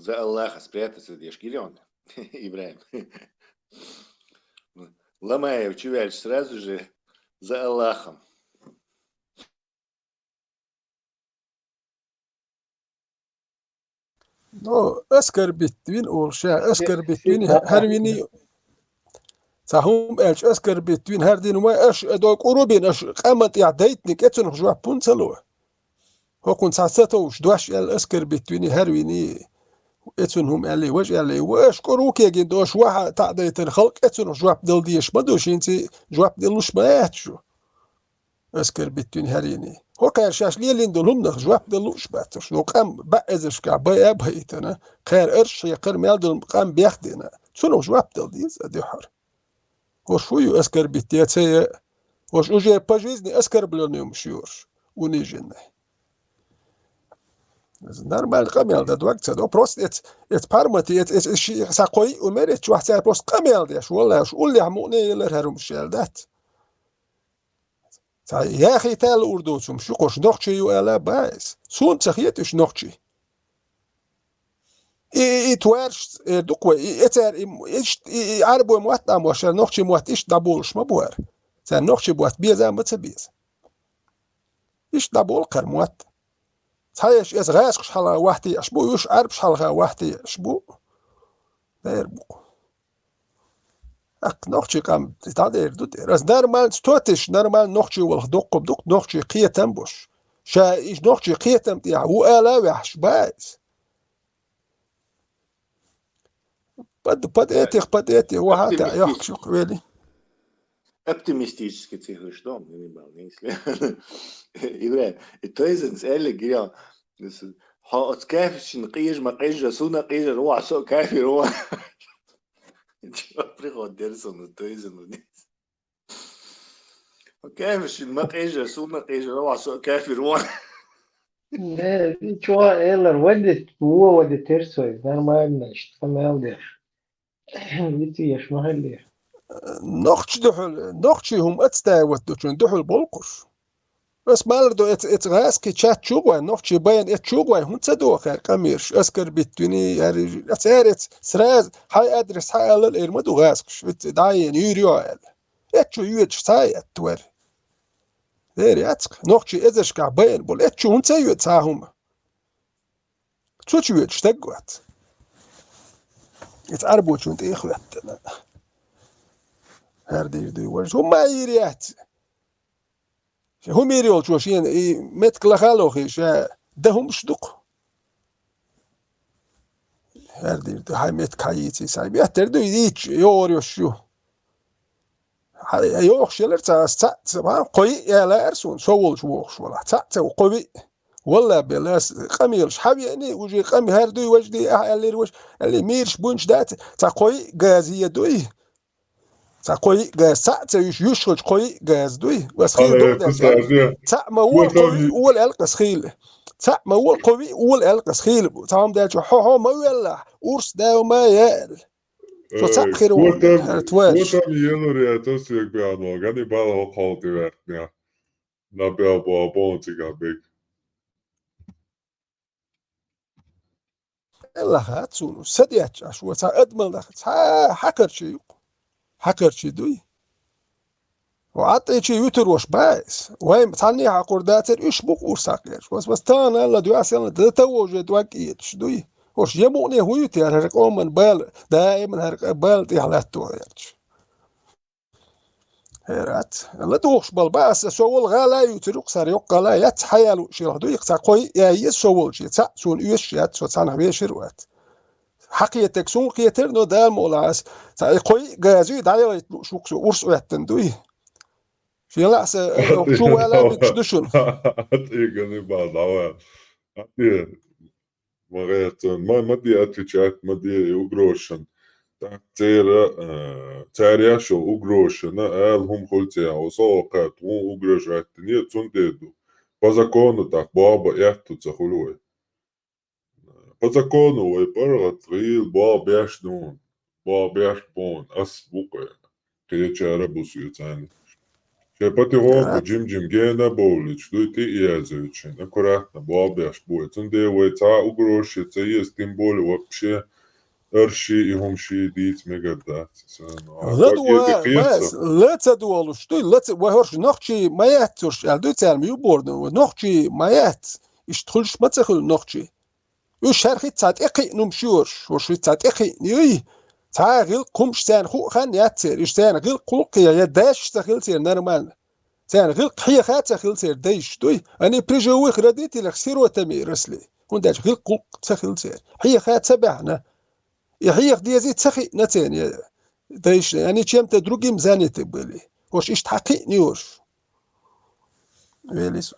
за Аллаха спрятаться где шкирён Ибраим Ламаев чувяль сразу же за Аллахом. نو أسكر بتوين أورشا أسكر بتوين هرويني تهم إيش أسكر بتوين هردين ما إيش أدوك أوروبين إيش قامت يعديتني كتن خجوا بونتلو هو كنت ساتوش دوش الأسكر بتوين هرويني إتن هم اللي وجه اللي وإيش كروك يجي دوش واحد تعديت الخلق إتن خجوا بدل ديش ما دوش إنتي جوا بدلوش ما يحشو أسكر بتوين هريني هو كان شاش ليلين دولهم نخجوا بدلوش باتش لو قام بأزش كعبايا بهيتنا خير قرش يقر ميال دول قام بيخدنا شنو جوا بدل ديز أدي حر وش فيو أسكر بتياتي وش أجي باجيزني أسكر بلونيوم شيورش ونيجينا نورمال قميل ده وقت ده بروست ات بارمتي ات شي ساقوي ومرت شو حتى بروست قميل ده شو والله شو اللي عموني يلر هرم شالدات يا أخي تال أردو شو قش نقشي يو بايس سون تخيتش نقشي توارش دقوة اتر إيش عربو موات ناموش نقشي موات إيش دابولش ما بوار سان نقشي بوات بيزا متبيز إيش دابول قر موات تايش إز غاش شحال واحدي أشبو يوش عرب شحال واحدي أشبو داير بو نوخشي قام تتعدير دود راس نرمال ستوتش نرمال نوخشي والخدوق بدوق نوخشي قيتم بوش شا إيش نوخشي قيتم تيا هو آلا وحش بايز بد إيتي وهاتا يحشي قويلي Optimistisch geht sich verstehen, wenn ich mal nicht. Ibrahim, التويزنس قال لك يا حاط كافش نقيج ما قيج سونا قيج روح سو كافي روح بريغو ديرسون التويزن كافش ما قيج سونا قيج روح سو كافي روح شو eller ودت هو ودت ترسوي ده ما نشت فما يودير بيتيش ما هلي نوخش دحول نوخشي هم أتستاوت دوشون دحول بولقش بس مالردو اتغاس كي تشات شوغوي نوخشي باين اتشوغوي هم تصدوخ قميرش اسكر بيتوني يعني اسارت سراز هاي ادرس هاي ال المدو غاسكش داين يوريو ال اتشو يوتش ساي اتور ديري اتق نوخشي ازش كا باين بول اتشو هم تسيوت ساهم تشوتش يوتش تقوت يتعربوا شو انت اخوات هردير دي ورش هم يريات هم يريول شو شين متكلا خالوخي شا ده هم شدق هردير دي هاي متكايتي ساي بيهتر دو يديش يوريو شو هاي يوخ شلر تاس قوي يا لا ارسون شوول شوخ ولا تاس قوي والله بلاس قميرش حبي يعني وجي قمي هردو وجدي اللي وش اللي ميرش بونش دات تا قوي غازيه دوي تا قوي غاز تا يشخج قوي غاز دوي وسخيل دوق دات تا ما هو القوي هو الالق سخيل تا ما هو القوي هو الالق سخيل تمام دات هو ما ولا ورس دا ما يال شو تا خير هرتواش Kuotam ielurija tas iek bija no gani bala okolti vērtnijā. Nabija bo boncijā big. الله هاتسون سديات شو تا ادمل دا حكر شي دوي وعطي شي يوتر وش بايس وين تعني عقرداتر ايش بوق ورساقير بس تانا لا دو اسيل ده توجه دوكيت شدوي وش يبوني هو يتر هرق من بال دائما هرق بال تي حالته يرش هيرات لا دوخش بال باس سوول غالا يترق سار يقلا يتحيلو شي دو يقطع قوي يا يسول شي تا سون يش يات سو تانا بيشروات حقيقتك سون قيتر نو دال مولاس تا قوي غازي دايو شوق ورس واتندوي في لا شو ولا بتشدشون Ati gani bala ova. Ati ma di atličat, ma di ugrošan. Tak cēriašo ugrošana, hum hulcija osokat, ugrožat, nije cundedu. По закону так баба яхтуца хулуй. По закону ой паргат гил баба яшнун. Баба яшпон ас букая. Кеча рабусу яцани. Потихоньку Джим Гена Боулич, дуйте и Язовичи, аккуратно, бабяш будет. Он делает, угрошится, есть тем более вообще арши и гумши дить мегадат. لا تدولو شتوي لا وهرش نخشي ما يهترش الدو تعلم يبوردن نخشي ما يهت يشتخلش ما تخل نخشي يش هرخي تاتقي نمشورش وش تاتقي نيوي تا غير قمش تان خو خان ياتر يش تان غير قلقي يا داش تخيل تير نورمال تان غير قحيه خات تخيل تير دايش دوي اني بريجوي خرديتي لخسير وتمي رسلي ونداش غير قلق تخيل تير حيه خات تبعنا يحيق ديزي تخي نتين دايش يعني تشم تدرجي مزاني تبلي واش ايش تحقيق نيوش ويليسو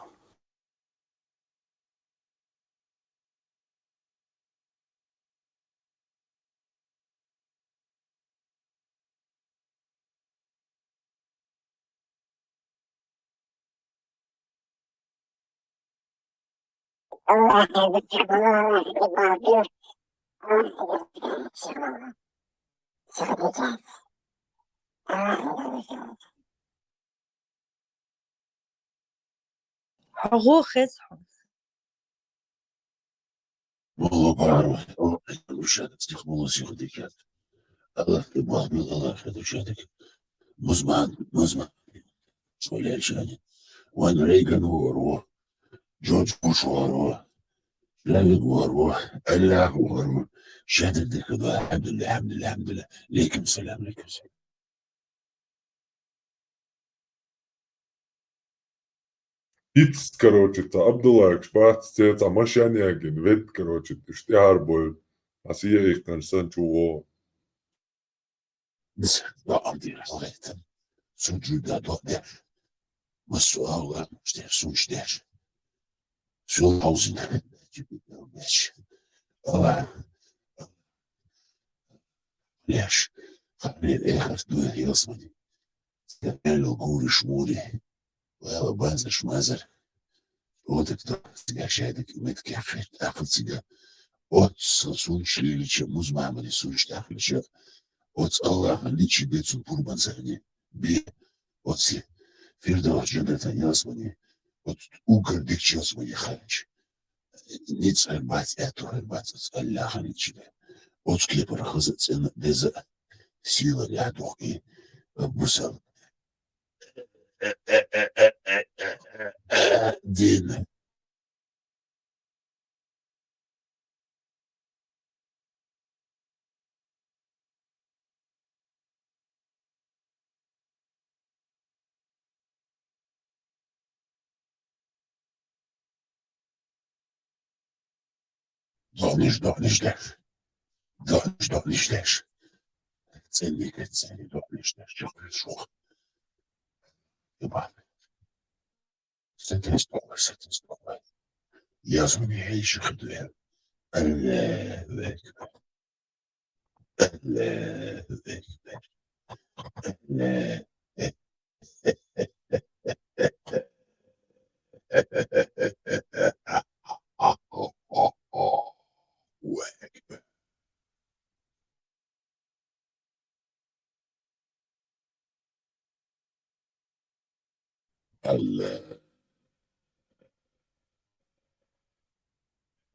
هو خزحه والله بعرف الله مشاهدة تخبص يخدك الله يبغى الله يخدك شهدك مزمان شو ليش شهدك وين ريغان هو جورج بوش هو لاجد هو الله هو شهدك الحمد لله ليكم سلام Hitz, короче, Abdullah Spatz, jetzt am Maschaniagen, Wett, короче, Steharbol, als ihr ich kann sagen, Chuo. بس عندي رأيت سجود دوله والسؤال مش شو عاوزين ماشي ليش خلي الآخر دول يصمد قالوا قولي شمولي ويا بازر شمازر ودك تقع شادك متك حفيت أخذ سيجا وتس سونش ليليش مزمع من سونش داخل شا وتس الله خليتش بيت سنبور بنزرني بي وتسي فيردا جنة يصمني وتس أوكر ديكش يصمني خارج نيتس هربات هربات الله خليتش وتس كليبر خزت سنة دزا سيلا لعدوكي بوسل دين ضعنيش ليش تسألني ضعنيش ليش شغل شو يبقى ستنستوى يازمني عيش خدوها الله أكبر الله أكبر الله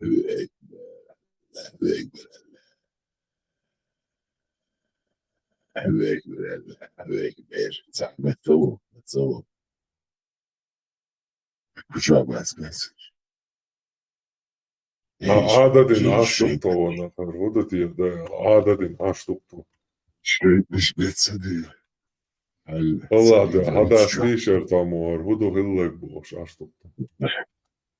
أكبر الله أكبر أكبر زعما تصور وشو بس Adadin aştuktu ona, o da diyor da adadin aştuktu. مش بتصدق Allah da hada t-shirt amor, o da hillek boş aştuktu.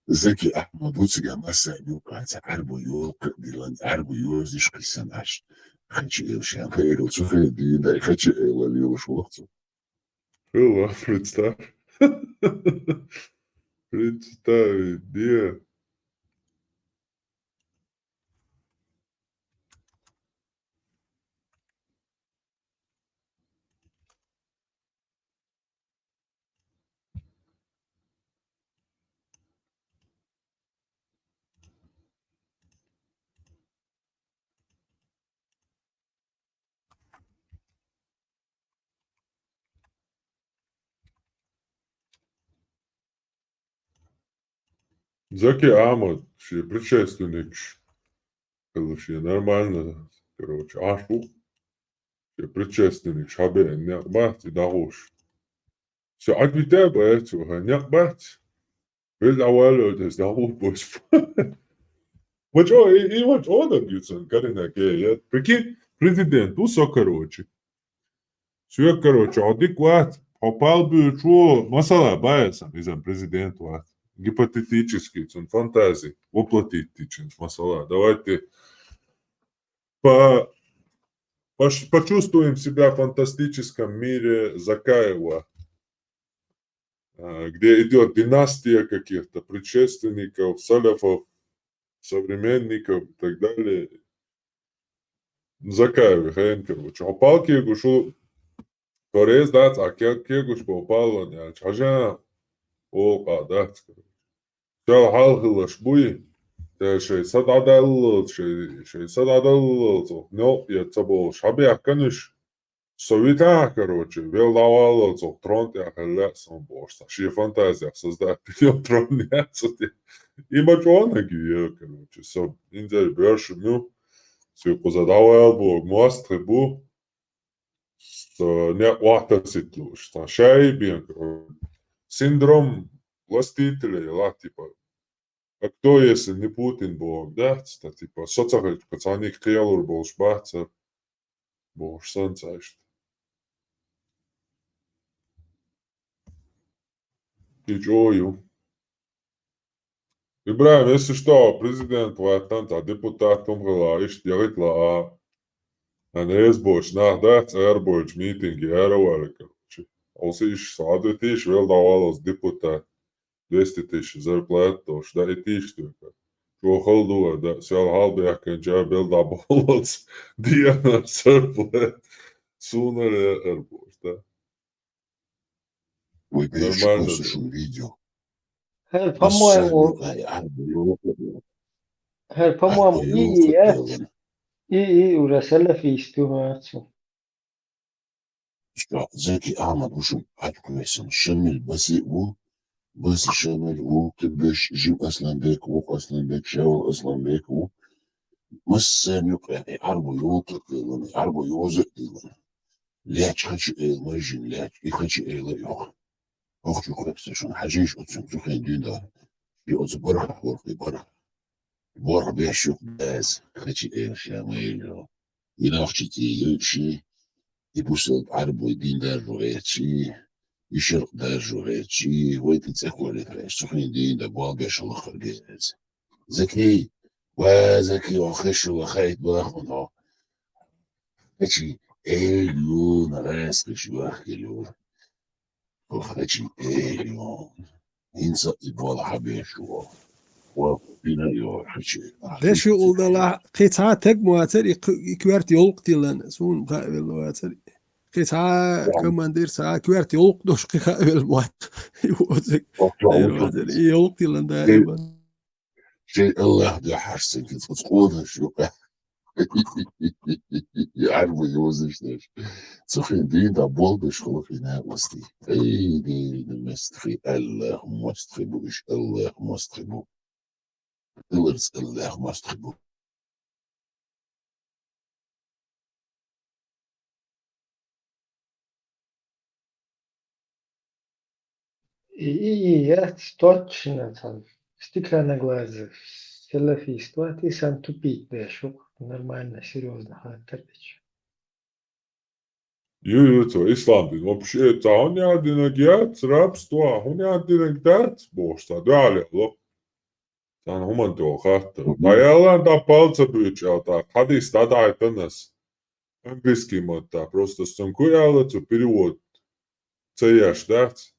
زكي أحمد وسجى مسا يوقع عربو يوقع بلان عربو يوزيش قيسناش خدش إيوشان خير وسوفي دي دا خدش إيوال يوش وقتو Hilla Fritz'ta. Fritz'ta diye. Заки Ахмад, ще предшественник, ще нормально, короче, ашу, ще предшественник, шабе, някбахти, дагош. Ще аквите баету, някбахти. Без авало, дес дагош бош. Вачо, и вачо да бьются, карина гея. Прикинь, президент, усо, короче. Все, короче, адекват, попал бы, что, масала баеса, изам президент, вот. Гипотетически, он фантазии, воплотить тичен масала. Давайте почувствуем себя в фантастическом мире Закаева, где идет династия каких-то предшественников, салафов, современников и так далее. Закаевы, хрен, короче. А палки, гушу, торез дать, а кегуш попало, не чажа, о, дать, короче. Все, халхилаш буй. شيء صد عدل شيء صد عدل نو يتبو شابي أكنش سويتا كروتشي بيل داوالو تو ترونت يا خلا سون بورصة شيء فانتازيا سوزدا بيو ترون يا سوتي إما جوانا جي كروتشي سو إنزل بيرش ميو سو كوزا داوال بو مواستر بو سو نيا واحدة ستلوش شاي بيان سيندروم властителя латипа. А кто, если не Путин был, да, типа, соцсети, пацаны, клейлор был, шбаца, был, солнце, и джою. إبراهيم يسشتو بريزيدنت واتنتا ديبوتات تمغلا إشت يغيطلا أنا يزبوش نهدات أربوش ميتينج يارا Olsiš sadetiš vēl daudz deputātu, destietiš zarplētoš, da etiš tu. Šo haldo, da sjāl halbēk, ja vēl da bolots diena zarplēt, sooner airboš, da. Вы перешли послушал видео. Her, Массами по-моему, и урасала фистумацу. زكي أحمد وشو هتكويسن شمل بس شمل تبش جيب أصلا بيك أصلا بيك شاول أصلا بيك مسام يقرأ عربو يوتك عربو يوزق ليش خدش ما يجين ليش يخدش لا يخ أخ شو خدش شون حاجيش أتصم تخين دين ده يوز برح برح بيشوف بس خدش شامل يناخشتي يشي يبوسل عربو يدين دار رويتشي يشرق دار رويتشي ويتتسكولي فاش سخين دين دا بالبيش الله خرجيز زكي وزكي وخش وخيط باخد هاتشي ايليو نراسكش واخيلو وخاتشي ايليو ينسى يبولا حبيشو وفينا يو حشي ليش يقول ده قطعة تجمعتر كوارت يلقتي لنا سون قابل الواتر قطعة كمان دير ساعة كوارت يلقدوش قابل موات يوزك يلقتي لنا دائما شيء الله ده حسن كنت تقولها شو يعرفوا يوزش ليش سخين دين ده بول بيشخلق هنا وستي اي دين المستخي الله مستخبو ايش الله مستخبو الله مستخبو И я точно там стеклянные глаза, селфиство, ты сам тупить, да, шо нормально, серьезно, характерич. Jūtu Islandi, вообще, tā un jādina gēts, raps to, un jādina gēts, būs tā dāļa, lop. Tā human to hata. Tā jēlēn tā palca būč jau tā, hadīs tādā ir tanas. Angliski man tā, просто сумку jālecu перевод. Цеяш дēts.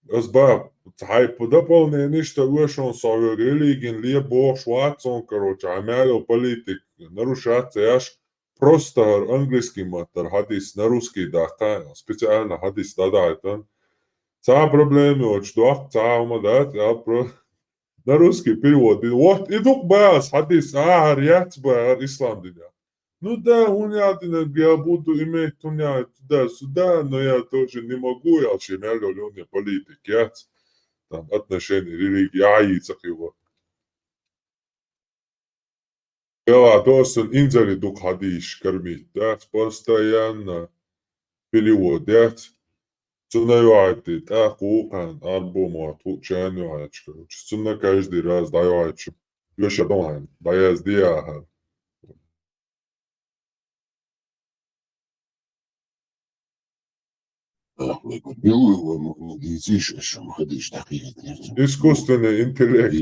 Es biju, tā ir doполнение нечто вышел свою религию, либо шватсон, короче, а мяло политик, нарушать цеяш. Просто английский матер, хадис на русский дахта, специально хадис дадайтан. Ца проблемы от что, ца умадат, я про на русский перевод. Вот идут бас хадис, ряц бар исламдиня. Ну да, я буду иметь туда-сюда, но я тоже не могу, я вообще мяло политик, там отношения религии, яйцах его. Я должен инжали дух хадиш кормить, да, постоянно переводить. Цунайвайте, да, кукан, альбома, тучанюач, короче, цуна каждый раз даёчу. Еще дома, даяз диаха. Искусственный интеллект,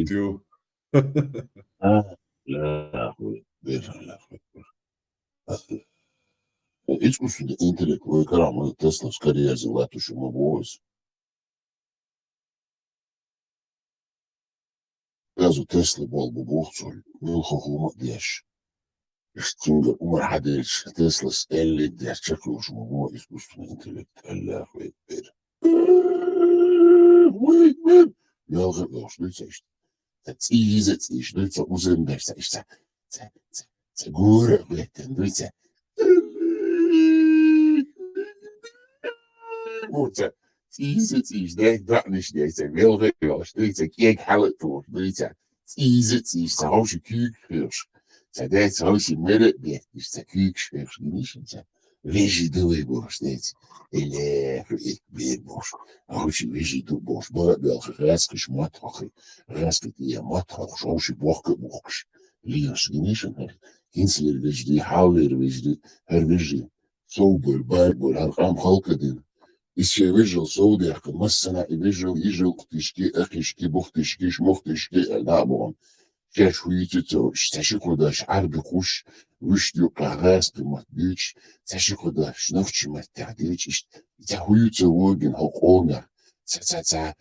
لا искусственный интеллект выиграл Тесла скорее взяла то, что мы волос. Газу Теслы был бы бухцоль, был хохлума деш. Штинга умер хадеш, Тесла с Элли деш, чекал, что мы волос искусственный интеллект. Аллах вейбер. Я говорю, что это? It's easy, it's uzun derse işte. Gure beten, duйте. Duйте. Easy, да nicht, will duйте, kijk halet voor, duйте. Easy, hou je kuikscheurs. Dat hou je midden, is kuikscheurs, niet. Вижи дуй бош, нет. Или ik boš. Als je вижи du boš, maar wel geraskes matrach. Rasket je matrach, zoals je box. Liers genießen. Kinsler wis die houder wis die her wis die. Sober, barber, haar am halkedin. Еще выжил Саудиях, массана и выжил, ежил, ктышки, ахишки, бухтышки, шмухтышки, набом. Кеш хуитито, шташи кудаш, арби хуш, вышдю кагас, приматбич, таши кудаш, новчи маттардич, та хуито логин, хокомер, ца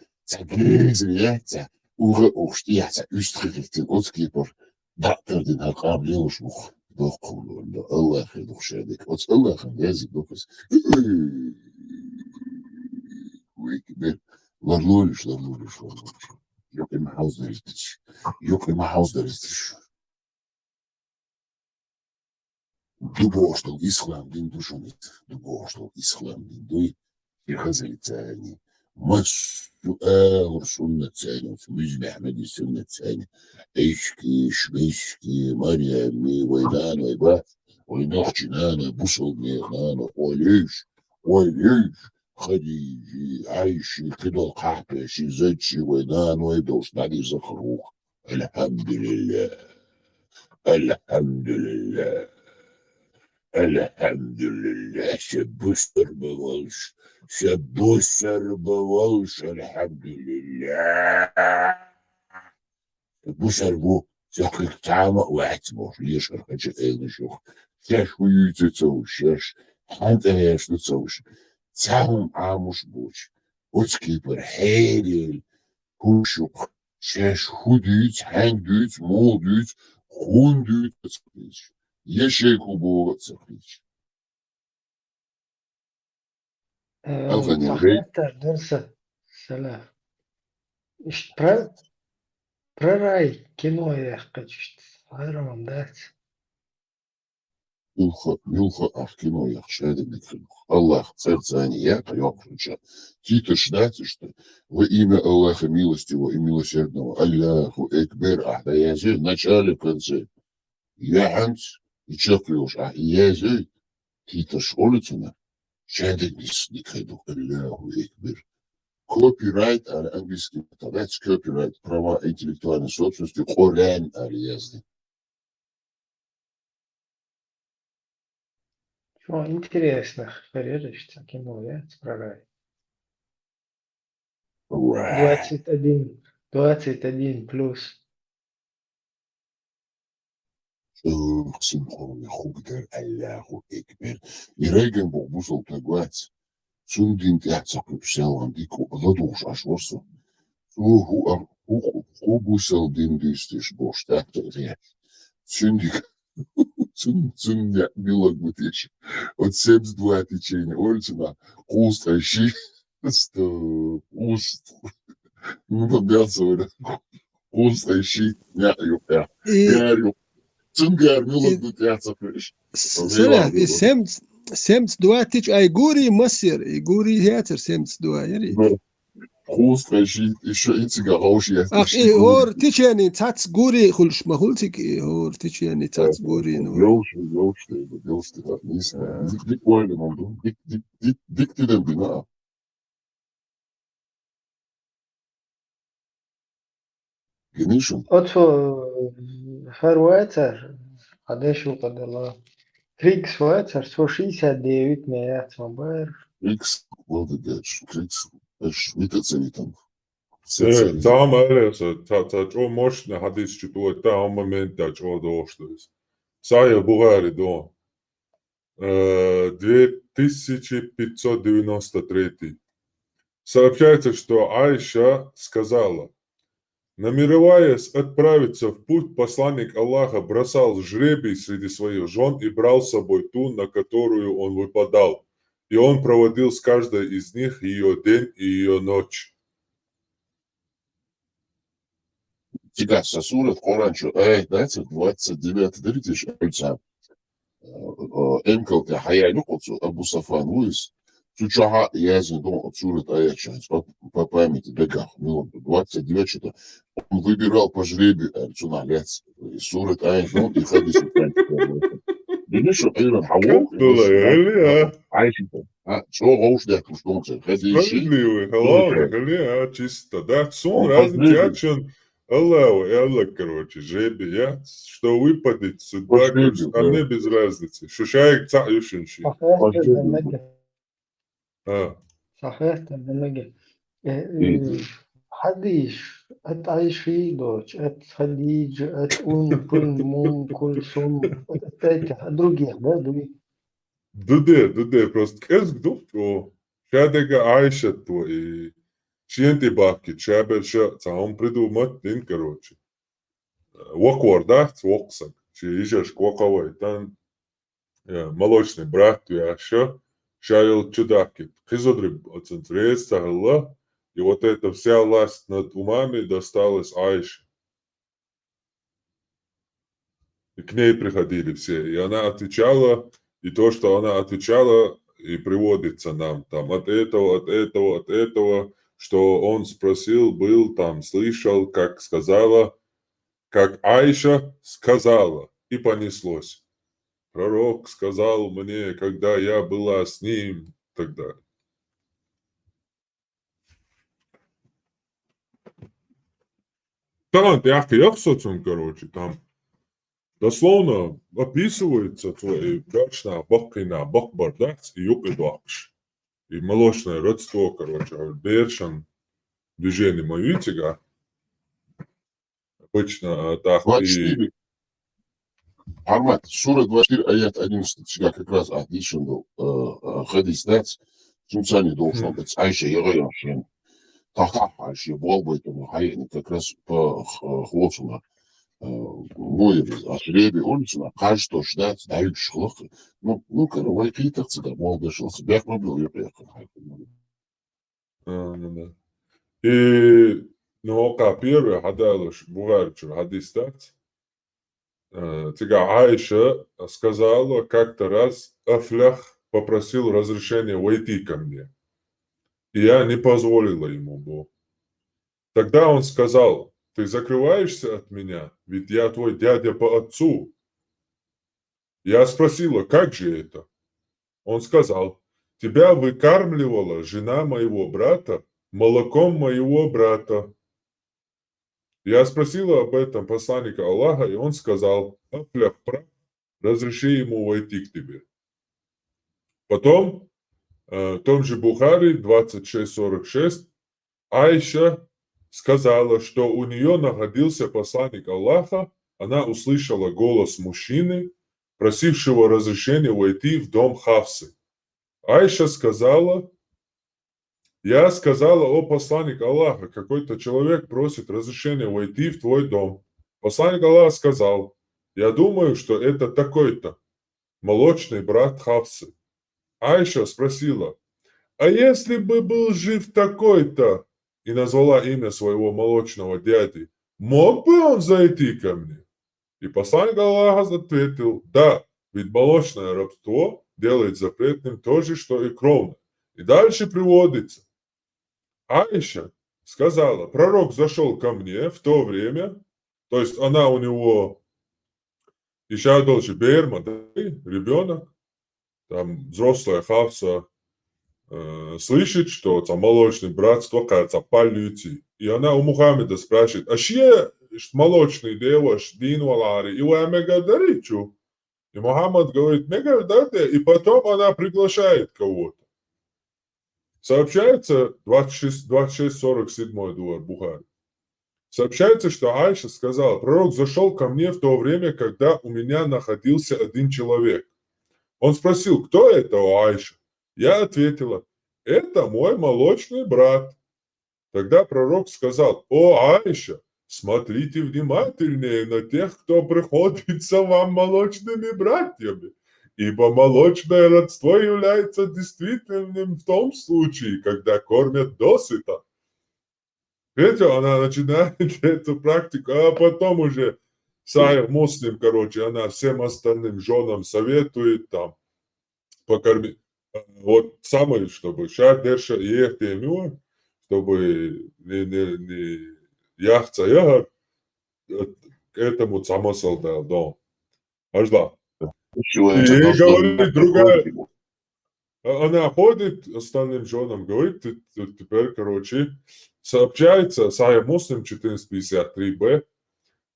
грызряца, ура уштяца, üstrigten, отскипор, дактердин хакаблеушмух, дохкулунда, Аллах и духшадик, от Аллах язык духас. Выкибер, ларлолиш. Yok in mijn huis, daar is het. Yok in mijn huis, daar is het. De borstel islam, die doe je niet. De borstel islam, die doe je. Je gaat het zijn. مسؤال سنة ثانية مش بأحمد سنة ثانية إشكي شبيشكي مريمي وينان ويبات وينخشي نانا بوصل نانا وليش خديجي عايشي كده القحبة شي زيتشي وينان ويدوش نادي زخروخ الحمد لله الحمد لله الحمد لله شبوستر بوالش الحمد لله شبوستر بو شاقيق تعامى واعتبر ليش أرخجة أين شوخ شاش ويوتو توشاش حانت أهياش نتوش تعام عاموش بوش وتكيبر حيليل هوشوخ شاش هوديت هانديت مولديت خونديت تسقيش يشيكو بو تسقيش أغني الري Ahmetler dursa. Selam. İşte praray кино яхкачт. Айрамам дать. Милха Ахкино Яхшадин Аллах царцания Йохруча. Тита ждать, что во имя Аллаха милостивого и милосердного Аллаху Экбер Ахдаязи в начале в конце. Яханц и чекрюш Ахиязи Тита Шолицина. Шадин Никайду Аллаху Экбер. Копирайт английский, that's copyright, права интеллектуальной собственности, Коран Алиязди. Что интересно, порядочно кино, я справляю. 21 плюс. Симхоны Хубдер Аллаху Экбер. И Рейген был бусал тагвать. Цундин тяцак псалам дику ладуш ашворсу. Ху бусал дин дистиш бош тактер. Цундик. Цундя билок бутич. От 72 течения. Ольцина. Кустращи. Уст. Ну, побяцывали. Кустращи. Няю. Гарю. Цунгар билок бутяцак. سلام سمت دواتش اي جوري مصر جوري هاتر سمت دوا يري Kustreshi ist einziger Rausch jetzt. ach hor tichani tats guri khulsh ma khultik hor tichani tats guri no Josh, das nicht. Dik wollte man dik den bina. Genişim. Otto Farwater قديش وقد الله Kriegs Water 169 مئات مبار X wurde der Kriegs Schmitterzelitern. Там таჭო მოშნა ჰადისში თუ და ამ მომენტა ჭო დოშდეს. Сая Бугари до 2593. Сообщается, что Айша сказала: намереваясь отправиться в путь, посланник Аллаха бросал жребий среди своих жен и брал с собой ту, на которую он выпадал. И он проводил с каждой из них ее день и ее ночь. Тебя сосура в Коранчу, 29-30 Энкл Хаяну Абу Сафан Луис, Сучаха Язин Дом отсюда Аяча, по памяти Бегах, 29 он выбирал по жребию Цуналец, Сурат Аяча, и Хадис Видишь, Эйрон Хавок, Айшита, что Роушдек, что он Справедливый, халал, чисто, да, сон разный тячен. Аллах, короче, жребия, что выпадет, судьба, остальные без разницы. Шушаек цаюшинши. صحيح تمام. إيه. حديش أت عايشي دوش أت خديج أت كل مون كل سوم أت других, да, дуи. Дуде, просто эзгдуф, о, шадега Айша то и шиенти бабки, шабер ша, цаум придумать, дин, короче. Воквар, да, цвоксак, чи ижаш квоковой, там молочный брат, я шарил чудакит. Хизодриб, оцентрез, цахалла, и вот эта вся власть над умами досталась Айше. И к ней приходили все, и она отвечала, и то, что она отвечала, и приводится нам там от этого, что он спросил, был там, слышал, как сказала, как Айша сказала, и понеслось. Пророк сказал мне, когда я была с ним, и так далее. Там, короче, там дословно описывается твои брачная бакина, бакбардац и юкидвакш. И молочное родство, короче, бершан движение моютига. Обычно так и... 24. Армат, сура 24, аят 11, сега как раз отличен был хадис, да, Сумсани должно быть, Айша Ярояшин, Таха Айша, Болбайтому, Хайни, как раз по хлопцу Мой отребе улицу, каждый ждать, дают шлох. Ну, короче, какие-то цыган, молодой шелся, бях мобил, я приехал. Ну да. И, ну, первый хадалуш, бугарчу, хадистат, тига Айша сказала как-то раз, Афлях попросил разрешения войти ко мне. И я не позволила ему, Бог. Тогда он сказал, ты закрываешься от меня, ведь я твой дядя по отцу. Я спросила, как же это? Он сказал, тебя выкармливала жена моего брата молоком моего брата. Я спросила об этом посланника Аллаха, и он сказал, Афлях прав, разреши ему войти к тебе. Потом, в том же Бухари 26:46, Айша сказала, что у нее находился посланник Аллаха, она услышала голос мужчины, просившего разрешения войти в дом Хафсы. Айша сказала, я сказала, о посланник Аллаха, какой-то человек просит разрешения войти в твой дом. Посланник Аллаха сказал, я думаю, что это такой-то, молочный брат Хафсы. Айша спросила, а если бы был жив такой-то, и назвала имя своего молочного дяди, мог бы он зайти ко мне? И посланник Аллаха ответил, да, ведь молочное рабство делает запретным то же, что и кровное. И дальше приводится. Айша сказала, пророк зашел ко мне в то время, то есть она у него, еще дольше Берма, да, ребенок, там взрослая Хафса, слышит, что там молочное братство, кажется, полюти. И она у Мухаммеда спрашивает, а что молочный девош, дин валари, и вы мегадаричу? И Мухаммад говорит, мегададе, и потом она приглашает кого-то. Сообщается, 26:47 дуар Бухари. Сообщается, что Айша сказала, пророк зашел ко мне в то время, когда у меня находился один человек. Он спросил, кто это, о Айша? Я ответила, это мой молочный брат. Тогда пророк сказал, о Айша, смотрите внимательнее на тех, кто приходится вам молочными братьями, ибо молочное родство является действительным в том случае, когда кормят досыта. Видите, она начинает эту практику, а потом уже Сайх Муслим, короче, она всем остальным женам советует там покормить. Вот самое, чтобы шадерша ехтемю, чтобы не яхца ягар, к этому самосал дал дом. Аж да. И говорит другая, она ходит остальным женам, говорит, теперь, короче, сообщается, Сайх Муслим 1453b,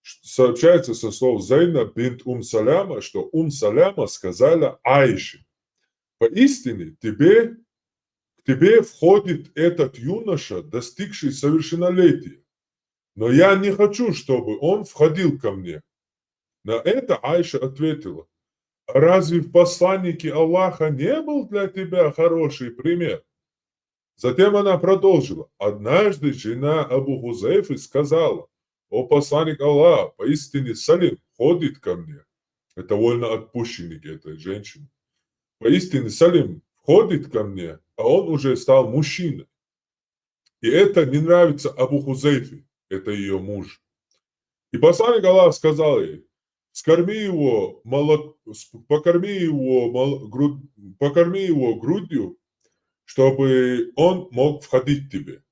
сообщается со слов Зейна бинт Саляма, что Саляма сказала Айше, поистине тебе к тебе входит этот юноша, достигший совершеннолетия. Но я не хочу, чтобы он входил ко мне. На это Айша ответила: разве в посланнике Аллаха не был для тебя хороший пример? Затем она продолжила: однажды жена Абу Хузайфы сказала: о посланник Аллаха, поистине Салим ходит ко мне. Это вольноотпущенник этой женщины. Поистине Салим входит ко мне, а он уже стал мужчиной. И это не нравится Абу Хузайфе, это ее муж. И посланник Аллаха сказал ей: покорми его грудью, чтобы он мог входить к тебе.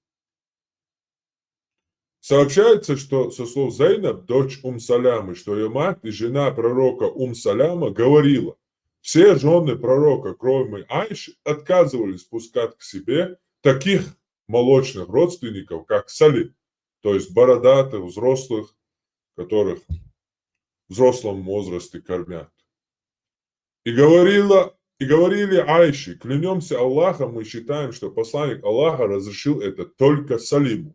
Сообщается, что со слов Зайнаб, дочь Салямы, что ее мать и жена пророка Саляма говорила: все жены пророка, кроме Айши, отказывались пускать к себе таких молочных родственников, как Салим, то есть бородатых, взрослых, которых в взрослом возрасте кормят. И говорили Айше: клянемся Аллахом, мы считаем, что посланник Аллаха разрешил это только Салиму.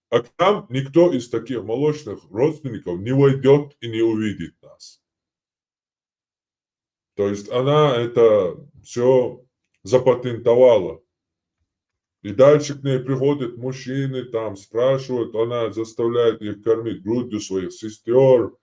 А к нам никто из таких молочных родственников не войдет и не увидит нас. То есть она это все запатентовала. И дальше к ней приходят мужчины, там спрашивают, она заставляет их кормить грудью своих сестер.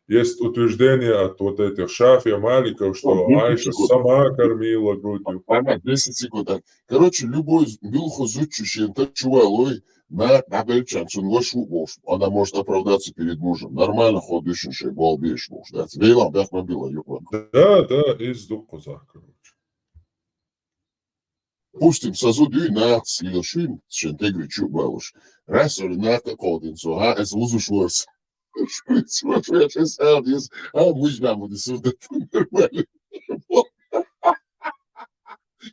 Есть утверждение от вот этих Шафия, Маликов, что Айша сама кормила грудью. 10 секунд. Короче, любой билху зучущий, так чувалой, на набельчанцун вашу муж. Она может оправдаться перед мужем. Нормально ходишь, балбеешь муж. Да, вейлам, бях мобила, юбан. Да, из духоза, короче. Пустим сазуду на слилшин, шентегри чубалуш. Раз или на такодин, so ha es usus worse. Швец, мужья мы сюда нормально.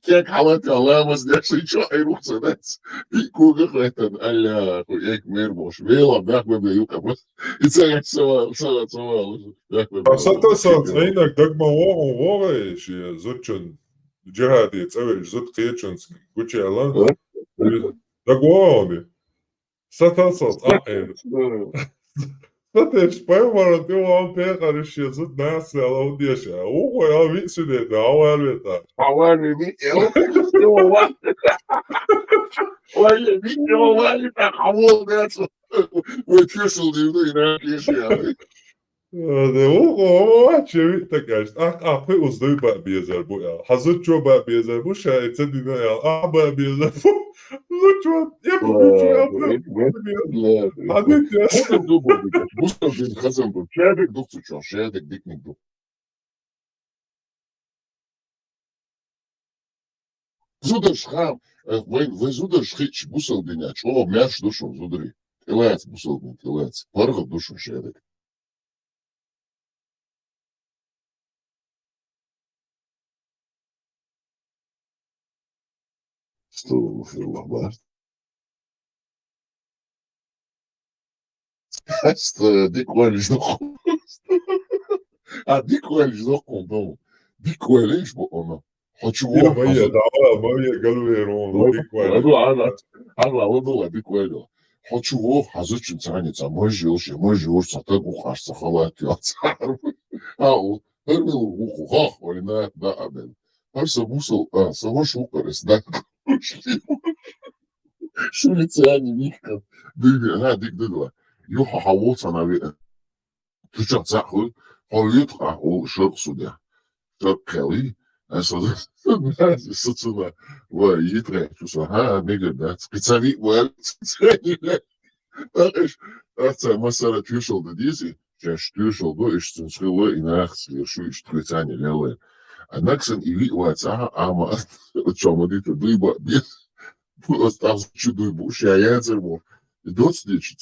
Как халат алама здесь еще и руса, да? И куда это, аля, как мир бош. Вела, бях бы бью, как бы. И цель сова. Асата сацейнак дагмао воваеш, зучун джихади, цевеш, зут кечунс, гучелан. Дагуаони. Сата сац, Satış payvarı diyor peykarışı zıt nasıl alıyorsa o ya bir süre daha var beta. Havar bir o var. Öyle bir o var ya havul dersin. Ve köşül diyordu yine geçiyor. De o çevik takaş. Apı uzun bak biyezer bu ya. Hazır çok bak biyezer bu şahit sedine ya. Bak biyezer bu. Lütfen Hadi ya. Mustafa bin Hasan bu. Şerbek doktor çok. Şerbek diknik bu. Зуда шхам, вы зуда шхич бусал меня, чего мяш душу зудри. Килец бусал меня, килец. Парга душу шедек. Estağfurullah var. Dikkoeliş dokun. Dikkoeliş dokun bu. Dikkoeliş bu ona. Ya maya dava maya galvero dikkoeliş. Allah dikkoeliş. Хочу его hazırçın sanıca mojur satagu harsa halat yatsar. Au, hermil uhu oyna da abel. Harsa busal savaş ukarız da. Шулицяне Михка, дик дыгла. Юха хаволцана ви. Тучат захуй, холит ол шок судя. Шок кели, сацуна, йитре, чуса, мега, да, специалит, специалит. Арца масара тюшел да дизи, чаш тюшел до ишцин шилы и нахсли, шу иш трицане леле. Анаксан или уаца, ама, чомадита дыба, без. Остался чудой буш, я язермо. Доцдич,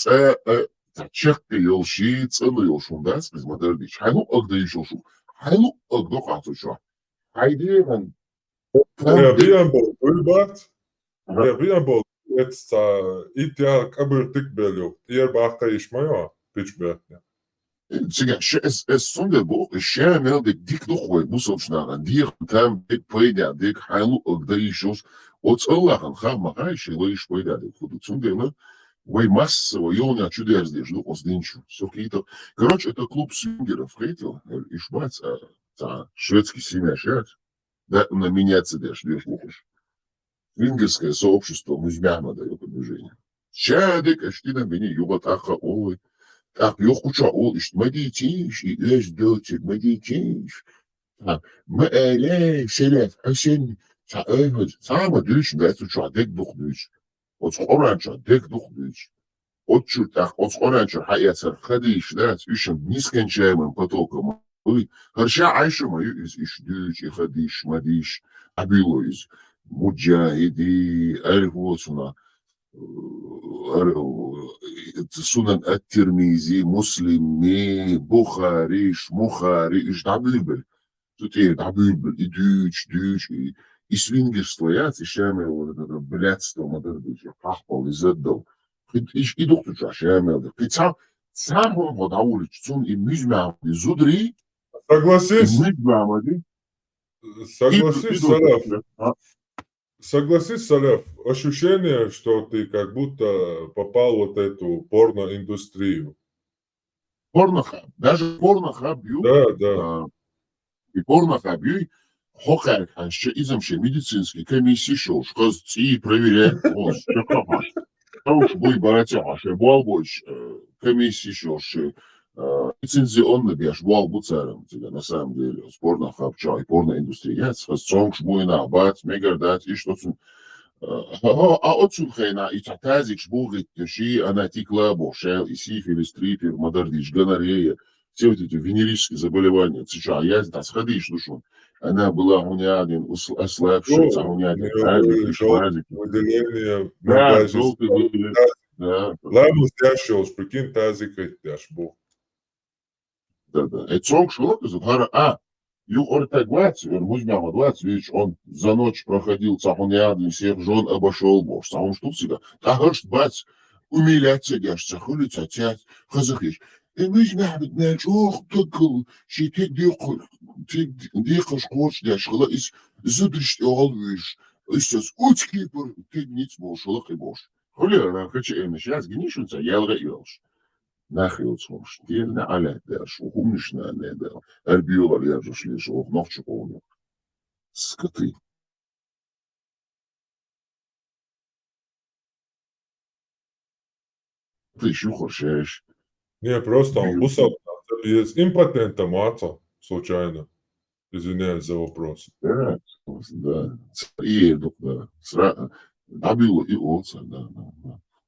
чехка елши, цену елшун, да, спиз модердич. Хайну огда ишелшу. Хайну огда хатуша. Хайдеран. Bir bol, uybat. Bir bol, jetzt ideal kabeltik belio. Diğer bakta işmayo, piç betne. Сега, сонде бо, мел дик духой, бусовшна, дир там дик пойдя, дик хайлу огда ишелш, Вот Аллахом хама хайши лишь поедали худу цундела, вой массово елня чудес здесь, ну оздинчу. Все какие-то. Короче, это клуб свингеров хейтил, ишмац, шведский семья шат, да, на меняться даже, видишь, лукаш. Свингерское сообщество музмяма дает движение. Шадик, аштина бени юбатаха олы. Так, ёхуча ол, ишт мадитиш, и эш дотик, мадитиш. Мэлэй, селев, асен, сама дыш, бэцу чадек духдыш. Вот скоро чадек духдыш. Вот чутах, вот скоро хаяцар хадиш, да, ишем нескончаемым потоком. Харша айша мою из ишдыш, и хадиш, мадиш, абило из муджахиди, альгосуна. Сунан ат-Тирмизи, Муслими, Бухари, Шмухари, и Ждабильбель. Тут и Ждабильбель, и Дюч, и свингерство, я отвечаю, вот это блядство, модербича, пахпал, и задал. И доктор Чашемел, и сам он вот аулич, цун и мизмям, и зудри, Согласись, и мизмям, согласись, Саляф. Согласись, Саляф, ощущение, что ты как будто попал в вот эту порноиндустрию. Порнохаб, даже порнохаб, Да. И порнохаб, хохарик, еще изымше медицинский комиссии шел, что и проверяет, вот, что копать. Потому что будет баратяга, что был больше комиссии шел, что лицензионно бьешь, был буцаром тебя, на самом деле, с порнохаб, и порноиндустрия, с цонг, шбуйна, бац, мегардать, и что-то. А отсюда хейна, и татазик, шбугит, ши, анатикла, бошел, и сифилис, трипер, модердич, гонорея, все вот эти венерические заболевания. Сейчас я сходишь, душу. Она была у меня один ослабший, а у меня один тазик, шпазик. Выделение, Да, желтый были. Да. Ламус яшелш, прикинь, тазик, яшбу. Да. Это цонг шелок, Юр так музмяма 20, видишь, он за ночь проходил цахуняды, всех жен обошел, боже, сам что себя. Так аж бац, умиляться дяшься, хулиться тять, хазахиш. И музмяма, знаешь, ох, такой, что ты дехаш хочешь, дяшхала, из зудришь, алвиш, из утки, ты ниц можешь, лох и боже. Хуля, хочу именно сейчас гнишуться, я лгаюсь. Нахрен слушай, ты на аля дашь, умнишь на не да, арбиола ляжешь лишь, ногчу полную. Скоты. Ты еще хочешь? Не, просто он бусал без импотента маца, случайно. Извиняюсь за вопрос. Да. И да. Добило и отца, да.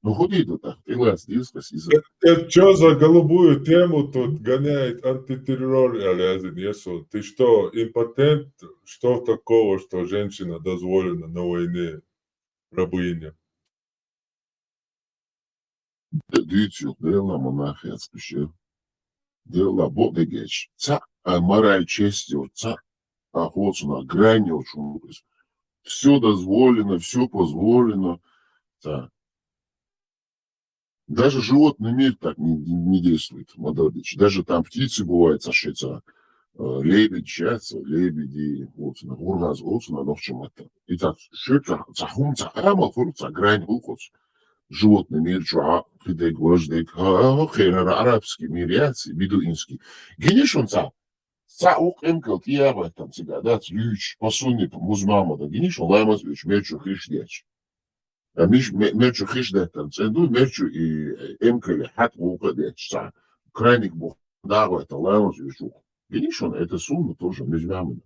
Ну, ходи тут так, ты лаз, Это что за голубую тему тут гоняет антитеррор, Алязин, Есу? Ты что, импотент? Что такого, что женщина дозволена на войне, рабыня? Дивіться, дела монахи отспущу. Дела бодегеч. Ца мораль чести, ца охотно, грани очень. Все дозволено, все позволено. Ца. Даже животный мир так не действует, Мададыч. Даже там птицы бывают сошиться. Лебеди, вот, на гургаз, вот, на новчем это. И так, что цахум, цахама, грань, уход. Животный мир, чуа, хидек, вождек, арабский мир, бедуинский. Генишон ца ук эмкал, тияба, там, тебя, да, ключ, посуни, музмама, да, генишон, лаймаз, ключ, мечу, хришдяч. А мечу хришдяч, там, ценду, мечу и эмкали, хат, ука, дяч, ца. Крайник бог, да, это лаймаз, ключ, генишон, это сумма тоже, музмама.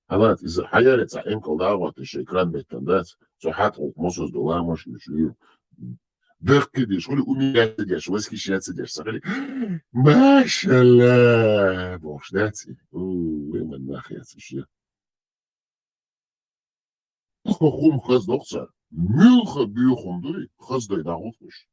Она из-за хаярица эмкал, да, вот, еще экран, беттан, да, ца хат, ук, мосус, да, лаймаз, ключ, дых кидешь, хули умиляться дешь, восхищаться дешь, сахали. Машалла, бог ждать. Именно нахуй отсюда. Хохум хаздохца, милха бьюхум дуй, хаздай да утмуш.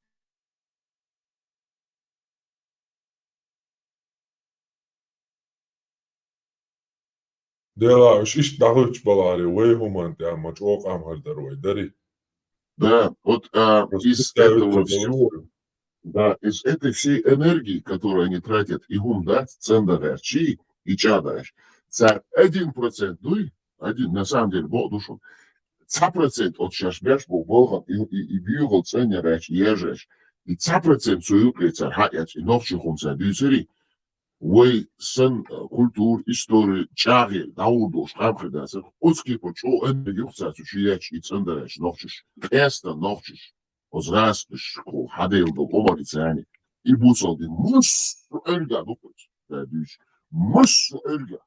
Дела, иш дахуч балари, вейхуман, я мачок амхардарой, дари. Да, вот из этого всего, да, из этой всей энергии, которую они тратят, и гумдать, цендарячи и чадаешь, царь 1%, ну и один, на самом деле, Бог душу, 100% от шашбеш болған и бюгел ценереш ежеш. И 100% суюклицар хаяч и нохчу хумса дюсери. Ой сын культур истории чаги даудош хабхедаса. Оцки почо энергиухса чуяч и цендереш нохчуш. Эста нохчуш. Озрастыш ко хадел до комарицани. И буцалди мус эльга дукуч. Да дюш. Мус эльга.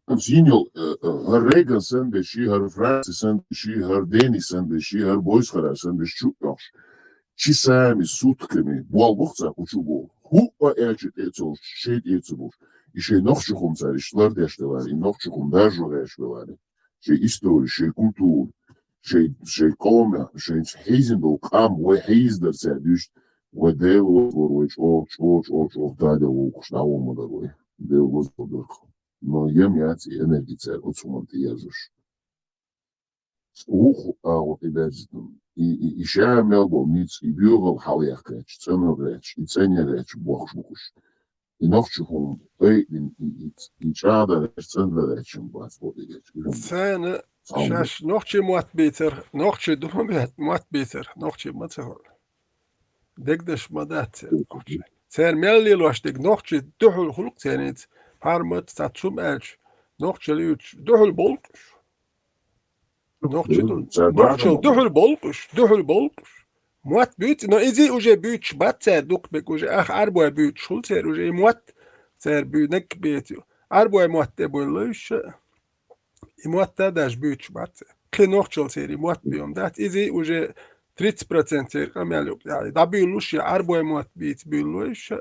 Zinjol, her Reagan sendeši, her Francis sendeši, her Denis sendeši, her Boiskhara sendeši čukaš. Či sami sutkami, bol bohca kuču bol. Hupa elčit ecol, šeit ecol. I šei nohčuhum cari štvrdeštelari, i nohčuhum dažureštelari. Šei istori, šei kultūri, šei koma, šei heizindol kam, vai heizdar cēdišt, vai dēlu, vai čoč, daļa lūkuš, nav umadar, vai dēlu uzbodurku. Но яц и энергия от суманти язуш. Уху вот и дазитом. И ща мелбо ниц и бюгал халиахкач, ценограч, и ценерач бохшмукуш. И нохчухум, и чада, ценерачем бас бодигач. Цене, шаш нохче муат битер, нохче думабет муат битер, нохче мацахол. Дегдеш мадат нохче. Цен мелли лоштик нохче духул хулук ценит. Harmat satsum elç. Nohçeli duhul bolkuş. Nohçel duhul bolkuş. Muat büyüt. No izi uje büyüt bat ser dukbek uje arboya büyüt şul ser uje muat ser büyünek büyütüyor. Arboya muat de boyluş. Muat da daş büyüt bat ser. Ki nohçel seri muat büyüm dat izi uje 30% ser kamel yok. Yani da büyülüş ya arboya muat büyüt büyülüş.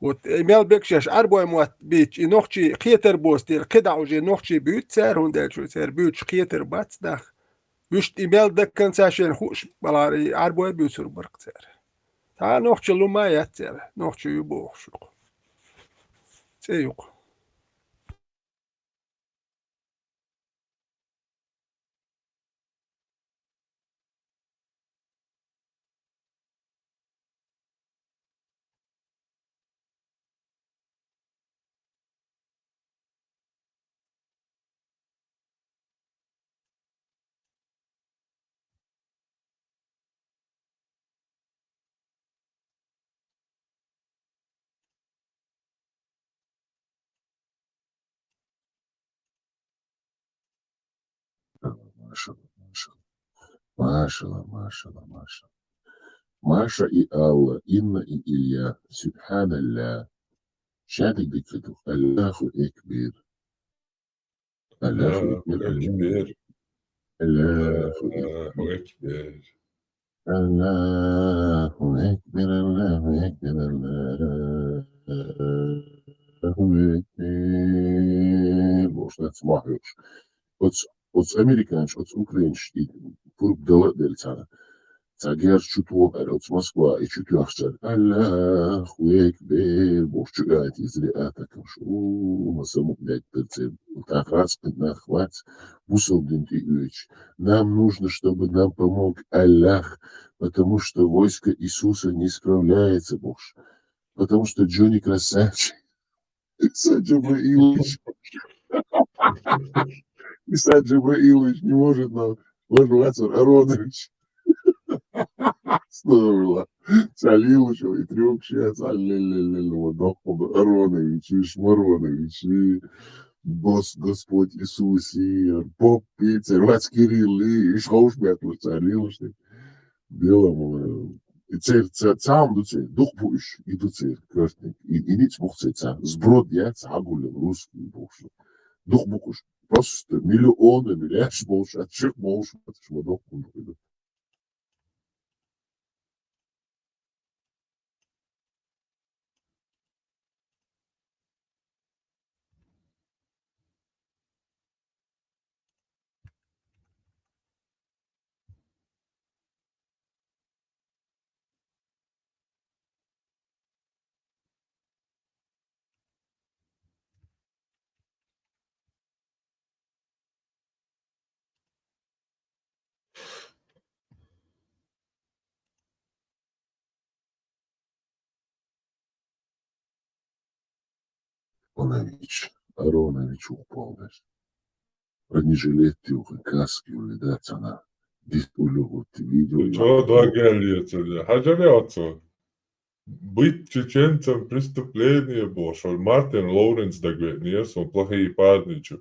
Вот имел бекшаш арбой муат бич и нохчи хитер бостер кеда уже нохчи бют цер хундел шу цер бют хитер бацдах вишт имел дак концашен хуш балари арбой бют сур барк цер та нохчи лума я цер нохчи юбох шу цеюк Маша и Алла, Инна и Илья, Субханалля. Шадик бекфетух, Аллаху экбир. Аллаху экбир. Аллаху экбир. Аллаху экбир. Аллаху экбир. Аллаху экбир. Можно отсмахиваешь. От американш, от украинш, и пурк дельцана. Цагер чутво, от Москва, и чуть яхчар. Аллаху экбир. Бошчу гайт изри атакам. Шу, масаму блядь перцеп. Так раз нахват. Бусалдин ты юич. Нам нужно, чтобы нам помог Аллах, потому что войско Иисуса не справляется, Боже. Потому что Джонни красавчик. Исаак Джабраилович. Исаак Джабраилович не может нам ворваться, Аронович. Снова Салилович и трёх сейчас, Аронович, и Шмаронович, и Господь Иисус, и Поп Петер, Вац Кирилл, и Шхаушбятл, Салилович. Делом цам дуцер, дух буш, и дуцер, крестник, и ниц мухцеца, сброд яц, агулем, русский бухшу. Дух букуш, просто миллионы, миллиард больше, от чек больше, от шмадок пунктов. Аронович упал. Бронежилет и каски улетят, она диспулю видео. Что догадывается? Хажавятся. Быть чеченцем преступление больше. Мартин Лоуренс догадывается, он плохие парничи.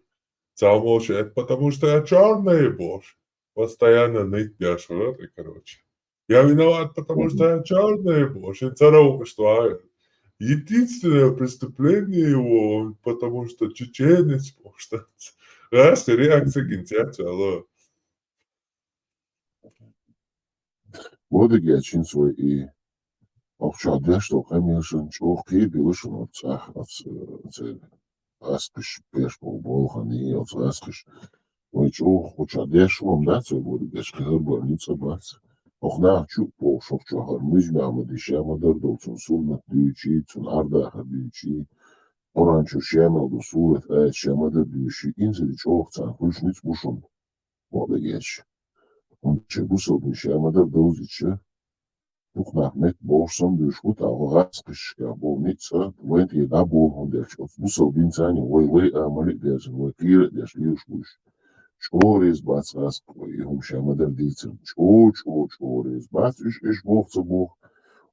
Цалмолчи, это потому что я черный больше. Постоянно ныть бяшеват, короче. Я виноват, потому что я черный больше. Царов, что единственное преступление его, потому что чеченец, что раз реакция генерация, алло. Вот и чин свой и овчадя, что, конечно, чохи билышен от цах, от аскиш пеш полболхан и от аскиш. Ой, чох, очадя, шум, да, цой будет гешкер больница бац. Охна, чук пол, шок чохар, мызмямы, дещама дардолцун, сулнат дючи, цун ардаха дючи. Оранчу шемел до сулет, шема дючи, инзели чох, цан, хульшниц бушун. Вот и Он чебусел дещама дардолзича. Тухнах мет борсом дышут, а ласкашка больница, вент еда богом дерч. Бусел бинцани, ой, амали дерчен, ой, кира дерч, лишуш. Чорез бац раск, ой, хумшама дардицем. Чорез бац, иш богца бог.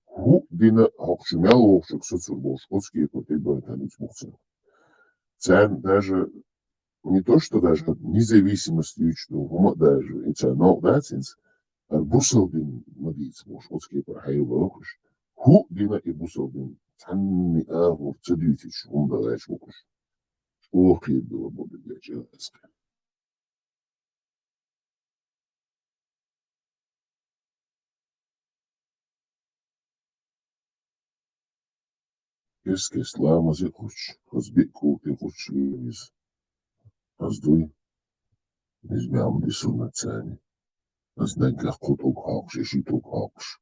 Ху дина хокшумял охшук соцур бог, шкотские потребуют таниц богца. Цен даже, не то что даже, независимость, что даже, и цен, но дацинс, Бусел бин мадиц, шкотские пархаю богуш. Ху дина и бусел бин цанни агур цадютич, умдалач богуш. Ох, и было будет для человека. Кирский слама зикуч, хазбик кулки хуч виз. Хаздуй, измям дису на цене. Азнайгах кутук хакш, ишитук хакш.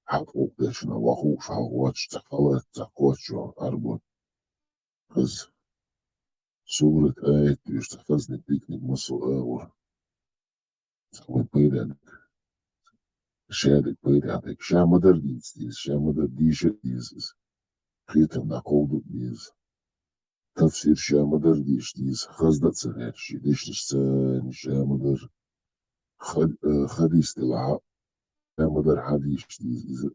Хакук дешна вахуш, хакуач, цахалат, цахуачу, арбот. Хаз сурет айт, виш цахазный пикник масу аур. Цахмай пырядик. Шядик пырядик. Шамадар дис, шамадар дишет дис. Хитам на колду дис. Tafsir şamadır diştiyiz. Hazda tsağır. Şidiştişsen şamadır. Hadis tila. Şamadır hadiştiyiz.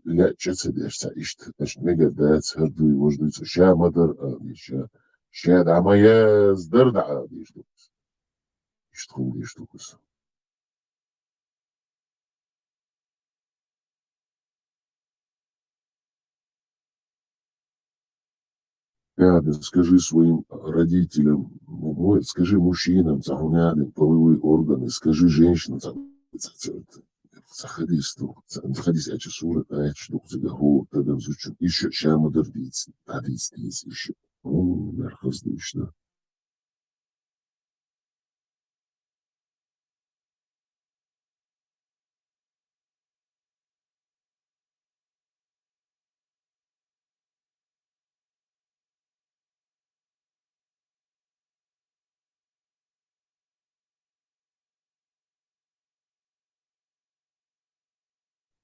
La çetse derse işte. Neger dağıt hırduyu vождuysa şamadır adişa. Şad ama yazdır da adişti. İşte hu işte kız. Ряды, скажи своим родителям, скажи мужчинам, загоняли половые органы, скажи женщинам, заходись, а часура, а что загогу, тогда взучу, еще чама дордиться, дордиться еще. Верхоздушно.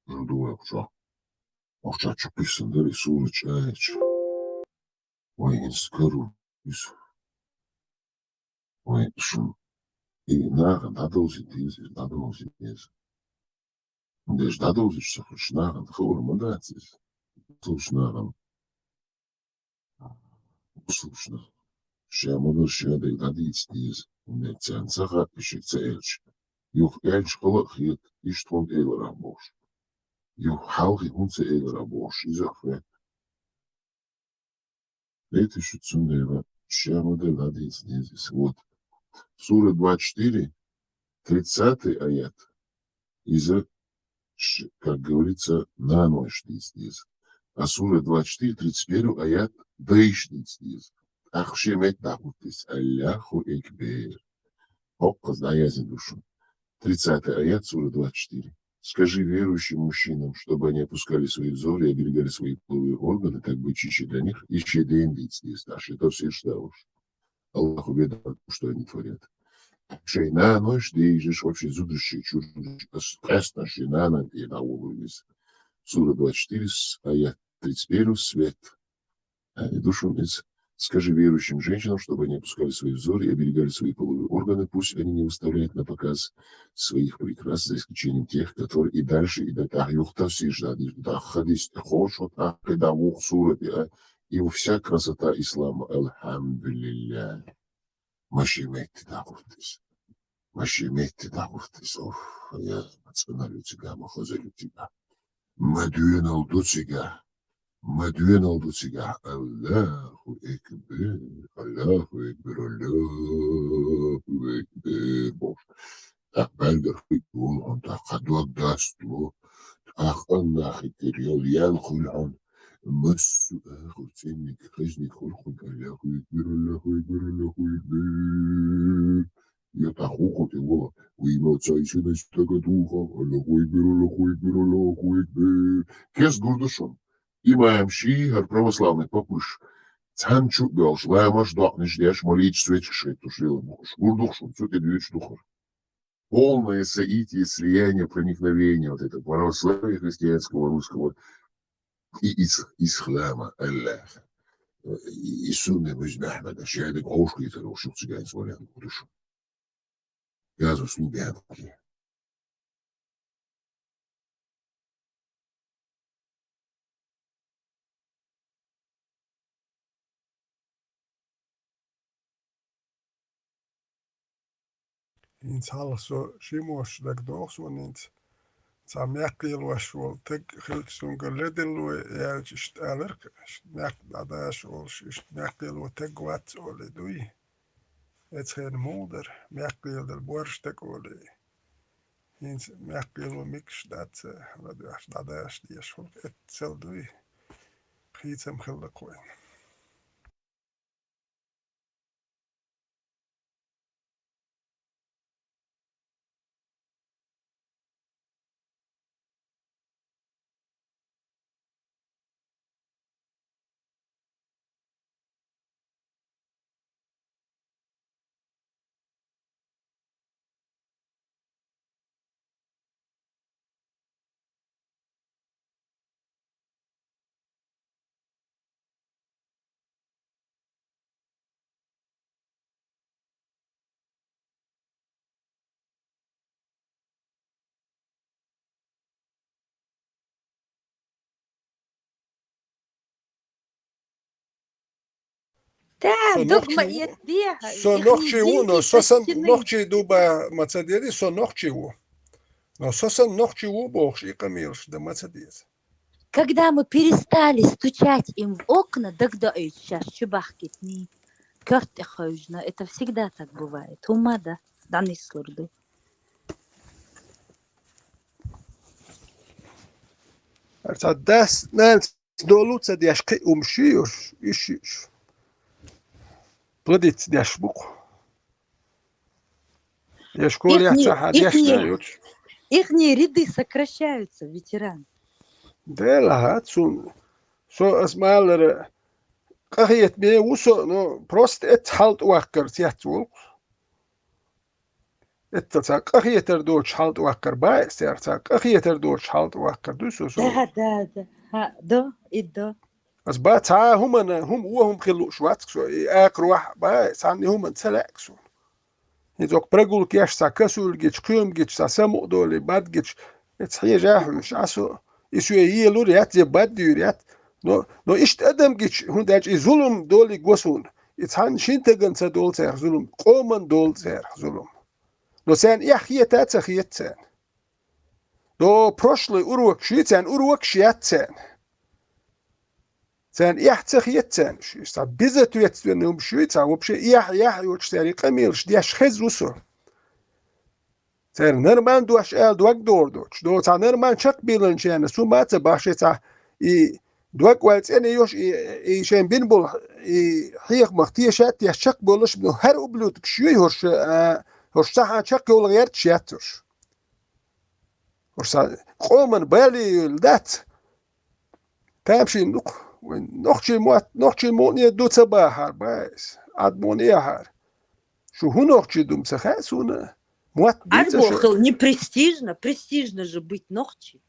Думаю, что овчачу писан, да рисует чаеч. Ой, не скажу, ой, шум. И надо узить, надо узить. Деш надо узить, что хочешь, надо, форма, да, здесь. Слушай, надо. Слушай, шамадар шадой надо здесь. Нецен саха, пишет цельч. Юх эльч холохит, и что он эль рабош. Юх халхи хунце эль рабош, и захвет. Это еще цундева. Шамадар надо здесь. Вот. Сура 24, 30 аят. Из, как говорится, на ночь здесь. А сура 24, 31 аят дышни здесь. Ахшемет нахутис, Аллаху экбер. Опа, знаязен душу. 30 аят, сура 24. Скажи верующим мужчинам, чтобы они опускали свои взоры и оберегали свои половые органы, как бы чище для них, и щеден здесь наш. Это все что уж. Аллах уведомит, что они творят. Шейна ночь, ты ежешь вообще зудущий, чужой, пресно шейна на и на улице. Сура 24, аят 31, свет. Душу, скажи верующим женщинам, чтобы они опускали свои взоры и оберегали свои половые органы, пусть они не выставляют на показ своих прикрас, за исключением тех, которые и дальше, и до тахюхта сиждады, дахадис, хошот, ахедавух, сурати, и вся красота ислама, алхамдулилля. Машиметти дахуртис. Машиметти дахуртис. Я остановлю тебя, махозелю тебя. Мадюен алду тебя. Мадюен алду тебя. Аллаху экбер, Аллаху экбер, Аллаху экбер. Бог. Так бергер фикул, он так хадуак дастлу. Ах, Аллах экбер, ян хулан. Массу ахуртенник, хазник хулхун, Аллаху экбер, Аллаху экбер, Аллаху экбер. Я тахухот его, уйма отца и сына Святого Духа, Аллаху экбер, Аллаху экбер, Аллаху экбер. Кес гурдашон. Имаем ши, православный попыш. Цан чубел, шлаймаш дохнеш, деш молить свечешет, тушил, шгурдухшун, цуте двич духар. Полное соитие, слияние, проникновение вот этого православия христианского, русского и ислама, Аллаха. И сунны музбахмада, шиадик ошку и того, что цыган свалян душу. Газу слубянки. Ints halso Simos dagdogsonins Samjaqilwashwol tek Hilsungaledelu Elchist Alerk Mjaqdadash Mjaqilwa Tegwats Oli Dui Etchen Mulder Mjaqil del Borstek Oli Ints Mjaqilwa Mix Dadash Diashol Etzel Dui Hitsam Hildakoin. Да, догма и отбега, So их noch чего, но деньги сосан почтены. noch чего дуба мацадеди, so noch чего. Но сосан noch чего бог и камилш да мацадес. Когда мы перестали стучать им в окна, тогда сейчас чубахкитни, кёртехойжна, это всегда так бывает. Ума, да, данный слурды. Арца дас нанс долуца дяшки умшиюш, ишиш. Плодить дяшбук. Я школе яца дяшнаюч. Ихние ряды сокращаются, ветеран. Да, цун. So asmalere قهيت بيه وصو نو بروست اتحلت وكر تياتول اتتا قهيتر دوش حلت وكر باي سيرتا قهيتر دوش حلت وكر دوسو سو Да, ها دو إدو. بس با تا هم وهم خلو شواتك سو اخر واحد باي ساني هم تسلاك سو يزوك برغول كيش سا كسول جيش قيوم جيش سا سمو دولي باد جيش اتحيه جاحوش عسو يسو يلو ريات زي باد ديوريات No ist Adam gich hun der zulum doli gosun. It's han shintagan sa dol ser zulum. Qoman dol ser zulum. No sen yakhiyat atsakhiyat sen. No proshli urwak shitsen urwak shiatsen. Sen yahtsakhiyat sen. Sta bizat yetsen um shitsa wobshe yah yoch seri qamil shdiash khaz rusul. Sen nerman duash el duak dordoch. Do ta nerman chak bilan chen sumatsa basheta I دوك والت أنا يوش يشين بينبول حيق مختية شات يشك بولش بنو هر أبلوتك شوي هرش صح شك يول غير تشاتوش هرش قومن بالي الدات تامشي نخشي مونية دو تباهر بايس عد مونية هار شو هو نخشي دوم سخاس هنا موات بيتزا شو Арбохал не престижно, престижно же быть ногти.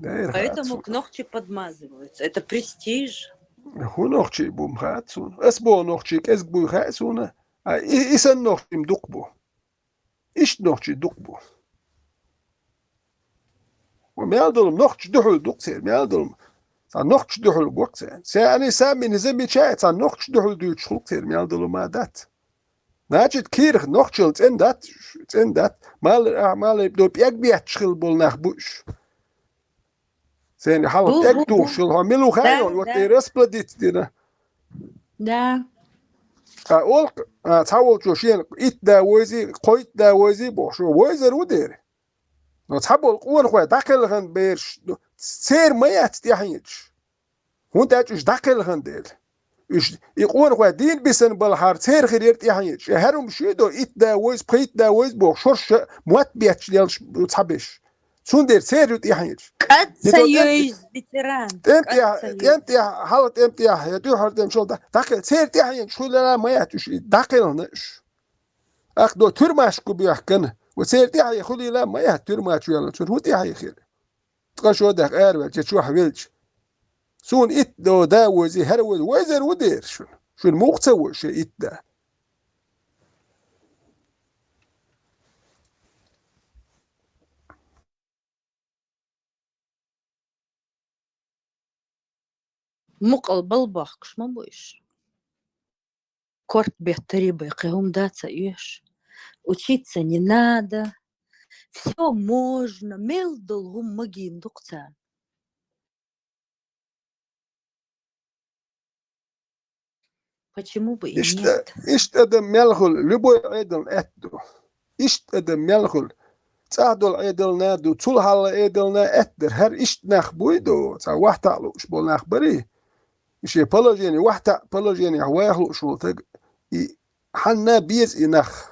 Поэтому к ногти подмазываются. Это престиж. هو نوخشي بوم خاتسون اسبو نوخشي كاس بو خاتسون إيسان نوخشي مدقبو إيش نوخشي دقبو وميالدلم نوخش دحول دقسير ميالدلم سان نوخش دحول بوقسير سأني سامي نزمي شايت سان نوخش دحول دوش خلقسير ميالدلم ما دات ناجد كيرخ نوخشل تين دات مال يبدو بيك بيتشخل بول نخبوش سين حاول بو تك دوشل بو ها ملو да خايون وقت رسبلديت دينا да أول تحول شوشين إت دا ويزي قويت دا ويزي بوشو ويزي رودير نو تحول قوان خويا داخل غن بيرش سير ما يتستيحينش هون تاجش داخل غن ديل إيش يقول خويا دين بيسن بالحار سير خير يحينش هرم شيدو إت دا ويز قيت دا ويز بوشوش موت بيتش ديالش تحبش سون دير سير يحينش كاتسايوز ветеран كاتسايوز انت حاولت انت يا دو حرد ان شاء الله داخل سير تحينش شو لا ما يتش داخل نش أخدو ترماش كبيح كنه وسير تحي خلي لا ما يهترماش يلا شو تحي خير تقشو داك أروى تشوح ويلش سون إت دو دا وزي هرول وزر ودير شو المقتوى شو إت دا مقل بالباخش ما боишь корт бехтерибы кыгым даться ешь учиться не надо все можно мел долгум магин дукца почему бы и нет إشت أدم يلخل لبوي عيدل أتدو إشت أدم يلخل تعدل عيدل نادو تول حال عيدل نا أتدر هر إشت نخ بويدو تا واحد علوش بول نخ بري إشي بلجيني واحد بلجيني هوايخلو شول تق حنا بيز إنخ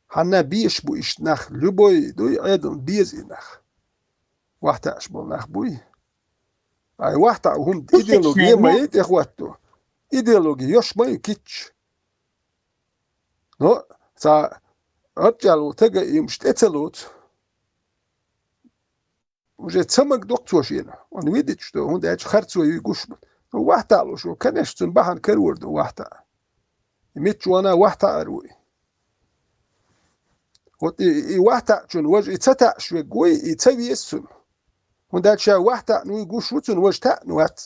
حنا بيش بو إشت نخ لبوي دوي عيدل بيز إنخ واحد أشبول نخ بوي أي واحد هم إيديولوجيا ما يت إخواتو إيديولوجيا يوش ما يكيتش نو تا رجالو تقا يمشت اتلوت وجه تسمك دكتوشينا ونويدتش دو هون دايش خرطسو يقوش واحد علو شو كانش تنبحن كرورد واحد يميتش وانا واحد أروي واحد شون وجه يتسطع شوي قوي يتسوي يسون هون دايش واحد نو يقوش وتون وجه تا نوات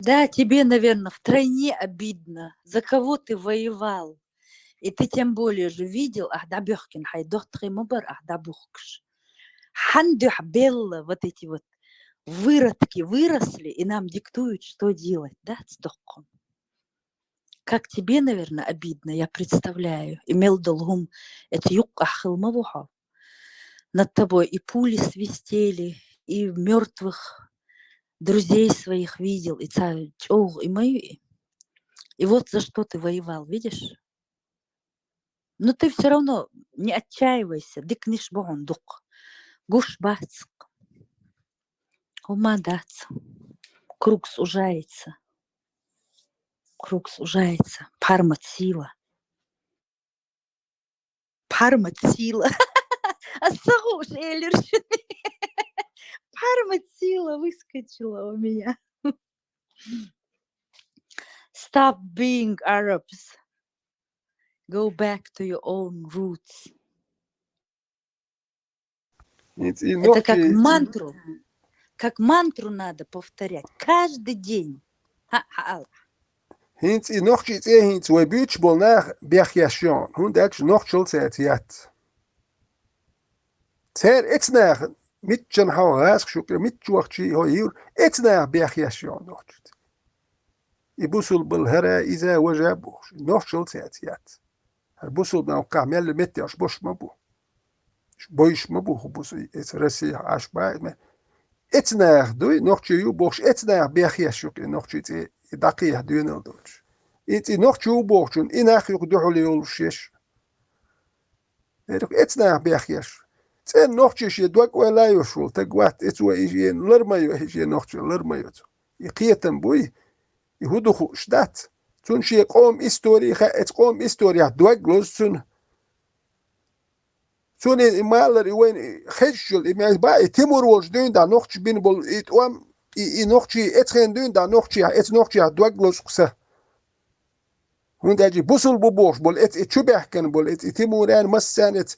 Да, тебе, наверное, втройне обидно, за кого ты воевал. И ты тем более же видел, да бёхкин, хайдох тхимубар, да бухкш. Хандюх белла, вот эти вот выродки выросли и нам диктуют, что делать, да, цдохком. Как тебе, наверное, обидно, я представляю. Имел долгум эти юк ахилмавуха. Над тобой и пули свистели, и мертвых друзей своих видел, и и мою. И вот за что ты воевал, видишь? Но ты все равно не отчаивайся. Дикниш бондук. Гуш бац. Умадац. Круг сужается. Круг сужается. Пармат сила. Пармат сила. Ассагуш элершин. Пармат сила выскочила у меня. Stop being Arabs. Go back to your own roots. Это как мантру. Как мантру надо повторять каждый день. هينت نوخش إيه هينت وبيتش بولناخ بيخياشون هون داكش نوخشل ساتيات تير إتناخ ميتشن هاو غاسك شكرا ميتشوخشي هو يور إتناخ بيخياشون نوخش يبوسل بالهرا إذا وجابوش نوخشل ساتيات البوسل بنوقع ميال متي أش بوش مبو بويش مبو بوسل إترسي عش باي إتناخ دوي نوخشي يو بوش إتناخ بيخياشوك نوخشي دقيقة دينال دوش إنتي نوخشو بوخشون إناخ يقدحو ليولوشيش إتناخ بيخياش تين نوخشيش يدوك ولا يوشول تقوات إتوا إيجين لرما يوهيجين نوخشو لرما يوتو يقيتن بوي يهودو شدات تون شي قوم إستوري خا قوم إستوري دوغلوز تون مالر وين خشل إما با تيمور وش دون دا نوخش بين بول إتوام نوخشي إتخن دون دا نوخشي نوخشي دوغلوز قصة هون داجي بوصل بوبوش بول تشبه كان بول تيموران مسانت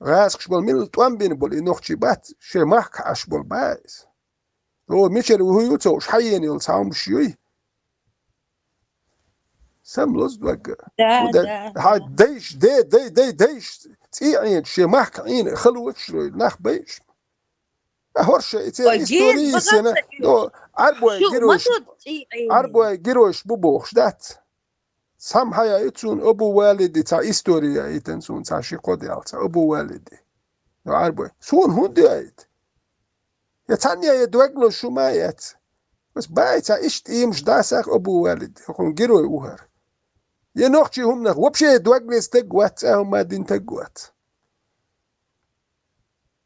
غاسقش بول ميل توام بين بول نوخشي بات شي ماك عش بول بايس هو ميشر وهو يوتوش حيني الصام شيوي سملوز دوغ Да, ودا да, ها да. ديش ديش تيعين شي ماك عين خلوتش ناخ بيش هورش Гейс إستوري سنة богатся. دو عربوي Şu جيروش matod عيني. عربوي جيروش بوبوش دات سام هيا يتسون أبو والدي تا إستوريا يتنسون تا شي قديال تا أبو والدي عربوي سون هندي أيت يتانيا يدوغلو شمايت بس بايتا إشت إيمش داساق أبو والدي يقول جيروي وهر ينوخشي هم نخ وبشي يدوغلس تقوات هم مادين تقوات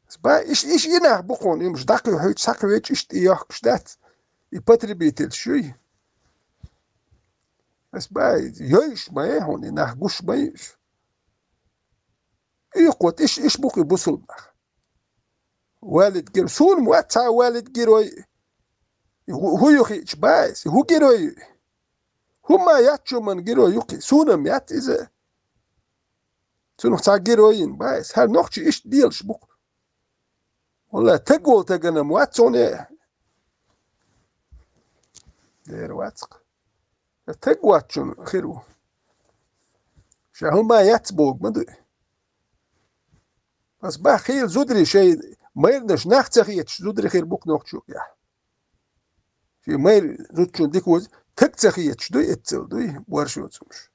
بس باي إش ينخ بقون يمش داقي حيت ساقويت إشت إياخش دات يبتري بيتل شوي بس باي يويش ما يهون ينخ قوش ما يش يقوت إش بقي بوصل نخ والد جيرو سون مواتسا والد جيروي هو يخيش بايس هو جيروي هما ياتشو من جيرو يقي سونم يات إذا سونو تا جيروين بايس هل نوخشي إش ديلش بق والله تقول تقنا مواتسوني دير واتسق تقواتشون خيرو شا هما ياتبوغ مدري بس با خيل زودري شيء ما يردش ناختخيتش زودري خير بوك نوخشو يا في مير زودشون ديكوز تكتخيتش دوي اتل دوي ورشو تسمش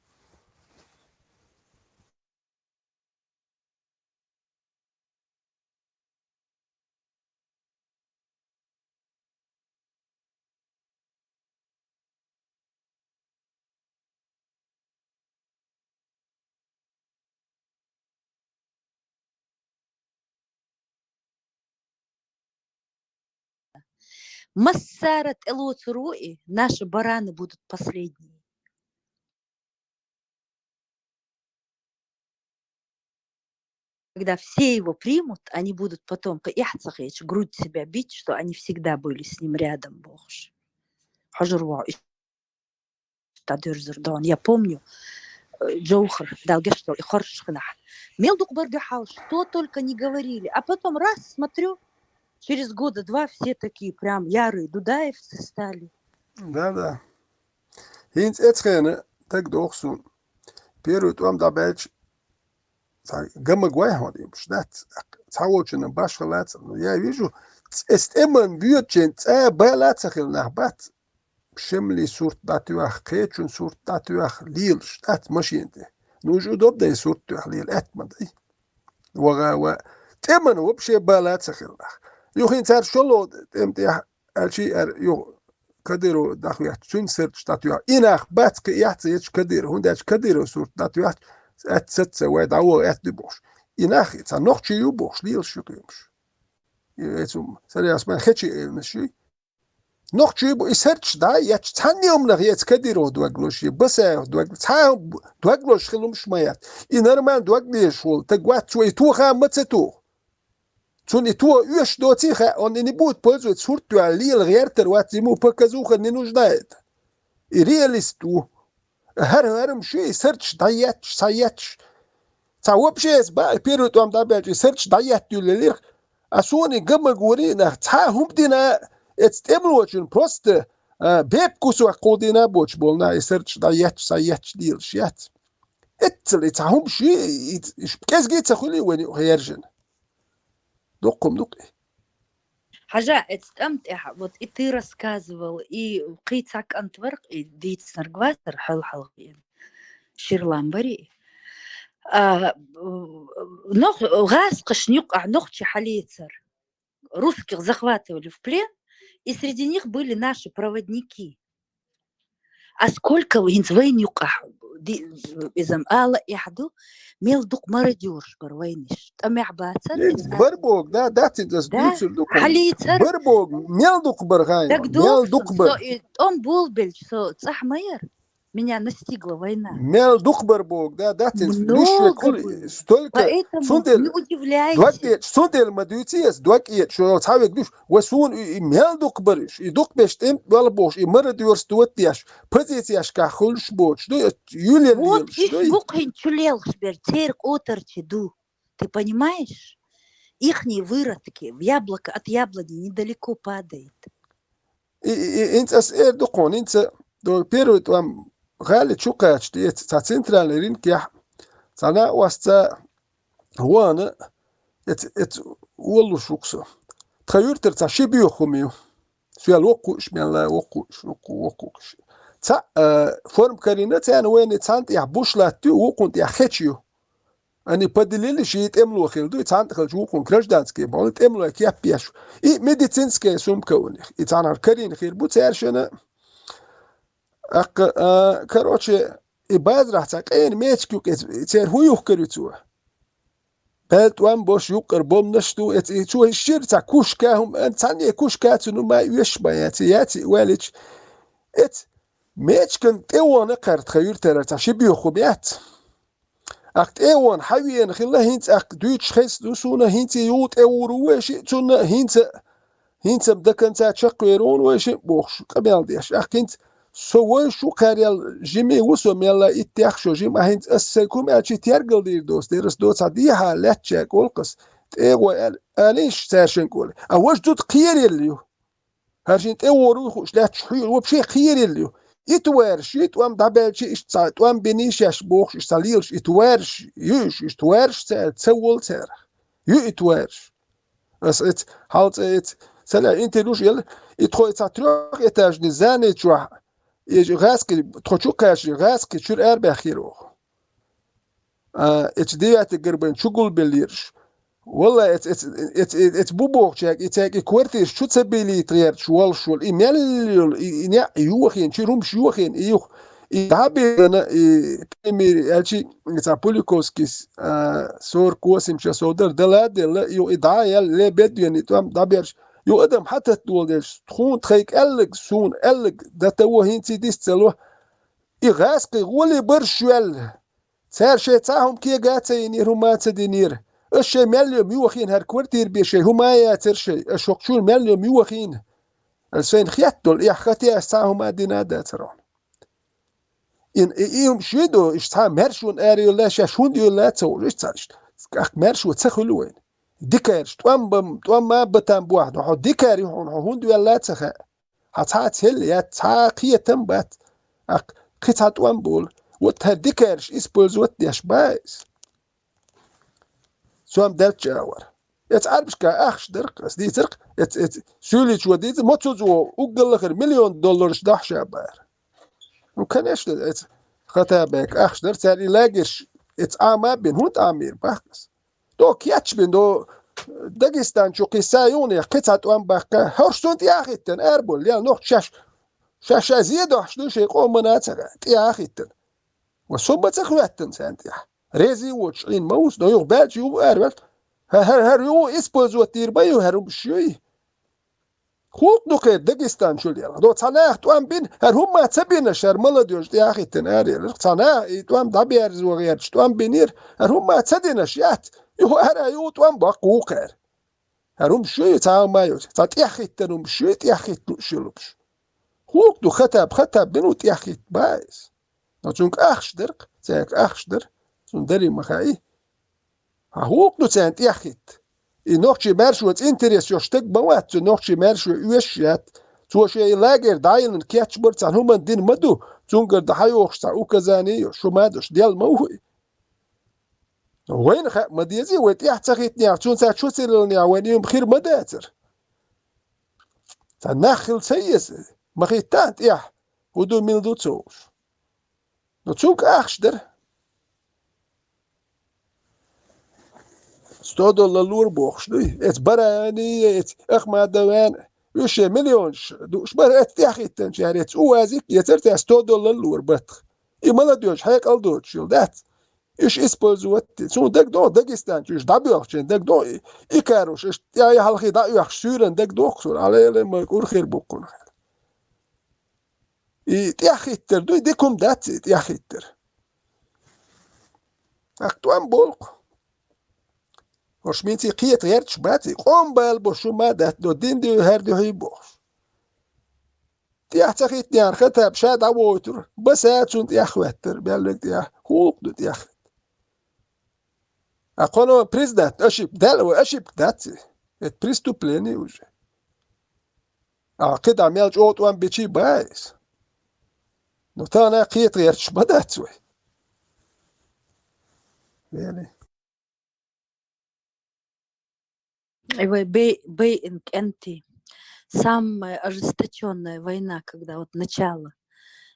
Массарат элоцуруи, наши бараны будут последние. Когда все его примут, они будут потом грудь себя бить, что они всегда были с ним рядом, богш. Я помню, Джоухар дал гештал и хоршхнах. Мелдук бардюхал, что только не говорили. А потом раз, смотрю, через года два все такие прям ярые дудаевцы стали. Да. Хинц эцхене так дохсун. Перут вам дабелч гамма гвайходим. Шдат цаучен башхалац. Я вижу, эстеман бьючен балацахил нахбат. Шемли сурт датуах кечун сурт датуах лил штат машинте. نوجو دوب داي сурт датуах лил этмадай. وغا تمن وبشي بالацахил нах. يوخين تار شلو امتي الشي يو كديرو داخويات شون سيرش تاتيو إناخ باتك يحتيج كدير هنداش كديرو سورت تاتيوات ست سواد عو دبوش إناخ تا نوخشي يوبوش ليل شوكيمش يتم سري اسمان خشي مشي نوخشي يبو يسيرش دا ياتش تاني يوم يت كديرو دوغلوش بس دوغلوش خلومش مايات إنرمان دوغليش ول تقوات شوي توخا متسو تون تو يش دوتي خا on in boot polzo surtu a lil gerter wat zimu pokazuchen ni нуждает и реалисту هرم شيء سيرش ضيعت سايتش تا وبشيس با بيرو ام دابل سيرش ضيعت للير اسوني قم غورينا تا هم دينا استملوچن بروست بيبكوسو قودينا بوچ بولنا سيرش ضيعت سايتش ديل شيات اتل تا هم شيء كاس جيت خلي وين هيرجن دقي Хажа, вот и ты рассказывал, и Кицак Антверк, и Дитснаргватер, Халхалгин, Ширламбари. Нох газ кашнюк, нохчи халейцер. Русских захватывали в плен, и среди них были наши проводники. А сколько إذا آلا يحدو ميل دوق مرجورش بروينش تأمع باتر إنت بربوك ده تدرس دا دوتشر دوكم حليتر بربوك ميل دوك برغاينو دك ميل دوك دوخسن بر он булбельч صح мэр меня настигла война. ميل دوك بربوك ده تنس ليش Много كل было. столько Поэтому не سوندل удивляйся. دوك سوندل مدوتيس دوك إيه شو تصاوي دوش وسون ميل دوك برش يدوك بيشتم ولا بوش يمر ديورس دوتياش بزيتياش كخلش بوش دو يولين Вот ديلش ишь бухин чулелшбер, церк оторчиду. Ты понимаешь? Ихние выродки в яблоко от яблони недалеко падает. انت اسئله دقون انت دو بيرو توام غالي شو قاتش ديت تا سنترال رين كيح تانا واستا هوانا ات والله شوكسو تخير ترتا شبيو خميو سؤال وقوش من لا وقوش تا فورم كارينا تانا وين تانت يا بوشلاتو وقنت يا خيتشيو اني بدليل شيء تملو خيل دو تانت خل وقن كرجدانسكي بول تملو كيا بياش اي ميديتينسكي سوم كوني اتانا كارين خير بو تارشنا короче и базрахтак эн мечкюк цер хуюх кэрүцүү бэлт ван бош юкэр бомнашту эт чу ширца кушкахум эн цане кушкацу ма юш баяти яти велич эт мечкэн тэвона карт хаюр тэрата шибиу хубят акт эвон хавиен хилла хинц ак дүйч хэс дусуна хинц ют эуру веши цуна хинц бдаканца чакверон веши бохш кабелдеш акинц سوى شو كاريال جيمي وسو ميلا اتياخ شو جيم اهنت اسكوم اتشي تيرغل دير دوس ديرس دوس عديها لاتشا كولقس تيغو اليش ساشن كول اوش دوت قير يليو هرشين تيورو خوش لاتش حيل وبشي قير يليو اتوارش يتوام دابلشي اشتا توام بنيشاش بوخش اشتاليلش اتوارش يوش اشتوارش تسول تير يو اتوارش بس ات هالت ات سلا انت لوش يل اتخو اتاتروخ اتاج نزاني تروح غاسكي تخوشوكاش غاسكي شور بخيرو اتش ديات قربن شغل بليرش والله ات بوبوخشاك اتاك كوارتيش شو تسبيلي تريار شوال شوال ايميل انيا يوخين شيروم شيوخين ايوخ دابي انا بيمير الشي تابوليكوسكيس سور كوسم شاسودر دلا يو ادعايا لي بديني تام دابيرش يو ادم حتى تولدش تخون تخيك الك سون الك ده تو هينتي ديستلو يغاسقي غولي برشوال سار شي تاعهم كي قاتيني هما تدينير الشي مليون يوخين هر كورتير بشي هما ياتر شي اشوقشول مليون يوخين السين خياتول يا خاتي تاعهم ادينا داترون ان ايهم شيدو اشتا مرشون اريو لا شون ديو لا تو اش مرشو تخلوين ديكارش توام ما بتام بواحد وحو ديكاري هون ولا تخا هات هل يا تاقيه تنبات قطعه توام بول وتهديكارش اسبولز وديش بايس سوام دالت جاور يتعرفش كاخش درق دي ترق سوليش وديت موتوزو وقال غير $1,000,000 دح شابار وكانش خطابك اخش در تاري لاقش اتعامى بين هون تعمير باكس دو كياتش بين دو داغستان شو قيسايوني قطعة وان باقا هرشتون تياخيتن اربول يا نوخ شاش زيادة شنو شي قوم مناتها تياخيتن وصوبة تخواتن سانتيح ريزي ووتش لين موس دو يوغ باج يو اربل هر يو اسبوزو تير بايو هرو بشيوي خوك دوكي داغستان شو ليلا دو تاناخ توان بين هر هما تبين شرملا ديوش تياخيتن اريل تاناخ توان دابير زوغير توان بينير هر هما تدين شيات يو هر يو توان باقوقر هروم شوي تعاون مايو تياخيت تنوم شوي تياخيت شلوبش خوك دو خطاب بنو تياخيت بايس نتونك اخش درق تاك اخش در تون دري مخاي هوك دو تان تياخيت نوخشي مارشوت انتريس يشتك بوات نوخشي مارشو يوشيات توشي لاجر دايلن كياتش برتان هما دين مدو تونكر دحيوخش تا اوكازاني شو مادوش ديال موهي وين مديزي ويت يحتقيتني عشان ساعة شو سيرلني وين يوم بخير مداتر تناخل سيس مخيتات يح ودو من دو تسوش نتشوك اخشدر $100 لور بوخشدي ات براني ات اخما دوان يوش $1,000,000 دوش برات يحيتن شهريت اوازيك يترتي $100 لور بطخ И молодежь, хайк алдочил, да? Иш использовать. Су дег до Дагестан, чуш дабиохчен, дег до и каруш, я халхи да юах сюрен дег дохсур, алеле мой урхир букун. И тяхиттер, дуй декум датси тяхиттер. Актуам болк. Ош минти қиет герч бати, қом бал бошу мадат до дин ду хер ду хибош. تيحتخيت نيار خطاب شاد عووتر بسات سنت يخوتر بيالك تيح خوق دو تيح أقولوا بريزدات أشيب دالو أشيب داتي ات بريستوبليني وجه أعقد عميال جوت وان بيشي بايس نوتانا قيت غير شبادات سوي يعني Ой, Бэй Энти. Самая ожесточенная война, когда вот начало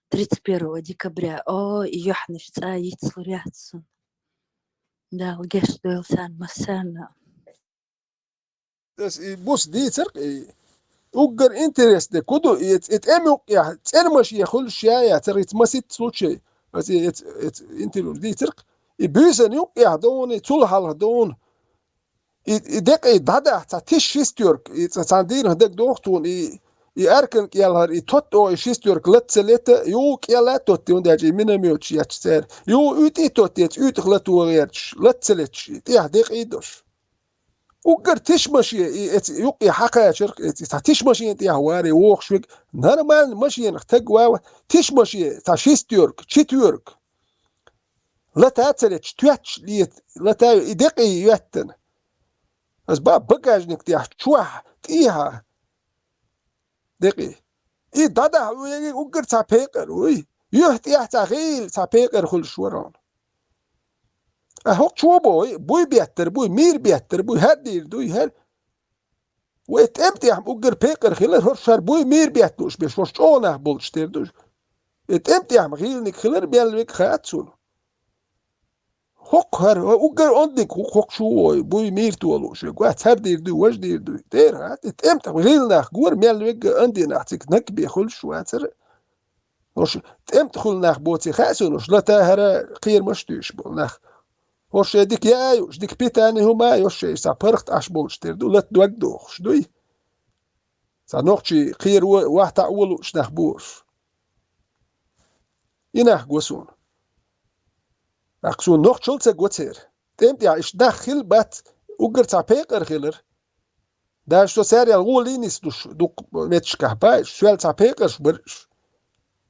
31 декабря. О, Йохнеш, Цаит Слурятсун. Да, Лгеш Дуэлсан Масана. بص دي ترق اوجر انترست ده كدو اتامو يعني ترمش يخل شيء ترى يتمسيت صوت شيء بس انترو دي ترق يبيزن يوق يهدون تول هالهدون يدق يدهدا تاتيش فيستيورك يتصاندين هدك دوختون ياركن يالهر يتوتو يشيستيورك لتسلت يوق يلا توتي ونداجي مناميوتش ياتسر يو يوتي توتي يوت غلطو غيرش لتسلتش يهدق يدوش وقر تشمشي يقي حقا شرق تشمشي انت هواري ووخشوك نورمال ماشي نختق واو تشمشي تشيستيورك تشيتيورك لا تاتسلتش تواتش ليت لا تا يدقي يوتن بس باب بقاجنك تيح تشوح تيها دقي اي دادا وقر تابيقر وي يهتيح تغيل تابيقر خل شوران هوك شو بوي بيتر بوي مير بيتر بوي هدير دوي هل واتمتي هم اوجر بيقر خلر هرشار بوي مير بيتوش بيش وش اونه بولشتير دوش اتمتي هم غيلنك خلر بيالوك خاتسون هوك هر اوجر اندك هوك شو بوي مير تولوش قوات هردير دو وش دير دوي دير هات اتمتي هم غيلناخ قور ميالوك اندي نحتك نك بيخل شواتر وش اتمتي خلناخ بوتي خاسونوش لا تاهر قير مشتوش بولناخ وش ديك يايوش ديك بيتاني هما يوش سا برخت اش بولشتير دو لت دوك دوخش دوي سا نوخشي قير واحد اولو شناخ بوش يناخ قوسون اقسون نوخشل سا قوتير تيمت يا اش داخل بات اوغر تا بيقر خيلر داش تو ساري الغولينيس دوك متشكه بايش سوال تا بيقرش برش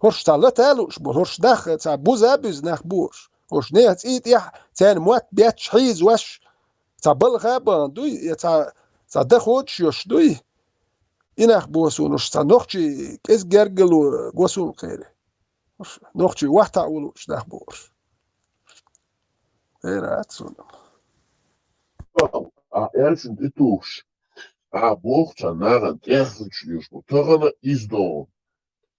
هرش تا لتالوش بول هرش داخل تا بوزابيز ناخ بوش وش نيت ايت يح تان موات بيات شحيز وش تا بلغابان دوي تا دخوتش يوش دوي يناخ بوسون وش تا نوخشي كيس جرجلو قوسون خيري نوخشي واحد اولوش ناخ بوش ايرات سون Erchen ituch. A bochta naran terchlius motorana izdon.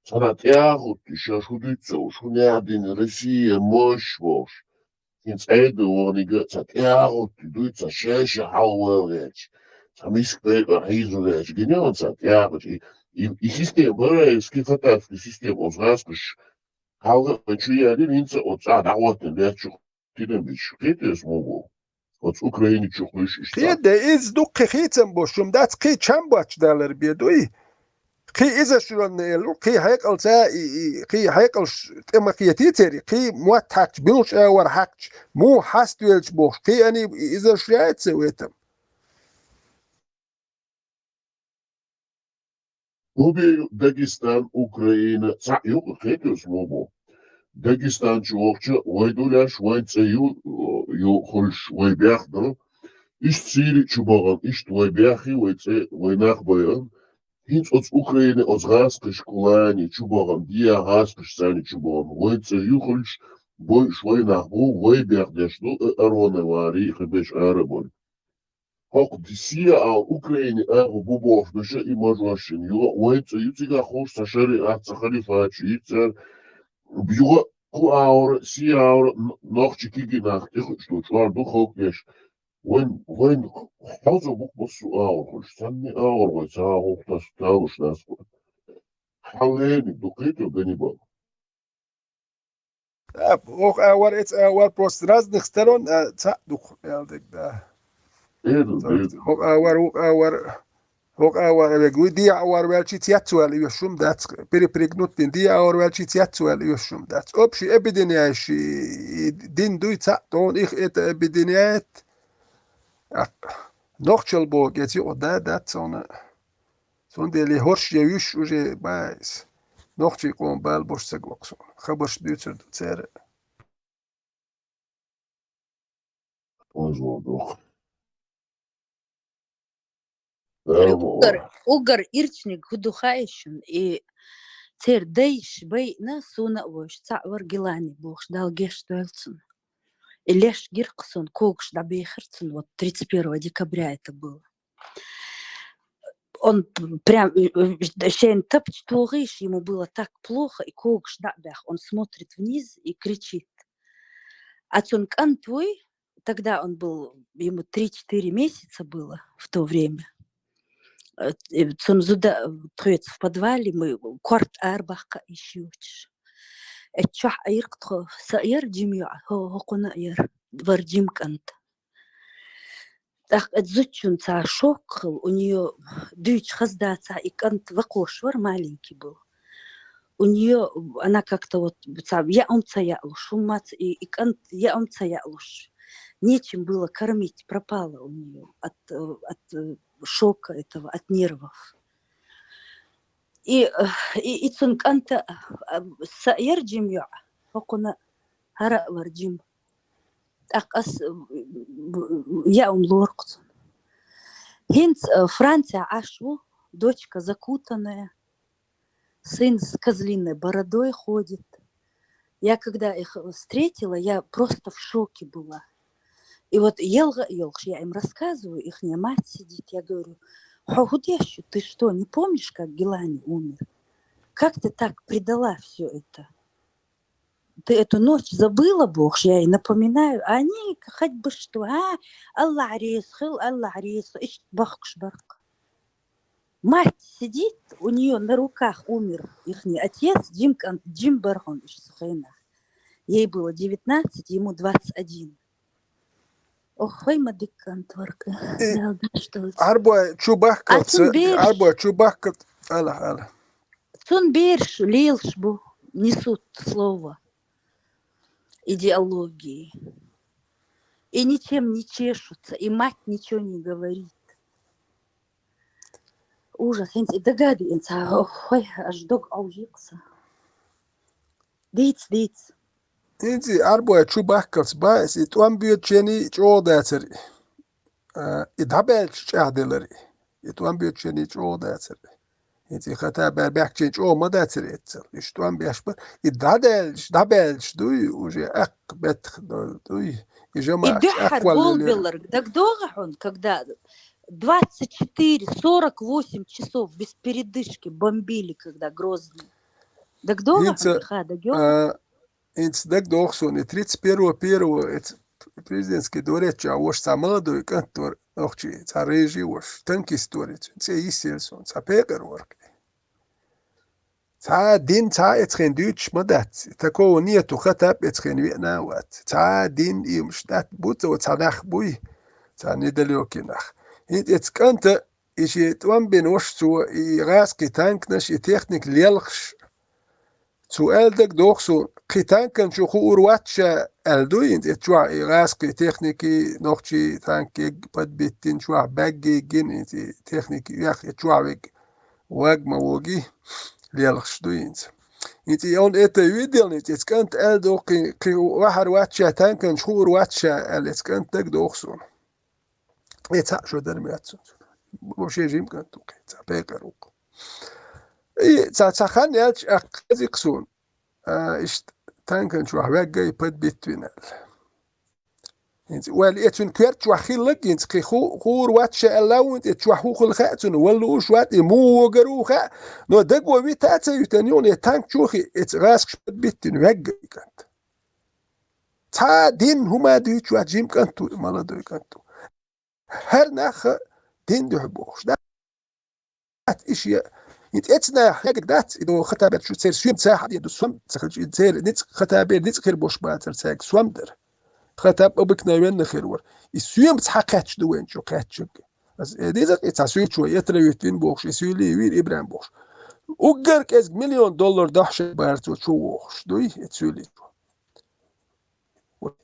Sana terchut shashuditso shunerdin Russia moshwosh. Ins Ede ornige ta terchut duitsa sheshe hauwerech. Ta miskbeber hizelech. Genau ta terchut. I system bare skifatafki system ozraskish. Hauwe chuyadin insa otsa dawaten derchu. Tidemich. Ketes mogo. Od Ukrainy чухлыш قيد إز دوك خيتم بوشم دات قي چمباچ دالر بيدوي قي إذا شلون نيلو قي هيقل سا قي هيقل تما قيتي تري قي موات حاج بيلش اور حاج مو حاستويلش بوش قي أني إذا شريت سويتم Ubi Dagestan, Ukraine, yok ketios mobo. Dagestan çuokça oydulaş oytsa yu holş oybyaxdır. İş tsiri çuboğan, iş oybyaxi oytsa oynax boyan. Hinç ots Ukraine ots raskış kulani çuboğan, diya raskış sani çuboğan. Oytsa yu holş boy şoynax bu oybyax deşdu arone vari xebeş arabol. Hok disiya a Ukraine aro buboş beşe imajlaşın. Yuga oytsa yutiga hoş saşari atsa xalifaçı yitser. Yuga ku aur si aur noch chikigi nach şu çvar du hokyeş. When hausa buk basu aur hoş sanni aur ve sa hoktas tavuş nas. Haleni du kito beni bak. Auch jetzt просто разных сторон дух да. Dia awar welchi tiatsuel yoshum that's peripregnut din dia awar welchi tiatsuel yoshum that's opshi epidenia shi din duitsa ton ich et epideniat noch chelbo get you da that's on deli horsh yush uje bais noch chi kon bal bosh sagokson khabash duitser dutsere Угар ирчник гудухаишн и цер дейш бей на суна вош цавар гилани бохш дал гештуэлцун. И леш гирксон когш да бейхерцун, вот 31 декабря это было. Он прям, шейн тапч тугиш, ему было так плохо, и когш да бях, он смотрит вниз и кричит. А цункан твой, тогда он был, ему 3-4 месяца было в то время. Цунзуда троец в подвале, мы кварт арбахка ищуч. Чах айрктхо саер джимья, хокуна айр, варджимкант. Так отзучун ца шок, у нее дюч хаздаца, и кант вакошвар маленький был. У нее, она как-то вот, я умцаялуш, умац, и кант я умцаялуш. Нечем было кормить, пропало у нее от шока этого, от нервов. И цунканта саер джимья, хокуна хара варджим. Я умлоркцун. Хинц Франция ашу, дочка закутанная, сын с козлиной бородой ходит. Я когда их встретила, я просто в шоке была. И вот елга, я им рассказываю, ихняя мать сидит, я говорю, Хагудещу, ты что, не помнишь, как Гилани умер? Как ты так предала все это? Ты эту ночь забыла, Бог, я ей напоминаю, а они хоть бы что, Аллах рисхил, ищ бахкшбарк. Мать сидит, у нее на руках умер ихний отец, Джим Бархон, ей было 19, ему 21. Ох, хой мадиккан тварка. Арбо чубахкал, ала. Цунберш, лилшбу, несут слово идеологии. И ничем не чешутся, и мать ничего не говорит. Ужас. Догадывается, ой, аж дог аужикса. Диц. Инти арбо чубахкалс байс, и туам бьет чени чодацери. И дабелч чаделери. И туам бьет чени чодацери. Инти хата бахчен чо мадацери этцел. И что ам бяшбар. И дабелч дуй уже ак бетх дуй. И жама Дюхар Голбеллер, он, когда 24-48 часов без передышки бомбили, когда Грозный. Инц дагдохсон, и 31-1 президентский дворец, а уж сам молодой контор, нохчи, царежи уж, танки сторец, це иселсон, цапекар ворк. Дин эцхен дюч мадат, такого нету, хатап эцхен вьетнават. Дин им штат будто цанах буй, недалекинах. Эцканта, ищи твам бенош цу, и раски танкнаш, и техник лелхш, zu elдэг dochso kitanken chu urwatcha elduint etwa iraski techniki nochi tanki padbitin chwa baggi gin techniki yak etwa wag mawogi lielchduint iti on eta udelnit et kant eldok ki wahar watcha tanken chu urwatcha et kant dag dochso et ha sho dermiatsu bo shejim kantu et pekaruk تسخن يالش أقزقسون تانكن شو حواك جاي بد بيتوينال والإتون كيرت شو خيلك ينسقي خور واتش ألاون تشو حوق الخاتون ولو شوات مو وجروخا نو دقوا بيتاتا يتنيون يتانك شوخي إتغاسك بد بيتين وجاي كانت تا دين هما دي شو جيم كانتو مالا دو كانتو هر نخ دين دو حبوش ده إشياء انت اتنا حاجه دات اذا خطابات شو تصير سوم ساحه يدو سوم تصير نت خطابات نت خير بوش باتر ساك سوم در خطاب ابك نوين خير ور السوم تحققش دوين شو قاتشك بس ديزا تصير شو يتريتين بوش يسولي وير ابراهيم بوش وقر كاز $1,000,000 دحش بارتو شو وش دوي تسولي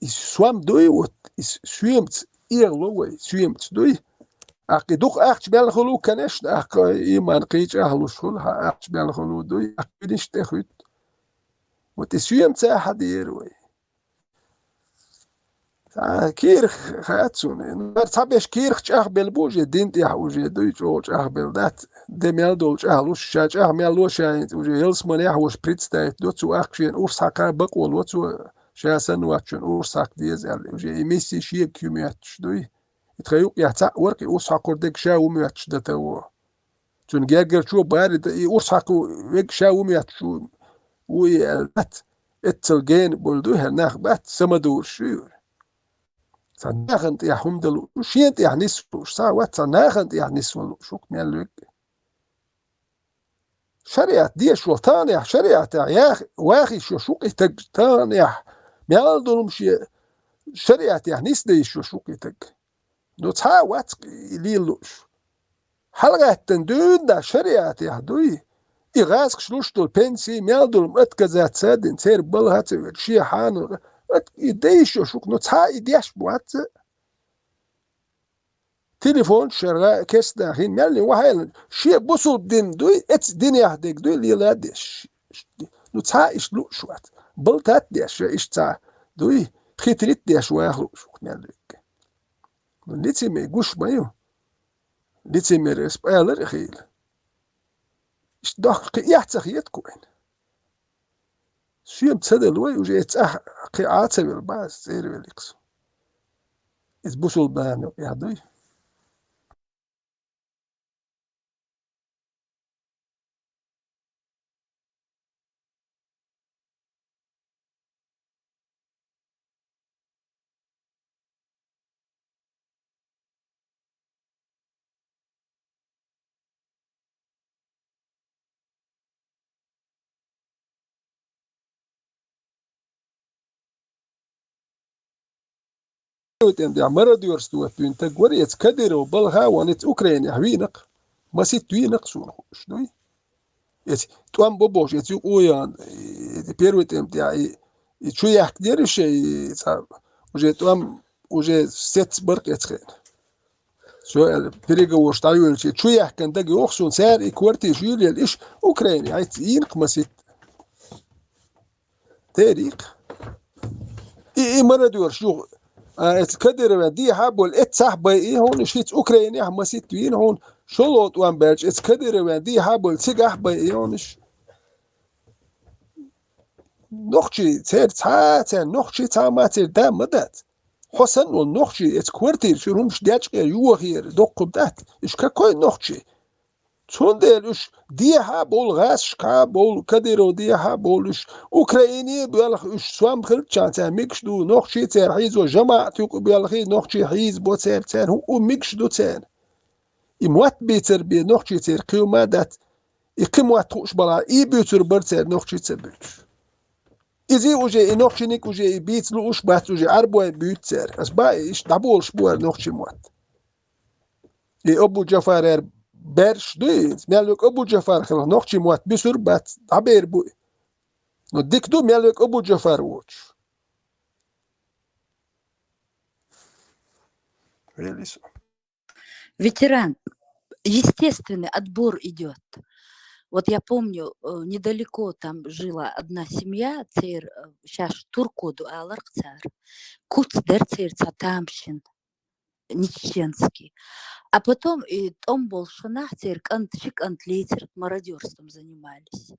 السوم دوي والسومت إيرلوي سومت دوي أقدوق أخش بالخلو كنش إيمان قيج أهلو شغل أخش بالخلو دوي أقديش تأخذ وتسومت أحد يروي كيرخ خاتسون تابش كيرخ أخبل بوجه دين تيحوجه دوي جوج أخبل دات دميال دولج أهلوش شاج أهميال شاين وجه يلس مليح وش بريتستايت دوتسو أخشين أورساقا بقول وتسو شاسن واتشون أورساق ديز وجه إميسي شيء كيمياتش دوي يتخيل يحتاج ورقي أورساق وردك شاو مياتش دتو تون جاجر شو بارد أورساق ويك شاو مياتشو ويالات اتلجين بولدو هناخ بات سمدور شيور سناخنت يا حمدلو شينت يا نسوش ساوات سناخنت يا نسولو شوك مالك شريعة دي شو تاني شريعة يا واخي شو شوك تج تاني مال دولم شي شريعة يا نس دي شو شوك تج نو تاوات ليلوش حلقة تندون دا شريعة يا دوي إغاز شلوش دول بنسي مال دولم اتكزات سادين سير بلهات شي حانو يديش شوك نو تا يديش بوات تليفون شراء كيس داخل مالي وهاي شيء بوصل دين دوي اتس دين يهديك دوي اللي لا ديش نو تا ايش لو شوات بلتات ديش ايش تا دوي خيتريت ديش واخلو شوك مالي نيتي مي قوش بايو نيتي مي ريسبالر خيل ايش داخل يحتخيت كوين شيء تصدل وي وجي اتسح قيعات بالباس سير باليكس يتبوصل بانو يا دوي يا مرة ديورستو انت قريت كدر وبلها وانت اوكرانيا هوينق ما سيت وينق شنو يتي توام بوبوش يتي اويان بيروت امتي شو يحكي شيء صار وجي توام وجي ست برق يتخين سؤال بريغا وشتايول شو يحكي دقي اوخسون سار كورتي جوليا الايش اوكرانيا عيت ينق ما سيت تاريخ اي مرة ديور شو اتكدر دي حبول اتسحب ايه هون شيت اوكرانيا ما سيت وين هون شلوت وان بيرج اتكدر دي حبول سيغح باي هونش نوخشي تير تا نوخشي تا ما تير دا مدات حسن والنوخشي اتكورتير شو همش داچ يو غير دوق دات اش كاكوي نوخشي تون ديلش دي حبول غاش كابول كدر دي حبولش اوكراني بيالخ اش سوام خلت چانتا ميكش دو نوخشي تير حيز وجماعة يقو بيالخي نوخشي حيز بو تير هو ميكش دو تير إموات بيتر بي نوخشي تير قيوما دات إقيموات خوش بلا إي بيتر برتر نوخشي تير بيتر إزي وجي نوخشي نيك وجي بيت لوش بات وجي عربوين بيتر أس باي إش دابولش بوار نوخشي موات إي أبو جفار برش دويت مالك أبو جفار خلا نوخشي موات بيسر بات عبير بوي نو ديك دو مالك أبو جفار ووش Ветеран, естественный отбор идет. Вот я помню, недалеко там жила одна семья, сейчас Туркоду Аларкцар, Куцдер Цатамщин, Нечченский. А потом и том был шанах Кантчик Антлейтер, мародерством занимались.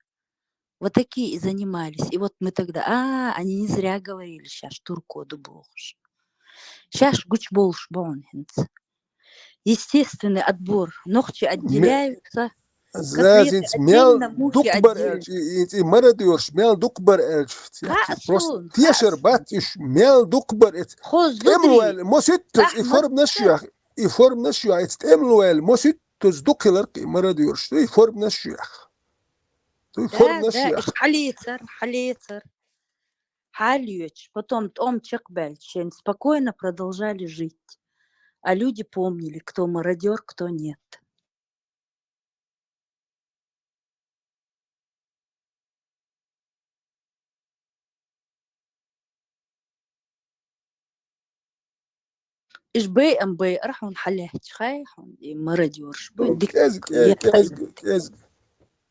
Вот такие и занимались. И вот мы тогда, они не зря говорили, сейчас Туркоду Богш. Сейчас Гуч Болш Бонхенц. Естественный отбор. Ногти отделяются. Зазинц мел дукбар эльч и мара диорш мел дукбар эльч просто тешер бат иш мел дукбар эмлуэл мосит и форм нашуах эт эмлуэл мосит تصدق مرة ديورش تو يفرم الشيخ تو يفرم Да, الشيخ халицер. Халюч. Потом Том Чекбельчин спокойно продолжали жить. А люди помнили, кто мародер, кто нет. إيش بي أم بي راحوا نحلهش خايحون مراديورش ديك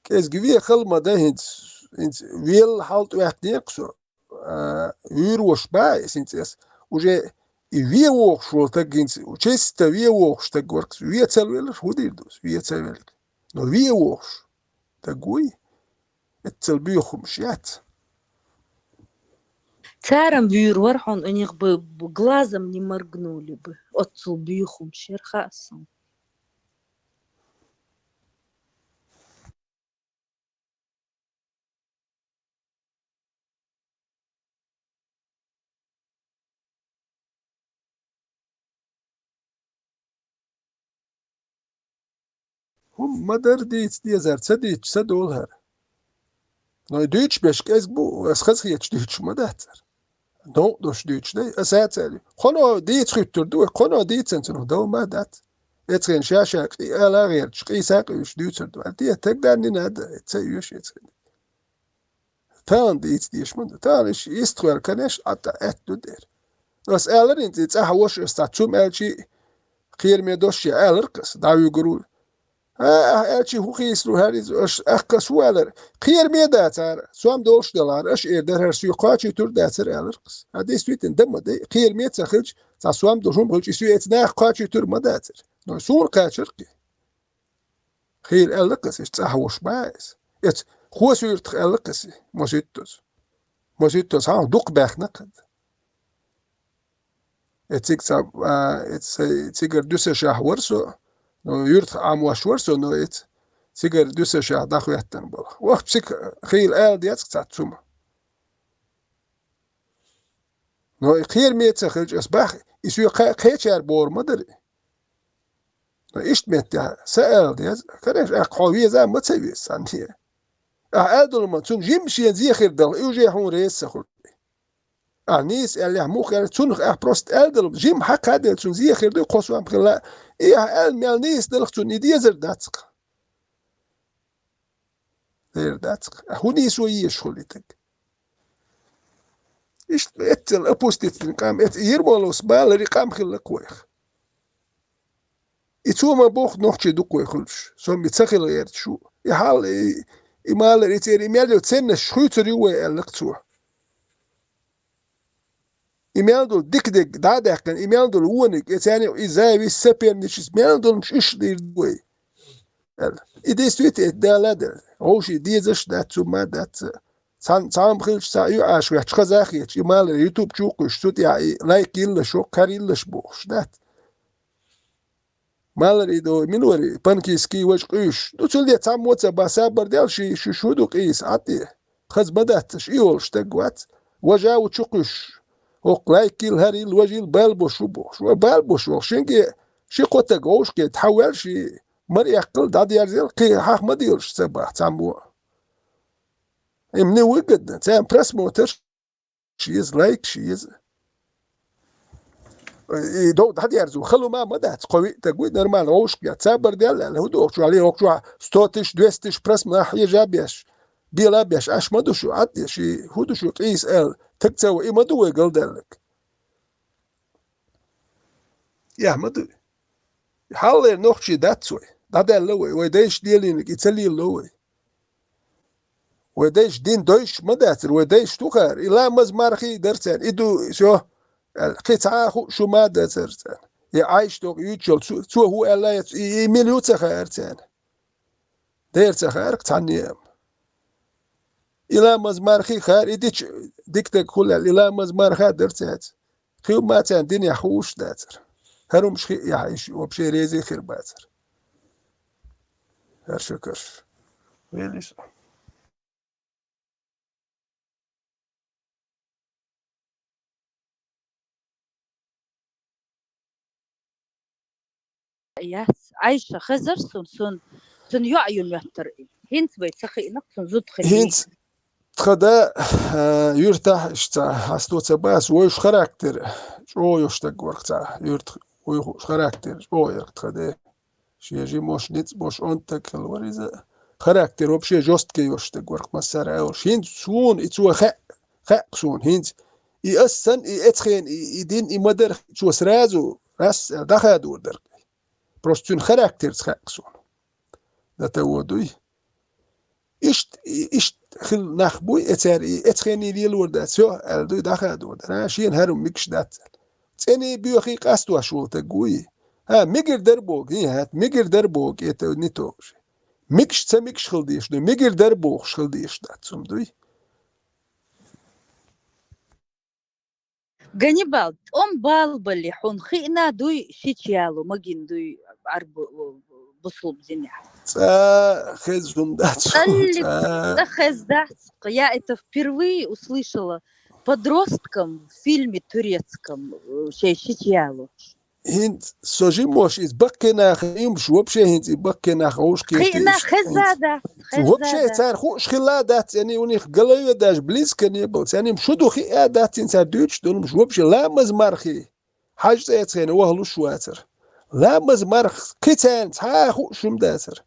كاز جوية خلما ده هنت ويل حالت واحد نيقصو ويروش بايس هنت اس وجه ويه ووخ شو تجينس وشيستا ويه ووخ تجوركس ويه تسلويلر ودير دوس ويه تسلويلر نو ويه ووخ تجوي التلبيخ مشيات Царам вюр вархон у них бы глазом не моргнули бы. Отцу бьюхум шерхасом. هم مدر ديت ديزر تسديت سدولها نو دوتش بش كاز بو اس خس يتش دوتش مداتر دو دوش دوتش دي اساتر خنا ديت خيتر دو خنا ديت سنتنو دو مدات اترين شاشا الا غير تشقي ساقيش دوتر دو دي تقدر ناد تسيوش يترين تان ديت ديش من تانش يستوال كنش اتا ات دو دير بس الرين تيت احوش استاتوم الشي خير ميدوش الرقص داو يقولوا elçi hukislu heriz akka sualar qiyar me datar suam dolş dalar aş erder her suyu qaçı tur datar alır qız hadi suitin damma de qiyar me taxılç ta suam dolşum qılç isu etna qaçı tur ma datar no sur qaçır ki qiyar alır qız iş tahwoş baas et xusu yurt alır qız mosittos ha duq baxna qad etik sab etigar düse şahwarso نو يرت عم واشورسو نو ات سيجر دوسا شاه داخو يحتن بلا وقت بسيك خيل آل ديات كتات سوما نو خير ميت خرج أصباح يسوي قيتشار بور مدري نو إشت ميت سأل ديات كريش قوية زي ما تسوي سانتيه أعادل ما تون جيمشي زي خير دل يوجي حون ريس سخل نيس اللي مو خير تون بروست أدل جيم حق هذا تون زي خير دل قصوى بخلا إيه مال نيس دل تون يديزر داتق غير داتق هوني سوية شغلتك إيش اتل أبوستيت قام ات يرمولوس بالري قام خلق ويخ إتوما بوخ نوحشي دوك ويخلش سوم يتسخل غير شو يحال إمال ريتير إمال تسنى شخوتر يوي ألقتوه إمال دول ديك دادك كان إمال دول ونك إتاني إزاي بيسابير نشيس إمال دول مش إيش دير دوي إدي سويت إدالة هوشي ديزش دات سوما دات سام خلش سايو عاش ويحش خزاخيش إمال يوتيوب شوقش سوت يعني لايك يلش وكار يلش بوخش دات مالري دو منوري بانكي سكي وش قيش دو تولي تام واتسا باسابر ديال شو دو قيس عطي خز بداتش إيولش تقوات وجا وتشقش وقلايك الهري الوجه البالبوش وبوش وبالبوش وشينكي شي قوتا قوش كي تحول شي مر يقل داد يرزيل قي حاخ ما ديرش صباح تامو امني وقد تام بريس موتر شيز لايك شيز دو داد يرزو خلو ما مدات قوي تقوي نورمال قوش كي تصبر ديال الهدوء شو عليه وقشو ستوتش دوستش بريس ما حيجا بيش بيلا بيش اش مدو شو عدي شي هدو شو قيس ال تكتسوي مدو يقل دالك يا مدو حال نوخشي داتسوي دادا لوي ودايش ديالينك يتسلي لوي ودايش دين دويش مداتر ودايش توخر إلا مزمارخي درتان إدو شو القطعة شو ما داترتان يعيش توق يوتشل سو هو ألا يميليو تخيرتان دير تخيرك تعنيام إلا مزمارخي خير إديش ديكتك كلها إلا مزمارخي درتات خيو ما تان دنيا خوش داتر هرو مش خي يعيش وبشي ريزي خير باتر هر شكر ويليش Yes, Aisha Khazar sun يعيون يحتر هنت بيت سخي نقصن زود خلي هينت تخدا يرتاح اشتا هستو تباس ويش خراكتر شو يشتاق وقتا يرت ويش خراكتر شو يرتخدا شيء موش نيت موش أنتك الوريزة خراكتر وبشي جوست كي يشتاق وقت مسار أوش هينت سون يتسوى خاق سون هينت يأسن يأتخين يدين يمدر شو سرازو راس دخادور در بروستون خراكتر خاق سون ده تودوي إشت خل نخبوي اتخيني لي الوردات سو الدو داخل دور انا شين هرم ميكش دات تاني بيوخي قاستو شو تقوي ميجر دربوك هات ميجر دربوك يتو نيتوش ميكش تميكش خلديش دو ميجر دربوك خلديش دات سمدوي Ганнибал, он балбали, он хина дуй шичалу, магин дуй арбу буслуп зиня. خزهم دات Да хэздат. Я это впервые услышала подростком в фильме турецком шичалу. هند سوجي موش إز بكنا خيم شو بشي هند بكنا خوش كيتي خينا خزادة هو بشي تار خوش خلادات يعني ونيخ قليو داش بليز كني بلت يعني مشودو خي ادات انسا دوتش دون مش وبشي لا مزمرخي حاج تايتين وهلو شواتر لا مزمرخ كيتان تا خوشم داتر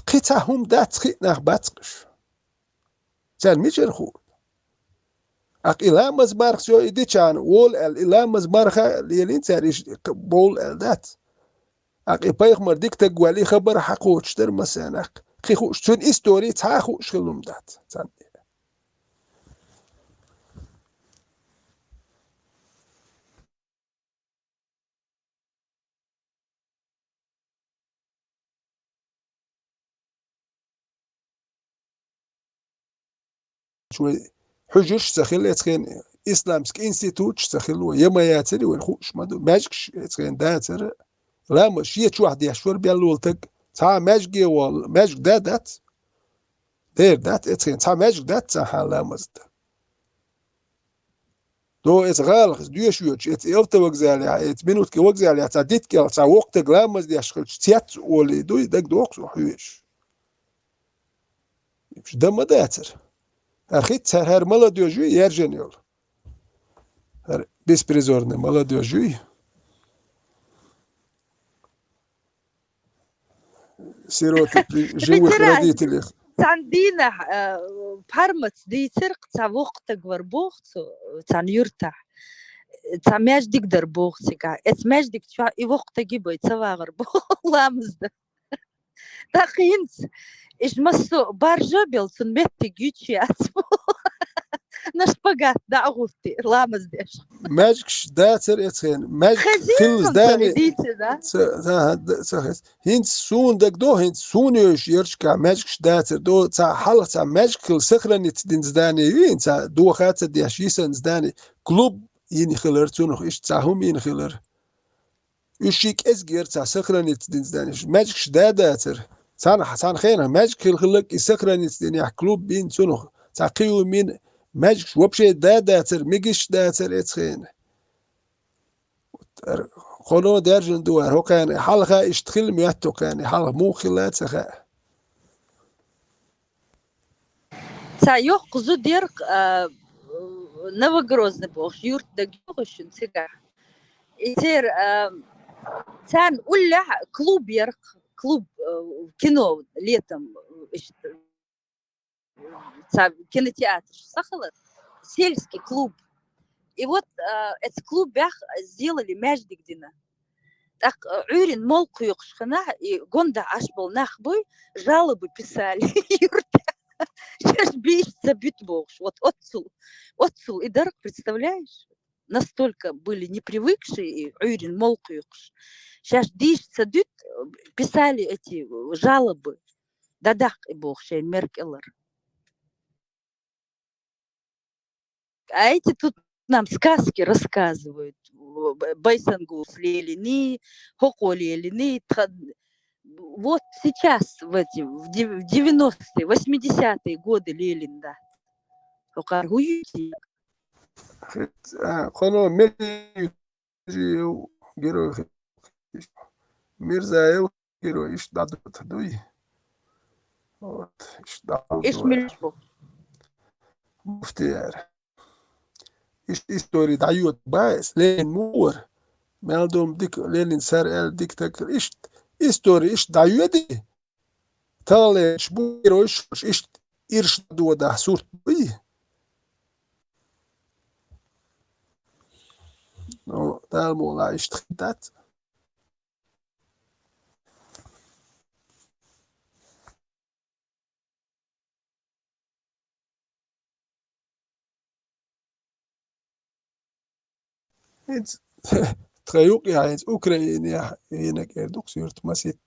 قيتا هم دات خينا باتقش تان ميجر خو إلا مزمارخ شو يدي كان وول إلا مزمارخ ليلين تاريش بول دات بايخ مرديك تقوالي خبر حقوش در مثلا خي خوش تون إستوري تا خوش خلوم دات شوي حجوش تخيل يتخين إسلامسك إنستيتوت تخيلو يما ياتري وين خوش مادو ماجكش يتخين داتر لا مش يتش واحد يحشور بيالولتك تا ماجكي وال ماجك دات دير دات يتخين تا ماجك دات تا حالا مزد دو يتغالخ دوش يوش يتيوت وقزالي يتمنوت كي وقزالي تا ديت كي تا وقتك لا مزد يشخلش تيات ولي دوي دك دوقس وحيوش مش دم داتر أخيت هر ملا دوجوي يرجنيول هر بيسبريزورني ملا دوجوي سيروتي جيوي خرديتي لي عندنا بحرمت دي ترق تا وقتك وربوخت تا يرتاح تا ماجدك دربوخت ات ماجدك تشوا اي وقت جيبو يتسوا غربوخ لامزد تا خينت إيش مسو بارجو بيلتون متى جيتشي أسمو نشبقات دعوتي لامز ديش ماجكش داتر يتخين ماجك خلز داني هنت سون دك دو هنت سون يوش يرشكا ماجكش داتر دو تا حلق تا ماجك خل سخرني تدينز داني ين تا دو خاتر ديش يسنز داني كلوب ين خلر تونخ إيش تاهم ين خلر يشيك إزجير تا سخرني تدينز داني ماجكش داتر سان خينا ماجك الخلق يسكرني تدني كلوب بين تونخ تعقيو من ماجك وبشي داتر ميجش داتر يتخين قولو درجن دوار هو كان حلقة يشتخل مياتو كان حلقة مو خلات سخاء تا يوق ديرق نوغروز نبوخ يورت دقيقش نسيقع يتير تان ولا كلوب يرق كلوب кино летом кинотеатр Сахалин, сельский клуб. И вот этот клуб сделали Мяждигдина. Так Юрин молку юкшхана и гонда аж был нахбой, жалобы писали. Сейчас бейся битбокш. Вот отцул и дарк, представляешь? Настолько были непривыкшие, и Юрин молку юкш. Сейчас дишься дют, писали эти жалобы. Дадах и бог, шейн Меркеллер. А эти тут нам сказки рассказывают. Байсангус лелини, Хоко лелини. Вот сейчас, в 90-е, 80-е годы Лелин, да. Хокаргуюти. خلو ملي جيرو Mirzaev giro iş dadut duy. Вот, iş dadut إيش ملشبو muftiyar. İş istori dayut bas len mur. Meldum dik lenin ser el dik takır iş istori iş dayudi. Tale bu giro iş irş duda surt duy. No, tal mola iş tıktat. Hiç Trayuk ya hiç Ukrayna yine geldik sürt masit.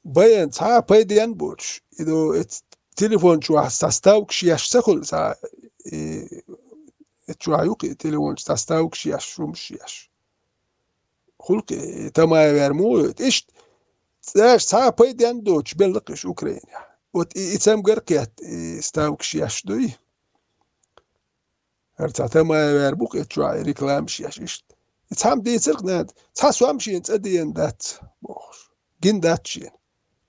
Bayan ta paydiyan borç. İdo et telefon şu hastastavuk şiyaşsakul sa et şu ayuk telefon hastastavuk şiyaş şum şiyaş. Hulk tamaya vermu et iş sa paydiyan doç bellik iş Ukrayna. Ot itsam garkiyat stavuk şiyaş doy. Tamaya ver bu et şu ay reklam şiyaş iş. Tam değilsirk net. Ta suam şiyen tsadiyen dat. Boş. Gin dat şiyen.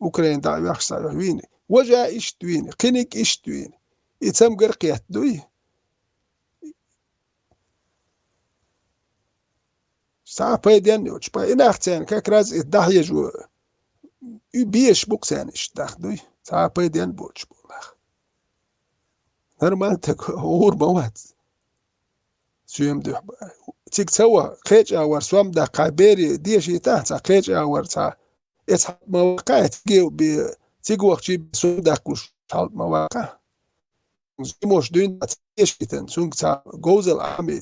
Ukrayna da yaxsa wini. Waja iş twini. Qinik iş twini. Itsam garqiyat doy. Sa payden yoch. Pa inaxtsan kakraz idahye jo. Übiyeş buksan iş doy. Sa payden boç bulaq. Normal tak uğur mawat. Suyum duh. Tik sawa qeç awar suam da qaberi diye şey ta qeç awar ta et mawaqع تجيو تيجي وقت سودا كوش حال مواقع مش دين تيشتن سونك تا جوزل عامي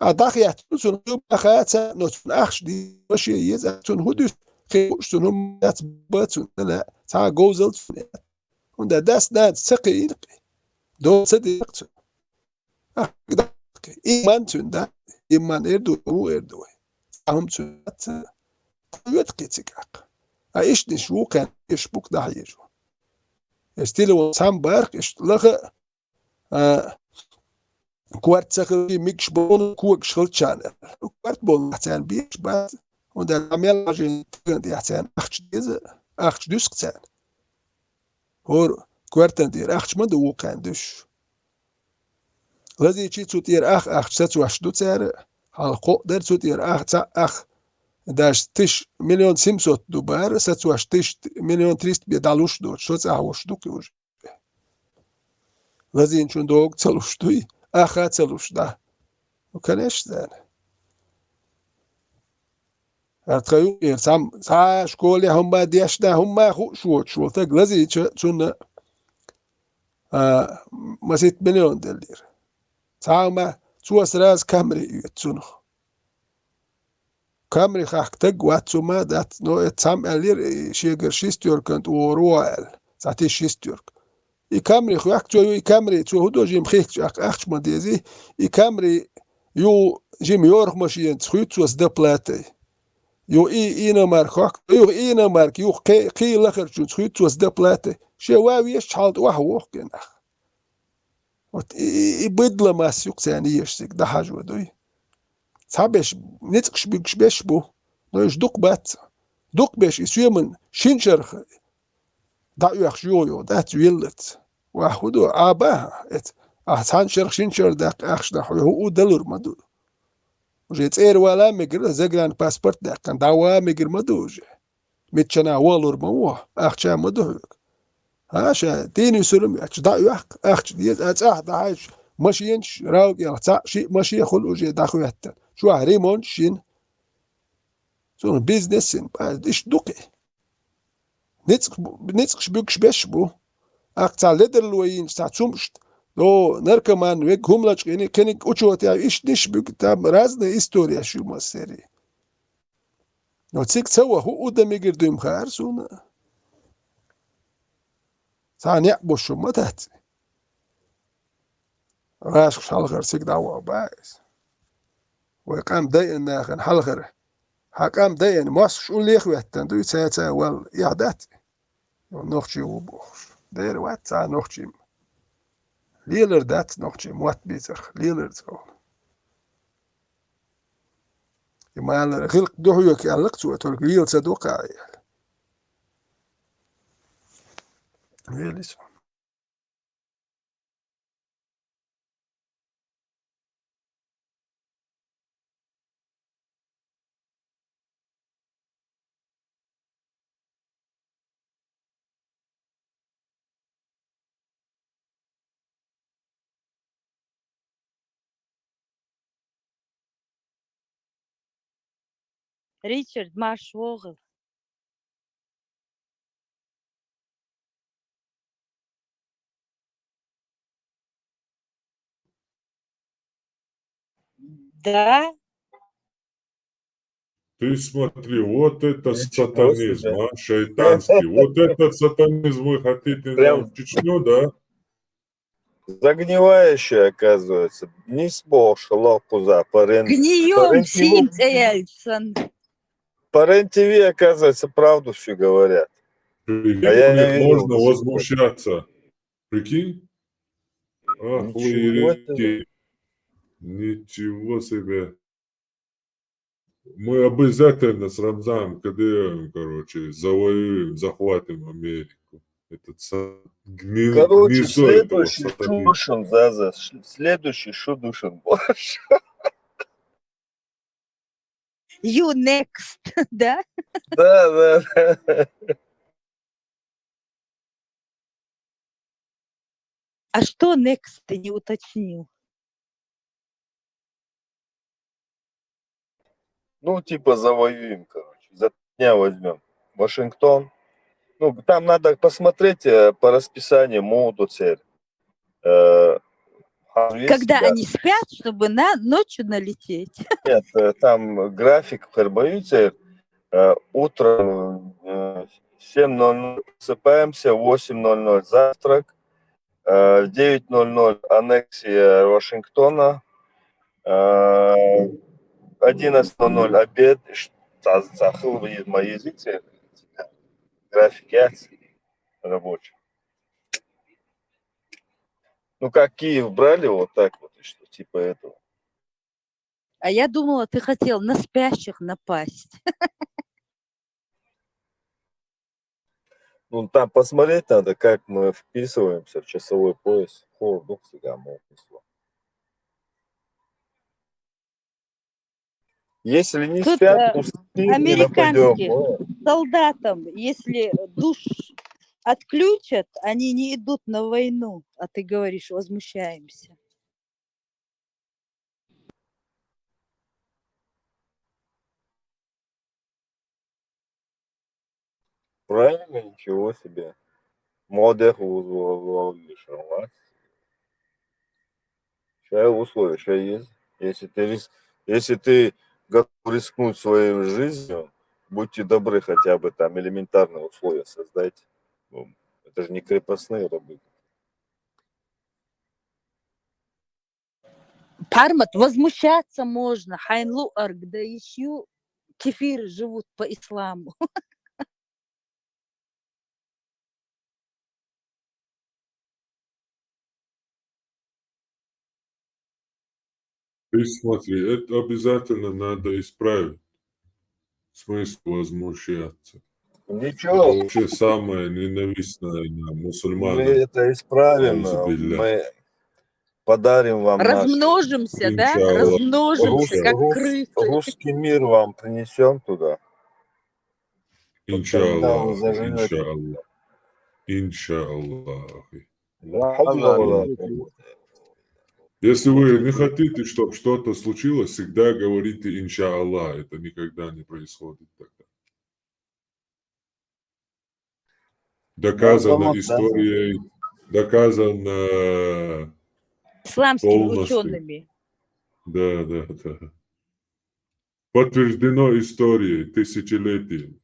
أداخيات سون يوم أخات نوتن أخش دي ماشي يزاتون هدوش خيوشتون هم يتباتون لا تا جوزل und das da سقي دو صديقت إيمان تندا إيمان إردو مو إردو هم تندا يتقيتك إيش نشوو كان إيش بوك ده يجو استيلو سام بارك إيش لغة كوارت سخري ميكش بون كوك شغلتشان كوارت بون حتان بيش بعد وده العمل عشان تغندي حتان أخش دوسكتان هور كوارتن دير أخش ما دو كان دوش لذي تشي تطير أخش ستو أشدو تسار حلقو در تطير أخ داش 1,700,000 دوبار ستوش 1,300,000 بيدالوش دو شو تعوش دو كيوج لازين شون دوغ تلوش دوي آخا تلوش ده وكانش زين هتخيو يرسم سا شكولي هم ديش ده هم شو تك لازين شون مسيت $1,000,000 سا ما سواس راز كامري يتسونو كامري خاك تق واتسو ما دات نو اتسام الير شيغر شيستيوركنت وروال ساتي شيستيورك اي كامري خاك جو اي كامري تو هدو جيم خيك اخش ما ديزي اي كامري يو جيم يورخ ماشين تخيت وس دبلاتي يو اي نمر خاك يو اي نمر يو قي لخر جو تخيت وس دبلاتي شي واوي شحالت واه كنا وت اي بدل ما سوق ثاني يشتك ده حاجه دوي سابش نتقش بيش بو نوش دق باش يسويمن شنشرخ دا يخشيو دا تولت واخدو ابا ات احسان شرخ شنشر دا اخش دا هو دلر مدو وجيت اير ولا ميجر زغلان باسبورت دا كان داوا ميجر مدوج متشنا والور مو اخشا مدو هاشا تيني سلم دا اخش ديت دا هاش ماشينش راو يلا شي ماشي خل وجي دا خويت شو ريمون شين so ein Business sind, ich ducke. Nichts büchs beschbu. Ach, Lederloin, zumst. No, Narkoman, weg, Humlatsch, kenne ich Uchot, ja, ich nicht bück, da razne Historia, schon mal Serie. No, zick zawa, oder mir gedüm khar, so na. Sa ne bosh ma tat. Rash khalkhar sik dawa baas. وقام داين ناخن حلغر حقام داين ماس شو ليخ واتن دو تاتا وال يعدات نوختي وبوخ داير وات نوختي ليلر دات نوختي موات بيتر ليلر تو ما أنا خلق دوحيك يعني لقتوا ترك ليل صدوقة يعني Ричард, марш в угол. Да? Ты смотри, вот это Ничего сатанизм, себе. а, шайтанский. Вот этот сатанизм вы хотите Прям в Чечню, да? загнивающее, оказывается. Не сбош локуза Гнием синт Эльсон. По РЕН-ТВ, оказывается, правду все говорят. А Прикинь, я не как верил можно до сих пор. возмущаться. Прикинь? Ах вы Ничего себе. еретики. Ничего себе. Мы обязательно с Рамзаном Кадыровым, короче, завоюем, захватим Америку. Этот Короче, гнездо этого следующий сатанизма. Шудушин, Заза. Следующий Шудушин. You next, да? Да. А что next ты не уточнил? Ну, типа завоюем, короче. За дня возьмем. Вашингтон. Ну, там надо посмотреть по расписанию моду цель. Когда они спят, чтобы ночью налететь. Нет, там график Харбаюте. Утром 7:00 просыпаемся, 8:00 завтрак, в 9:00 аннексия Вашингтона, 11:00 обед. Захыл мои языки, график рабочий. Ну, как Киев брали, вот так вот, и что типа этого. А я думала, ты хотел на спящих напасть. Ну, там посмотреть надо, как мы вписываемся в часовой пояс. Если не Тут спят, пустые не нападем. американских солдатам, если душ отключат, они не идут на войну, а ты говоришь, возмущаемся. Правильно, ничего себе. Молодых лишилась. Сейчас условия, сейчас есть. Если ты готов рискнуть своей жизнью, будьте добры, хотя бы там элементарные условия создать. Ну, это же не крепостные рабы. Пармат, возмущаться можно. Хайнлу арг, да еще кефиры живут по исламу. Ты смотри, это обязательно надо исправить. Смысл возмущаться. Ничего. Это вообще самое ненавистное на Мы мусульманам. это исправим. Аузубилля. Мы подарим вам Размножимся, да? Иншаллах. Размножимся, как крысы. русский мир вам принесем туда. Вот тогда вы Иншаллах. заживете. Иншаллах. Иншаллах. Если вы не хотите, чтобы что-то случилось, всегда говорите иншаллах. Это никогда не происходит тогда. Доказано историей, доказано Исламскими полностью. учеными. Да. Подтверждено историей, тысячелетиями.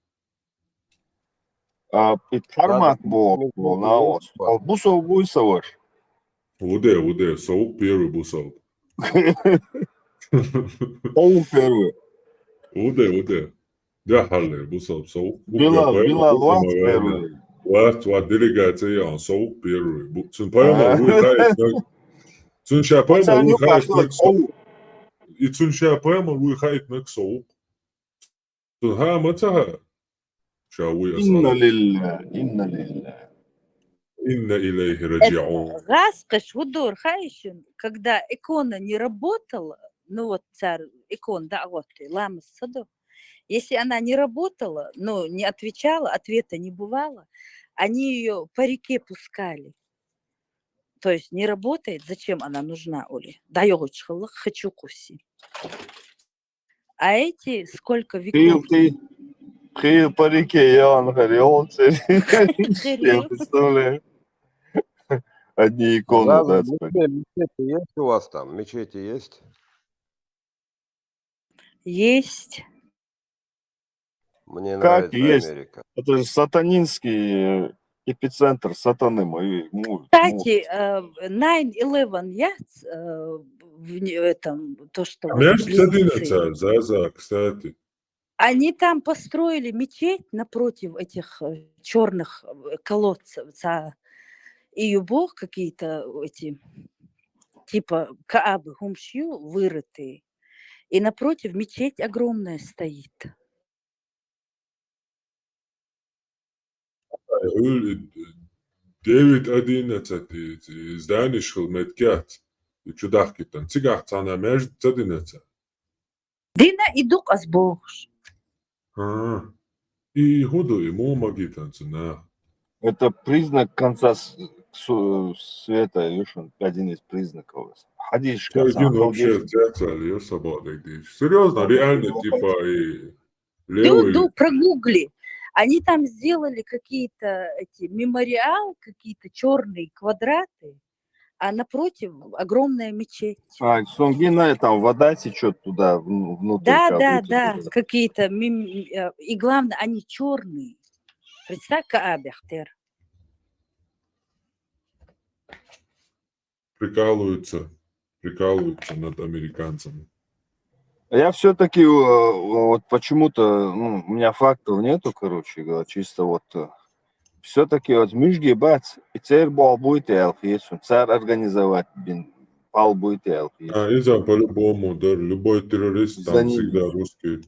Parmak bu naos. Bu soğuk bu savaş. Ude, soğuk первый bu soğuk. Soğuk первый. Ude. Jahalle bu soğuk. Bilal Vat первый. Vat делегация он soğuk первый. Sun поема выехает на... Sun şa poema выехает на soğuk. И sun şa poema выехает на soğuk. ها متى شاوي إنا أسأل لله إنا لله. إن إليه Это راجعون. Гаскаш, Вудор, Хайшин, когда икона не работала, ну вот царь икон, да, вот, Лама Садо, если она не работала, ну, не отвечала, ответа не бывало, они ее по реке пускали. То есть не работает, зачем она нужна, Оли? Даёчхалах, хочу куси. А эти сколько веков? Хил по реке, я он горел, я Херел. представляю. Одни иконы, Раза, да, мечети есть у вас там? Мечети есть? Есть. Мне Как нравится есть? Америка. Это же сатанинский эпицентр сатаны. Кстати, 9/11, в этом, то, что вот Мяш близнецы, цадинаца, заза, кстати. они там построили мечеть напротив этих черных колодцев, и бог какие-то эти, типа Каабы, Хумшью, вырытые. И напротив мечеть огромная стоит. 9/11 здание медкят. И чудак китан. Цигах цана мяш цадинаца. Дина идук азбогш. И худу ему магитан цена. Это признак конца света, Юшин, один из признаков. Хадиш, Что касан, один вообще халдеш. театр, я собака дичь. Серьезно, реально, типа, и левый. Прогугли. Они там сделали какие-то эти мемориал, какие-то черные квадраты, а напротив огромная мечеть. Сунгина, там вода течет туда, внутрь. Да, какие-то, и главное, они черные. Представь, Каабехтер. Прикалываются над американцами. Я все-таки вот почему-то, ну, у меня фактов нету, короче говоря, чисто вот. Все-таки вот мужги бац, и царь бал будет элфису, царь организовать, пал будет элфису. Из-за по-любому, да, любой террорист За там ним всегда русский.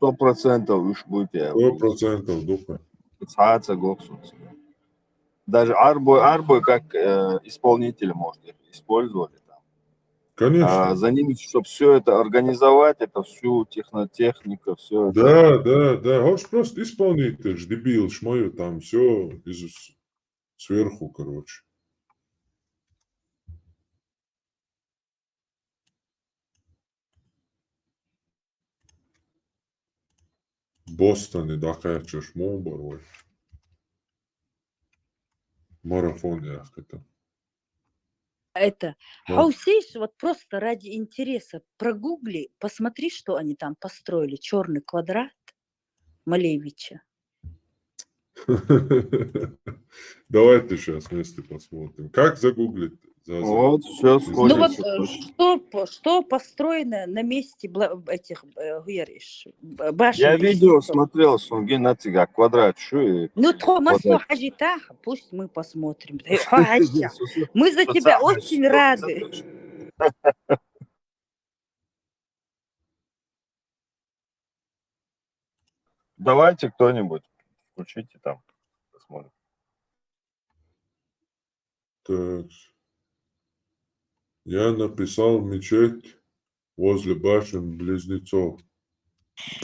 100% уж будет элфису. 100% духа. Цаца гоксунца. Даже арбой как исполнитель может их использовать. Конечно. За ними, чтобы все это организовать, это всю технику, все это. Да. Он ж просто исполнитель, дебил, шмою, там все сверху, короче. Бостоне, да, качешь, моборой. Марафон, я это. Это Да. Хаусейш, вот просто ради интереса прогугли, посмотри, что они там построили. Черный квадрат Малевича. Давайте сейчас вместе посмотрим. Как загуглить? Вот, все Ну вот сходится. что построено на месте этих башен Я видео близнецов? смотрел, Сунгина Цига, квадрат, что Ну, Томасо квадрат. Хаджита, пусть мы посмотрим. Хача, мы за тебя очень рады. Давайте кто-нибудь, включите там, посмотрим. Так. Я написал мечеть возле башен близнецов.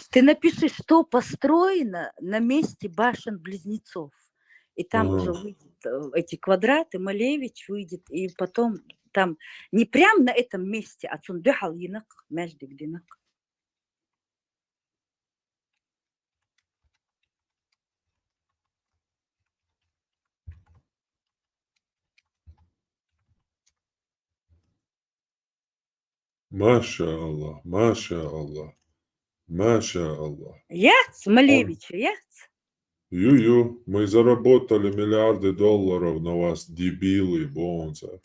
Ты напиши, что построено на месте башен близнецов. И там уже выйдет эти квадраты, Малевич выйдет, и потом там не прям на этом месте, а цундухал инак, между гдинак. Маша Аллах, Маша Аллах, Маша Аллах. Яц, Малевич, яц. Ю-ю, мы заработали миллиарды долларов на вас, дебилы, бонза.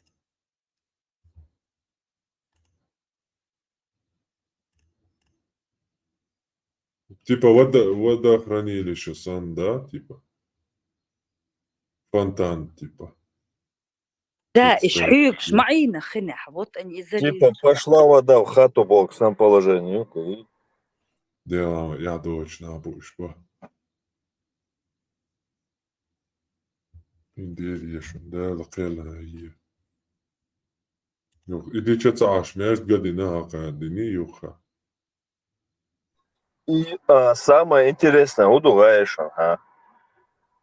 Типа водохранилище сан, да, типа? Фонтан, типа. Да, ишхюк, шмаина, хинах. Вот они Типа пошла вода в хату, Бог, в сам положении. Дело ядочно будешь, ба. Индия шун, да, лакела هي. إذا تتعاش ماش قدنا قاعدين يوخا. И самое интересное, вот угаешь, ага.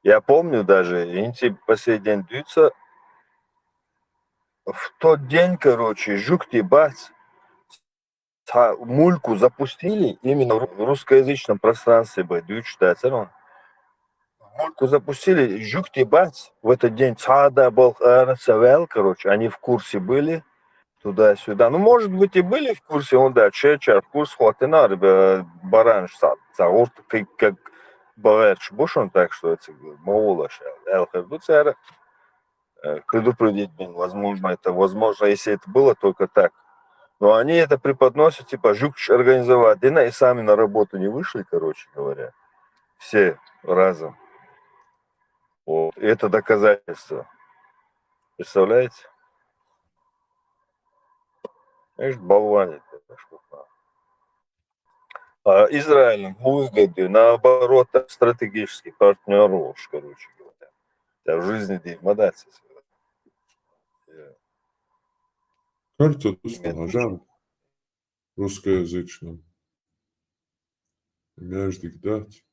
Я помню даже, инти по сей день длится, в тот день, короче, жук-ти бац, мульку запустили именно в русскоязычном пространстве, считается, мульку запустили, жук-ти бац, в этот день цада был РЦВЛ, короче, они в курсе были, туда-сюда. Ну, может быть, и были в курсе, он, да, чечар, в курс хватина, баранш, урт, как Балерч Бушон, так что это Маулаш, ЛХБЦР, предупредить, возможно, если это было только так. Но они это преподносят, типа, жукч организовать, и сами на работу не вышли, короче говоря. Все разом. Вот. И это доказательство. Представляете? Знаешь, болванит эта штука. А Израиль выгоды, наоборот, стратегический партнер, короче говоря. В жизни демодация. Кажется, тут русскоязычным. Между дать.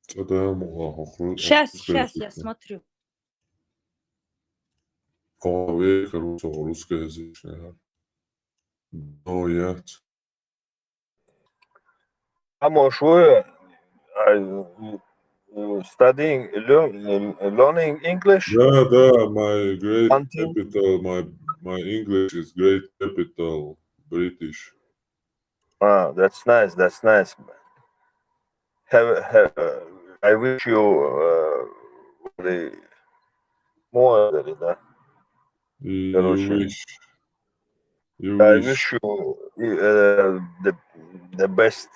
Сейчас я смотрю. Века русскоязычная. Но я. Studying, learning English? Да, my great capital, my English is great capital, British. That's nice, man. I wish you more, да. I wish you the best.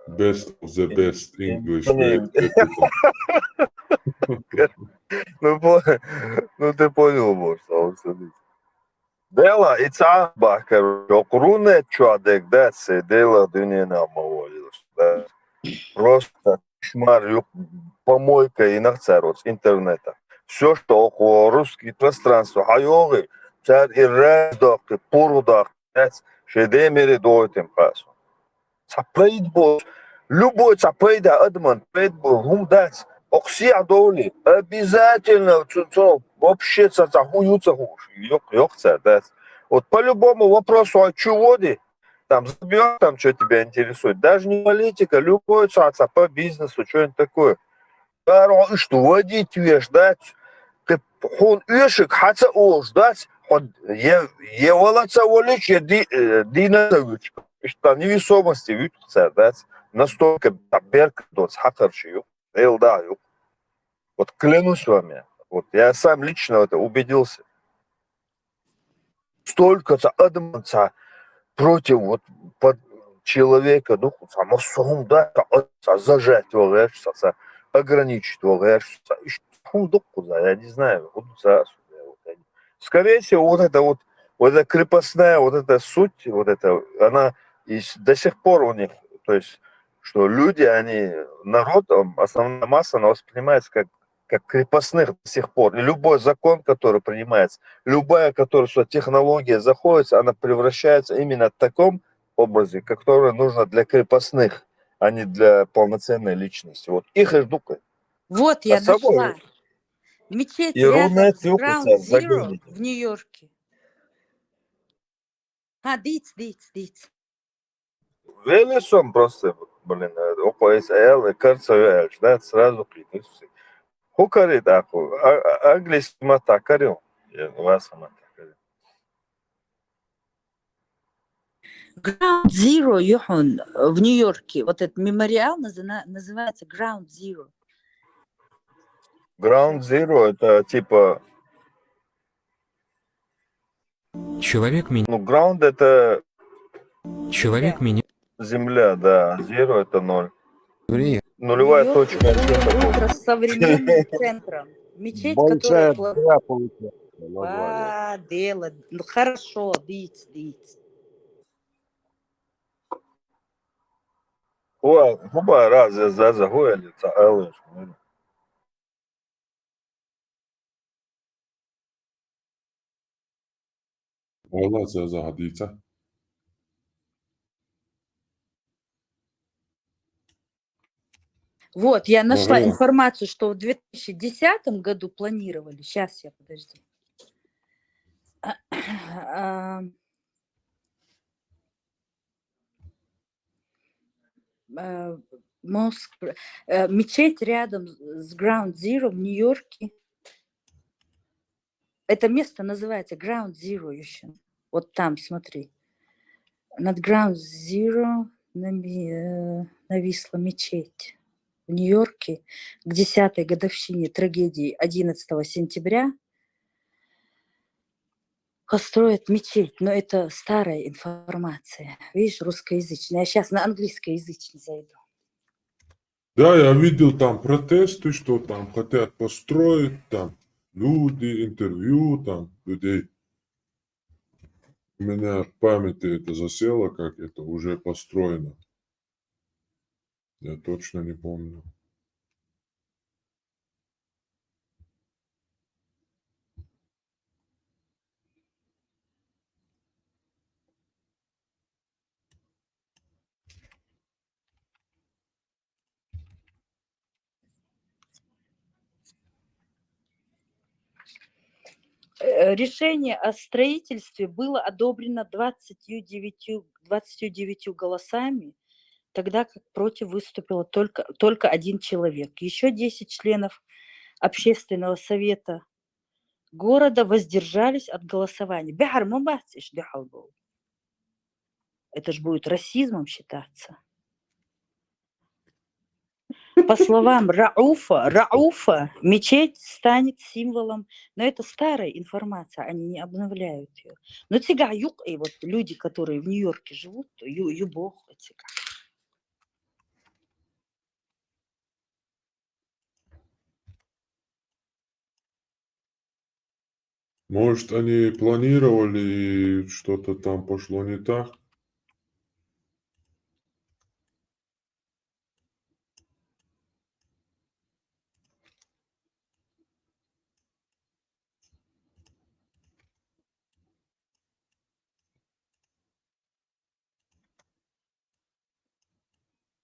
Best of the best English great capital. Ну ты понял, может, он садится. Дела и цаба, короче, окруне чадек, да, дела дюнина маволилась. Просто кошмар, помойка и нахцарот с интернета. Все, что около русских пространства, хайоги, цар и раздохты, порудах, шедемери дойтем пасу. Цапейд был, любой цапейда, адман, пейд был, гумдац, оксия доли, обязательно, вообще цахуются, ёхца, да. Вот по любому вопросу, а чего ты? Там забьешь, там, что тебя интересует. Даже не политика, любой цаца по бизнесу, что-нибудь такое. И что, водить веш, да? Ты хон ешек, хаца ош, да? Е волоца волич, е диназович. Что невесомости, видите, да? Настолько берк, доц, хакарчи, да, вот клянусь вами, вот я сам лично это убедился. Столько адманца против вот под человека, ну, само сом, да, зажать его, ограничить его, я не знаю, скорее всего, вот эта крепостная, вот эта суть, вот эта, она до сих пор у них, то есть, что люди, они, народ, основная масса, она воспринимается как крепостных до сих пор. И любой закон, который принимается, любая, которая технология заходит, она превращается именно в таком образе, который нужно для крепостных, а не для полноценной личности. Вот их и ждут. Вот я нашла. Мечеть рядом с Ground Zero в Нью-Йорке. Диц. Велисом просто, блин, около СЛ, кажется, да, сразу кликнуть. Хукари, да, английский матакарил, вас матакарил. Ground Zero, Юхан, в Нью-Йорке. Вот этот мемориал называется Ground Zero. Ground Zero это типа... Человек меня... Ну, Ground это... Человек меня... Земля, да. Zero это 0. Нулевая точка. Утро с современным центром. Мечеть, которая... Большая дыра получается. Дело. Ну, хорошо, диц. هو راز زازا هو اللي تعالج. والله زازا حديثة. Вот, я нашла Ага. информацию, что в 2010 году планировали. Сейчас я, подожди. Мечеть рядом с Ground Zero в Нью-Йорке. Это место называется Ground Zero еще. Вот там, смотри. Над Ground Zero нависла мечеть. В Нью-Йорке к 10-й годовщине трагедии 11 сентября построят мечеть. Но это старая информация. Видишь, русскоязычная. Я сейчас на английскоязычный зайду. Да, я видел там протесты, что там хотят построить, там люди, интервью, там людей. У меня в памяти это засело, как это уже построено. Я точно не помню. Решение о строительстве было одобрено 29 голосами, тогда как против выступило только 1 человек. Еще 10 членов общественного совета города воздержались от голосования. Это же будет расизмом считаться. По словам Рауфа, мечеть станет символом, но это старая информация, они не обновляют ее. Но тига юг, и вот люди, которые в Нью-Йорке живут, юбох, тига. Может, они планировали, и что-то там пошло не так?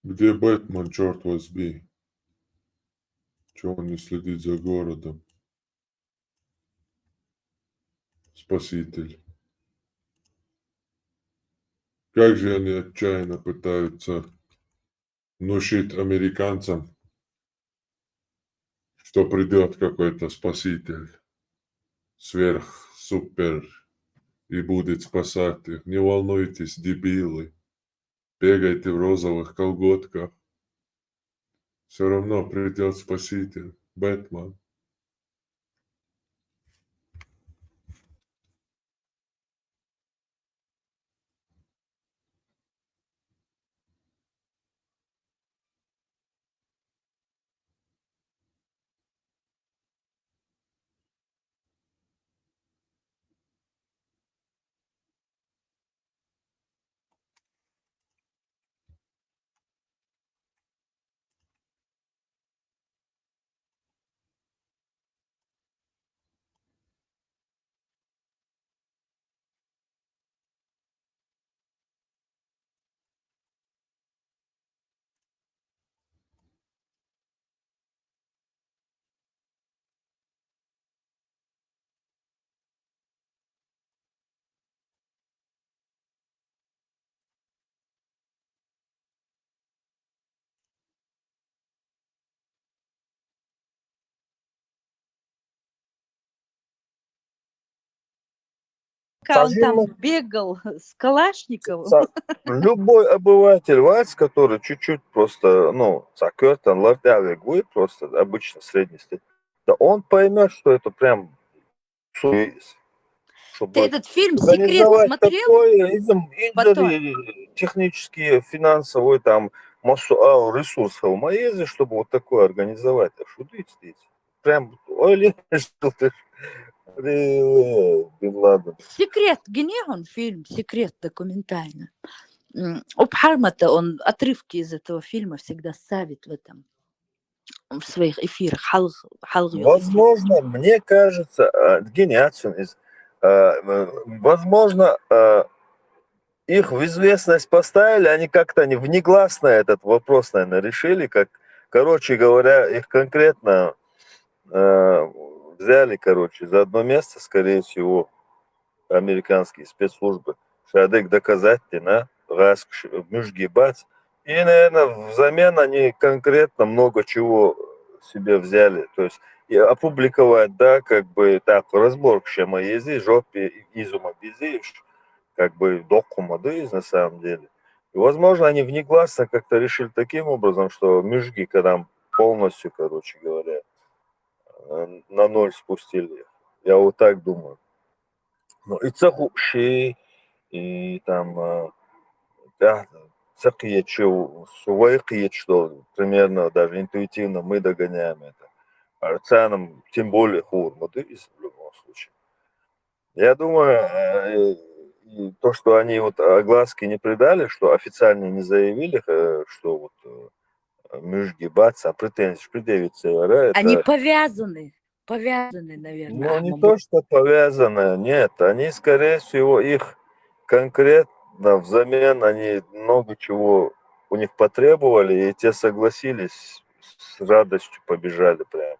Где Бэтмен, черт возьми? Чего он не следит за городом? Спаситель. Как же они отчаянно пытаются внушить американцам, что придет какой-то спаситель, сверх, супер, и будет спасать их. Не волнуйтесь, дебилы. Бегайте в розовых колготках. Все равно придет спаситель, Бэтмен. Он там бегал с Калашниковым. Любой обыватель, Вась, который чуть-чуть просто, закертан, лардявый гуй, просто обычно средний стиль, да он поймет, что это прям чтобы Ты этот фильм «Секрет» организовать смотрел? такое, технические, финансовые, там, массу ресурсов маезы, чтобы вот такое организовать. А что ты здесь? Прям, ой, что ты, Бен Ладен. «Секрет», где он фильм «Секрет» документальный. Обхармата, он отрывки из этого фильма всегда ставит в своих эфирах. Возможно, мне кажется, возможно, их в известность поставили, они как-то внегласно этот вопрос, наверное, решили, как, короче говоря, их конкретно взяли, короче, за одно место, скорее всего, американские спецслужбы, шадык доказать, мюжги бац. И, наверное, взамен они конкретно много чего себе взяли. То есть и опубликовать, да, как бы так, разбор шема ези, жопе изума безеешь, как бы докумадыз на самом деле. И, возможно, они внегласно как-то решили таким образом, что мюжги, когда полностью, короче говоря, на ноль спустили. Я вот так думаю. Ну, и цехуши, и там, да, цехиечу, сувайкиеч, что примерно даже интуитивно мы догоняем это. А ценам тем более хурмадыз в любом случае. Я думаю, и то, что они вот огласки не придали, что официально не заявили, что вот мюжги бац, а претензии предъявиться, Они это... повязаны, наверное. Ну, не то, что повязано, нет. Они, скорее всего, их конкретно взамен, они много чего у них потребовали, и те согласились, с радостью побежали прям.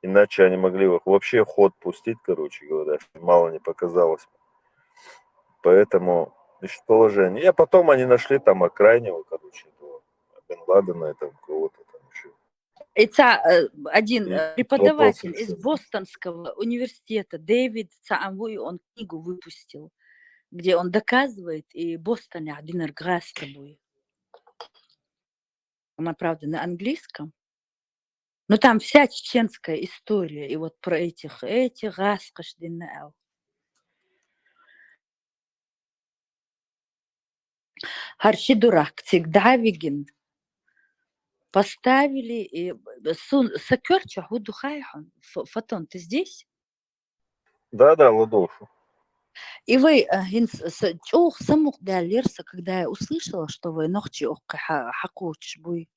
Иначе они могли их вообще в ход пустить, короче говоря, что мало не показалось. Поэтому положение. И потом они нашли там крайнего, короче, Бен Ладена и там кого-то там еще. Один И преподаватель вопросы из Бостонского университета, Дэвид Цаамвуи, он книгу выпустил, где он доказывает, и Бостоне один раз с тобой. Она, правда, на английском. Но там вся чеченская история, и вот про этих раскашдинал. Харши дурак, Давигин поставили и Сакерча Гудухайхан. Фотон, ты здесь? Да, Ладошу. И вы, самух дялерса, когда я услышала, что вы ночи хакуч буй,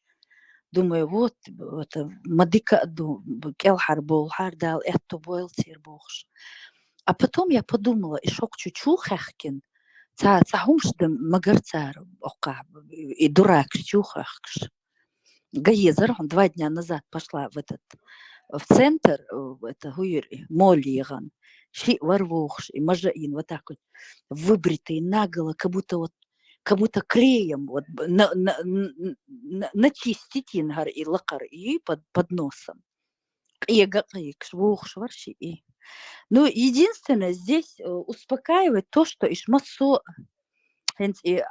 думаю, вот это мадика келхар болхар дал это бойлтир бохш. А потом я подумала, и шок чучу хахкин, цахумшдем магарцар ока и дурак чухахш. Гаезер, он 2 дня назад пошла в центр, это гуири, молиган, ши варвухш и мажаин, вот так вот, выбритый наголо, как будто клеем вот, начистить ингар и лакар и под носом. И шварши и. Ну, единственное, здесь успокаивает то, что ишмасо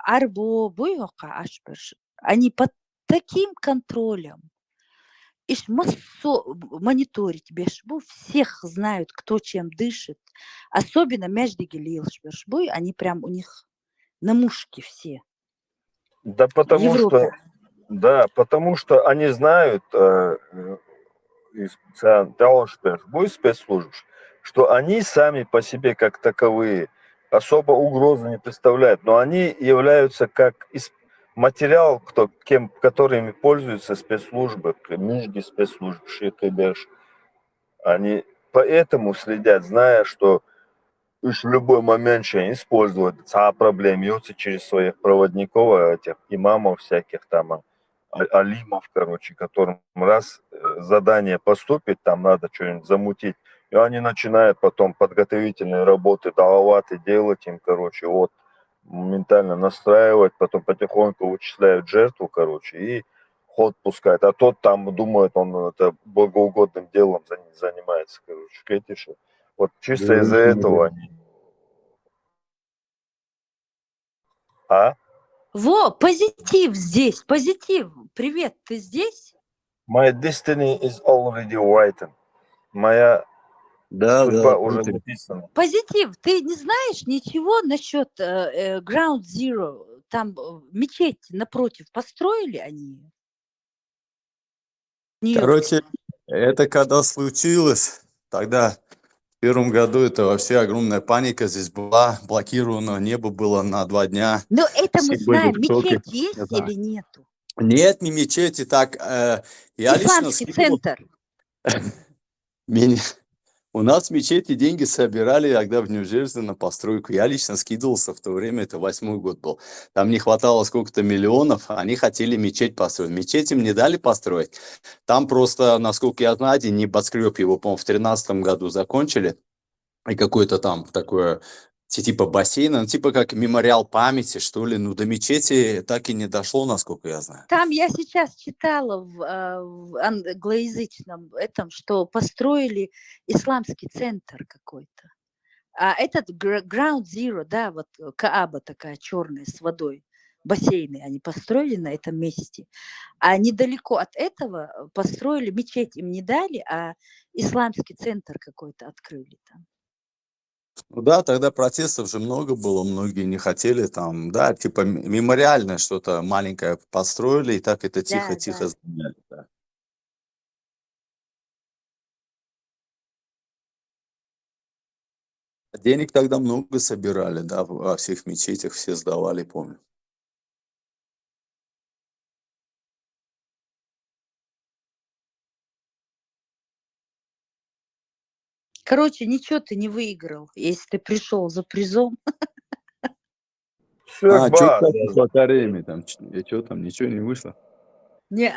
арбо буйока ашперш, они под таким контролем. Иш массо мониторить бешбу, всех знают, кто чем дышит. Особенно между гелилшбешбу, они прям у них на мушке все. Да потому что они знают из спецслужб, что они сами по себе как таковые особо угрозы не представляют, но они являются как материал, которыми пользуются спецслужбы, мужги спецслужб, шикабеш. Они поэтому следят, зная, что в любой момент используют проблем, бьются через своих проводников, этих имамов всяких там, алимов, короче, которым раз задание поступит, там надо что-нибудь замутить, и они начинают потом подготовительные работы далаваты делать им, короче, вот, ментально настраивать, потом потихоньку вычисляют жертву, короче, и ход пускает. А тот там думает, он это богоугодным делом занимается, короче, видишь? Вот чисто из-за этого они... Во, позитив здесь, позитив. Привет, ты здесь? My destiny is already written. Моя судьба уже написана. Позитив, ты не знаешь ничего насчет Ground Zero? Там мечеть напротив построили они? Короче, это когда случилось, тогда В первом году это вообще огромная паника здесь была, блокировано небо было на 2 дня. Но это мы Все были знаем, в шоке. мечеть есть или нету? Нет, не мечети, так, я лично Исламский скидывал, центр. у нас в мечети деньги собирали, когда в Нью-Джерси на постройку. Я лично скидывался в то время, это 8-й год был. Там не хватало сколько-то миллионов, они хотели мечеть построить. Мечеть им не дали построить. Там просто, насколько я знаю, один небоскреб его, по-моему, в 2013 году закончили. И какой-то там такое, типа бассейна, ну, типа как мемориал памяти, что ли. Ну, до мечети так и не дошло, насколько я знаю. Там я сейчас читала в англоязычном этом, что построили исламский центр какой-то. А этот Ground Zero, да, вот Кааба такая черная с водой, бассейны они построили на этом месте. А недалеко от этого построили мечеть, им не дали, а исламский центр какой-то открыли там. Ну да, тогда протестов же много было, многие не хотели там, да, типа мемориальное что-то маленькое построили, и так это Да, тихо-тихо да. сгоняли, да. Денег тогда много собирали, да, во всех мечетях все сдавали, помню. Короче, ничего ты не выиграл, если ты пришел за призом. А, что Судьба, там с батареями там, что там, ничего не вышло? Не,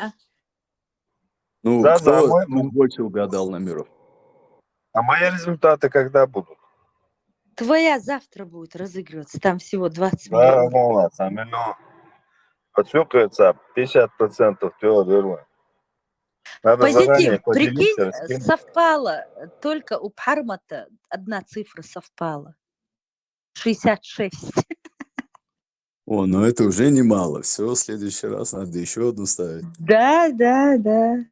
Ну, Заза, кто больше угадал номеров? а мои результаты когда будут? твоя завтра будет разыгрываться, там всего 20 Да, миллионов. молодец, а миллион. Подсюкается 50% теории. Надо заранее Позитив, прикинь, поделиться, раскинуть. совпало, только у Пармата одна цифра совпала. 66. О, ну это уже немало. Все, в следующий раз надо еще одну ставить. Да, да, да.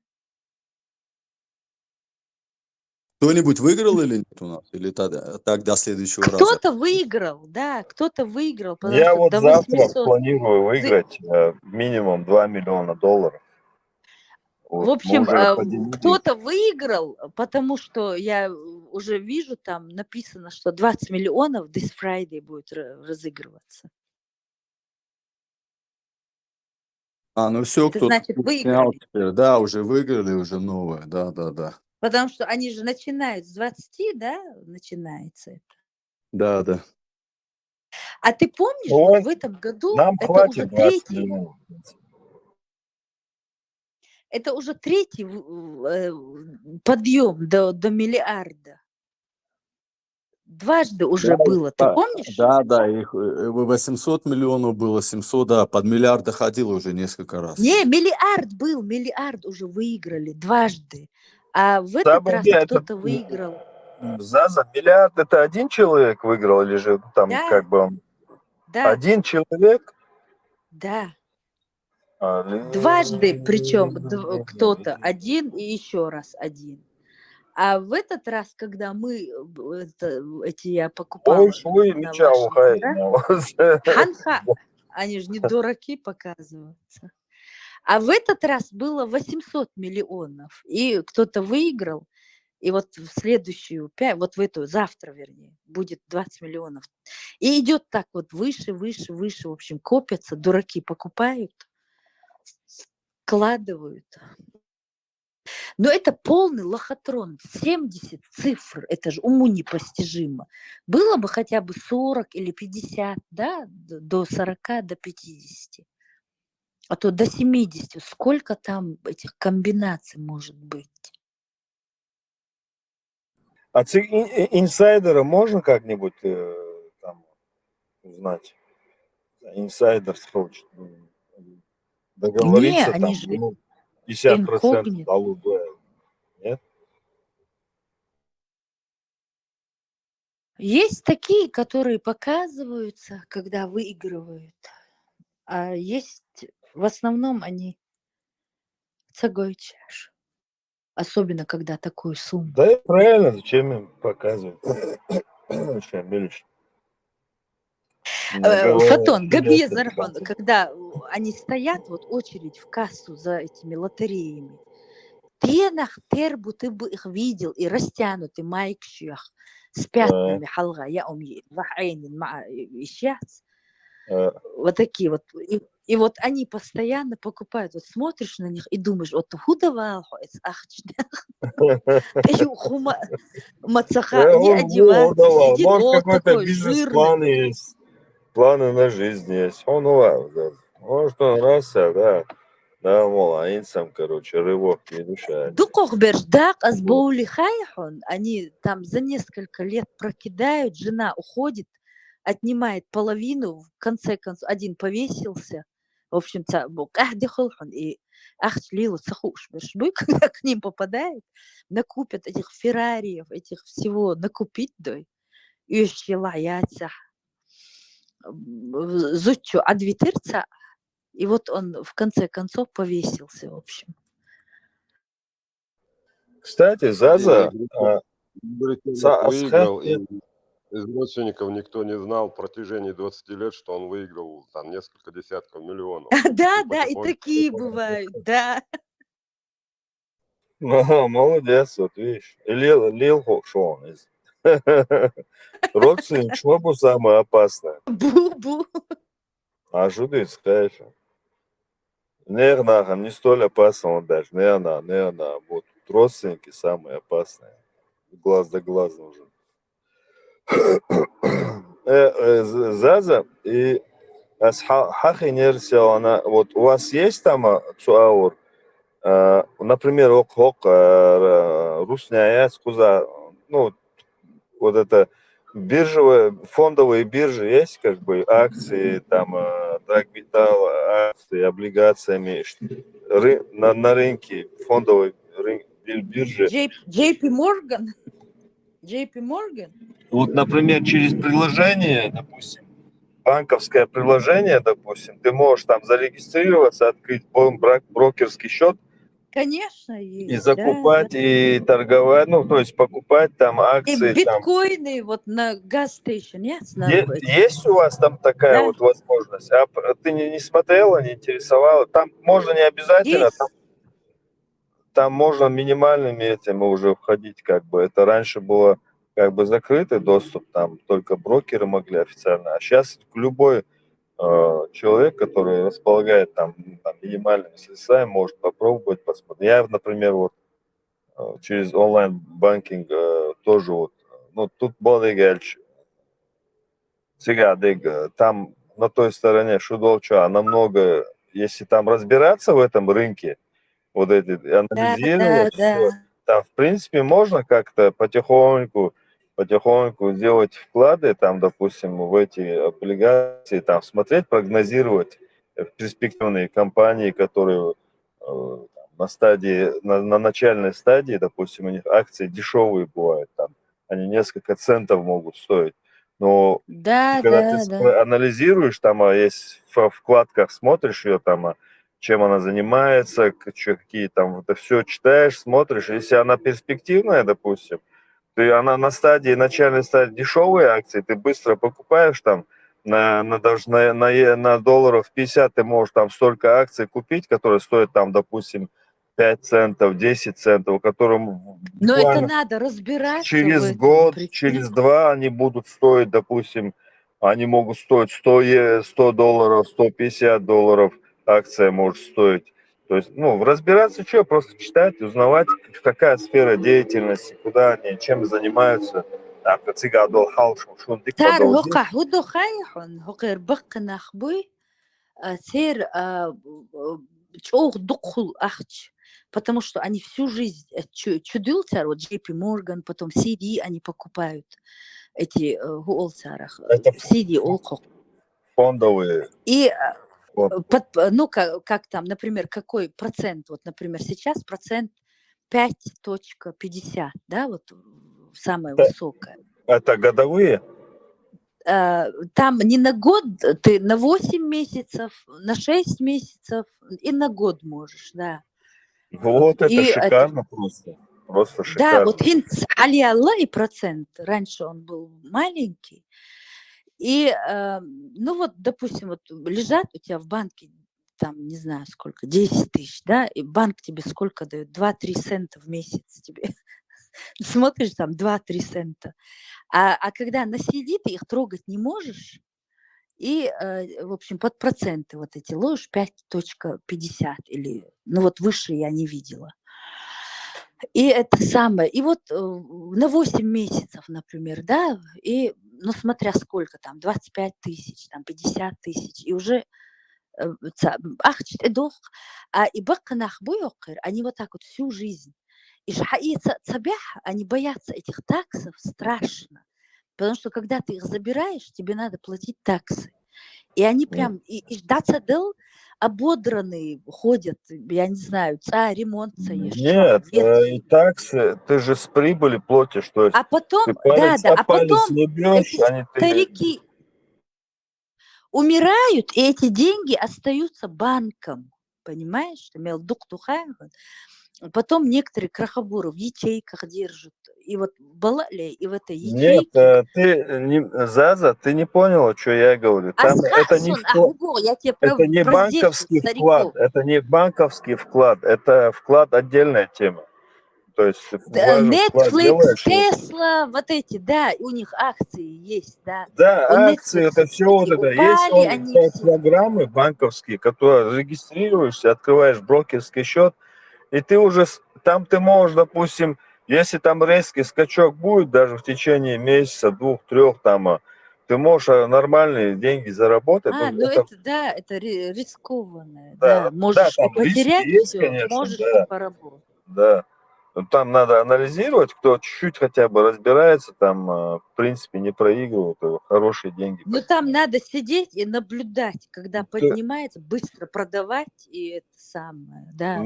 Кто-нибудь выиграл или нет у нас? Или так до следующего раза? Кто-то выиграл, да, кто-то выиграл, потому Я что вот до завтра 800. планирую выиграть минимум $2 миллиона. В Вот, мы общем, уже поделились. кто-то выиграл, потому что я уже вижу, там написано, что 20 миллионов this Friday будет разыгрываться. А, ну все, Это кто значит снял выиграли. теперь. Да, уже выиграли, уже новое. Да, да, да. Потому что они же начинают с 20, да, начинается это. Да, да. А ты помнишь, Ну, вот в этом году нам это хватит уже 20 третий, миллионов. это уже третий подъем до миллиарда. Дважды уже было, ты помнишь? Да, да, их 800 миллионов было, 700, да, под миллиард доходило уже несколько раз. Не, миллиард уже выиграли дважды. А в этот Самое раз главное, кто-то выиграл. Заза, миллиард это один человек выиграл или же там Да, как бы он? да, Один человек? да. Дважды, причем кто-то один и еще раз один. А в этот раз, когда мы я покупала Ой, швы, на ничего, ваши игра, ханха, они же не дураки показываются. А в этот раз было 800 миллионов, и кто-то выиграл, и вот в следующую, вот в эту, завтра, вернее, будет 20 миллионов. И идет так вот выше, выше, выше, в общем, копятся, дураки покупают, вкладывают. Но это полный лохотрон. 70 цифр, это же уму непостижимо. Было бы хотя бы 40 или 50, да, до 40, до 50. А то до 70. Сколько там этих комбинаций может быть? А инсайдера можно как-нибудь там узнать? Инсайдер хочет договориться, Не, там они же ему 50% инкогнито. дал. Нет? Есть такие, которые показываются, когда выигрывают. А есть, в основном они цагой чаш. Особенно, когда такую сумму. Да, правильно, зачем им показывать? Сейчас мелешь. Фотон, Габия Зархон, когда они стоят, вот очередь в кассу за этими лотереями, тенах тербу ты бы их видел, и растянутый майкших с пятнами халга, я умею, вахайнин, исчез. Вот такие вот. И вот они постоянно покупают. Вот смотришь на них и думаешь, вот худовал, мацаха не одевается, сидит Может, вот какой-то такой бизнес-план жирный. есть, планы на жизнь есть. Он да. Может, он раз, да, мол, инсам, короче, рывок не душа. Дукох бердак азбоули хайхон. Они там за несколько лет прокидают, жена уходит, отнимает половину, в конце концов, один повесился. В общем, и ахчлилу цахуш бершбы, когда к ним попадает, накупят этих феррариев, этих всего накупить, дой. И еще лаяться. Зучу адвитерца. И вот он в конце концов повесился, в общем. Кстати, Заза, выиграл, и из родственников никто не знал в протяжении 20 лет, что он выиграл там несколько десятков миллионов. Да, и такие бывают, да. Ну, молодец, вот видишь. Лил Шон. Родственник, что бы самое опасное? Бу-бу. А жудец, конечно. Не столь опасно он даже. Не она. Вот родственники самые опасные. Глаз да глаз нужен. Заза и Хахинерсия, она, вот у вас есть там цуаур, например, русняя скуза, ну, вот это биржевые, фондовые биржи есть, как бы акции, там, драгметалл, акции, облигациями, на рынке, фондовой биржи. JP Morgan? JP Morgan? Вот, например, через приложение, допустим, банковское приложение, допустим, ты можешь там зарегистрироваться, открыть брокерский счет, Конечно, есть. и закупать, да. И торговать, ну, то есть покупать там акции. И биткоины там. Вот на газстейшн, есть у вас там такая вот возможность? А ты не смотрела, не интересовала? Там можно не обязательно, там можно минимальными этим уже входить, как бы. Это раньше было как бы закрытый доступ, там только брокеры могли официально, а сейчас любой человек, который располагает там минимальными средствами, может попробовать, посмотреть. Я, например, вот через онлайн-банкинг тоже вот, ну, тут бодигельч, сега там на той стороне шудолча намного, если там разбираться в этом рынке, вот эти, анализировать все, там, в принципе, можно как-то потихоньку сделать вклады, там, допустим, в эти облигации, там, смотреть, прогнозировать перспективные компании, которые на стадии, на начальной стадии, допустим, у них акции дешевые бывают, там, они несколько центов могут стоить. Но когда ты анализируешь, там, есть в вкладках, смотришь ее, там, чем она занимается, какие там, это все читаешь, смотришь. Если она перспективная, допустим, она на стадии, начальной стадии дешевые акции, ты быстро покупаешь там, даже на долларов 50 ты можешь там столько акций купить, которые стоят там, допустим, 5 центов, 10 центов, которым... Но это надо разбираться. Через год, через два они будут стоить, допустим, они могут стоить 100 долларов, 150 долларов акция может стоить. То есть, ну, разбираться что, просто читать, узнавать, какая сфера деятельности, куда они, чем занимаются. Потому что они всю жизнь чудился, вот JP Morgan, потом CD они покупают, эти CD, фондовые. И ну, как там, например, какой процент, вот, например, сейчас процент 5.50, да, вот самое высокое. Это годовые? Там не на год, ты на 8 месяцев, на 6 месяцев и на год можешь, да. Вот это шикарно просто. Просто шикарно. Да, вот алиалла и процент. Раньше он был маленький. И, ну вот, допустим, вот лежат у тебя в банке там, не знаю сколько, 10 тысяч, да, и банк тебе сколько дает? 2-3 цента в месяц тебе. Смотришь, там 2-3 цента. А когда на CD ты их трогать не можешь, и, в общем, под проценты вот эти ложь 5.50 или, ну вот выше я не видела. И это самое, и вот на 8 месяцев, например, да, и, ну смотря сколько там, 25 тысяч, там 50 тысяч, и уже и баканах буйокер, они вот так вот всю жизнь. И они боятся этих таксов страшно, потому что когда ты их забираешь, тебе надо платить таксы. И они прям, и дацадел ободранные ходят, я не знаю, ремонт Нет, и таксы, ты же с прибыли платишь, то есть А потом, ты палец а о палец потом не бьешь, эти они ты... старики умирают, и эти деньги остаются банком, понимаешь? Потом некоторые крахобуры в ячейках держат. И вот балали, и в этой Нет, ячейке. Заза, ты не поняла, что я говорю. Там это не вклад, Я тебе это не про здешних банковский вклад, стариков. это не банковский вклад, это вклад отдельная тема. То есть важный вклад Netflix, делаешь. Tesla, вот эти, да, у них акции есть, да. Да, У акции, Netflix это все вот эти это. Есть упали, они все. программы банковские, которые регистрируешься, открываешь брокерский счет, и ты уже там ты можешь, допустим, если там резкий скачок будет, даже в течение месяца, 2-3, там, ты можешь нормальные деньги заработать. Ну это, да, это рискованное, Да, да. Можешь и там риски потерять есть, все, конечно, можешь и да. поработать. Да. Ну, там надо анализировать, кто чуть-чуть хотя бы разбирается, там, в принципе, не проигрывают, хорошие деньги. Ну там надо сидеть и наблюдать, когда Да. поднимается, быстро продавать, и это самое, да.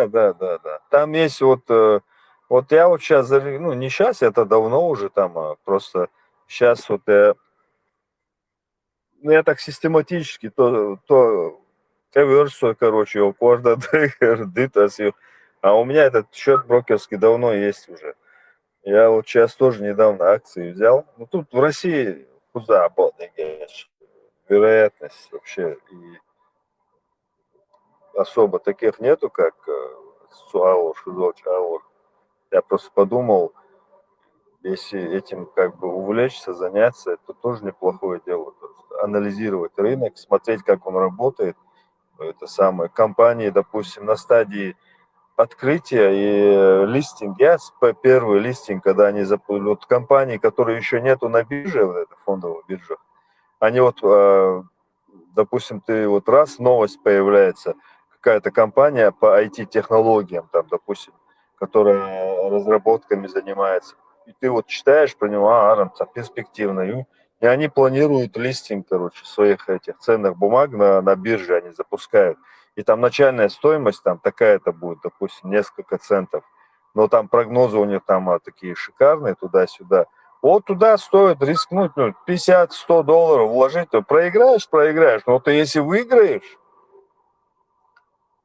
Да. Там есть вот я вот сейчас, ну не сейчас, это давно уже там, просто сейчас вот я так систематически то версию, короче, у каждого дытасью. А у меня этот счет брокерский давно есть уже. Я вот сейчас тоже недавно акции взял. Ну тут в России куда вероятность вообще и особо таких нету, как Суаур, Шузочаур. Я просто подумал, если этим как бы увлечься, заняться, это тоже неплохое дело. То есть анализировать рынок, смотреть, как он работает. Это самое. Компании, допустим, на стадии открытия и листинг. Первый листинг, когда они вот компании, которые еще нету на бирже, вот это фондовых биржах, они вот, допустим, ты вот раз новость появляется, какая-то компания по IT-технологиям, там, допустим, которая разработками занимается, и ты вот читаешь про него, там перспективно, и они планируют листинг, короче, своих этих ценных бумаг на бирже они запускают. И там начальная стоимость там такая-то будет, допустим, несколько центов. Но там прогнозы у них там такие шикарные туда-сюда. Вот туда стоит рискнуть, 50-100 долларов вложить, то проиграешь. Но ты если выиграешь,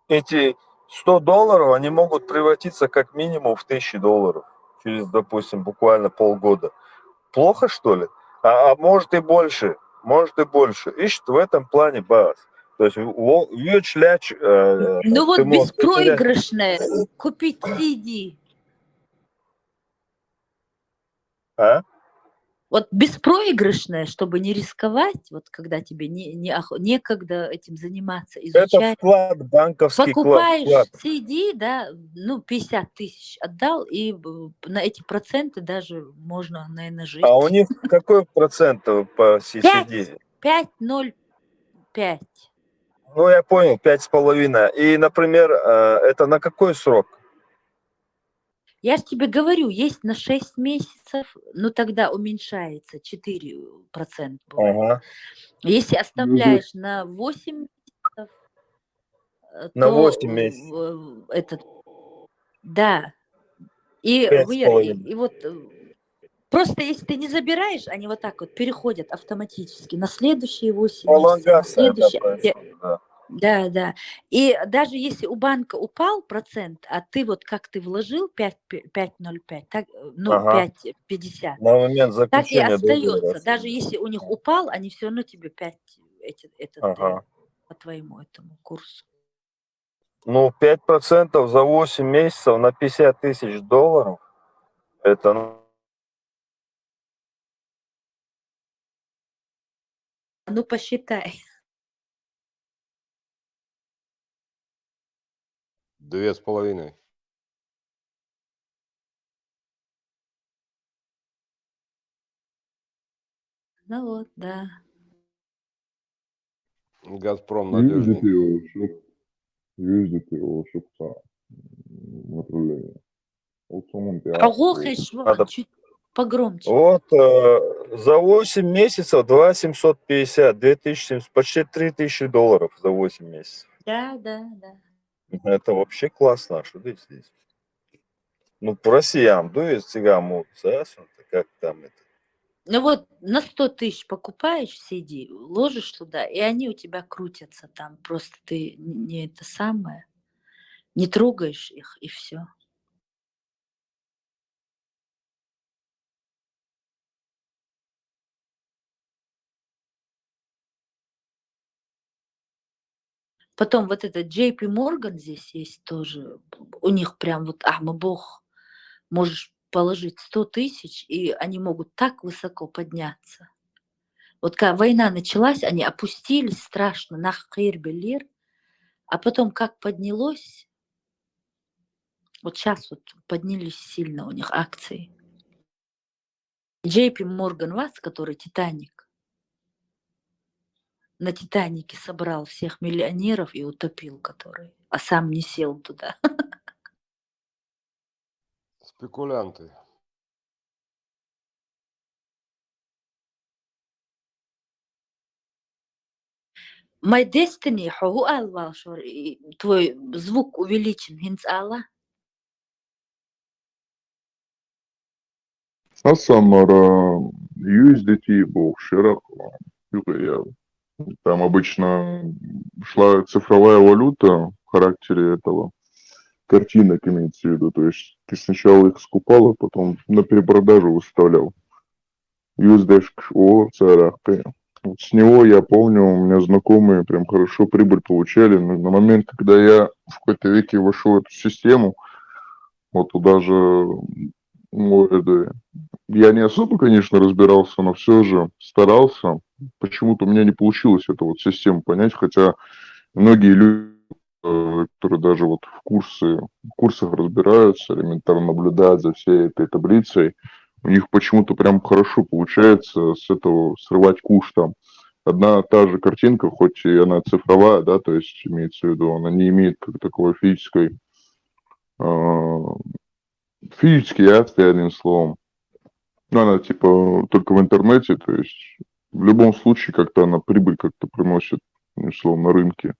эти 100 долларов, они могут превратиться как минимум в 1000 долларов через, допустим, буквально полгода. Плохо, что ли? А может и больше. Ищет в этом плане бас. То есть Ну вот ты можешь потерять. беспроигрышное, купить CD. Вот беспроигрышное, чтобы не рисковать, вот когда тебе некогда этим заниматься, Это изучать. вклад, банковский Покупаешь вклад. CD, да, 50 тысяч отдал, и на эти проценты даже можно, наверное, жить. А у них какой процент по CCD? 5,05. Ну, я понял, 5,5. И, например, это на какой срок? Я же тебе говорю, есть на 6 месяцев, но тогда уменьшается 4% бывает. Ага. Если оставляешь на 8 месяцев, На то 8 месяцев. да. И 5,5. вот просто если ты не забираешь, они вот так вот переходят автоматически на следующие 8 месяцев, на следующие. Да. И даже если у банка упал процент, а ты вот как ты вложил 5,05, так, 5,50, На момент так и заключения договора. остается. Даже если у них упал, они все равно тебе 5 дают. по твоему этому курсу? Ну, 5% за 8 месяцев на 50 тысяч долларов. Это, Ну, посчитай. 2,5. Ну вот, да. Газпром Yüzdük надежней. yolculuk, yüzdük yolculukta направление. Вот самом Оглохаешь, надо... чуть погромче. Вот за 8 месяцев 2750, 2700, почти 3000 долларов за 8 месяцев. Да, да, да. Это вообще классно, что здесь. Ну, по Россиям, есть цыгаму, как там это. Ну вот на 100 тысяч покупаешь CD, ложишь туда, и они у тебя крутятся там. Просто ты не это самое, не трогаешь их, и все. Потом вот этот JP Morgan здесь есть тоже. У них прям вот, бог, можешь положить 100 тысяч, и они могут так высоко подняться. Вот когда война началась, они опустились страшно, на хейр-белир, а потом как поднялось, вот сейчас вот поднялись сильно у них акции. JP Morgan Watts, который Титаник, на Титанике собрал всех миллионеров и утопил, который, а сам не сел туда. Спекулянты. My Destiny, هو قال شو твой звук увеличен, hints Allah. Самара USDT был широко. Там обычно шла цифровая валюта в характере этого картинок имеется в виду. То есть ты сначала их скупал, а потом на перепродажу выставлял. USDT ЦРАП. Вот с него я помню, у меня знакомые прям хорошо прибыль получали. Но на момент, когда я в какой-то веке вошел в эту систему, вот туда же, я не особо, конечно, разбирался, но все же старался. Почему-то у меня не получилось эту вот систему понять, хотя многие люди, которые даже вот в курсах разбираются, элементарно наблюдают за всей этой таблицей, у них почему-то прям хорошо получается с этого срывать куш там. Одна та же картинка, хоть и она цифровая, да, то есть имеется в виду, она не имеет как таковой физической акции, одним словом. Ну, она типа только в интернете, то есть в любом случае как-то она прибыль как-то приносит, условно, на рынке.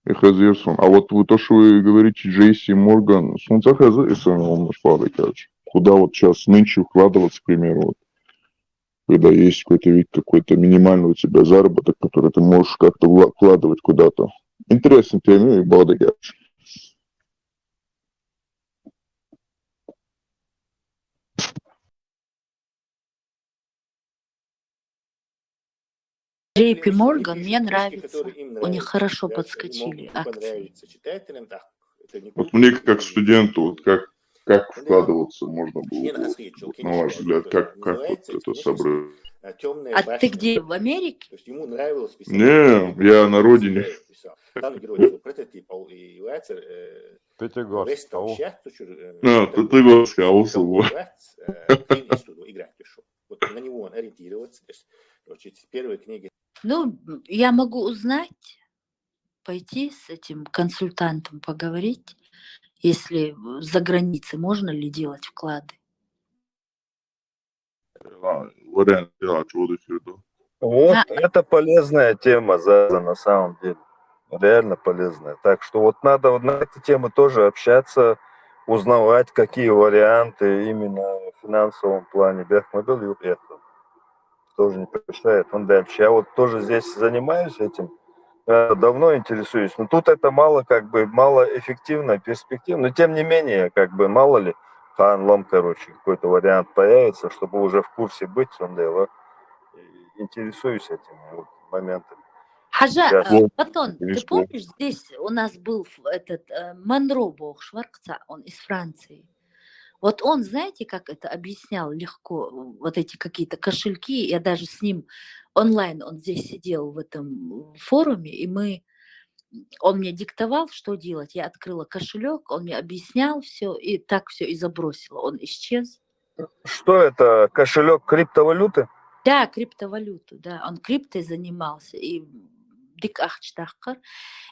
А вот вы то, что вы говорите, JC Morgan, куда вот сейчас нынче вкладываться, к примеру, вот, когда есть какой-то вид, какой-то минимальный у тебя заработок, который ты можешь как-то вкладывать куда-то. Интересно тема и благодаря. JP Morgan мне нравится. У них хорошо подскочили акции. Вот мне как студенту, вот как вкладываться можно было, вот, на ваш взгляд, как вот это собрать? А ты где, в Америке? Не, я на родине. Пятигорск. Пятигорск, аусы, вот. Вот на него он ориентироваться. То есть, короче, первые книги. Ну, я могу узнать, пойти с этим консультантом поговорить, если за границей можно ли делать вклады. Вариант делать воду сюда. Вот это полезная тема, на самом деле. Реально полезная. Так что вот надо вот на эти темы тоже общаться, узнавать, какие варианты именно в финансовом плане. Бехмобил и это тоже не прощает. Он дальше. Я вот тоже здесь занимаюсь этим. Давно интересуюсь. Но тут это мало эффективно, перспективно. Но тем не менее, мало ли, ханлом, какой-то вариант появится, чтобы уже в курсе быть, интересуюсь этими вот моментами. Хажа, Сейчас. Батон, ты Конечно. помнишь, здесь у нас был этот Монро Бог Шварца, он из Франции. Вот он, знаете, как это объяснял легко, вот эти какие-то кошельки, я даже с ним онлайн, он здесь сидел в этом форуме, и он мне диктовал, что делать. Я открыла кошелек, он мне объяснял все, и так все и забросила. Он исчез. Что это? Кошелек криптовалюты? Да, криптовалюту, да. Он криптой занимался. И дик ахчтахкар.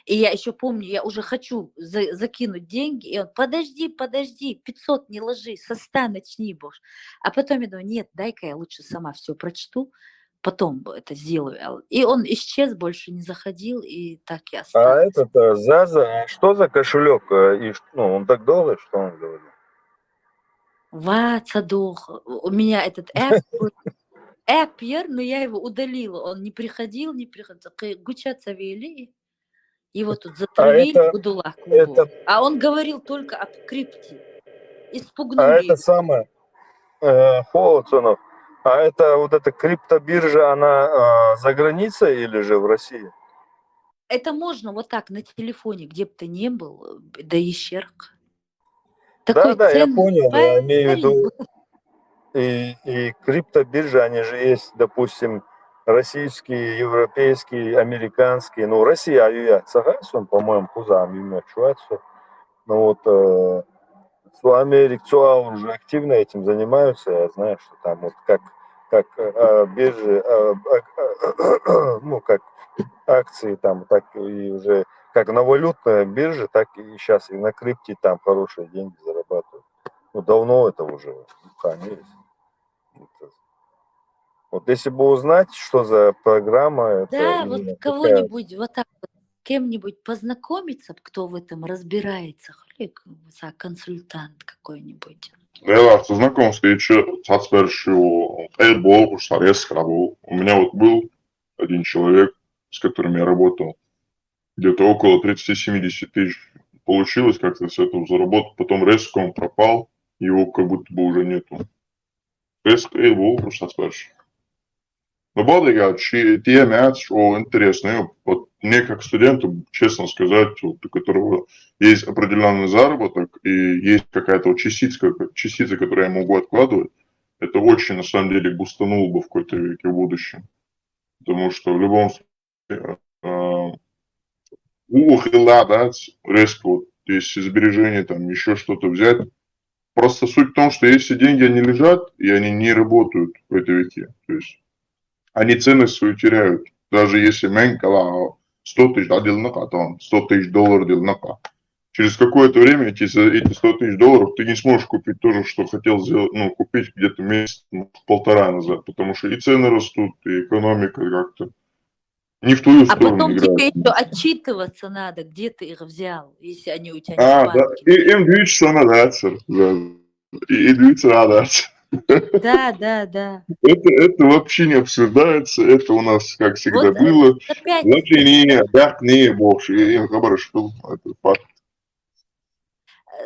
И я еще помню, я уже хочу закинуть деньги, и он, подожди, 500 не ложи, со 100 начни, Бош. А потом я думаю, нет, дай-ка я лучше сама все прочту, потом это сделаю. И он исчез, больше не заходил, и так и А осталось. этот Заза, что за кошелек? И, ну, он так долго, что он говорит? Цадох. У меня этот app был. Эппер, но я его удалила. Он не приходил. Гучат Савели. Его тут затравили, Гудулах. А он говорил только об крипте. Испугнули его. самое, Холодцонов, а это вот эта криптобиржа, она за границей или же в России? Это можно вот так на телефоне, где бы ты ни был, да и щерк. Такой Да, я ценный понял, я имею в парень виду, был. и криптобиржи, они же есть, допустим, российские, европейские, американские, ну, Россия, я согласен, по-моему, кузам, именно Швецию, но вот в Америке уже активно этим занимаются, я знаю, что там вот как биржи, ну, как акции там, так и уже как на валютной бирже, так и сейчас и на крипте там хорошие деньги зарабатывают. Ну, давно это уже есть. Вот если бы узнать, что за программа, это Да, именно вот такая. кого-нибудь вот так вот, с кем-нибудь познакомиться, кто в этом разбирается, консультант какой-нибудь. Я знаком встречу с Airball, у меня вот был один человек, с которым я работал, где-то около 30-70 тысяч получилось как-то с этого заработать, потом резко он пропал, его как будто бы уже нету. Резко Airball, Но Бодрига, те мяч, интересные. Вот мне как студенту, честно сказать, вот, у которого есть определенный заработок и есть какая-то вот частица, которую я могу откладывать, это очень, на самом деле, бустануло бы в какой-то веке в будущем. Потому что в любом случае, да, резко, вот, если сбережения, там, еще что-то взять. Просто суть в том, что если деньги, они лежат, и они не работают в этой веке, то есть они ценность свою теряют. Даже если менька 100 тысяч, а там 100 тысяч долларов делнака. Через какое-то время эти 100 тысяч долларов ты не сможешь купить то же, что хотел сделать, ну, купить где-то месяц, полтора назад. Потому что и цены растут, и экономика как-то не в твою А сторону потом тебе играет. еще отчитываться надо, где ты их взял, если они у тебя не в Да. банке. И им двигаться надо, и двигаться надо. Да. Это вообще не обсуждается, это у нас, как всегда, Вот было. опять Не, бог, я что это факт.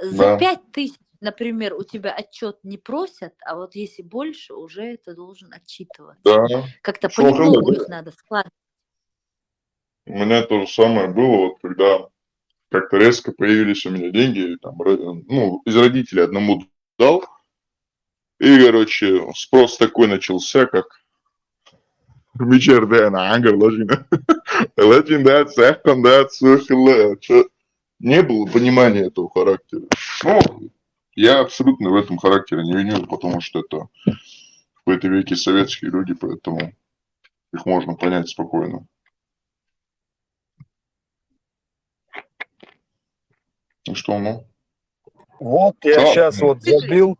за Да. 5000, например, у тебя отчет не просят, а вот если больше, уже это должен отчитываться. Да. Как-то Что понемногу было? их надо складывать. У меня то же самое было, вот когда как-то резко появились у меня деньги, там, ну, из родителей одному дал, и, короче, спрос такой начался, как вечерден, не было понимания этого характера. Ну, я абсолютно в этом характере не виню, потому что это в какой-то веке советские люди, поэтому их можно понять спокойно. Ну что, ну? Вот я сейчас вот забил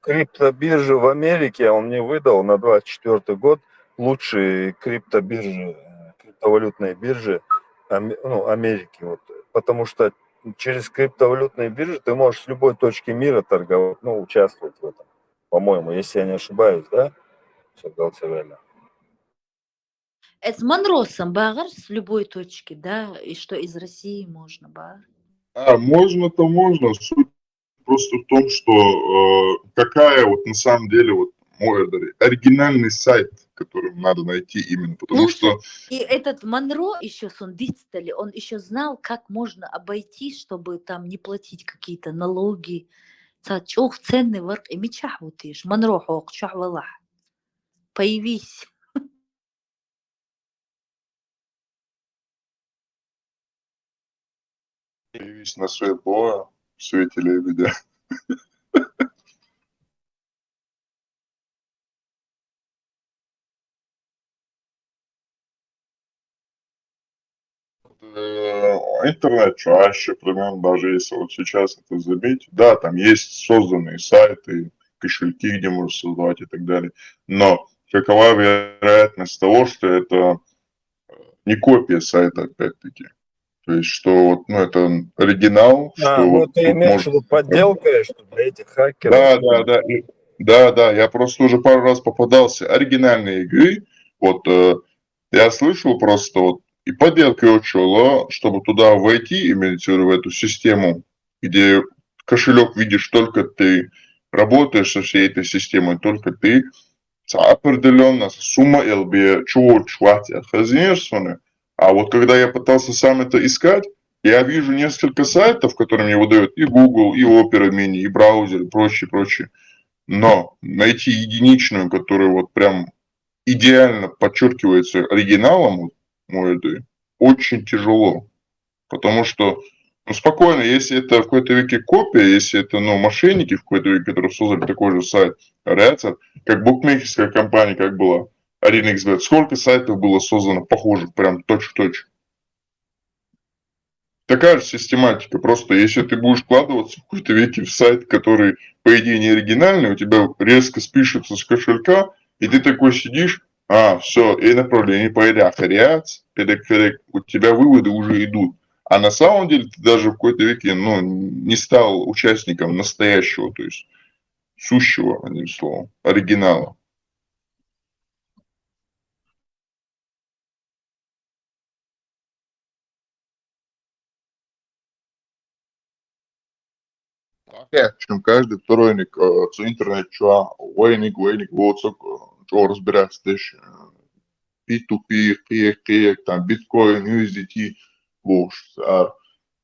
криптобиржу в Америке, он мне выдал на 24 год лучшие криптобиржи, криптовалютные биржи Америки. Вот, потому что через криптовалютные биржи ты можешь с любой точки мира торговать, ну, участвовать в этом. По-моему, если я не ошибаюсь, да? Все реально. Это с Монросом багар с любой точки, да, и что из России можно багар. Можно-то можно. Суть просто в том, что какая вот на самом деле вот мой оригинальный сайт которым надо найти именно, потому что... И этот Монро еще Сундистали, он еще знал, как можно обойтись, чтобы там не платить какие-то налоги. Цачух ценный ворк и мечах вот ишь. Монро хок чахвалах. Появись. Появись на свет Бога в свете лебедя. Интернет чаще, примерно, даже если вот сейчас это забить, да, там есть созданные сайты, кошельки, где можно создавать и так далее, но какова вероятность того, что это не копия сайта, опять-таки, то есть, что вот, ну, это оригинал, что Ну вот ты тут имеешь в может... виду подделка, что для этих хакеров? Да, я просто уже пару раз попадался. Оригинальные игры, вот я слышал просто вот и подделка учила, чтобы туда войти, имеется в виду в эту систему, где кошелек видишь только ты, работаешь со всей этой системой только ты, определенно сумма LB чего хватит хозяйственная. А вот когда я пытался сам это искать, я вижу несколько сайтов, которые мне выдают и Google, и Opera Mini, и браузер, и прочее. Но найти единичную, которая вот прям идеально подчеркивается оригиналом, очень тяжело. Потому что, ну, спокойно, если это в какой-то веке копия, если это, ну, мошенники в какой-то веке, которые создали такой же сайт, Ряцер, как букмекерская компания, как была ArenaXBet, сколько сайтов было создано похожих, прям точь-в-точь. Такая же систематика, просто если ты будешь вкладываться в какой-то веке в сайт, который, по идее, не оригинальный, у тебя резко спишется с кошелька, и ты такой сидишь, все, и направление по Ряц, у тебя выводы уже идут. А на самом деле ты даже в какой-то веке, ну, не стал участником настоящего, то есть сущего, одним словом, оригинала. Причем каждый второйник интернет войник, вот что разбираться дальше. P2P, кек, там биткоин, USDT, вот,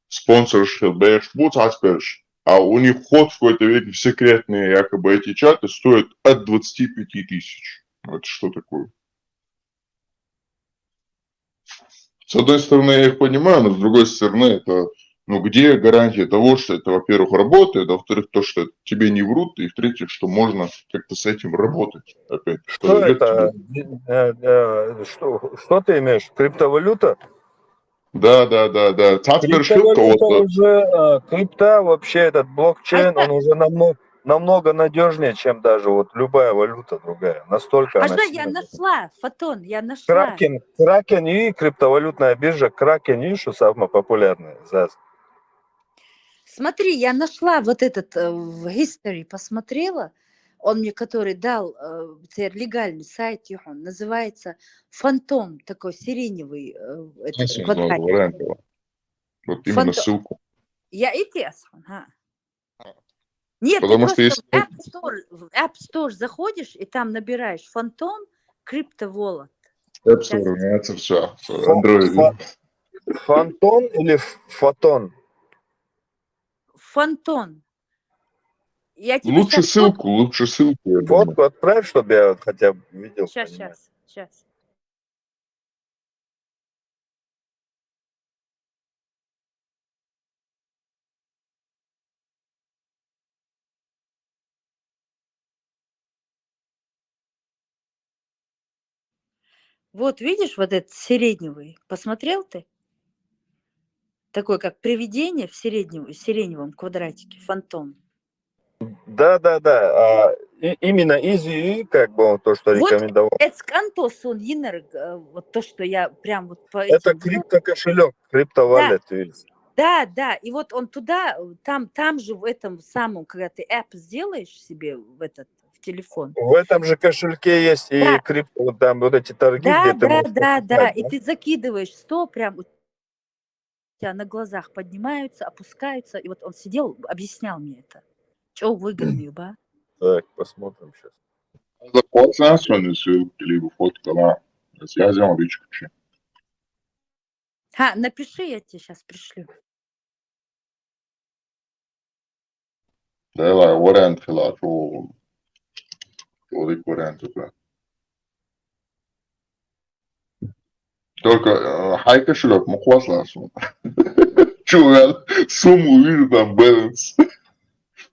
спонсоршип, бэш, вот асперш. А у них вход в какой-то веке секретные, якобы эти чаты стоят от 25 тысяч. Это что такое? С одной стороны, я их понимаю, но с другой стороны, это, ну, где гарантия того, что это, во-первых, работает, а во-вторых, то, что тебе не врут, и в-третьих, что можно как-то с этим работать. Опять, Что это? Что ты имеешь? Криптовалюта? Да. Криптовалюта уже, крипта, вообще этот блокчейн, он уже намного надежнее, чем даже вот любая валюта другая. Настолько она Я нашла, Фотон, я нашла. Кракен и криптовалютная биржа Кракен и что самое популярное. Смотри, я нашла вот этот в History, посмотрела. Он мне, который дал легальный сайт, он называется Фантом, такой сиреневый. Вот именно ссылку. Я и тесн. Нет, потому ты что просто в App Store заходишь и там набираешь Фантом Crypto Wallet. App Store, это все. Android. Фантон или Фотон? Фантон. Лучше ссылку. Фотку отправь, чтобы я хотя бы видел. Сейчас. Вот видишь, вот этот сиреневый. Посмотрел ты? Такой, как привидение в сиреневом квадратике, фантом. Да. Именно Easy, как бы он то, что рекомендовал. Это скантосон Йинер, вот то, что я прям вот по Это этим... криптокошелек, криптовалет. Да, и вот он туда, там же в этом самом, когда ты app сделаешь себе в телефон. В этом же кошельке есть и крипто, там вот эти торги, где ты можешь покупать, да, и ты закидываешь 100, прям у тебя на глазах поднимаются, опускаются, и вот он сидел, объяснял мне это. Что выгоднее, ба? Так, посмотрим сейчас. Zaposlena ссылки, либо фотка на связи, он вычекче. Напиши, я тебе сейчас пришлю. Давай, вариант фила, что вариант это. Только хай кошелек, мухвасла. Чего я сумму вижу, там баланс.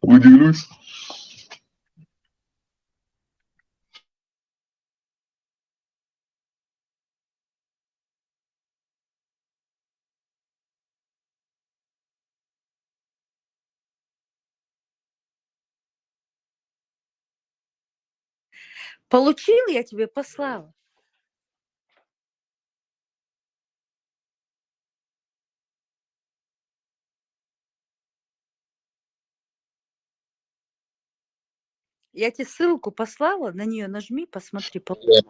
Удивлюсь. Получил, я тебе послала. Я тебе ссылку послала, на нее нажми, посмотри. Я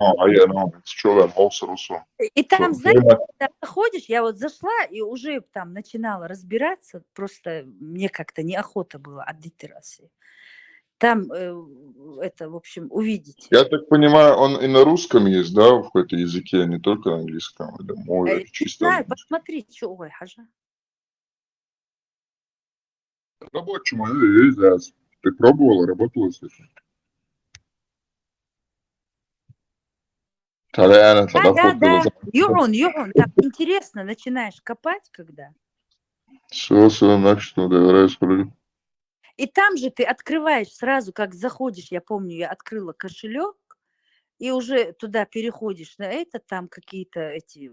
с человеком Олсерусом. И там, знаешь, когда заходишь, я вот зашла и уже там начинала разбираться, просто мне как-то неохота было отдать России. Там это, в общем, увидеть. Я так понимаю, он и на русском есть, да, в какой-то языке, а не только на английском, или мой, чисто. Не знаю, посмотри, что, ой, хажа. Рабочему есть, да. Ты пробовала, работала с этим? Да, Юрон, так интересно, начинаешь копать, когда. Все, значит, доверяюсь вроде. И там же ты открываешь сразу, как заходишь, я помню, я открыла кошелек, и уже туда переходишь на это, там какие-то эти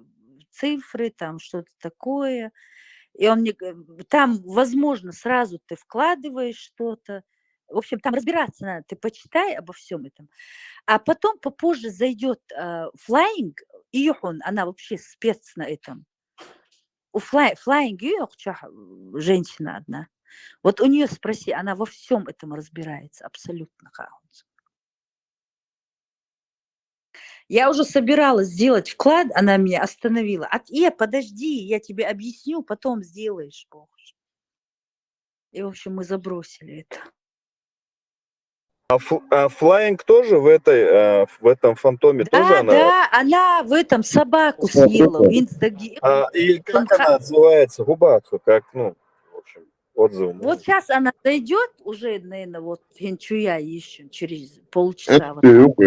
цифры, там что-то такое. И он мне, там, возможно, сразу ты вкладываешь что-то. В общем, там разбираться надо, ты почитай обо всем этом. А потом попозже зайдет Flying, и она вообще спец на этом. У Flying женщина одна. Вот у нее спроси, она во всем этом разбирается, абсолютно. Я уже собиралась сделать вклад, она меня остановила. Подожди, я тебе объясню, потом сделаешь, Бог. И, в общем, мы забросили это. А Flying тоже в этом фантоме тоже она? Да, она в этом собаку съела в Инстаграме. И как она отзывается? Губацу, как, в общем, отзывы. Вот сейчас она дойдет уже, наверное, вот Генчуя еще через полчаса. Это юбка,